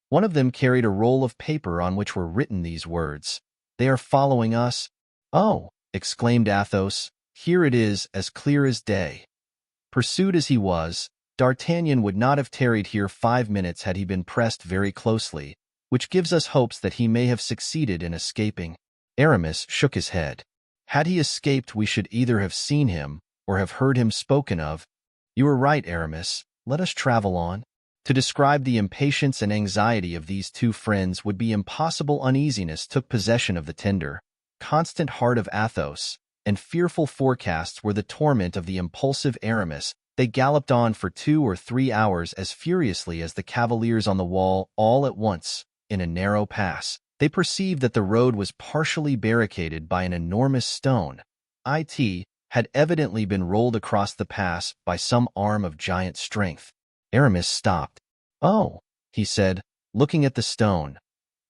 [SPEAKER 1] One of them carried a roll of paper on which were written these words: "They are following us." "Oh!" exclaimed Athos, "here it is, as clear as day." Pursued as he was, D'Artagnan would not have tarried here 5 minutes had he been pressed very closely, which gives us hopes that he may have succeeded in escaping. Aramis shook his head. "Had he escaped, we should either have seen him, or have heard him spoken of." "You are right, Aramis. Let us travel on." To describe the impatience and anxiety of these two friends would be impossible. Uneasiness took possession of the tender, constant heart of Athos, and fearful forecasts were the torment of the impulsive Aramis. They galloped on for 2 or 3 hours as furiously as the cavaliers on the wall. All at once, in a narrow pass, they perceived that the road was partially barricaded by an enormous stone. It had evidently been rolled across the pass by some arm of giant strength. Aramis stopped. "Oh," he said, looking at the stone,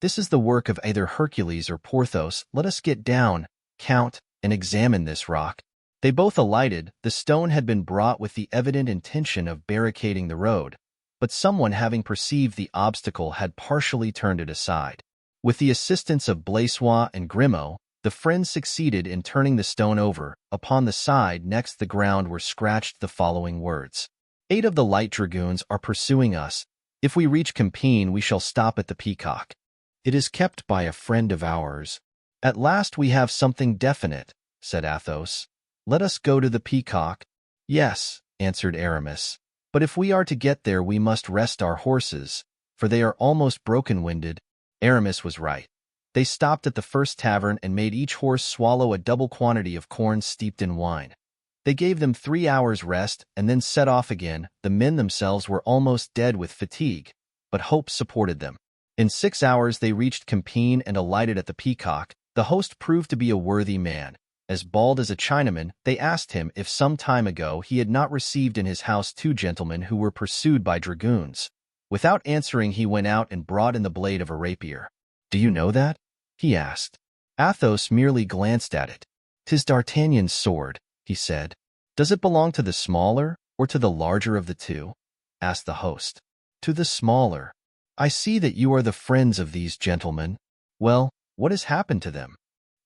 [SPEAKER 1] "this is the work of either Hercules or Porthos. Let us get down, Count, and examine this rock." They both alighted. The stone had been brought with the evident intention of barricading the road, but someone, having perceived the obstacle, had partially turned it aside. With the assistance of Blaisois and Grimaud, the friends succeeded in turning the stone over. Upon the side next the ground were scratched the following words: 8 of the light dragoons are pursuing us. If we reach Compiègne, we shall stop at the Peacock. It is kept by a friend of ours. At last we have something definite, said Athos. Let us go to the Peacock. Yes, answered Aramis. But if we are to get there, we must rest our horses, for they are almost broken-winded. Aramis was right. They stopped at the first tavern and made each horse swallow a double quantity of corn steeped in wine. They gave them 3 hours' rest and then set off again. The men themselves were almost dead with fatigue, but hope supported them. In 6 hours they reached Compiègne and alighted at the Peacock. The host proved to be a worthy man. As bald as a Chinaman, they asked him if some time ago he had not received in his house 2 gentlemen who were pursued by dragoons. Without answering, he went out and brought in the blade of a rapier. Do you know that? He asked. Athos merely glanced at it.
[SPEAKER 2] "'Tis D'Artagnan's sword," he said. "Does it belong to the smaller or to the larger of the two?" asked the host. "To the smaller. I see that you are the friends of these gentlemen. Well, what has happened to them?"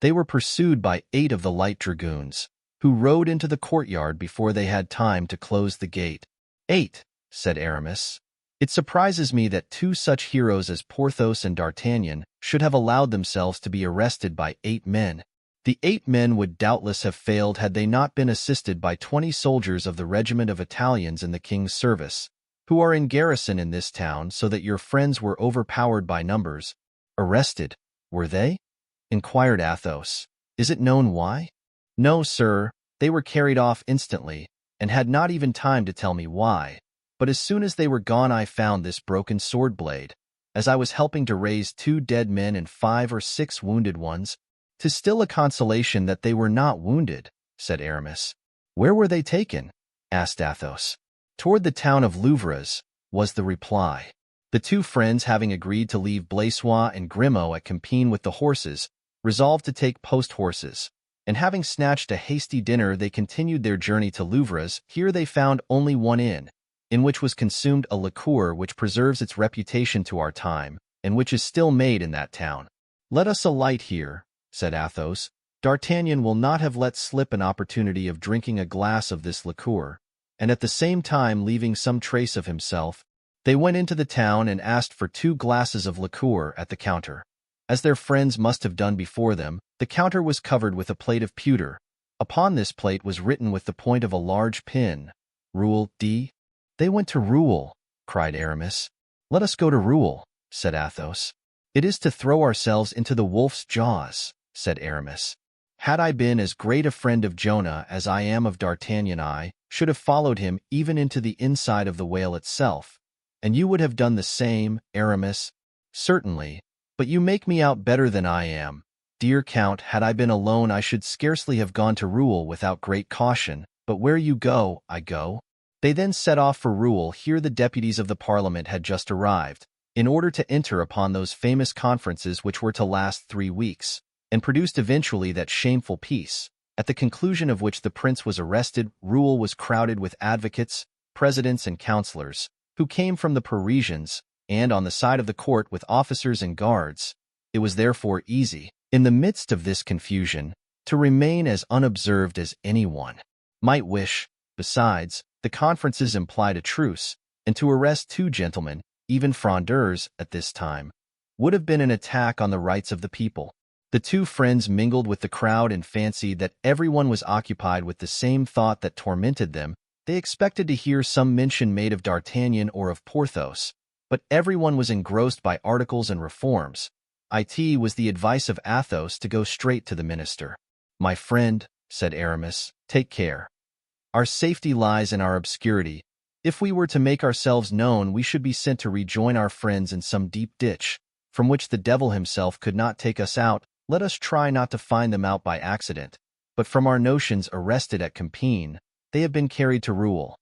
[SPEAKER 2] "They were pursued by 8 of the light dragoons, who rode into the courtyard before they had time to close the gate." "8," said Aramis. "It surprises me that 2 such heroes as Porthos and D'Artagnan should have allowed themselves to be arrested by 8 men. The 8 men would doubtless have failed had they not been assisted by 20 soldiers of the regiment of Italians in the king's service, who are in garrison in this town, so that your friends were overpowered by numbers." "Arrested, were they?" inquired Athos. "Is it known why?" "No, sir. They were carried off instantly, and had not even time to tell me why. But as soon as they were gone I found this broken sword blade, as I was helping to raise 2 dead men and 5 or 6 wounded ones. 'Tis still a consolation that they were not wounded," said Aramis. "Where were they taken?" asked Athos. "Toward the town of Louvres," was the reply. The 2 friends, having agreed to leave Blaisois and Grimaud at Compiègne with the horses, resolved to take post-horses, and having snatched a hasty dinner they continued their journey to Louvres. Here they found only one inn, in which was consumed a liqueur which preserves its reputation to our time, and which is still made in that town. "Let us alight here," said Athos. "D'Artagnan will not have let slip an opportunity of drinking a glass of this liqueur, and at the same time leaving some trace of himself." They went into the town and asked for 2 glasses of liqueur at the counter. As their friends must have done before them, the counter was covered with a plate of pewter. Upon this plate was written with the point of a large pin, "Roule D." "They went to Roule," cried Aramis. "Let us go to Roule," said Athos. "It is to throw ourselves into the wolf's jaws," said Aramis. "Had I been as great a friend of Jonah as I am of D'Artagnan, I should have followed him even into the inside of the whale itself. And you would have done the same, Aramis?" "Certainly, but you make me out better than I am. Dear Count, had I been alone I should scarcely have gone to Roule without great caution, but where you go, I go." They then set off for Roule. Here the deputies of the Parliament had just arrived, in order to enter upon those famous conferences which were to last 3 weeks, and produced eventually that shameful peace, at the conclusion of which the prince was arrested. Roule was crowded with advocates, presidents, and councillors, who came from the Parisians, and on the side of the court with officers and guards. It was therefore easy, in the midst of this confusion, to remain as unobserved as anyone might wish. Besides, the conferences implied a truce, and to arrest 2 gentlemen, even Frondeurs, at this time, would have been an attack on the rights of the people. The 2 friends mingled with the crowd and fancied that everyone was occupied with the same thought that tormented them. They expected to hear some mention made of D'Artagnan or of Porthos, but everyone was engrossed by articles and reforms. It was the advice of Athos to go straight to the minister. "My friend," said Aramis, "take care. Our safety lies in our obscurity. If we were to make ourselves known, we should be sent to rejoin our friends in some deep ditch, from which the devil himself could not take us out. Let us try not to find them out by accident, but from our notions arrested at Compiègne. They have been carried to Roule.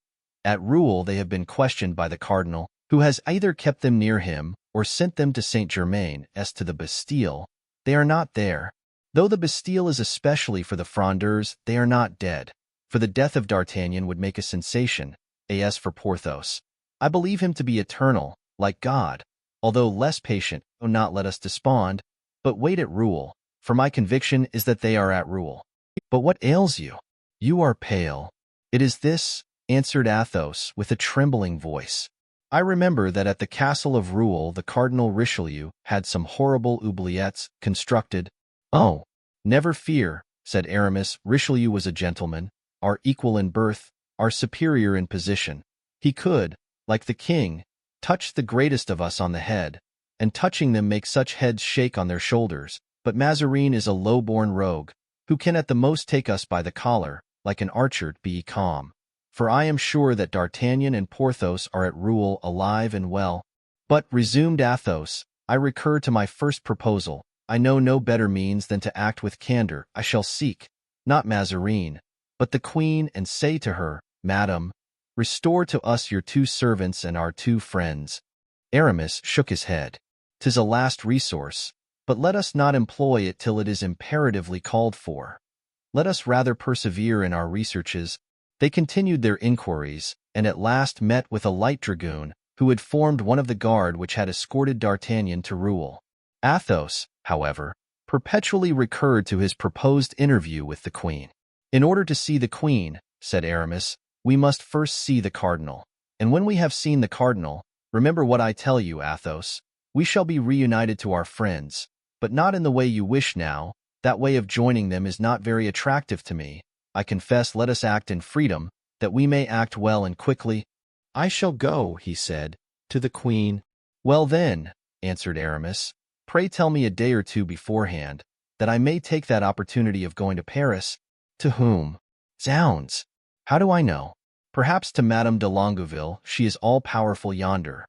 [SPEAKER 2] At Roule they have been questioned by the cardinal, who has either kept them near him or sent them to Saint-Germain. As to the Bastille, they are not there. Though the Bastille is especially for the Frondeurs, they are not dead, for the death of D'Artagnan would make a sensation. As for Porthos, I believe him to be eternal, like God, although less patient. Oh, not let us despond, but wait at Roule, for my conviction is that they are at Roule." "But what ails you? You are pale." "It is this," answered Athos with a trembling voice. "I remember that at the castle of Roule the Cardinal Richelieu had some horrible oubliettes constructed." "Oh, never fear," said Aramis. "Richelieu was a gentleman, our equal in birth, our superior in position. He could, like the king, touch the greatest of us on the head, and touching them make such heads shake on their shoulders. But Mazarin is a low-born rogue, who can at the most take us by the collar, like an archer. Be calm, for I am sure that D'Artagnan and Porthos are at Roule alive and well." "But," resumed Athos, "I recur to my first proposal. I know no better means than to act with candor. I shall seek, not Mazarin, but the queen, and say to her, 'Madam, restore to us your 2 servants and our 2 friends.'" Aramis shook his head. "'Tis a last resource, but let us not employ it till it is imperatively called for."
[SPEAKER 1] Let us rather persevere in our researches. They continued their inquiries, and at last met with a light dragoon, who had formed one of the guard which had escorted D'Artagnan to Rouen. Athos, however, perpetually recurred to his proposed interview with the queen. "In order to see the queen," said Aramis, "we must first see the cardinal. And when we have seen the cardinal, remember what I tell you, Athos, we shall be reunited to our friends, but not in the way you wish now. That way of joining them is not very attractive to me. I confess, let us act in freedom, that we may act well and quickly."
[SPEAKER 3] "I shall go," he said, "to the queen."
[SPEAKER 1] "Well then," answered Aramis, "pray tell me a day or two beforehand, that I may take that opportunity of going to Paris." "To whom?" "Zounds! How do I know? Perhaps to Madame de Longueville. She is all-powerful yonder.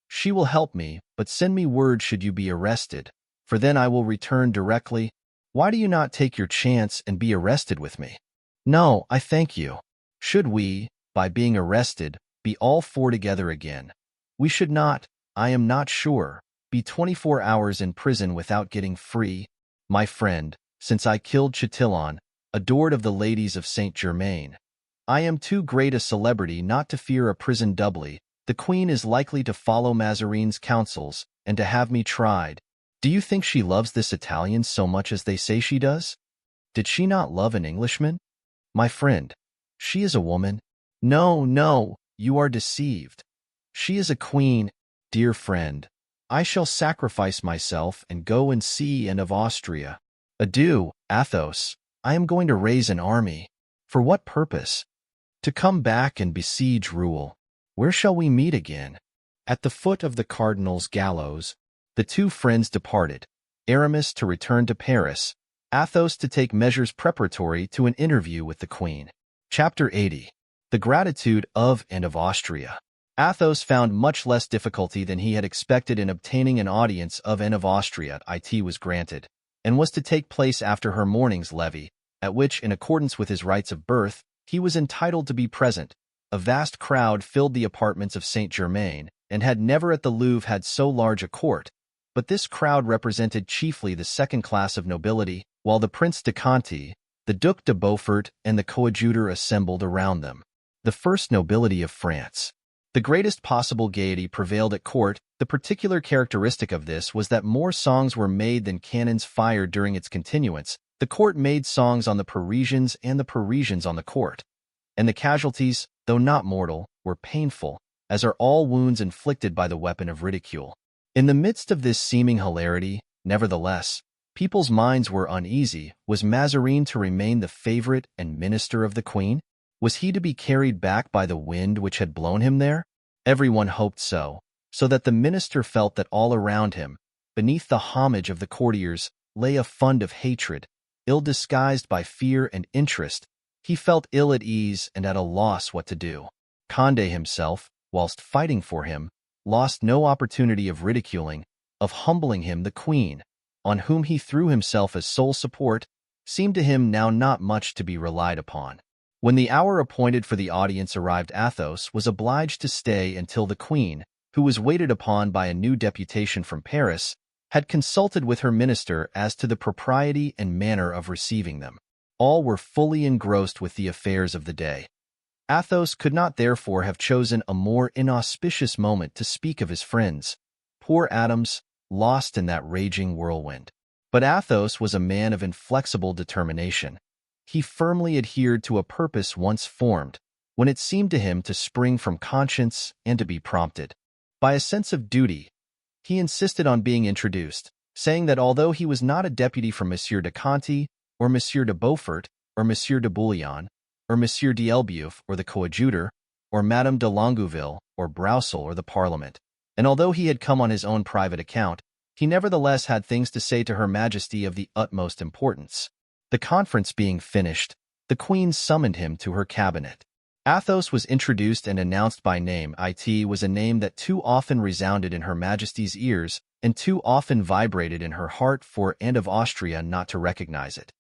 [SPEAKER 1] She will help me, but send me word should you be arrested, for then I will return directly." "Why do you not take your chance and be arrested with me?" "No, I thank you. Should we, by being arrested, be all four together again, we should not, I am not sure, be 24 hours in prison without getting free. My friend, since I killed Chatillon, adored of the ladies of Saint Germain, I am too great a celebrity not to fear a prison doubly. The queen is likely to follow Mazarin's counsels, and to have me tried. Do you think she loves this Italian so much as they say she does? Did she not love an Englishman? My friend, she is a woman. No, no, you are deceived. She is a queen. Dear friend, I shall sacrifice myself and go and see Anne of Austria. Adieu, Athos. I am going to raise an army. For what purpose? To come back and besiege Rouen. Where shall we meet again?
[SPEAKER 3] At the foot of the cardinal's gallows.
[SPEAKER 1] The two friends departed, Aramis to return to Paris, Athos to take measures preparatory to an interview with the queen. Chapter 80. The gratitude of Anne of Austria. Athos found much less difficulty than he had expected in obtaining an audience of Anne of Austria. It was granted, and was to take place after her morning's levee, at which, in accordance with his rights of birth, he was entitled to be present. A vast crowd filled the apartments of Saint Germain, and had never at the Louvre had so large a court. But this crowd represented chiefly the second class of nobility, while the Prince de Conti, the Duc de Beaufort, and the Coadjuteur assembled around them. The first nobility of France. The greatest possible gaiety prevailed at court. The particular characteristic of this was that more songs were made than cannons fired during its continuance. The court made songs on the Parisians and the Parisians on the court. And the casualties, though not mortal, were painful, as are all wounds inflicted by the weapon of ridicule. In the midst of this seeming hilarity, nevertheless, people's minds were uneasy. Was Mazarin to remain the favorite and minister of the queen? Was he to be carried back by the wind which had blown him there? Everyone hoped so that the minister felt that all around him, beneath the homage of the courtiers, lay a fund of hatred, ill disguised by fear and interest. He felt ill at ease and at a loss what to do. Condé himself, whilst fighting for him, lost no opportunity of ridiculing, of humbling him. The queen, on whom he threw himself as sole support, seemed to him now not much to be relied upon. When the hour appointed for the audience arrived, Athos was obliged to stay until the queen, who was waited upon by a new deputation from Paris, had consulted with her minister as to the propriety and manner of receiving them. All were fully engrossed with the affairs of the day. Athos could not therefore have chosen a more inauspicious moment to speak of his friends. Poor Adams, lost in that raging whirlwind. But Athos was a man of inflexible determination. He firmly adhered to a purpose once formed, when it seemed to him to spring from conscience and to be prompted by a sense of duty. He insisted on being introduced, saying that although he was not a deputy from Monsieur de Conti, or Monsieur de Beaufort, or Monsieur de Bouillon, or Monsieur d'Elbeuf, or the Coadjuteur, or Madame de Longueville, or Broussel, or the Parliament, and although he had come on his own private account, he nevertheless had things to say to Her Majesty of the utmost importance. The conference being finished, the Queen summoned him to her cabinet. Athos was introduced and announced by name. It was a name that too often resounded in Her Majesty's ears and too often vibrated in her heart for Anne of Austria not to recognize it.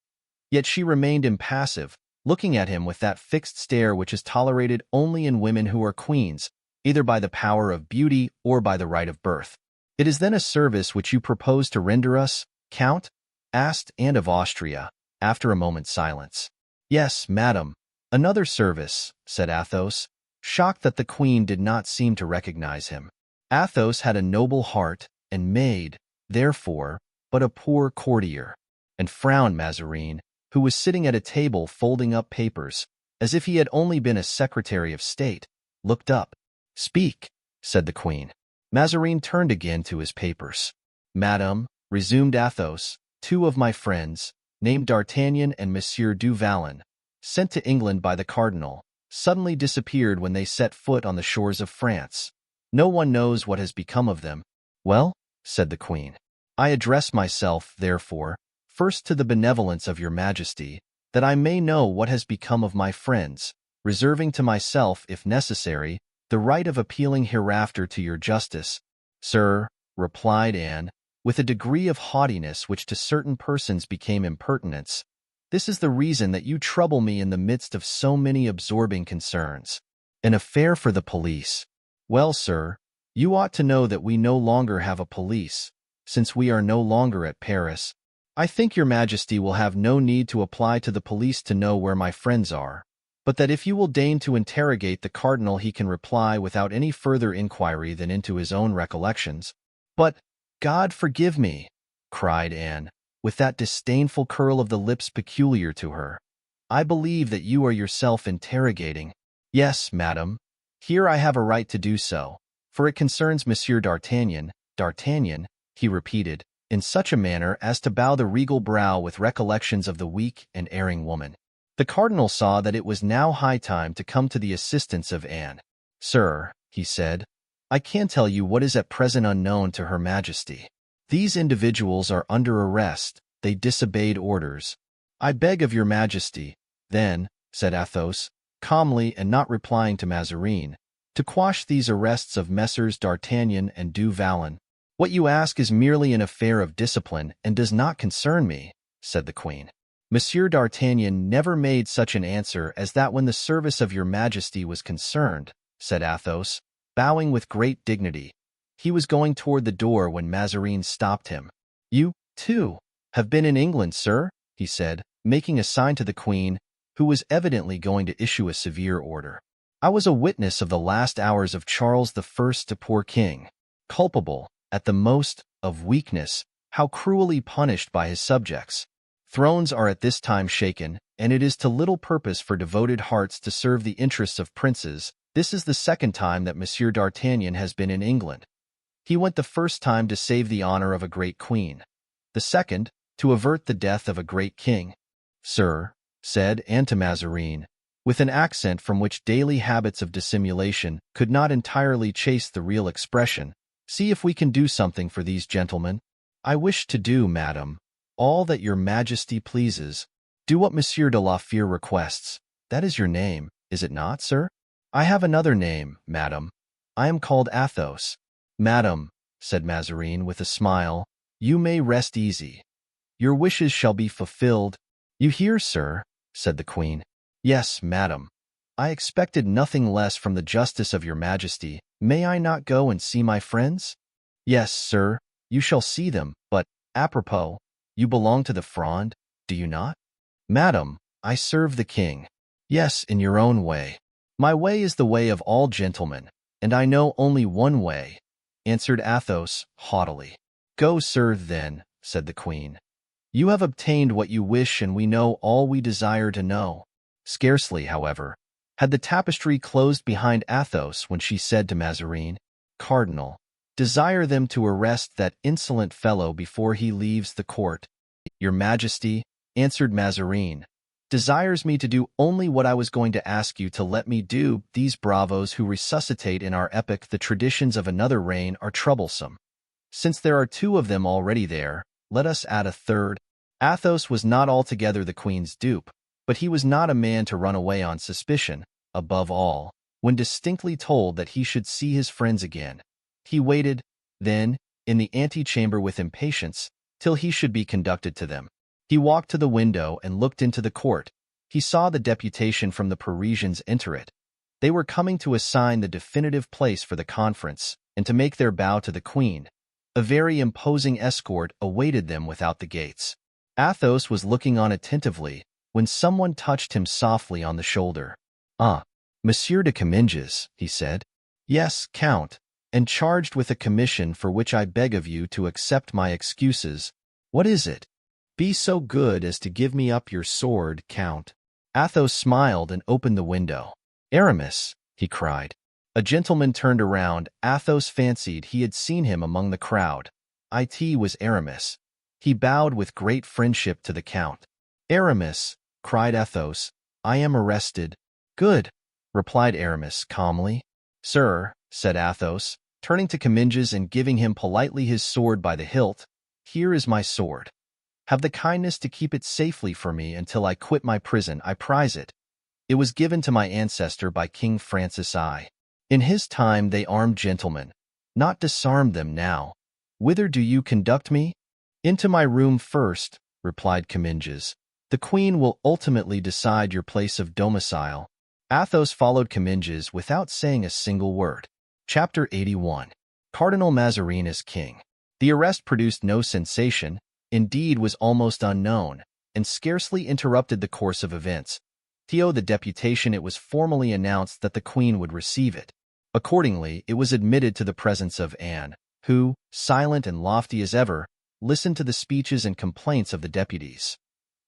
[SPEAKER 1] Yet she remained impassive, looking at him with that fixed stare which is tolerated only in women who are queens, either by the power of beauty or by the right of birth. "It is then a service which you propose to render us, Count?" asked Anne of Austria, after a moment's silence. "Yes, madam. Another service," said Athos, shocked that the queen did not seem to recognize him. Athos had a noble heart and made, therefore, but a poor courtier, and frowned. Mazarin, who was sitting at a table folding up papers, as if he had only been a secretary of state, looked up. "Speak," said the queen. Mazarin turned again to his papers. "Madame," resumed Athos, "two of my friends, named D'Artagnan and Monsieur du Vallon, sent to England by the cardinal, suddenly disappeared when they set foot on the shores of France. No one knows what has become of them." "Well," said the queen, "I address myself, therefore, first to the benevolence of your Majesty, that I may know what has become of my friends, reserving to myself, if necessary, the right of appealing hereafter to your justice." "Sir," replied Anne, with a degree of haughtiness which to certain persons became impertinence, "this is the reason that you trouble me in the midst of so many absorbing concerns. An affair for the police. Well, sir, you ought to know that we no longer have a police, since we are no longer at Paris. I think your Majesty will have no need to apply to the police to know where my friends are, but that if you will deign to interrogate the cardinal he can reply without any further inquiry than into his own recollections." "But, God forgive me," cried Anne, with that disdainful curl of the lips peculiar to her. "I believe that you are yourself interrogating." "Yes, madam. Here I have a right to do so, for it concerns Monsieur d'Artagnan." "D'Artagnan," he repeated, in such a manner as to bow the regal brow with recollections of the weak and erring woman. The cardinal saw that it was now high time to come to the assistance of Anne. "Sir," he said, "I can tell you what is at present unknown to Her Majesty. These individuals are under arrest. They disobeyed orders." "I beg of your Majesty, then," said Athos, calmly and not replying to Mazarin, "to quash these arrests of Messrs. D'Artagnan and du Vallon." "What you ask is merely an affair of discipline and does not concern me," said the queen. "Monsieur d'Artagnan never made such an answer as that when the service of your Majesty was concerned," said Athos, bowing with great dignity. He was going toward the door when Mazarin stopped him. "You, too, have been in England, sir?" he said, making a sign to the queen, who was evidently going to issue a severe order. "I was a witness of the last hours of Charles I, a poor king, culpable, at the most, of weakness, how cruelly punished by his subjects. Thrones are at this time shaken, and it is to little purpose for devoted hearts to serve the interests of princes. This is the second time that Monsieur d'Artagnan has been in England. He went the first time to save the honor of a great queen, the second, to avert the death of a great king." "Sir," said Anne to Mazarin, with an accent from which daily habits of dissimulation could not entirely chase the real expression, "see if we can do something for these gentlemen." "I wish to do, madam, all that your Majesty pleases." "Do what Monsieur de la Fère requests. That is your name, is it not, sir?" "I have another name, madam. I am called Athos." "Madam," said Mazarin with a smile, "you may rest easy. Your wishes shall be fulfilled." "You hear, sir?" said the queen. "Yes, madam. I expected nothing less from the justice of your Majesty. May I not go and see my friends?" "Yes, sir, you shall see them, but, apropos, you belong to the Fronde, do you not?" "Madam, I serve the king." "Yes, in your own way." "My way is the way of all gentlemen, and I know only one way," answered Athos haughtily. "Go, sir, then," said the queen. "You have obtained what you wish, and we know all we desire to know." Scarcely, however, had the tapestry closed behind Athos when she said to Mazarin, "Cardinal, desire them to arrest that insolent fellow before he leaves the court." "Your Majesty," answered Mazarin, "desires me to do only what I was going to ask you to let me do. These bravos who resuscitate in our epoch the traditions of another reign are troublesome. Since there are two of them already there, let us add a third." Athos was not altogether the queen's dupe, but he was not a man to run away on suspicion, above all, when distinctly told that he should see his friends again. He waited, then, in the antechamber with impatience, till he should be conducted to them. He walked to the window and looked into the court. He saw the deputation from the Parisians enter it. They were coming to assign the definitive place for the conference, and to make their bow to the queen. A very imposing escort awaited them without the gates.
[SPEAKER 2] Athos was looking on attentively when someone touched him softly on the shoulder. "Ah, Monsieur de Comminges," he said. "Yes, Count, and charged with a commission for which I beg of you to accept my excuses. What is it?" "Be so good as to give me up your sword, Count." Athos smiled and opened the window. "Aramis," he cried. A gentleman turned around. Athos fancied he had seen him among the crowd. It was Aramis. He bowed with great friendship to the Count. "Aramis," cried Athos, "I am arrested." "Good," replied Aramis calmly. "Sir," said Athos, turning to Comminges and giving him politely his sword by the hilt, "here is my sword. Have the kindness to keep it safely for me until I quit my prison. I prize it. It was given to my ancestor by King Francis I. In his time they armed gentlemen, not disarmed them now. Whither do you conduct me?" "Into my room first," replied Comminges. "The queen will ultimately decide your place of domicile." Athos followed Comminges without saying a single word. Chapter 81. Cardinal Mazarin as king. The arrest produced no sensation, indeed was almost unknown, and scarcely interrupted the course of events. Till the deputation it was formally announced that the queen would receive it. Accordingly, it was admitted to the presence of Anne, who, silent and lofty as ever, listened to the speeches and complaints of the deputies.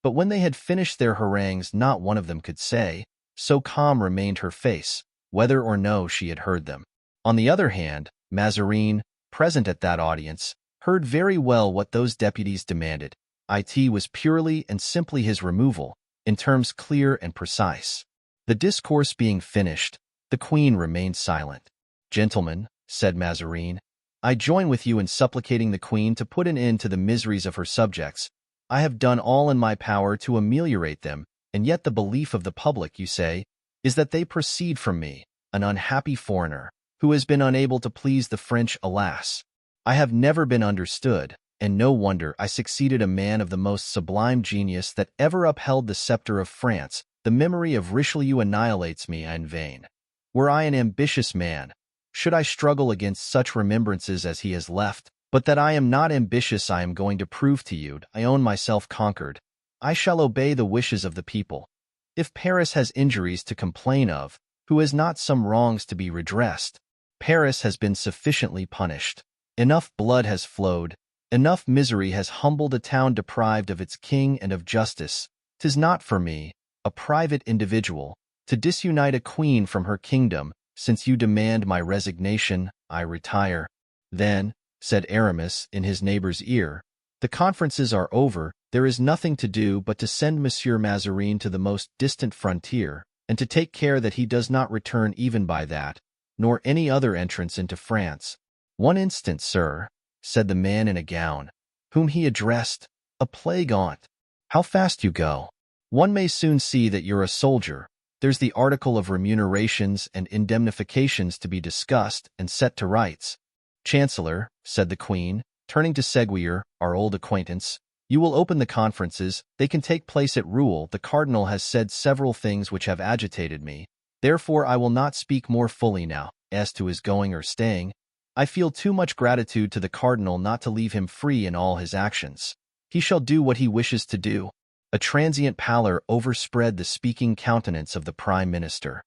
[SPEAKER 2] But when they had finished their harangues, not one of them could say, so calm remained her face, whether or no she had heard them. On the other hand, Mazarin, present at that audience, heard very well what those deputies demanded. It was purely and simply his removal, in terms clear and precise. The discourse being finished, the queen remained silent. "Gentlemen," said Mazarin, "I join with you in supplicating the queen to put an end to the miseries of her subjects. I have done all in my power to ameliorate them, and yet the belief of the public, you say, is that they proceed from me, an unhappy foreigner, who has been unable to please the French. Alas! I have never been understood, and no wonder. I succeeded a man of the most sublime genius that ever upheld the scepter of France. The memory of Richelieu annihilates me in vain. Were I an ambitious man, should I struggle against such remembrances as he has left? But that I am not ambitious I am going to prove to you. I own myself conquered. I shall obey the wishes of the people. If Paris has injuries to complain of, who has not some wrongs to be redressed? Paris has been sufficiently punished. Enough blood has flowed, enough misery has humbled a town deprived of its king and of justice. 'Tis not for me, a private individual, to disunite a queen from her kingdom. Since you demand my resignation, I retire." "Then," said Aramis in his neighbor's ear, "the conferences are over. There is nothing to do but to send Monsieur Mazarin to the most distant frontier, and to take care that he does not return even by that, nor any other entrance into France." "One instant, sir," said the man in a gown, whom he addressed. "A plague on't! How fast you go! One may soon see that you're a soldier. There's the article of remunerations and indemnifications to be discussed and set to rights." "Chancellor," said the queen, turning to Seguier, our old acquaintance, "you will open the conferences. They can take place at Rouen. The cardinal has said several things which have agitated me. Therefore I will not speak more fully now. As to his going or staying, I feel too much gratitude to the cardinal not to leave him free in all his actions. He shall do what he wishes to do." A transient pallor overspread the speaking countenance of the prime minister.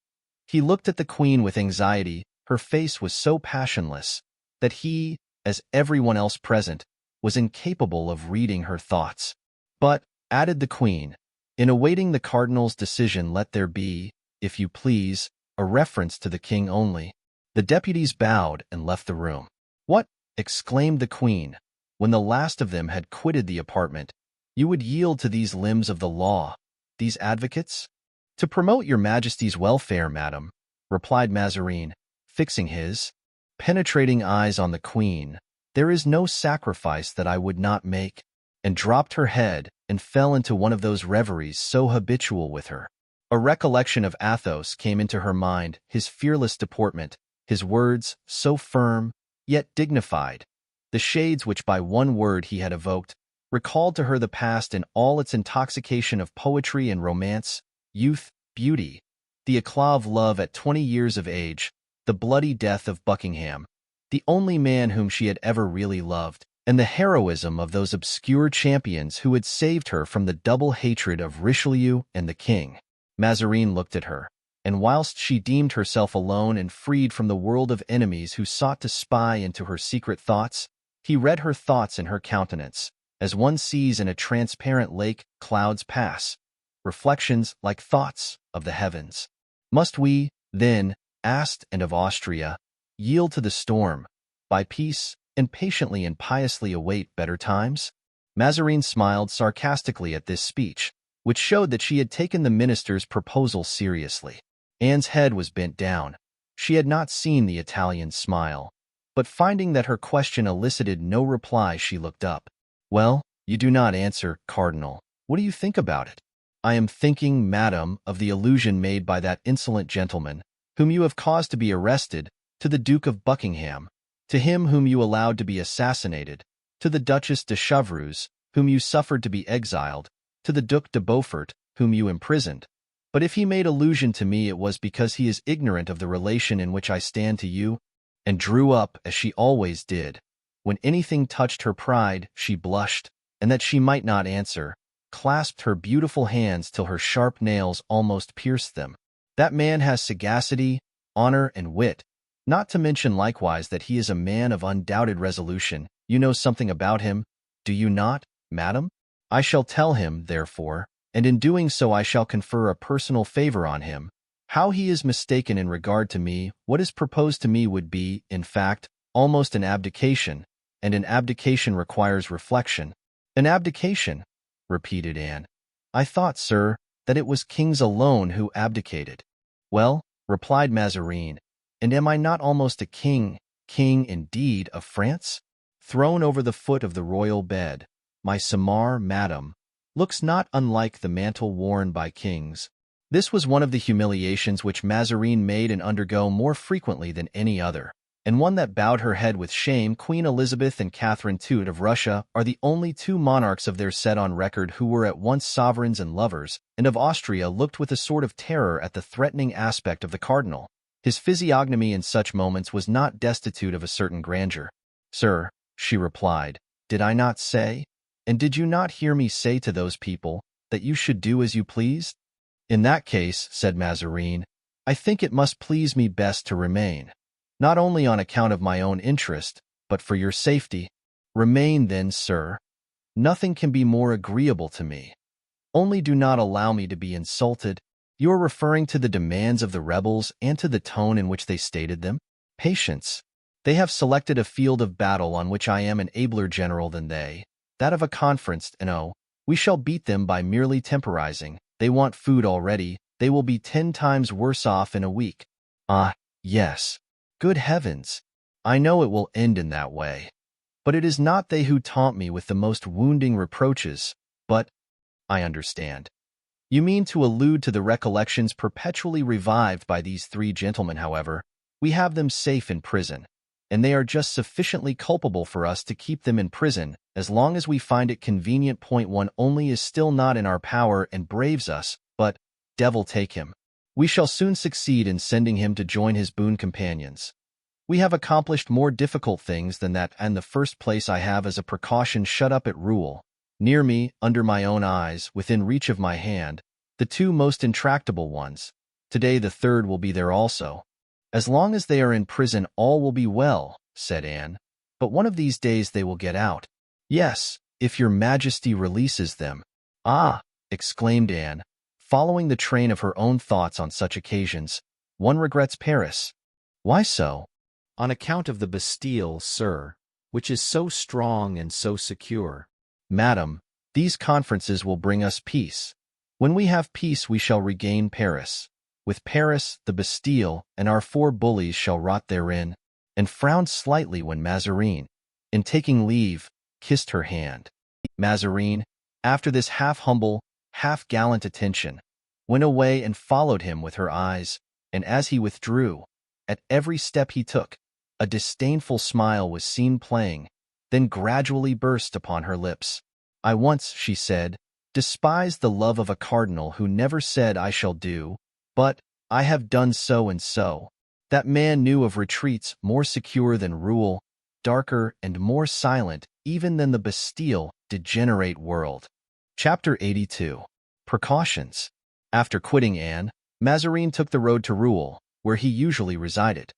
[SPEAKER 2] He looked at the queen with anxiety. Her face was so passionless that he, as everyone else present, was incapable of reading her thoughts. "But," added the queen, "in awaiting the cardinal's decision let there be, if you please, a reference to the king only." The deputies bowed and left the room. "What!" exclaimed the queen, when the last of them had quitted the apartment. "You would yield to these limbs of the law, these advocates?" "To promote your Majesty's welfare, madam," replied Mazarin, fixing his penetrating eyes on the queen. "There is no sacrifice that I would not make," and dropped her head and fell into one of those reveries so habitual with her. A recollection of Athos came into her mind, his fearless deportment, his words, so firm, yet dignified, the shades which by one word he had evoked, recalled to her the past in all its intoxication of poetry and romance, youth, beauty, the eclat of love at 20 years of age, the bloody death of Buckingham, the only man whom she had ever really loved,
[SPEAKER 1] and the heroism of those obscure champions who had saved her from the double hatred of Richelieu and the king. Mazarin looked at her, and whilst she deemed herself alone and freed from the world of enemies who sought to spy into her secret thoughts, he read her thoughts in her countenance, as one sees in a transparent lake clouds pass, reflections like thoughts of the heavens. Must we, then, asked and of Austria, yield to the storm, by peace, and patiently and piously await better times? Mazarin smiled sarcastically at this speech, which showed that she had taken the minister's proposal seriously. Anne's head was bent down. She had not seen the Italian's smile, but finding that her question elicited no reply, she looked up. "Well, you do not answer, Cardinal. What do you think about it?" "I am thinking, madam, of the allusion made by that insolent gentleman, whom you have caused to be arrested, to the Duke of Buckingham, to him whom you allowed to be assassinated, to the Duchess de Chevreuse, whom you suffered to be exiled, to the Duc de Beaufort, whom you imprisoned. But if he made allusion to me, it was because he is ignorant of the relation in which I stand to you," and drew up, as she always did. When anything touched her pride, she blushed, and that she might not answer, clasped her beautiful hands till her sharp nails almost pierced them. "That man has sagacity, honor, and wit, not to mention likewise that he is a man of undoubted resolution. You know something about him, do you not, madam? I shall tell him, therefore, and in doing so I shall confer a personal favor on him. How he is mistaken in regard to me, what is proposed to me would be, in fact, almost an abdication, and an abdication requires reflection." "An abdication?" repeated Anne. "I thought, sir, that it was kings alone who abdicated." "Well," replied Mazarin, "and am I not almost a king indeed, of France? Thrown over the foot of the royal bed, my simar, madam, looks not unlike the mantle worn by kings." This was one of the humiliations which Mazarin made and undergo more frequently than any other, and one that bowed her head with shame. Queen Elizabeth and Catherine II of Russia are the only two monarchs of their set on record who were at once sovereigns and lovers, and of Austria looked with a sort of terror at the threatening aspect of the cardinal. His physiognomy in such moments was not destitute of a certain grandeur. "Sir," she replied, "did I not say, and did you not hear me say to those people, that you should do as you pleased?" "In that case," said Mazarin, "I think it must please me best to remain, not only on account of my own interest, but for your safety." "Remain then, sir. Nothing can be more agreeable to me. Only do not allow me to be insulted." "You are referring to the demands of the rebels and to the tone in which they stated them?" "Patience. They have selected a field of battle on which I am an abler general than they, that of a conference, and oh, we shall beat them by merely temporizing. They want food already. They will be 10 times worse off in a week." "Ah, yes. Good heavens! I know it will end in that way. But it is not they who taunt me with the most wounding reproaches, but I understand. You mean to allude to the recollections perpetually revived by these 3 gentlemen. However, we have them safe in prison, and they are just sufficiently culpable for us to keep them in prison as long as we find it convenient. One only is still not in our power and braves us, but, devil take him, we shall soon succeed in sending him to join his boon companions. We have accomplished more difficult things than that, and the first place I have as a precaution shut up at Rouen, near me, under my own eyes, within reach of my hand, the 2 most intractable ones. Today the 3rd will be there also." "As long as they are in prison all will be well," said Anne, "but one of these days they will get out." "Yes, if your Majesty releases them." "Ah!" exclaimed Anne, following the train of her own thoughts on such occasions, "one regrets Paris." "Why so?"
[SPEAKER 3] "On account of the Bastille, sir, which is so strong and so secure."
[SPEAKER 1] "Madam, these conferences will bring us peace. When we have peace we shall regain Paris. With Paris, the Bastille, and our 4 bullies shall rot therein," and frowned slightly when Mazarin, in taking leave, kissed her hand. Mazarin, after this half-humble, half-gallant attention, went away and followed him with her eyes, and as he withdrew, at every step he took, a disdainful smile was seen playing, then gradually burst upon her lips. "I once," she said, "despised the love of a cardinal who never said I shall do, but I have done so and so. That man knew of retreats more secure than Rouen, darker, and more silent even than the Bastille, degenerate world. Chapter 82. Precautions. After quitting Anne, Mazarin took the road to Rouen, where he usually resided.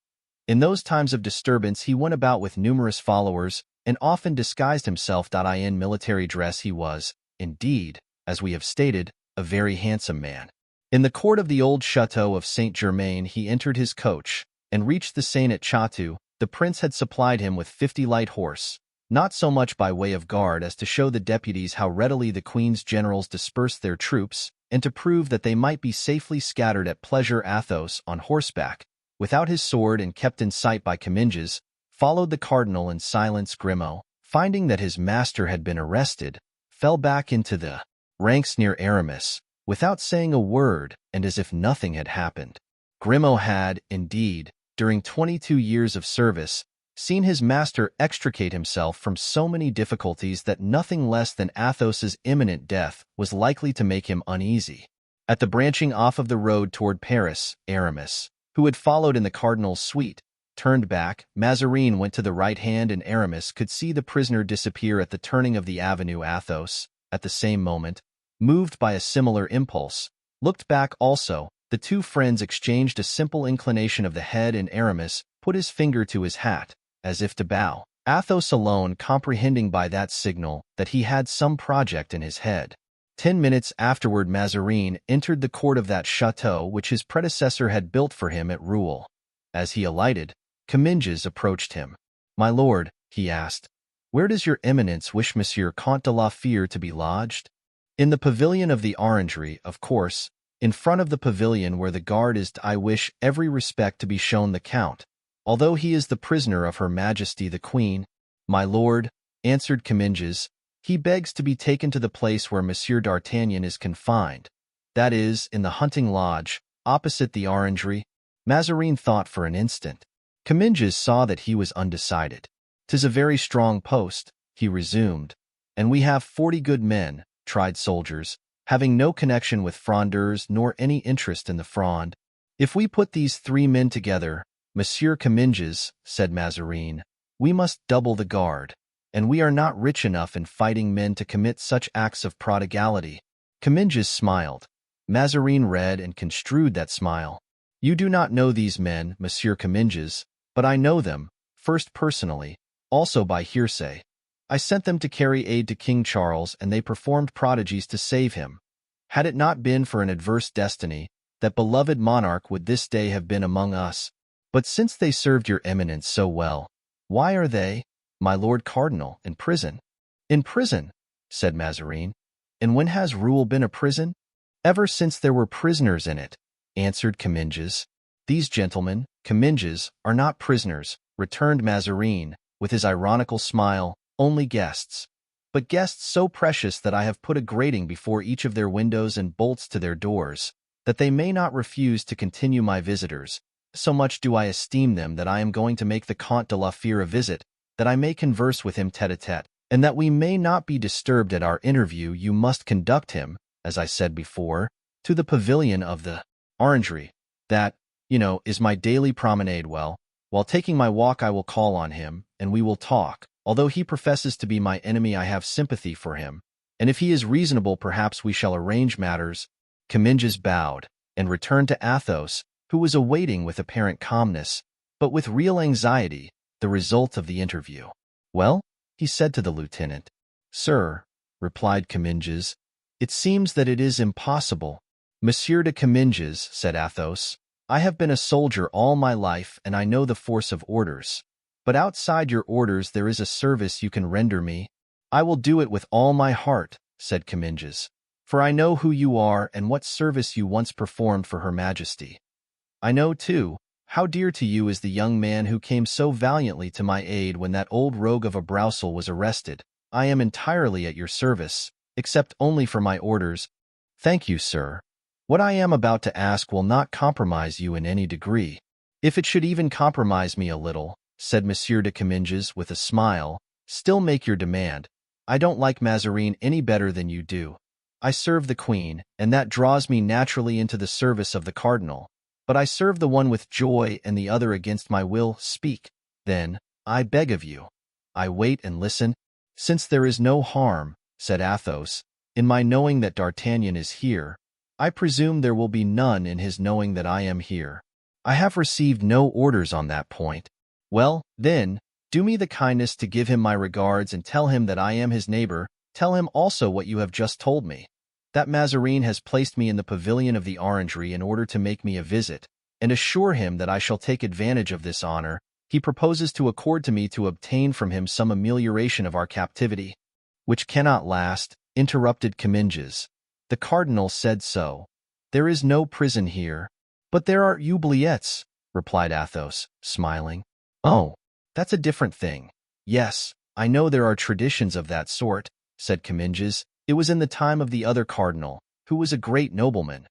[SPEAKER 1] In those times of disturbance he went about with numerous followers, and often disguised himself. In military dress he was, indeed, as we have stated, a very handsome man. In the court of the old chateau of Saint-Germain he entered his coach, and reached the Seine at Chatou. The prince had supplied him with 50 light horse, not so much by way of guard as to show the deputies how readily the Queen's generals dispersed their troops, and to prove that they might be safely scattered at pleasure. Athos, on horseback, without his sword and kept in sight by Comminges, followed the cardinal in silence. Grimaud, finding that his master had been arrested, fell back into the ranks near Aramis, without saying a word and as if nothing had happened. Grimaud had, indeed, during 22 years of service, seen his master extricate himself from so many difficulties that nothing less than Athos's imminent death was likely to make him uneasy. At the branching off of the road toward Paris, Aramis, who had followed in the cardinal's suite, turned back. Mazarin went to the right hand, and Aramis could see the prisoner disappear at the turning of the avenue. Athos, at the same moment, moved by a similar impulse, looked back also. The two friends exchanged a simple inclination of the head, and Aramis put his finger to his hat, as if to bow, Athos alone comprehending by that signal that he had some project in his head. 10 minutes afterward Mazarin entered the court of that chateau which his predecessor had built for him at Rouen. As he alighted, Comminges approached him. "My lord," he asked, "where does your eminence wish Monsieur Comte de la Fère to be lodged?" "In the pavilion of the Orangery, of course. In front of the pavilion where the guard is. I wish every respect to be shown the Count, although he is the prisoner of Her Majesty the Queen." "My lord," answered Comminges, "he begs to be taken to the place where Monsieur d'Artagnan is confined, that is, in the hunting lodge, opposite the Orangery." Mazarin thought for an instant. Comminges saw that he was undecided. "'Tis a very strong post," he resumed, "and we have 40 good men, tried soldiers, having no connection with Frondeurs nor any interest in the Fronde. If we put these 3 men together, Monsieur Comminges," said Mazarin, "we must double the guard, and we are not rich enough in fighting men to commit such acts of prodigality." Comminges smiled. Mazarin read and construed that smile. "You do not know these men, Monsieur Comminges, but I know them, first personally, also by hearsay. I sent them to carry aid to King Charles, and they performed prodigies to save him. Had it not been for an adverse destiny, that beloved monarch would this day have been among us. But since they served your eminence so well, why are they, my lord cardinal, in prison?" "In prison?" said Mazarin. "And when has Rouen been a prison?" "Ever since there were prisoners in it," answered Comminges. "These gentlemen, Comminges, are not prisoners," returned Mazarin, with his ironical smile, "only guests. But guests so precious that I have put a grating before each of their windows and bolts to their doors, that they may not refuse to continue my visitors. So much do I esteem them that I am going to make the Comte de la Fère a visit, that I may converse with him tête-à-tête, and that we may not be disturbed at our interview. You must conduct him, as I said before, to the pavilion of the Orangery. That, is my daily promenade. Well, while taking my walk I will call on him, and we will talk. Although he professes to be my enemy, I have sympathy for him, and if he is reasonable perhaps we shall arrange matters." Comminges bowed, and returned to Athos, who was awaiting with apparent calmness, but with real anxiety, the result of the interview. "Well?" he said to the lieutenant. "Sir," replied Comminges, "it seems that it is impossible." "Monsieur de Comminges," said Athos, "I have been a soldier all my life, and I know the force of orders. But outside your orders there is a service you can render me." "I will do it with all my heart," said Comminges, "for I know who you are and what service you once performed for Her Majesty. I know, too, how dear to you is the young man who came so valiantly to my aid when that old rogue of a Broussel was arrested. I am entirely at your service, except only for my orders." "Thank you, sir. What I am about to ask will not compromise you in any degree. If it should even compromise me a little," said Monsieur de Comminges with a smile, "still make your demand. I don't like Mazarin any better than you do. I serve the Queen, and that draws me naturally into the service of the cardinal. But I serve the one with joy and the other against my will. Speak, then, I beg of you. I wait and listen. Since there is no harm, said Athos, in my knowing that D'Artagnan is here, I presume there will be none in his knowing that I am here. I have received no orders on that point. Well, then, do me the kindness to give him my regards and tell him that I am his neighbor. Tell him also what you have just told me, that Mazarin has placed me in the pavilion of the Orangery in order to make me a visit, and assure him that I shall take advantage of this honor. He proposes to accord to me to obtain from him some amelioration of our captivity, which cannot last, interrupted Comminges. The cardinal said so. There is no prison here. But there are oubliettes, replied Athos, smiling. Oh, that's a different thing. Yes, I know there are traditions of that sort, said Comminges. It was in the time of the other cardinal, who was a great nobleman.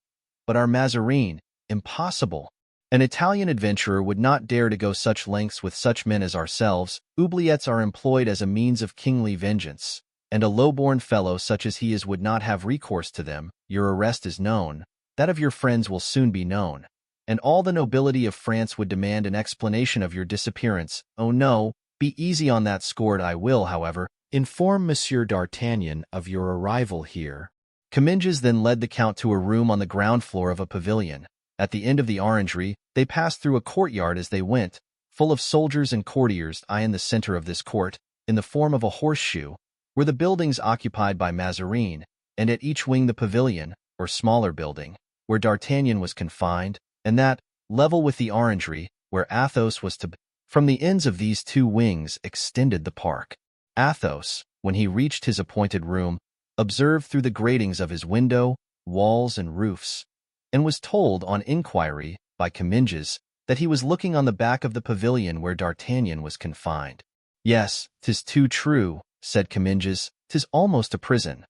[SPEAKER 1] But our Mazarin, impossible. An Italian adventurer would not dare to go such lengths with such men as ourselves. Oubliettes are employed as a means of kingly vengeance, and a low-born fellow such as he is would not have recourse to them. Your arrest is known. That of your friends will soon be known, and all the nobility of France would demand an explanation of your disappearance. Oh no, be easy on that score. I will, however, inform Monsieur d'Artagnan of your arrival here. Comminges then led the Count to a room on the ground floor of a pavilion. At the end of the Orangery, they passed through a courtyard as they went, full of soldiers and courtiers. In the center of this court, in the form of a horseshoe, were the buildings occupied by Mazarin, and at each wing the pavilion, or smaller building, where D'Artagnan was confined, and that, level with the Orangery, where Athos was to be. From the ends of these two wings extended the park. Athos, when he reached his appointed room, observed through the gratings of his window, walls, and roofs, and was told on inquiry by Comminges that he was looking on the back of the pavilion where D'Artagnan was confined. Yes, 'tis too true, said Comminges, 'tis almost a prison.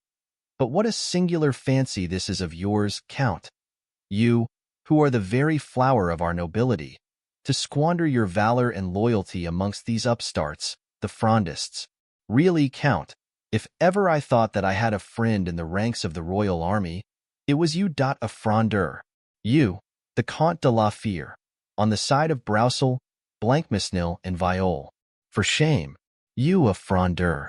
[SPEAKER 1] But what a singular fancy this is of yours, Count. You, who are the very flower of our nobility, to squander your valor and loyalty amongst these upstarts, the Frondists. Really, Count, if ever I thought that I had a friend in the ranks of the royal army, it was you. A Frondeur. You, the Comte de la Fere, on the side of Broussel, Blancmesnil, and Viole. For shame. You a Frondeur.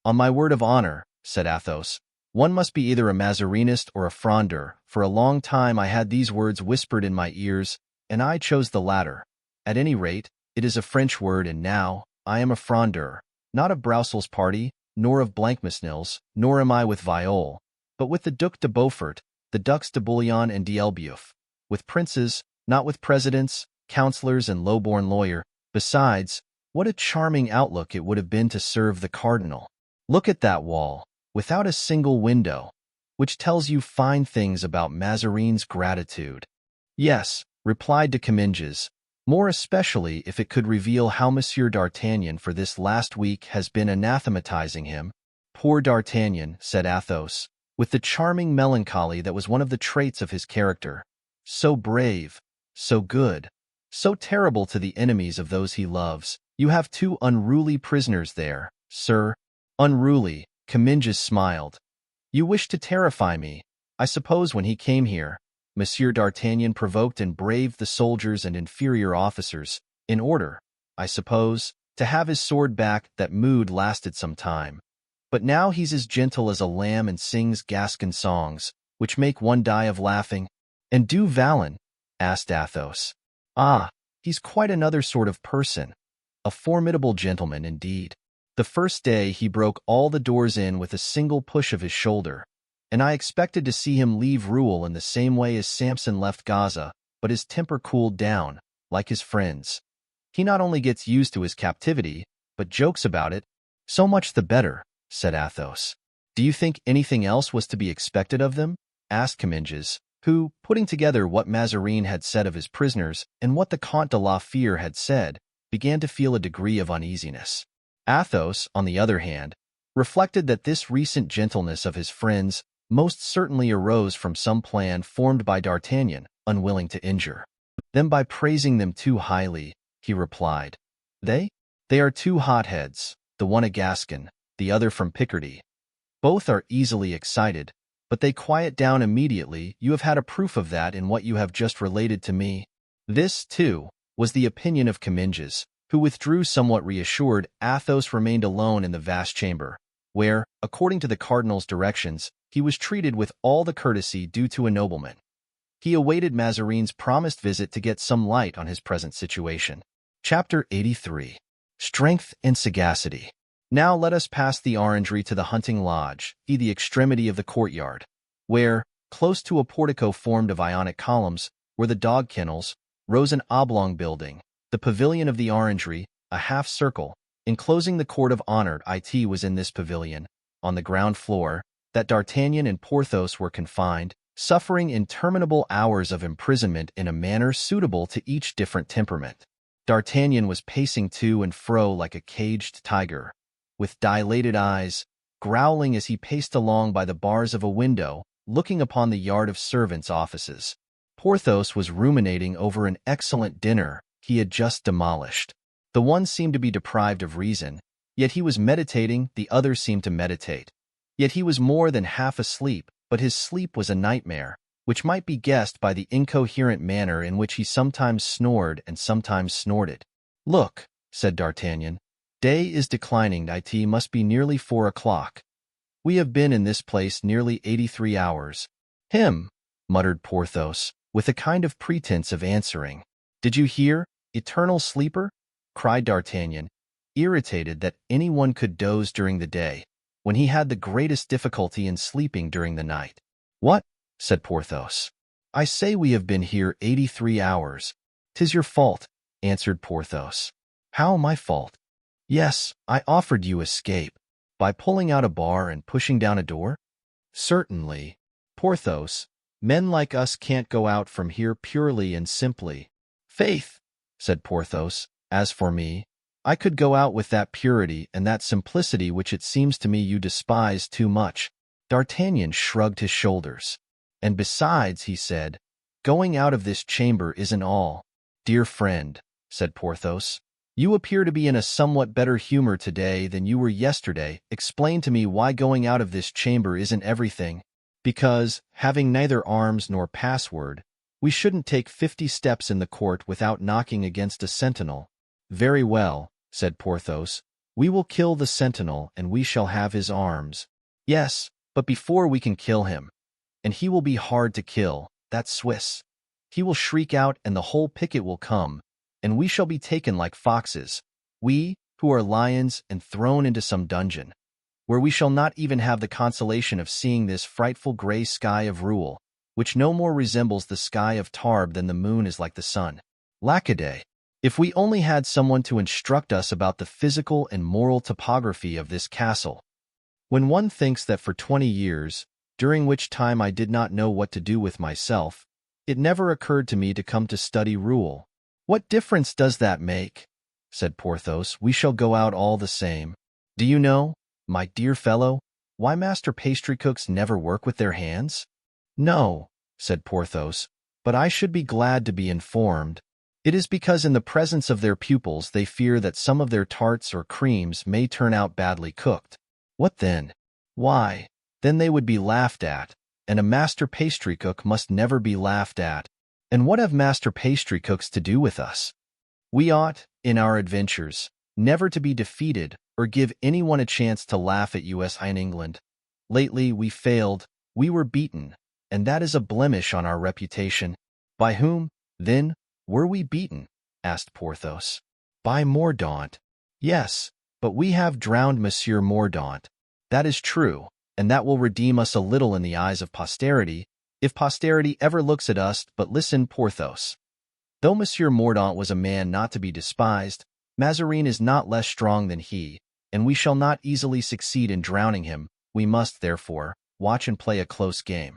[SPEAKER 1] On my word of honor, said Athos, one must be either a Mazarinist or a Frondeur. For a long time I had these words whispered in my ears, and I chose the latter. At any rate, it is a French word, and now I am a Frondeur, not of Broussel's party, nor of Blancmesnil's, nor am I with Viole, but with the Duc de Beaufort, the Ducs de Bouillon and d'Elbeuf, with princes, not with presidents, counselors, and low-born lawyer. Besides, what a charming outlook it would have been to serve the cardinal. Look at that wall, without a single window, which tells you fine things about Mazarin's gratitude. Yes, replied de Comminges, more especially if it could reveal how Monsieur d'Artagnan for this last week has been anathematizing him. Poor D'Artagnan, said Athos, with the charming melancholy that was one of the traits of his character. So brave, so good, so terrible to the enemies of those he loves. You have two unruly prisoners there, sir. Unruly, Comminges smiled. You wished to terrify me, I suppose. When he came here, Monsieur d'Artagnan provoked and braved the soldiers and inferior officers, in order, I suppose, to have his sword back. That mood lasted some time. But now he's as gentle as a lamb and sings Gascon songs, which make one die of laughing. And Du Vallon? Asked Athos. Ah, he's quite another sort of person. A formidable gentleman indeed. The first day he broke all the doors in with a single push of his shoulder, and I expected to see him leave Rouen in the same way as Samson left Gaza, but his temper cooled down, like his friends. He not only gets used to his captivity, but jokes about it. So much the better, said Athos. Do you think anything else was to be expected of them? Asked Comminges, who, putting together what Mazarin had said of his prisoners and what the Comte de la Fere had said, began to feel a degree of uneasiness. Athos, on the other hand, reflected that this recent gentleness of his friends most certainly arose from some plan formed by D'Artagnan, unwilling to injure them by praising them too highly. He replied, They are two hotheads, the one a Gascon, the other from Picardy. Both are easily excited, but they quiet down immediately. You have had a proof of that in what you have just related to me. This, too, was the opinion of Comminges, who withdrew somewhat reassured. Athos remained alone in the vast chamber, where, according to the cardinal's directions, he was treated with all the courtesy due to a nobleman. He awaited Mazarin's promised visit to get some light on his present situation. Chapter 83. Strength and Sagacity. Now let us pass the orangery to the hunting lodge, the extremity of the courtyard, where, close to a portico formed of Ionic columns, were the dog kennels, rose an oblong building, the pavilion of the orangery, a half-circle, enclosing the court of honor. It was in this pavilion, on the ground floor, that D'Artagnan and Porthos were confined, suffering interminable hours of imprisonment in a manner suitable to each different temperament. D'Artagnan was pacing to and fro like a caged tiger, with dilated eyes, growling as he paced along by the bars of a window, looking upon the yard of servants' offices. Porthos was ruminating over an excellent dinner he had just demolished. The one seemed to be deprived of reason, yet he was meditating. The other seemed to meditate. Yet he was more than half asleep, but his sleep was a nightmare, which might be guessed by the incoherent manner in which he sometimes snored and sometimes snorted. "Look," said D'Artagnan, "day is declining. It must be nearly 4 o'clock. We have been in this place nearly 83 hours. "Him," muttered Porthos, with a kind of pretense of answering. "Did you hear, eternal sleeper?" cried D'Artagnan, irritated that anyone could doze during the day, when he had the greatest difficulty in sleeping during the night. "What?" said Porthos. "I say we have been here 83 hours. 'Tis your fault," answered Porthos. "How my fault?" "Yes, I offered you escape. By pulling out a bar and pushing down a door?" "Certainly, Porthos. Men like us can't go out from here purely and simply." "Faith," said Porthos, "as for me, I could go out with that purity and that simplicity which it seems to me you despise too much." D'Artagnan shrugged his shoulders. "And besides," he said, "going out of this chamber isn't all." "Dear friend," said Porthos, "you appear to be in a somewhat better humor today than you were yesterday. Explain to me why going out of this chamber isn't everything." "Because, having neither arms nor password, we shouldn't take 50 steps in the court without knocking against a sentinel." "Very well," said Porthos, "we will kill the sentinel and we shall have his arms." "Yes, but before we can kill him, and he will be hard to kill, that Swiss, he will shriek out and the whole picket will come, and we shall be taken like foxes, we, who are lions, and thrown into some dungeon, where we shall not even have the consolation of seeing this frightful gray sky of Rouen, which no more resembles the sky of Tarbes than the moon is like the sun. Lackaday! If we only had someone to instruct us about the physical and moral topography of this castle. When one thinks that for 20 years, during which time I did not know what to do with myself, it never occurred to me to come to study Rouen." "What difference does that make?" said Porthos. "We shall go out all the same. Do you know, my dear fellow, why master pastrycooks never work with their hands?" "No," said Porthos, "but I should be glad to be informed." "It is because in the presence of their pupils they fear that some of their tarts or creams may turn out badly cooked." "What then?" "Why, then they would be laughed at, and a master pastrycook must never be laughed at." "And what have master pastrycooks to do with us?" "We ought, in our adventures, never to be defeated or give anyone a chance to laugh at us in England. Lately we failed, we were beaten, and that is a blemish on our reputation." "By whom, then, were we beaten?" asked Porthos. "By Mordaunt." "Yes, but we have drowned Monsieur Mordaunt." "That is true, and that will redeem us a little in the eyes of posterity, if posterity ever looks at us. But listen, Porthos. Though Monsieur Mordaunt was a man not to be despised, Mazarin is not less strong than he, and we shall not easily succeed in drowning him. We must, therefore, watch and play a close game.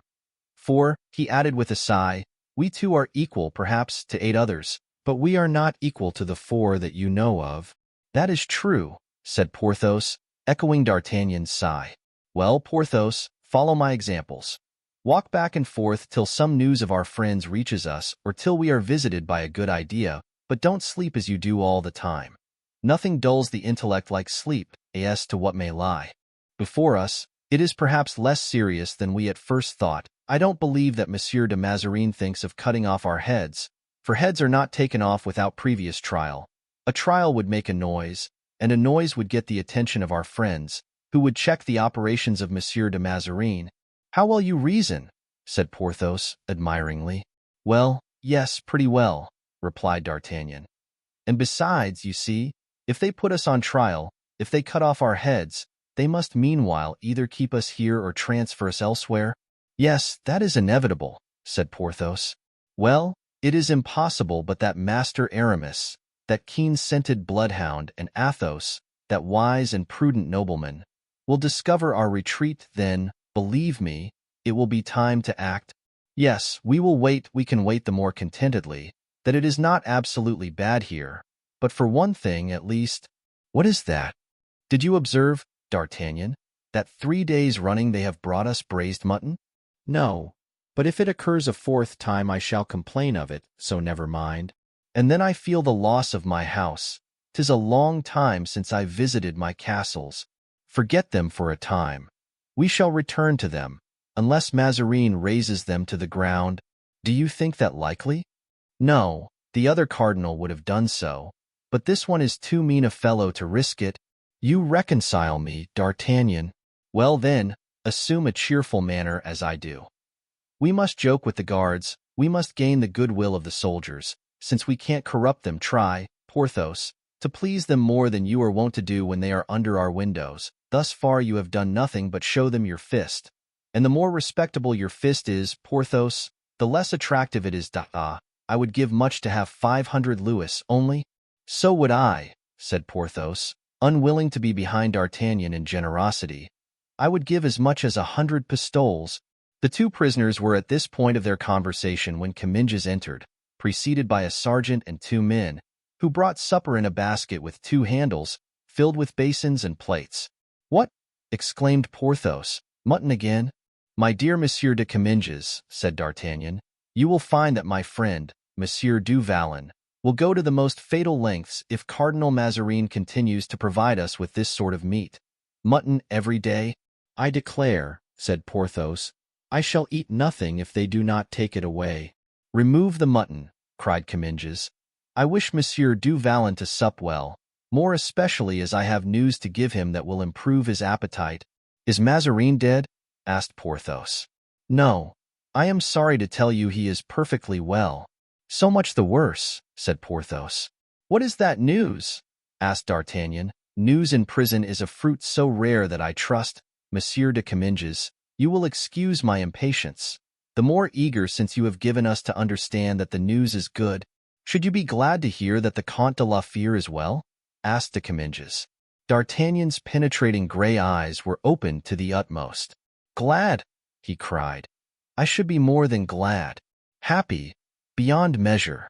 [SPEAKER 1] For," he added with a sigh, "we two are equal, perhaps, to 8 others, but we are not equal to the 4 that you know of." "That is true," said Porthos, echoing D'Artagnan's sigh. "Well, Porthos, follow my examples. Walk back and forth till some news of our friends reaches us or till we are visited by a good idea, but don't sleep as you do all the time. Nothing dulls the intellect like sleep, as to what may lie before us. It is perhaps less serious than we at first thought. I don't believe that Monsieur de Mazarin thinks of cutting off our heads, for heads are not taken off without previous trial. A trial would make a noise, and a noise would get the attention of our friends, who would check the operations of Monsieur de Mazarin. How well you reason, said Porthos, admiringly. Well, yes, pretty well, replied D'Artagnan. And besides, you see, if they put us on trial, if they cut off our heads, they must meanwhile either keep us here or transfer us elsewhere. Yes, that is inevitable, said Porthos. Well, it is impossible but that Master Aramis, that keen-scented bloodhound, and Athos, that wise and prudent nobleman, will discover our retreat. Then, believe me, it will be time to act. Yes, we will wait. We can wait the more contentedly, that it is not absolutely bad here. But for one thing, at least— What is that? Did you observe, D'Artagnan, that 3 days running they have brought us braised mutton?
[SPEAKER 3] No, but if it occurs a fourth time I shall complain of it, so never mind.
[SPEAKER 1] And then I feel the loss of my house. 'Tis a long time since I visited my castles. Forget them for a time. We shall return to them, unless Mazarin razes them to the ground. Do you think that likely? No, the other cardinal would have done so, but this one is too mean a fellow to risk it. You reconcile me, D'Artagnan. Well then, assume a cheerful manner as I do. We must joke with the guards, we must gain the goodwill of the soldiers. Since we can't corrupt them, try, Porthos, to please them more than you are wont to do when they are under our windows. Thus far you have done nothing but show them your fist. And the more respectable your fist is, Porthos, the less attractive it is. I would give much to have 500 louis only. So would I, said Porthos, unwilling to be behind D'Artagnan in generosity. I would give as much as 100 pistoles. The two prisoners were at this point of their conversation when Comminges entered, preceded by a sergeant and 2 men, who brought supper in a basket with 2 handles, filled with basins and plates. What? Exclaimed Porthos. Mutton again? My dear Monsieur de Comminges, said D'Artagnan, you will find that my friend, Monsieur du Vallon, will go to the most fatal lengths if Cardinal Mazarin continues to provide us with this sort of meat. Mutton every day?
[SPEAKER 3] I declare, said Porthos, I shall eat nothing if they do not take it away.
[SPEAKER 1] Remove the mutton, cried Comminges. I wish Monsieur du Vallon to sup well, more especially as I have news to give him that will improve his appetite. Is Mazarin dead? Asked Porthos. No, I am sorry to tell you he is perfectly well. So much the worse, said Porthos. What is that news? Asked D'Artagnan. News in prison is a fruit so rare that I trust, Monsieur de Comminges, you will excuse my impatience. The more eager since you have given us to understand that the news is good. Should you be glad to hear that the Comte de la Fère is well? Asked de Comminges. D'Artagnan's penetrating gray eyes were opened to the utmost. Glad, he cried. I should be more than glad. Happy, beyond measure.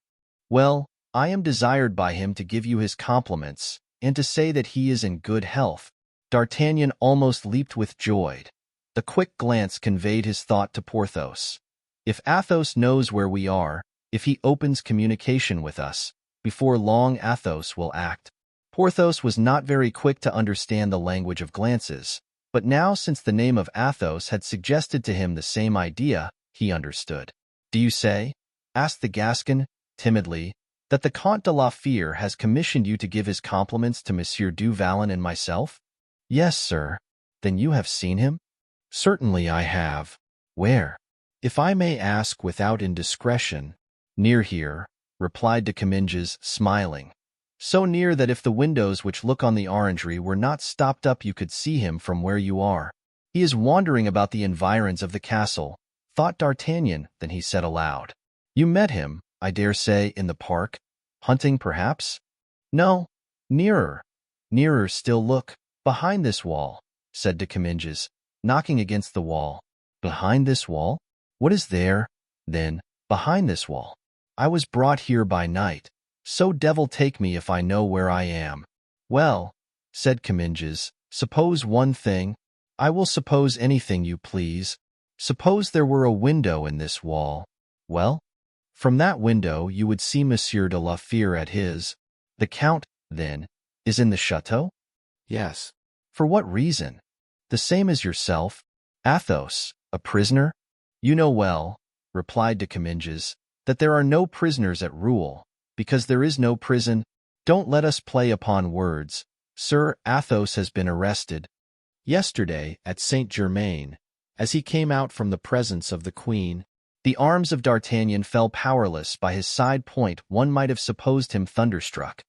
[SPEAKER 1] Well, I am desired by him to give you his compliments, and to say that he is in good health. D'Artagnan almost leaped with joy. The quick glance conveyed his thought to Porthos. If Athos knows where we are, if he opens communication with us, before long Athos will act. Porthos was not very quick to understand the language of glances, but now since the name of Athos had suggested to him the same idea, he understood. Do you say, asked the Gascon, timidly, that the Comte de la Fère has commissioned you to give his compliments to Monsieur du Vallon and myself? Yes, sir. Then you have seen him? Certainly I have. Where?
[SPEAKER 3] If I may ask without indiscretion.
[SPEAKER 1] Near here, replied de Comminges, smiling. So near that if the windows which look on the orangery were not stopped up you could see him from where you are. He is wandering about the environs of the castle, thought D'Artagnan. Then he said aloud, You met him, I dare say, in the park? Hunting, perhaps? No. Nearer. Nearer still. Look, behind this wall, said de Comminges, knocking against the wall. Behind this wall? What is there, then, behind this wall? I was brought here by night, so devil take me if I know where I am. Well, said Comminges, suppose one thing. I will suppose anything you please. Suppose there were a window in this wall. Well? From that window you would see Monsieur de la Fère at his. The Count, then, is in the chateau?
[SPEAKER 3] Yes.
[SPEAKER 1] For what reason? The same as yourself. Athos, a prisoner? You know well, replied de Comminges, that there are no prisoners at Rouen, because there is no prison.
[SPEAKER 2] Don't let us play upon words. Sir Athos has been arrested.
[SPEAKER 3] Yesterday, at Saint-Germain, as he came out from the presence of the Queen,
[SPEAKER 2] the arms of D'Artagnan fell powerless by his side point. One might have supposed him thunderstruck.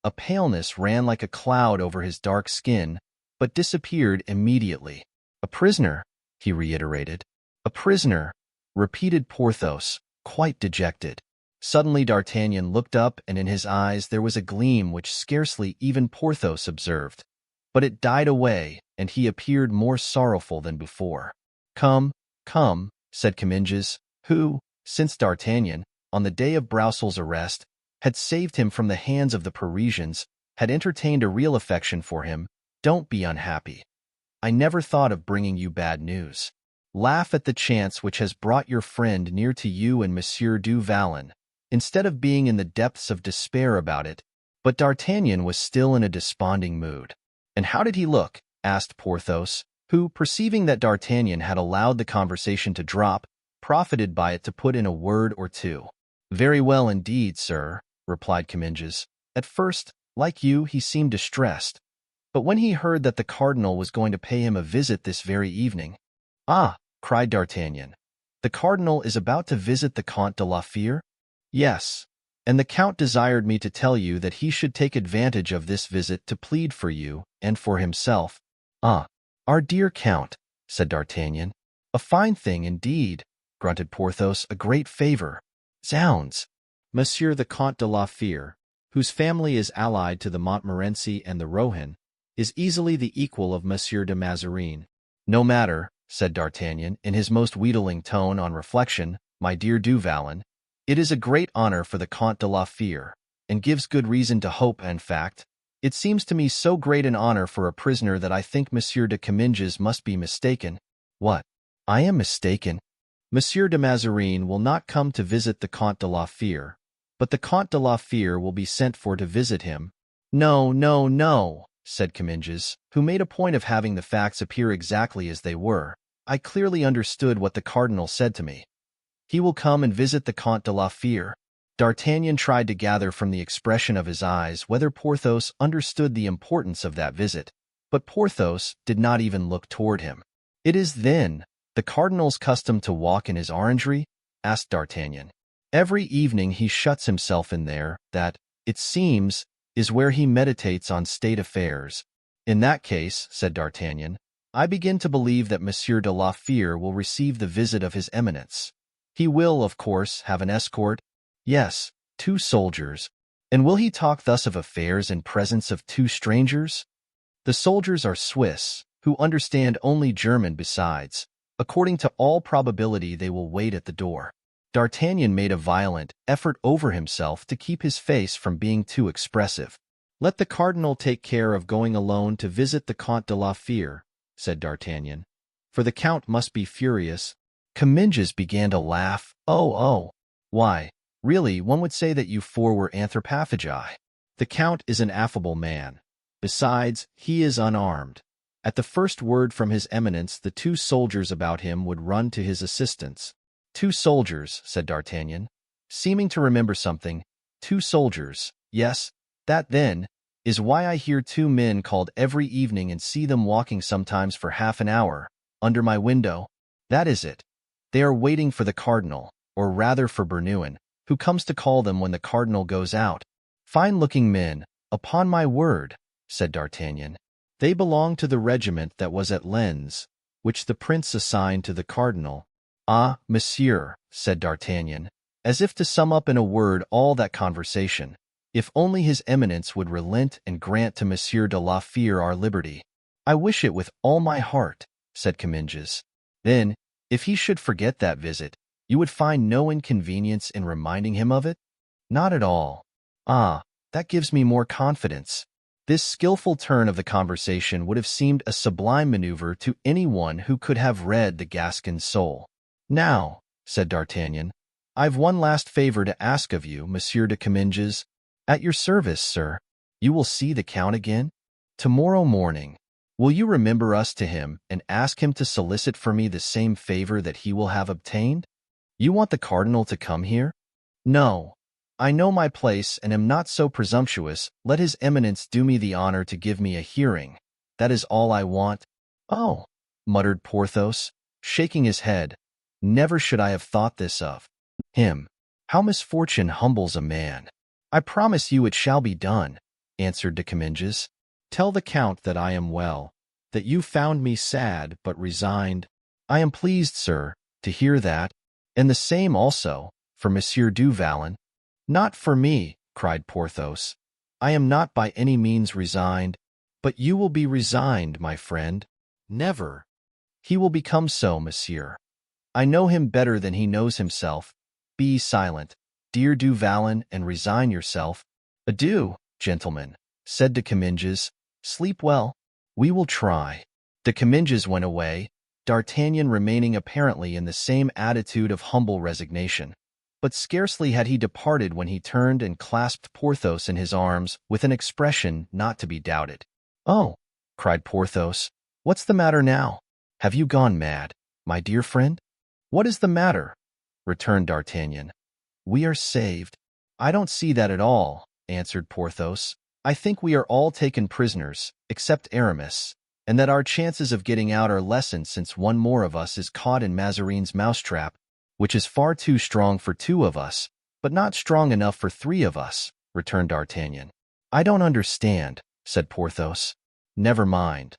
[SPEAKER 2] A paleness ran like a cloud over his dark skin, but disappeared immediately. A prisoner, he reiterated. A prisoner, repeated Porthos, quite dejected. Suddenly D'Artagnan looked up, and in his eyes there was a gleam which scarcely even Porthos observed. But it died away, and he appeared more sorrowful than before. Come, come, said Comminges, who, since D'Artagnan, on the day of Broussels' arrest, had saved him from the hands of the Parisians, had entertained a real affection for him. Don't be unhappy. I never thought of bringing you bad news. Laugh at the chance which has brought your friend near to you and Monsieur du Vallon, instead of being in the depths of despair about it. But D'Artagnan was still in a desponding mood. And how did he look? Asked Porthos, who, perceiving that D'Artagnan had allowed the conversation to drop, profited by it to put in a word or two. Very well indeed, sir, replied Comminges. At first, like you, he seemed distressed. But when he heard that the cardinal was going to pay him a visit this very evening— Ah, cried D'Artagnan, the cardinal is about to visit the Comte de la Fère? Yes, and the count desired me to tell you that he should take advantage of this visit to plead for you and for himself. Ah, our dear count, said D'Artagnan. A fine thing indeed, grunted Porthos, a great favor. Zounds!
[SPEAKER 3] Monsieur the Comte de la Fère, whose family is allied to the Montmorency and the Rohan, is easily the equal of Monsieur de Mazarin.
[SPEAKER 2] No matter, said D'Artagnan, in his most wheedling tone. On reflection, my dear du Vallon, it is a great honor for the Comte de la Fère, and gives good reason to hope. In fact, it seems to me so great an honor for a prisoner that I think Monsieur de Comminges must be mistaken. What? I am mistaken? Monsieur de Mazarin will not come to visit the Comte de la Fère, but the Comte de la Fère will be sent for to visit him. No, no, no, said Comminges, who made a point of having the facts appear exactly as they were. I clearly understood what the cardinal said to me. He will come and visit the Comte de la Fère. D'Artagnan tried to gather from the expression of his eyes whether Porthos understood the importance of that visit, but Porthos did not even look toward him. It is, then, the cardinal's custom to walk in his orangery? Asked D'Artagnan. Every evening he shuts himself in there. That, it seems, is where he meditates on state affairs. In that case, said D'Artagnan, I begin to believe that Monsieur de la Fère will receive the visit of his eminence. He will, of course, have an escort. Yes, 2 soldiers. And will he talk thus of affairs in presence of 2 strangers? The soldiers are Swiss, who understand only German besides. According to all probability they will wait at the door. D'Artagnan made a violent effort over himself to keep his face from being too expressive. Let the cardinal take care of going alone to visit the Comte de la Fère, said D'Artagnan, for the count must be furious. Comminges began to laugh. Oh, why, really, one would say that you 4 were anthropophagi. The count is an affable man. Besides, he is unarmed. At the first word from his eminence, the 2 soldiers about him would run to his assistance. 2 soldiers, said D'Artagnan, seeming to remember something. 2 soldiers, yes, that, then, is why I hear 2 men called every evening and see them walking sometimes for half an hour, under my window. That is it. They are waiting for the cardinal, or rather for Bernouin, who comes to call them when the cardinal goes out. Fine-looking men, upon my word, said D'Artagnan. They belong to the regiment that was at Lens, which the prince assigned to the cardinal. Ah, monsieur, said D'Artagnan, as if to sum up in a word all that conversation, if only his eminence would relent and grant to Monsieur de la Fère our liberty. I wish it with all my heart, said Comminges. Then, if he should forget that visit, you would find no inconvenience in reminding him of it? Not at all. Ah, that gives me more confidence. This skillful turn of the conversation would have seemed a sublime maneuver to anyone who could have read the Gascon's soul. Now, said D'Artagnan, I've one last favor to ask of you, Monsieur de Comminges. At your service, sir. You will see the count again? Tomorrow morning. Will you remember us to him and ask him to solicit for me the same favor that he will have obtained? You want the cardinal to come here? No.
[SPEAKER 1] I know my place and am not so presumptuous. Let his eminence do me the honor to give me a hearing. That is all I want." "Oh," muttered Porthos, shaking his head. "Never should I have thought this of him. How misfortune humbles a man." "I promise you it shall be done," answered de Comminges.
[SPEAKER 3] "Tell the Count that I am well, that you found me sad but resigned."
[SPEAKER 1] "I am pleased, sir, to hear that, and the same also for Monsieur du Vallon." "Not for me," cried Porthos. "I am not by any means resigned."
[SPEAKER 3] "But you will be resigned, my friend." "Never."
[SPEAKER 1] "He will become so, monsieur. I know him better than he knows himself. Be silent, dear du Vallon, and resign yourself." "Adieu, gentlemen," said de Comminges. "Sleep well." "We will try." De Comminges went away, D'Artagnan remaining apparently in the same attitude of humble resignation. But scarcely had he departed when he turned and clasped Porthos in his arms with an expression not to be doubted. "Oh," cried Porthos, "what's the matter now? Have you gone mad, my dear friend?" "What is the matter?" returned D'Artagnan. "We are saved." "I don't see that at all," answered Porthos. "I think we are all taken prisoners, except Aramis, and that our chances of getting out are lessened since one more of us is caught in Mazarin's mousetrap, which is far too strong for two of us, but not strong enough for three of us," returned D'Artagnan. "I don't understand," said Porthos. "Never mind.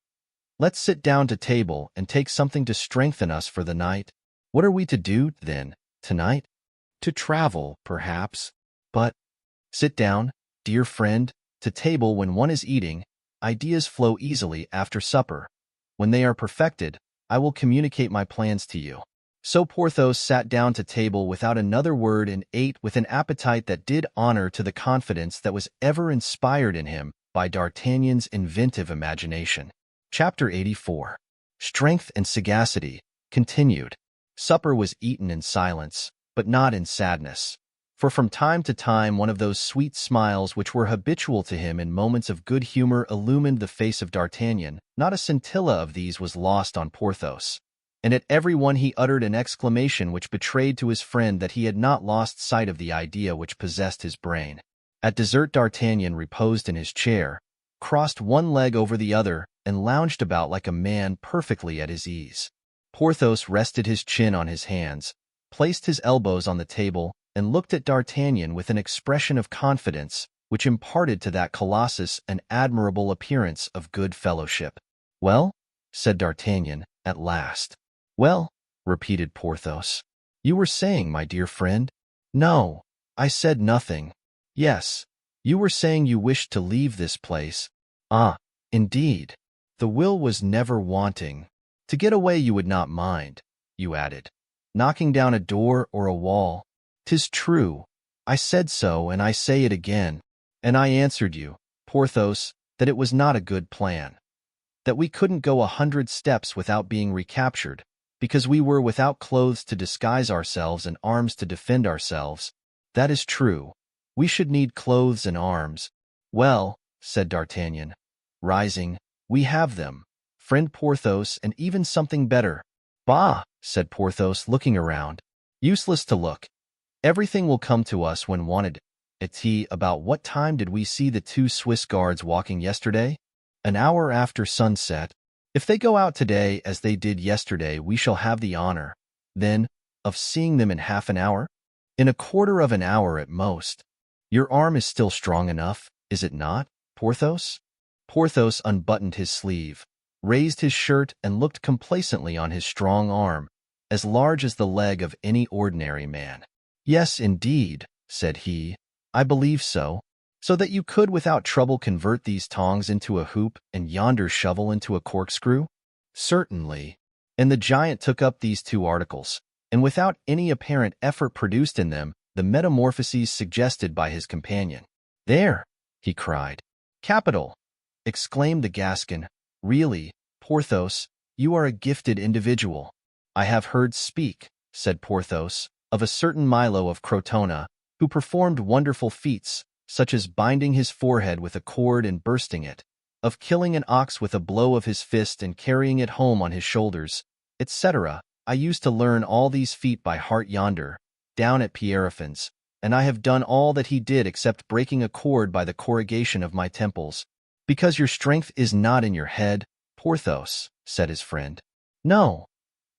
[SPEAKER 1] Let's sit down to table and take something to strengthen us for the night." "What are we to do, then, tonight?"
[SPEAKER 3] "To travel, perhaps."
[SPEAKER 1] "But sit down, dear friend, to table when one is eating. Ideas flow easily after supper. When they are perfected, I will communicate my plans to you." So Porthos sat down to table without another word and ate with an appetite that did honor to the confidence that was ever inspired in him by D'Artagnan's inventive imagination. Chapter 84. Strength and Sagacity, continued. Supper was eaten in silence, but not in sadness. For from time to time one of those sweet smiles which were habitual to him in moments of good humor illumined the face of D'Artagnan. Not a scintilla of these was lost on Porthos, and at every one he uttered an exclamation which betrayed to his friend that he had not lost sight of the idea which possessed his brain. At dessert D'Artagnan reposed in his chair, crossed one leg over the other, and lounged about like a man perfectly at his ease. Porthos rested his chin on his hands, placed his elbows on the table, and looked at D'Artagnan with an expression of confidence which imparted to that colossus an admirable appearance of good fellowship. "Well?" said D'Artagnan, at last. "Well?" repeated Porthos. "You were saying, my dear friend?" "No, I said nothing." "Yes, you were saying you wished to leave this place." "Ah, indeed." "The will was never wanting." "To get away you would not mind," you added, "knocking down a door or a wall." "'Tis true. I said so, and I say it again. And I answered you, Porthos, that it was not a good plan, that we couldn't go 100 steps without being recaptured, because we were without clothes to disguise ourselves and arms to defend ourselves. That is true. We should need clothes and arms." "Well," said D'Artagnan, rising, "we have them, friend Porthos, and even something better." "Bah," said Porthos, looking around. "Useless to look. Everything will come to us when wanted. About what time did we see the 2 Swiss guards walking yesterday? An hour after sunset. If they go out today as they did yesterday, we shall have the honor, then, of seeing them in half an hour? In a quarter of an hour at most. Your arm is still strong enough, is it not, Porthos?" Porthos unbuttoned his sleeve, raised his shirt, and looked complacently on his strong arm, as large as the leg of any ordinary man. "Yes, indeed," said he, "I believe so. So that you could without trouble convert these tongs into a hoop and yonder shovel into a corkscrew?" "Certainly." And the giant took up these 2 articles, and without any apparent effort produced in them the metamorphoses suggested by his companion. "There!" he cried. "Capital!" exclaimed the Gascon. "Really, Porthos, you are a gifted individual." "I have heard speak," said Porthos, "of a certain Milo of Crotona, who performed wonderful feats, such as binding his forehead with a cord and bursting it, of killing an ox with a blow of his fist and carrying it home on his shoulders, etc. I used to learn all these feat by heart yonder, down at Pierrefonds, and I have done all that he did except breaking a cord by the corrugation of my temples. Because your strength is not in your head, Porthos, said his friend. No,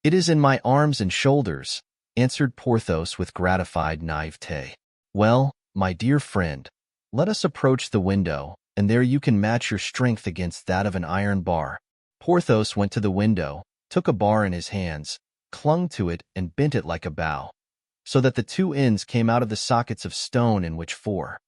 [SPEAKER 1] it is in my arms and shoulders, answered Porthos with gratified naivete. Well, my dear friend, let us approach the window, and there you can match your strength against that of an iron bar. Porthos went to the window, took a bar in his hands, clung to it, and bent it like a bow, so that the two ends came out of the sockets of stone in which for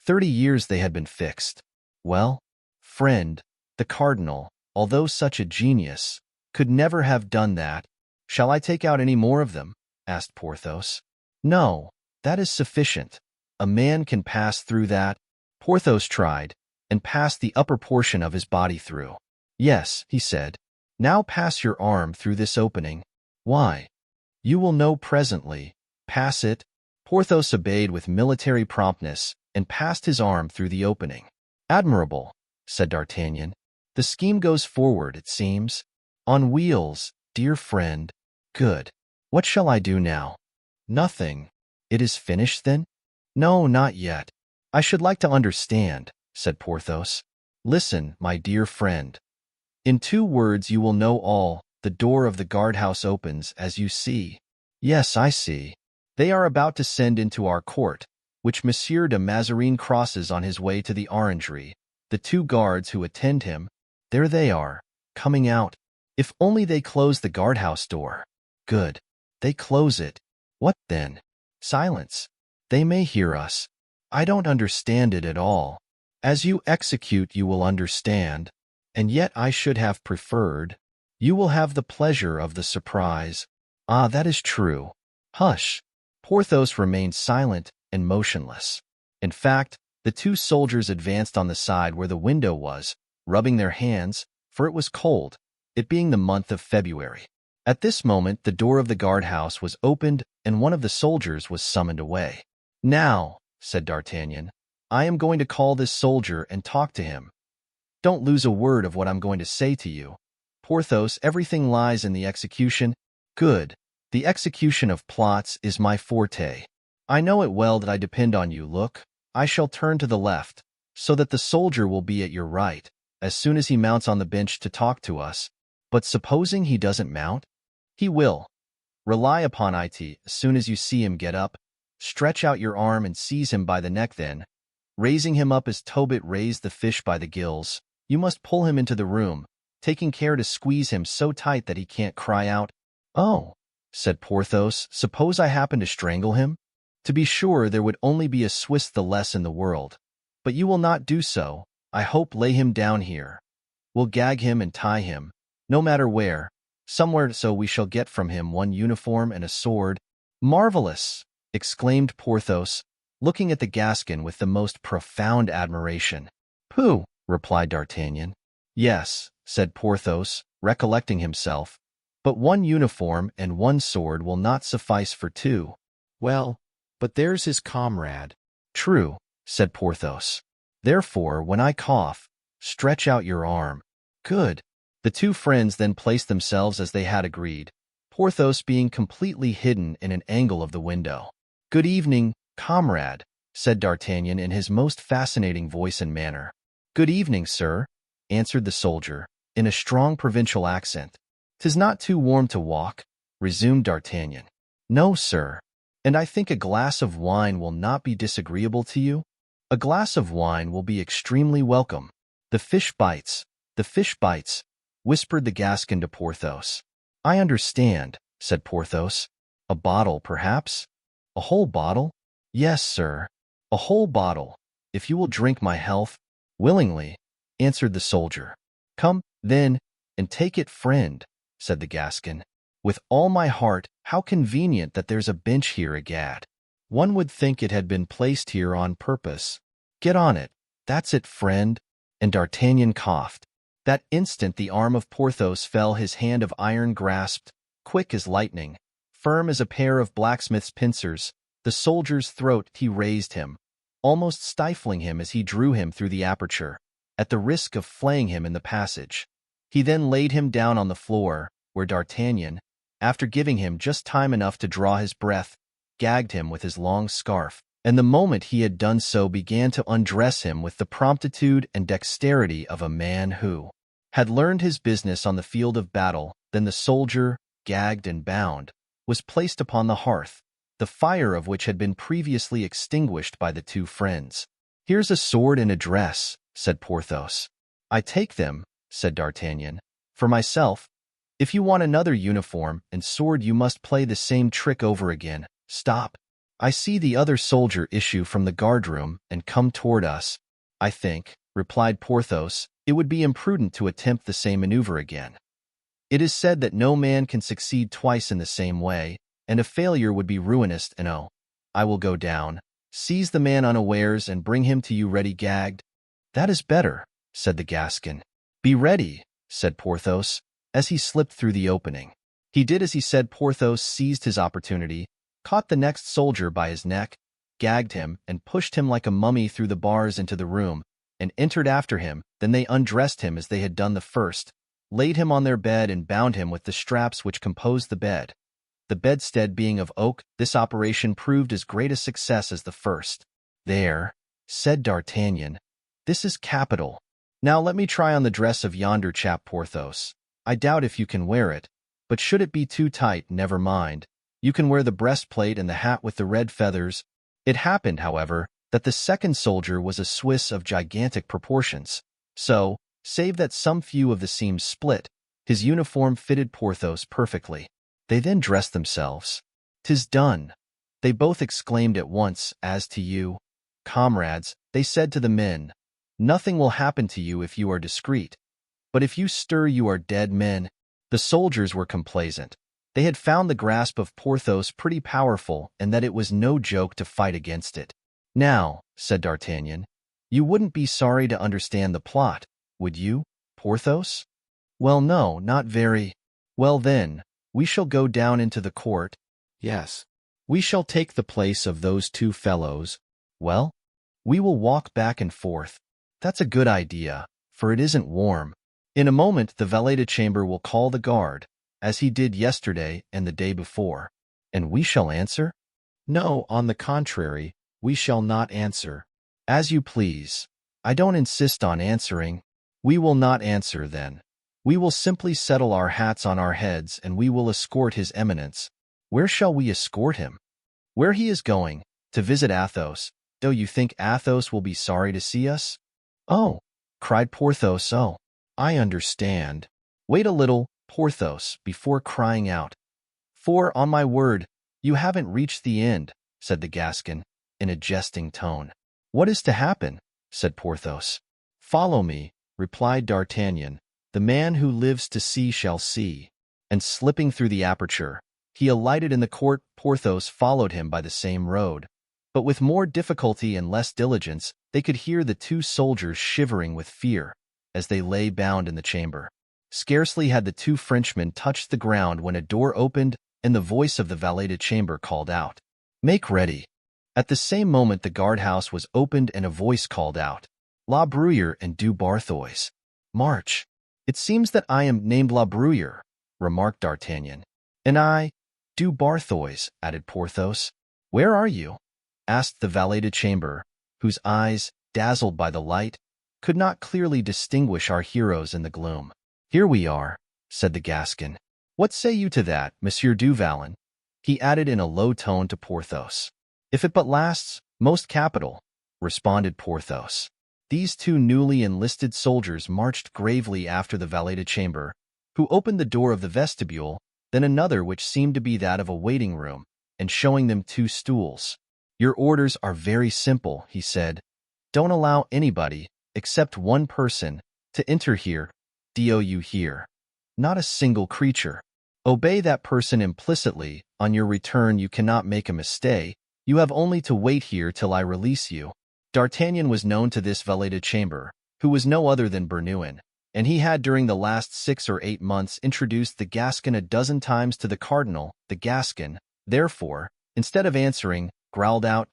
[SPEAKER 1] 30 years they had been fixed. Well, friend, the cardinal, although such a genius, could never have done that. Shall I take out any more of them? Asked Porthos. No, that is sufficient. A man can pass through that. Porthos tried, and passed the upper portion of his body through. Yes, he said. Now pass your arm through this opening. Why? You will know presently. Pass it. Porthos obeyed with military promptness, and passed his arm through the opening. Admirable, said D'Artagnan. The scheme goes forward, it seems. On wheels, dear friend. Good. What shall I do now? Nothing. It is finished, then? No, not yet. I should like to understand, said Porthos. Listen, my dear friend. In 2 words you will know all. The door of the guardhouse opens, as you see. Yes, I see. They are about to send into our court, which Monsieur de Mazarin crosses on his way to the orangery. The 2 guards who attend him, there they are, coming out. If only they close the guardhouse door. Good. They close it. What then? Silence. They may hear us. I don't understand it at all. As you execute you will understand, and yet I should have preferred. You will have the pleasure of the surprise. Ah, that is true. Hush. Porthos remained silent and motionless. In fact, the 2 soldiers advanced on the side where the window was, rubbing their hands, for it was cold, it being the month of February. At this moment the door of the guardhouse was opened, and one of the soldiers was summoned away. Now, said D'Artagnan, I am going to call this soldier and talk to him. Don't lose a word of what I'm going to say to you. Porthos, everything lies in the execution. Good. The execution of plots is my forte. I know it well that I depend on you. Look, I shall turn to the left, so that the soldier will be at your right, as soon as he mounts on the bench to talk to us. But supposing he doesn't mount? He will. Rely upon it, as soon as you see him get up, stretch out your arm and seize him by the neck then. Raising him up as Tobit raised the fish by the gills, you must pull him into the room, taking care to squeeze him so tight that he can't cry out. Oh, said Porthos, suppose I happen to strangle him? To be sure, there would only be a Swiss the less in the world. But you will not do so. I hope lay him down here. We'll gag him and tie him, no matter where, somewhere, so we shall get from him 1 uniform and a sword. Marvelous, exclaimed Porthos, looking at the Gascon with the most profound admiration. Pooh, replied D'Artagnan. Yes, said Porthos, recollecting himself, but 1 uniform and 1 sword will not suffice for 2.
[SPEAKER 3] Well, but there's his comrade.
[SPEAKER 1] True, said Porthos. Therefore, when I cough, stretch out your arm. Good. The 2 friends then placed themselves as they had agreed, Porthos being completely hidden in an angle of the window. Good evening, comrade, said D'Artagnan in his most fascinating voice and manner. Good evening, sir, answered the soldier, in a strong provincial accent. 'Tis not too warm to walk, resumed D'Artagnan. No, sir. And I think a glass of wine will not be disagreeable to you? A glass of wine will be extremely welcome. The fish bites, whispered the Gascon to Porthos. I understand, said Porthos. A bottle, perhaps? A whole bottle? Yes, sir, a whole bottle, if you will drink my health. Willingly, answered the soldier. Come, then, and take it, friend, said the Gascon. With all my heart. How convenient that there's a bench here, egad. One would think it had been placed here on purpose. Get on it. That's it, friend. And D'Artagnan coughed. That instant the arm of Porthos fell, his hand of iron grasped, quick as lightning, firm as a pair of blacksmith's pincers, the soldier's throat. He raised him, almost stifling him as he drew him through the aperture, at the risk of flaying him in the passage. He then laid him down on the floor, where D'Artagnan, after giving him just time enough to draw his breath, gagged him with his long scarf. and the moment he had done so began to undress him with the promptitude and dexterity of a man who had learned his business on the field of battle. Then the soldier, gagged and bound, was placed upon the hearth, the fire of which had been previously extinguished by the two friends. "Here's a sword and a dress," said Porthos. "I take them," said D'Artagnan. "For myself, if you want another uniform and sword you must play the same trick over again. Stop. I see the other soldier issue from the guardroom and come toward us." "I think," replied Porthos, "it would be imprudent to attempt the same maneuver again. It is said that no man can succeed twice in the same way, and a failure would be ruinous, and oh, I will go down, seize the man unawares, and bring him to you ready gagged." "That is better," said the Gascon. "Be ready," said Porthos, as he slipped through the opening. He did as he said. Porthos seized his opportunity, caught the next soldier by his neck, gagged him, and pushed him like a mummy through the bars into the room, and entered after him. Then they undressed him as they had done the first, laid him on their bed, and bound him with the straps which composed the bed. The bedstead being of oak, this operation proved as great a success as the first. "There," said D'Artagnan, "this is capital. Now let me try on the dress of yonder chap, Porthos. I doubt if you can wear it, but should it be too tight, never mind. You can wear the breastplate and the hat with the red feathers." It happened, however, that the second soldier was a Swiss of gigantic proportions. So, save that some few of the seams split, his uniform fitted Porthos perfectly. They then dressed themselves. "'Tis done," they both exclaimed at once. "As to you, comrades," they said to the men, "nothing will happen to you if you are discreet. But if you stir, you are dead men." The soldiers were complaisant. They had found the grasp of Porthos pretty powerful, and that it was no joke to fight against it. "Now," said D'Artagnan, "you wouldn't be sorry to understand the plot, would you, Porthos?" "Well, no, not very." "Well, then, we shall go down into the court."
[SPEAKER 3] "Yes. We shall take the place of those two fellows."
[SPEAKER 1] "Well, we will walk back and forth." "That's a good idea, for it isn't warm. In a moment the valet-de-chamber will call the guard, as he did yesterday and the day before." "And we shall answer?"
[SPEAKER 3] "No, on the contrary, we shall not answer."
[SPEAKER 1] "As you please. I don't insist on answering." "We will not answer, then. We will simply settle our hats on our heads, and we will escort His Eminence." "Where shall we escort him?" "Where he is going, to visit Athos. Do you think Athos will be sorry to see us?" "Oh," cried Porthos, "oh,
[SPEAKER 3] I understand."
[SPEAKER 1] "Wait a little, Porthos, before crying out. For, on my word, you haven't reached the end," said the Gascon, in a jesting tone. "What is to happen?" said Porthos.
[SPEAKER 3] "Follow me," replied D'Artagnan. "The man who lives to see shall see."
[SPEAKER 1] And slipping through the aperture, he alighted in the court. Porthos followed him by the same road, but with more difficulty and less diligence. They could hear the two soldiers shivering with fear as they lay bound in the chamber. Scarcely had the two Frenchmen touched the ground when a door opened, and the voice of the valet-de-chamber called out, "Make ready." At the same moment the guardhouse was opened, and a voice called out, "La Bruyere and Du Barthois, march." "It seems that I am named La Bruyere," remarked D'Artagnan. "And I, Du Barthois," added Porthos. "Where are you?" asked the valet-de-chamber, whose eyes, dazzled by the light, could not clearly distinguish our heroes in the gloom. "Here we are," said the Gascon. "What say you to that, Monsieur du Vallon?" he added in a low tone to Porthos. "If it but lasts, most capital," responded Porthos. These two newly enlisted soldiers marched gravely after the valet-de-chamber, who opened the door of the vestibule, then another which seemed to be that of a waiting-room, and showing them two stools. "Your orders are very simple," he said. "Don't allow anybody, except one person, to enter here. Do you hear? Not a single creature. Obey that person implicitly. On your return you cannot make a mistake. You have only to wait here till I release you." D'Artagnan was known to this valet-de-chamber, who was no other than Bernouin, and he had during the last 6 or 8 months introduced the Gascon a dozen times to the cardinal. The Gascon, therefore, instead of answering, growled out,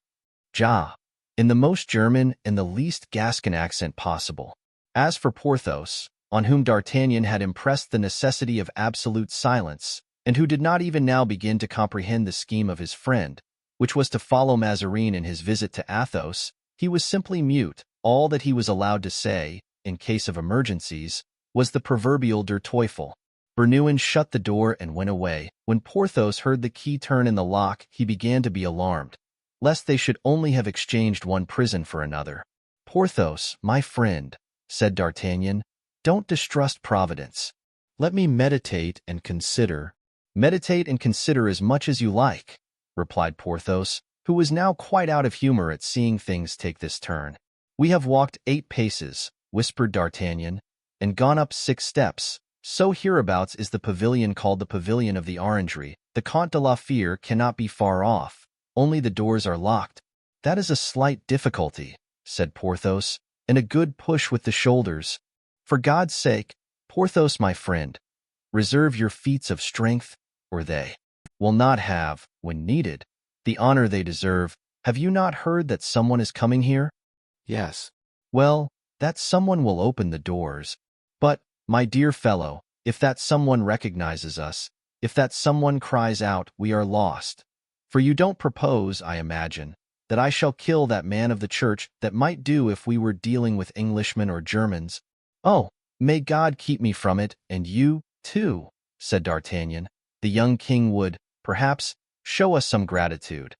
[SPEAKER 1] "Ja," in the most German and the least Gascon accent possible. As for Porthos, on whom D'Artagnan had impressed the necessity of absolute silence, and who did not even now begin to comprehend the scheme of his friend, which was to follow Mazarin in his visit to Athos, he was simply mute. All that he was allowed to say, in case of emergencies, was the proverbial Der Teufel. Bernouin shut the door and went away. When Porthos heard the key turn in the lock, he began to be alarmed, lest they should only have exchanged one prison for another. "Porthos, my friend," said D'Artagnan, "don't distrust Providence.
[SPEAKER 3] Let me meditate and consider."
[SPEAKER 1] "Meditate and consider as much as you like," replied Porthos, who was now quite out of humor at seeing things take this turn. "We have walked 8 paces," whispered D'Artagnan, "and gone up 6 steps. So hereabouts is the pavilion called the Pavilion of the Orangery. The Comte de la Fere cannot be far off, only the doors are locked." "That is a slight difficulty," said Porthos, "and a good push with the shoulders. For God's sake, Porthos, my friend, reserve your feats of strength, or they will not have, when needed, the honor they deserve. Have you not heard that someone is coming here?"
[SPEAKER 3] "Yes."
[SPEAKER 1] "Well, that someone will open the doors. But, my dear fellow, if that someone recognizes us, if that someone cries out, we are lost. For you don't propose, I imagine, that I shall kill that man of the church. That might do if we were dealing with Englishmen or Germans." "Oh, may God keep me from it, and you, too," said D'Artagnan. "The young king would, perhaps, show us some gratitude.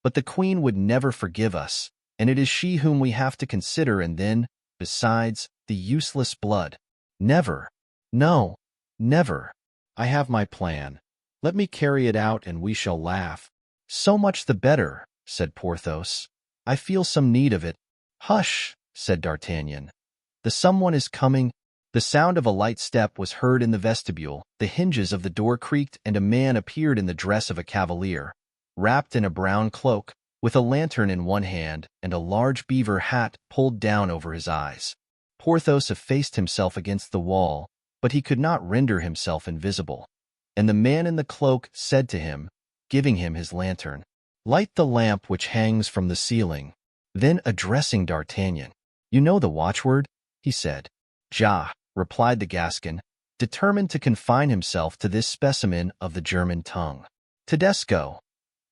[SPEAKER 1] But the queen would never forgive us, and it is she whom we have to consider, and then, besides, the useless blood. Never. No, never."
[SPEAKER 3] "I have my plan. Let me carry it out and we shall laugh."
[SPEAKER 1] "So much the better," said Porthos. "I feel some need of it." "Hush," said D'Artagnan. "The someone is coming." The sound of a light step was heard in the vestibule, the hinges of the door creaked, and a man appeared in the dress of a cavalier, wrapped in a brown cloak, with a lantern in one hand and a large beaver hat pulled down over his eyes. Porthos effaced himself against the wall, but he could not render himself invisible, and the man in the cloak said to him, giving him his lantern, "Light the lamp which hangs from the ceiling." Then, addressing D'Artagnan, "You know the watchword?" he said. "Ja," replied the Gascon, determined to confine himself to this specimen of the German tongue. "Tedesco,"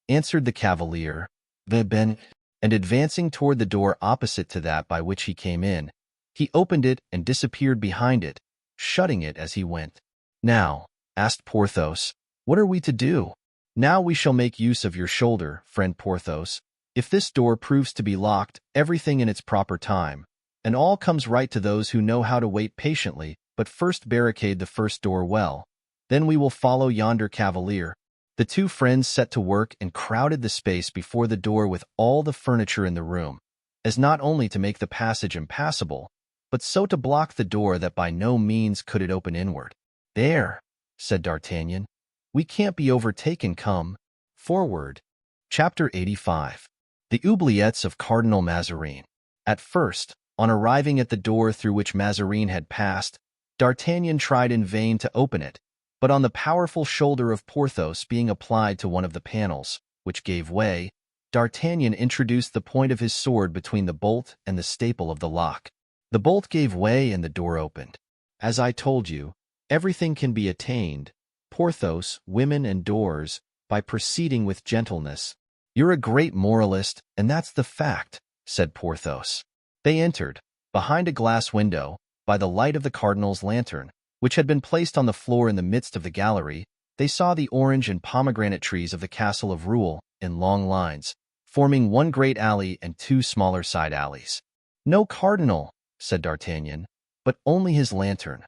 [SPEAKER 1] answered the cavalier, "ben," and advancing toward the door opposite to that by which he came in, he opened it and disappeared behind it, shutting it as he went. "Now," asked Porthos, "what are we to do?" "Now we shall make use of your shoulder, friend Porthos. If this door proves to be locked, everything in its proper time, and all comes right to those who know how to wait patiently, but first barricade the first door well. Then we will follow yonder cavalier." The two friends set to work and crowded the space before the door with all the furniture in the room, as not only to make the passage impassable, but so to block the door that by no means could it open inward. "There," said D'Artagnan, "we can't be overtaken. Come forward." Chapter 85. The oubliettes of Cardinal Mazarin. At first, on arriving at the door through which Mazarin had passed, D'Artagnan tried in vain to open it, but on the powerful shoulder of Porthos being applied to one of the panels, which gave way, D'Artagnan introduced the point of his sword between the bolt and the staple of the lock. The bolt gave way and the door opened.
[SPEAKER 3] "As I told you, everything can be attained, Porthos, women and doors, by proceeding with gentleness."
[SPEAKER 1] "You're a great moralist, and that's the fact," said Porthos. They entered, behind a glass window, by the light of the cardinal's lantern, which had been placed on the floor in the midst of the gallery. They saw the orange and pomegranate trees of the castle of Rouen in long lines, forming one great alley and 2 smaller side alleys. "No cardinal," said D'Artagnan, "but only his lantern.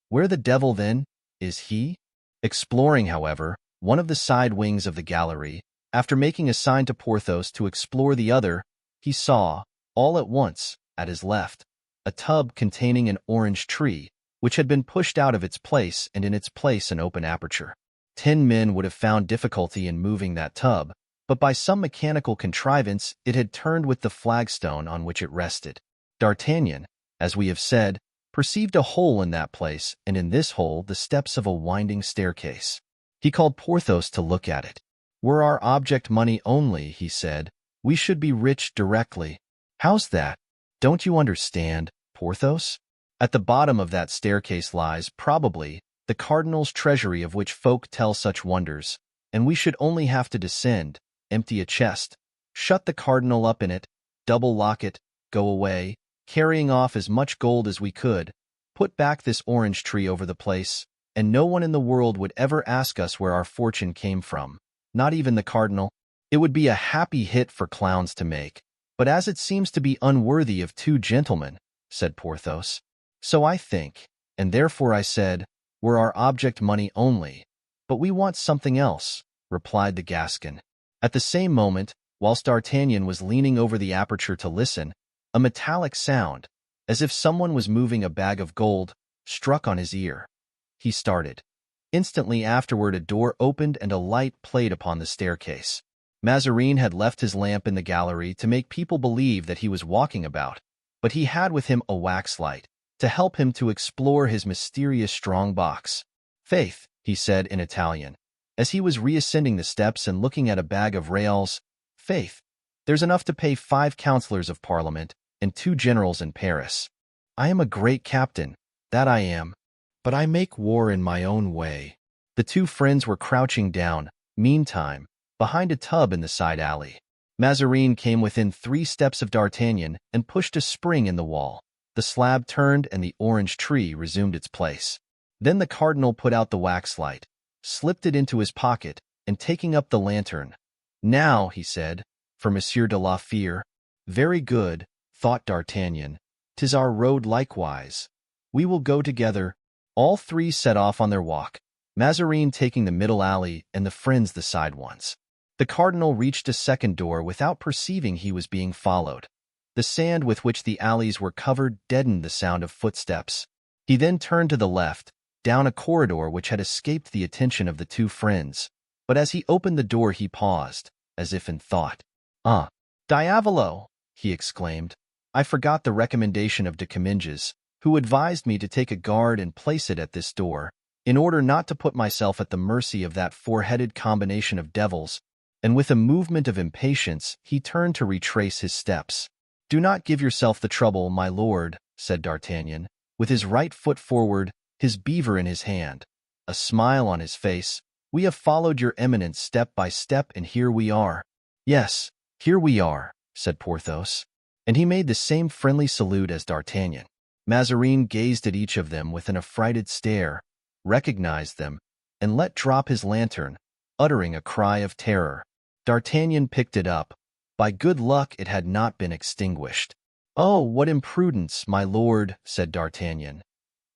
[SPEAKER 1] Where the devil, then, is he?" Exploring, however, one of the side wings of the gallery, after making a sign to Porthos to explore the other, he saw, all at once, at his left, a tub containing an orange tree, which had been pushed out of its place, and in its place an open aperture. 10 men would have found difficulty in moving that tub, but by some mechanical contrivance it had turned with the flagstone on which it rested. D'Artagnan, as we have said, perceived a hole in that place, and in this hole the steps of a winding staircase. He called Porthos to look at it. "Were our object money only," he said, "we should be rich directly." "How's that? Don't you understand, Porthos? At the bottom of that staircase lies, probably, the cardinal's treasury, of which folk tell such wonders, and we should only have to descend, empty a chest, shut the cardinal up in it, double lock it, go away, carrying off as much gold as we could, put back this orange tree over the place, and no one in the world would ever ask us where our fortune came from, not even the cardinal. It would be a happy hit for clowns to make, but as it seems to be unworthy of two gentlemen, said Porthos. So I think, and therefore I said, were our object money only, but we want something else, replied the Gascon. At the same moment, whilst D'Artagnan was leaning over the aperture to listen, a metallic sound, as if someone was moving a bag of gold, struck on his ear. He started. Instantly afterward a door opened and a light played upon the staircase. Mazarin had left his lamp in the gallery to make people believe that he was walking about, but he had with him a wax light, to help him to explore his mysterious strong box. "Faith," he said in Italian, as he was reascending the steps and looking at a bag of reals, "faith, there's enough to pay 5 councillors of Parliament and 2 generals in Paris. I am a great captain, that I am, but I make war in my own way." The two friends were crouching down, meantime, behind a tub in the side alley. Mazarin came within 3 steps of D'Artagnan and pushed a spring in the wall. The slab turned and the orange tree resumed its place. Then the cardinal put out the wax light, slipped it into his pocket, and taking up the lantern, "Now," he said, "for Monsieur de la Fère." "Very good," thought D'Artagnan, "'tis our road likewise. We will go together." All 3 set off on their walk, Mazarin taking the middle alley and the friends the side ones. The cardinal reached a second door without perceiving he was being followed. The sand with which the alleys were covered deadened the sound of footsteps. He then turned to the left, down a corridor which had escaped the attention of the 2 friends, but as he opened the door he paused, as if in thought. "Ah, diavolo!" he exclaimed. "I forgot the recommendation of de Comminges, who advised me to take a guard and place it at this door, in order not to put myself at the mercy of that 4-headed combination of devils," and with a movement of impatience he turned to retrace his steps. "Do not give yourself the trouble, my lord," said D'Artagnan, with his right foot forward, his beaver in his hand, a smile on his face. "We have followed your eminence step by step, and here we are." "Yes, here we are," said Porthos, and he made the same friendly salute as D'Artagnan. Mazarin gazed at each of them with an affrighted stare, recognized them, and let drop his lantern, uttering a cry of terror. D'Artagnan picked it up. By good luck it had not been extinguished. "Oh, what imprudence, my lord," said D'Artagnan.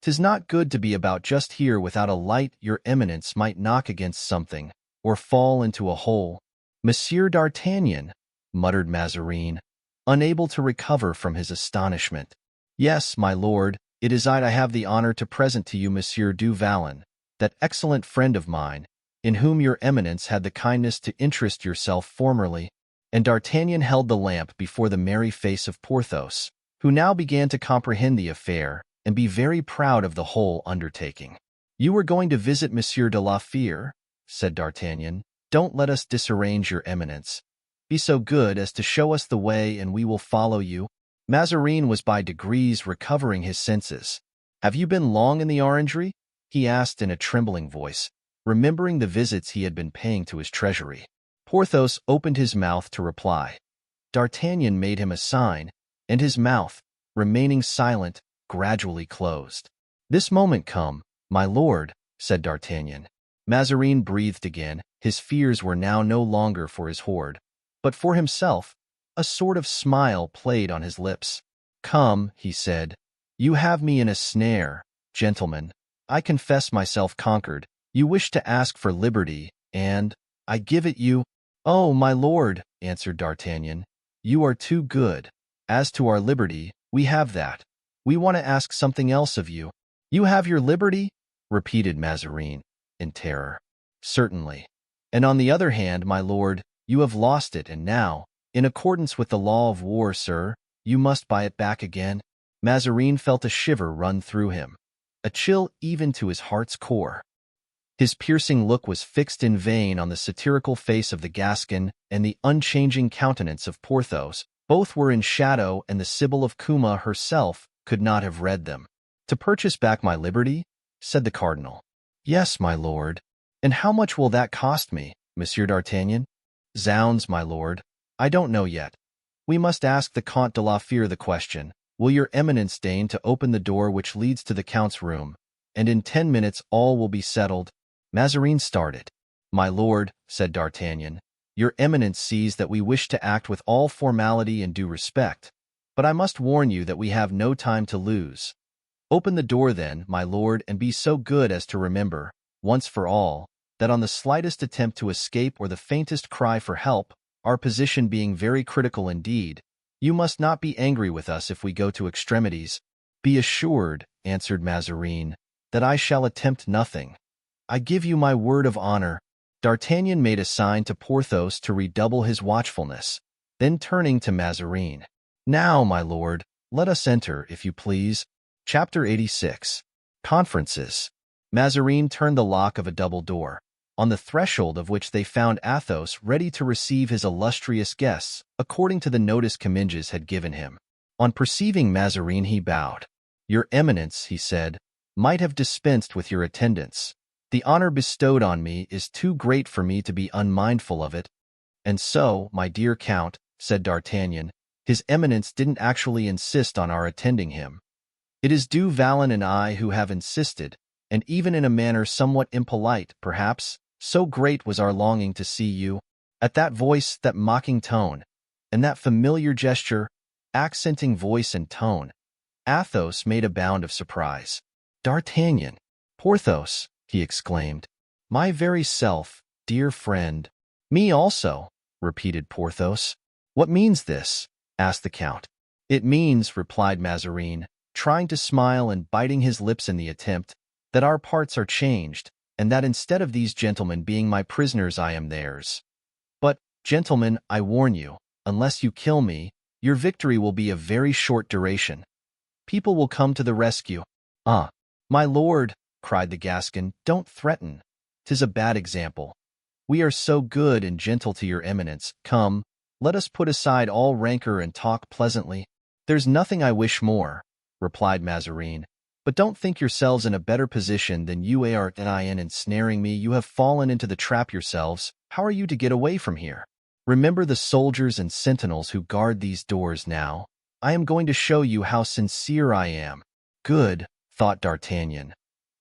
[SPEAKER 1] "'Tis not good to be about just here without a light. Your eminence might knock against something, or fall into a hole." "Monsieur d'Artagnan," muttered Mazarin, unable to recover from his astonishment. "Yes, my lord, it is I have the honor to present to you Monsieur du Vallon, that excellent friend of mine, in whom your eminence had the kindness to interest yourself formerly." And D'Artagnan held the lamp before the merry face of Porthos, who now began to comprehend the affair and be very proud of the whole undertaking. "You were going to visit Monsieur de la Fère," said D'Artagnan. "Don't let us disarrange your eminence. Be so good as to show us the way and we will follow you." Mazarin was by degrees recovering his senses. "Have you been long in the orangery?" he asked in a trembling voice, remembering the visits he had been paying to his treasury. Porthos opened his mouth to reply. D'Artagnan made him a sign, and his mouth, remaining silent, gradually closed. "This moment come, my lord," said D'Artagnan. Mazarin breathed again. His fears were now no longer for his hoard, but for himself. A sort of smile played on his lips. "Come," he said. "You have me in a snare, gentlemen. I confess myself conquered. You wish to ask for liberty, and I give it you." "Oh, my lord," answered D'Artagnan, "you are too good. As to our liberty, we have that. We want to ask something else of you." "You have your liberty?" repeated Mazarin, in terror. "Certainly. And on the other hand, my lord, you have lost it, and now, in accordance with the law of war, sir, you must buy it back again." Mazarin felt a shiver run through him, a chill even to his heart's core. His piercing look was fixed in vain on the satirical face of the Gascon and the unchanging countenance of Porthos. Both were in shadow, and the Sibyl of Cuma herself could not have read them. "To purchase back my liberty?" said the cardinal. "Yes, my lord." "And how much will that cost me, Monsieur d'Artagnan?"
[SPEAKER 2] Zounds, my lord. I don't know yet. We must ask the Comte de la Fere the question. Will your eminence deign to open the door which leads to the Count's room, and in 10 minutes all will be settled? Mazarin started. My lord, said D'Artagnan, your eminence sees that we wish to act with all formality and due respect, but I must warn you that we have no time to lose. Open the door then, my lord, and be so good as to remember, once for all, that on the slightest attempt to escape or the faintest cry for help, our position being very critical indeed, you must not be angry with us if we go to extremities. Be assured, answered Mazarin, that I shall attempt nothing. I give you my word of honor. D'Artagnan made a sign to Porthos to redouble his watchfulness. Then turning to Mazarin, now, my lord, let us enter, if you please. Chapter 86. Conferences. Mazarin turned the lock of a double door, on the threshold of which they found Athos ready to receive his illustrious guests, according to the notice Comminges had given him. On perceiving Mazarin he bowed. Your eminence, he said, might have dispensed with your attendance. The honor bestowed on me is too great for me to be unmindful of it. And so, my dear Count, said D'Artagnan, his eminence didn't actually insist on our attending him. It is Du Vallon and I who have insisted, and even in a manner somewhat impolite, perhaps, so great was our longing to see you. At that voice, that mocking tone, and that familiar gesture, accenting voice and tone, Athos made a bound of surprise. D'Artagnan, Porthos, he exclaimed, my very self, dear friend. Me also, repeated Porthos. What means this? Asked the Count. It means, replied Mazarin, trying to smile and biting his lips in the attempt, that our parts are changed, and that instead of these gentlemen being my prisoners I am theirs. But, gentlemen, I warn you, unless you kill me, your victory will be of very short duration. People will come to the rescue. Ah, my lord, cried the Gascon, don't threaten. 'Tis a bad example. We are so good and gentle to your eminence. Come, let us put aside all rancor and talk pleasantly. There's nothing I wish more, replied Mazarin, but don't think yourselves in a better position than you are in ensnaring me. You have fallen into the trap yourselves. How are you to get away from here? Remember the soldiers and sentinels who guard these doors now. I am going to show you how sincere I am. Good, thought D'Artagnan.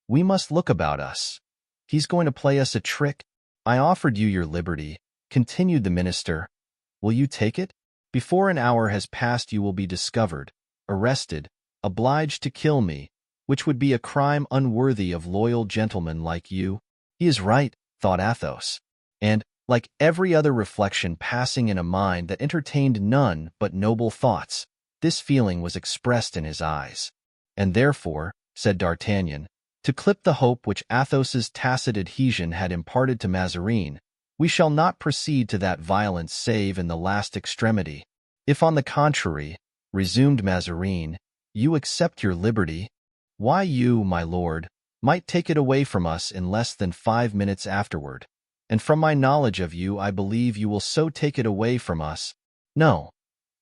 [SPEAKER 2] We must look about us. He's going to play us a trick. I offered you your liberty, continued the minister. Will you take it? Before an hour has passed you will be discovered, arrested, obliged to kill me, which would be a crime unworthy of loyal gentlemen like you. He is right, thought Athos. And, like every other reflection passing in a mind that entertained none but noble thoughts, this feeling was expressed in his eyes. And therefore, said D'Artagnan, to clip the hope which Athos's tacit adhesion had imparted to Mazarin, we shall not proceed to that violence save in the last extremity. If on the contrary, resumed Mazarin, you accept your liberty, why you, my lord, might take it away from us in less than 5 minutes afterward. And from my knowledge of you, I believe you will so take it away from us. No,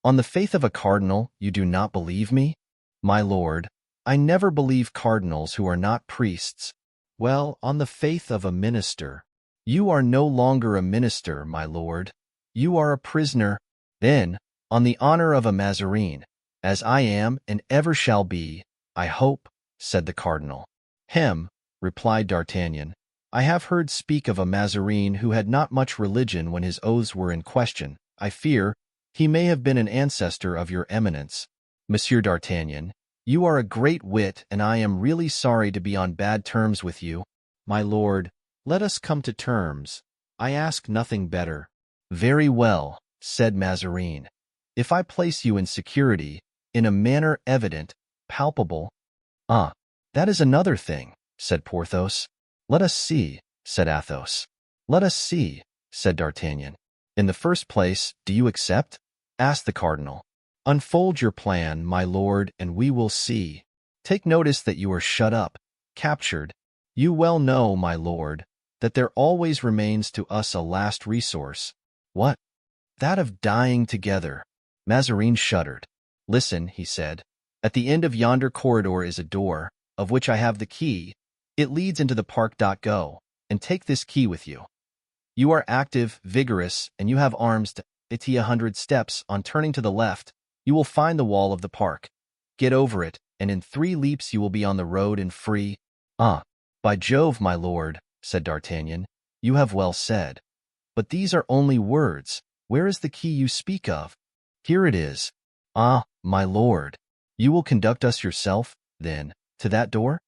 [SPEAKER 2] on the faith of a cardinal, you do not believe me? My lord, I never believe cardinals who are not priests. Well, on the faith of a minister. You are no longer a minister, my lord. You are a prisoner. Then, on the honor of a Mazarin, as I am and ever shall be, I hope, said the cardinal. Hem, replied D'Artagnan. I have heard speak of a Mazarin who had not much religion when his oaths were in question. I fear he may have been an ancestor of your eminence. Monsieur D'Artagnan, you are a great wit, and I am really sorry to be on bad terms with you. My lord, let us come to terms. I ask nothing better. Very well, said Mazarin. If I place you in security, in a manner evident, palpable— Ah, that is another thing, said Porthos. Let us see, said Athos. Let us see, said D'Artagnan. In the first place, do you accept? Asked the cardinal. Unfold your plan, my lord, and we will see. Take notice that you are shut up, captured. You well know, my lord, that there always remains to us a last resource. What? That of dying together. Mazarin shuddered. Listen, he said. At the end of yonder corridor is a door, of which I have the key. It leads into the park. Go, and take this key with you.
[SPEAKER 1] You are active, vigorous, and you have arms to it 100 steps. On turning to the left, you will find the wall of the park. Get over it, and in 3 leaps you will be on the road and free. Ah, by Jove, my lord, said D'Artagnan, you have well said. But these are only words. Where is the key you speak of? Here it is. Ah, my lord. You will conduct us yourself, then, to that door?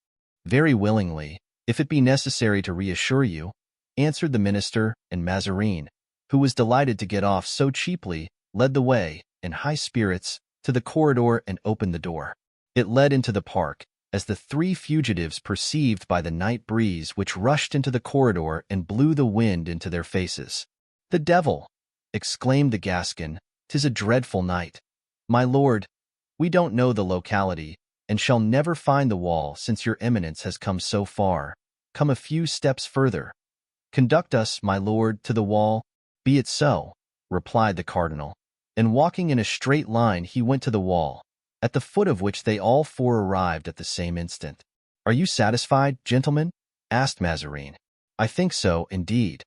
[SPEAKER 1] Very willingly, if it be necessary to reassure you, answered the minister, and Mazarin, who was delighted to get off so cheaply, led the way, in high spirits, to the corridor and opened the door. It led into the park, as the 3 fugitives perceived by the night breeze which rushed into the corridor and blew the wind into their faces. "The devil!" exclaimed the Gascon, "'tis a dreadful night. My lord, we don't know the locality, and shall never find the wall since your eminence has come so far. Come a few steps further. Conduct us, my lord, to the wall." "Be it so," replied the cardinal, and walking in a straight line he went to the wall, at the foot of which they all 4 arrived at the same instant. "Are you satisfied, gentlemen?" asked Mazarin. "I think so, indeed.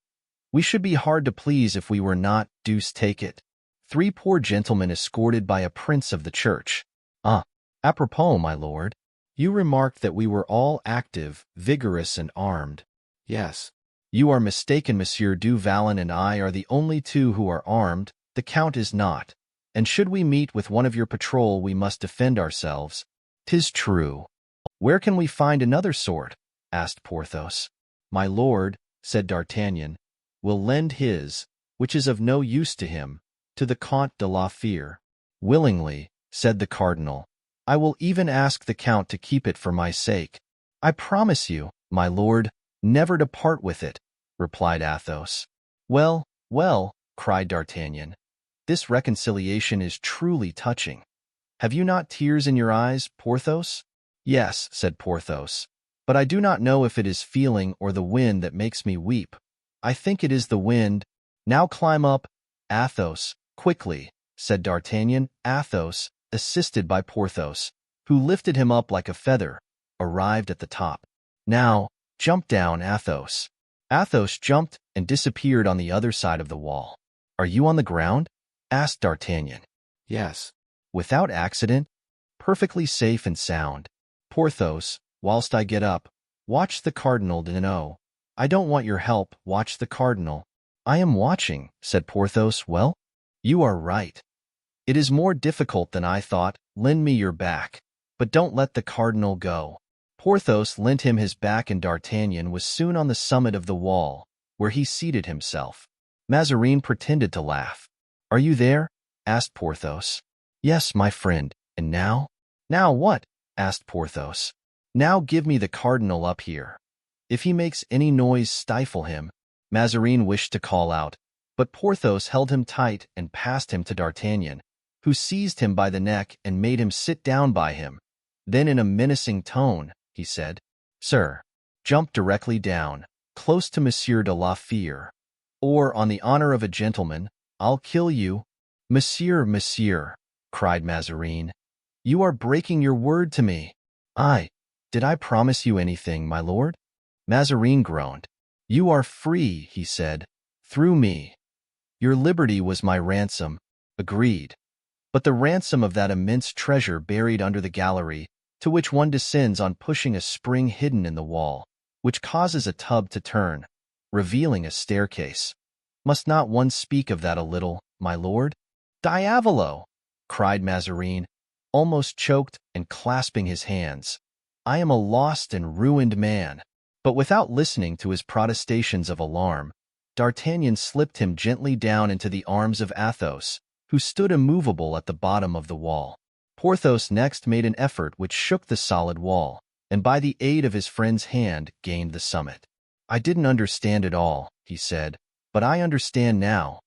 [SPEAKER 1] We should be hard to please if we were not, deuce take it. 3 poor gentlemen escorted by a prince of the church. Ah, apropos, my lord, you remarked that we were all active, vigorous, and armed. Yes. You are mistaken, Monsieur du Vallon and I are the only 2 who are armed. The Count is not. And should we meet with one of your patrol, we must defend ourselves. 'Tis true. Where can we find another sword? Asked Porthos. My lord, said D'Artagnan, will lend his, which is of no use to him, to the Comte de la Fere. Willingly, said the cardinal. I will even ask the Count to keep it for my sake. I promise you, my lord, never to part with it, replied Athos. Well, well, cried D'Artagnan, this reconciliation is truly touching. Have you not tears in your eyes, Porthos? Yes, said Porthos, but I do not know if it is feeling or the wind that makes me weep. I think it is the wind. Now climb up. Athos, quickly, said D'Artagnan. Athos, assisted by Porthos, who lifted him up like a feather, arrived at the top. Now, jump down, Athos. Athos jumped and disappeared on the other side of the wall. Are you on the ground? Asked D'Artagnan. Yes. Without accident? Perfectly safe and sound. Porthos, whilst I get up, watch the cardinal de No. I don't want your help, watch the cardinal. I am watching, said Porthos. Well, you are right. It is more difficult than I thought. Lend me your back, but don't let the cardinal go. Porthos lent him his back, and D'Artagnan was soon on the summit of the wall, where he seated himself. Mazarin pretended to laugh. Are you there? Asked Porthos. Yes, my friend. And now? Now what? Asked Porthos. Now give me the cardinal up here. If he makes any noise, stifle him. Mazarin wished to call out, but Porthos held him tight and passed him to D'Artagnan, who seized him by the neck and made him sit down by him. Then in a menacing tone, he said, Sir, jump directly down, close to Monsieur de la Fere, or, on the honor of a gentleman, I'll kill you. Monsieur, monsieur, cried Mazarin, you are breaking your word to me. Did I promise you anything, my lord? Mazarin groaned. You are free, he said, through me. Your liberty was my ransom. Agreed. But the ransom of that immense treasure buried under the gallery, to which one descends on pushing a spring hidden in the wall, which causes a tub to turn, revealing a staircase. Must not one speak of that a little, my lord? Diavolo! Cried Mazarin, almost choked and clasping his hands. I am a lost and ruined man. But without listening to his protestations of alarm, D'Artagnan slipped him gently down into the arms of Athos, who stood immovable at the bottom of the wall. Porthos next made an effort which shook the solid wall, and by the aid of his friend's hand gained the summit. I didn't understand it all, he said, but I understand now.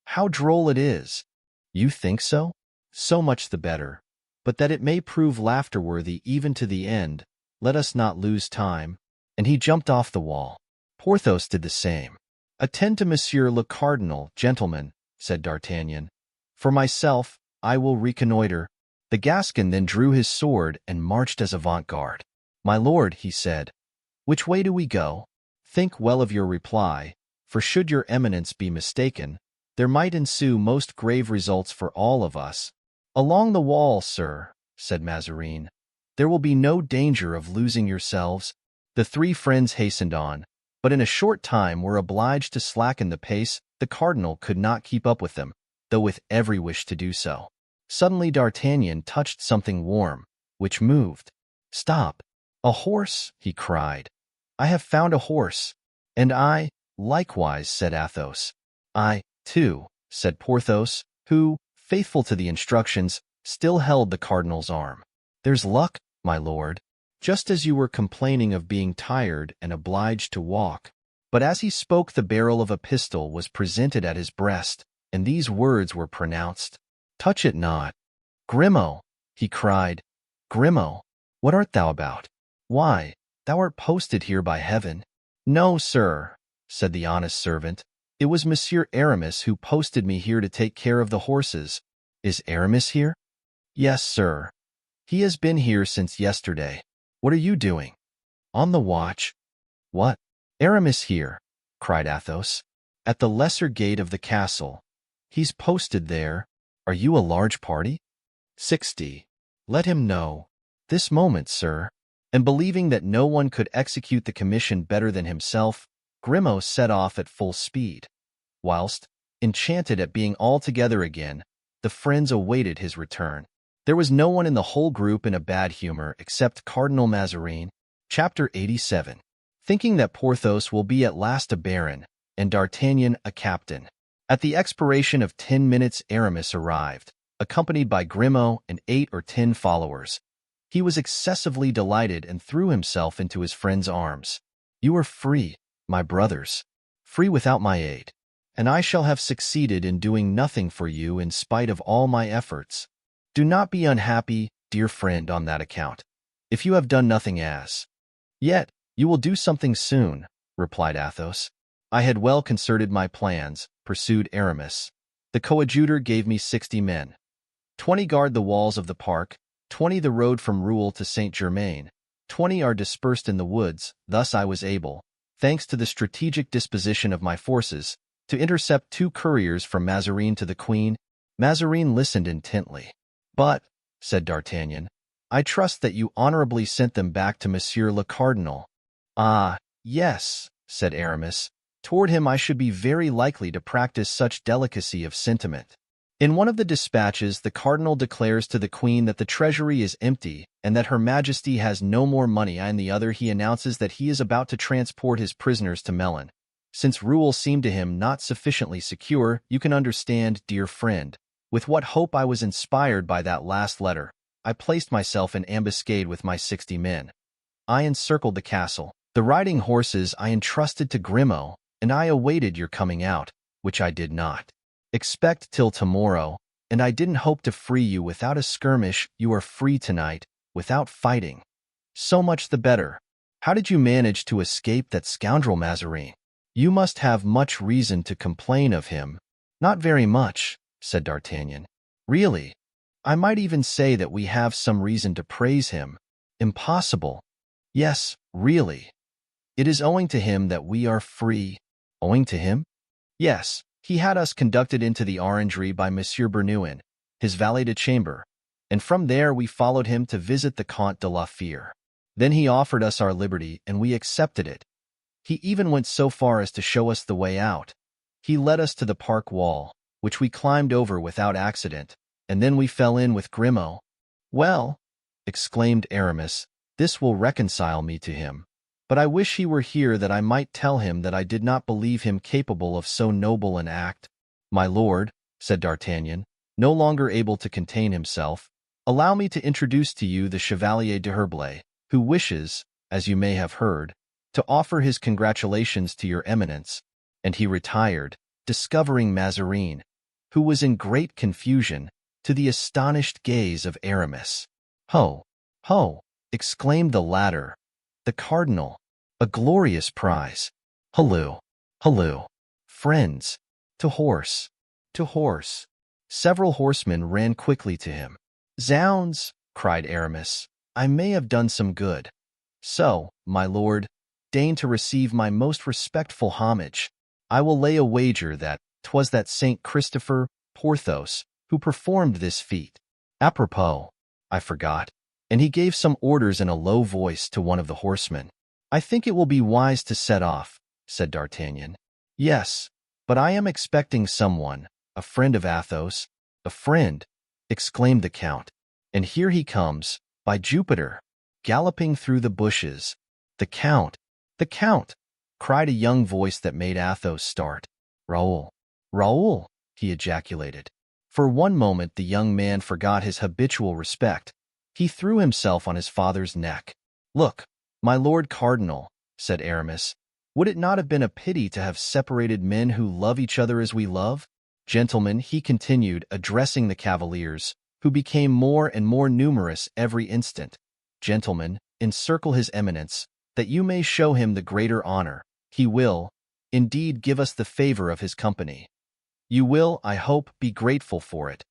[SPEAKER 1] How droll it is! You think so? So much the better. But that it may prove laughter-worthy even to the end, let us not lose time. And he jumped off the wall. Porthos did the same. Attend to Monsieur le Cardinal, gentlemen, said D'Artagnan. For myself, I will reconnoiter. The Gascon then drew his sword and marched as avant-guard. My lord, he said, which way do we go? Think well of your reply.
[SPEAKER 3] for should your eminence be mistaken, there might ensue most grave results for all of us.
[SPEAKER 2] Along the wall, sir, said Mazarin. There will be no danger of losing yourselves. The three friends hastened on, but in a short time were obliged to slacken the pace. The cardinal could not keep up with them, though with every wish to do so. Suddenly D'Artagnan touched something warm, which moved. "Stop! A horse!" he cried. "I have found a horse." "And I, likewise," said Athos. "I, too," said Porthos, who, faithful to the instructions, still held the cardinal's arm. "There's luck, my lord."
[SPEAKER 3] Just as you were complaining of being tired and obliged to walk.
[SPEAKER 2] But as he spoke, the barrel of a pistol was presented at his breast, and these words were pronounced. "Touch it not." "Grimaud," he cried. "Grimaud, what art thou about? Why, thou art posted here by heaven." "No, sir," said the honest servant. "It was Monsieur Aramis who posted me here to take care of the horses."
[SPEAKER 3] "Is Aramis here?"
[SPEAKER 2] "Yes, sir. He has been here since yesterday."
[SPEAKER 3] "What are you doing?"
[SPEAKER 2] "On the watch."
[SPEAKER 3] "What?
[SPEAKER 2] Aramis here?" cried Athos.
[SPEAKER 3] "At the lesser gate of the castle.
[SPEAKER 2] He's posted there. Are you a large party?"
[SPEAKER 3] 60. "Let him know."
[SPEAKER 2] "This moment, sir." And believing that no one could execute the commission better than himself, Grimaud set off at full speed, whilst, enchanted at being all together again, the friends awaited his return. There was no one in the whole group in a bad humor except Cardinal Mazarin. Chapter 87. Thinking that Porthos will be at last a baron, and D'Artagnan a captain. At the expiration of 10 minutes Aramis arrived, accompanied by Grimaud and 8 or 10 followers. He was excessively delighted and threw himself into his friend's arms. "You are free, my brothers, free without my aid, and I shall have succeeded in doing nothing for you in spite of all my efforts. Do not be unhappy, dear friend, on that account, if you have done nothing as yet. You will do something soon," replied Athos. "I had well concerted my plans," pursued Aramis. "The Coadjuteur gave me 60 men. 20 guard the walls of the park, 20 the road from Rouen to Saint-Germain, 20 are dispersed in the woods. Thus I was able, thanks to the strategic disposition of my forces, to intercept 2 couriers from Mazarin to the Queen." Mazarin listened intently. "But," said D'Artagnan, "I trust that you honorably sent them back to Monsieur le Cardinal." "Ah, yes," said Aramis. "Toward him I should be very likely to practice such delicacy of sentiment." In one of the dispatches, the cardinal declares to the queen that the treasury is empty and that Her Majesty has no more money. In the other, he announces that he is about to transport his prisoners to Melun. Since Rouen seemed to him not sufficiently secure, you can understand, dear friend, with what hope I was inspired by that last letter. I placed myself in ambuscade with my 60 men. I encircled the castle. The riding horses I entrusted to Grimaud, and I awaited your coming out, which I did not expect till tomorrow, and I didn't hope to free you without a skirmish. You are free tonight, without fighting. So much the better. How did you manage to escape that scoundrel Mazarin? You must have much reason to complain of him." "Not very much," said D'Artagnan. "Really, I might even say that we have some reason to praise him." "Impossible." "Yes, really. It is owing to him that we are free." "Owing to him?" "Yes. He had us conducted into the orangery by Monsieur Bernouin, his valet-de-chambre, and from there we followed him to visit the Comte de la Fère. Then he offered us our liberty, and we accepted it. He even went so far as to show us the way out. He led us to the park wall, which we climbed over without accident, and then we fell in with Grimaud." "Well," exclaimed Aramis, "this will reconcile me to him. But I wish he were here that I might tell him that I did not believe him capable of so noble an act." "My lord," said D'Artagnan, no longer able to contain himself, "allow me to introduce to you the Chevalier d'Herblay, who wishes, as you may have heard, to offer his congratulations to your eminence." And he retired, discovering Mazarin, who was in great confusion, to the astonished gaze of Aramis. "Ho! Ho!" exclaimed the latter. "The cardinal! A glorious prize! Halloo! Halloo! Friends! To horse! To horse!" Several horsemen ran quickly to him. "Zounds!" cried Aramis. "I may have done some good. So, my lord, deign to receive my most respectful homage.
[SPEAKER 1] I will lay a wager that 'twas that Saint Christopher, Porthos, who performed this feat. Apropos, I forgot. And he gave some orders in a low voice to one of the horsemen. I think it will be wise to set off, said D'Artagnan. Yes, but I am expecting someone, a friend of Athos. A friend, exclaimed the Count. And here he comes, by Jupiter, galloping through the bushes. The Count, cried a young voice that made Athos start. Raoul, Raoul, he ejaculated. For one moment the young man forgot his habitual respect. He threw himself on his father's neck. Look, my Lord Cardinal, said Aramis, would it not have been a pity to have separated men who love each other as we love? Gentlemen, he continued, addressing the cavaliers, who became more and more numerous every instant. Gentlemen, encircle his eminence, that you may show him the greater honor. He will, indeed, give us the favor of his company. You will, I hope, be grateful for it.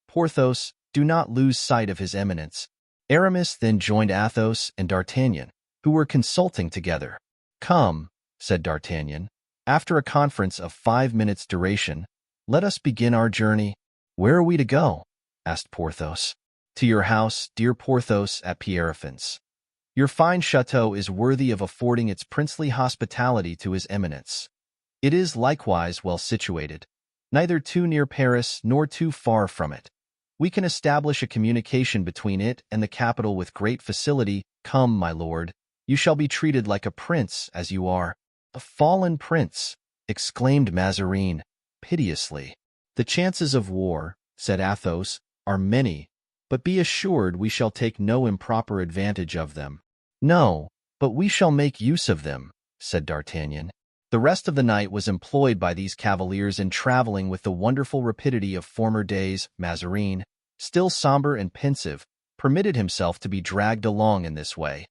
[SPEAKER 1] Porthos, do not lose sight of his eminence. Aramis then joined Athos and D'Artagnan, who were consulting together. Come, said D'Artagnan, after a conference of 5 minutes' duration, let us begin our journey. Where are we to go? Asked Porthos. To your house, dear Porthos, at Pierrefonds. Your fine chateau is worthy of affording its princely hospitality to his eminence. It is likewise well situated, neither too near Paris nor too far from it. We can establish a communication between it and the capital with great facility. Come, my lord, you shall be treated like a prince, as you are. A fallen prince, exclaimed Mazarin, piteously. The chances of war, said Athos, are many, but be assured we shall take no improper advantage of them. No, but we shall make use of them, said D'Artagnan. The rest of the night was employed by these cavaliers in traveling with the wonderful rapidity of former days. Mazarin, still somber and pensive, permitted himself to be dragged along in this way.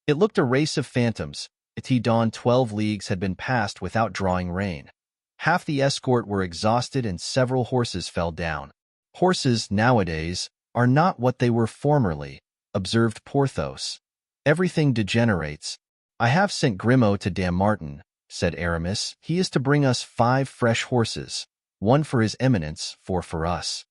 [SPEAKER 1] It looked a race of phantoms. At dawn 12 leagues had been passed without drawing rein. Half the escort were exhausted and several horses fell down. Horses, nowadays, are not what they were formerly, observed Porthos. Everything degenerates. I have sent Grimaud to Dammartin, said Aramis. He is to bring us 5 fresh horses, 1 for his eminence, 4 for us.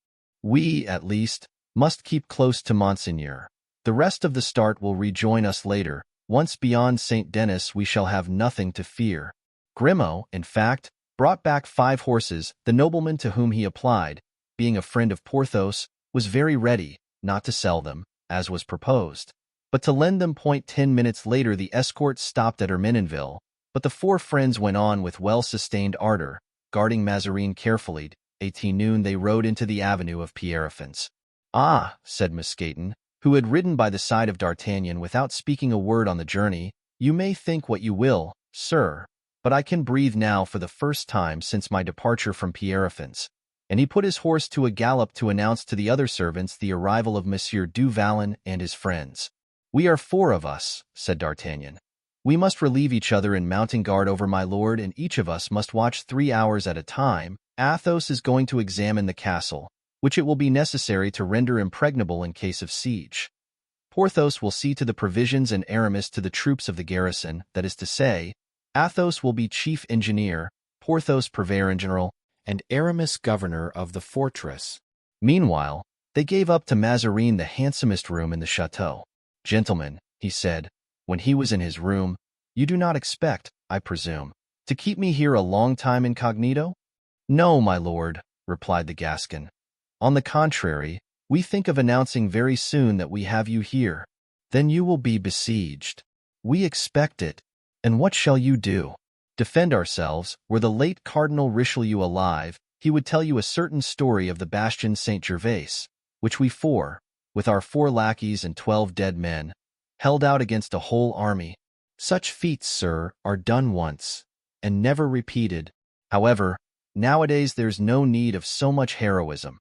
[SPEAKER 1] We, at least, must keep close to Monseigneur. The rest of the start will rejoin us later. Once beyond St. Denis we shall have nothing to fear. Grimaud, in fact, brought back 5 horses. The nobleman to whom he applied, being a friend of Porthos, was very ready, not to sell them, as was proposed, but to lend them. 10 minutes later the escort stopped at Ermenonville, but the 4 friends went on with well-sustained ardor, guarding Mazarin carefully. At noon they rode into the avenue of Pierrefonds. Ah, said Mousqueton, who had ridden by the side of D'Artagnan without speaking a word on the journey, you may think what you will, sir, but I can breathe now for the first time since my departure from Pierrefonds. And he put his horse to a gallop to announce to the other servants the arrival of Monsieur du Vallon and his friends. We are 4 of us, said D'Artagnan. We must relieve each other in mounting guard over my lord, and each of us must watch 3 hours at a time. Athos is going to examine the castle, which it will be necessary to render impregnable in case of siege. Porthos will see to the provisions and Aramis to the troops of the garrison, that is to say, Athos will be chief engineer, Porthos purveyor-general, and Aramis governor of the fortress. Meanwhile, they gave up to Mazarin the handsomest room in the chateau. Gentlemen, he said, when he was in his room, you do not expect, I presume, to keep me here a long time incognito? No, my lord, replied the Gascon. On the contrary, we think of announcing very soon that we have you here. Then you will be besieged. We expect it. And what shall you do? Defend ourselves. Were the late Cardinal Richelieu alive, he would tell you a certain story of the Bastion Saint-Gervais, which we 4, with our 4 lackeys and 12 dead men, held out against a whole army. Such feats, sir, are done once, and never repeated. However, nowadays there's no need of so much heroism.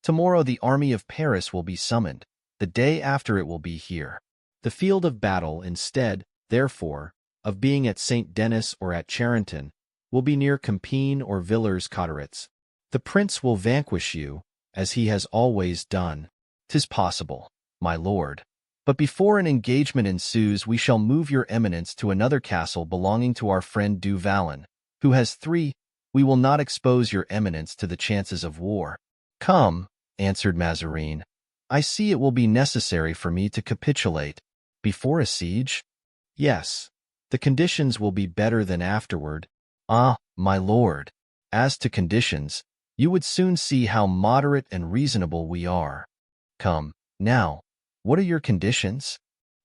[SPEAKER 1] Tomorrow the army of Paris will be summoned. The day after it will be here. The field of battle, instead, therefore, of being at St. Denis or at Charenton, will be near Compiègne or Villers-Cotterets. The prince will vanquish you, as he has always done. 'Tis possible, my lord. But before an engagement ensues we shall move your eminence to another castle belonging to our friend du Vallon, who has 3 we will not expose your eminence to the chances of war." "Come," answered Mazarin. "I see it will be necessary for me to capitulate." "Before a siege?"
[SPEAKER 3] "Yes. The conditions will be better than afterward."
[SPEAKER 1] "Ah, my lord, as to conditions, you would soon see how moderate and reasonable we are. Come, now, what are your conditions?"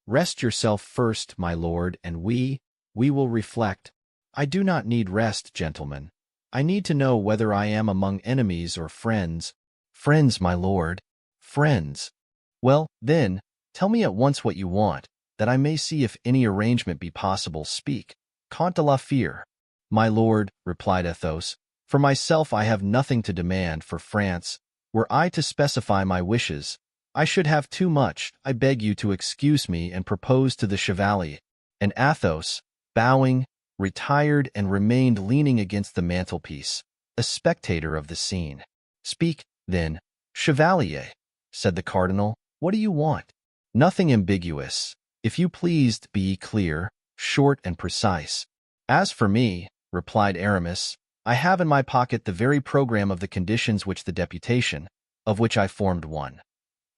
[SPEAKER 3] "Rest yourself first, my lord, and we will reflect." "I do not need rest, gentlemen. I need to know whether I am among enemies or friends."
[SPEAKER 1] "Friends, my lord, friends. Well, then, tell me at once what you want, that I may see if any arrangement be possible. Speak." "Comte de la Fere."
[SPEAKER 3] "My lord," replied Athos, "for myself I have nothing to demand for France. Were I to specify my wishes, I should have too much. I beg you to excuse me and propose to the Chevalier."
[SPEAKER 1] And Athos, bowing, retired and remained leaning against the mantelpiece, a spectator of the scene. "Speak, then, Chevalier," said the cardinal. "What do you want?" "Nothing ambiguous. If you pleased, be clear, short, and precise." "As for me," replied Aramis, "I have in my pocket the very program of the conditions which the deputation, of which I formed one,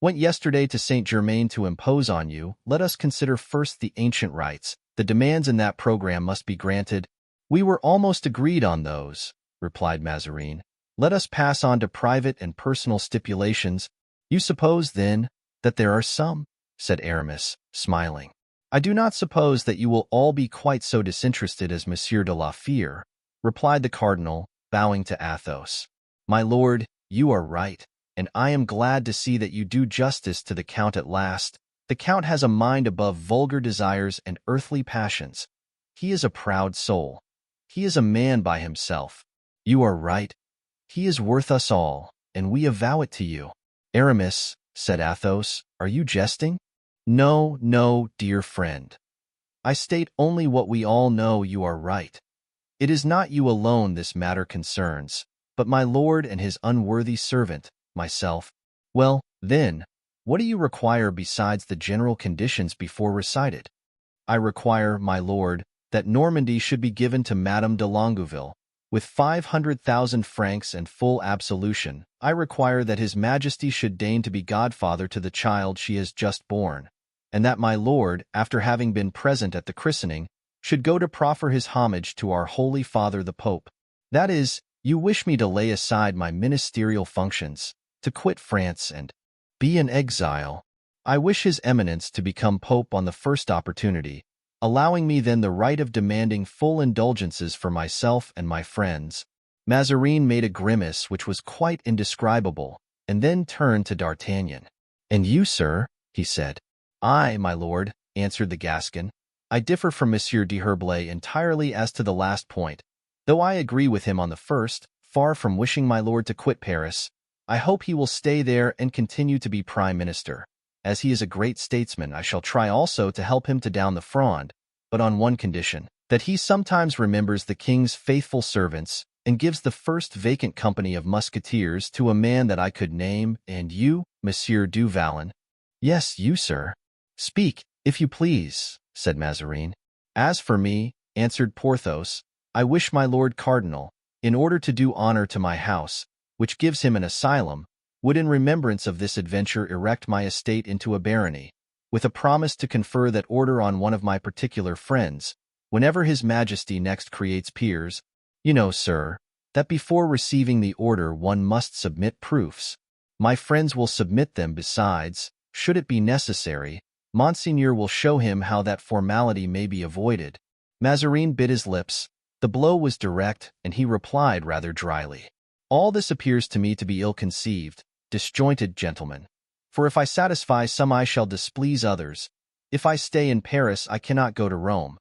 [SPEAKER 1] went yesterday to Saint-Germain to impose on you. Let us consider first the ancient rights. The demands in that program must be granted." "We were almost agreed on those," replied Mazarin. "Let us pass on to private and personal stipulations." "You suppose, then, that there are some?" said Aramis, smiling. "I do not suppose that you will all be quite so disinterested as Monsieur de la Fere," replied the cardinal, bowing to Athos. "My lord, you are right, and I am glad to see that you do justice to the Count at last. The Count has a mind above vulgar desires and earthly passions. He is a proud soul. He is a man by himself. You are right. He is worth us all, and we avow it to you." "Aramis," said Athos, "are you jesting?" "No, no, dear friend. I state only what we all know. You are right. It is not you alone this matter concerns, but my lord and his unworthy servant, myself." "Well, then, what do you require besides the general conditions before recited?" "I require, my lord, that Normandy should be given to Madame de Longueville, with 500,000 francs and full absolution. I require that His Majesty should deign to be godfather to the child she has just born, and that my lord, after having been present at the christening, should go to proffer his homage to our Holy Father the Pope. That is, you wish me to lay aside my ministerial functions, to quit France and be in exile. I wish His Eminence to become Pope on the first opportunity, allowing me then the right of demanding full indulgences for myself and my friends." Mazarin made a grimace which was quite indescribable, and then turned to D'Artagnan. "And you, sir?" he said. "I, my lord," answered the Gascon. "I differ from Monsieur d'Herblay entirely as to the last point. Though I agree with him on the first, far from wishing my lord to quit Paris, I hope he will stay there and continue to be prime minister. As he is a great statesman, I shall try also to help him to down the Fronde, but on one condition, that he sometimes remembers the king's faithful servants and gives the first vacant company of musketeers to a man that I could name. And you, Monsieur du Vallon?" "Yes, you, sir." "Speak, if you please," said Mazarin. "As for me," answered Porthos, "I wish my lord cardinal, in order to do honor to my house, which gives him an asylum, would in remembrance of this adventure erect my estate into a barony, with a promise to confer that order on one of my particular friends, whenever His Majesty next creates peers. You know, sir, that before receiving the order one must submit proofs. My friends will submit them. Besides, should it be necessary, Monseigneur will show him how that formality may be avoided." Mazarin bit his lips. The blow was direct, and he replied rather dryly, "All this appears to me to be ill-conceived, disjointed, gentlemen. For if I satisfy some I shall displease others. If I stay in Paris I cannot go to Rome.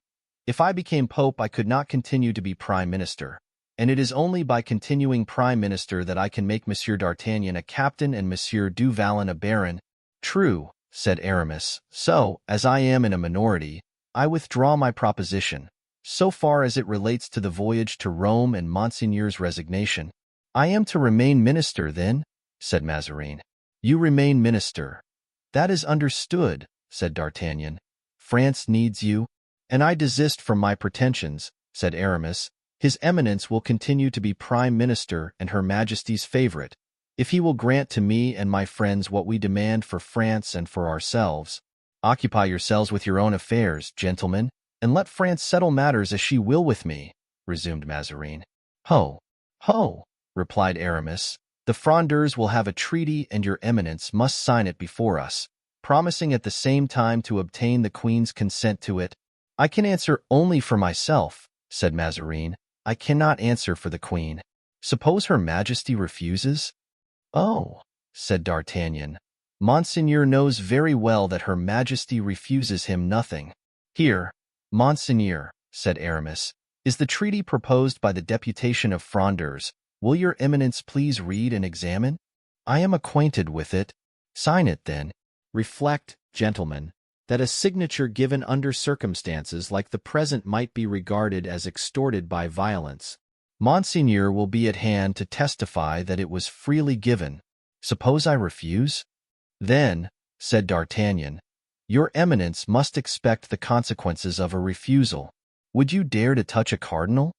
[SPEAKER 1] If I became pope I could not continue to be prime minister. And it is only by continuing prime minister that I can make Monsieur d'Artagnan a captain and Monsieur du Vallon a baron." "True," said Aramis. "So, as I am in a minority, I withdraw my proposition, so far as it relates to the voyage to Rome and Monseigneur's resignation." "I am to remain minister, then?" said Mazarin. "You remain minister. That is understood," said D'Artagnan. "France needs you." "And I desist from my pretensions," said Aramis,
[SPEAKER 2] His Eminence will continue to be Prime Minister and Her Majesty's favorite. If he will grant to me and my friends what we demand for France and for ourselves, occupy yourselves with your own affairs, gentlemen, and let France settle matters as she will with me, resumed Mazarin. Ho, ho, replied Aramis. The Frondeurs will have a treaty and your Eminence must sign it before us, promising at the same time to obtain the Queen's consent to it. I can answer only for myself, said Mazarin. I cannot answer for the Queen. Suppose Her Majesty refuses? Oh, said D'Artagnan. Monseigneur knows very well that Her Majesty refuses him nothing. Here, Monseigneur, said Aramis, is the treaty proposed by the deputation of Frondeurs. Will your Eminence please read and examine? I am acquainted with it. Sign it, then. Reflect, gentlemen, that a signature given under circumstances like the present might be regarded as extorted by violence. Monseigneur will be at hand to testify that it was freely given. Suppose I refuse? Then, said D'Artagnan, your Eminence must expect the consequences of a refusal. Would you dare to touch a cardinal?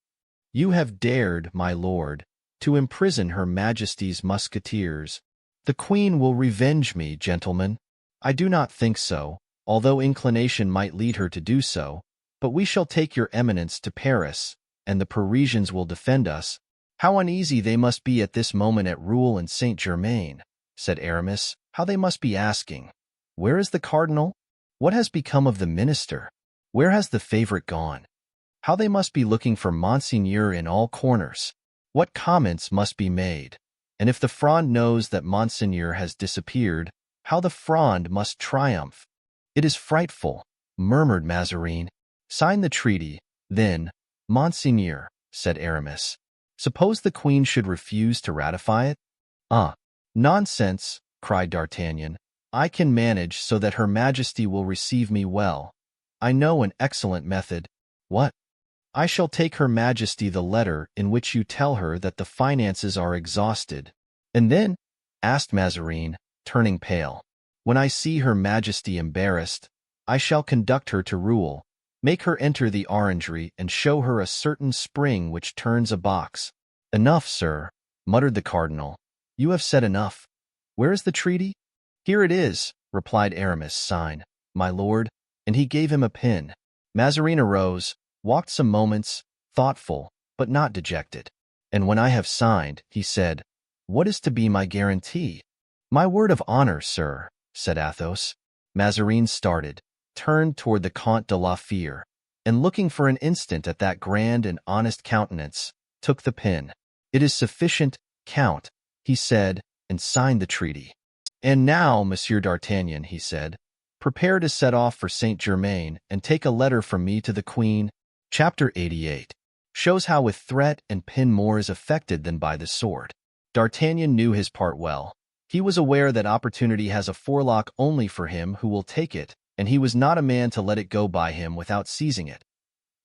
[SPEAKER 2] You have dared, my lord, to imprison Her Majesty's musketeers. The Queen will revenge me, gentlemen. I do not think so, although inclination might lead her to do so, but we shall take your Eminence to Paris, and the Parisians will defend us. How uneasy they must be at this moment at Rouen and Saint-Germain, said Aramis. How they must be asking, where is the cardinal? What has become of the minister? Where has the favorite gone? How they must be looking for Monseigneur in all corners. What comments must be made? And if the Fronde knows that Monseigneur has disappeared, how the Fronde must triumph. It is frightful, murmured Mazarin. Sign the treaty, then, Monseigneur, said Aramis. Suppose the Queen should refuse to ratify it? Ah, nonsense, cried D'Artagnan. I can manage so that Her Majesty will receive me well. I know an excellent method. What? I shall take Her Majesty the letter in which you tell her that the finances are exhausted. And then? Asked Mazarin, turning pale. When I see Her Majesty embarrassed, I shall conduct her to Rouen, make her enter the orangery and show her a certain spring which turns a box. Enough, sir, muttered the cardinal. You have said enough. Where is the treaty? Here it is, replied Aramis. Sign, my lord, and he gave him a pen. Mazarin arose, walked some moments, thoughtful, but not dejected. And when I have signed, he said, what is to be my guarantee? My word of honor, sir, said Athos. Mazarin started, turned toward the Comte de la Fere, and looking for an instant at that grand and honest countenance, took the pen. It is sufficient, Count, he said, and signed the treaty. And now, Monsieur D'Artagnan, he said, prepare to set off for Saint-Germain and take a letter from me to the Queen. Chapter 88 shows how with threat and pen more is effected than by the sword. D'Artagnan knew his part well. He was aware that opportunity has a forelock only for him who will take it, and he was not a man to let it go by him without seizing it.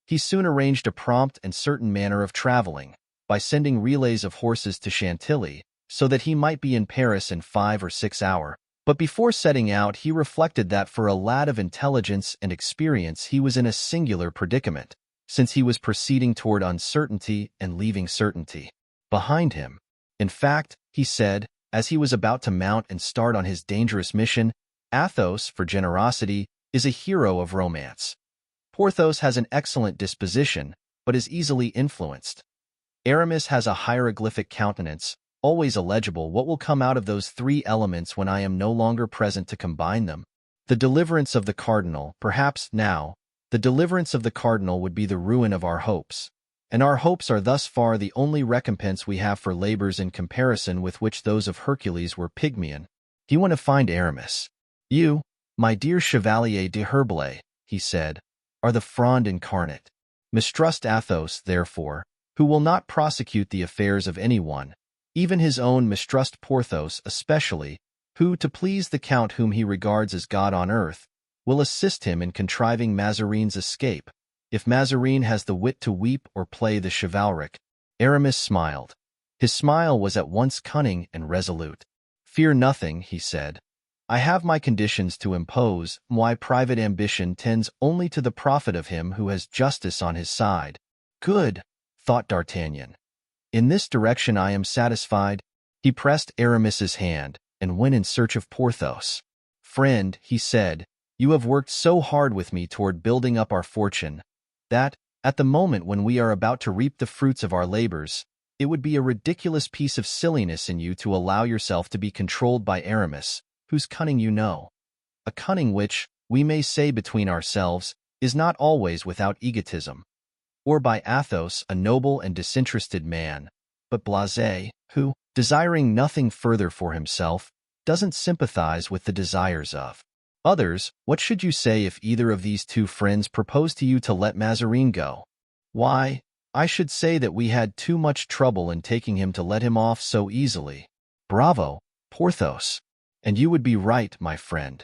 [SPEAKER 2] He soon arranged a prompt and certain manner of traveling, by sending relays of horses to Chantilly, so that he might be in Paris in 5 or 6 hours. But before setting out, he reflected that for a lad of intelligence and experience he was in a singular predicament, since he was proceeding toward uncertainty and leaving certainty behind him. In fact, he said, as he was about to mount and start on his dangerous mission, Athos, for generosity, is a hero of romance. Porthos has an excellent disposition, but is easily influenced. Aramis has a hieroglyphic countenance, always illegible. What will come out of those three elements when I am no longer present to combine them? The deliverance of the cardinal, perhaps now, the deliverance of the cardinal would be the ruin of our hopes. And our hopes are thus far the only recompense we have for labors in comparison with which those of Hercules were pygmean. Do you want to find Aramis? You, my dear Chevalier de Herblay, he said, are the Fronde incarnate. Mistrust Athos, therefore, who will not prosecute the affairs of anyone, even his own. Mistrust Porthos especially, who, to please the Count whom he regards as God on earth, will assist him in contriving Mazarin's escape, if Mazarin has the wit to weep or play the chivalric. Aramis smiled. His smile was at once cunning and resolute. Fear nothing, he said. I have my conditions to impose. My private ambition tends only to the profit of him who has justice on his side. Good, thought D'Artagnan. In this direction I am satisfied. He pressed Aramis's hand and went in search of Porthos. "Friend," he said, "you have worked so hard with me toward building up our fortune that, at the moment when we are about to reap the fruits of our labors, it would be a ridiculous piece of silliness in you to allow yourself to be controlled by Aramis, whose cunning you know. A cunning which, we may say between ourselves, is not always without egotism. Or by Athos, a noble and disinterested man, but blasé, who, desiring nothing further for himself, doesn't sympathize with the desires of others. What should you say if either of these two friends proposed to you to let Mazarin go? Why, I should say that we had too much trouble in taking him to let him off so easily. Bravo, Porthos! And you would be right, my friend.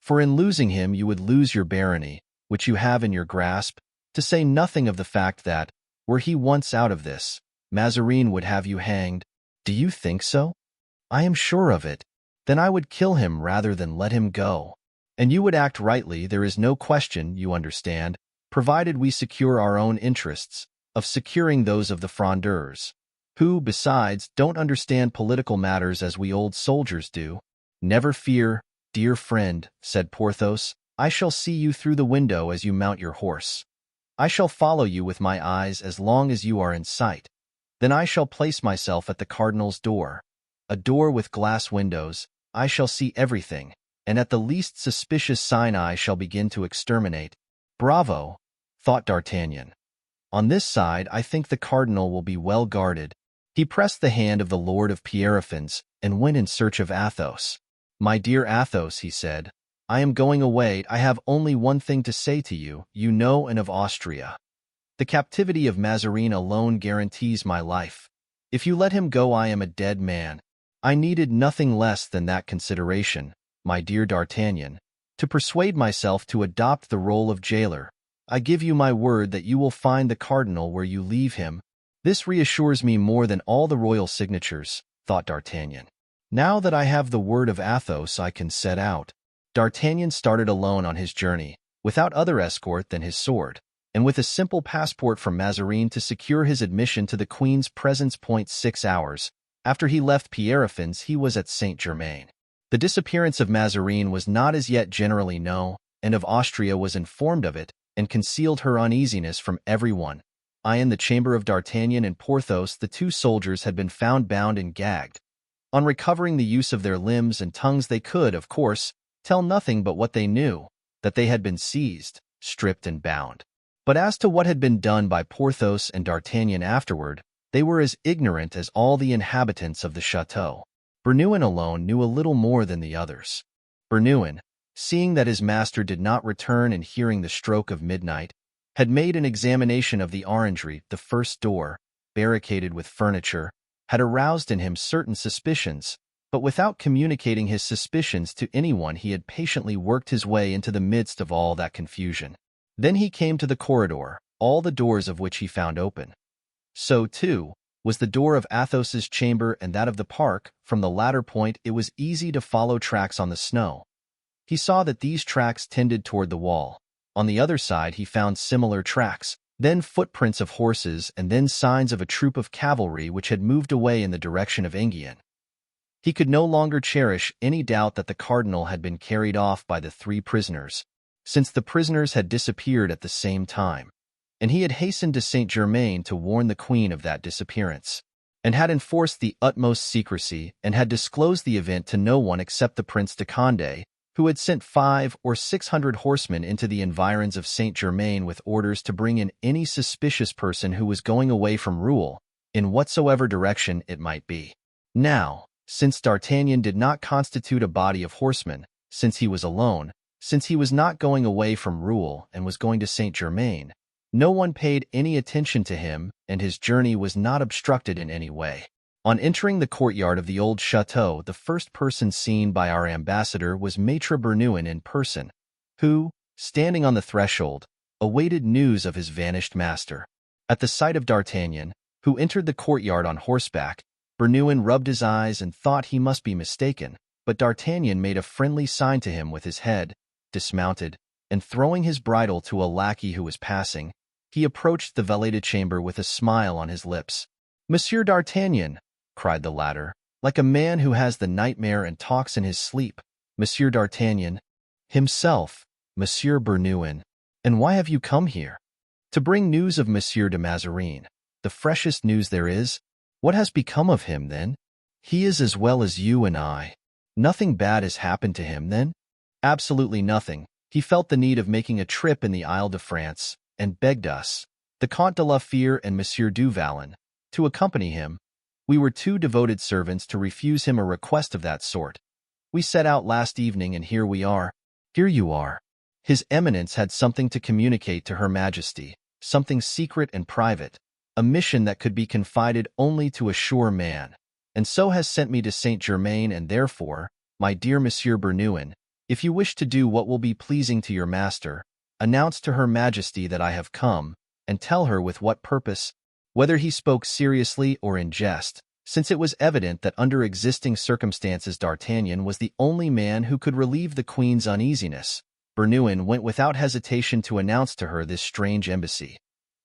[SPEAKER 2] For in losing him you would lose your barony, which you have in your grasp, to say nothing of the fact that, were he once out of this, Mazarin would have you hanged. Do you think so? I am sure of it. Then I would kill him rather than let him go. And you would act rightly, there is no question, you understand, provided we secure our own interests, of securing those of the Frondeurs, who, besides, don't understand political matters as we old soldiers do. Never fear, dear friend, said Porthos, I shall see you through the window as you mount your horse. I shall follow you with my eyes as long as you are in sight. Then I shall place myself at the cardinal's door. A door with glass windows, I shall see everything, and at the least suspicious sign I shall begin to exterminate. Bravo, thought D'Artagnan. On this side I think the cardinal will be well guarded. He pressed the hand of the Lord of Pierrefonds and went in search of Athos. My dear Athos, he said, I am going away. I have only one thing to say to you, you know, and of Austria. The captivity of Mazarin alone guarantees my life. If you let him go, I am a dead man. I needed nothing less than that consideration, my dear D'Artagnan, to persuade myself to adopt the role of jailer. I give you my word that you will find the cardinal where you leave him. This reassures me more than all the royal signatures, thought D'Artagnan. Now that I have the word of Athos, I can set out. D'Artagnan started alone on his journey, without other escort than his sword, and with a simple passport from Mazarin to secure his admission to the Queen's presence. 6 hours after he left Pierrefonds, he was at Saint-Germain. The disappearance of Mazarin was not as yet generally known, and of Austria was informed of it, and concealed her uneasiness from everyone. In the chamber of D'Artagnan and Porthos, the two soldiers had been found bound and gagged. On recovering the use of their limbs and tongues, they could, of course, tell nothing but what they knew, that they had been seized, stripped, and bound. But as to what had been done by Porthos and D'Artagnan afterward, they were as ignorant as all the inhabitants of the chateau. Bernouin alone knew a little more than the others. Bernouin, seeing that his master did not return and hearing the stroke of midnight, had made an examination of the orangery. The first door, barricaded with furniture, had aroused in him certain suspicions, but without communicating his suspicions to anyone, he had patiently worked his way into the midst of all that confusion. Then he came to the corridor, all the doors of which he found open. So, too, was the door of Athos's chamber and that of the park. From the latter point it was easy to follow tracks on the snow. He saw that these tracks tended toward the wall. On the other side he found similar tracks, then footprints of horses, and then signs of a troop of cavalry which had moved away in the direction of Enghien. He could no longer cherish any doubt that the cardinal had been carried off by the three prisoners, since the prisoners had disappeared at the same time, and he had hastened to Saint-Germain to warn the queen of that disappearance, and had enforced the utmost secrecy, and had disclosed the event to no one except the Prince de Condé, who had sent 500 or 600 horsemen into the environs of Saint-Germain with orders to bring in any suspicious person who was going away from Rouen, in whatsoever direction it might be. Now, since D'Artagnan did not constitute a body of horsemen, since he was alone, since he was not going away from Rouen and was going to Saint-Germain, no one paid any attention to him, and his journey was not obstructed in any way. On entering the courtyard of the old chateau, the first person seen by our ambassador was Maître Bernouin in person, who, standing on the threshold, awaited news of his vanished master. At the sight of D'Artagnan, who entered the courtyard on horseback, Bernouin rubbed his eyes and thought he must be mistaken, but D'Artagnan made a friendly sign to him with his head, dismounted, and throwing his bridle to a lackey who was passing, He approached the valet chamber with a smile on his lips. "Monsieur d'Artagnan," cried the latter, like a man who has the nightmare and talks in his sleep. "Monsieur d'Artagnan himself, Monsieur Bernouin. And why have you come here?" "To bring news of Monsieur de Mazarin, the freshest news there is." "What has become of him, then?" "He is as well as you and I." "Nothing bad has happened to him, then?" "Absolutely nothing. He felt the need of making a trip in the Isle de France, and begged us, the Comte de la Fere and Monsieur du Vallon, to accompany him. We were too devoted servants to refuse him a request of that sort. We set out last evening, and here we are." "Here you are." "His Eminence had something to communicate to Her Majesty, something secret and private, a mission that could be confided only to a sure man, and so has sent me to Saint-Germain, and therefore, my dear Monsieur Bernouin, if you wish to do what will be pleasing to your master, announce to Her Majesty that I have come, and tell her with what purpose." Whether he spoke seriously or in jest, since it was evident that under existing circumstances D'Artagnan was the only man who could relieve the Queen's uneasiness, Bernouin went without hesitation to announce to her this strange embassy.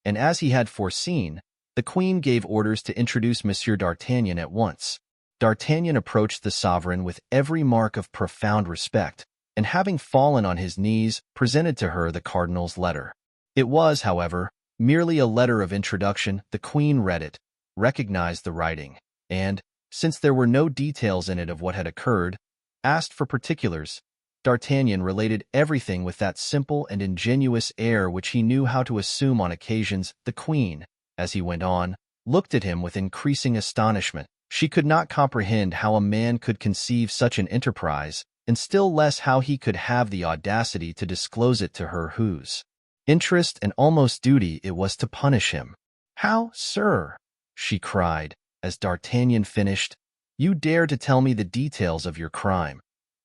[SPEAKER 2] And as he had foreseen, the Queen gave orders to introduce Monsieur d'Artagnan at once. D'Artagnan approached the sovereign with every mark of profound respect, and having fallen on his knees, presented to her the cardinal's letter. It was, however, merely a letter of introduction. The Queen read it, recognized the writing, and, since there were no details in it of what had occurred, asked for particulars. D'Artagnan related everything with that simple and ingenuous air which he knew how to assume on occasions. The Queen, as he went on, looked at him with increasing astonishment. She could not comprehend how a man could conceive such an enterprise, and still less how he could have the audacity to disclose it to her whose interest and almost duty it was to punish him. "How, sir," she cried, as D'Artagnan finished, "you dare to tell me the details of your crime,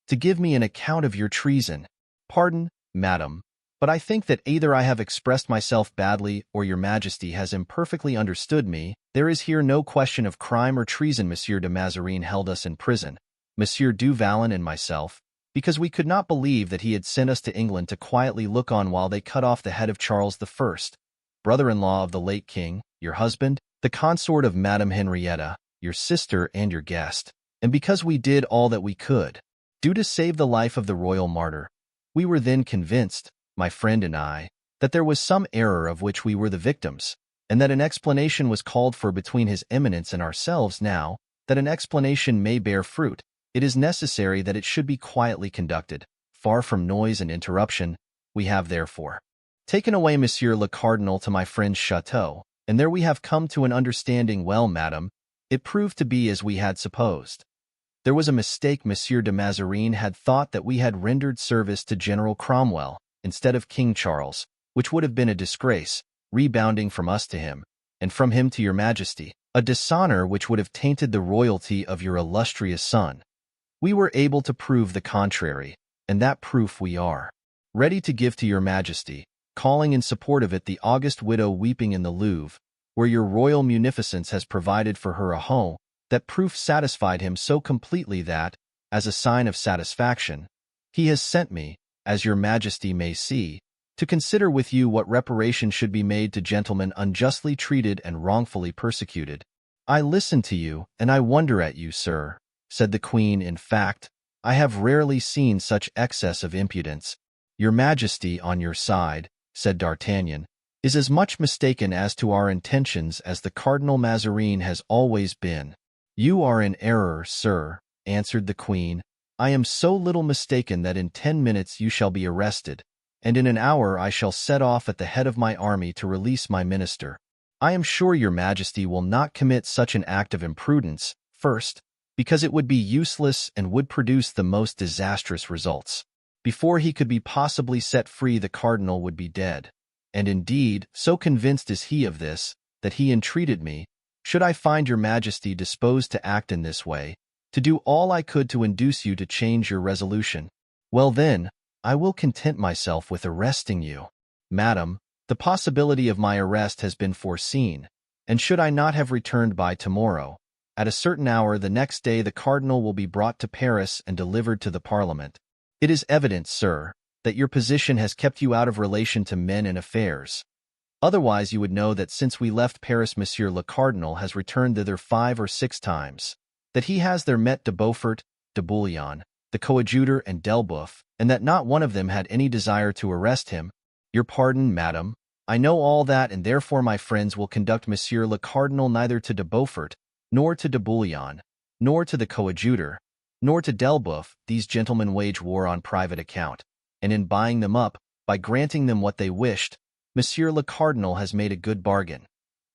[SPEAKER 2] to give me an account of your treason? Pardon, madam, but I think that either I have expressed myself badly or your Majesty has imperfectly understood me. There is here no question of crime or treason. Monsieur de Mazarin held us in prison, Monsieur du Vallon and myself, because we could not believe that he had sent us to England to quietly look on while they cut off the head of Charles I, brother-in-law of the late king, your husband, the consort of Madame Henrietta, your sister and your guest, and because we did all that we could do to save the life of the royal martyr. We were then convinced, my friend and I, that there was some error of which we were the victims, and that an explanation was called for between His Eminence and ourselves. Now that an explanation may bear fruit, it is necessary that it should be quietly conducted, far from noise and interruption. We have therefore taken away Monsieur le Cardinal to my friend's chateau, and there we have come to an understanding. Well, madam, it proved to be as we had supposed. There was a mistake. Monsieur de Mazarin had thought that we had rendered service to General Cromwell instead of King Charles, which would have been a disgrace, rebounding from us to him, and from him to your Majesty, a dishonor which would have tainted the royalty of your illustrious son. We were able to prove the contrary, and that proof we are ready to give to your Majesty, calling in support of it the august widow weeping in the Louvre, where your royal munificence has provided for her a home. That proof satisfied him so completely that, as a sign of satisfaction, he has sent me, as your Majesty may see, to consider with you what reparation should be made to gentlemen unjustly treated and wrongfully persecuted. I listen to you, and I wonder at you, sir," said the Queen. "In fact, I have rarely seen such excess of impudence." "Your Majesty, on your side," said D'Artagnan, "is as much mistaken as to our intentions as the Cardinal Mazarin has always been." "You are in error, sir," answered the Queen. "I am so little mistaken that in 10 minutes you shall be arrested, and in an hour I shall set off at the head of my army to release my minister. I am sure your Majesty will not commit such an act of imprudence, first, because it would be useless and would produce the most disastrous results. Before he could be possibly set free, the cardinal would be dead. And indeed, so convinced is he of this, that he entreated me, should I find your Majesty disposed to act in this way, to do all I could to induce you to change your resolution. Well then, I will content myself with arresting you. Madam, the possibility of my arrest has been foreseen, and should I not have returned by tomorrow, at a certain hour the next day the cardinal will be brought to Paris and delivered to the Parliament. It is evident, sir, that your position has kept you out of relation to men and affairs.
[SPEAKER 1] Otherwise you would know that since we left Paris Monsieur le Cardinal has returned thither 5 or 6 times, that he has there met de Beaufort, de Bouillon, the Coadjuteur and d'Elbeuf, and that not one of them had any desire to arrest him. Your pardon, madam. I know all that, and therefore my friends will conduct Monsieur le Cardinal neither to de Beaufort, nor to de Bouillon, nor to the Coadjuteur, nor to d'Elbeuf. These gentlemen wage war on private account, and in buying them up, by granting them what they wished, Monsieur le Cardinal has made a good bargain.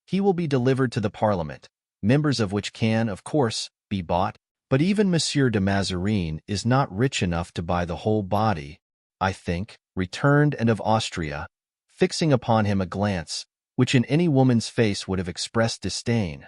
[SPEAKER 1] He will be delivered to the Parliament, members of which can, of course, be bought, but even Monsieur de Mazarin is not rich enough to buy the whole body, I think, returned and of Austria, fixing upon him a glance, which in any woman's face would have expressed disdain,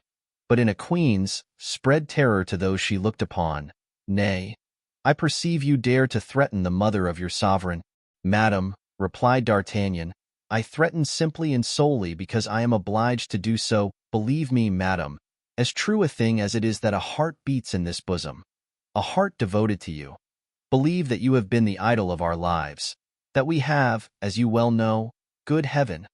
[SPEAKER 1] but in a queen's, spread terror to those she looked upon. Nay, I perceive you dare to threaten the mother of your sovereign. Madam, replied D'Artagnan, I threaten simply and solely because I am obliged to do so. Believe me, madam, as true a thing as it is that a heart beats in this bosom, a heart devoted to you. Believe that you have been the idol of our lives, that we have, as you well know, good heaven,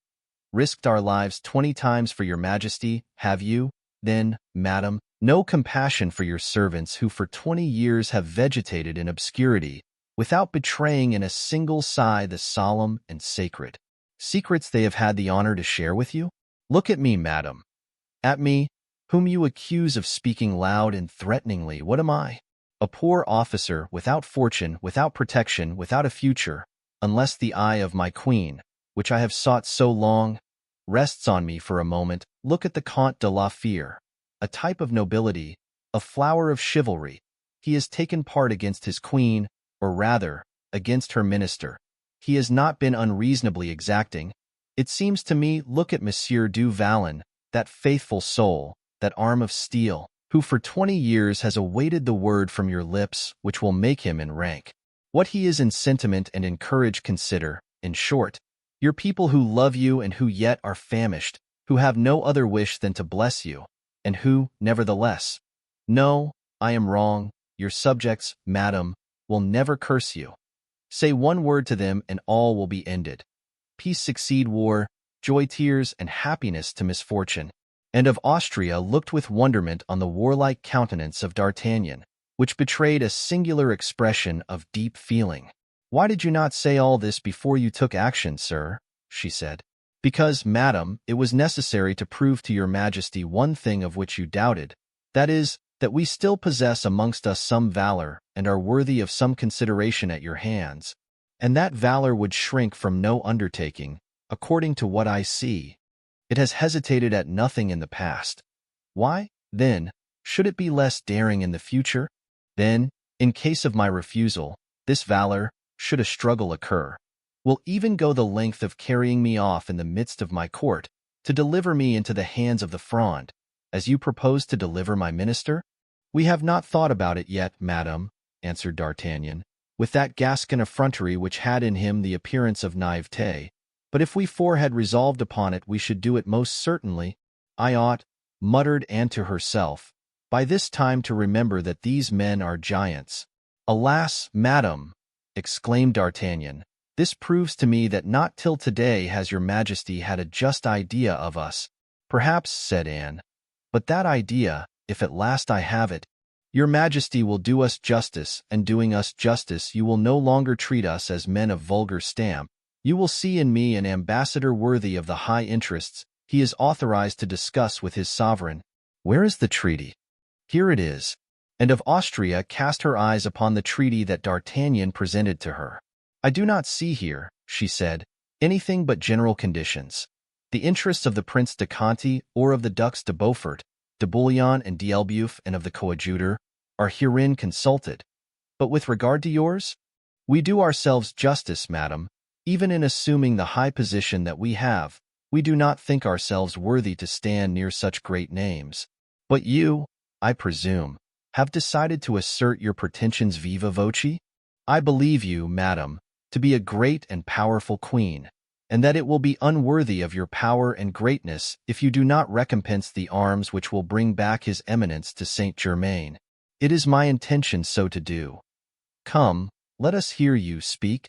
[SPEAKER 1] risked our lives 20 times for your majesty. Have you, then, madam, no compassion for your servants who for 20 years have vegetated in obscurity, without betraying in a single sigh the solemn and sacred secrets they have had the honor to share with you? Look at me, madam. At me, whom you accuse of speaking loud and threateningly. What am I? A poor officer, without fortune, without protection, without a future, unless the eye of my queen, which I have sought so long, rests on me for a moment. Look at the Comte de la Fere, a type of nobility, a flower of chivalry. He has taken part against his queen, or rather, against her minister. He has not been unreasonably exacting. It seems to me, look at Monsieur du Vallon, that faithful soul, that arm of steel, who for 20 years has awaited the word from your lips which will make him in rank what he is in sentiment and in courage. Consider, in short, your people who love you and who yet are famished, who have no other wish than to bless you, and who, nevertheless, no, I am wrong, your subjects, madam, will never curse you. Say one word to them and all will be ended. Peace succeed war, joy tears, and happiness to misfortune. And of Austria looked with wonderment on the warlike countenance of D'Artagnan, which betrayed a singular expression of deep feeling. Why did you not say all this before you took action, sir? She said. Because, madam, it was necessary to prove to your majesty one thing of which you doubted, that is, that we still possess amongst us some valor and are worthy of some consideration at your hands, and that valor would shrink from no undertaking, according to what I see. It has hesitated at nothing in the past. Why, then, should it be less daring in the future? Then, in case of my refusal, this valor, should a struggle occur, will even go the length of carrying me off in the midst of my court, to deliver me into the hands of the Fronde, as you propose to deliver my minister? We have not thought about it yet, madam, answered D'Artagnan, with that Gascon effrontery which had in him the appearance of naivete. But if we 4 had resolved upon it, we should do it most certainly. I ought, muttered Anne to herself, by this time to remember that these men are giants. Alas, madam, exclaimed D'Artagnan, this proves to me that not till today has your majesty had a just idea of us. Perhaps, said Anne, but that idea, if at last I have it, your majesty will do us justice, and doing us justice you will no longer treat us as men of vulgar stamp. You will see in me an ambassador worthy of the high interests he is authorized to discuss with his sovereign. Where is the treaty? Here it is. And of Austria cast her eyes upon the treaty that D'Artagnan presented to her. I do not see here, she said, anything but general conditions. The interests of the Prince de Conti or of the Ducs de Beaufort, de Bouillon and d'Elbeuf and of the Coadjuteur are herein consulted. But with regard to yours, we do ourselves justice, madam. Even in assuming the high position that we have, we do not think ourselves worthy to stand near such great names. But you, I presume, have decided to assert your pretensions viva voce? I believe you, madam, to be a great and powerful queen, and that it will be unworthy of your power and greatness if you do not recompense the arms which will bring back his eminence to Saint-Germain. It is my intention so to do. Come, let us hear you speak.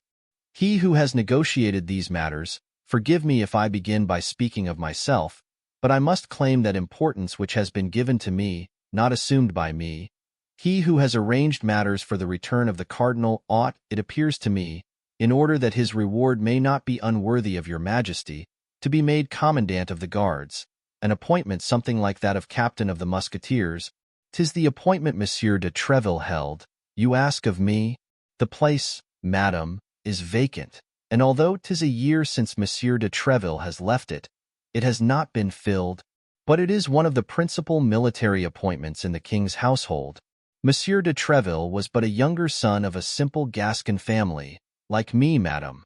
[SPEAKER 1] He who has negotiated these matters, Forgive me if I begin by speaking of myself, but I must claim that importance which has been given to me, not assumed by me. He who has arranged matters for the return of the cardinal ought, it appears to me, in order that his reward may not be unworthy of your Majesty, to be made commandant of the guards, an appointment something like that of captain of the musketeers. 'Tis the appointment Monsieur de Treville held. You ask of me? The place, madam, is vacant, and although 'tis a year since Monsieur de Treville has left it, it has not been filled, but it is one of the principal military appointments in the king's household. Monsieur de Treville was but a younger son of a simple Gascon family, like me, madam.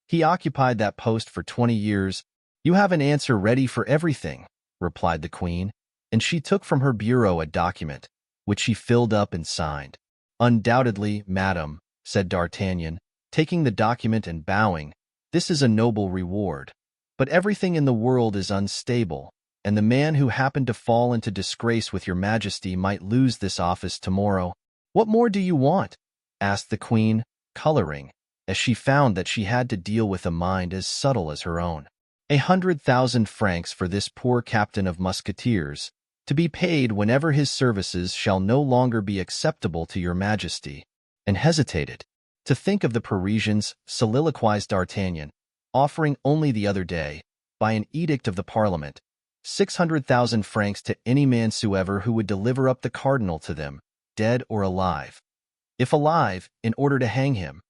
[SPEAKER 1] He occupied that post for 20 years. You have an answer ready for everything, replied the queen, and she took from her bureau a document, which she filled up and signed. Undoubtedly, madam, said D'Artagnan, taking the document and bowing, this is a noble reward. But everything in the world is unstable, and the man who happened to fall into disgrace with your Majesty might lose this office tomorrow. What more do you want? Asked the queen, coloring, as she found that she had to deal with a mind as subtle as her own. 100,000 francs for this poor captain of musketeers, to be paid whenever his services shall no longer be acceptable to your Majesty, and hesitated. To think of the Parisians, soliloquized D'Artagnan, offering only the other day, by an edict of the Parliament, 600,000 francs to any man soever who would deliver up the cardinal to them, dead or alive. If alive, in order to hang him.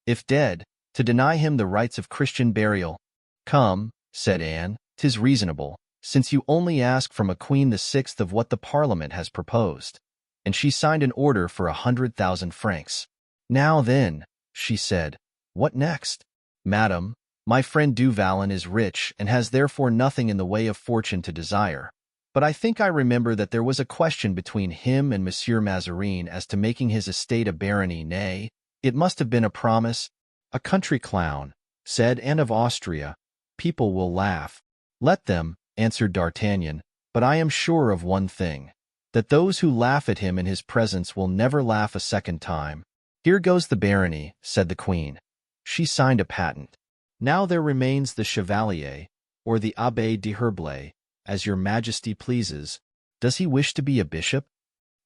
[SPEAKER 1] If dead, to deny him the rights of Christian burial. Come, said Anne, 'tis reasonable, since you only ask from a queen the sixth of what the Parliament has proposed. And she signed an order for 100,000 francs. Now then, she said, what next? Madam, my friend du Vallon is rich and has therefore nothing in the way of fortune to desire. But I think I remember that there was a question between him and Monsieur Mazarin as to making his estate a barony. Nay, it must have been a promise. A country clown, said Anne of Austria. People will laugh. Let them, answered D'Artagnan, but I am sure of one thing, that those who laugh at him in his presence will never laugh a second time. Here goes the barony, said the queen. She signed a patent. Now there remains the Chevalier, or the Abbé d'Herblay, as your Majesty pleases. Does he wish to be a bishop?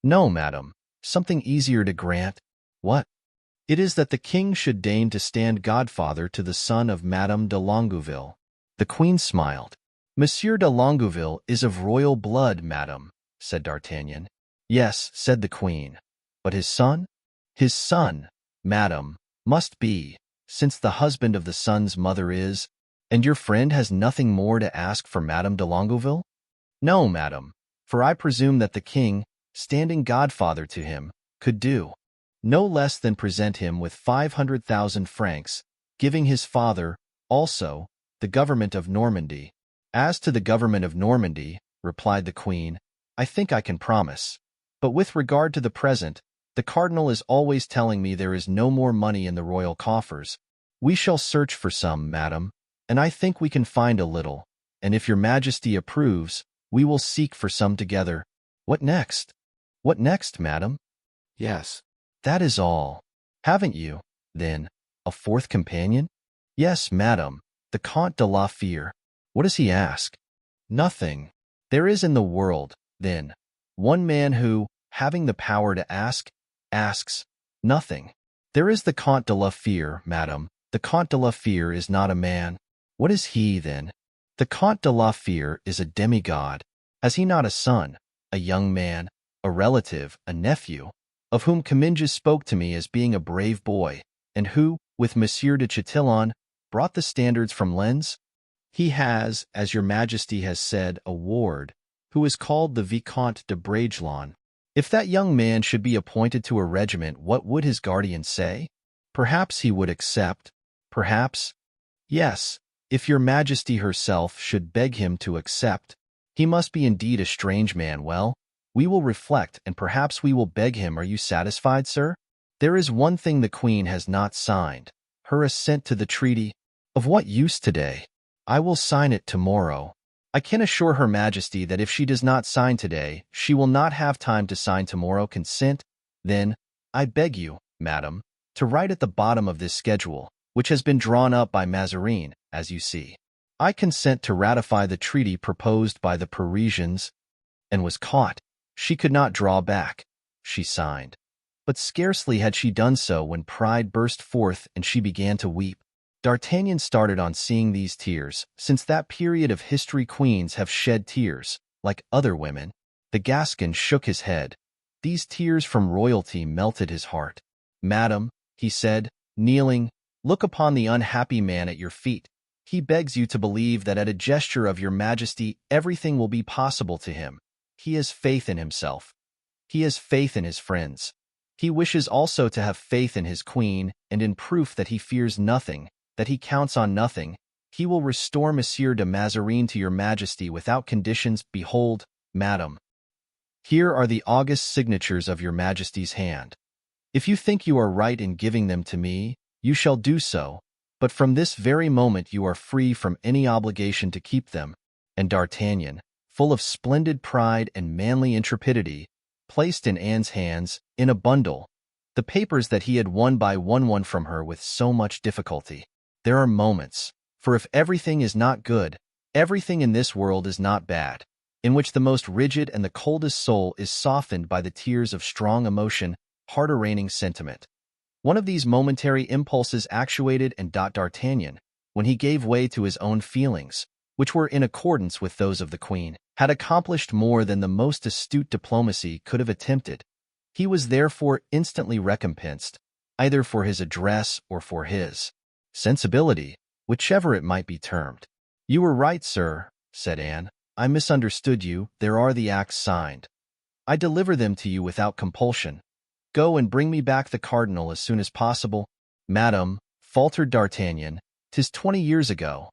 [SPEAKER 1] No, madam. Something easier to grant. What? It is that the king should deign to stand godfather to the son of Madame de Longueville. The queen smiled. Monsieur de Longueville is of royal blood, madam, said D'Artagnan. Yes, said the queen. But his son? His son, madam, must be, since the husband of the son's mother is, and your friend has nothing more to ask for Madame de Longueville? No, madam, for I presume that the king, standing godfather to him, could do no less than present him with 500,000 francs, giving his father, also, the government of Normandy. As to the government of Normandy, replied the queen, I think I can promise. But with regard to the present, the cardinal is always telling me there is no more money in the royal coffers. We shall search for some, madam, and I think we can find a little, and if your Majesty approves, we will seek for some together. What next? What next, madam? Yes, that is all. Haven't you, then, a fourth companion? Yes, madam, the Comte de la Fere. What does he ask? Nothing. There is in the world, then, one man who, having the power to ask, asks nothing. There is the Comte de la Fere, madam. The Comte de la Fere is not a man. What is he, then? The Comte de la Fere is a demigod. Has he not a son, a young man, a relative, a nephew, of whom Comminges spoke to me as being a brave boy, and who, with Monsieur de Chatillon, brought the standards from Lens? He has, as your Majesty has said, a ward, who is called the Vicomte de Bragelonne. If that young man should be appointed to a regiment, what would his guardian say? Perhaps he would accept. Perhaps. Yes, if your Majesty herself should beg him to accept. He must be indeed a strange man. Well, we will reflect, and perhaps we will beg him. Are you satisfied, sir? There is one thing the Queen has not signed, her assent to the treaty. Of what use today? I will sign it tomorrow. I can assure her Majesty that if she does not sign today, she will not have time to sign tomorrow. Consent, then, I beg you, madam, to write at the bottom of this schedule, which has been drawn up by Mazarin, as you see.
[SPEAKER 2] I consent to ratify the treaty proposed by the Parisians, and was caught. She could not draw back. She signed. But scarcely had she done so when pride burst forth and she began to weep. D'Artagnan started on seeing these tears. Since that period of history, queens have shed tears, like other women. The Gascon shook his head. These tears from royalty melted his heart. "Madam," he said, kneeling, "look upon the unhappy man at your feet. He begs you to believe that at a gesture of your Majesty everything will be possible to him. He has faith in himself. He has faith in his friends. He wishes also to have faith in his queen, and in proof that he fears nothing, that he counts on nothing, he will restore Monsieur de Mazarin to your Majesty without conditions. Behold, madam, here are the august signatures of your Majesty's hand. If you think you are right in giving them to me, you shall do so, but from this very moment you are free from any obligation to keep them." And D'Artagnan, full of splendid pride and manly intrepidity, placed in Anne's hands, in a bundle, the papers that he had one by one won from her with so much difficulty. There are moments, for if everything is not good, everything in this world is not bad, in which the most rigid and the coldest soul is softened by the tears of strong emotion, heart-arraigning sentiment. One of these momentary impulses actuated and D'Artagnan, when he gave way to his own feelings, which were in accordance with those of the queen, had accomplished more than the most astute diplomacy could have attempted. He was therefore instantly recompensed, either for his address or for his sensibility, whichever it might be termed. "You were right, sir," said Anne. "I misunderstood you. There are the acts signed. I deliver them to you without compulsion. Go and bring me back the cardinal as soon as possible." "Madam," faltered D'Artagnan, "'tis 20 years ago.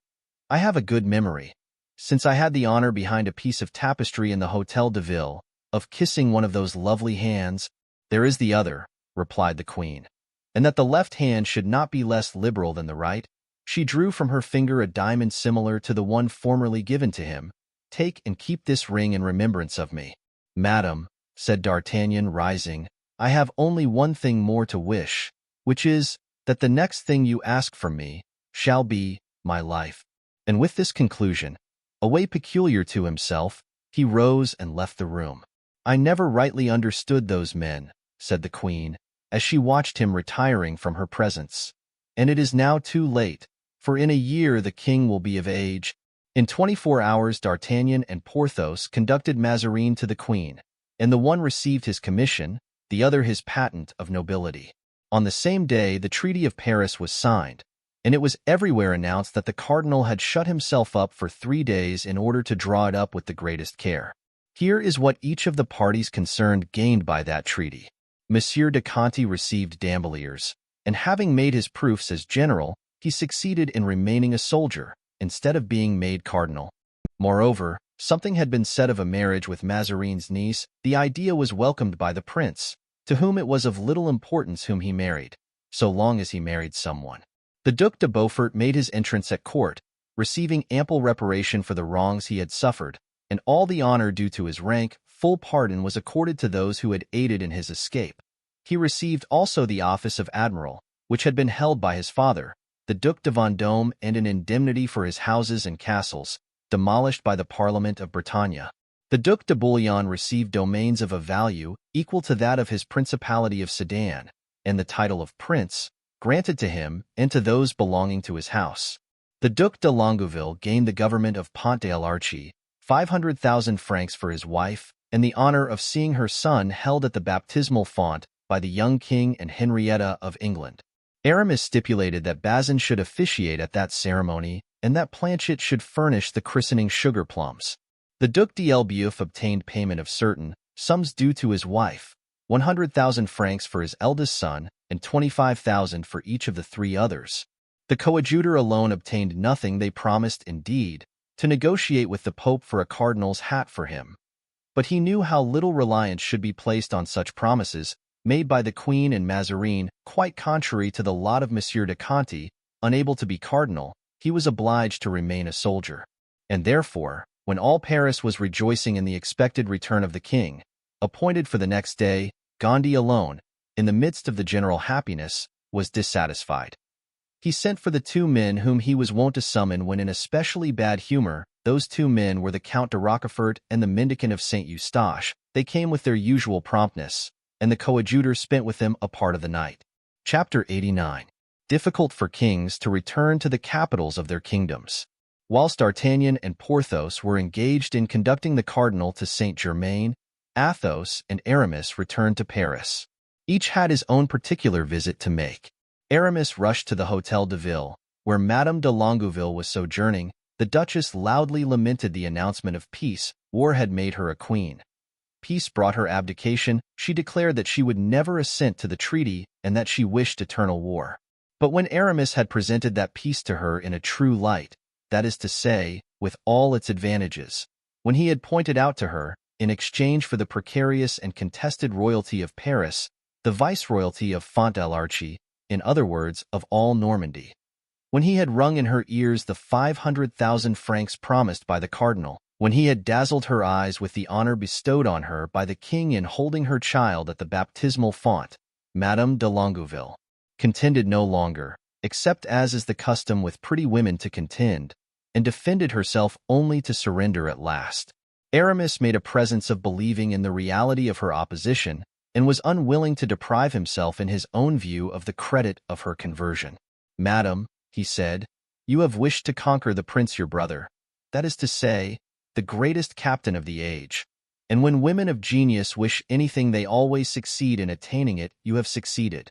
[SPEAKER 2] I have a good memory. Since I had the honor behind a piece of tapestry in the Hôtel de Ville, of kissing one of those lovely hands." "There is the other," replied the queen, "and that the left hand should not be less liberal than the right." She drew from her finger a diamond similar to the one formerly given to him. "Take and keep this ring in remembrance of me." "Madam," said D'Artagnan, rising, "I have only one thing more to wish, which is, that the next thing you ask from me shall be my life." And with this conclusion, a way peculiar to himself, he rose and left the room. "I never rightly understood those men," said the queen, as she watched him retiring from her presence. "And it is now too late, for in a year the king will be of age." In 24 hours D'Artagnan and Porthos conducted Mazarin to the queen, and the one received his commission, the other his patent of nobility. On the same day the Treaty of Paris was signed, and it was everywhere announced that the cardinal had shut himself up for 3 days in order to draw it up with the greatest care. Here is what each of the parties concerned gained by that treaty. Monsieur de Conti received Dambaliers, and having made his proofs as general, he succeeded in remaining a soldier, instead of being made cardinal. Moreover, something had been said of a marriage with Mazarin's niece. The idea was welcomed by the prince, to whom it was of little importance whom he married, so long as he married someone. The Duc de Beaufort made his entrance at court, receiving ample reparation for the wrongs he had suffered, and all the honor due to his rank. Full pardon was accorded to those who had aided in his escape. He received also the office of admiral, which had been held by his father, the Duc de Vendôme, and an indemnity for his houses and castles, demolished by the Parliament of Bretagne. The Duc de Bouillon received domains of a value equal to that of his Principality of Sedan, and the title of prince, granted to him and to those belonging to his house. The Duc de Longueville gained the government of Pont de l'Arche, 500,000 francs for his wife, and the honor of seeing her son held at the baptismal font by the young king and Henrietta of England. Aramis stipulated that Bazin should officiate at that ceremony, and that Planchet should furnish the christening sugar plums. The Duc d'Elbeuf obtained payment of certain sums due to his wife, 100,000 francs for his eldest son, and 25,000 for each of the 3 others. The Coadjuteur alone obtained nothing. They promised, indeed, to negotiate with the Pope for a cardinal's hat for him. But he knew how little reliance should be placed on such promises, made by the Queen and Mazarin. Quite contrary to the lot of Monsieur de Conti, unable to be cardinal, he was obliged to remain a soldier. And therefore, when all Paris was rejoicing in the expected return of the king, appointed for the next day, Gondy alone, in the midst of the general happiness, was dissatisfied. He sent for the two men whom he was wont to summon when in especially bad humor. Those two men were the Count de Rochefort and the mendicant of St. Eustache. They came with their usual promptness, and the coadjutor spent with them a part of the night. Chapter 89. Difficult for kings to return to the capitals of their kingdoms. Whilst D'Artagnan and Porthos were engaged in conducting the cardinal to Saint-Germain, Athos and Aramis returned to Paris. Each had his own particular visit to make. Aramis rushed to the Hôtel de Ville, where Madame de Longueville was sojourning. The Duchess loudly lamented the announcement of peace. War had made her a queen. Peace brought her abdication. She declared that she would never assent to the treaty and that she wished eternal war. But when Aramis had presented that peace to her in a true light, that is to say, with all its advantages, when he had pointed out to her, in exchange for the precarious and contested royalty of Paris, the viceroyalty of Font-l'Arche, in other words, of all Normandy, when he had rung in her ears the 500,000 francs promised by the cardinal, when he had dazzled her eyes with the honor bestowed on her by the king in holding her child at the baptismal font, Madame de Longueville contended no longer, except as is the custom with pretty women to contend, and defended herself only to surrender at last. Aramis made a presence of believing in the reality of her opposition, and was unwilling to deprive himself in his own view of the credit of her conversion. "Madam," he said, "you have wished to conquer the prince your brother, that is to say, the greatest captain of the age. And when women of genius wish anything they always succeed in attaining it. You have succeeded.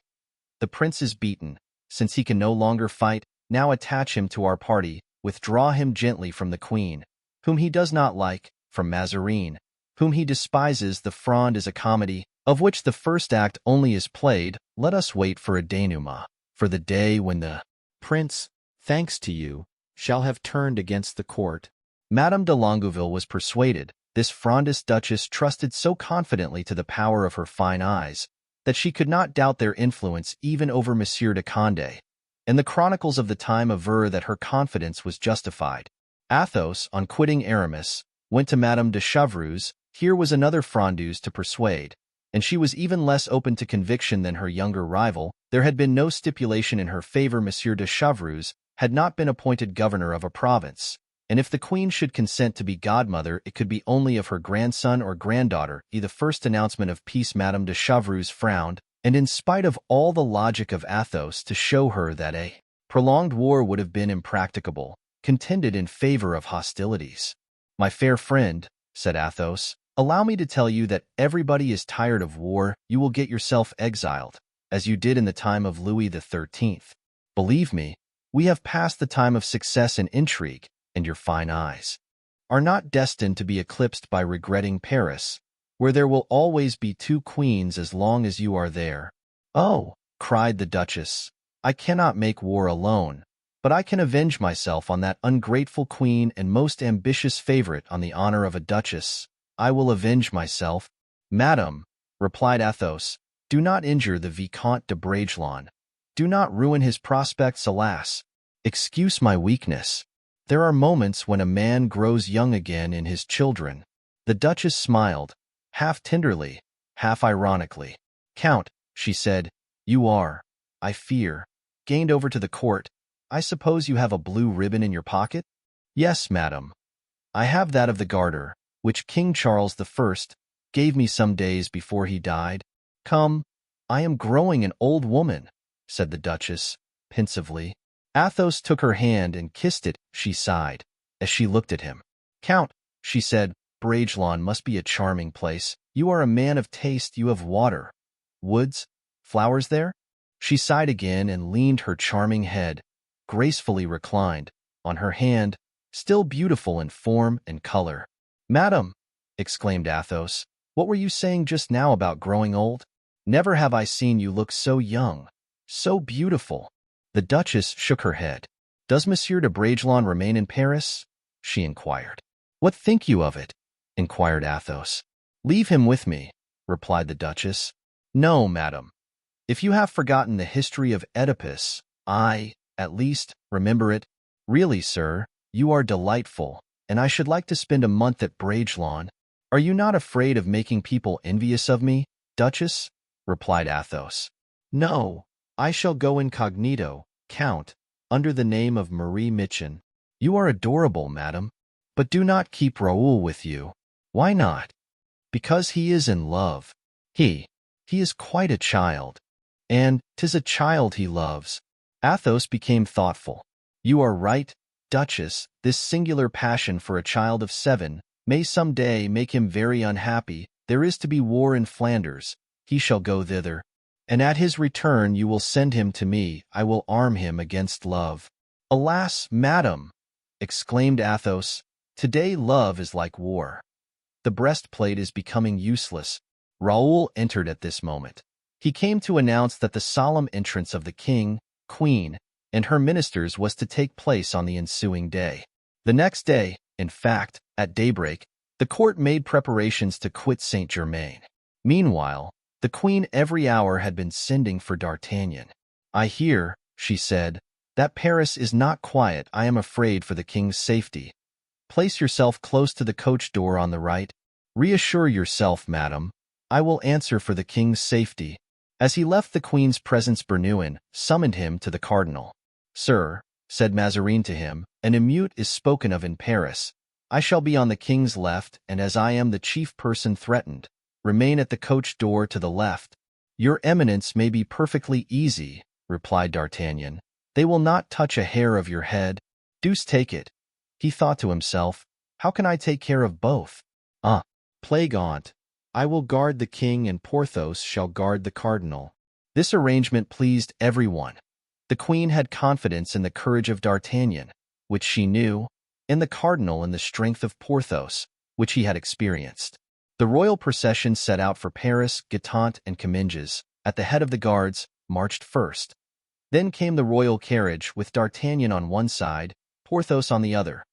[SPEAKER 2] The prince is beaten. Since he can no longer fight, now attach him to our party, withdraw him gently from the queen, whom he does not like, from Mazarin, whom he despises. The Fronde is a comedy, of which the first act only is played. Let us wait for a denouement, for the day when the prince, thanks to you, shall have turned against the court." Madame de Longueville was persuaded. This Frondist duchess trusted so confidently to the power of her fine eyes that she could not doubt their influence even over Monsieur de Condé, and the chronicles of the time aver that her confidence was justified. Athos, on quitting Aramis, went to Madame de Chevreuse. Here was another Frondeuse to persuade, and she was even less open to conviction than her younger rival. There had been no stipulation in her favor. Monsieur de Chevreuse had not been appointed governor of a province, and if the queen should consent to be godmother, it could be only of her grandson or granddaughter. The first announcement of peace, Madame de Chevreuse frowned, and in spite of all the logic of Athos to show her that a prolonged war would have been impracticable, contended in favor of hostilities. "My fair friend," said Athos, "allow me to tell you that everybody is tired of war. You will get yourself exiled, as you did in the time of Louis XIII. Believe me, we have passed the time of success and intrigue, and your fine eyes are not destined to be eclipsed by regretting Paris, where there will always be two queens as long as you are there." "Oh," cried the Duchess, "I cannot make war alone, but I can avenge myself on that ungrateful queen and most ambitious favorite on the honor of a duchess. I will avenge myself." "Madame," replied Athos, "do not injure the Vicomte de Bragelonne. Do not ruin his prospects, alas. Excuse my weakness. There are moments when a man grows young again in his children." The Duchess smiled, half tenderly, half ironically. "Count," she said, "you are, I fear, gained over to the court. I suppose you have a blue ribbon in your pocket?" "Yes, madam. I have that of the Garter, which King Charles I gave me some days before he died." "Come, I am growing an old woman," said the Duchess, pensively. Athos took her hand and kissed it. She sighed, as she looked at him. "Count," she said, "Bragelonne must be a charming place. You are a man of taste. You have water, woods, flowers there?" She sighed again and leaned her charming head, gracefully reclined, on her hand, still beautiful in form and color. "Madam," exclaimed Athos, "what were you saying just now about growing old? Never have I seen you look so young, so beautiful." The Duchess shook her head. "Does Monsieur de Bragelonne remain in Paris?" she inquired. "What think you of it?" inquired Athos. "Leave him with me," replied the Duchess. "No, madam. If you have forgotten the history of Oedipus, I, at least, remember it. Really, sir, you are delightful, and I should like to spend a month at Bragelonne. Are you not afraid of making people envious of me, Duchess?" replied Athos. "No, I shall go incognito, Count, under the name of Marie Mitchin. You are adorable, madam. But do not keep Raoul with you. Why not? Because he is in love. He is quite a child. And 'tis a child he loves. Athos became thoughtful. You are right, Duchess, this singular passion for a child of 7 may some day make him very unhappy. There is to be war in Flanders. He shall go thither. And at his return you will send him to me. I will arm him against love. Alas, madam, exclaimed Athos, today love is like war. The breastplate is becoming useless. Raoul entered at this moment. He came to announce that the solemn entrance of the king, queen, and her ministers was to take place on the ensuing day. The next day, in fact, at daybreak, the court made preparations to quit Saint-Germain. Meanwhile, the queen every hour had been sending for D'Artagnan. I hear, she said, that Paris is not quiet. I am afraid for the king's safety. Place yourself close to the coach door on the right. Reassure yourself, madam. I will answer for the king's safety. As he left the queen's presence, Bernouin summoned him to the cardinal. Sir, said Mazarin to him, an emeute is spoken of in Paris. I shall be on the king's left, and as I am the chief person threatened, remain at the coach door to the left. Your eminence may be perfectly easy, replied D'Artagnan. They will not touch a hair of your head. Deuce take it. He thought to himself, how can I take care of both? Plague on't. I will guard the king and Porthos shall guard the cardinal. This arrangement pleased everyone. The queen had confidence in the courage of D'Artagnan, which she knew, in the cardinal and the strength of Porthos, which he had experienced. The royal procession set out for Paris. Guitant and Comminges, at the head of the guards, marched first. Then came the royal carriage with D'Artagnan on one side, Porthos on the other.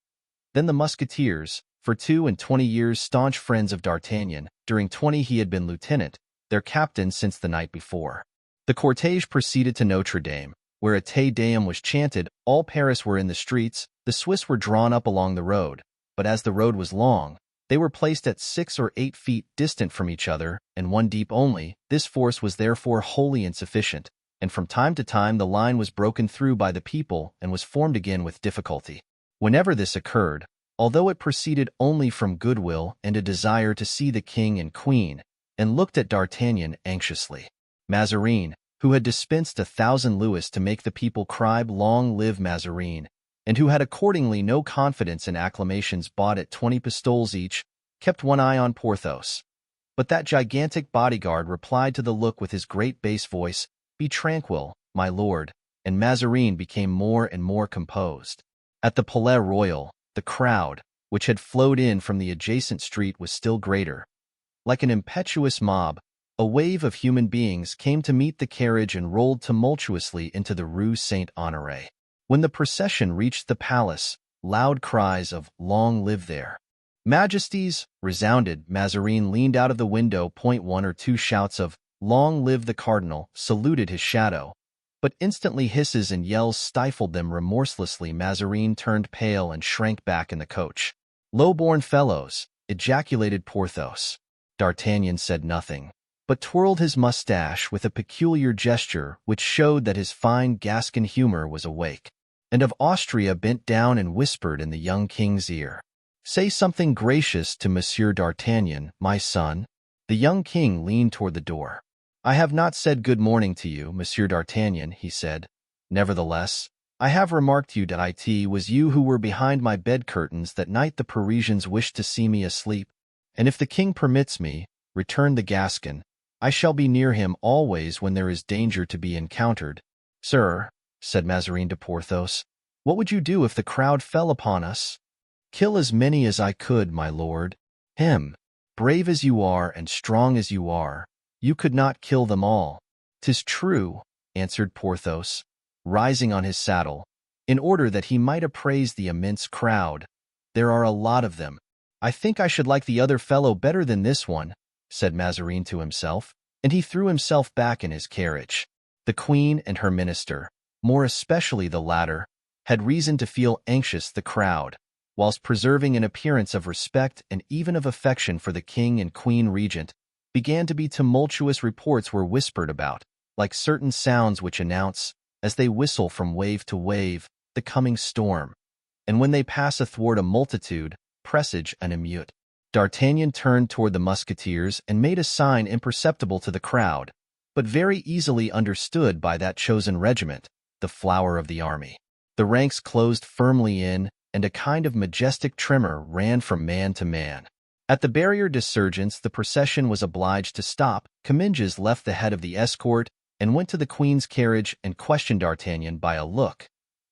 [SPEAKER 2] Then the musketeers, for 22 years staunch friends of D'Artagnan. During 20 he had been lieutenant, their captain since the night before. The cortege proceeded to Notre Dame, where a Te Deum was chanted. All Paris were in the streets. The Swiss were drawn up along the road, but as the road was long, they were placed at 6 or 8 feet distant from each other, and 1 deep only. This force was therefore wholly insufficient, and from time to time the line was broken through by the people and was formed again with difficulty. Whenever this occurred, although it proceeded only from goodwill and a desire to see the king and queen, and looked at D'Artagnan anxiously, Mazarin, who had dispensed 1,000 louis to make the people cry "Long live Mazarin," and who had accordingly no confidence in acclamations bought at 20 pistoles each, kept one eye on Porthos. But that gigantic bodyguard replied to the look with his great bass voice, "Be tranquil, my lord," and Mazarin became more and more composed. At the Palais Royal, the crowd, which had flowed in from the adjacent street, was still greater. Like an impetuous mob, a wave of human beings came to meet the carriage and rolled tumultuously into the Rue Saint-Honoré. When the procession reached the palace, loud cries of "Long live there!" Majesties resounded. Mazarin leaned out of the window. 1 or 2 shouts of "Long live the cardinal!" saluted his shadow, but instantly hisses and yells stifled them remorselessly. Mazarin turned pale and shrank back in the coach. "Low-born fellows!" ejaculated Porthos. D'Artagnan said nothing, but twirled his mustache with a peculiar gesture which showed that his fine Gascon humor was awake. And of Austria bent down and whispered in the young king's ear, "Say something gracious to Monsieur D'Artagnan, my son." The young king leaned toward the door. "I have not said good morning to you, Monsieur D'Artagnan," he said. "Nevertheless, I have remarked you that it was you who were behind my bed curtains that night the Parisians wished to see me asleep. And if the king permits me," returned the Gascon, "I shall be near him always when there is danger to be encountered." "Sir," said Mazarin to Porthos, "what would you do if the crowd fell upon us?" "Kill as many as I could, my lord." Brave as you are and strong as you are, you could not kill them all." "'Tis true," answered Porthos, rising on his saddle, in order that he might appraise the immense crowd. "There are a lot of them. I think I should like the other fellow better than this one," said Mazarin to himself, and he threw himself back in his carriage. The queen and her minister, more especially the latter, had reason to feel anxious. The crowd, whilst preserving an appearance of respect and even of affection for the king and queen regent, began to be tumultuous. Reports were whispered about, like certain sounds which announce
[SPEAKER 1] as they whistle from wave to wave, the coming storm. And when they pass athwart a multitude, presage an emeute. D'Artagnan turned toward the musketeers and made a sign imperceptible to the crowd, but very easily understood by that chosen regiment, the flower of the army. The ranks closed firmly in, and a kind of majestic tremor ran from man to man. At the barrier des Sergeants, the procession was obliged to stop. Comminges left the head of the escort and went to the Queen's carriage and questioned D'Artagnan by a look.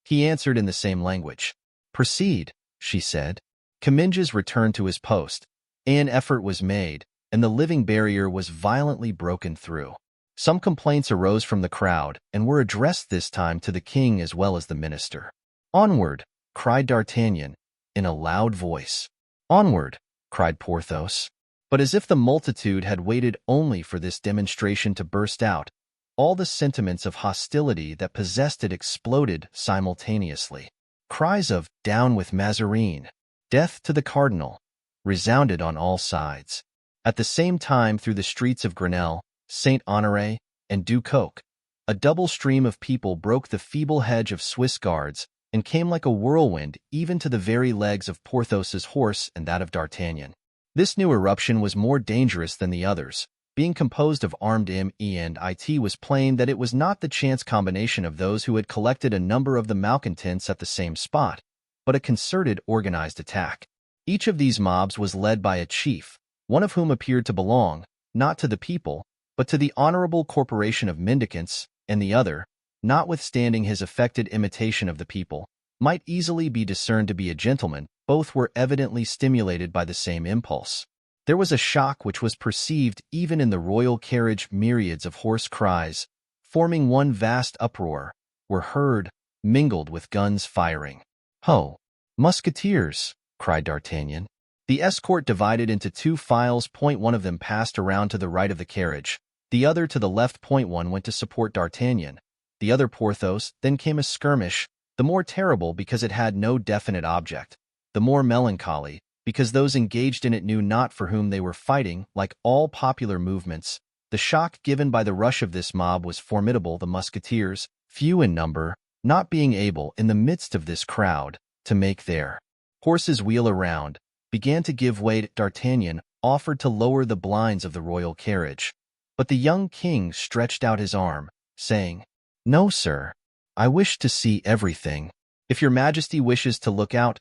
[SPEAKER 1] He answered in the same language. "Proceed," she said. Comminges returned to his post. An effort was made, and the living barrier was violently broken through. Some complaints arose from the crowd and were addressed this time to the king as well as the minister. "Onward!" cried D'Artagnan, in a loud voice. "Onward!" cried Porthos. But as if the multitude had waited only for this demonstration to burst out, all the sentiments of hostility that possessed it exploded simultaneously. Cries of "Down with Mazarin!" "Death to the cardinal!" resounded on all sides. At the same time, through the streets of Grenelle, Saint-Honoré, and Ducoq, a double stream of people broke the feeble hedge of Swiss guards and came like a whirlwind even to the very legs of Porthos's horse and that of D'Artagnan. This new eruption was more dangerous than the others. Being composed of armed M.E.and.I.T. was plain that it was not the chance combination of those who had collected a number of the malcontents at the same spot, but a concerted, organized attack. Each of these mobs was led by a chief, one of whom appeared to belong, not to the people, but to the honorable corporation of mendicants, and the other, notwithstanding his affected imitation of the people, might easily be discerned to be a gentleman. Both were evidently stimulated by the same impulse. There was a shock which was perceived even in the royal carriage. Myriads of hoarse cries, forming one vast uproar, were heard, mingled with guns firing. "Ho! Musketeers!" cried D'Artagnan. The escort divided into two files. One of them passed around to the right of the carriage, the other to the left. One went to support D'Artagnan, the other Porthos. Then came a skirmish, the more terrible because it had no definite object, the more melancholy because those engaged in it knew not for whom they were fighting. Like all popular movements, the shock given by the rush of this mob was formidable. The musketeers, few in number, not being able, in the midst of this crowd, to make their horses wheel around, began to give way. D'Artagnan offered to lower the blinds of the royal carriage, but the young king stretched out his arm, saying, "No, sir. I wish to see everything. If your Majesty wishes to look out,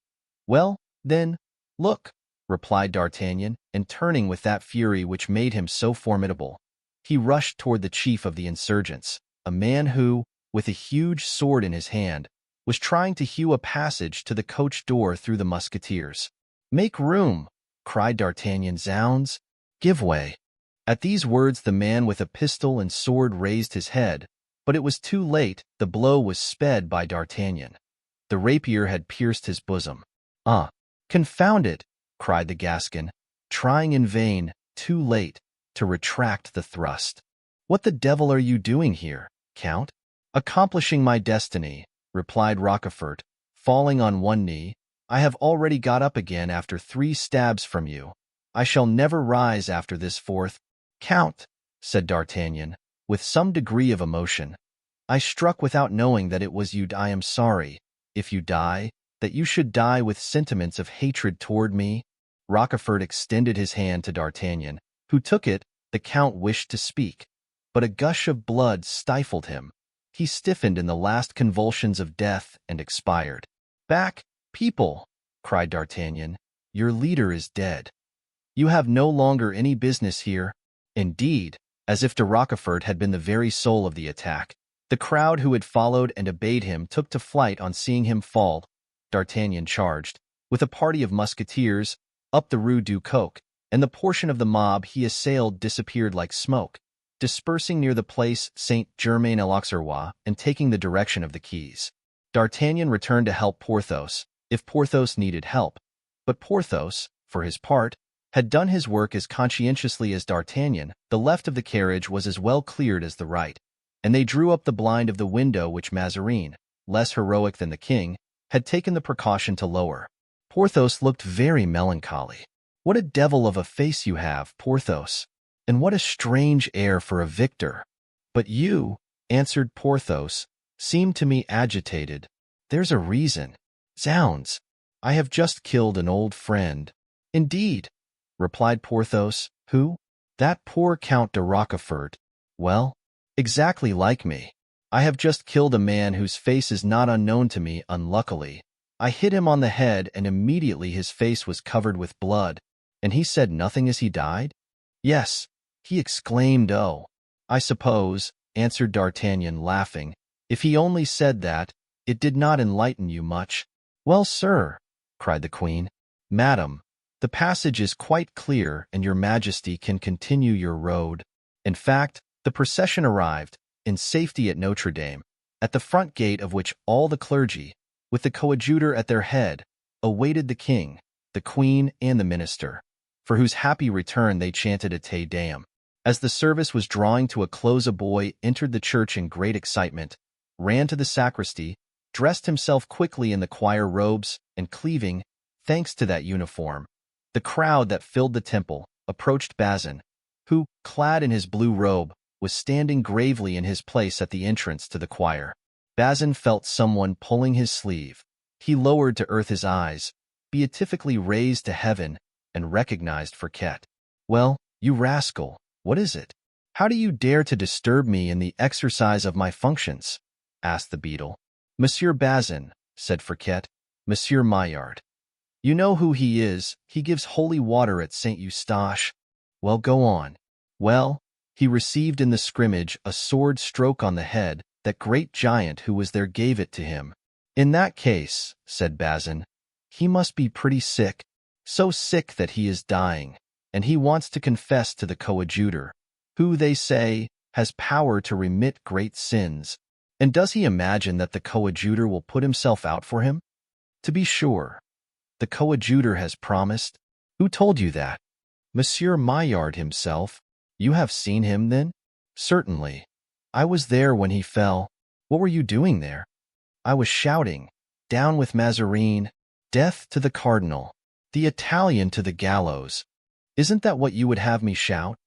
[SPEAKER 1] well, then, look," replied D'Artagnan, and turning with that fury which made him so formidable, he rushed toward the chief of the insurgents, a man who, with a huge sword in his hand, was trying to hew a passage to the coach door through the musketeers. "Make room!" cried D'Artagnan. "Zounds! Give way!" At these words the man with a pistol and sword raised his head, but it was too late. The blow was sped by D'Artagnan. The rapier had pierced his bosom. "Ah! Confound it!" cried the Gascon, trying in vain, too late, to retract the thrust. "What the devil are you doing here, Count?" "Accomplishing my destiny," replied Rochefort, falling on one knee. "I have already got up again after 3 stabs from you. I shall never rise after this 4th. "Count," said D'Artagnan, with some degree of emotion, "I struck without knowing that it was you. I am sorry, if you die, that you should die with sentiments of hatred toward me." Rochefort extended his hand to D'Artagnan, who took it. The Count wished to speak, but a gush of blood stifled him. He stiffened in the last convulsions of death and expired. "Back, people!" cried D'Artagnan. "Your leader is dead. You have no longer any business here." Indeed, as if de Rochefort had been the very soul of the attack, the crowd who had followed and obeyed him took to flight on seeing him fall. D'Artagnan charged, with a party of musketeers, up the Rue du Coq, and the portion of the mob he assailed disappeared like smoke, dispersing near the place Saint-Germain-l'Auxerrois and taking the direction of the quays. D'Artagnan returned to help Porthos, if Porthos needed help, but Porthos, for his part, had done his work as conscientiously as D'Artagnan. The left of the carriage was as well cleared as the right, and they drew up the blind of the window which Mazarin, less heroic than the king, had taken the precaution to lower. Porthos looked very melancholy. "What a devil of a face you have, Porthos, and what a strange air for a victor." "But you," answered Porthos,
[SPEAKER 2] seemed to me agitated. "There's a reason. Zounds! I have just killed an old friend." "Indeed," replied Porthos. "Who?" "That poor Count de Rochefort." "Well, exactly like me. I have just killed a man whose face is not unknown to me, unluckily. I hit him on the head, and immediately his face was covered with blood." "And he said nothing as he died?" "Yes. He exclaimed, 'Oh!' I suppose," answered D'Artagnan, laughing, "if he only said that, it did not enlighten you much." "Well, sir," cried the queen. "Madam, the passage is quite clear, and your Majesty can continue your road." In fact, the procession arrived, in safety at Notre Dame, at the front gate of which all the clergy, with the coadjutor at their head, awaited the king, the queen, and the minister, for whose happy return they chanted a Te Deum. As the service was drawing to a close, a boy entered the church in great excitement, ran to the sacristy, dressed himself quickly in the choir robes, and cleaving, thanks to that uniform, the crowd that filled the temple, approached Bazin, who, clad in his blue robe, was standing gravely in his place at the entrance to the choir. Bazin felt someone pulling his sleeve. He lowered to earth his eyes, beatifically raised to heaven, and recognized Fouquet. "Well, you rascal, what is it? How do you dare to disturb me in the exercise of my functions?" asked the beadle. "Monsieur Bazin," said Fouquet, "Monsieur Maillard. You know who he is. He gives holy water at St. Eustache." "Well, go on." "Well, he received in the scrimmage a sword stroke on the head. That great giant who was there gave it to him." "In that case," said Bazin, "he must be pretty sick, so sick that he is dying, and he wants to confess to the coadjutor, who, they say, has power to remit great sins. And does he imagine that the coadjutor will put himself out for him? To be sure, the coadjutor has promised." "Who told you that?" "Monsieur Maillard himself." "You have seen him, then?" "Certainly. I was there when he fell." "What were you doing there?" "I was shouting, 'Down with Mazarin! Death to the cardinal! The Italian to the gallows!' Isn't that what you would have me shout?"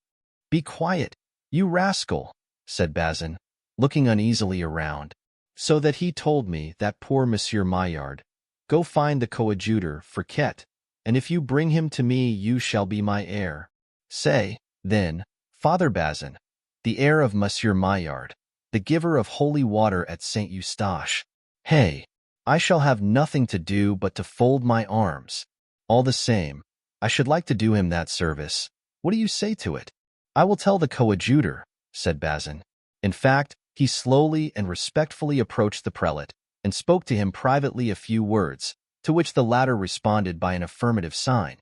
[SPEAKER 2] "Be quiet, you rascal," said Bazin, looking uneasily around. "So that he told me, that poor Monsieur Maillard. Go find the coadjutor, Fouquet, and if you bring him to me, you shall be my heir. Say, then, Father Bazin, the heir of Monsieur Maillard, the giver of holy water at St. Eustache. Hey, I shall have nothing to do but to fold my arms. All the same, I should like to do him that service. What do you say to it?" "I will tell the coadjutor," said Bazin. In fact, he slowly and respectfully approached the prelate, and spoke to him privately a few words, to which the latter responded by an affirmative sign.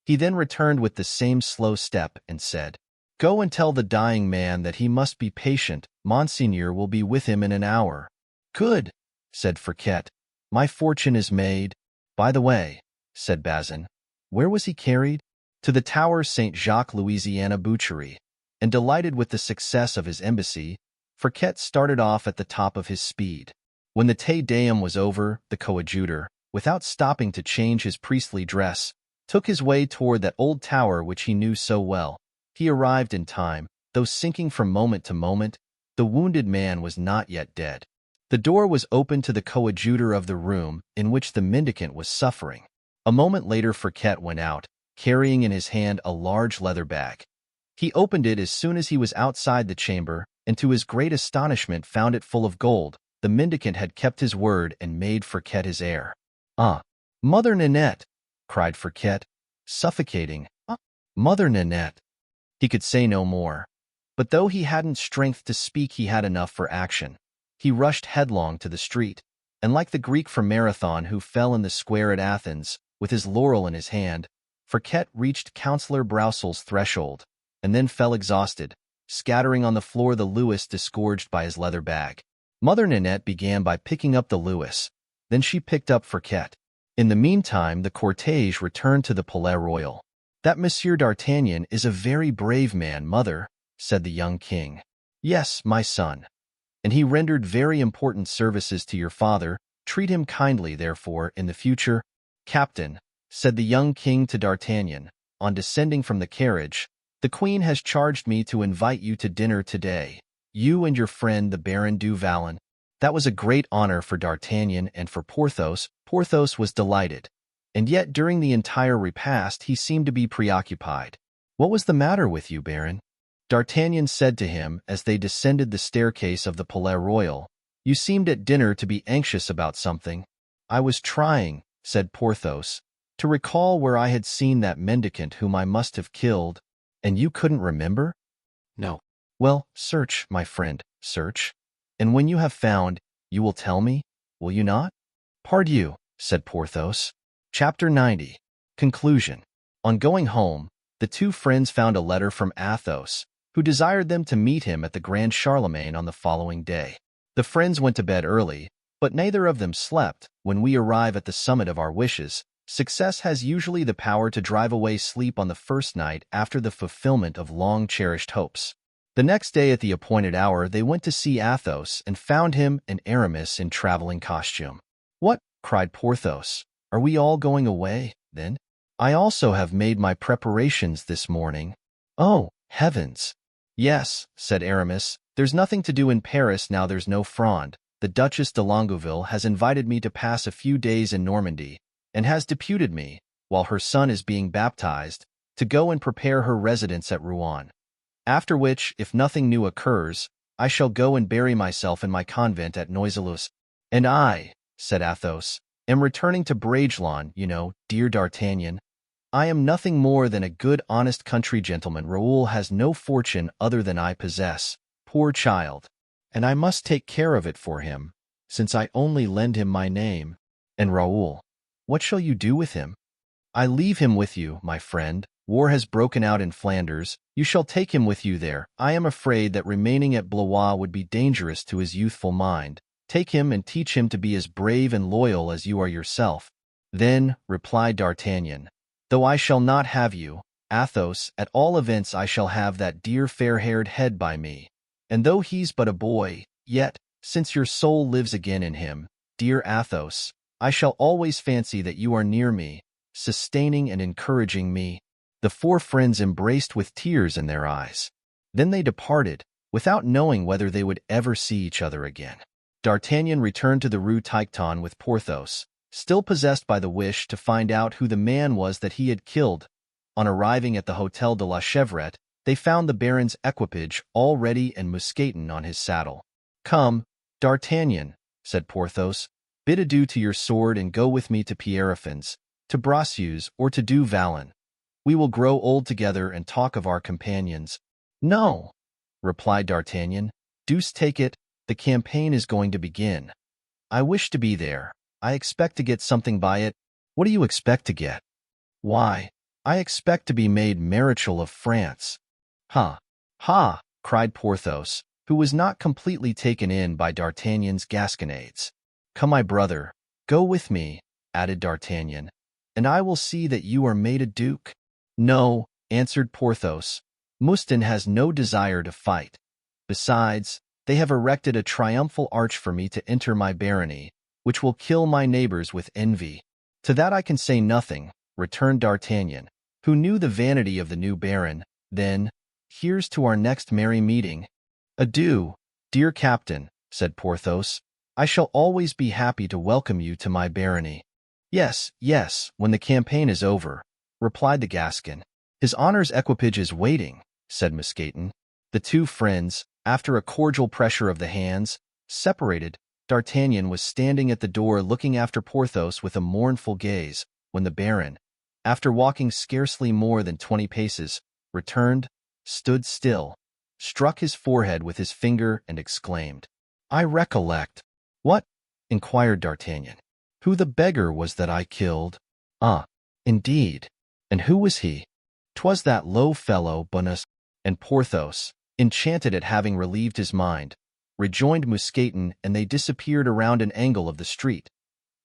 [SPEAKER 2] He then returned with the same slow step, and said, "Go and tell the dying man that he must be patient. Monseigneur will be with him in an hour." "Good," said Fouquet. "My fortune is made." "By the way," said Bazin, "where was he carried?" "To the Tower St. Jacques Louisiana Boucherie." And delighted with the success of his embassy, Fouquet started off at the top of his speed. When the Te Deum was over, the coadjutor, without stopping to change his priestly dress, took his way toward that old tower which he knew so well. He arrived in time, though sinking from moment to moment. The wounded man was not yet dead. The door was opened to the coadjutor of the room in which the mendicant was suffering. A moment later Fouquet went out, carrying in his hand a large leather bag. He opened it as soon as he was outside the chamber, and to his great astonishment found it full of gold. The mendicant had kept his word and made Fouquet his heir. "Ah, Mother Nanette!" cried Fouquet, suffocating. "Ah, Mother Nanette!" He could say no more, but though he hadn't strength to speak, he had enough for action. He rushed headlong to the street, and like the Greek from Marathon who fell in the square at Athens, with his laurel in his hand, Fouquet reached Councillor Broussels's threshold, and then fell exhausted, scattering on the floor the louis disgorged by his leather bag. Mother Nanette began by picking up the louis. Then she picked up Fouquet. In the meantime, the cortege returned to the Palais Royal. "That Monsieur d'Artagnan is a very brave man, mother," said the young king. "Yes, my son. And he rendered very important services to your father. Treat him kindly, therefore, in the future." "Captain," said the young king to D'Artagnan, on descending from the carriage, "the queen has charged me to invite you to dinner today, you and your friend the Baron du Vallon." That was a great honor for D'Artagnan and for Porthos. Porthos was delighted, and yet during the entire repast he seemed to be preoccupied. "What was the matter with you, Baron?" D'Artagnan said to him as they descended the staircase of the Palais Royal. "You seemed at dinner to be anxious about something." "I was trying," said Porthos, "to recall where I had seen that mendicant whom I must have killed." "And you couldn't remember?"
[SPEAKER 3] No.
[SPEAKER 2] "Well, search, my friend, search. And when you have found, you will tell me, will you not?" "Pardieu," said Porthos. Chapter 90. Conclusion. On going home, the two friends found a letter from Athos, who desired them to meet him at the Grand Charlemagne on the following day. The friends went to bed early, but neither of them slept. When we arrive at the summit of our wishes, success has usually the power to drive away sleep on the first night after the fulfillment of long-cherished hopes. The next day at the appointed hour they went to see Athos and found him and Aramis in traveling costume. "What?" cried Porthos. "Are we all going away, then?" "I also have made my preparations this morning." "Oh, heavens!" "Yes," said Aramis, "there's nothing to do in Paris now there's no Fronde. The Duchess de Longueville has invited me to pass a few days in Normandy, and has deputed me, while her son is being baptized, to go and prepare her residence at Rouen. After which, if nothing new occurs, I shall go and bury myself in my convent at Noisy-le-Sec." "And I," said Athos, "am returning to Bragelonne, you know, dear D'Artagnan. I am nothing more than a good honest country gentleman. Raoul has no fortune other than I possess, poor child, and I must take care of it for him, since I only lend him my name. And Raoul, what shall you do with him?" "I leave him with you, my friend. War has broken out in Flanders. You shall take him with you there. I am afraid that remaining at Blois would be dangerous to his youthful mind. Take him and teach him to be as brave and loyal as you are yourself." "Then," replied D'Artagnan, "though I shall not have you, Athos, at all events I shall have that dear fair-haired head by me. And though he's but a boy, yet, since your soul lives again in him, dear Athos, I shall always fancy that you are near me, sustaining and encouraging me." The four friends embraced with tears in their eyes. Then they departed, without knowing whether they would ever see each other again. D'Artagnan returned to the Rue Tiquetonne with Porthos, still possessed by the wish to find out who the man was that he had killed. On arriving at the Hôtel de la Chevrette, they found the Baron's equipage all ready and Mousqueton on his saddle. "Come, D'Artagnan," said Porthos, "bid adieu to your sword and go with me to Pierrefonds, to Bracieux, or to Du Vallon. We will grow old together and talk of our companions." "No," replied D'Artagnan, "deuce take it, the campaign is going to begin. I wish to be there. I expect to get something by it." "What do you expect to get?" "Why, I expect to be made Marechal of France." "Ha! Ha!" cried Porthos, who was not completely taken in by D'Artagnan's gasconades. "Come, my brother, go with me," added D'Artagnan, "and I will see that you are made a duke." "No," answered Porthos, "Mouston has no desire to fight. Besides, they have erected a triumphal arch for me to enter my barony, which will kill my neighbors with envy." "To that I can say nothing," returned D'Artagnan, who knew the vanity of the new baron. "Then, here's to our next merry meeting." "Adieu, dear captain," said Porthos. "I shall always be happy to welcome you to my barony." "Yes, yes, when the campaign is over," replied the Gascon. "His honor's equipage is waiting," said Mousqueton. The two friends, after a cordial pressure of the hands, separated. D'Artagnan was standing at the door looking after Porthos with a mournful gaze, when the Baron, after walking scarcely more than 20 paces, returned, stood still, struck his forehead with his finger, and exclaimed, "I recollect." "What?" inquired D'Artagnan. "Who the beggar was that I killed." "Ah, indeed. And who was he?" "'Twas that low fellow, Bonus." And Porthos, enchanted at having relieved his mind, rejoined Mousqueton, and they disappeared around an angle of the street.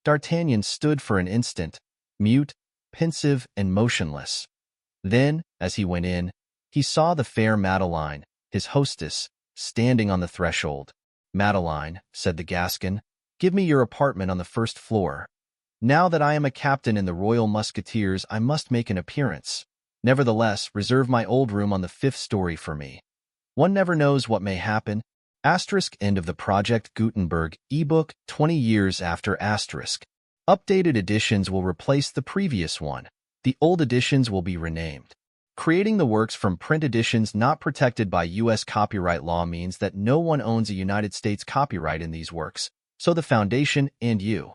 [SPEAKER 2] D'Artagnan stood for an instant, mute, pensive, and motionless. Then, as he went in, he saw the fair Madeleine, his hostess, standing on the threshold. "Madeleine," said the Gascon, "give me your apartment on the first floor. Now that I am a captain in the Royal Musketeers, I must make an appearance. Nevertheless, reserve my old room on the 5th story for me. One never knows what may happen."
[SPEAKER 1] End of the Project Gutenberg ebook 20 years after *. Updated editions will replace the previous one. The old editions will be renamed. Creating the works from print editions not protected by U.S. copyright law means that no one owns a United States copyright in these works, so the Foundation and you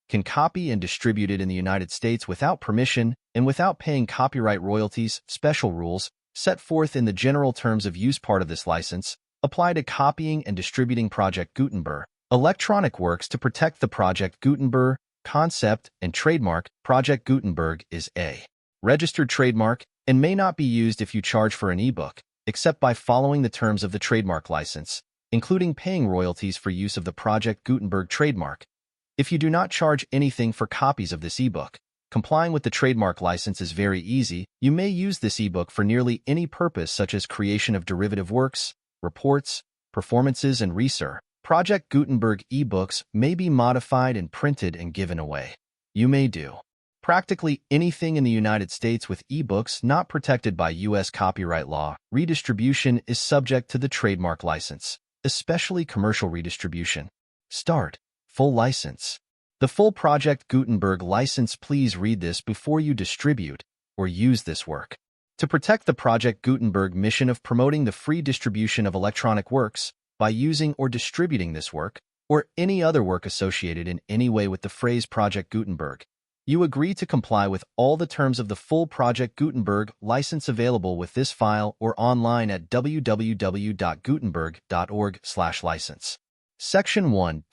[SPEAKER 1] can copy and distribute it in the United States without permission and without paying copyright royalties. Special rules, set forth in the general terms of use part of this license, apply to copying and distributing Project Gutenberg electronic works to protect the Project Gutenberg concept and trademark. Project Gutenberg is a registered trademark and may not be used if you charge for an ebook, except by following the terms of the trademark license, including paying royalties for use of the Project Gutenberg trademark. If you do not charge anything for copies of this ebook, complying with the trademark license is very easy. You may use this ebook for nearly any purpose, such as creation of derivative works, reports, performances, and research. Project Gutenberg ebooks may be modified and printed and given away. You may do practically anything in the United States with ebooks not protected by U.S. copyright law. Redistribution is subject to the trademark license, especially commercial redistribution. Start. Full license. The full Project Gutenberg license. Please read this before you distribute or use this work. To protect the Project Gutenberg mission of promoting the free distribution of electronic works by using or distributing this work, or any other work associated in any way with the phrase Project Gutenberg, you agree to comply with all the terms of the full Project Gutenberg license available with this file or online at www.gutenberg.org/license. Section 1.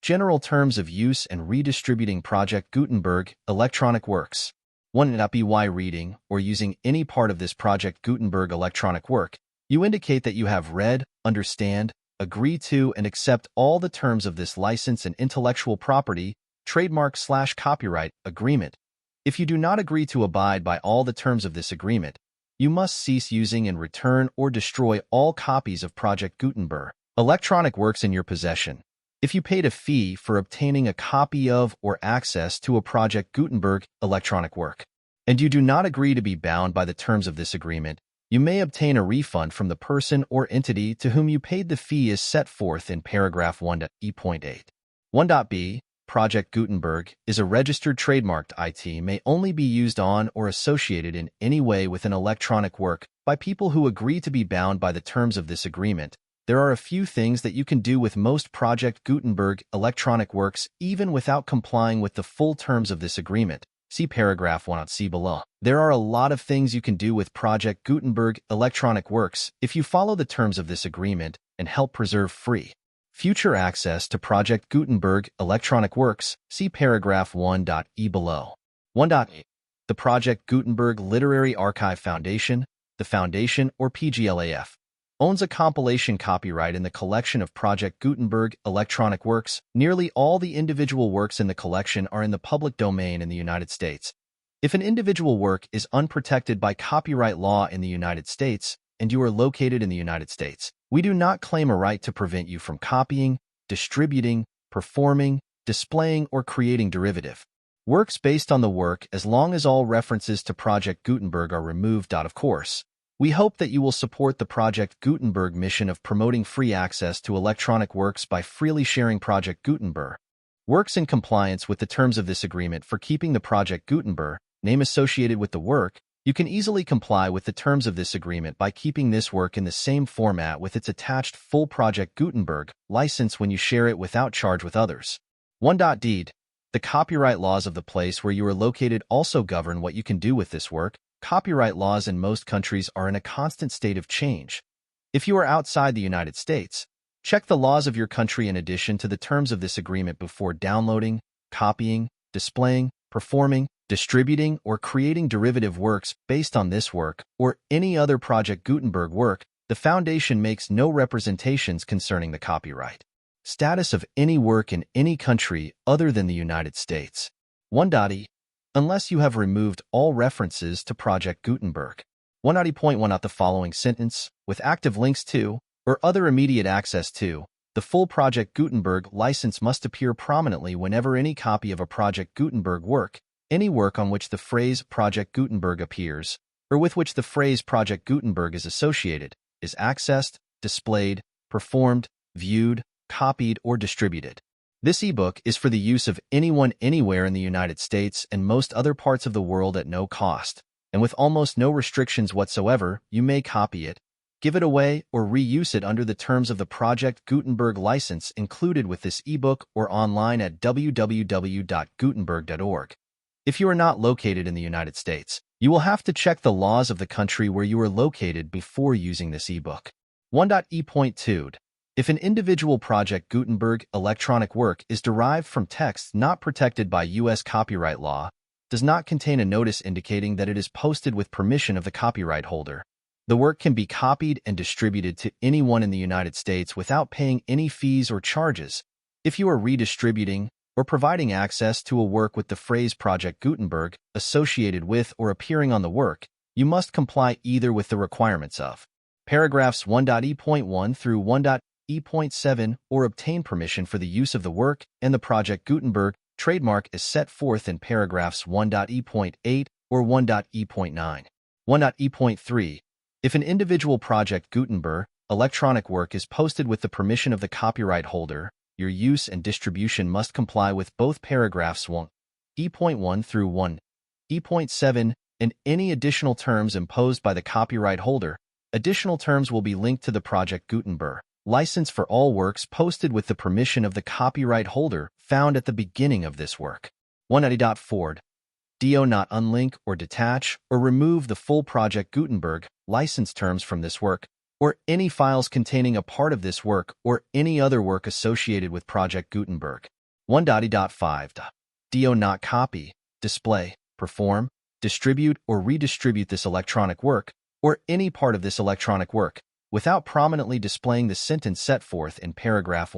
[SPEAKER 1] General Terms of Use and Redistributing Project Gutenberg electronic works. 1. By reading or using any part of this Project Gutenberg electronic work, you indicate that you have read, understand, agree to, and accept all the terms of this license and intellectual property, trademark/copyright agreement. If you do not agree to abide by all the terms of this agreement, you must cease using and return or destroy all copies of Project Gutenberg electronic works in your possession. If you paid a fee for obtaining a copy of or access to a Project Gutenberg electronic work, and you do not agree to be bound by the terms of this agreement, you may obtain a refund from the person or entity to whom you paid the fee as set forth in paragraph 1.e.8. 1.b. Project Gutenberg is a registered trademark. It may only be used on or associated in any way with an electronic work by people who agree to be bound by the terms of this agreement. There are a few things that you can do with most Project Gutenberg electronic works even without complying with the full terms of this agreement. See paragraph 1.c below. There are a lot of things you can do with Project Gutenberg electronic works if you follow the terms of this agreement and help preserve free future access to Project Gutenberg electronic works. See paragraph 1.e below. 1.a. The Project Gutenberg Literary Archive Foundation, the Foundation or PGLAF, owns a compilation copyright in the collection of Project Gutenberg electronic works. Nearly all the individual works in the collection are in the public domain in the United States. If an individual work is unprotected by copyright law in the United States and you are located in the United States, we do not claim a right to prevent you from copying, distributing, performing, displaying, or creating derivative works based on the work as long as all references to Project Gutenberg are removed. Of course, we hope that you will support the Project Gutenberg mission of promoting free access to electronic works by freely sharing Project Gutenberg works in compliance with the terms of this agreement. For keeping the Project Gutenberg name associated with the work, you can easily comply with the terms of this agreement by keeping this work in the same format with its attached full Project Gutenberg license when you share it without charge with others. 1.d. The copyright laws of the place where you are located also govern what you can do with this work. Copyright laws in most countries are in a constant state of change. If you are outside the United States, check the laws of your country in addition to the terms of this agreement before downloading, copying, displaying, performing, distributing, or creating derivative works based on this work or any other Project Gutenberg work. The Foundation makes no representations concerning the copyright status of any work in any country other than the United States. 1.e. Unless you have removed all references to Project Gutenberg. 1.e.1. The following sentence, with active links to, or other immediate access to, the full Project Gutenberg license must appear prominently whenever any copy of a Project Gutenberg work, any work on which the phrase Project Gutenberg appears, or with which the phrase Project Gutenberg is associated, is accessed, displayed, performed, viewed, copied, or distributed. This ebook is for the use of anyone anywhere in the United States and most other parts of the world at no cost, and with almost no restrictions whatsoever. You may copy it, give it away, or reuse it under the terms of the Project Gutenberg license included with this ebook or online at www.gutenberg.org. If you are not located in the United States, you will have to check the laws of the country where you are located before using this ebook. 1.E.2. If an individual Project Gutenberg electronic work is derived from text not protected by U.S. copyright law, does not contain a notice indicating that it is posted with permission of the copyright holder, the work can be copied and distributed to anyone in the United States without paying any fees or charges. If you are redistributing or providing access to a work with the phrase Project Gutenberg associated with or appearing on the work, you must comply either with the requirements of paragraphs 1.E.1 through 1.E.7 or obtain permission for the use of the work and the Project Gutenberg trademark as set forth in paragraphs 1.E.8 or 1.E.9. 1.E.3. If an individual Project Gutenberg electronic work is posted with the permission of the copyright holder, your use and distribution must comply with both paragraphs 1.E.1 through 1.E.7 and any additional terms imposed by the copyright holder. Additional terms will be linked to the Project Gutenberg license for all works posted with the permission of the copyright holder found at the beginning of this work. 1.E.4. Do not unlink or detach or remove the full Project Gutenberg license terms from this work, or any files containing a part of this work or any other work associated with Project Gutenberg. 1.E.5. Do not copy, display, perform, distribute, or redistribute this electronic work, or any part of this electronic work, without prominently displaying the sentence set forth in paragraph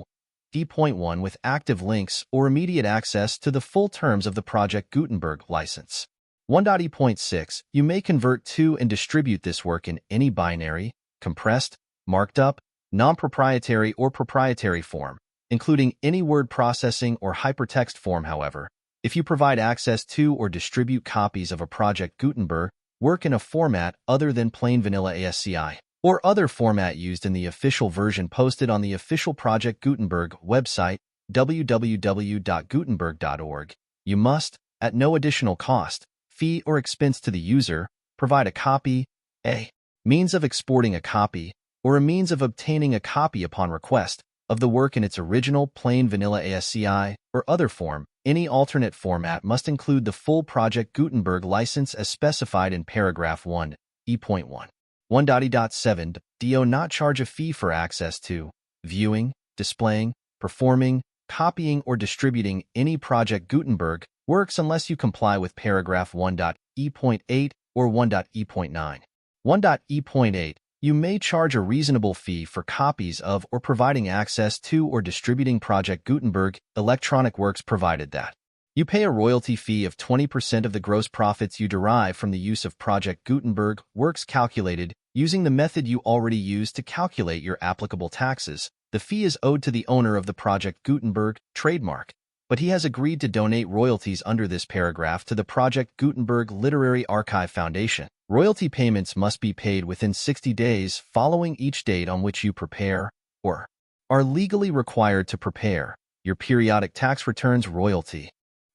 [SPEAKER 1] 1.1 with active links or immediate access to the full terms of the Project Gutenberg license. 1.E.6. You may convert to and distribute this work in any binary, compressed, marked up, non-proprietary or proprietary form, including any word processing or hypertext form. However, if you provide access to or distribute copies of a Project Gutenberg work in a format other than plain vanilla ASCII, or other format used in the official version posted on the official Project Gutenberg website, www.gutenberg.org, you must, at no additional cost, fee, or expense to the user, provide a copy, a means of exporting a copy, or a means of obtaining a copy upon request, of the work in its original plain vanilla ASCII or other form. Any alternate format must include the full Project Gutenberg license as specified in paragraph 1.E.1. 1.E.7. Do not charge a fee for access to, viewing, displaying, performing, copying, or distributing any Project Gutenberg works unless you comply with paragraph 1.E.8 or 1.E.9. 1.E.8. You may charge a reasonable fee for copies of or providing access to or distributing Project Gutenberg electronic works provided that you pay a royalty fee of 20% of the gross profits you derive from the use of Project Gutenberg works calculated using the method you already used to calculate your applicable taxes. The fee is owed to the owner of the Project Gutenberg trademark, but he has agreed to donate royalties under this paragraph to the Project Gutenberg Literary Archive Foundation. Royalty payments must be paid within 60 days following each date on which you prepare, or are legally required to prepare, your periodic tax returns. Royalty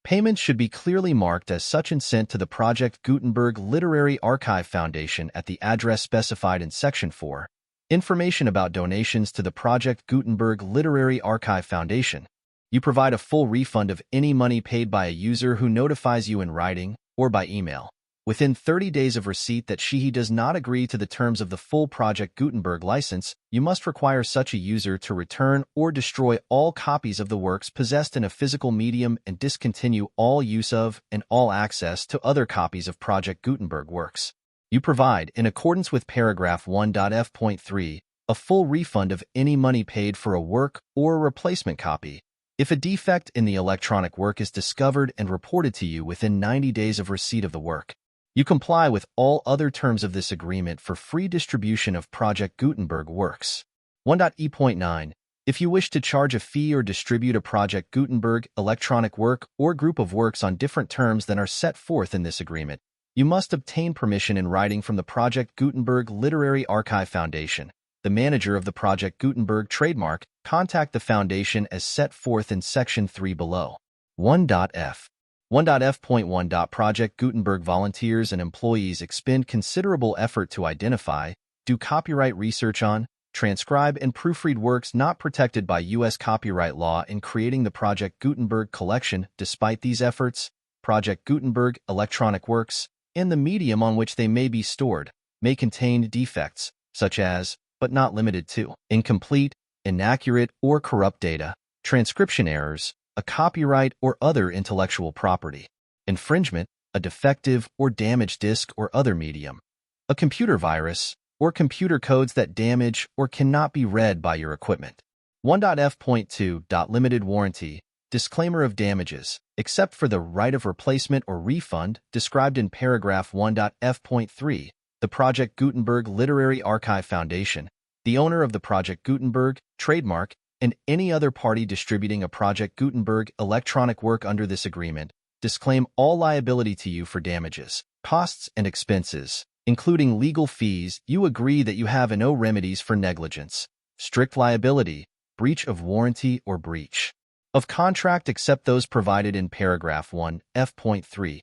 [SPEAKER 1] payments should be clearly marked as such and sent to the Project Gutenberg Literary Archive Foundation at the address specified in Section 4. Information about donations to the Project Gutenberg Literary Archive Foundation. You provide a full refund of any money paid by a user who notifies you in writing or by email within 30 days of receipt that he does not agree to the terms of the full Project Gutenberg license. You must require such a user to return or destroy all copies of the works possessed in a physical medium and discontinue all use of and all access to other copies of Project Gutenberg works. You provide, in accordance with paragraph 1.F.3, a full refund of any money paid for a work or a replacement copy if a defect in the electronic work is discovered and reported to you within 90 days of receipt of the work. You comply with all other terms of this agreement for free distribution of Project Gutenberg works. 1.E.9. If you wish to charge a fee or distribute a Project Gutenberg electronic work or group of works on different terms than are set forth in this agreement, you must obtain permission in writing from the Project Gutenberg Literary Archive Foundation. the manager of the Project Gutenberg trademark, contact the Foundation as set forth in Section 3 below. 1.f. 1.f.1. Project Gutenberg volunteers and employees expend considerable effort to identify, do copyright research on, transcribe and proofread works not protected by U.S. copyright law in creating the Project Gutenberg collection. Despite these efforts, Project Gutenberg electronic works, and the medium on which they may be stored, may contain defects, such as, but not limited to, incomplete, inaccurate, or corrupt data, transcription errors, a copyright or other intellectual property, infringement, a defective or damaged disk or other medium, a computer virus, or computer codes that damage or cannot be read by your equipment. 1.f.2. Limited warranty, disclaimer of damages, except for the right of replacement or refund described in paragraph 1.f.3. The Project Gutenberg Literary Archive Foundation, the owner of the Project Gutenberg trademark, and any other party distributing a Project Gutenberg electronic work under this agreement, disclaim all liability to you for damages, costs, and expenses, including legal fees. You agree that you have no remedies for negligence, strict liability, breach of warranty, or breach of contract except those provided in paragraph 1.f.3.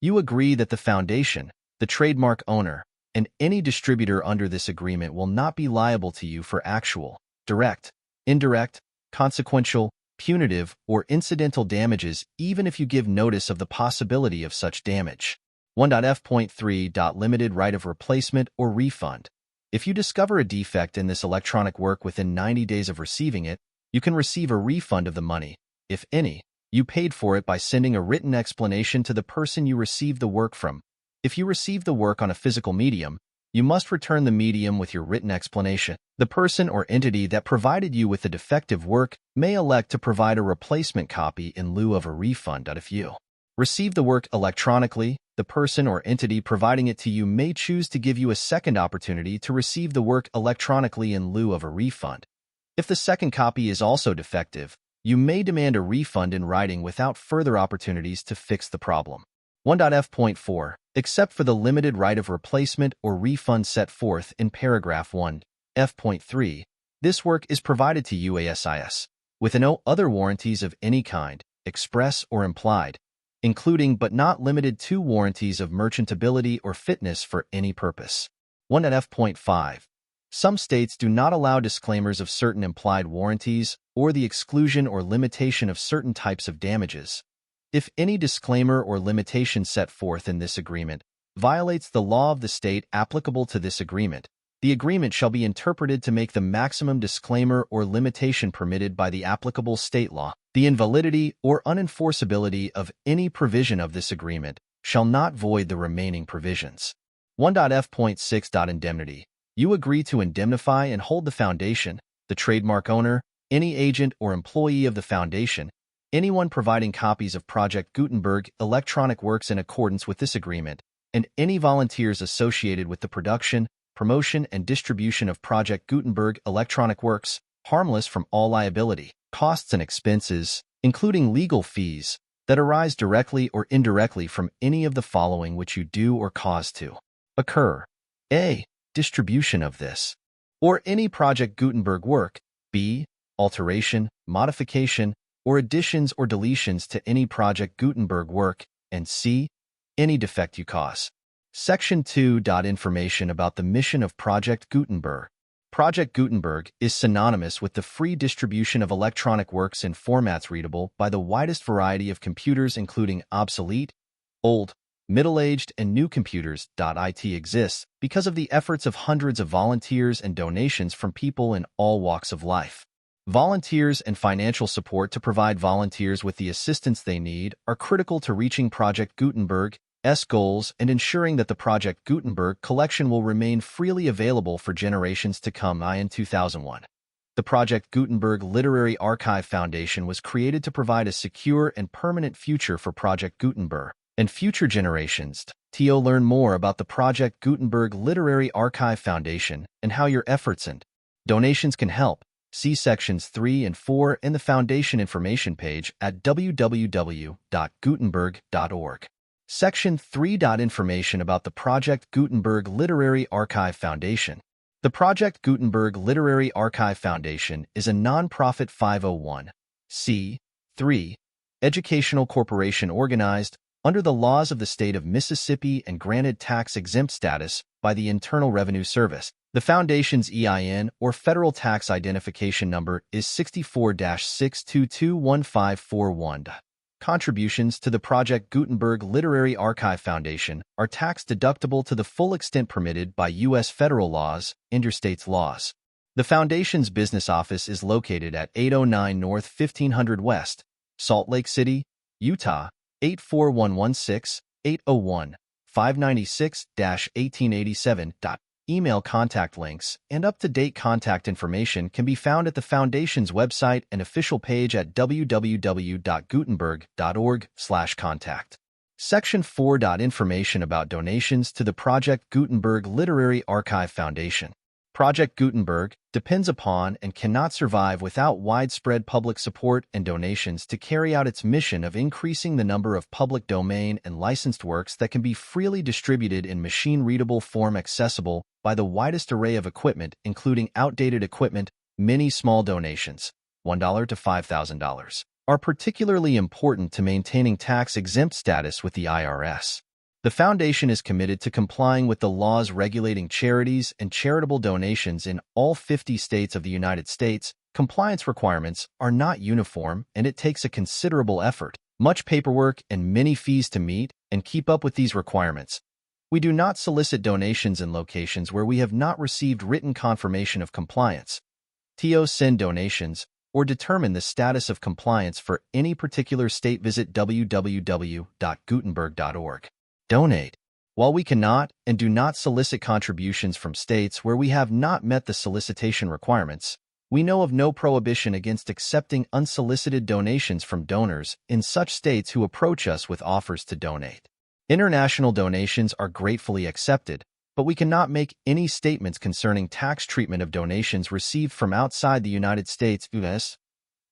[SPEAKER 1] You agree that the Foundation, the trademark owner, and any distributor under this agreement will not be liable to you for actual, direct, indirect, consequential, punitive, or incidental damages even if you give notice of the possibility of such damage. 1.f.3. Limited right of replacement or refund. If you discover a defect in this electronic work within 90 days of receiving it, you can receive a refund of the money, if any, you paid for it by sending a written explanation to the person you received the work from. If you receive the work on a physical medium, you must return the medium with your written explanation. The person or entity that provided you with the defective work may elect to provide a replacement copy in lieu of a refund. If you receive the work electronically, the person or entity providing it to you may choose to give you a second opportunity to receive the work electronically in lieu of a refund. If the second copy is also defective, you may demand a refund in writing without further opportunities to fix the problem. 1.f.4. Except for the limited right of replacement or refund set forth in paragraph 1.f.3, this work is provided to UASIS, with no other warranties of any kind, express or implied, including but not limited to warranties of merchantability or fitness for any purpose. 1.f.5. Some states do not allow disclaimers of certain implied warranties or the exclusion or limitation of certain types of damages. If any disclaimer or limitation set forth in this agreement violates the law of the state applicable to this agreement, the agreement shall be interpreted to make the maximum disclaimer or limitation permitted by the applicable state law. The invalidity or unenforceability of any provision of this agreement shall not void the remaining provisions. 1.f.6. Indemnity. You agree to indemnify and hold the Foundation, the trademark owner, any agent or employee of the Foundation, anyone providing copies of Project Gutenberg electronic works in accordance with this agreement, and any volunteers associated with the production, promotion, and distribution of Project Gutenberg electronic works, harmless from all liability, costs, and expenses, including legal fees, that arise directly or indirectly from any of the following which you do or cause to occur. A. Distribution of this or any Project Gutenberg work. B. Alteration, modification, or additions or deletions to any Project Gutenberg work. And C. Any defect you cause. Section 2. Information about the mission of Project Gutenberg. Project Gutenberg is synonymous with the free distribution of electronic works in formats readable by the widest variety of computers, including obsolete, old, middle-aged, and new computers. It exists because of the efforts of hundreds of volunteers and donations from people in all walks of life. Volunteers and financial support to provide volunteers with the assistance they need are critical to reaching Project Gutenberg's goals and ensuring that the Project Gutenberg collection will remain freely available for generations to come. In 2001, the Project Gutenberg Literary Archive Foundation was created to provide a secure and permanent future for Project Gutenberg and future generations. To learn more about the Project Gutenberg Literary Archive Foundation and how your efforts and donations can help, see sections 3 and 4 in the Foundation information page at www.gutenberg.org. Section 3. Information about the Project Gutenberg Literary Archive Foundation. The Project Gutenberg Literary Archive Foundation is a non-profit 501(c)(3) educational corporation organized under the laws of the state of Mississippi and granted tax-exempt status by the Internal Revenue Service. The Foundation's EIN, or Federal Tax Identification Number, is 64-6221541. Contributions to the Project Gutenberg Literary Archive Foundation are tax-deductible to the full extent permitted by U.S. federal laws and your state's laws. The Foundation's business office is located at 809 North 1500 West, Salt Lake City, Utah, 84116-801-596-1887. Email contact links and up-to-date contact information can be found at the Foundation's website and official page at www.gutenberg.org/contact. Section 4. Information about donations to the Project Gutenberg Literary Archive Foundation. Project Gutenberg depends upon and cannot survive without widespread public support and donations to carry out its mission of increasing the number of public domain and licensed works that can be freely distributed in machine-readable form accessible by the widest array of equipment, including outdated equipment. Many small donations, $1 to $5,000, are particularly important to maintaining tax-exempt status with the IRS. The Foundation is committed to complying with the laws regulating charities and charitable donations in all 50 states of the United States. Compliance requirements are not uniform, and it takes a considerable effort, much paperwork, and many fees to meet and keep up with these requirements. We do not solicit donations in locations where we have not received written confirmation of compliance. To send donations or determine the status of compliance for any particular state, visit www.gutenberg.org. Donate. While we cannot and do not solicit contributions from states where we have not met the solicitation requirements, we know of no prohibition against accepting unsolicited donations from donors in such states who approach us with offers to donate. International donations are gratefully accepted, but we cannot make any statements concerning tax treatment of donations received from outside the United States. U.S.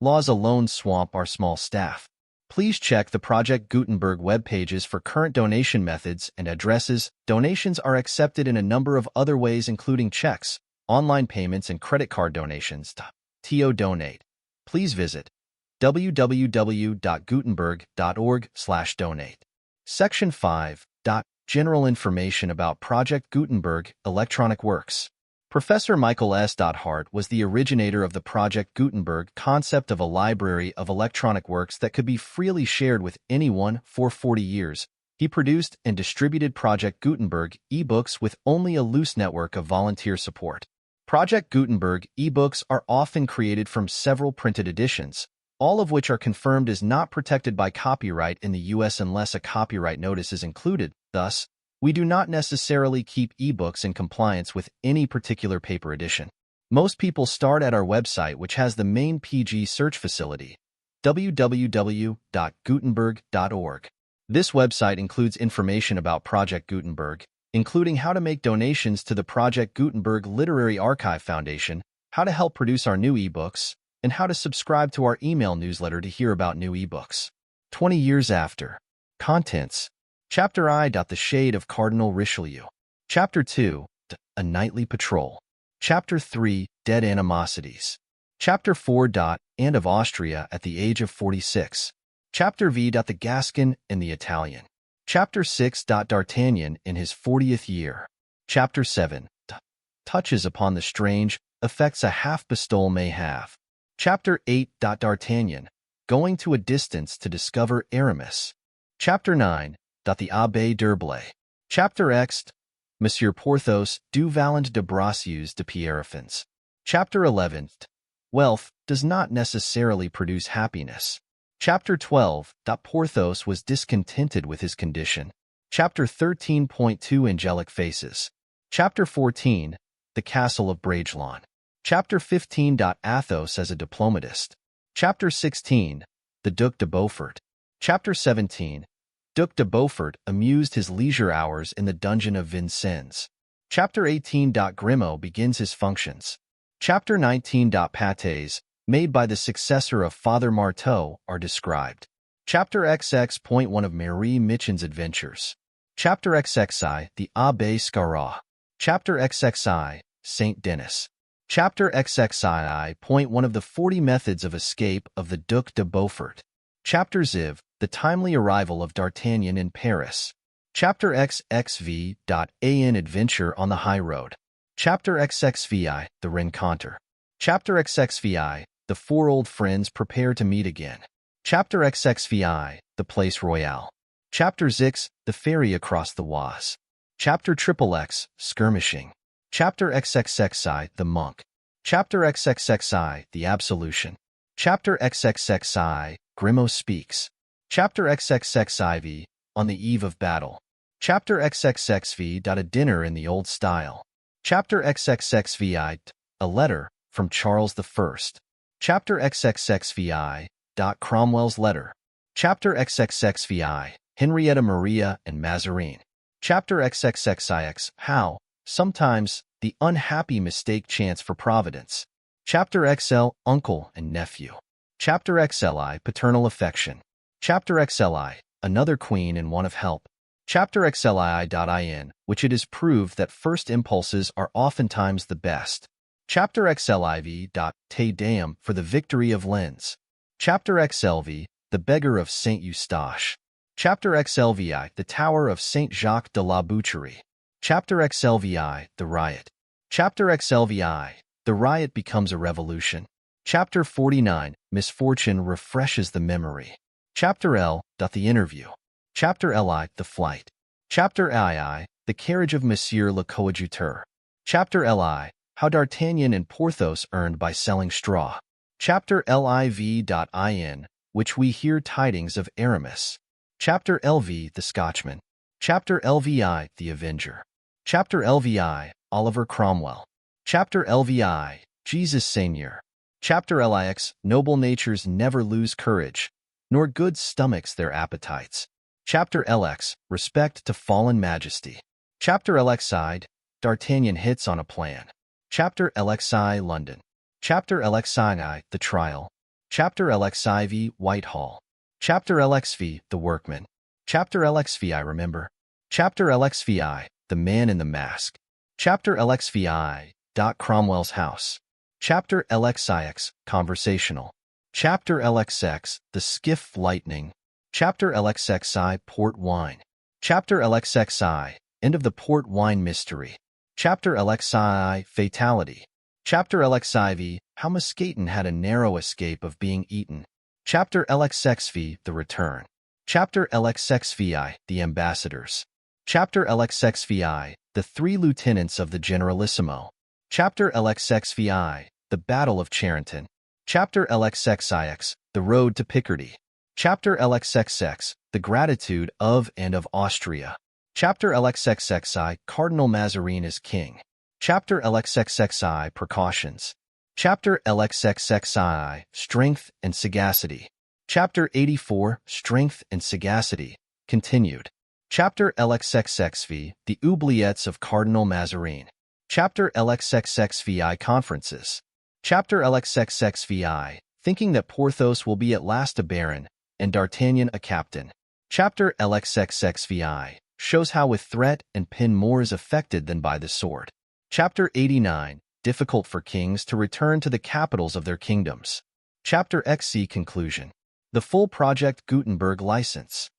[SPEAKER 1] laws alone swamp our small staff. Please check the Project Gutenberg web pages for current donation methods and addresses. Donations are accepted in a number of other ways, including checks, online payments, and credit card donations. To donate, please visit www.gutenberg.org/donate. Section 5. General information about Project Gutenberg Electronic Works. Professor Michael S. Hart was the originator of the Project Gutenberg concept of a library of electronic works that could be freely shared with anyone. For 40 years, he produced and distributed Project Gutenberg ebooks with only a loose network of volunteer support. Project Gutenberg ebooks are often created from several printed editions, all of which are confirmed as not protected by copyright in the U.S. unless a copyright notice is included. Thus, we do not necessarily keep ebooks in compliance with any particular paper edition. Most people start at our website, which has the main PG search facility, www.gutenberg.org. This website includes information about Project Gutenberg, including how to make donations to the Project Gutenberg Literary Archive Foundation, how to help produce our new ebooks, and how to subscribe to our email newsletter to hear about new ebooks. 20 years after. Contents. Chapter I. The Shade of Cardinal Richelieu. Chapter 2. A Nightly Patrol. Chapter 3. Dead Animosities. Chapter 4. Anne of Austria at the age of 46. Chapter V. The Gascon and the Italian. Chapter 6. D'Artagnan in his 40th year. Chapter 7. Touches upon the strange effects a half-pistole may have. Chapter 8. D'Artagnan, going to a distance to discover Aramis. Chapter 9. The Abbé d'Herblay. Chapter X. Monsieur Porthos du Valant de Bracieux de Pierrefonds. Chapter 11. Wealth does not necessarily produce happiness. Chapter 12. Porthos was discontented with his condition. Chapter 13.2. Angelic Faces. Chapter 14. The Castle of Bragelonne. Chapter 15. Athos as a diplomatist. Chapter 16. The Duc de Beaufort. Chapter 17. Duc de Beaufort amused his leisure hours in the dungeon of Vincennes. Chapter 18. Grimaud begins his functions. Chapter 19. Pâtés, made by the successor of Father Marteau, are described. Chapter XX. One of Marie Michen's adventures. Chapter XXI. The Abbé Scarrat. Chapter XXI. Saint Denis. Chapter XXII. One of the 40 methods of escape of the Duc de Beaufort. Chapter XIV. The timely arrival of D'Artagnan in Paris. Chapter XXVIII. An adventure on the high road. Chapter XXVII. The rencontre. Chapter XXVII. The four old friends prepare to meet again. Chapter XXVII. The Place Royale. Chapter XLIX. The ferry across the Oise. Chapter XXX. Skirmishing. Chapter XXXI. The monk. Chapter XXXI. The absolution. Chapter XXXI. Grimaud speaks. Chapter XXXIV. On the eve of battle. Chapter XXXV. A dinner in the old style. Chapter XXXVIII. A letter from Charles I. Chapter XXXVI. Cromwell's letter. Chapter XXXVI. Henrietta Maria and Mazarine. Chapter XXXIX. How, sometimes, the unhappy mistake chance for Providence. Chapter XL. Uncle and nephew. Chapter XLI. Paternal affection. Chapter XLI. Another queen in want of help. Chapter XLII. Which it is proved that first impulses are oftentimes the best. Chapter XLIV. Te Deum for the victory of Lens. Chapter XLV. The beggar of Saint Eustache. Chapter XLVI. The Tower of Saint Jacques de la Boucherie. Chapter XLVI. The Riot. Chapter XLVI. The Riot becomes a revolution. Chapter 49. Misfortune refreshes the memory. Chapter L. The interview. Chapter LI. The flight. Chapter II. The carriage of Monsieur le Coadjuteur. Chapter LI. How D'Artagnan and Porthos earned by selling straw. Chapter LIV.in, which we hear tidings of Aramis. Chapter LV. The Scotchman. Chapter LVI. The Avenger. Chapter LVI. Oliver Cromwell. Chapter LVI. Jesus Seigneur. Chapter LXIX. Noble natures never lose courage, nor good stomachs their appetites. Chapter LX. Respect to fallen Majesty. Chapter LXIII. D'Artagnan hits on a plan. Chapter LXI. London. Chapter LXII. The trial. Chapter LXIV. Whitehall. Chapter LXV. The workmen. Chapter LXVI. Remember. Chapter LXVI. The man in the mask. Chapter LXVI. Cromwell's house. Chapter LXIX. Conversational. Chapter LXX. The Skiff lightning. Chapter LXXI. Port wine. Chapter LXXI. End of the port wine mystery. Chapter LXII. Fatality. Chapter LXIV. How Muscaton had a narrow escape of being eaten. Chapter LXXV. The return. Chapter LXXVI. The ambassadors. Chapter LXXVI. The three lieutenants of the Generalissimo. Chapter LXXVI. The Battle of Charenton. Chapter LXXIX. The road to Picardy. Chapter LXXX. The gratitude of and of Austria. Chapter LXXXI. Cardinal Mazarin is king. Chapter LXXXI. Precautions. Chapter LXXXI. Strength and sagacity. Chapter 84. Strength and sagacity. Continued. Chapter LXXXV. The oubliettes of Cardinal Mazarin. Chapter LXXXVI. Conferences. Chapter LXXXVI. Thinking that Porthos will be at last a baron, and D'Artagnan a captain. Chapter LXXXVI. Shows how with threat and pin more is effected than by the sword. Chapter 89. Difficult for kings to return to the capitals of their kingdoms. Chapter XC. Conclusion. The full Project Gutenberg license.